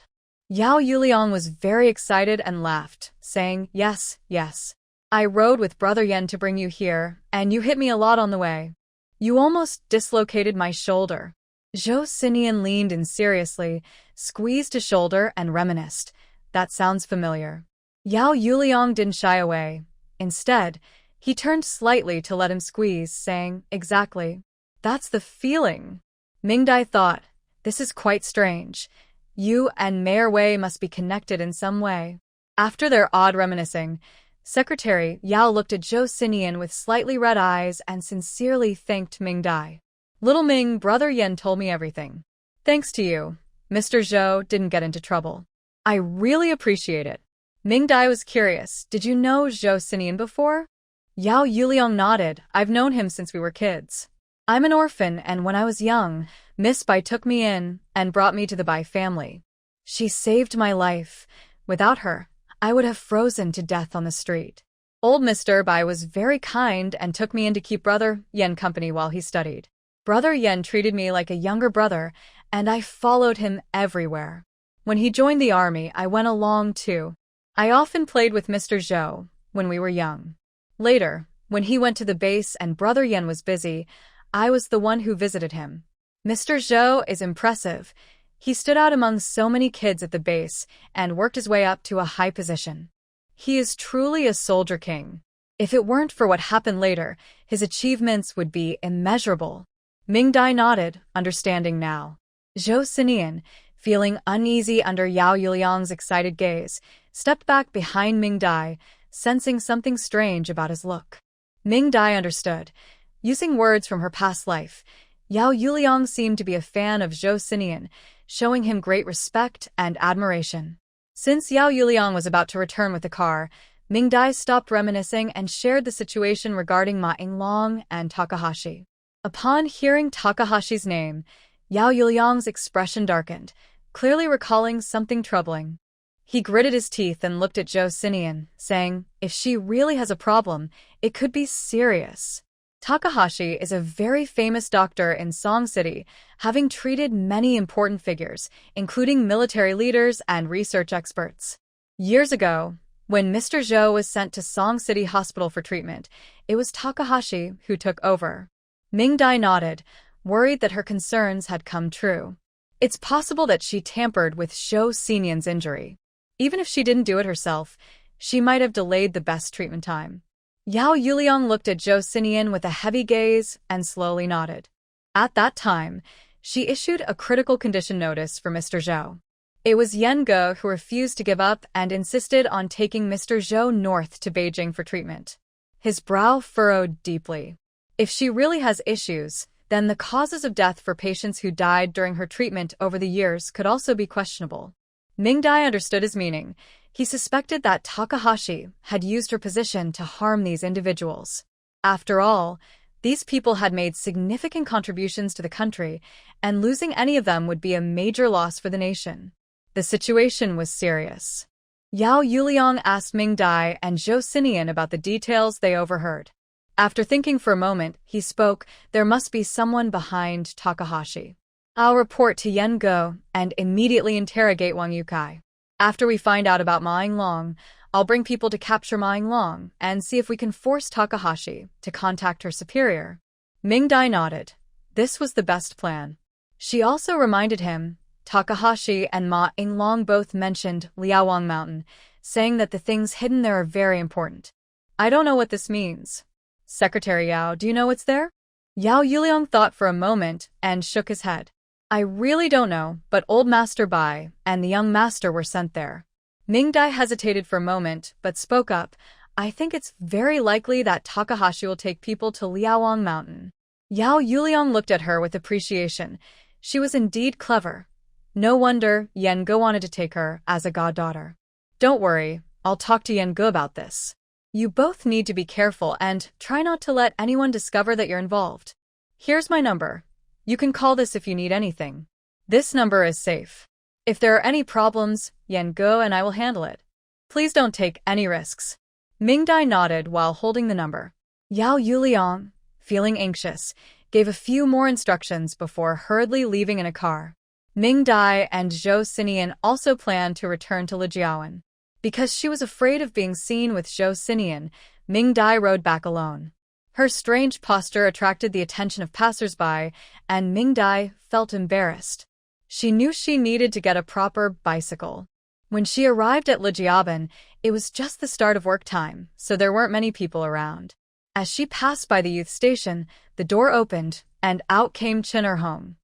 Yao Yuliang was very excited and laughed, saying, "Yes, yes. I rode with Brother Yen to bring you here, and you hit me a lot on the way. You almost dislocated my shoulder." Joseian leaned in seriously, squeezed his shoulder, and reminisced. "That sounds familiar." Yao Yuliang didn't shy away. Instead, he turned slightly to let him squeeze, saying, "Exactly. That's the feeling." Mingdai thought, "This is quite strange. You and Mayor Wei must be connected in some way." After their odd reminiscing, Secretary Yao looked at Joseian with slightly red eyes and sincerely thanked Mingdai. "Little Ming, Brother Yen told me everything. Thanks to you, Mr. Zhou didn't get into trouble. I really appreciate it." Mingdai was curious. "Did you know Joseian before?" Yao Yuliang nodded. "I've known him since we were kids. I'm an orphan, and when I was young, Miss Bai took me in and brought me to the Bai family. She saved my life. Without her, I would have frozen to death on the street. Old Mr. Bai was very kind and took me in to keep Brother Yen company while he studied. Brother Yen treated me like a younger brother, and I followed him everywhere. When he joined the army, I went along too. I often played with Mr. Zhou when we were young. Later, when he went to the base and Brother Yen was busy, I was the one who visited him. Mr. Zhou is impressive. He stood out among so many kids at the base and worked his way up to a high position. He is truly a soldier king. If it weren't for what happened later, his achievements would be immeasurable." Mingdai nodded, understanding now. Joseian, feeling uneasy under Yao Yuliang's excited gaze, stepped back behind Mingdai, sensing something strange about his look. Mingdai understood. Using words from her past life, Yao Yuliang seemed to be a fan of Joseian, showing him great respect and admiration. Since Yao Yuliang was about to return with the car, Mingdai stopped reminiscing and shared the situation regarding Ma Yinglong and Takahashi. Upon hearing Takahashi's name, Yao Yuliang's expression darkened, clearly recalling something troubling. He gritted his teeth and looked at Joseian, saying, "If she really has a problem, it could be serious." Takahashi is a very famous doctor in Song City, having treated many important figures, including military leaders and research experts. Years ago, when Mr. Zhou was sent to Song City Hospital for treatment, it was Takahashi who took over. Mingdai nodded, worried that her concerns had come true. It's possible that she tampered with Joseian's injury. Even if she didn't do it herself, she might have delayed the best treatment time. Yao Yuliang looked at Joseian with a heavy gaze and slowly nodded. At that time, she issued a critical condition notice for Mr. Zhou. It was Yen Ge who refused to give up and insisted on taking Mr. Zhou north to Beijing for treatment. His brow furrowed deeply. If she really has issues, then the causes of death for patients who died during her treatment over the years could also be questionable. Mingdai understood his meaning. He suspected that Takahashi had used her position to harm these individuals. After all, these people had made significant contributions to the country, and losing any of them would be a major loss for the nation. The situation was serious. Yao Yuliang asked Mingdai and Joseian about the details they overheard. After thinking for a moment, he spoke, "There must be someone behind Takahashi. I'll report to Yen Ge and immediately interrogate Wang Yukai. After we find out about Ma Yinglong, I'll bring people to capture Ma Yinglong and see if we can force Takahashi to contact her superior." Mingdai nodded. This was the best plan. She also reminded him, Takahashi and Ma Yinglong both mentioned Liaowang Mountain, saying that the things hidden there are very important. "I don't know what this means. Secretary Yao, do you know what's there?" Yao Yuliang thought for a moment and shook his head. "I really don't know, but Old Master Bai and the young master were sent there." Mingdai hesitated for a moment, but spoke up, "I think it's very likely that Takahashi will take people to Liaowang Mountain." Yao Yuliang looked at her with appreciation. She was indeed clever. No wonder Yen Ge wanted to take her as a goddaughter. "Don't worry, I'll talk to Yen Ge about this. You both need to be careful and try not to let anyone discover that you're involved. Here's my number. You can call this if you need anything. This number is safe. If there are any problems, Yen Ge and I will handle it. Please don't take any risks." Mingdai nodded while holding the number. Yao Yuliang, feeling anxious, gave a few more instructions before hurriedly leaving in a car. Mingdai and Joseian also planned to return to Lijiawan. Because she was afraid of being seen with Joseian, Mingdai rode back alone. Her strange posture attracted the attention of passers-by, and Mingdai felt embarrassed. She knew she needed to get a proper bicycle. When she arrived at Lijiawan, it was just the start of work time, so there weren't many people around. As she passed by the youth station, the door opened, and out came Chen Erhong.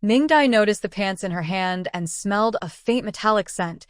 Mingdai noticed the pants in her hand and smelled a faint metallic scent,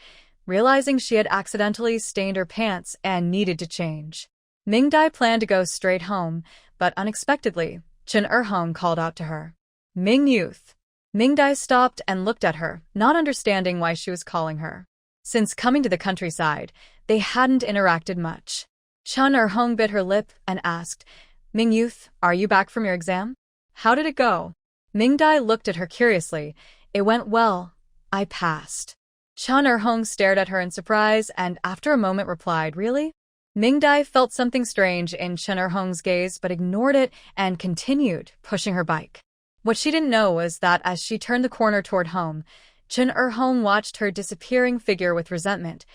realizing she had accidentally stained her pants and needed to change. Mingdai planned to go straight home, but unexpectedly, Chen Erhong called out to her. Ming youth. Mingdai stopped and looked at her, not understanding why she was calling her. Since coming to the countryside, they hadn't interacted much. Chen Erhong bit her lip and asked, Ming youth, are you back from your exam? How did it go? Mingdai looked at her curiously. It went well. I passed. Chen Erhong stared at her in surprise and after a moment replied, Really? Mingdai felt something strange in Chen Erhong's gaze but ignored it and continued pushing her bike. What she didn't know was that as she turned the corner toward home, Chen Erhong watched her disappearing figure with resentment,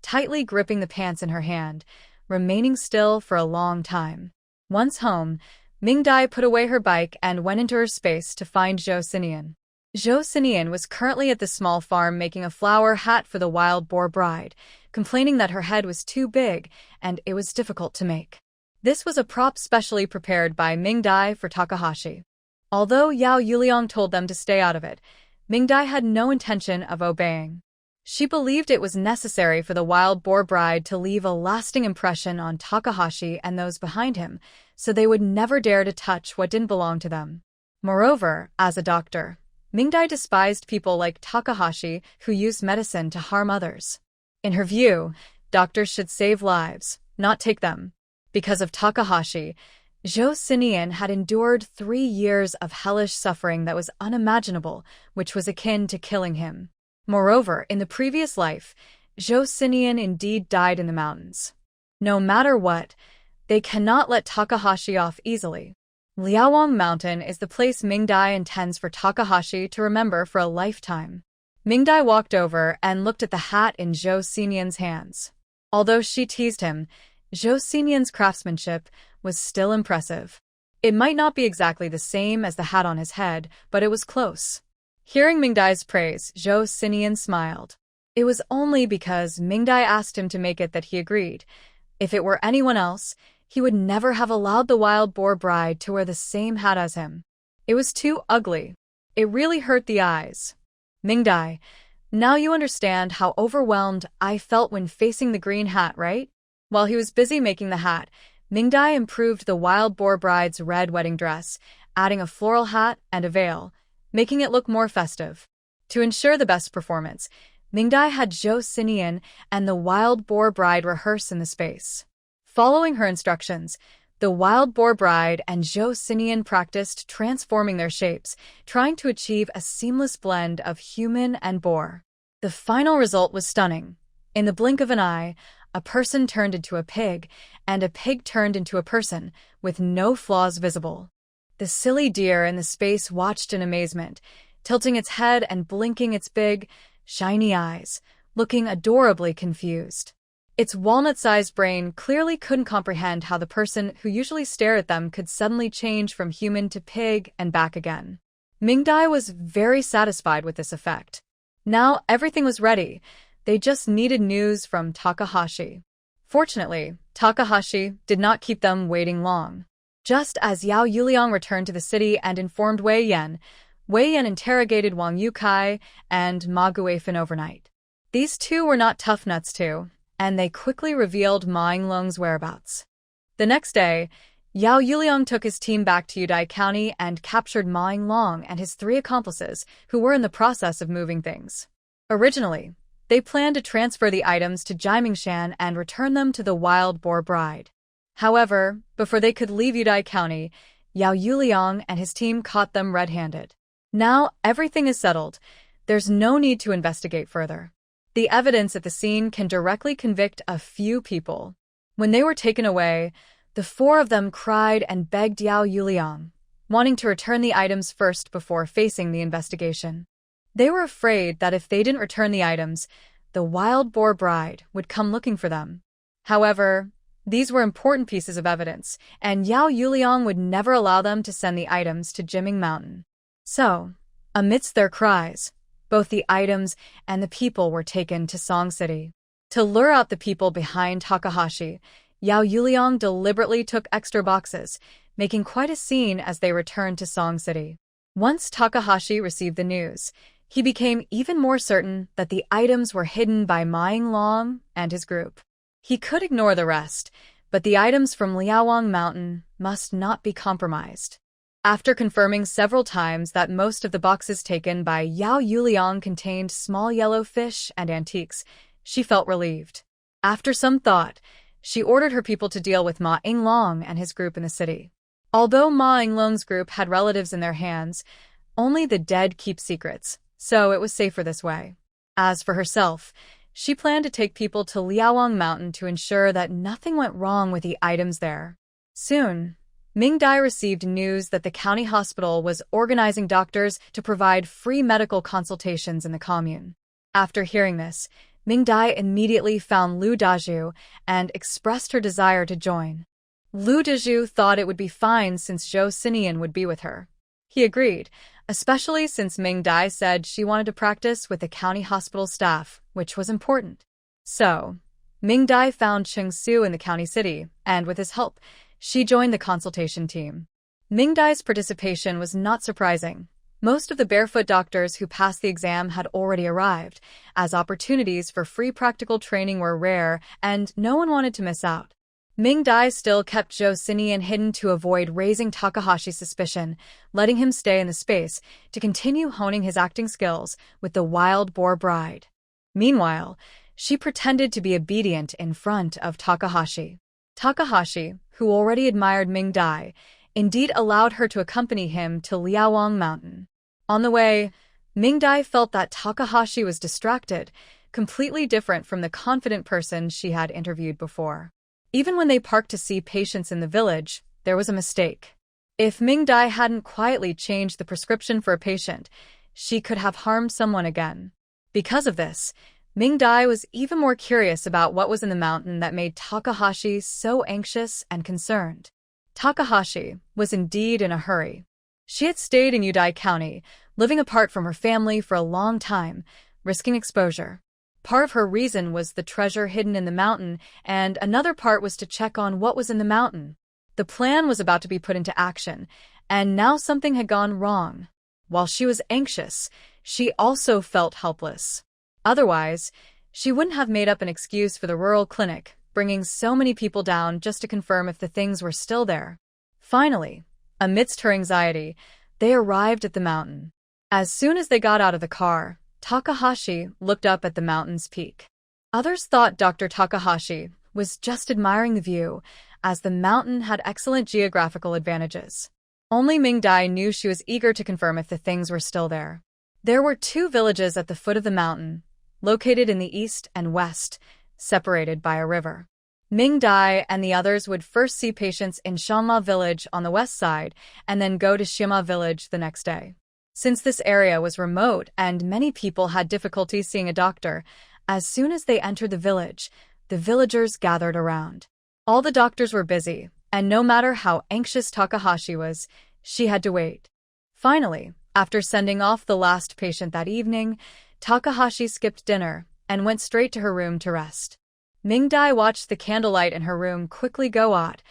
tightly gripping the pants in her hand, remaining still for a long time. Once home, Mingdai put away her bike and went into her space to find Joseian. Joseian was currently at the small farm making a flower hat for the wild boar bride, complaining that her head was too big and it was difficult to make. This was a prop specially prepared by Mingdai for Takahashi. Although Yao Yuliang told them to stay out of it, Mingdai had no intention of obeying. She believed it was necessary for the wild boar bride to leave a lasting impression on Takahashi and those behind him, so they would never dare to touch what didn't belong to them. Moreover, as a doctor, Mingdai despised people like Takahashi who used medicine to harm others. In her view, doctors should save lives, not take them. Because of Takahashi, Joseian had endured 3 years of hellish suffering that was unimaginable, which was akin to killing him. Moreover, in the previous life, Joseian indeed died in the mountains. No matter what, they cannot let Takahashi off easily. Liaowang Mountain is the place Mingdai intends for Takahashi to remember for a lifetime. Mingdai walked over and looked at the hat in Joseian's hands. Although she teased him, Joseian's craftsmanship was still impressive. It might not be exactly the same as the hat on his head, but it was close. Hearing Mingdai's praise, Joseian smiled. It was only because Mingdai asked him to make it that he agreed. If it were anyone else, he would never have allowed the wild boar bride to wear the same hat as him. It was too ugly. It really hurt the eyes. Mingdai, now you understand how overwhelmed I felt when facing the green hat, right? While he was busy making the hat, Mingdai improved the wild boar bride's red wedding dress, adding a floral hat and a veil, making it look more festive. To ensure the best performance, Mingdai had Joseian and the wild boar bride rehearse in the space. Following her instructions, the wild boar bride and Joseian practiced transforming their shapes, trying to achieve a seamless blend of human and boar. The final result was stunning. In the blink of an eye, a person turned into a pig, and a pig turned into a person, with no flaws visible. The silly deer in the space watched in amazement, tilting its head and blinking its big, shiny eyes, looking adorably confused. Its walnut-sized brain clearly couldn't comprehend how the person who usually stared at them could suddenly change from human to pig and back again. Mingdai was very satisfied with this effect. Now everything was ready. They just needed news from Takahashi. Fortunately, Takahashi did not keep them waiting long. Just as Yao Yuliang returned to the city and informed Wei Yan interrogated Wang Yukai and Ma Guifan overnight. These two were not tough nuts too, and they quickly revealed Ma Yinglong's whereabouts. The next day, Yao Yuliang took his team back to Yudai County and captured Ma Yinglong and his 3 accomplices, who were in the process of moving things. Originally, they planned to transfer the items to Jimingshan and return them to the wild boar bride. However, before they could leave Yudai County, Yao Yuliang and his team caught them red-handed. Now everything is settled. There's no need to investigate further. The evidence at the scene can directly convict a few people. When they were taken away, the four of them cried and begged Yao Yuliang, wanting to return the items first before facing the investigation. They were afraid that if they didn't return the items, the wild boar bride would come looking for them. However, these were important pieces of evidence, and Yao Yuliang would never allow them to send the items to Jiming Mountain. So, amidst their cries, both the items and the people were taken to Song City. To lure out the people behind Takahashi, Yao Yuliang deliberately took extra boxes, making quite a scene as they returned to Song City. Once Takahashi received the news, he became even more certain that the items were hidden by Ma Yinglong and his group. He could ignore the rest, but the items from Liaowang Mountain must not be compromised. After confirming several times that most of the boxes taken by Yao Yuliang contained small yellow fish and antiques, she felt relieved. After some thought, she ordered her people to deal with Ma Yinglong and his group in the city. Although Ma Yinglong's group had relatives in their hands, only the dead keep secrets, so it was safer this way. As for herself, she planned to take people to Liaowang Mountain to ensure that nothing went wrong with the items there. Soon, Mingdai received news that the county hospital was organizing doctors to provide free medical consultations in the commune. After hearing this, Mingdai immediately found Lu Dazhu and expressed her desire to join. Lu Dazhu thought it would be fine since Joseian would be with her. He agreed, especially since Mingdai said she wanted to practice with the county hospital staff, which was important. So, Mingdai found Cheng Su in the county city, and with his help, she joined the consultation team. Mingdai's participation was not surprising. Most of the barefoot doctors who passed the exam had already arrived, as opportunities for free practical training were rare and no one wanted to miss out. Mingdai still kept Joseian hidden to avoid raising Takahashi's suspicion, letting him stay in the space to continue honing his acting skills with the wild boar bride. Meanwhile, she pretended to be obedient in front of Takahashi. Takahashi, who already admired Mingdai, indeed allowed her to accompany him to Liaowang Mountain. On the way, Mingdai felt that Takahashi was distracted, completely different from the confident person she had interviewed before. Even when they parked to see patients in the village, there was a mistake. If Mingdai hadn't quietly changed the prescription for a patient, she could have harmed someone again. Because of this, Mingdai was even more curious about what was in the mountain that made Takahashi so anxious and concerned. Takahashi was indeed in a hurry. She had stayed in Udai County, living apart from her family for a long time, risking exposure. Part of her reason was the treasure hidden in the mountain, and another part was to check on what was in the mountain. The plan was about to be put into action, and now something had gone wrong. While she was anxious, she also felt helpless. Otherwise, she wouldn't have made up an excuse for the rural clinic, bringing so many people down just to confirm if the things were still there. Finally, amidst her anxiety, they arrived at the mountain. As soon as they got out of the car, Takahashi looked up at the mountain's peak. Others thought Dr. Takahashi was just admiring the view, as the mountain had excellent geographical advantages. Only Mingdai knew she was eager to confirm if the things were still there. There were 2 villages at the foot of the mountain, located in the east and west, separated by a river. Mingdai and the others would first see patients in Shanma village on the west side and then go to Shima village the next day. Since this area was remote and many people had difficulty seeing a doctor, as soon as they entered the village, the villagers gathered around. All the doctors were busy, and no matter how anxious Takahashi was, she had to wait. Finally, after sending off the last patient that evening, Takahashi skipped dinner and went straight to her room to rest. Mingdai watched the candlelight in her room quickly go out,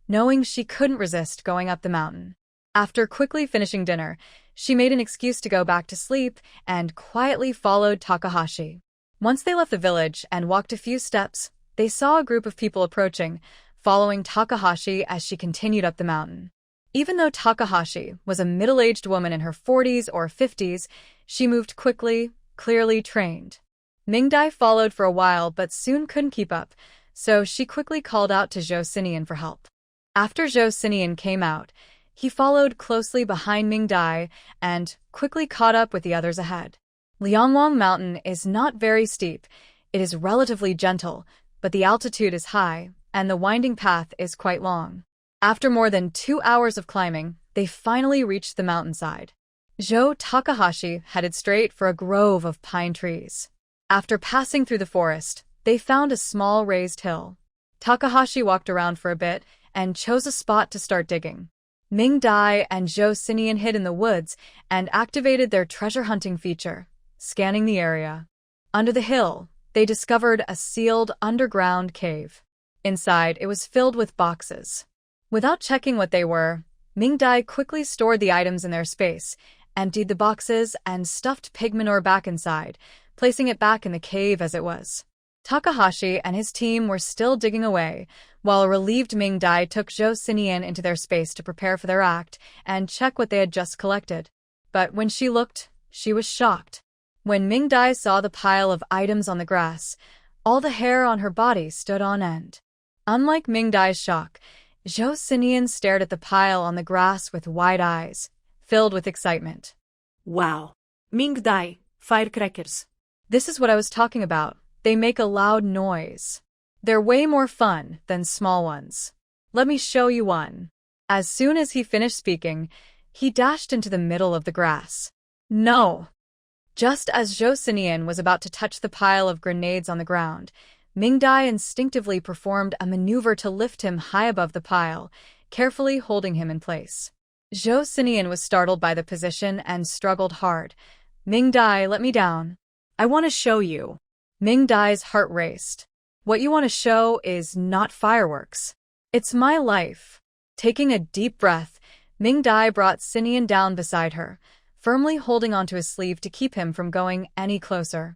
knowing she couldn't resist going up the mountain. After quickly finishing dinner, she made an excuse to go back to sleep and quietly followed Takahashi. Once they left the village and walked a few steps, they saw a group of people approaching, following Takahashi as she continued up the mountain. Even though Takahashi was a middle-aged woman in her 40s or 50s, she moved quickly, clearly trained. Mingdai followed for a while but soon couldn't keep up, so she quickly called out to Joseian for help. After Joseian came out, he followed closely behind Mingdai and quickly caught up with the others ahead. Liaowang Mountain is not very steep. It is relatively gentle, but the altitude is high, and the winding path is quite long. After more than 2 hours of climbing, they finally reached the mountainside. Takahashi headed straight for a grove of pine trees. After passing through the forest, they found a small raised hill. Takahashi walked around for a bit and chose a spot to start digging. Mingdai and Joseian hid in the woods and activated their treasure hunting feature, scanning the area. Under the hill, they discovered a sealed underground cave. Inside, it was filled with boxes. Without checking what they were, Mingdai quickly stored the items in their space, emptied the boxes, and stuffed pig manure back inside, placing it back in the cave as it was. Takahashi and his team were still digging away, while a relieved Mingdai took Joseian into their space to prepare for their act and check what they had just collected. But when she looked, she was shocked. When Mingdai saw the pile of items on the grass, all the hair on her body stood on end. Unlike Mingdai's shock, Joseian stared at the pile on the grass with wide eyes, filled with excitement. Wow. Mingdai, firecrackers. This is what I was talking about. They make a loud noise. They're way more fun than small ones. Let me show you one. As soon as he finished speaking, he dashed into the middle of the grass. No! Just as Joseian was about to touch the pile of grenades on the ground, Mingdai instinctively performed a maneuver to lift him high above the pile, carefully holding him in place. Joseian was startled by the position and struggled hard. Mingdai, let me down. I want to show you. Mingdai's heart raced. What you want to show is not fireworks. It's my life. Taking a deep breath, Mingdai brought Sinian down beside her, firmly holding onto his sleeve to keep him from going any closer.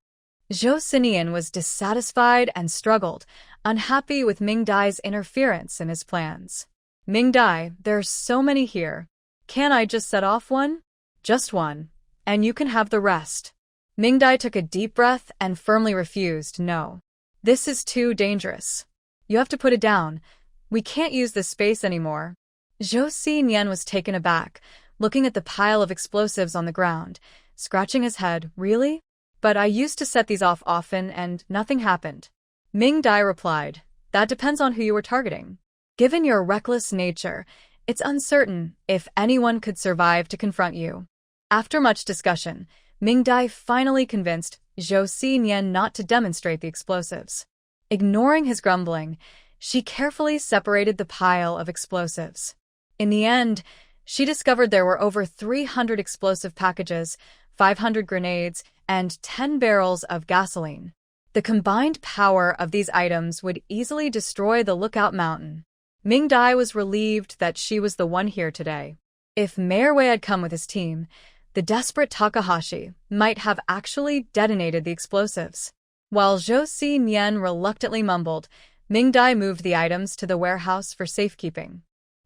Joseian was dissatisfied and struggled, unhappy with Mingdai's interference in his plans. Mingdai, there are so many here. Can't I just set off one? Just one, and you can have the rest. Mingdai took a deep breath and firmly refused. No. This is too dangerous. You have to put it down. We can't use this space anymore. Joseian was taken aback, looking at the pile of explosives on the ground, scratching his head. Really? But I used to set these off often and nothing happened. Mingdai replied, that depends on who you were targeting. Given your reckless nature, it's uncertain if anyone could survive to confront you. After much discussion, Mingdai finally convinced Joseian not to demonstrate the explosives. Ignoring his grumbling, she carefully separated the pile of explosives. In the end, she discovered there were over 300 explosive packages, 500 grenades, and 10 barrels of gasoline. The combined power of these items would easily destroy the Lookout Mountain. Mingdai was relieved that she was the one here today. If Mayorwei had come with his team, the desperate Takahashi might have actually detonated the explosives. While Joseian reluctantly mumbled, Mingdai moved the items to the warehouse for safekeeping.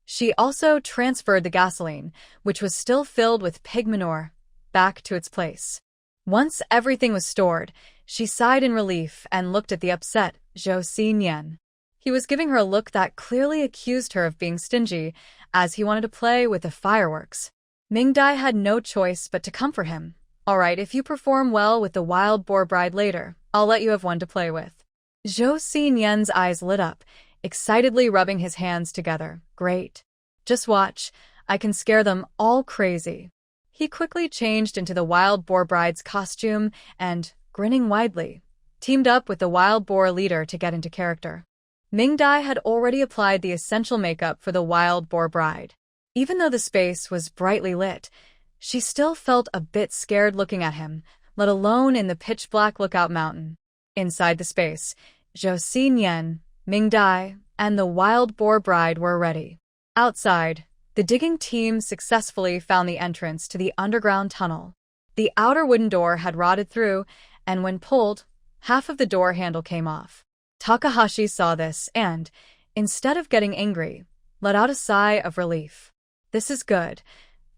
She also transferred the gasoline, which was still filled with pig manure, back to its place. Once everything was stored, she sighed in relief and looked at the upset Joseian. He was giving her a look that clearly accused her of being stingy, as he wanted to play with the fireworks. Mingdai had no choice but to comfort him. All right, if you perform well with the wild boar bride later, I'll let you have one to play with. Joseian's eyes lit up, excitedly rubbing his hands together. Great. Just watch. I can scare them all crazy. He quickly changed into the wild boar bride's costume and, grinning widely, teamed up with the wild boar leader to get into character. Mingdai had already applied the essential makeup for the wild boar bride. Even though the space was brightly lit, she still felt a bit scared looking at him, let alone in the pitch-black Lookout Mountain. Inside the space, Joseian, Mingdai, and the wild boar bride were ready. Outside, the digging team successfully found the entrance to the underground tunnel. The outer wooden door had rotted through, and when pulled, half of the door handle came off. Takahashi saw this and, instead of getting angry, let out a sigh of relief. This is good.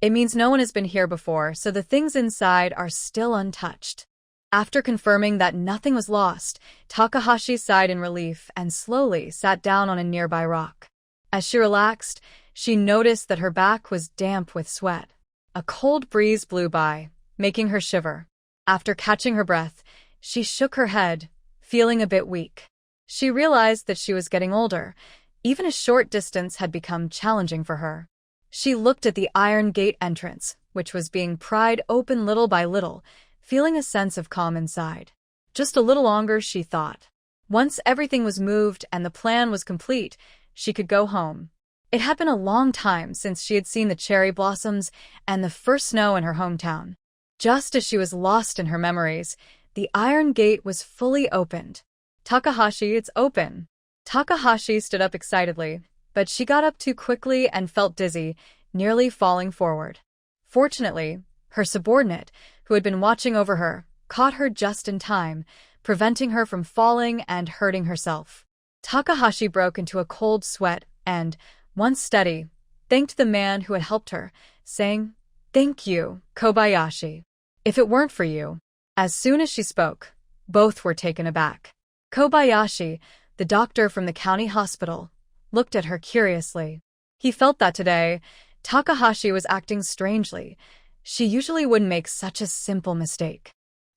It means no one has been here before, so the things inside are still untouched. After confirming that nothing was lost, Takahashi sighed in relief and slowly sat down on a nearby rock. As she relaxed, she noticed that her back was damp with sweat. A cold breeze blew by, making her shiver. After catching her breath, she shook her head, feeling a bit weak. She realized that she was getting older. Even a short distance had become challenging for her. She looked at the iron gate entrance, which was being pried open little by little, feeling a sense of calm inside. Just a little longer, she thought. Once everything was moved and the plan was complete, she could go home. It had been a long time since she had seen the cherry blossoms and the first snow in her hometown. Just as she was lost in her memories, the iron gate was fully opened. "Takahashi, it's open." Takahashi stood up excitedly, but she got up too quickly and felt dizzy, nearly falling forward. Fortunately, her subordinate, who had been watching over her, caught her just in time, preventing her from falling and hurting herself. Takahashi broke into a cold sweat and, once steady, thanked the man who had helped her, saying, "Thank you, Kobayashi. If it weren't for you." As soon as she spoke, both were taken aback. Kobayashi, the doctor from the county hospital, looked at her curiously. He felt that today, Takahashi was acting strangely. She usually wouldn't make such a simple mistake.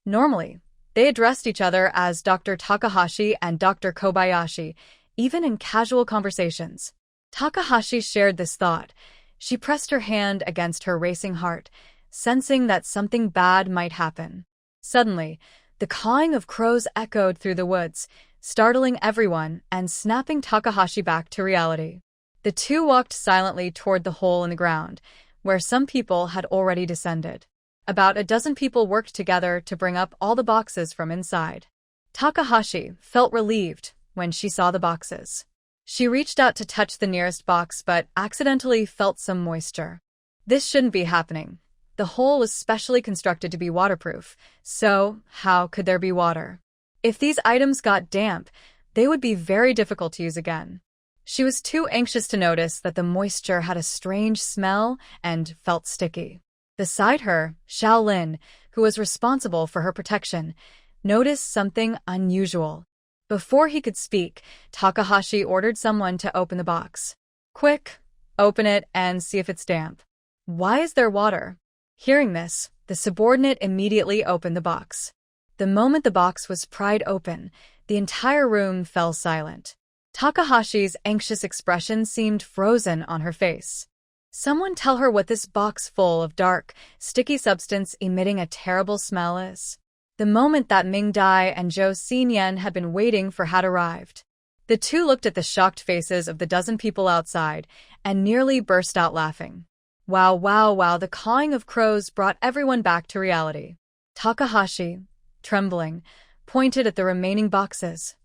Normally, they addressed each other as Dr. Takahashi and Dr. Kobayashi, even in casual conversations. Takahashi shared this thought. She pressed her hand against her racing heart, sensing that something bad might happen. Suddenly, the cawing of crows echoed through the woods, startling everyone and snapping Takahashi back to reality. The two walked silently toward the hole in the ground, where some people had already descended. About a dozen people worked together to bring up all the boxes from inside. Takahashi felt relieved when she saw the boxes. She reached out to touch the nearest box but accidentally felt some moisture. This shouldn't be happening. The hole was specially constructed to be waterproof, so how could there be water? If these items got damp, they would be very difficult to use again. She was too anxious to notice that the moisture had a strange smell and felt sticky. Beside her, Shaolin, who was responsible for her protection, noticed something unusual. Before he could speak, Takahashi ordered someone to open the box. "Quick, open it and see if it's damp." "Why is there water?" Hearing this, the subordinate immediately opened the box. The moment the box was pried open, the entire room fell silent. Takahashi's anxious expression seemed frozen on her face. "Someone tell her what this box full of dark, sticky substance emitting a terrible smell is." The moment that Mingdai and Joseian had been waiting for had arrived. The two looked at the shocked faces of the dozen people outside and nearly burst out laughing. Wow, wow, wow, the cawing of crows brought everyone back to reality. Takahashi, trembling, pointed at the remaining boxes.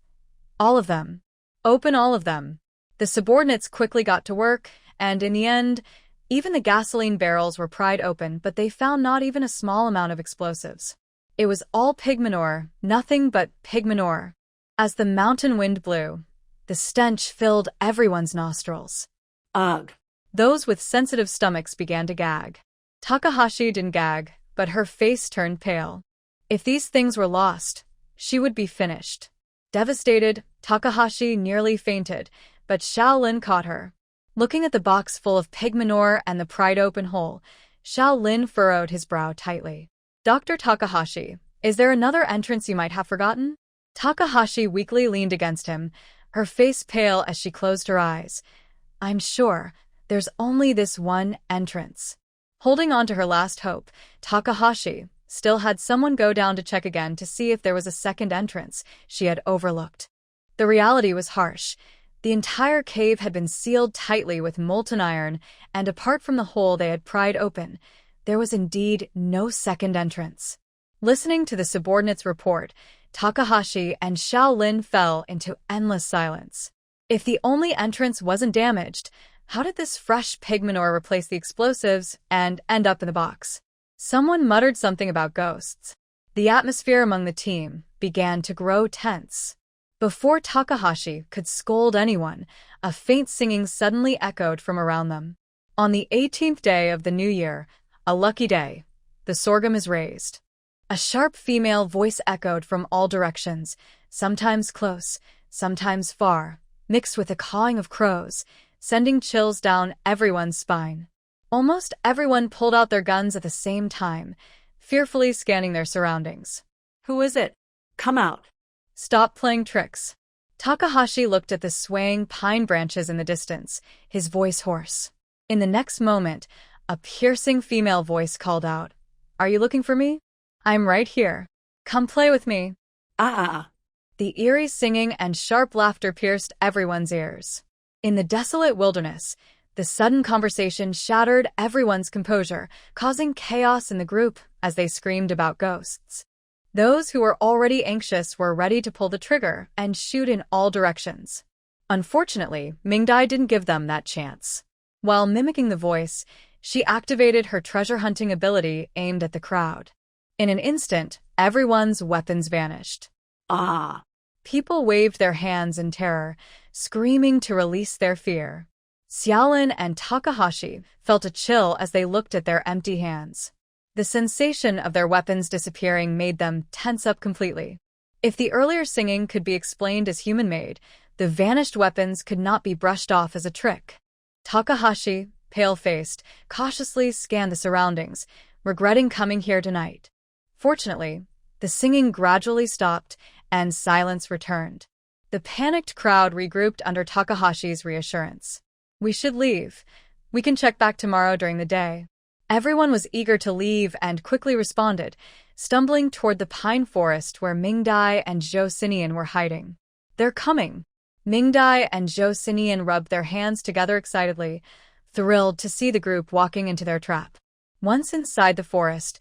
"All of them. Open all of them." The subordinates quickly got to work, and in the end, even the gasoline barrels were pried open, but they found not even a small amount of explosives. It was all pig manure, nothing but pig manure. As the mountain wind blew, the stench filled everyone's nostrils. Ugh. Those with sensitive stomachs began to gag. Takahashi didn't gag, but her face turned pale. If these things were lost, she would be finished. Devastated, Takahashi nearly fainted, but Shaolin caught her. Looking at the box full of pig manure and the pried open hole, Shaolin furrowed his brow tightly. "Dr. Takahashi, is there another entrance you might have forgotten?" Takahashi weakly leaned against him, her face pale as she closed her eyes. "I'm sure. There's only this one entrance." Holding on to her last hope, Takahashi still had someone go down to check again to see if there was a second entrance she had overlooked. The reality was harsh. The entire cave had been sealed tightly with molten iron, and apart from the hole they had pried open, there was indeed no second entrance. Listening to the subordinate's report, Takahashi and Shaolin fell into endless silence. If the only entrance wasn't damaged, how did this fresh pig manure replace the explosives and end up in the box? Someone muttered something about ghosts. The atmosphere among the team began to grow tense. Before Takahashi could scold anyone, a faint singing suddenly echoed from around them. On the 18th day of the new year, a lucky day, the sorghum is raised. A sharp female voice echoed from all directions, sometimes close, sometimes far, mixed with the cawing of crows, sending chills down everyone's spine. Almost everyone pulled out their guns at the same time, fearfully scanning their surroundings. Who is it? Come out. "Stop playing tricks." Takahashi looked at the swaying pine branches in the distance, his voice hoarse. In the next moment, a piercing female voice called out, "Are you looking for me? I'm right here. Come play with me." Ah. The eerie singing and sharp laughter pierced everyone's ears. In the desolate wilderness, the sudden conversation shattered everyone's composure, causing chaos in the group as they screamed about ghosts. Those who were already anxious were ready to pull the trigger and shoot in all directions. Unfortunately, Mingdai didn't give them that chance. While mimicking the voice, she activated her treasure-hunting ability aimed at the crowd. In an instant, everyone's weapons vanished. Ah. People waved their hands in terror, screaming to release their fear. Xiaolin and Takahashi felt a chill as they looked at their empty hands. The sensation of their weapons disappearing made them tense up completely. If the earlier singing could be explained as human-made, the vanished weapons could not be brushed off as a trick. Takahashi, pale-faced, cautiously scanned the surroundings, regretting coming here tonight. Fortunately, the singing gradually stopped and silence returned. The panicked crowd regrouped under Takahashi's reassurance. "We should leave. We can check back tomorrow during the day." Everyone was eager to leave and quickly responded, stumbling toward the pine forest where Mingdai and Joseian were hiding. "They're coming!" Mingdai and Joseian rubbed their hands together excitedly, thrilled to see the group walking into their trap. Once inside the forest,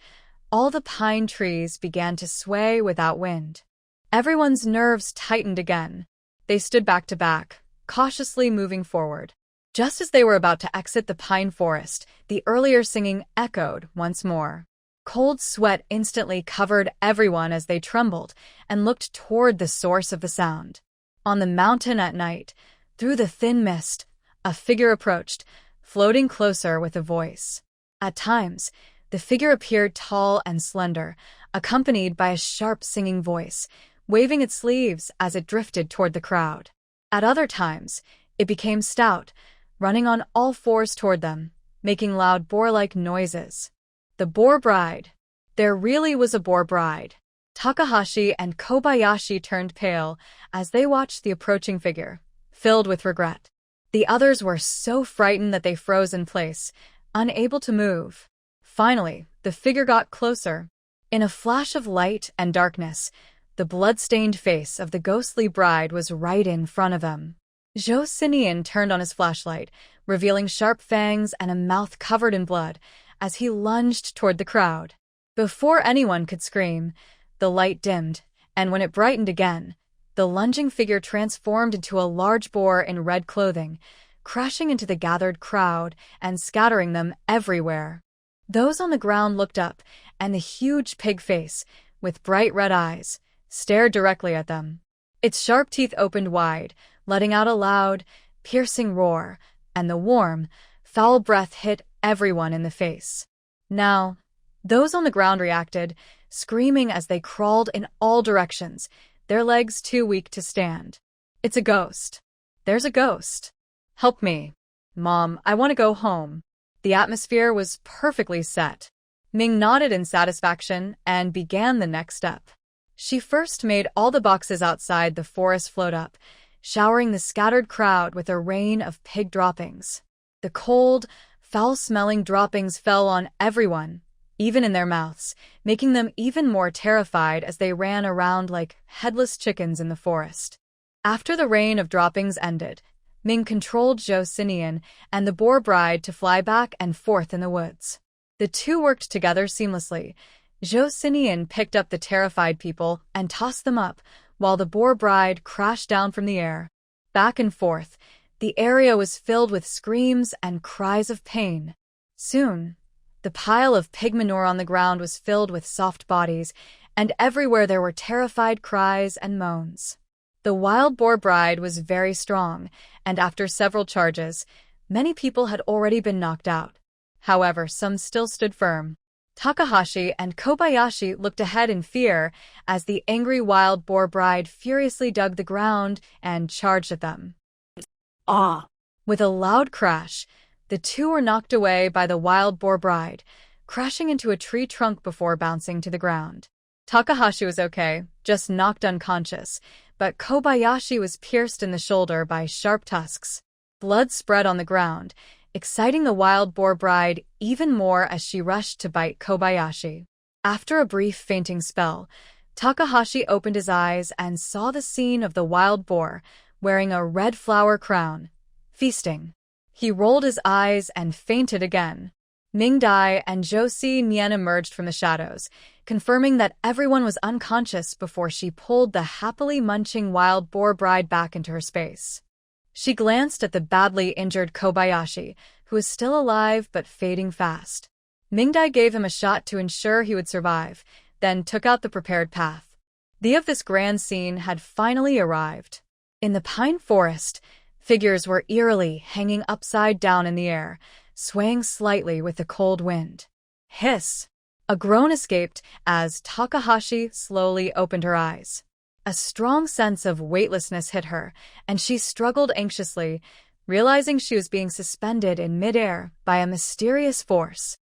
all the pine trees began to sway without wind. Everyone's nerves tightened again. They stood back to back, cautiously moving forward. Just as they were about to exit the pine forest, the earlier singing echoed once more. Cold sweat instantly covered everyone as they trembled and looked toward the source of the sound. On the mountain at night, through the thin mist, a figure approached, floating closer with a voice. At times, the figure appeared tall and slender, accompanied by a sharp singing voice, waving its sleeves as it drifted toward the crowd. At other times, it became stout, running on all fours toward them, making loud boar-like noises. The boar bride. There really was a boar bride. Takahashi and Kobayashi turned pale as they watched the approaching figure, filled with regret. The others were so frightened that they froze in place, unable to move. Finally, the figure got closer. In a flash of light and darkness, the blood-stained face of the ghostly bride was right in front of them. Joseian turned on his flashlight, revealing sharp fangs and a mouth covered in blood, as he lunged toward the crowd. Before anyone could scream, the light dimmed, and when it brightened again, the lunging figure transformed into a large boar in red clothing, crashing into the gathered crowd and scattering them everywhere. Those on the ground looked up, and the huge pig face, with bright red eyes, stared directly at them. Its sharp teeth opened wide, letting out a loud, piercing roar, and the warm, foul breath hit everyone in the face. Now, those on the ground reacted, screaming as they crawled in all directions, their legs too weak to stand. "It's a ghost. There's a ghost. Help me. Mom, I want to go home." The atmosphere was perfectly set. Ming nodded in satisfaction and began the next step. She first made all the boxes outside the forest float up, showering the scattered crowd with a rain of pig droppings. The cold, foul-smelling droppings fell on everyone, even in their mouths, making them even more terrified as they ran around like headless chickens in the forest. After the rain of droppings ended, Ming controlled Joseian and the boar bride to fly back and forth in the woods. The two worked together seamlessly. Joseian picked up the terrified people and tossed them up, while the boar bride crashed down from the air. Back and forth, the area was filled with screams and cries of pain. Soon, the pile of pig manure on the ground was filled with soft bodies, and everywhere there were terrified cries and moans. The wild boar bride was very strong, and after several charges, many people had already been knocked out. However, some still stood firm. Takahashi and Kobayashi looked ahead in fear as the angry wild boar bride furiously dug the ground and charged at them. Ah! With a loud crash, the two were knocked away by the wild boar bride, crashing into a tree trunk before bouncing to the ground. Takahashi was okay, just knocked unconscious, but Kobayashi was pierced in the shoulder by sharp tusks. Blood spread on the ground, exciting the wild boar bride even more as she rushed to bite Kobayashi. After a brief fainting spell, Takahashi opened his eyes and saw the scene of the wild boar, wearing a red flower crown, feasting. He rolled his eyes and fainted again. Mingdai and Joseian emerged from the shadows, confirming that everyone was unconscious before she pulled the happily munching wild boar bride back into her space. She glanced at the badly injured Kobayashi, who was still alive but fading fast. Mingdai gave him a shot to ensure he would survive, then took out the prepared path. The of this grand scene had finally arrived. In the pine forest, figures were eerily hanging upside down in the air, swaying slightly with the cold wind. Hiss! A groan escaped as Takahashi slowly opened her eyes. A strong sense of weightlessness hit her, and she struggled anxiously, realizing she was being suspended in midair by a mysterious force.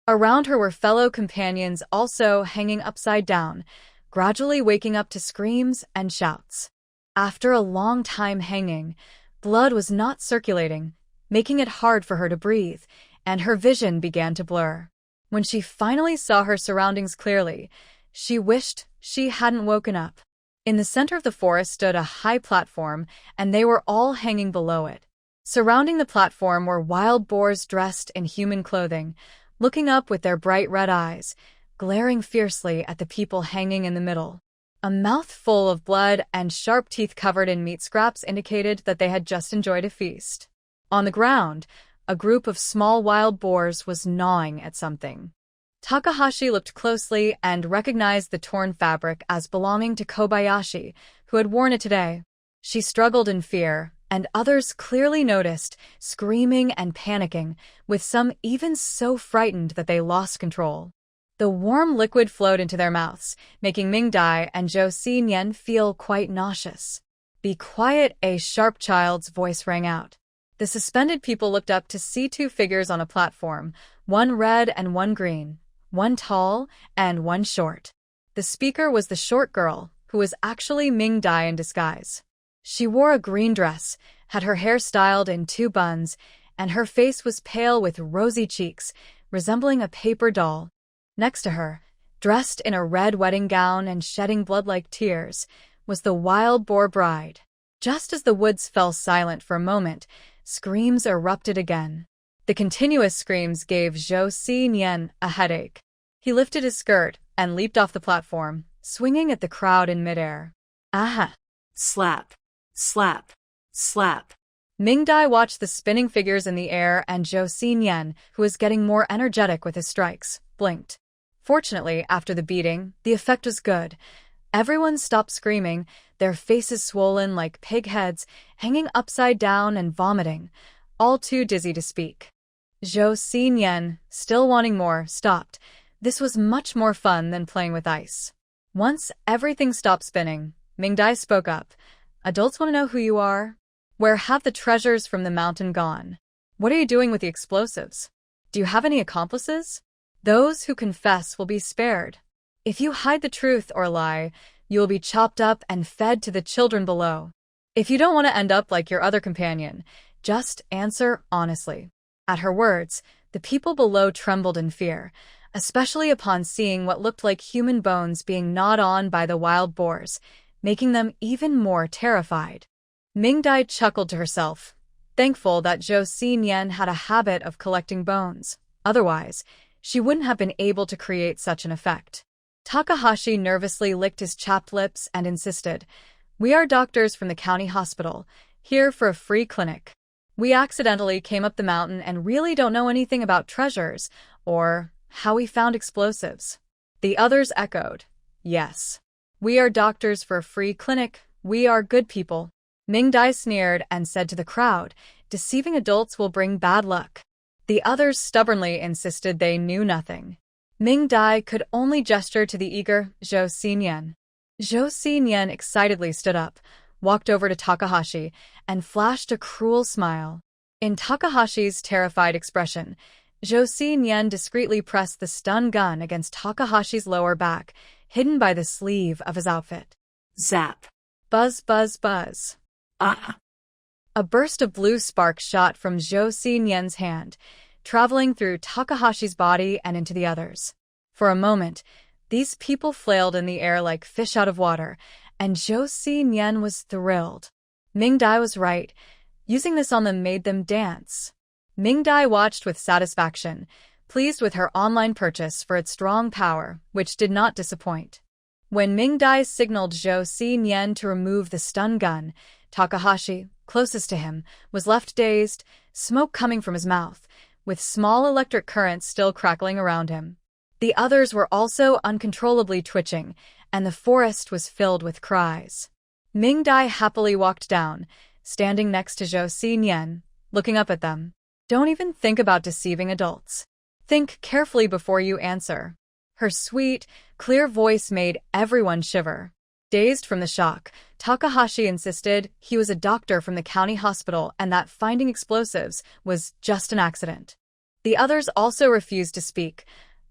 Around her were fellow companions also hanging upside down, gradually waking up to screams and shouts. After a long time hanging, blood was not circulating, making it hard for her to breathe, and her vision began to blur. When she finally saw her surroundings clearly, she wished she hadn't woken up. In the center of the forest stood a high platform, and they were all hanging below it. Surrounding the platform were wild boars dressed in human clothing, looking up with their bright red eyes, glaring fiercely at the people hanging in the middle. A mouthful of blood and sharp teeth covered in meat scraps indicated that they had just enjoyed a feast. On the ground, a group of small wild boars was gnawing at something. Takahashi looked closely and recognized the torn fabric as belonging to Kobayashi, who had worn it today. She struggled in fear, and others clearly noticed, screaming and panicking, with some even so frightened that they lost control. The warm liquid flowed into their mouths, making Mingdai and Joseian feel quite nauseous. "Be quiet," a sharp child's voice rang out. The suspended people looked up to see two figures on a platform, one red and one green, one tall and one short. The speaker was the short girl, who was actually Mingdai in disguise. She wore a green dress, had her hair styled in two buns, and her face was pale with rosy cheeks, resembling a paper doll. Next to her, dressed in a red wedding gown and shedding blood like tears, was the wild boar bride. Just as the woods fell silent for a moment, screams erupted again. The continuous screams gave Joseian a headache. He lifted his skirt and leaped off the platform, swinging at the crowd in midair. Aha! Slap. Slap. Slap. Mingdai watched the spinning figures in the air, and Joseian, who was getting more energetic with his strikes, blinked. Fortunately, after the beating, the effect was good. Everyone stopped screaming, their faces swollen like pig heads, hanging upside down and vomiting, all too dizzy to speak. Joseian, still wanting more, stopped. This was much more fun than playing with ice. Once everything stopped spinning, Mingdai spoke up. "Adults want to know who you are? Where have the treasures from the mountain gone? What are you doing with the explosives? Do you have any accomplices? Those who confess will be spared. If you hide the truth or lie, you will be chopped up and fed to the children below. If you don't want to end up like your other companion, just answer honestly." At her words, the people below trembled in fear, especially upon seeing what looked like human bones being gnawed on by the wild boars, making them even more terrified. Mingdai chuckled to herself, thankful that Joseian had a habit of collecting bones. Otherwise, she wouldn't have been able to create such an effect. Takahashi nervously licked his chapped lips and insisted, "We are doctors from the county hospital, here for a free clinic. We accidentally came up the mountain and really don't know anything about treasures or how we found explosives." The others echoed, "Yes. We are doctors for a free clinic. We are good people." Mingdai sneered and said to the crowd, "Deceiving adults will bring bad luck." The others stubbornly insisted they knew nothing. Mingdai could only gesture to the eager Joseian. Joseian excitedly stood up, walked over to Takahashi, and flashed a cruel smile. In Takahashi's terrified expression, Joseian discreetly pressed the stun gun against Takahashi's lower back, hidden by the sleeve of his outfit. Zap. Buzz, buzz, buzz. Ah! A burst of blue sparks shot from Joseian's hand, traveling through Takahashi's body and into the others. For a moment, these people flailed in the air like fish out of water, and Joseian was thrilled. Mingdai was right. Using this on them made them dance. Mingdai watched with satisfaction, pleased with her online purchase for its strong power, which did not disappoint. When Mingdai signaled Joseian to remove the stun gun, Takahashi, closest to him, was left dazed, smoke coming from his mouth, with small electric currents still crackling around him. The others were also uncontrollably twitching, and the forest was filled with cries. Mingdai happily walked down, standing next to Joseian, looking up at them. Don't even think about deceiving adults. Think carefully before you answer. Her sweet, clear voice made everyone shiver. Dazed from the shock, Takahashi insisted he was a doctor from the county hospital and that finding explosives was just an accident. The others also refused to speak,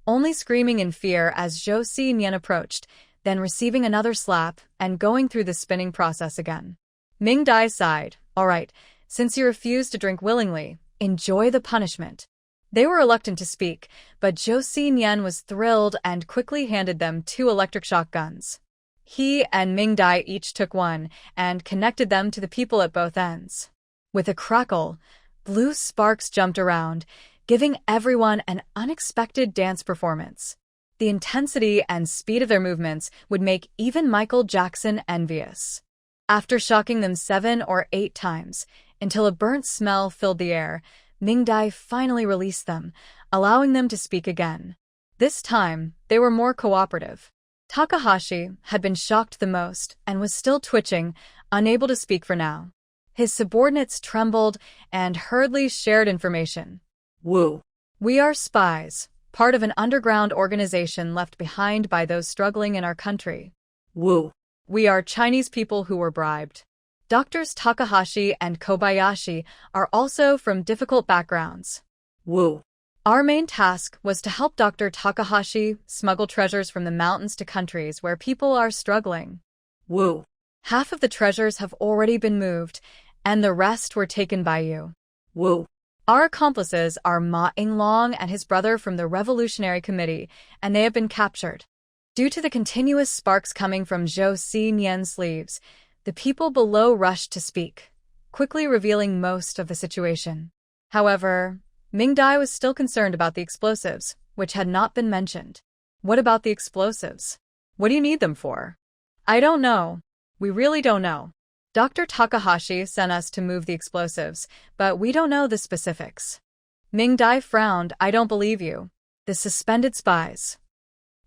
only screaming in fear as Joseian approached, then receiving another slap and going through the spinning process again. Mingdai sighed. All right, since you refused to drink willingly, enjoy the punishment. They were reluctant to speak, but Joseian was thrilled and quickly handed them 2 electric shock guns. He and Mingdai each took one and connected them to the people at both ends. With a crackle, blue sparks jumped around, giving everyone an unexpected dance performance. The intensity and speed of their movements would make even Michael Jackson envious. After shocking them 7 or 8 times, until a burnt smell filled the air, Mingdai finally released them, allowing them to speak again. This time, they were more cooperative. Takahashi had been shocked the most and was still twitching, unable to speak for now. His subordinates trembled and hurriedly shared information. Woo! We are spies, part of an underground organization left behind by those struggling in our country. Woo! We are Chinese people who were bribed. Doctors Takahashi and Kobayashi are also from difficult backgrounds. Woo! Our main task was to help Dr. Takahashi smuggle treasures from the mountains to countries where people are struggling. Woo! Half of the treasures have already been moved, and the rest were taken by you. Woo! Our accomplices are Ma Inglong and his brother from the Revolutionary Committee, and they have been captured. Due to the continuous sparks coming from Joseian's sleeves, the people below rushed to speak, quickly revealing most of the situation. However, Mingdai was still concerned about the explosives, which had not been mentioned. What about the explosives? What do you need them for? I don't know. We really don't know. Dr. Takahashi sent us to move the explosives, but we don't know the specifics. Mingdai frowned. I don't believe you. The suspended spies.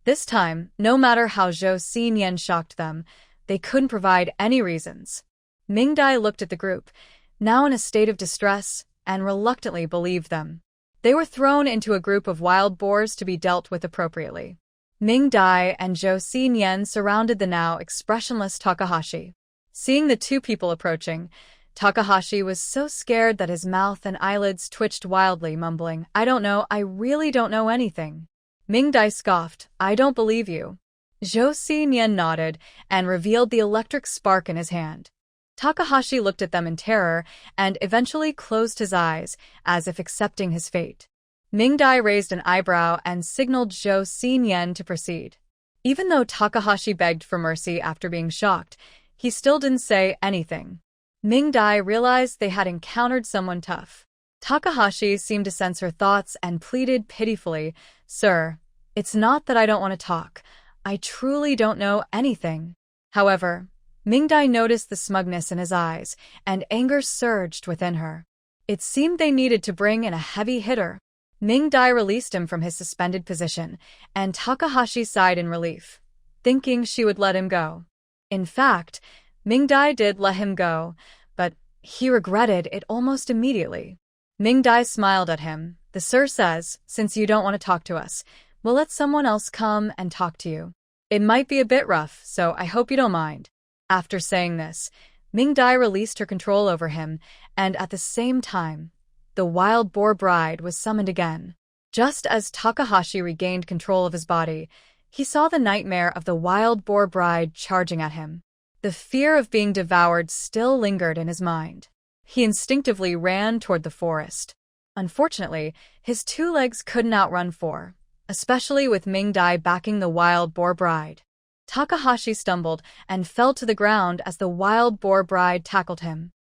This time, no matter how Joseian shocked them, they couldn't provide any reasons. Mingdai looked at the group, now in a state of distress, and reluctantly believed them. They were thrown into a group of wild boars to be dealt with appropriately. Mingdai and Joseian surrounded the now expressionless Takahashi. Seeing the 2 people approaching, Takahashi was so scared that his mouth and eyelids twitched wildly, mumbling, I don't know, I really don't know anything. Mingdai scoffed, I don't believe you. Joseian nodded and revealed the electric spark in his hand. Takahashi looked at them in terror and eventually closed his eyes, as if accepting his fate. Mingdai raised an eyebrow and signaled Joseian to proceed. Even though Takahashi begged for mercy after being shocked, he still didn't say anything. Mingdai realized they had encountered someone tough. Takahashi seemed to sense her thoughts and pleaded pitifully, Sir, it's not that I don't want to talk. I truly don't know anything. However, Mingdai noticed the smugness in his eyes, and anger surged within her. It seemed they needed to bring in a heavy hitter. Mingdai released him from his suspended position, and Takahashi sighed in relief, thinking she would let him go. In fact, Mingdai did let him go, but he regretted it almost immediately. Mingdai smiled at him. The Sir says, since you don't want to talk to us, we'll let someone else come and talk to you. It might be a bit rough, so I hope you don't mind. After saying this, Mingdai released her control over him, and at the same time, the wild boar bride was summoned again. Just as Takahashi regained control of his body, he saw the nightmare of the wild boar bride charging at him. The fear of being devoured still lingered in his mind. He instinctively ran toward the forest. Unfortunately, his two legs couldn't outrun four, especially with Mingdai backing the wild boar bride. Takahashi stumbled and fell to the ground as the wild boar bride tackled him.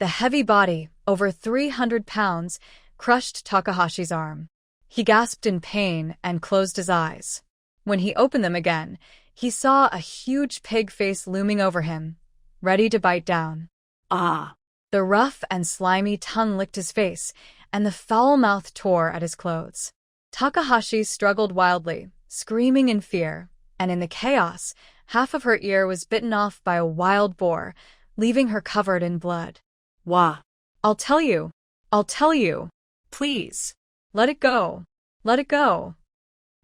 The heavy body, over 300 pounds, crushed Takahashi's arm. He gasped in pain and closed his eyes. When he opened them again, he saw a huge pig face looming over him, ready to bite down. Ah! The rough and slimy tongue licked his face, and the foul mouth tore at his clothes. Takahashi struggled wildly, screaming in fear, and in the chaos, half of her ear was bitten off by a wild boar, leaving her covered in blood. Wah! I'll tell you. I'll tell you. Please. Let it go. Let it go.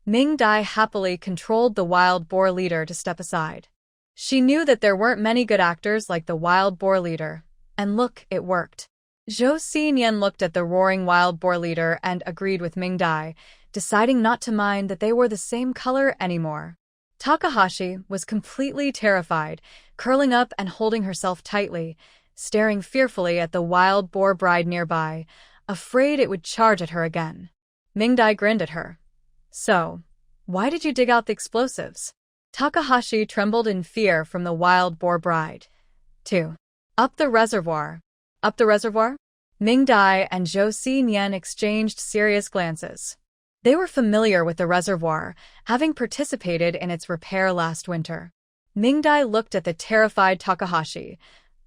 Mingdai happily controlled the wild boar leader to step aside. She knew that there weren't many good actors like the wild boar leader, and look, it worked. Joseian looked at the roaring wild boar leader and agreed with Mingdai, deciding not to mind that they were the same color anymore. Takahashi was completely terrified, curling up and holding herself tightly, staring fearfully at the wild boar bride nearby, afraid it would charge at her again. Mingdai grinned at her. So, why did you dig out the explosives? Takahashi trembled in fear from the wild boar bride. 2. Up the reservoir. Up the reservoir? Mingdai and Joseian exchanged serious glances. They were familiar with the reservoir, having participated in its repair last winter. Mingdai looked at the terrified Takahashi.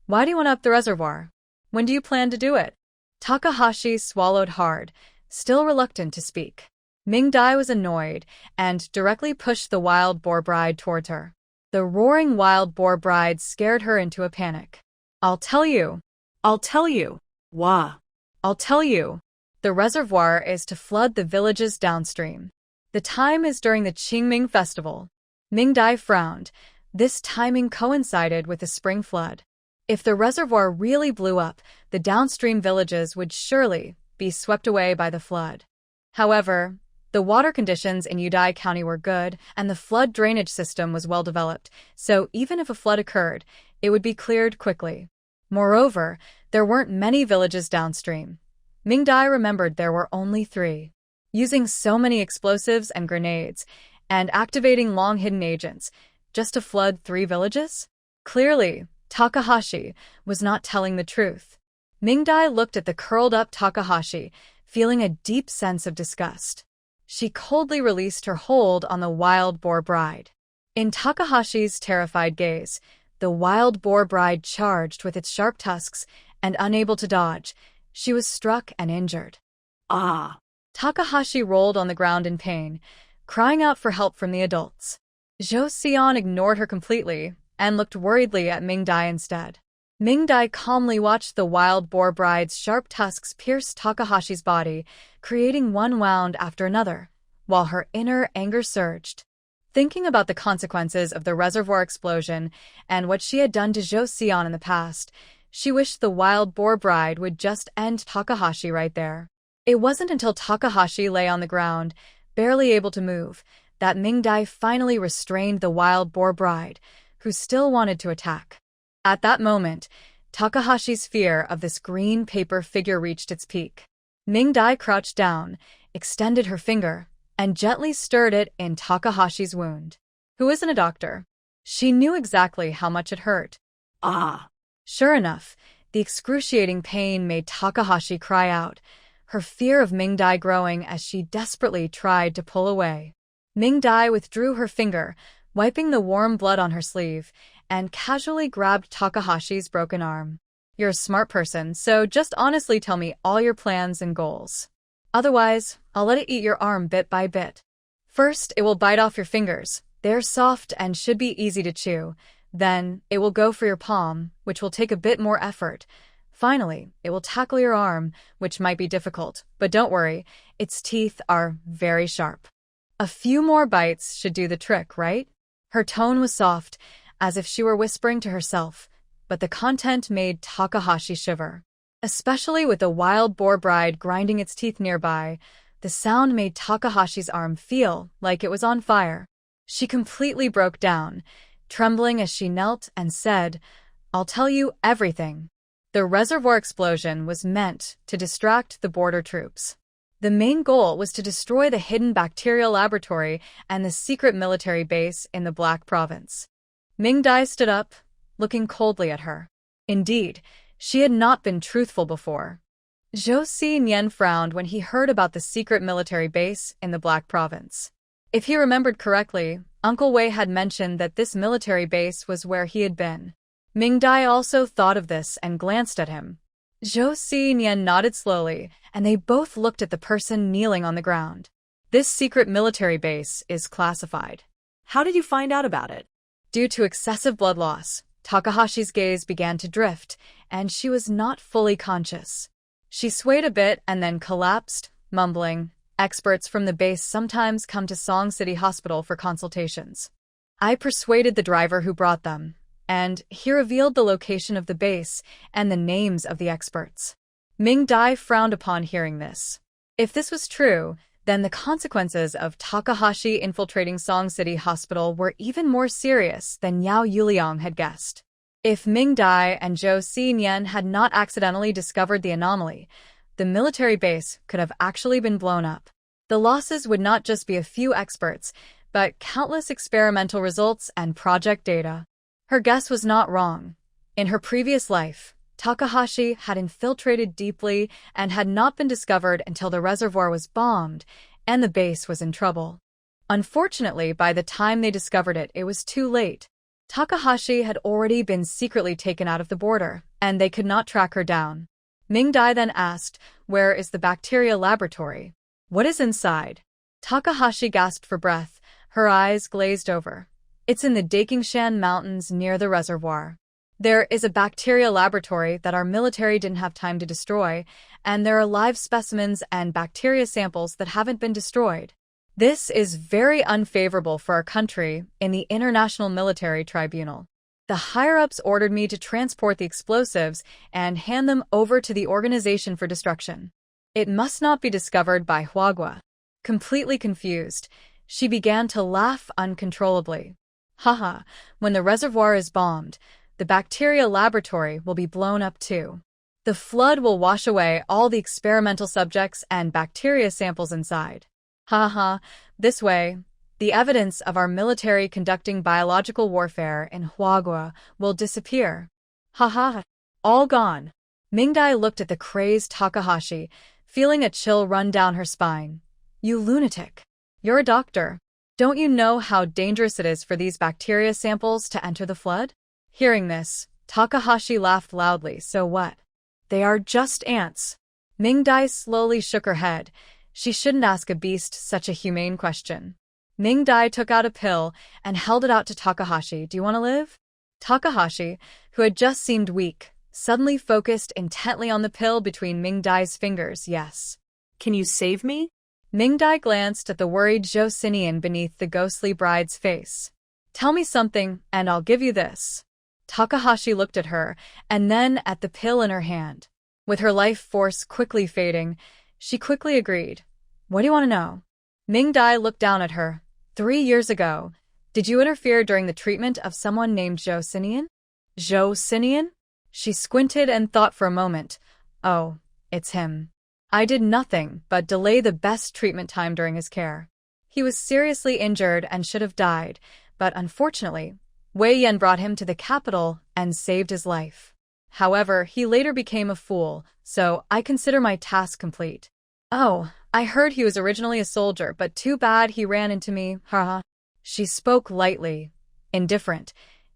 Why do you want to up the reservoir? When do you plan to do it? Takahashi swallowed hard, still reluctant to speak. Mingdai was annoyed and directly pushed the wild boar bride towards her. The roaring wild boar bride scared her into a panic. I'll tell you. I'll tell you. Wah! I'll tell you. The reservoir is to flood the villages downstream. The time is during the Qingming festival. Mingdai frowned. This timing coincided with the spring flood. If the reservoir really blew up, the downstream villages would surely be swept away by the flood. However, the water conditions in Udai County were good, and the flood drainage system was well developed, so even if a flood occurred, it would be cleared quickly. Moreover, there weren't many villages downstream. Mingdai remembered there were only 3. Using so many explosives and grenades, and activating long-hidden agents, just to flood 3 villages? Clearly, Takahashi was not telling the truth. Mingdai looked at the curled-up Takahashi, feeling a deep sense of disgust. She coldly released her hold on the wild boar bride. In Takahashi's terrified gaze, the wild boar bride charged with its sharp tusks, and unable to dodge, she was struck and injured. Ah! Takahashi rolled on the ground in pain, crying out for help from the adults. Joseian ignored her completely and looked worriedly at Mingdai instead. Mingdai calmly watched the wild boar bride's sharp tusks pierce Takahashi's body, creating one wound after another, while her inner anger surged. Thinking about the consequences of the reservoir explosion and what she had done to Joseian in the past, she wished the wild boar bride would just end Takahashi right there. It wasn't until Takahashi lay on the ground, barely able to move, that Mingdai finally restrained the wild boar bride, who still wanted to attack. At that moment, Takahashi's fear of this green paper figure reached its peak. Mingdai crouched down, extended her finger, and gently stirred it in Takahashi's wound. Who isn't a doctor? She knew exactly how much it hurt. Ah! Sure enough, the excruciating pain made Takahashi cry out, her fear of Mingdai growing as she desperately tried to pull away. Mingdai withdrew her finger, wiping the warm blood on her sleeve, and casually grabbed Takahashi's broken arm. You're a smart person, so just honestly tell me all your plans and goals. Otherwise, I'll let it eat your arm bit by bit. First, it will bite off your fingers. They're soft and should be easy to chew. Then, it will go for your palm, which will take a bit more effort. Finally, it will tackle your arm, which might be difficult, but don't worry, its teeth are very sharp. A few more bites should do the trick, right? Her tone was soft, as if she were whispering to herself, but the content made Takahashi shiver. Especially with the wild boar bride grinding its teeth nearby, the sound made Takahashi's arm feel like it was on fire. She completely broke down, trembling as she knelt and said, "I'll tell you everything." The reservoir explosion was meant to distract the border troops. The main goal was to destroy the hidden bacterial laboratory and the secret military base in the Black Province. Mingdai stood up, looking coldly at her. Indeed, she had not been truthful before. Joseian frowned when he heard about the secret military base in the Black Province. If he remembered correctly, Uncle Wei had mentioned that this military base was where he had been. Mingdai also thought of this and glanced at him. Joseian nodded slowly, and they both looked at the person kneeling on the ground. This secret military base is classified. How did you find out about it? Due to excessive blood loss, Takahashi's gaze began to drift, and she was not fully conscious. She swayed a bit and then collapsed, mumbling, "Experts from the base sometimes come to Song City Hospital for consultations. I persuaded the driver who brought them, and he revealed the location of the base and the names of the experts." Mingdai frowned upon hearing this. If this was true, then the consequences of Takahashi infiltrating Song City Hospital were even more serious than Yao Yuliang had guessed. If Mingdai and Joseian had not accidentally discovered the anomaly, the military base could have actually been blown up. The losses would not just be a few experts, but countless experimental results and project data. Her guess was not wrong. In her previous life, Takahashi had infiltrated deeply and had not been discovered until the reservoir was bombed and the base was in trouble. Unfortunately, by the time they discovered it, it was too late. Takahashi had already been secretly taken out of the border, and they could not track her down. Mingdai then asked, "Where is the bacteria laboratory? What is inside?" Takahashi gasped for breath, her eyes glazed over. "It's in the Dakingshan Mountains near the reservoir. There is a bacteria laboratory that our military didn't have time to destroy, and there are live specimens and bacteria samples that haven't been destroyed. This is very unfavorable for our country in the International Military Tribunal. The higher-ups ordered me to transport the explosives and hand them over to the organization for destruction. It must not be discovered by Huagua." Completely confused, she began to laugh uncontrollably. "Haha, when the reservoir is bombed, the bacteria laboratory will be blown up too. The flood will wash away all the experimental subjects and bacteria samples inside. Haha, this way, the evidence of our military conducting biological warfare in Huagua will disappear. Haha, all gone." Mingdai looked at the crazed Takahashi, feeling a chill run down her spine. "You lunatic. You're a doctor. Don't you know how dangerous it is for these bacteria samples to enter the flood?" Hearing this, Takahashi laughed loudly. "So what? They are just ants." Mingdai slowly shook her head. She shouldn't ask a beast such a humane question. Mingdai took out a pill and held it out to Takahashi. "Do you want to live?" Takahashi, who had just seemed weak, suddenly focused intently on the pill between Mingdai's fingers. "Yes." Can you save me? Mingdai glanced at the worried Joseian beneath the ghostly bride's face. "Tell me something, and I'll give you this." Takahashi looked at her, and then at the pill in her hand. With her life force quickly fading, she quickly agreed. "What do you want to know?" Mingdai looked down at her. 3 years ago, did you interfere during the treatment of someone named Joseian?" "Joseian?" She squinted and thought for a moment. "Oh, it's him. I did nothing but delay the best treatment time during his care. He was seriously injured and should have died, but unfortunately, Wei Yan brought him to the capital and saved his life. However, he later became a fool, so I consider my task complete." "Oh, I heard he was originally a soldier, but too bad he ran into me, haha." She spoke lightly, indifferent,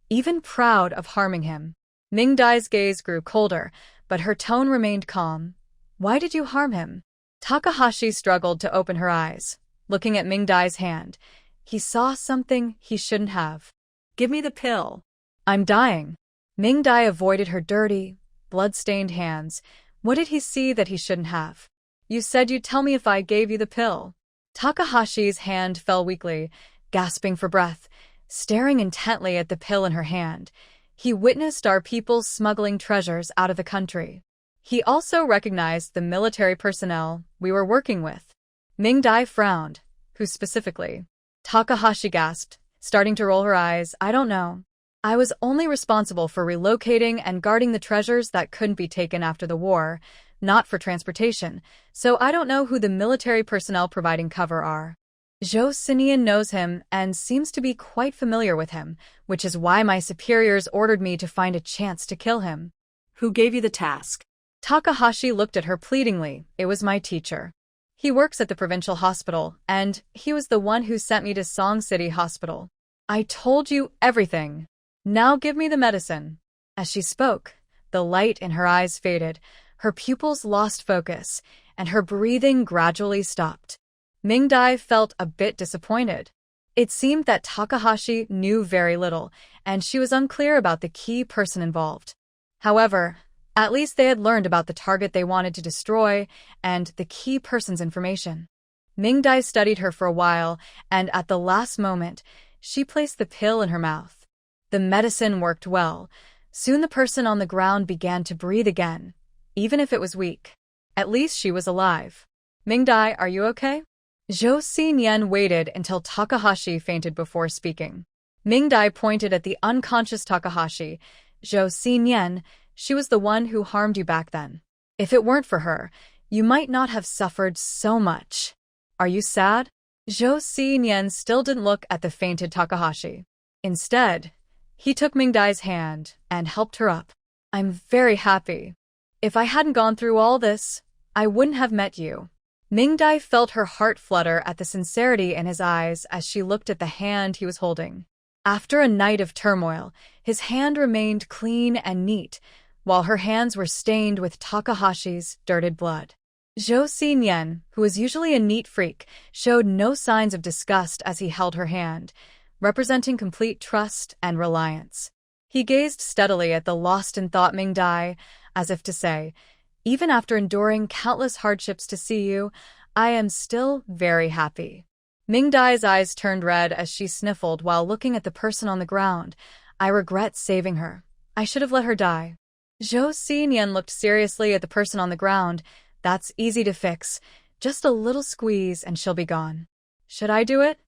even proud of harming him. Mingdai's gaze grew colder, but her tone remained calm. "Why did you harm him?" Takahashi struggled to open her eyes, looking at Mingdai's hand. He saw something he shouldn't have. Give me the pill. "I'm dying." Mingdai avoided her dirty, blood-stained hands. What did he see that he shouldn't have? "You said you'd tell me if I gave you the pill." Takahashi's hand fell weakly, gasping for breath, staring intently at the pill in her hand. He witnessed our people smuggling treasures out of the country. He also recognized the military personnel we were working with. Mingdai frowned. "Who specifically?" Takahashi gasped, starting to roll her eyes. I don't know. I was only responsible for relocating and guarding the treasures that couldn't be taken after the war, not for transportation, so I don't know who the military personnel providing cover are. Joseian knows him and seems to be quite familiar with him, which is why my superiors ordered me to find a chance to kill him. Who gave you the task? Takahashi looked at her pleadingly. It was my teacher. He works at the provincial hospital, and he was the one who sent me to Song City Hospital. I told you everything. Now give me the medicine. As she spoke, the light in her eyes faded, her pupils lost focus, and her breathing gradually stopped. Mingdai felt a bit disappointed. It seemed that Takahashi knew very little, and she was unclear about the key person involved. However, at least they had learned about the target they wanted to destroy and the key person's information. Mingdai studied her for a while, and at the last moment, she placed the pill in her mouth. The medicine worked well. Soon the person on the ground began to breathe again, even if it was weak. At least she was alive. Mingdai, are you okay? Joseian waited until Takahashi fainted before speaking. Mingdai pointed at the unconscious Takahashi. Joseian, she was the one who harmed you back then. If it weren't for her, you might not have suffered so much. Are you sad? Joseian still didn't look at the fainted Takahashi. Instead, he took Mingdai's hand and helped her up. I'm very happy. If I hadn't gone through all this, I wouldn't have met you. Mingdai felt her heart flutter at the sincerity in his eyes as she looked at the hand he was holding. After a night of turmoil, his hand remained clean and neat, while her hands were stained with Takahashi's dirted blood. Joseian, who was usually a neat freak, showed no signs of disgust as he held her hand, representing complete trust and reliance. He gazed steadily at the lost-in-thought Mingdai, as if to say, even after enduring countless hardships to see you, I am still very happy. Mingdai's eyes turned red as she sniffled while looking at the person on the ground. I regret saving her. I should have let her die. Joseian looked seriously at the person on the ground. That's easy to fix. Just a little squeeze and she'll be gone. Should I do it?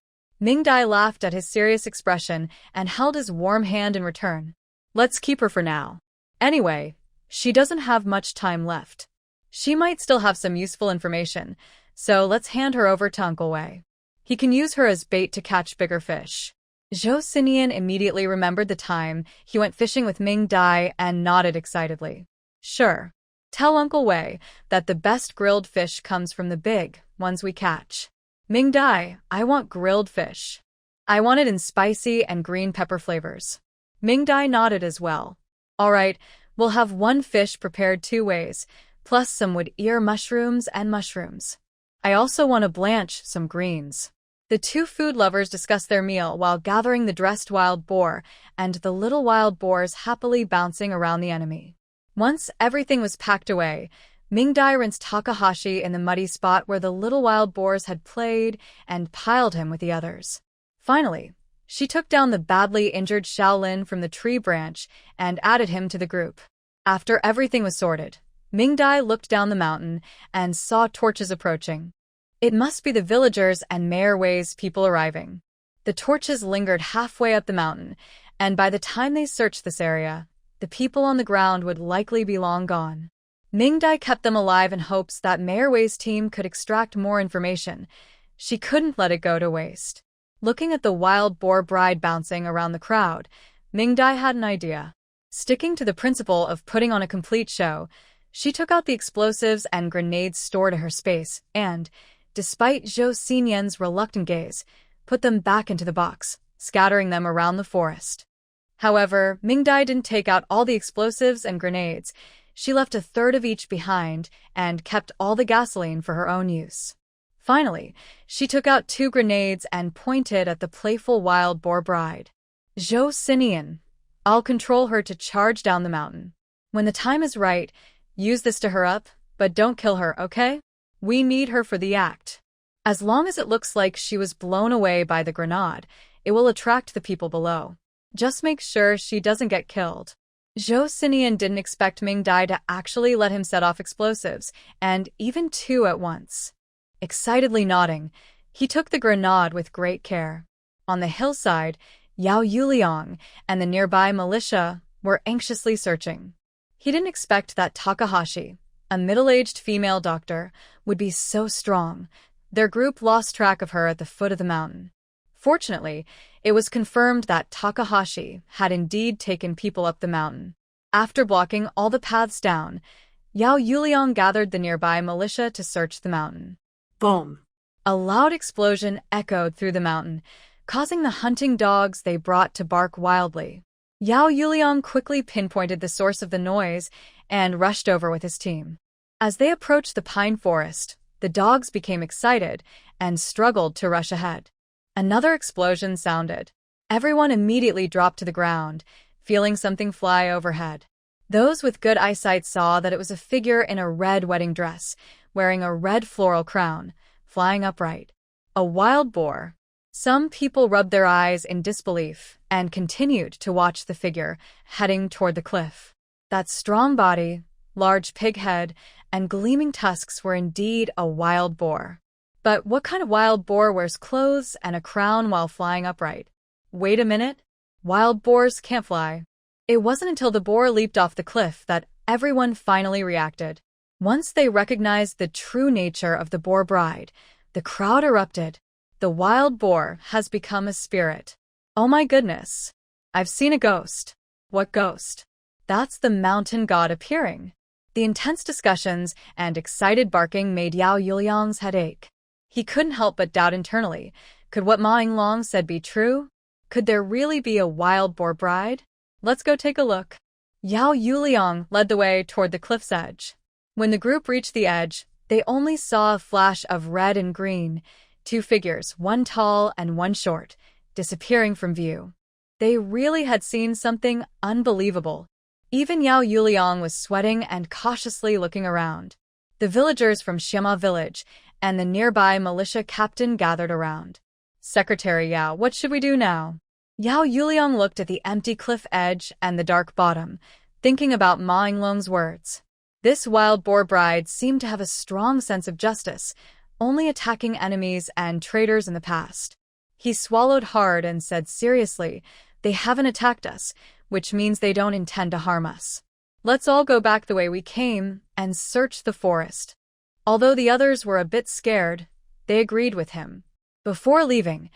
Mingdai laughed at his serious expression and held his warm hand in return. Let's keep her for now. Anyway, she doesn't have much time left. She might still have some useful information, so let's hand her over to Uncle Wei. He can use her as bait to catch bigger fish. Joseian immediately remembered the time he went fishing with Mingdai and nodded excitedly. Sure. Tell Uncle Wei that the best grilled fish comes from the big ones we catch. Mingdai, I want grilled fish. I want it in spicy and green pepper flavors. Mingdai nodded as well. All right, we'll have one fish prepared 2 ways, plus some wood ear mushrooms and mushrooms. I also want to blanch some greens. The 2 food lovers discussed their meal while gathering the dressed wild boar and the little wild boars happily bouncing around the enemy. Once everything was packed away, Mingdai rinsed Takahashi in the muddy spot where the little wild boars had played and piled him with the others. Finally, she took down the badly injured Shaolin from the tree branch and added him to the group. After everything was sorted, Mingdai looked down the mountain and saw torches approaching. It must be the villagers and Mayor Wei's people arriving. The torches lingered halfway up the mountain, and by the time they searched this area, the people on the ground would likely be long gone. Mingdai kept them alive in hopes that Mayor Wei's team could extract more information. She couldn't let it go to waste. Looking at the wild boar bride bouncing around the crowd, Mingdai had an idea. Sticking to the principle of putting on a complete show, she took out the explosives and grenades stored in her space and, despite Joseian's reluctant gaze, put them back into the box, scattering them around the forest. However, Mingdai didn't take out all the explosives and grenades. She left a third of each behind and kept all the gasoline for her own use. Finally, she took out 2 grenades and pointed at the playful wild boar bride. Joseian, I'll control her to charge down the mountain. When the time is right, use this to her up, but don't kill her, okay? We need her for the act. As long as it looks like she was blown away by the grenade, it will attract the people below. Just make sure she doesn't get killed. Joseian didn't expect Mingdai to actually let him set off explosives, and even 2 at once. Excitedly nodding, he took the grenade with great care. On the hillside, Yao Yuliang and the nearby militia were anxiously searching. He didn't expect that Takahashi, a middle-aged female doctor, would be so strong. Their group lost track of her at the foot of the mountain. Fortunately, it was confirmed that Takahashi had indeed taken people up the mountain. After blocking all the paths down, Yao Yuliang gathered the nearby militia to search the mountain. Boom. A loud explosion echoed through the mountain, causing the hunting dogs they brought to bark wildly. Yao Yuliang quickly pinpointed the source of the noise and rushed over with his team. As they approached the pine forest, the dogs became excited and struggled to rush ahead. Another explosion sounded. Everyone immediately dropped to the ground, feeling something fly overhead. Those with good eyesight saw that it was a figure in a red wedding dress, wearing a red floral crown, flying upright. A wild boar. Some people rubbed their eyes in disbelief and continued to watch the figure heading toward the cliff. That strong body, large pig head, and gleaming tusks were indeed a wild boar. But what kind of wild boar wears clothes and a crown while flying upright? Wait a minute. Wild boars can't fly. It wasn't until the boar leaped off the cliff that everyone finally reacted. Once they recognized the true nature of the boar bride, the crowd erupted. The wild boar has become a spirit. Oh my goodness. I've seen a ghost. What ghost? That's the mountain god appearing. The intense discussions and excited barking made Yao Yuliang's head ache. He couldn't help but doubt internally. Could what Ma Yinglong said be true? Could there really be a wild boar bride? Let's go take a look. Yao Yuliang led the way toward the cliff's edge. When the group reached the edge, they only saw a flash of red and green, two figures, one tall and one short, disappearing from view. They really had seen something unbelievable. Even Yao Yuliang was sweating and cautiously looking around. The villagers from Xiama village and the nearby militia captain gathered around. Secretary Yao, what should we do now? Yao Yuliang looked at the empty cliff edge and the dark bottom, thinking about Ma Yinglong's words. This wild boar bride seemed to have a strong sense of justice, only attacking enemies and traitors in the past. He swallowed hard and said seriously, they haven't attacked us, which means they don't intend to harm us. Let's all go back the way we came and search the forest. Although the others were a bit scared, they agreed with him. Before leaving,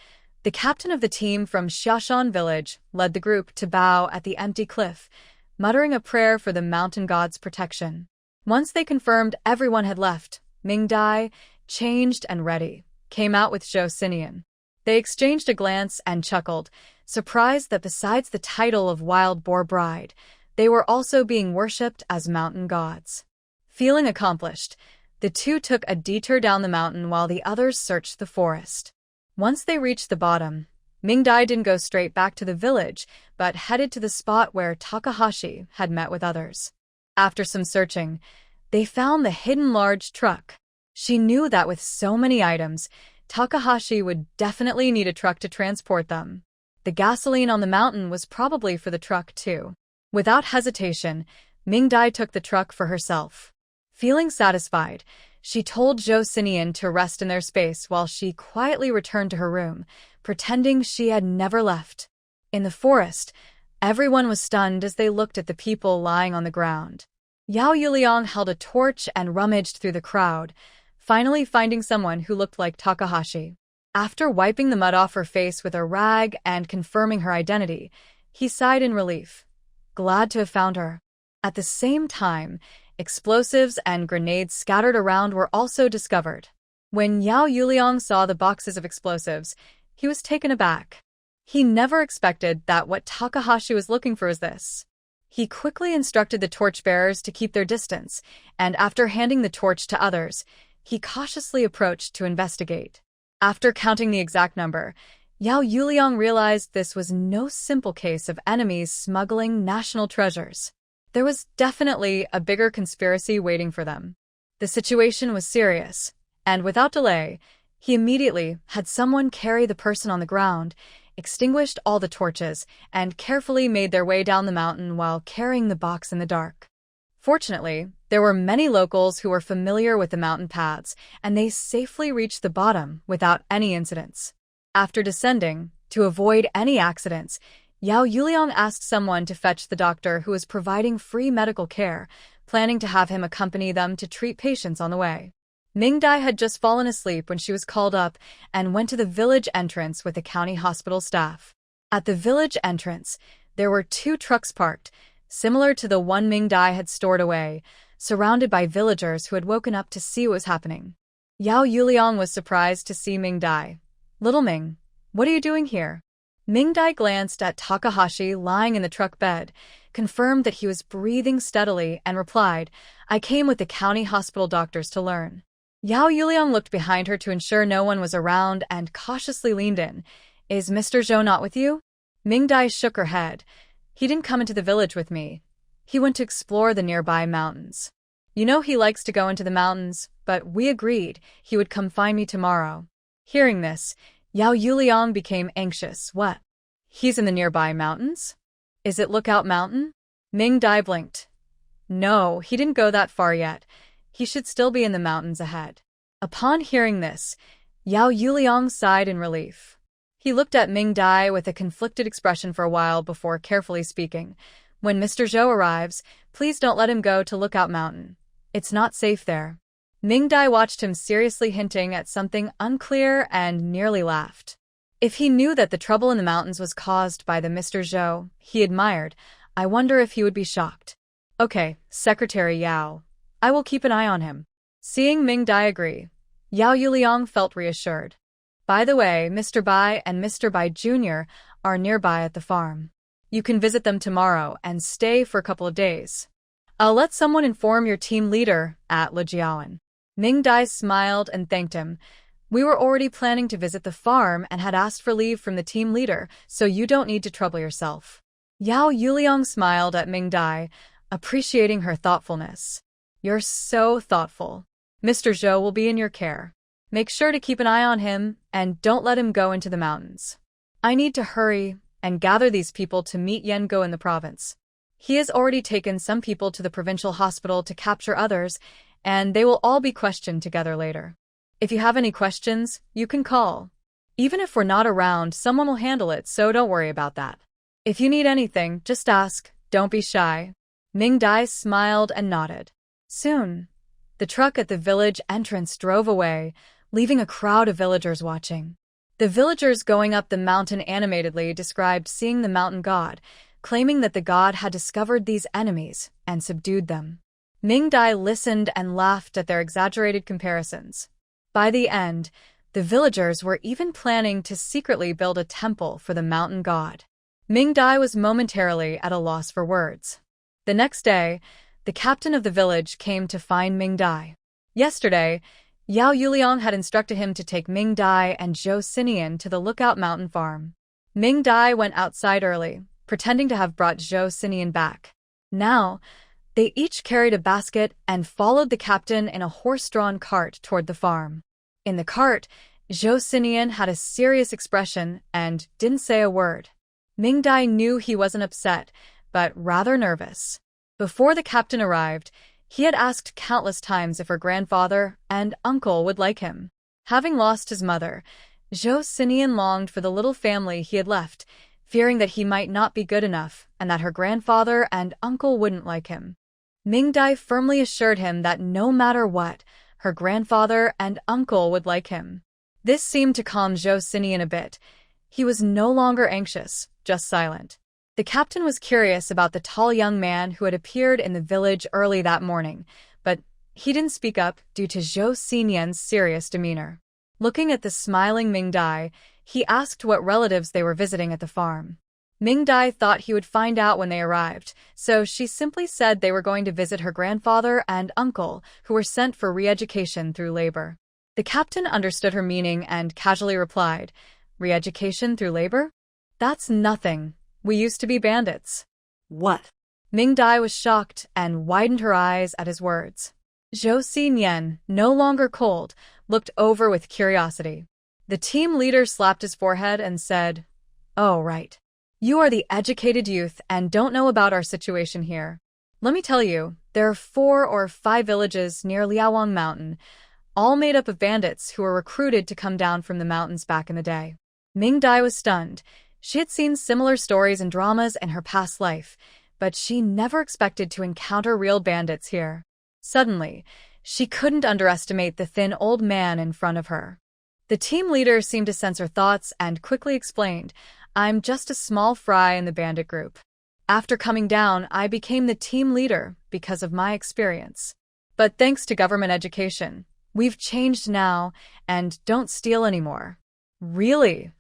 the captain of the team from Xiashan village led the group to bow at the empty cliff, muttering a prayer for the mountain god's protection. Once they confirmed everyone had left, Mingdai, changed and ready, came out with Joseian. They exchanged a glance and chuckled, surprised that besides the title of Wild Boar Bride, they were also being worshipped as mountain gods. Feeling accomplished, the two took a detour down the mountain while the others searched the forest. Once they reached the bottom, Mingdai didn't go straight back to the village, but headed to the spot where Takahashi had met with others. After some searching, they found the hidden large truck. She knew that with so many items, Takahashi would definitely need a truck to transport them. The gasoline on the mountain was probably for the truck too. Without hesitation, Mingdai took the truck for herself. Feeling satisfied, she told Joseian to rest in their space while she quietly returned to her room, pretending she had never left. In the forest, everyone was stunned as they looked at the people lying on the ground. Yao Yuliang held a torch and rummaged through the crowd, finally finding someone who looked like Takahashi. After wiping the mud off her face with a rag and confirming her identity, he sighed in relief, glad to have found her. At the same time, explosives and grenades scattered around were also discovered. When Yao Yuliang saw the boxes of explosives, he was taken aback. He never expected that what Takahashi was looking for was this. He quickly instructed the torchbearers to keep their distance, and after handing the torch to others, he cautiously approached to investigate. After counting the exact number, Yao Yuliang realized this was no simple case of enemies smuggling national treasures. There was definitely a bigger conspiracy waiting for them. The situation was serious, and without delay, he immediately had someone carry the person on the ground, extinguished all the torches, and carefully made their way down the mountain while carrying the box in the dark. Fortunately, there were many locals who were familiar with the mountain paths, and they safely reached the bottom without any incidents. After descending, To avoid any accidents, Yao Yuliang asked someone to fetch the doctor who was providing free medical care, planning to have him accompany them to treat patients on the way. Mingdai had just fallen asleep when she was called up and went to the village entrance with the county hospital staff. At the village entrance, there were 2 trucks parked, similar to the one Mingdai had stored away, surrounded by villagers who had woken up to see what was happening. Yao Yuliang was surprised to see Mingdai. "Little Ming, what are you doing here?" Mingdai glanced at Takahashi lying in the truck bed, confirmed that he was breathing steadily, and replied, "I came with the county hospital doctors to learn." Yao Yuliang looked behind her to ensure no one was around and cautiously leaned in. "Is Mr. Zhou not with you?" Mingdai shook her head. "He didn't come into the village with me. He went to explore the nearby mountains. You know he likes to go into the mountains, but we agreed he would come find me tomorrow." Hearing this, Yao Yuliang became anxious. "What? He's in the nearby mountains? Is it Lookout Mountain?" Mingdai blinked. "No, he didn't go that far yet. He should still be in the mountains ahead." Upon hearing this, Yao Yuliang sighed in relief. He looked at Mingdai with a conflicted expression for a while before carefully speaking. "When Mr. Zhou arrives, please don't let him go to Lookout Mountain. It's not safe there." Mingdai watched him seriously, hinting at something unclear, and nearly laughed. If he knew that the trouble in the mountains was caused by the Mr. Zhou he admired, I wonder if he would be shocked. "Okay, Secretary Yao. I will keep an eye on him." Seeing Mingdai agree, Yao Yuliang felt reassured. "By the way, Mr. Bai and Mr. Bai Jr. are nearby at the farm. You can visit them tomorrow and stay for a couple of days. I'll let someone inform your team leader at Lejiawan." Mingdai smiled and thanked him. "We were already planning to visit the farm and had asked for leave from the team leader, so you don't need to trouble yourself." Yao Yuliang smiled at Mingdai, appreciating her thoughtfulness. "You're so thoughtful. Mr. Zhou will be in your care. Make sure to keep an eye on him and don't let him go into the mountains. I need to hurry and gather these people to meet Yengo in the province. He has already taken some people to the provincial hospital to capture others, and they will all be questioned together later. If you have any questions, you can call. Even if we're not around, someone will handle it, so don't worry about that. If you need anything, just ask. Don't be shy." Mingdai smiled and nodded. Soon, the truck at the village entrance drove away, leaving a crowd of villagers watching. The villagers going up the mountain animatedly described seeing the mountain god, claiming that the god had discovered these enemies and subdued them. Mingdai listened and laughed at their exaggerated comparisons. By the end, the villagers were even planning to secretly build a temple for the mountain god. Mingdai was momentarily at a loss for words. The next day, the captain of the village came to find Mingdai. Yesterday, Yao Yuliang had instructed him to take Mingdai and Joseian to the Lookout Mountain farm. Mingdai went outside early, pretending to have brought Joseian back. Now, they each carried a basket and followed the captain in a horse-drawn cart toward the farm. In the cart, Joseian had a serious expression and didn't say a word. Mingdai knew he wasn't upset, but rather nervous. Before the captain arrived, he had asked countless times if her grandfather and uncle would like him. Having lost his mother, Joseian longed for the little family he had left, fearing that he might not be good enough and that her grandfather and uncle wouldn't like him. Mingdai firmly assured him that no matter what, her grandfather and uncle would like him. This seemed to calm Joseian a bit. He was no longer anxious, just silent. The captain was curious about the tall young man who had appeared in the village early that morning, but he didn't speak up due to Joseian's serious demeanor. Looking at the smiling Mingdai, he asked what relatives they were visiting at the farm. Mingdai thought he would find out when they arrived, so she simply said they were going to visit her grandfather and uncle, who were sent for re-education through labor. The captain understood her meaning and casually replied, "Re-education through labor? That's nothing. We used to be bandits." "What?" Mingdai was shocked and widened her eyes at his words. Joseian, no longer cold, looked over with curiosity. The team leader slapped his forehead and said, "Oh, right. You are the educated youth and don't know about our situation here. Let me tell you, there are 4 or 5 villages near Liaowang Mountain, all made up of bandits who were recruited to come down from the mountains back in the day. Mingdai was stunned. She had seen similar stories and dramas in her past life, but she never expected to encounter real bandits here. Suddenly, she couldn't underestimate the thin old man in front of her. The team leader seemed to sense her thoughts and quickly explained, "I'm just a small fry in the bandit group. After coming down, I became the team leader because of my experience. But thanks to government education, we've changed now and don't steal anymore." "Really?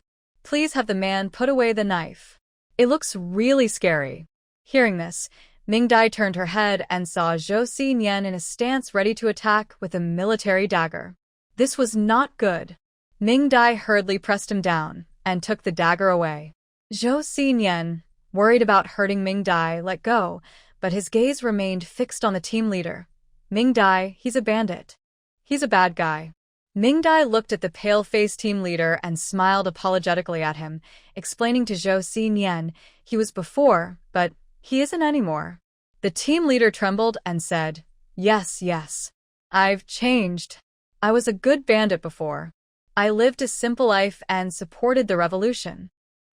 Please have the man put away the knife. It looks really scary." Hearing this, Mingdai turned her head and saw Joseian in a stance ready to attack with a military dagger. This was not good. Mingdai hurriedly pressed him down and took the dagger away. Joseian, worried about hurting Mingdai, let go, but his gaze remained fixed on the team leader. "Mingdai, he's a bandit. He's a bad guy." Mingdai looked at the pale-faced team leader and smiled apologetically at him, explaining to Joseian, "He was before, but he isn't anymore." The team leader trembled and said, Yes. I've changed. I was a good bandit before. I lived a simple life and supported the revolution."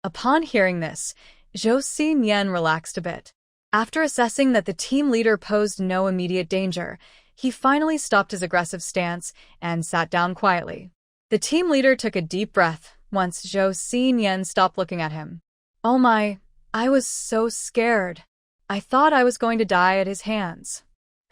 Upon hearing this, Joseian relaxed a bit. After assessing that the team leader posed no immediate danger, he finally stopped his aggressive stance and sat down quietly. The team leader took a deep breath once Joseian stopped looking at him. "Oh my, I was so scared. I thought I was going to die at his hands.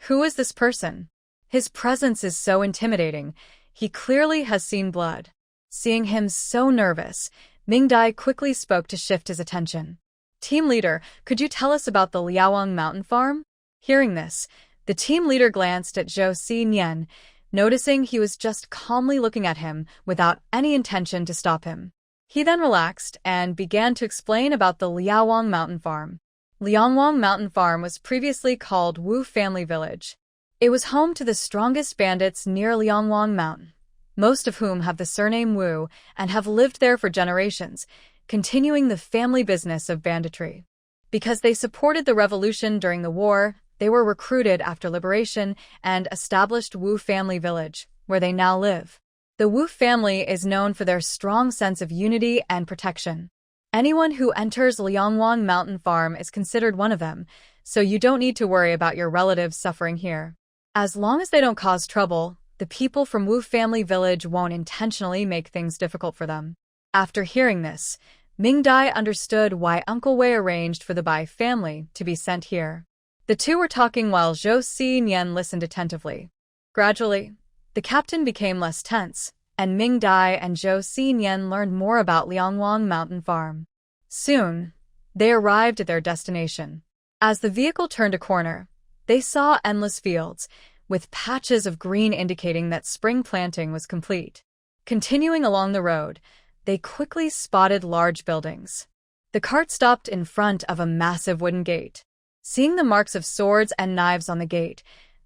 Who is this person? His presence is so intimidating. He clearly has seen blood." Seeing him so nervous, Mingdai quickly spoke to shift his attention. "Team leader, could you tell us about the Liaowang mountain farm?" Hearing this, the team leader glanced at Joseian, noticing he was just calmly looking at him without any intention to stop him. He then relaxed and began to explain about the Liaowang mountain farm. Liaowang mountain farm was previously called Wu Family Village. It was home to the strongest bandits near Liaowang Mountain, most of whom have the surname Wu and have lived there for generations, continuing the family business of banditry. Because they supported the revolution during the war, they were recruited after liberation and established Wu Family Village, where they now live. The Wu family is known for their strong sense of unity and protection. Anyone who enters Liaowang Mountain Farm is considered one of them, so you don't need to worry about your relatives suffering here. As long as they don't cause trouble, the people from Wu Family Village won't intentionally make things difficult for them. After hearing this, Mingdai understood why Uncle Wei arranged for the Bai family to be sent here. The two were talking while Joseian listened attentively. Gradually, the captain became less tense, and Mingdai and Joseian learned more about Liaowang Mountain Farm. Soon, they arrived at their destination. As the vehicle turned a corner, they saw endless fields, with patches of green indicating that spring planting was complete. Continuing along the road, they quickly spotted large buildings. The cart stopped in front of a massive wooden gate. Seeing the marks of swords and knives on the gate,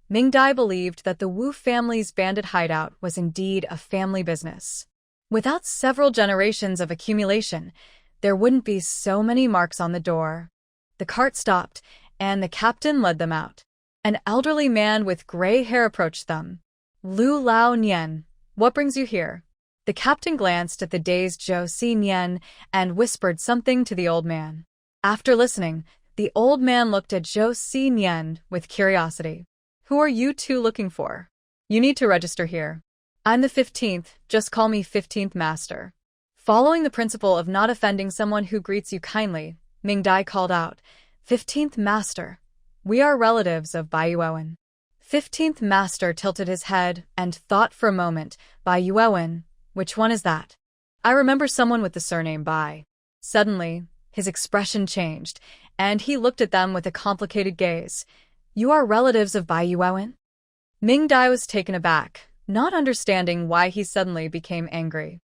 Mingdai believed that the Wu family's bandit hideout was indeed a family business. Without several generations of accumulation, there wouldn't be so many marks on the door. The cart stopped, and the captain led them out. An elderly man with gray hair approached them. "Lu Lao Nian, what brings you here?" The captain glanced at the dazed Joseian and whispered something to the old man. After listening, the old man looked at Joseian with curiosity. "Who are you two looking for? You need to register here." "I'm the 15th, just call me 15th Master." Following the principle of not offending someone who greets you kindly, Mingdai called out, "15th Master, we are relatives of Bai Yuan." 15th Master tilted his head and thought for a moment. "Bai Yuan, which one is that? I remember someone with the surname Bai." Suddenly, his expression changed, and he looked at them with a complicated gaze. "You are relatives of Bai Yuan?" Mingdai was taken aback, not understanding why he suddenly became angry.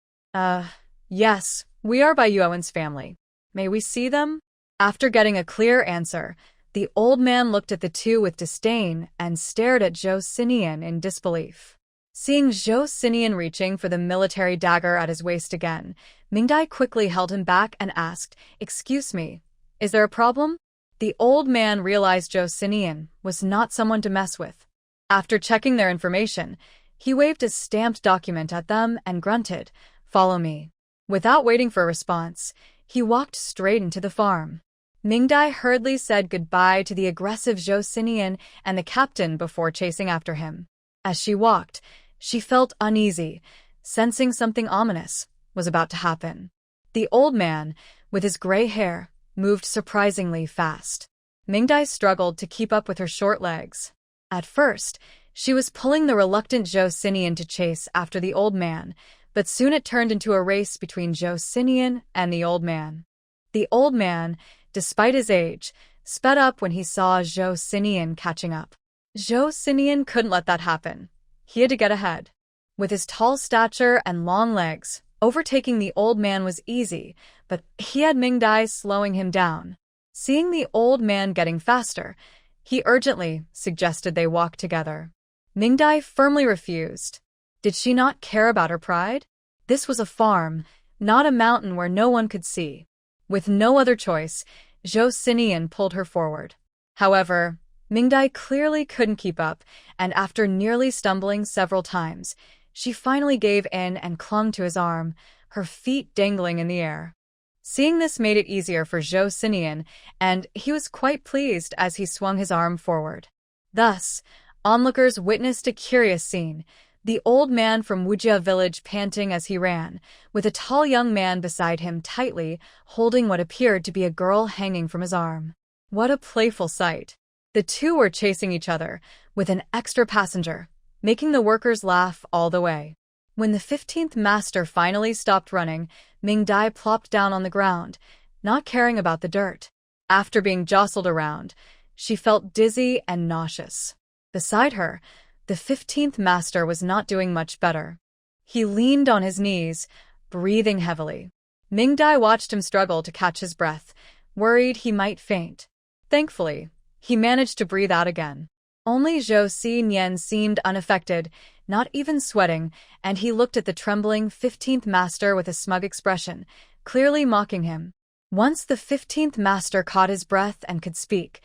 Yes, we are Bai Yuan's family. May we see them?" After getting a clear answer, the old man looked at the two with disdain and stared at Joseian in disbelief. Seeing Joseian reaching for the military dagger at his waist again, Mingdai quickly held him back and asked, "Excuse me, is there a problem?" The old man realized Joseian was not someone to mess with. After checking their information, he waved a stamped document at them and grunted, "Follow me." Without waiting for a response, he walked straight into the farm. Mingdai hurriedly said goodbye to the aggressive Joseian and the captain before chasing after him. As she walked, she felt uneasy, sensing something ominous was about to happen. The old man, with his gray hair, moved surprisingly fast. Mingdai struggled to keep up with her short legs. At first, she was pulling the reluctant Joseian to chase after the old man, but soon it turned into a race between Joseian and the old man. The old man, despite his age, sped up when he saw Joseian catching up. Joseian couldn't let that happen. He had to get ahead. With his tall stature and long legs, overtaking the old man was easy, but he had Mingdai slowing him down. Seeing the old man getting faster, he urgently suggested they walk together. Mingdai firmly refused. Did she not care about her pride? This was a farm, not a mountain where no one could see. With no other choice, Joseian pulled her forward. However, Mingdai clearly couldn't keep up, and after nearly stumbling several times, she finally gave in and clung to his arm, her feet dangling in the air. Seeing this made it easier for Joseian, and he was quite pleased as he swung his arm forward. Thus, onlookers witnessed a curious scene, the old man from Wujia village panting as he ran, with a tall young man beside him tightly holding what appeared to be a girl hanging from his arm. What a playful sight. The two were chasing each other, with an extra passenger, making the workers laugh all the way. When the 15th master finally stopped running, Mingdai plopped down on the ground, not caring about the dirt. After being jostled around, she felt dizzy and nauseous. Beside her, the 15th master was not doing much better. He leaned on his knees, breathing heavily. Mingdai watched him struggle to catch his breath, worried he might faint. Thankfully, he managed to breathe out again. Only Joseian seemed unaffected, not even sweating, and he looked at the trembling 15th master with a smug expression, clearly mocking him. Once the 15th master caught his breath and could speak,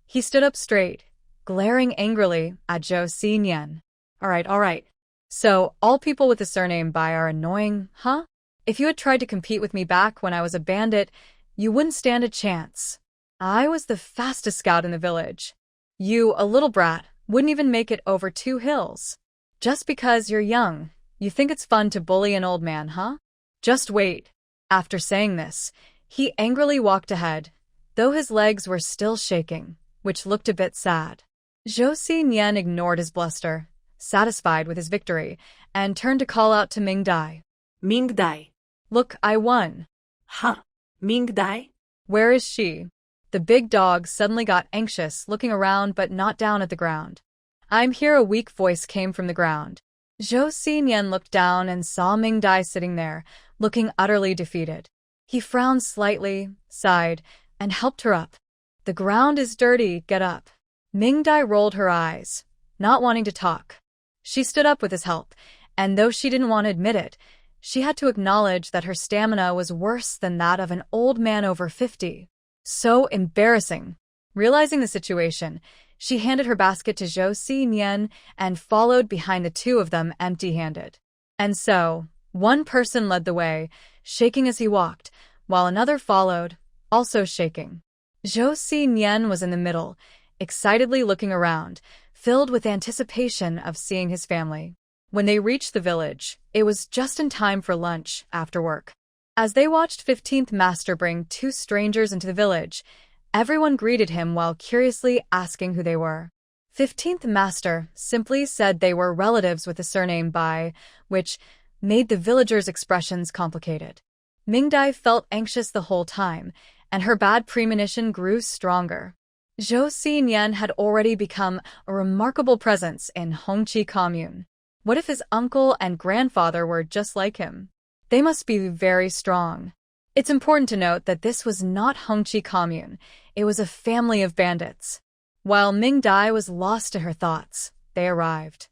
he stood up straight, glaring angrily at Joseian. All right. So, all people with the surname Bai are annoying, huh? If you had tried to compete with me back when I was a bandit, you wouldn't stand a chance. I was the fastest scout in the village. You, a little brat, wouldn't even make it over 2 hills. Just because you're young, you think it's fun to bully an old man, huh? Just wait. After saying this, he angrily walked ahead, though his legs were still shaking, which looked a bit sad. Joseian ignored his bluster, satisfied with his victory, and turned to call out to Mingdai. Mingdai. Look, I won. Huh. Mingdai? Where is she? The big dog suddenly got anxious, looking around but not down at the ground. I'm here, a weak voice came from the ground. Joseian looked down and saw Mingdai sitting there, looking utterly defeated. He frowned slightly, sighed, and helped her up. The ground is dirty, get up. Mingdai rolled her eyes, not wanting to talk. She stood up with his help, and though she didn't want to admit it, she had to acknowledge that her stamina was worse than that of an old man over 50. So embarrassing. Realizing the situation, she handed her basket to Joseian and followed behind the two of them empty-handed. And so, one person led the way, shaking as he walked, while another followed, also shaking. Joseian was in the middle, excitedly looking around, filled with anticipation of seeing his family. When they reached the village, it was just in time for lunch after work. As they watched 15th Master bring 2 strangers into the village, everyone greeted him while curiously asking who they were. 15th Master simply said they were relatives with the surname Bai, which made the villagers' expressions complicated. Mingdai felt anxious the whole time, and her bad premonition grew stronger. Joseian had already become a remarkable presence in Hongqi commune. What if his uncle and grandfather were just like him? They must be very strong. It's important to note that this was not Hongqi commune, it was a family of bandits. While Mingdai was lost to her thoughts, they arrived.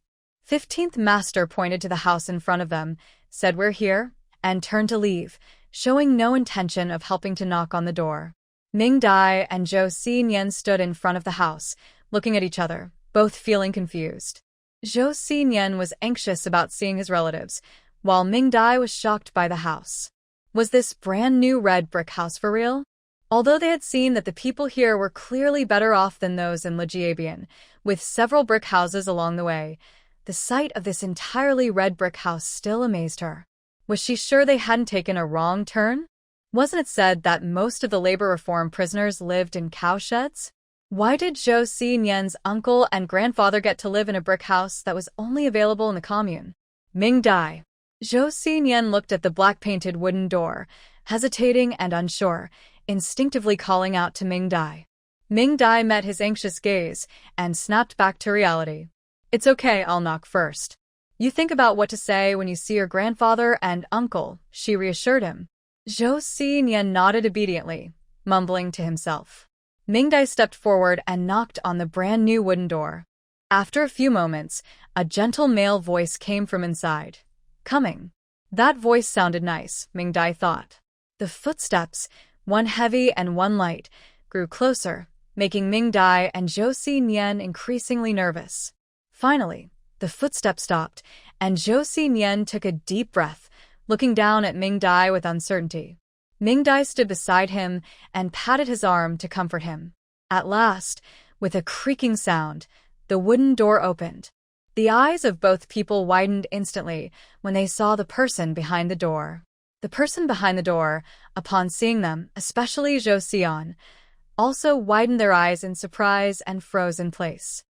15th Master pointed to the house in front of them, said we're here, and turned to leave, showing no intention of helping to knock on the door. Mingdai and Joseian stood in front of the house, looking at each other, both feeling confused. Joseian was anxious about seeing his relatives, while Mingdai was shocked by the house. Was this brand new red brick house for real? Although they had seen that the people here were clearly better off than those in Joseian, with several brick houses along the way, the sight of this entirely red brick house still amazed her. Was she sure they hadn't taken a wrong turn? Wasn't it said that most of the labor reform prisoners lived in cowsheds? Why did Joseian's uncle and grandfather get to live in a brick house that was only available in the commune? Mingdai. Joseian looked at the black-painted wooden door, hesitating and unsure, instinctively calling out to Mingdai. Mingdai met his anxious gaze and snapped back to reality. It's okay, I'll knock first. You think about what to say when you see your grandfather and uncle, she reassured him. Joseian nodded obediently, mumbling to himself. Mingdai stepped forward and knocked on the brand-new wooden door. After a few moments, a gentle male voice came from inside. Coming. That voice sounded nice, Mingdai thought. The footsteps, one heavy and one light, grew closer, making Mingdai and Joseian increasingly nervous. Finally, the footsteps stopped, and Joseian took a deep breath, looking down at Mingdai with uncertainty. Mingdai stood beside him and patted his arm to comfort him. At last, with a creaking sound, the wooden door opened. The eyes of both people widened instantly when they saw the person behind the door. The person behind the door, upon seeing them, especially Joseian, also widened their eyes in surprise and froze in place.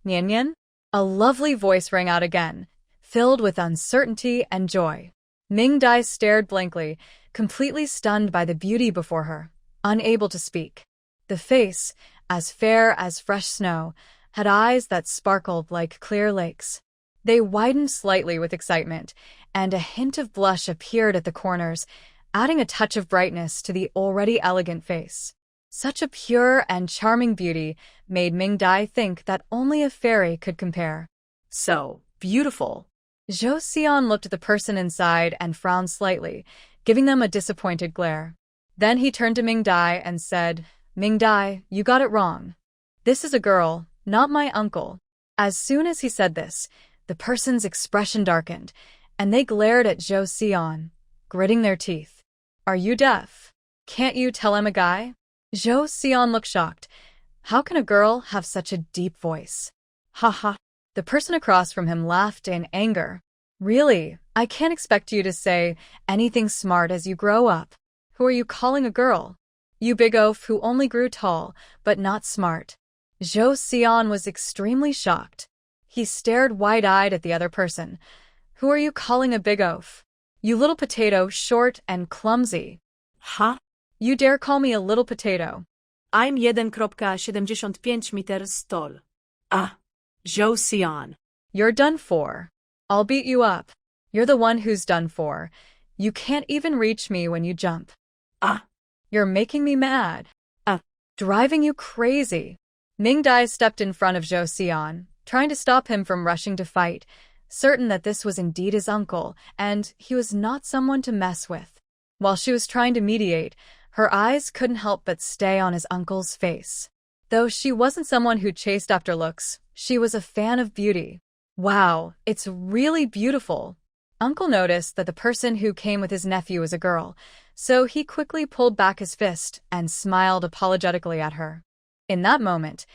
Nian? A lovely voice rang out again, filled with uncertainty and joy. Mingdai stared blankly, completely stunned by the beauty before her, unable to speak. The face, as fair as fresh snow, had eyes that sparkled like clear lakes. They widened slightly with excitement, and a hint of blush appeared at the corners, adding a touch of brightness to the already elegant face. Such a pure and charming beauty made Mingdai think that only a fairy could compare. So beautiful. Joseian looked at the person inside and frowned slightly, giving them a disappointed glare. Then he turned to Mingdai and said, Mingdai, you got it wrong. This is a girl, not my uncle. As soon as he said this, the person's expression darkened, and they glared at Joseian, gritting their teeth. Are you deaf? Can't you tell I'm a guy? Joseian looked shocked. How can a girl have such a deep voice? Ha ha. The person across from him laughed in anger. Really, I can't expect you to say anything smart as you grow up. Who are you calling a girl? You big oaf who only grew tall, but not smart. Joseian was extremely shocked. He stared wide-eyed at the other person. Who are you calling a big oaf? You little potato, short and clumsy. Ha? You dare call me a little potato? I'm 1,75 meters tall. Ah, Joseian. You're done for. I'll beat you up. You're the one who's done for. You can't even reach me when you jump. Ah. You're making me mad. Ah. Driving you crazy. Mingdai stepped in front of Joseian, trying to stop him from rushing to fight, certain that this was indeed his uncle, and he was not someone to mess with. While she was trying to mediate, her eyes couldn't help but stay on his uncle's face. Though she wasn't someone who chased after looks, she was a fan of beauty. Wow, it's really beautiful. Uncle noticed that the person who came with his nephew was a girl, so he quickly pulled back his fist and smiled apologetically at her. In that moment,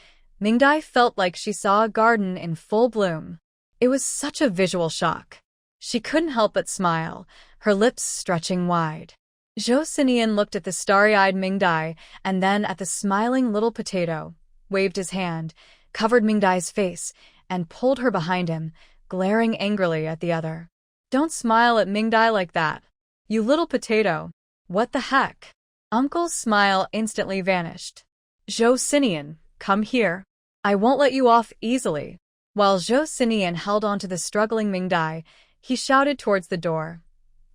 Mingdai felt like she saw a garden in full bloom. It was such a visual shock. She couldn't help but smile, her lips stretching wide. Joseian looked at the starry-eyed Mingdai and then at the smiling little potato, waved his hand, covered Mingdai's face, and pulled her behind him, glaring angrily at the other. Don't smile at Mingdai like that. You little potato. What the heck? Uncle's smile instantly vanished. Joseian, come here. I won't let you off easily. While Joseian held on to the struggling Mingdai, he shouted towards the door.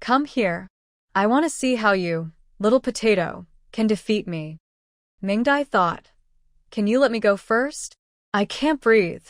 Come here. I want to see how you, little potato, can defeat me. Mingdai thought. Can you let me go first? I can't breathe.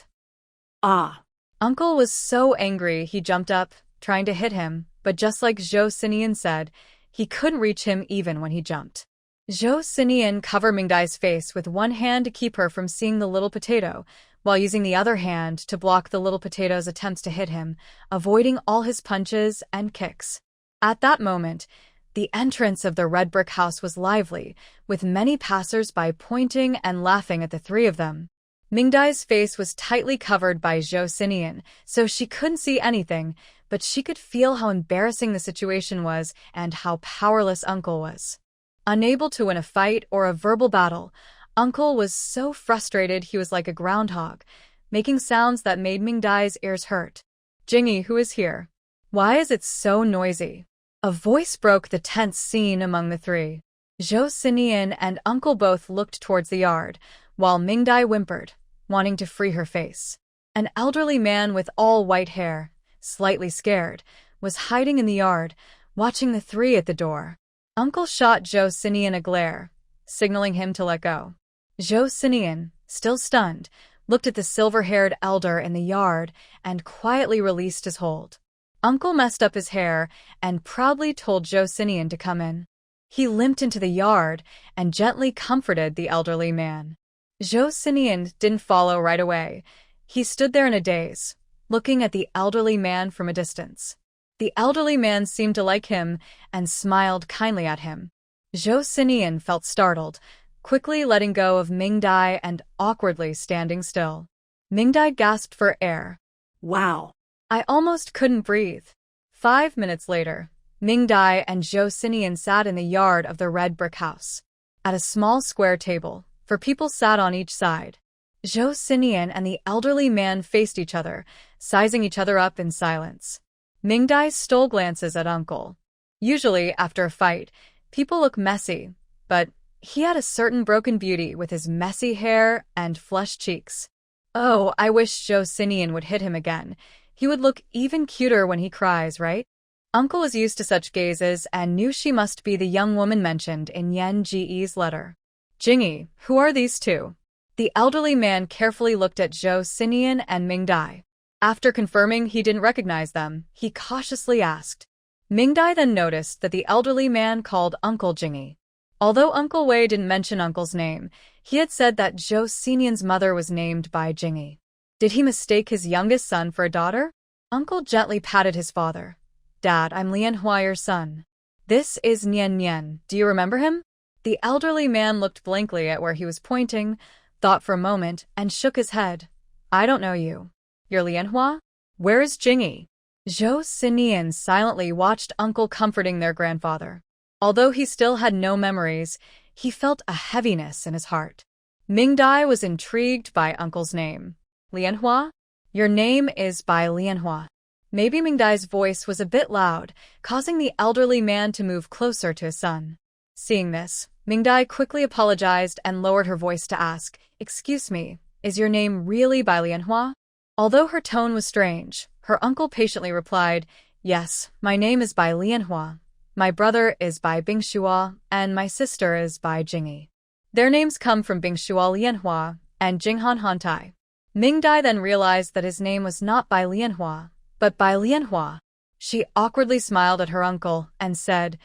Ah. Uncle was so angry he jumped up, trying to hit him, but just like Joseian said, he couldn't reach him even when he jumped. Joseian covered Mingdai's face with one hand to keep her from seeing the little potato, while using the other hand to block the little potato's attempts to hit him, avoiding all his punches and kicks. At that moment, The entrance of the red brick house was lively, with many passers-by pointing and laughing at the three of them. Mingdai's face was tightly covered by Joseian, so she couldn't see anything, but she could feel how embarrassing the situation was and how powerless Uncle was. Unable to win a fight or a verbal battle, Uncle was so frustrated he was like a groundhog, making sounds that made Mingdai's ears hurt. "Jingyi, who is here? Why is it so noisy?" A voice broke the tense scene among the three. Joseian and Uncle both looked towards the yard, while Mingdai whimpered, wanting to free her face. An elderly man with all white hair, slightly scared, was hiding in the yard, watching the three at the door. Uncle shot Joseian a glare, signaling him to let go. Joseian, still stunned, looked at the silver-haired elder in the yard and quietly released his hold. Uncle messed up his hair and proudly told Joseian to come in. He limped into the yard and gently comforted the elderly man. Joseian didn't follow right away. He stood there in a daze, looking at the elderly man from a distance. The elderly man seemed to like him and smiled kindly at him. Joseian felt startled, quickly letting go of Mingdai and awkwardly standing still. Mingdai gasped for air. Wow. I almost couldn't breathe. 5 minutes later, Mingdai and Joseian sat in the yard of the red brick house. At a small square table, 4 people sat on each side. Joseian and the elderly man faced each other, sizing each other up in silence. Mingdai stole glances at Uncle. Usually, after a fight, people look messy, but he had a certain broken beauty with his messy hair and flushed cheeks. Oh, I wish Joseian would hit him again. He would look even cuter when he cries, right? Uncle was used to such gazes and knew she must be the young woman mentioned in Yen Ji's letter. "Jingyi, who are these two?" The elderly man carefully looked at Joseian and Mingdai. After confirming he didn't recognize them, he cautiously asked. Mingdai then noticed that the elderly man called Uncle Jingyi. Although Uncle Wei didn't mention Uncle's name, he had said that Joseian's mother was named by Jingyi. Did he mistake his youngest son for a daughter? Uncle gently patted his father. "Dad, I'm Lianhua, your son. This is Nian. Do you remember him?" The elderly man looked blankly at where he was pointing, thought for a moment, and shook his head. "I don't know you. You're Lianhua? Where is Jingyi?" Joseian silently watched Uncle comforting their grandfather. Although he still had no memories, he felt a heaviness in his heart. Mingdai was intrigued by Uncle's name. "Lianhua? Your name is by Lianhua." Maybe Mingdai's voice was a bit loud, causing the elderly man to move closer to his son. Seeing this, Mingdai quickly apologized and lowered her voice to ask, "Excuse me, is your name really by Lianhua?" Although her tone was strange, her uncle patiently replied, "Yes, my name is by Lianhua. My brother is by Bingshua, and my sister is by Jingyi. Their names come from Bingshua Lianhua and Jinghan Hantai." Mingdai then realized that his name was not by Lianhua, but by Lianhua. She awkwardly smiled at her uncle and said,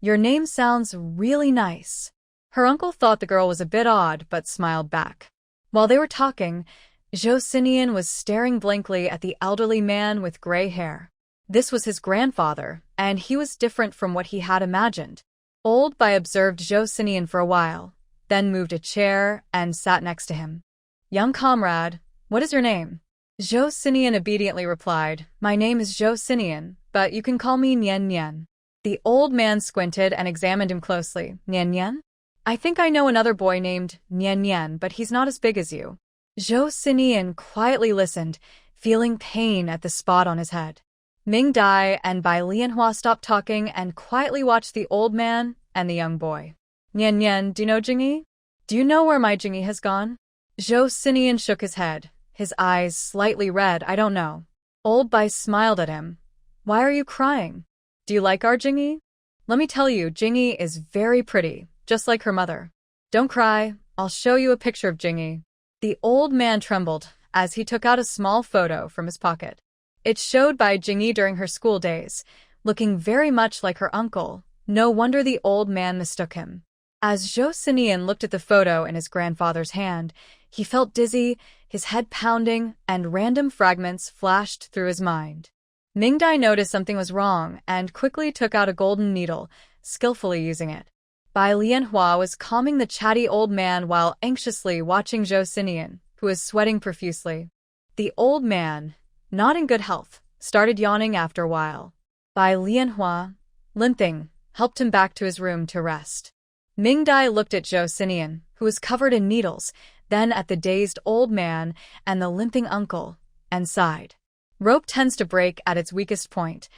"Your name sounds really nice." Her uncle thought the girl was a bit odd, but smiled back. While they were talking, Joseian was staring blankly at the elderly man with gray hair. This was his grandfather, and he was different from what he had imagined. Old Bai observed Joseian for a while, then moved a chair and sat next to him. "Young comrade, what is your name?" Joseian obediently replied, "My name is Joseian, but you can call me Nian." The old man squinted and examined him closely. "Nian? I think I know another boy named Nian, but he's not as big as you." Joseian quietly listened, feeling pain at the spot on his head. Mingdai and Bai Lianhua stopped talking and quietly watched the old man and the young boy. "Nian, do you know Jingyi? Do you know where my Jingyi has gone?" Joseian shook his head, his eyes slightly red. "I don't know." Old Bai smiled at him. "Why are you crying? Do you like our Jingyi? Let me tell you, Jingyi is very pretty, just like her mother. Don't cry, I'll show you a picture of Jingyi." The old man trembled as he took out a small photo from his pocket. It showed Bai Jingyi during her school days, looking very much like her uncle. No wonder the old man mistook him. As Joseian looked at the photo in his grandfather's hand, he felt dizzy, his head pounding, and random fragments flashed through his mind. Mingdai noticed something was wrong and quickly took out a golden needle, skillfully using it. Bai Lianhua was calming the chatty old man while anxiously watching Joseian, who was sweating profusely. The old man, not in good health, started yawning after a while. Bai Lianhua, limping, helped him back to his room to rest. Mingdai looked at Joseian, who was covered in needles, then at the dazed old man and the limping uncle, and sighed. Rope tends to break at its weakest point.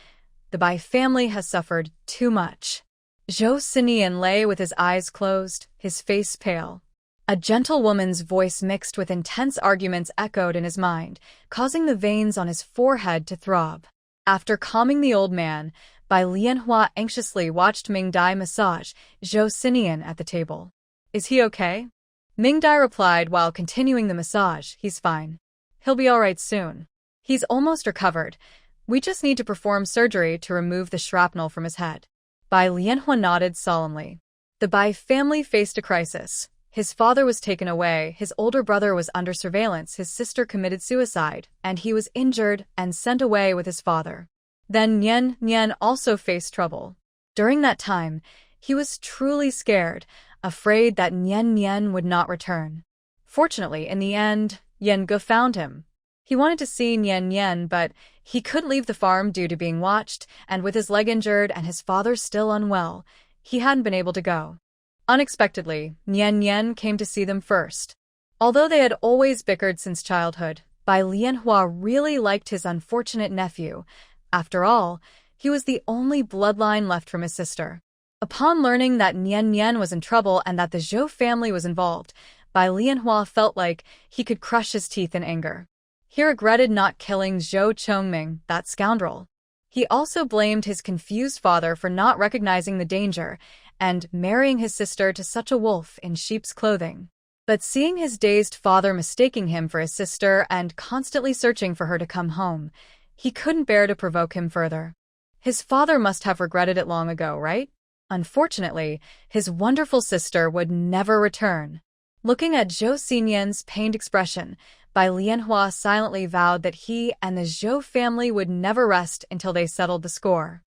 The Bai family has suffered too much. Joseian lay with his eyes closed, his face pale. A gentle woman's voice mixed with intense arguments echoed in his mind, causing the veins on his forehead to throb. After calming the old man, Bai Lianhua anxiously watched Mingdai massage Joseian at the table. "Is he okay?" Mingdai replied while continuing the massage. "He's fine. He'll be all right soon. He's almost recovered. We just need to perform surgery to remove the shrapnel from his head." Bai Lianhua nodded solemnly. The Bai family faced a crisis. His father was taken away, his older brother was under surveillance, his sister committed suicide, and he was injured and sent away with his father. Then Nian also faced trouble. During that time, he was truly scared, afraid that Nian would not return. Fortunately, in the end, Ge found him. He wanted to see Nian, but he couldn't leave the farm due to being watched, and with his leg injured and his father still unwell, he hadn't been able to go. Unexpectedly, Nian came to see them first. Although they had always bickered since childhood, Bai Lianhua really liked his unfortunate nephew. After all, he was the only bloodline left from his sister. Upon learning that Nian was in trouble and that the Zhou family was involved, Bai Lianhua felt like he could crush his teeth in anger. He regretted not killing Zhou Chongming, that scoundrel. He also blamed his confused father for not recognizing the danger and marrying his sister to such a wolf in sheep's clothing. But seeing his dazed father mistaking him for his sister and constantly searching for her to come home, he couldn't bear to provoke him further. His father must have regretted it long ago, right? Unfortunately, his wonderful sister would never return. Looking at Joseian's pained expression, Bai Lianhua silently vowed that he and the Zhou family would never rest until they settled the score.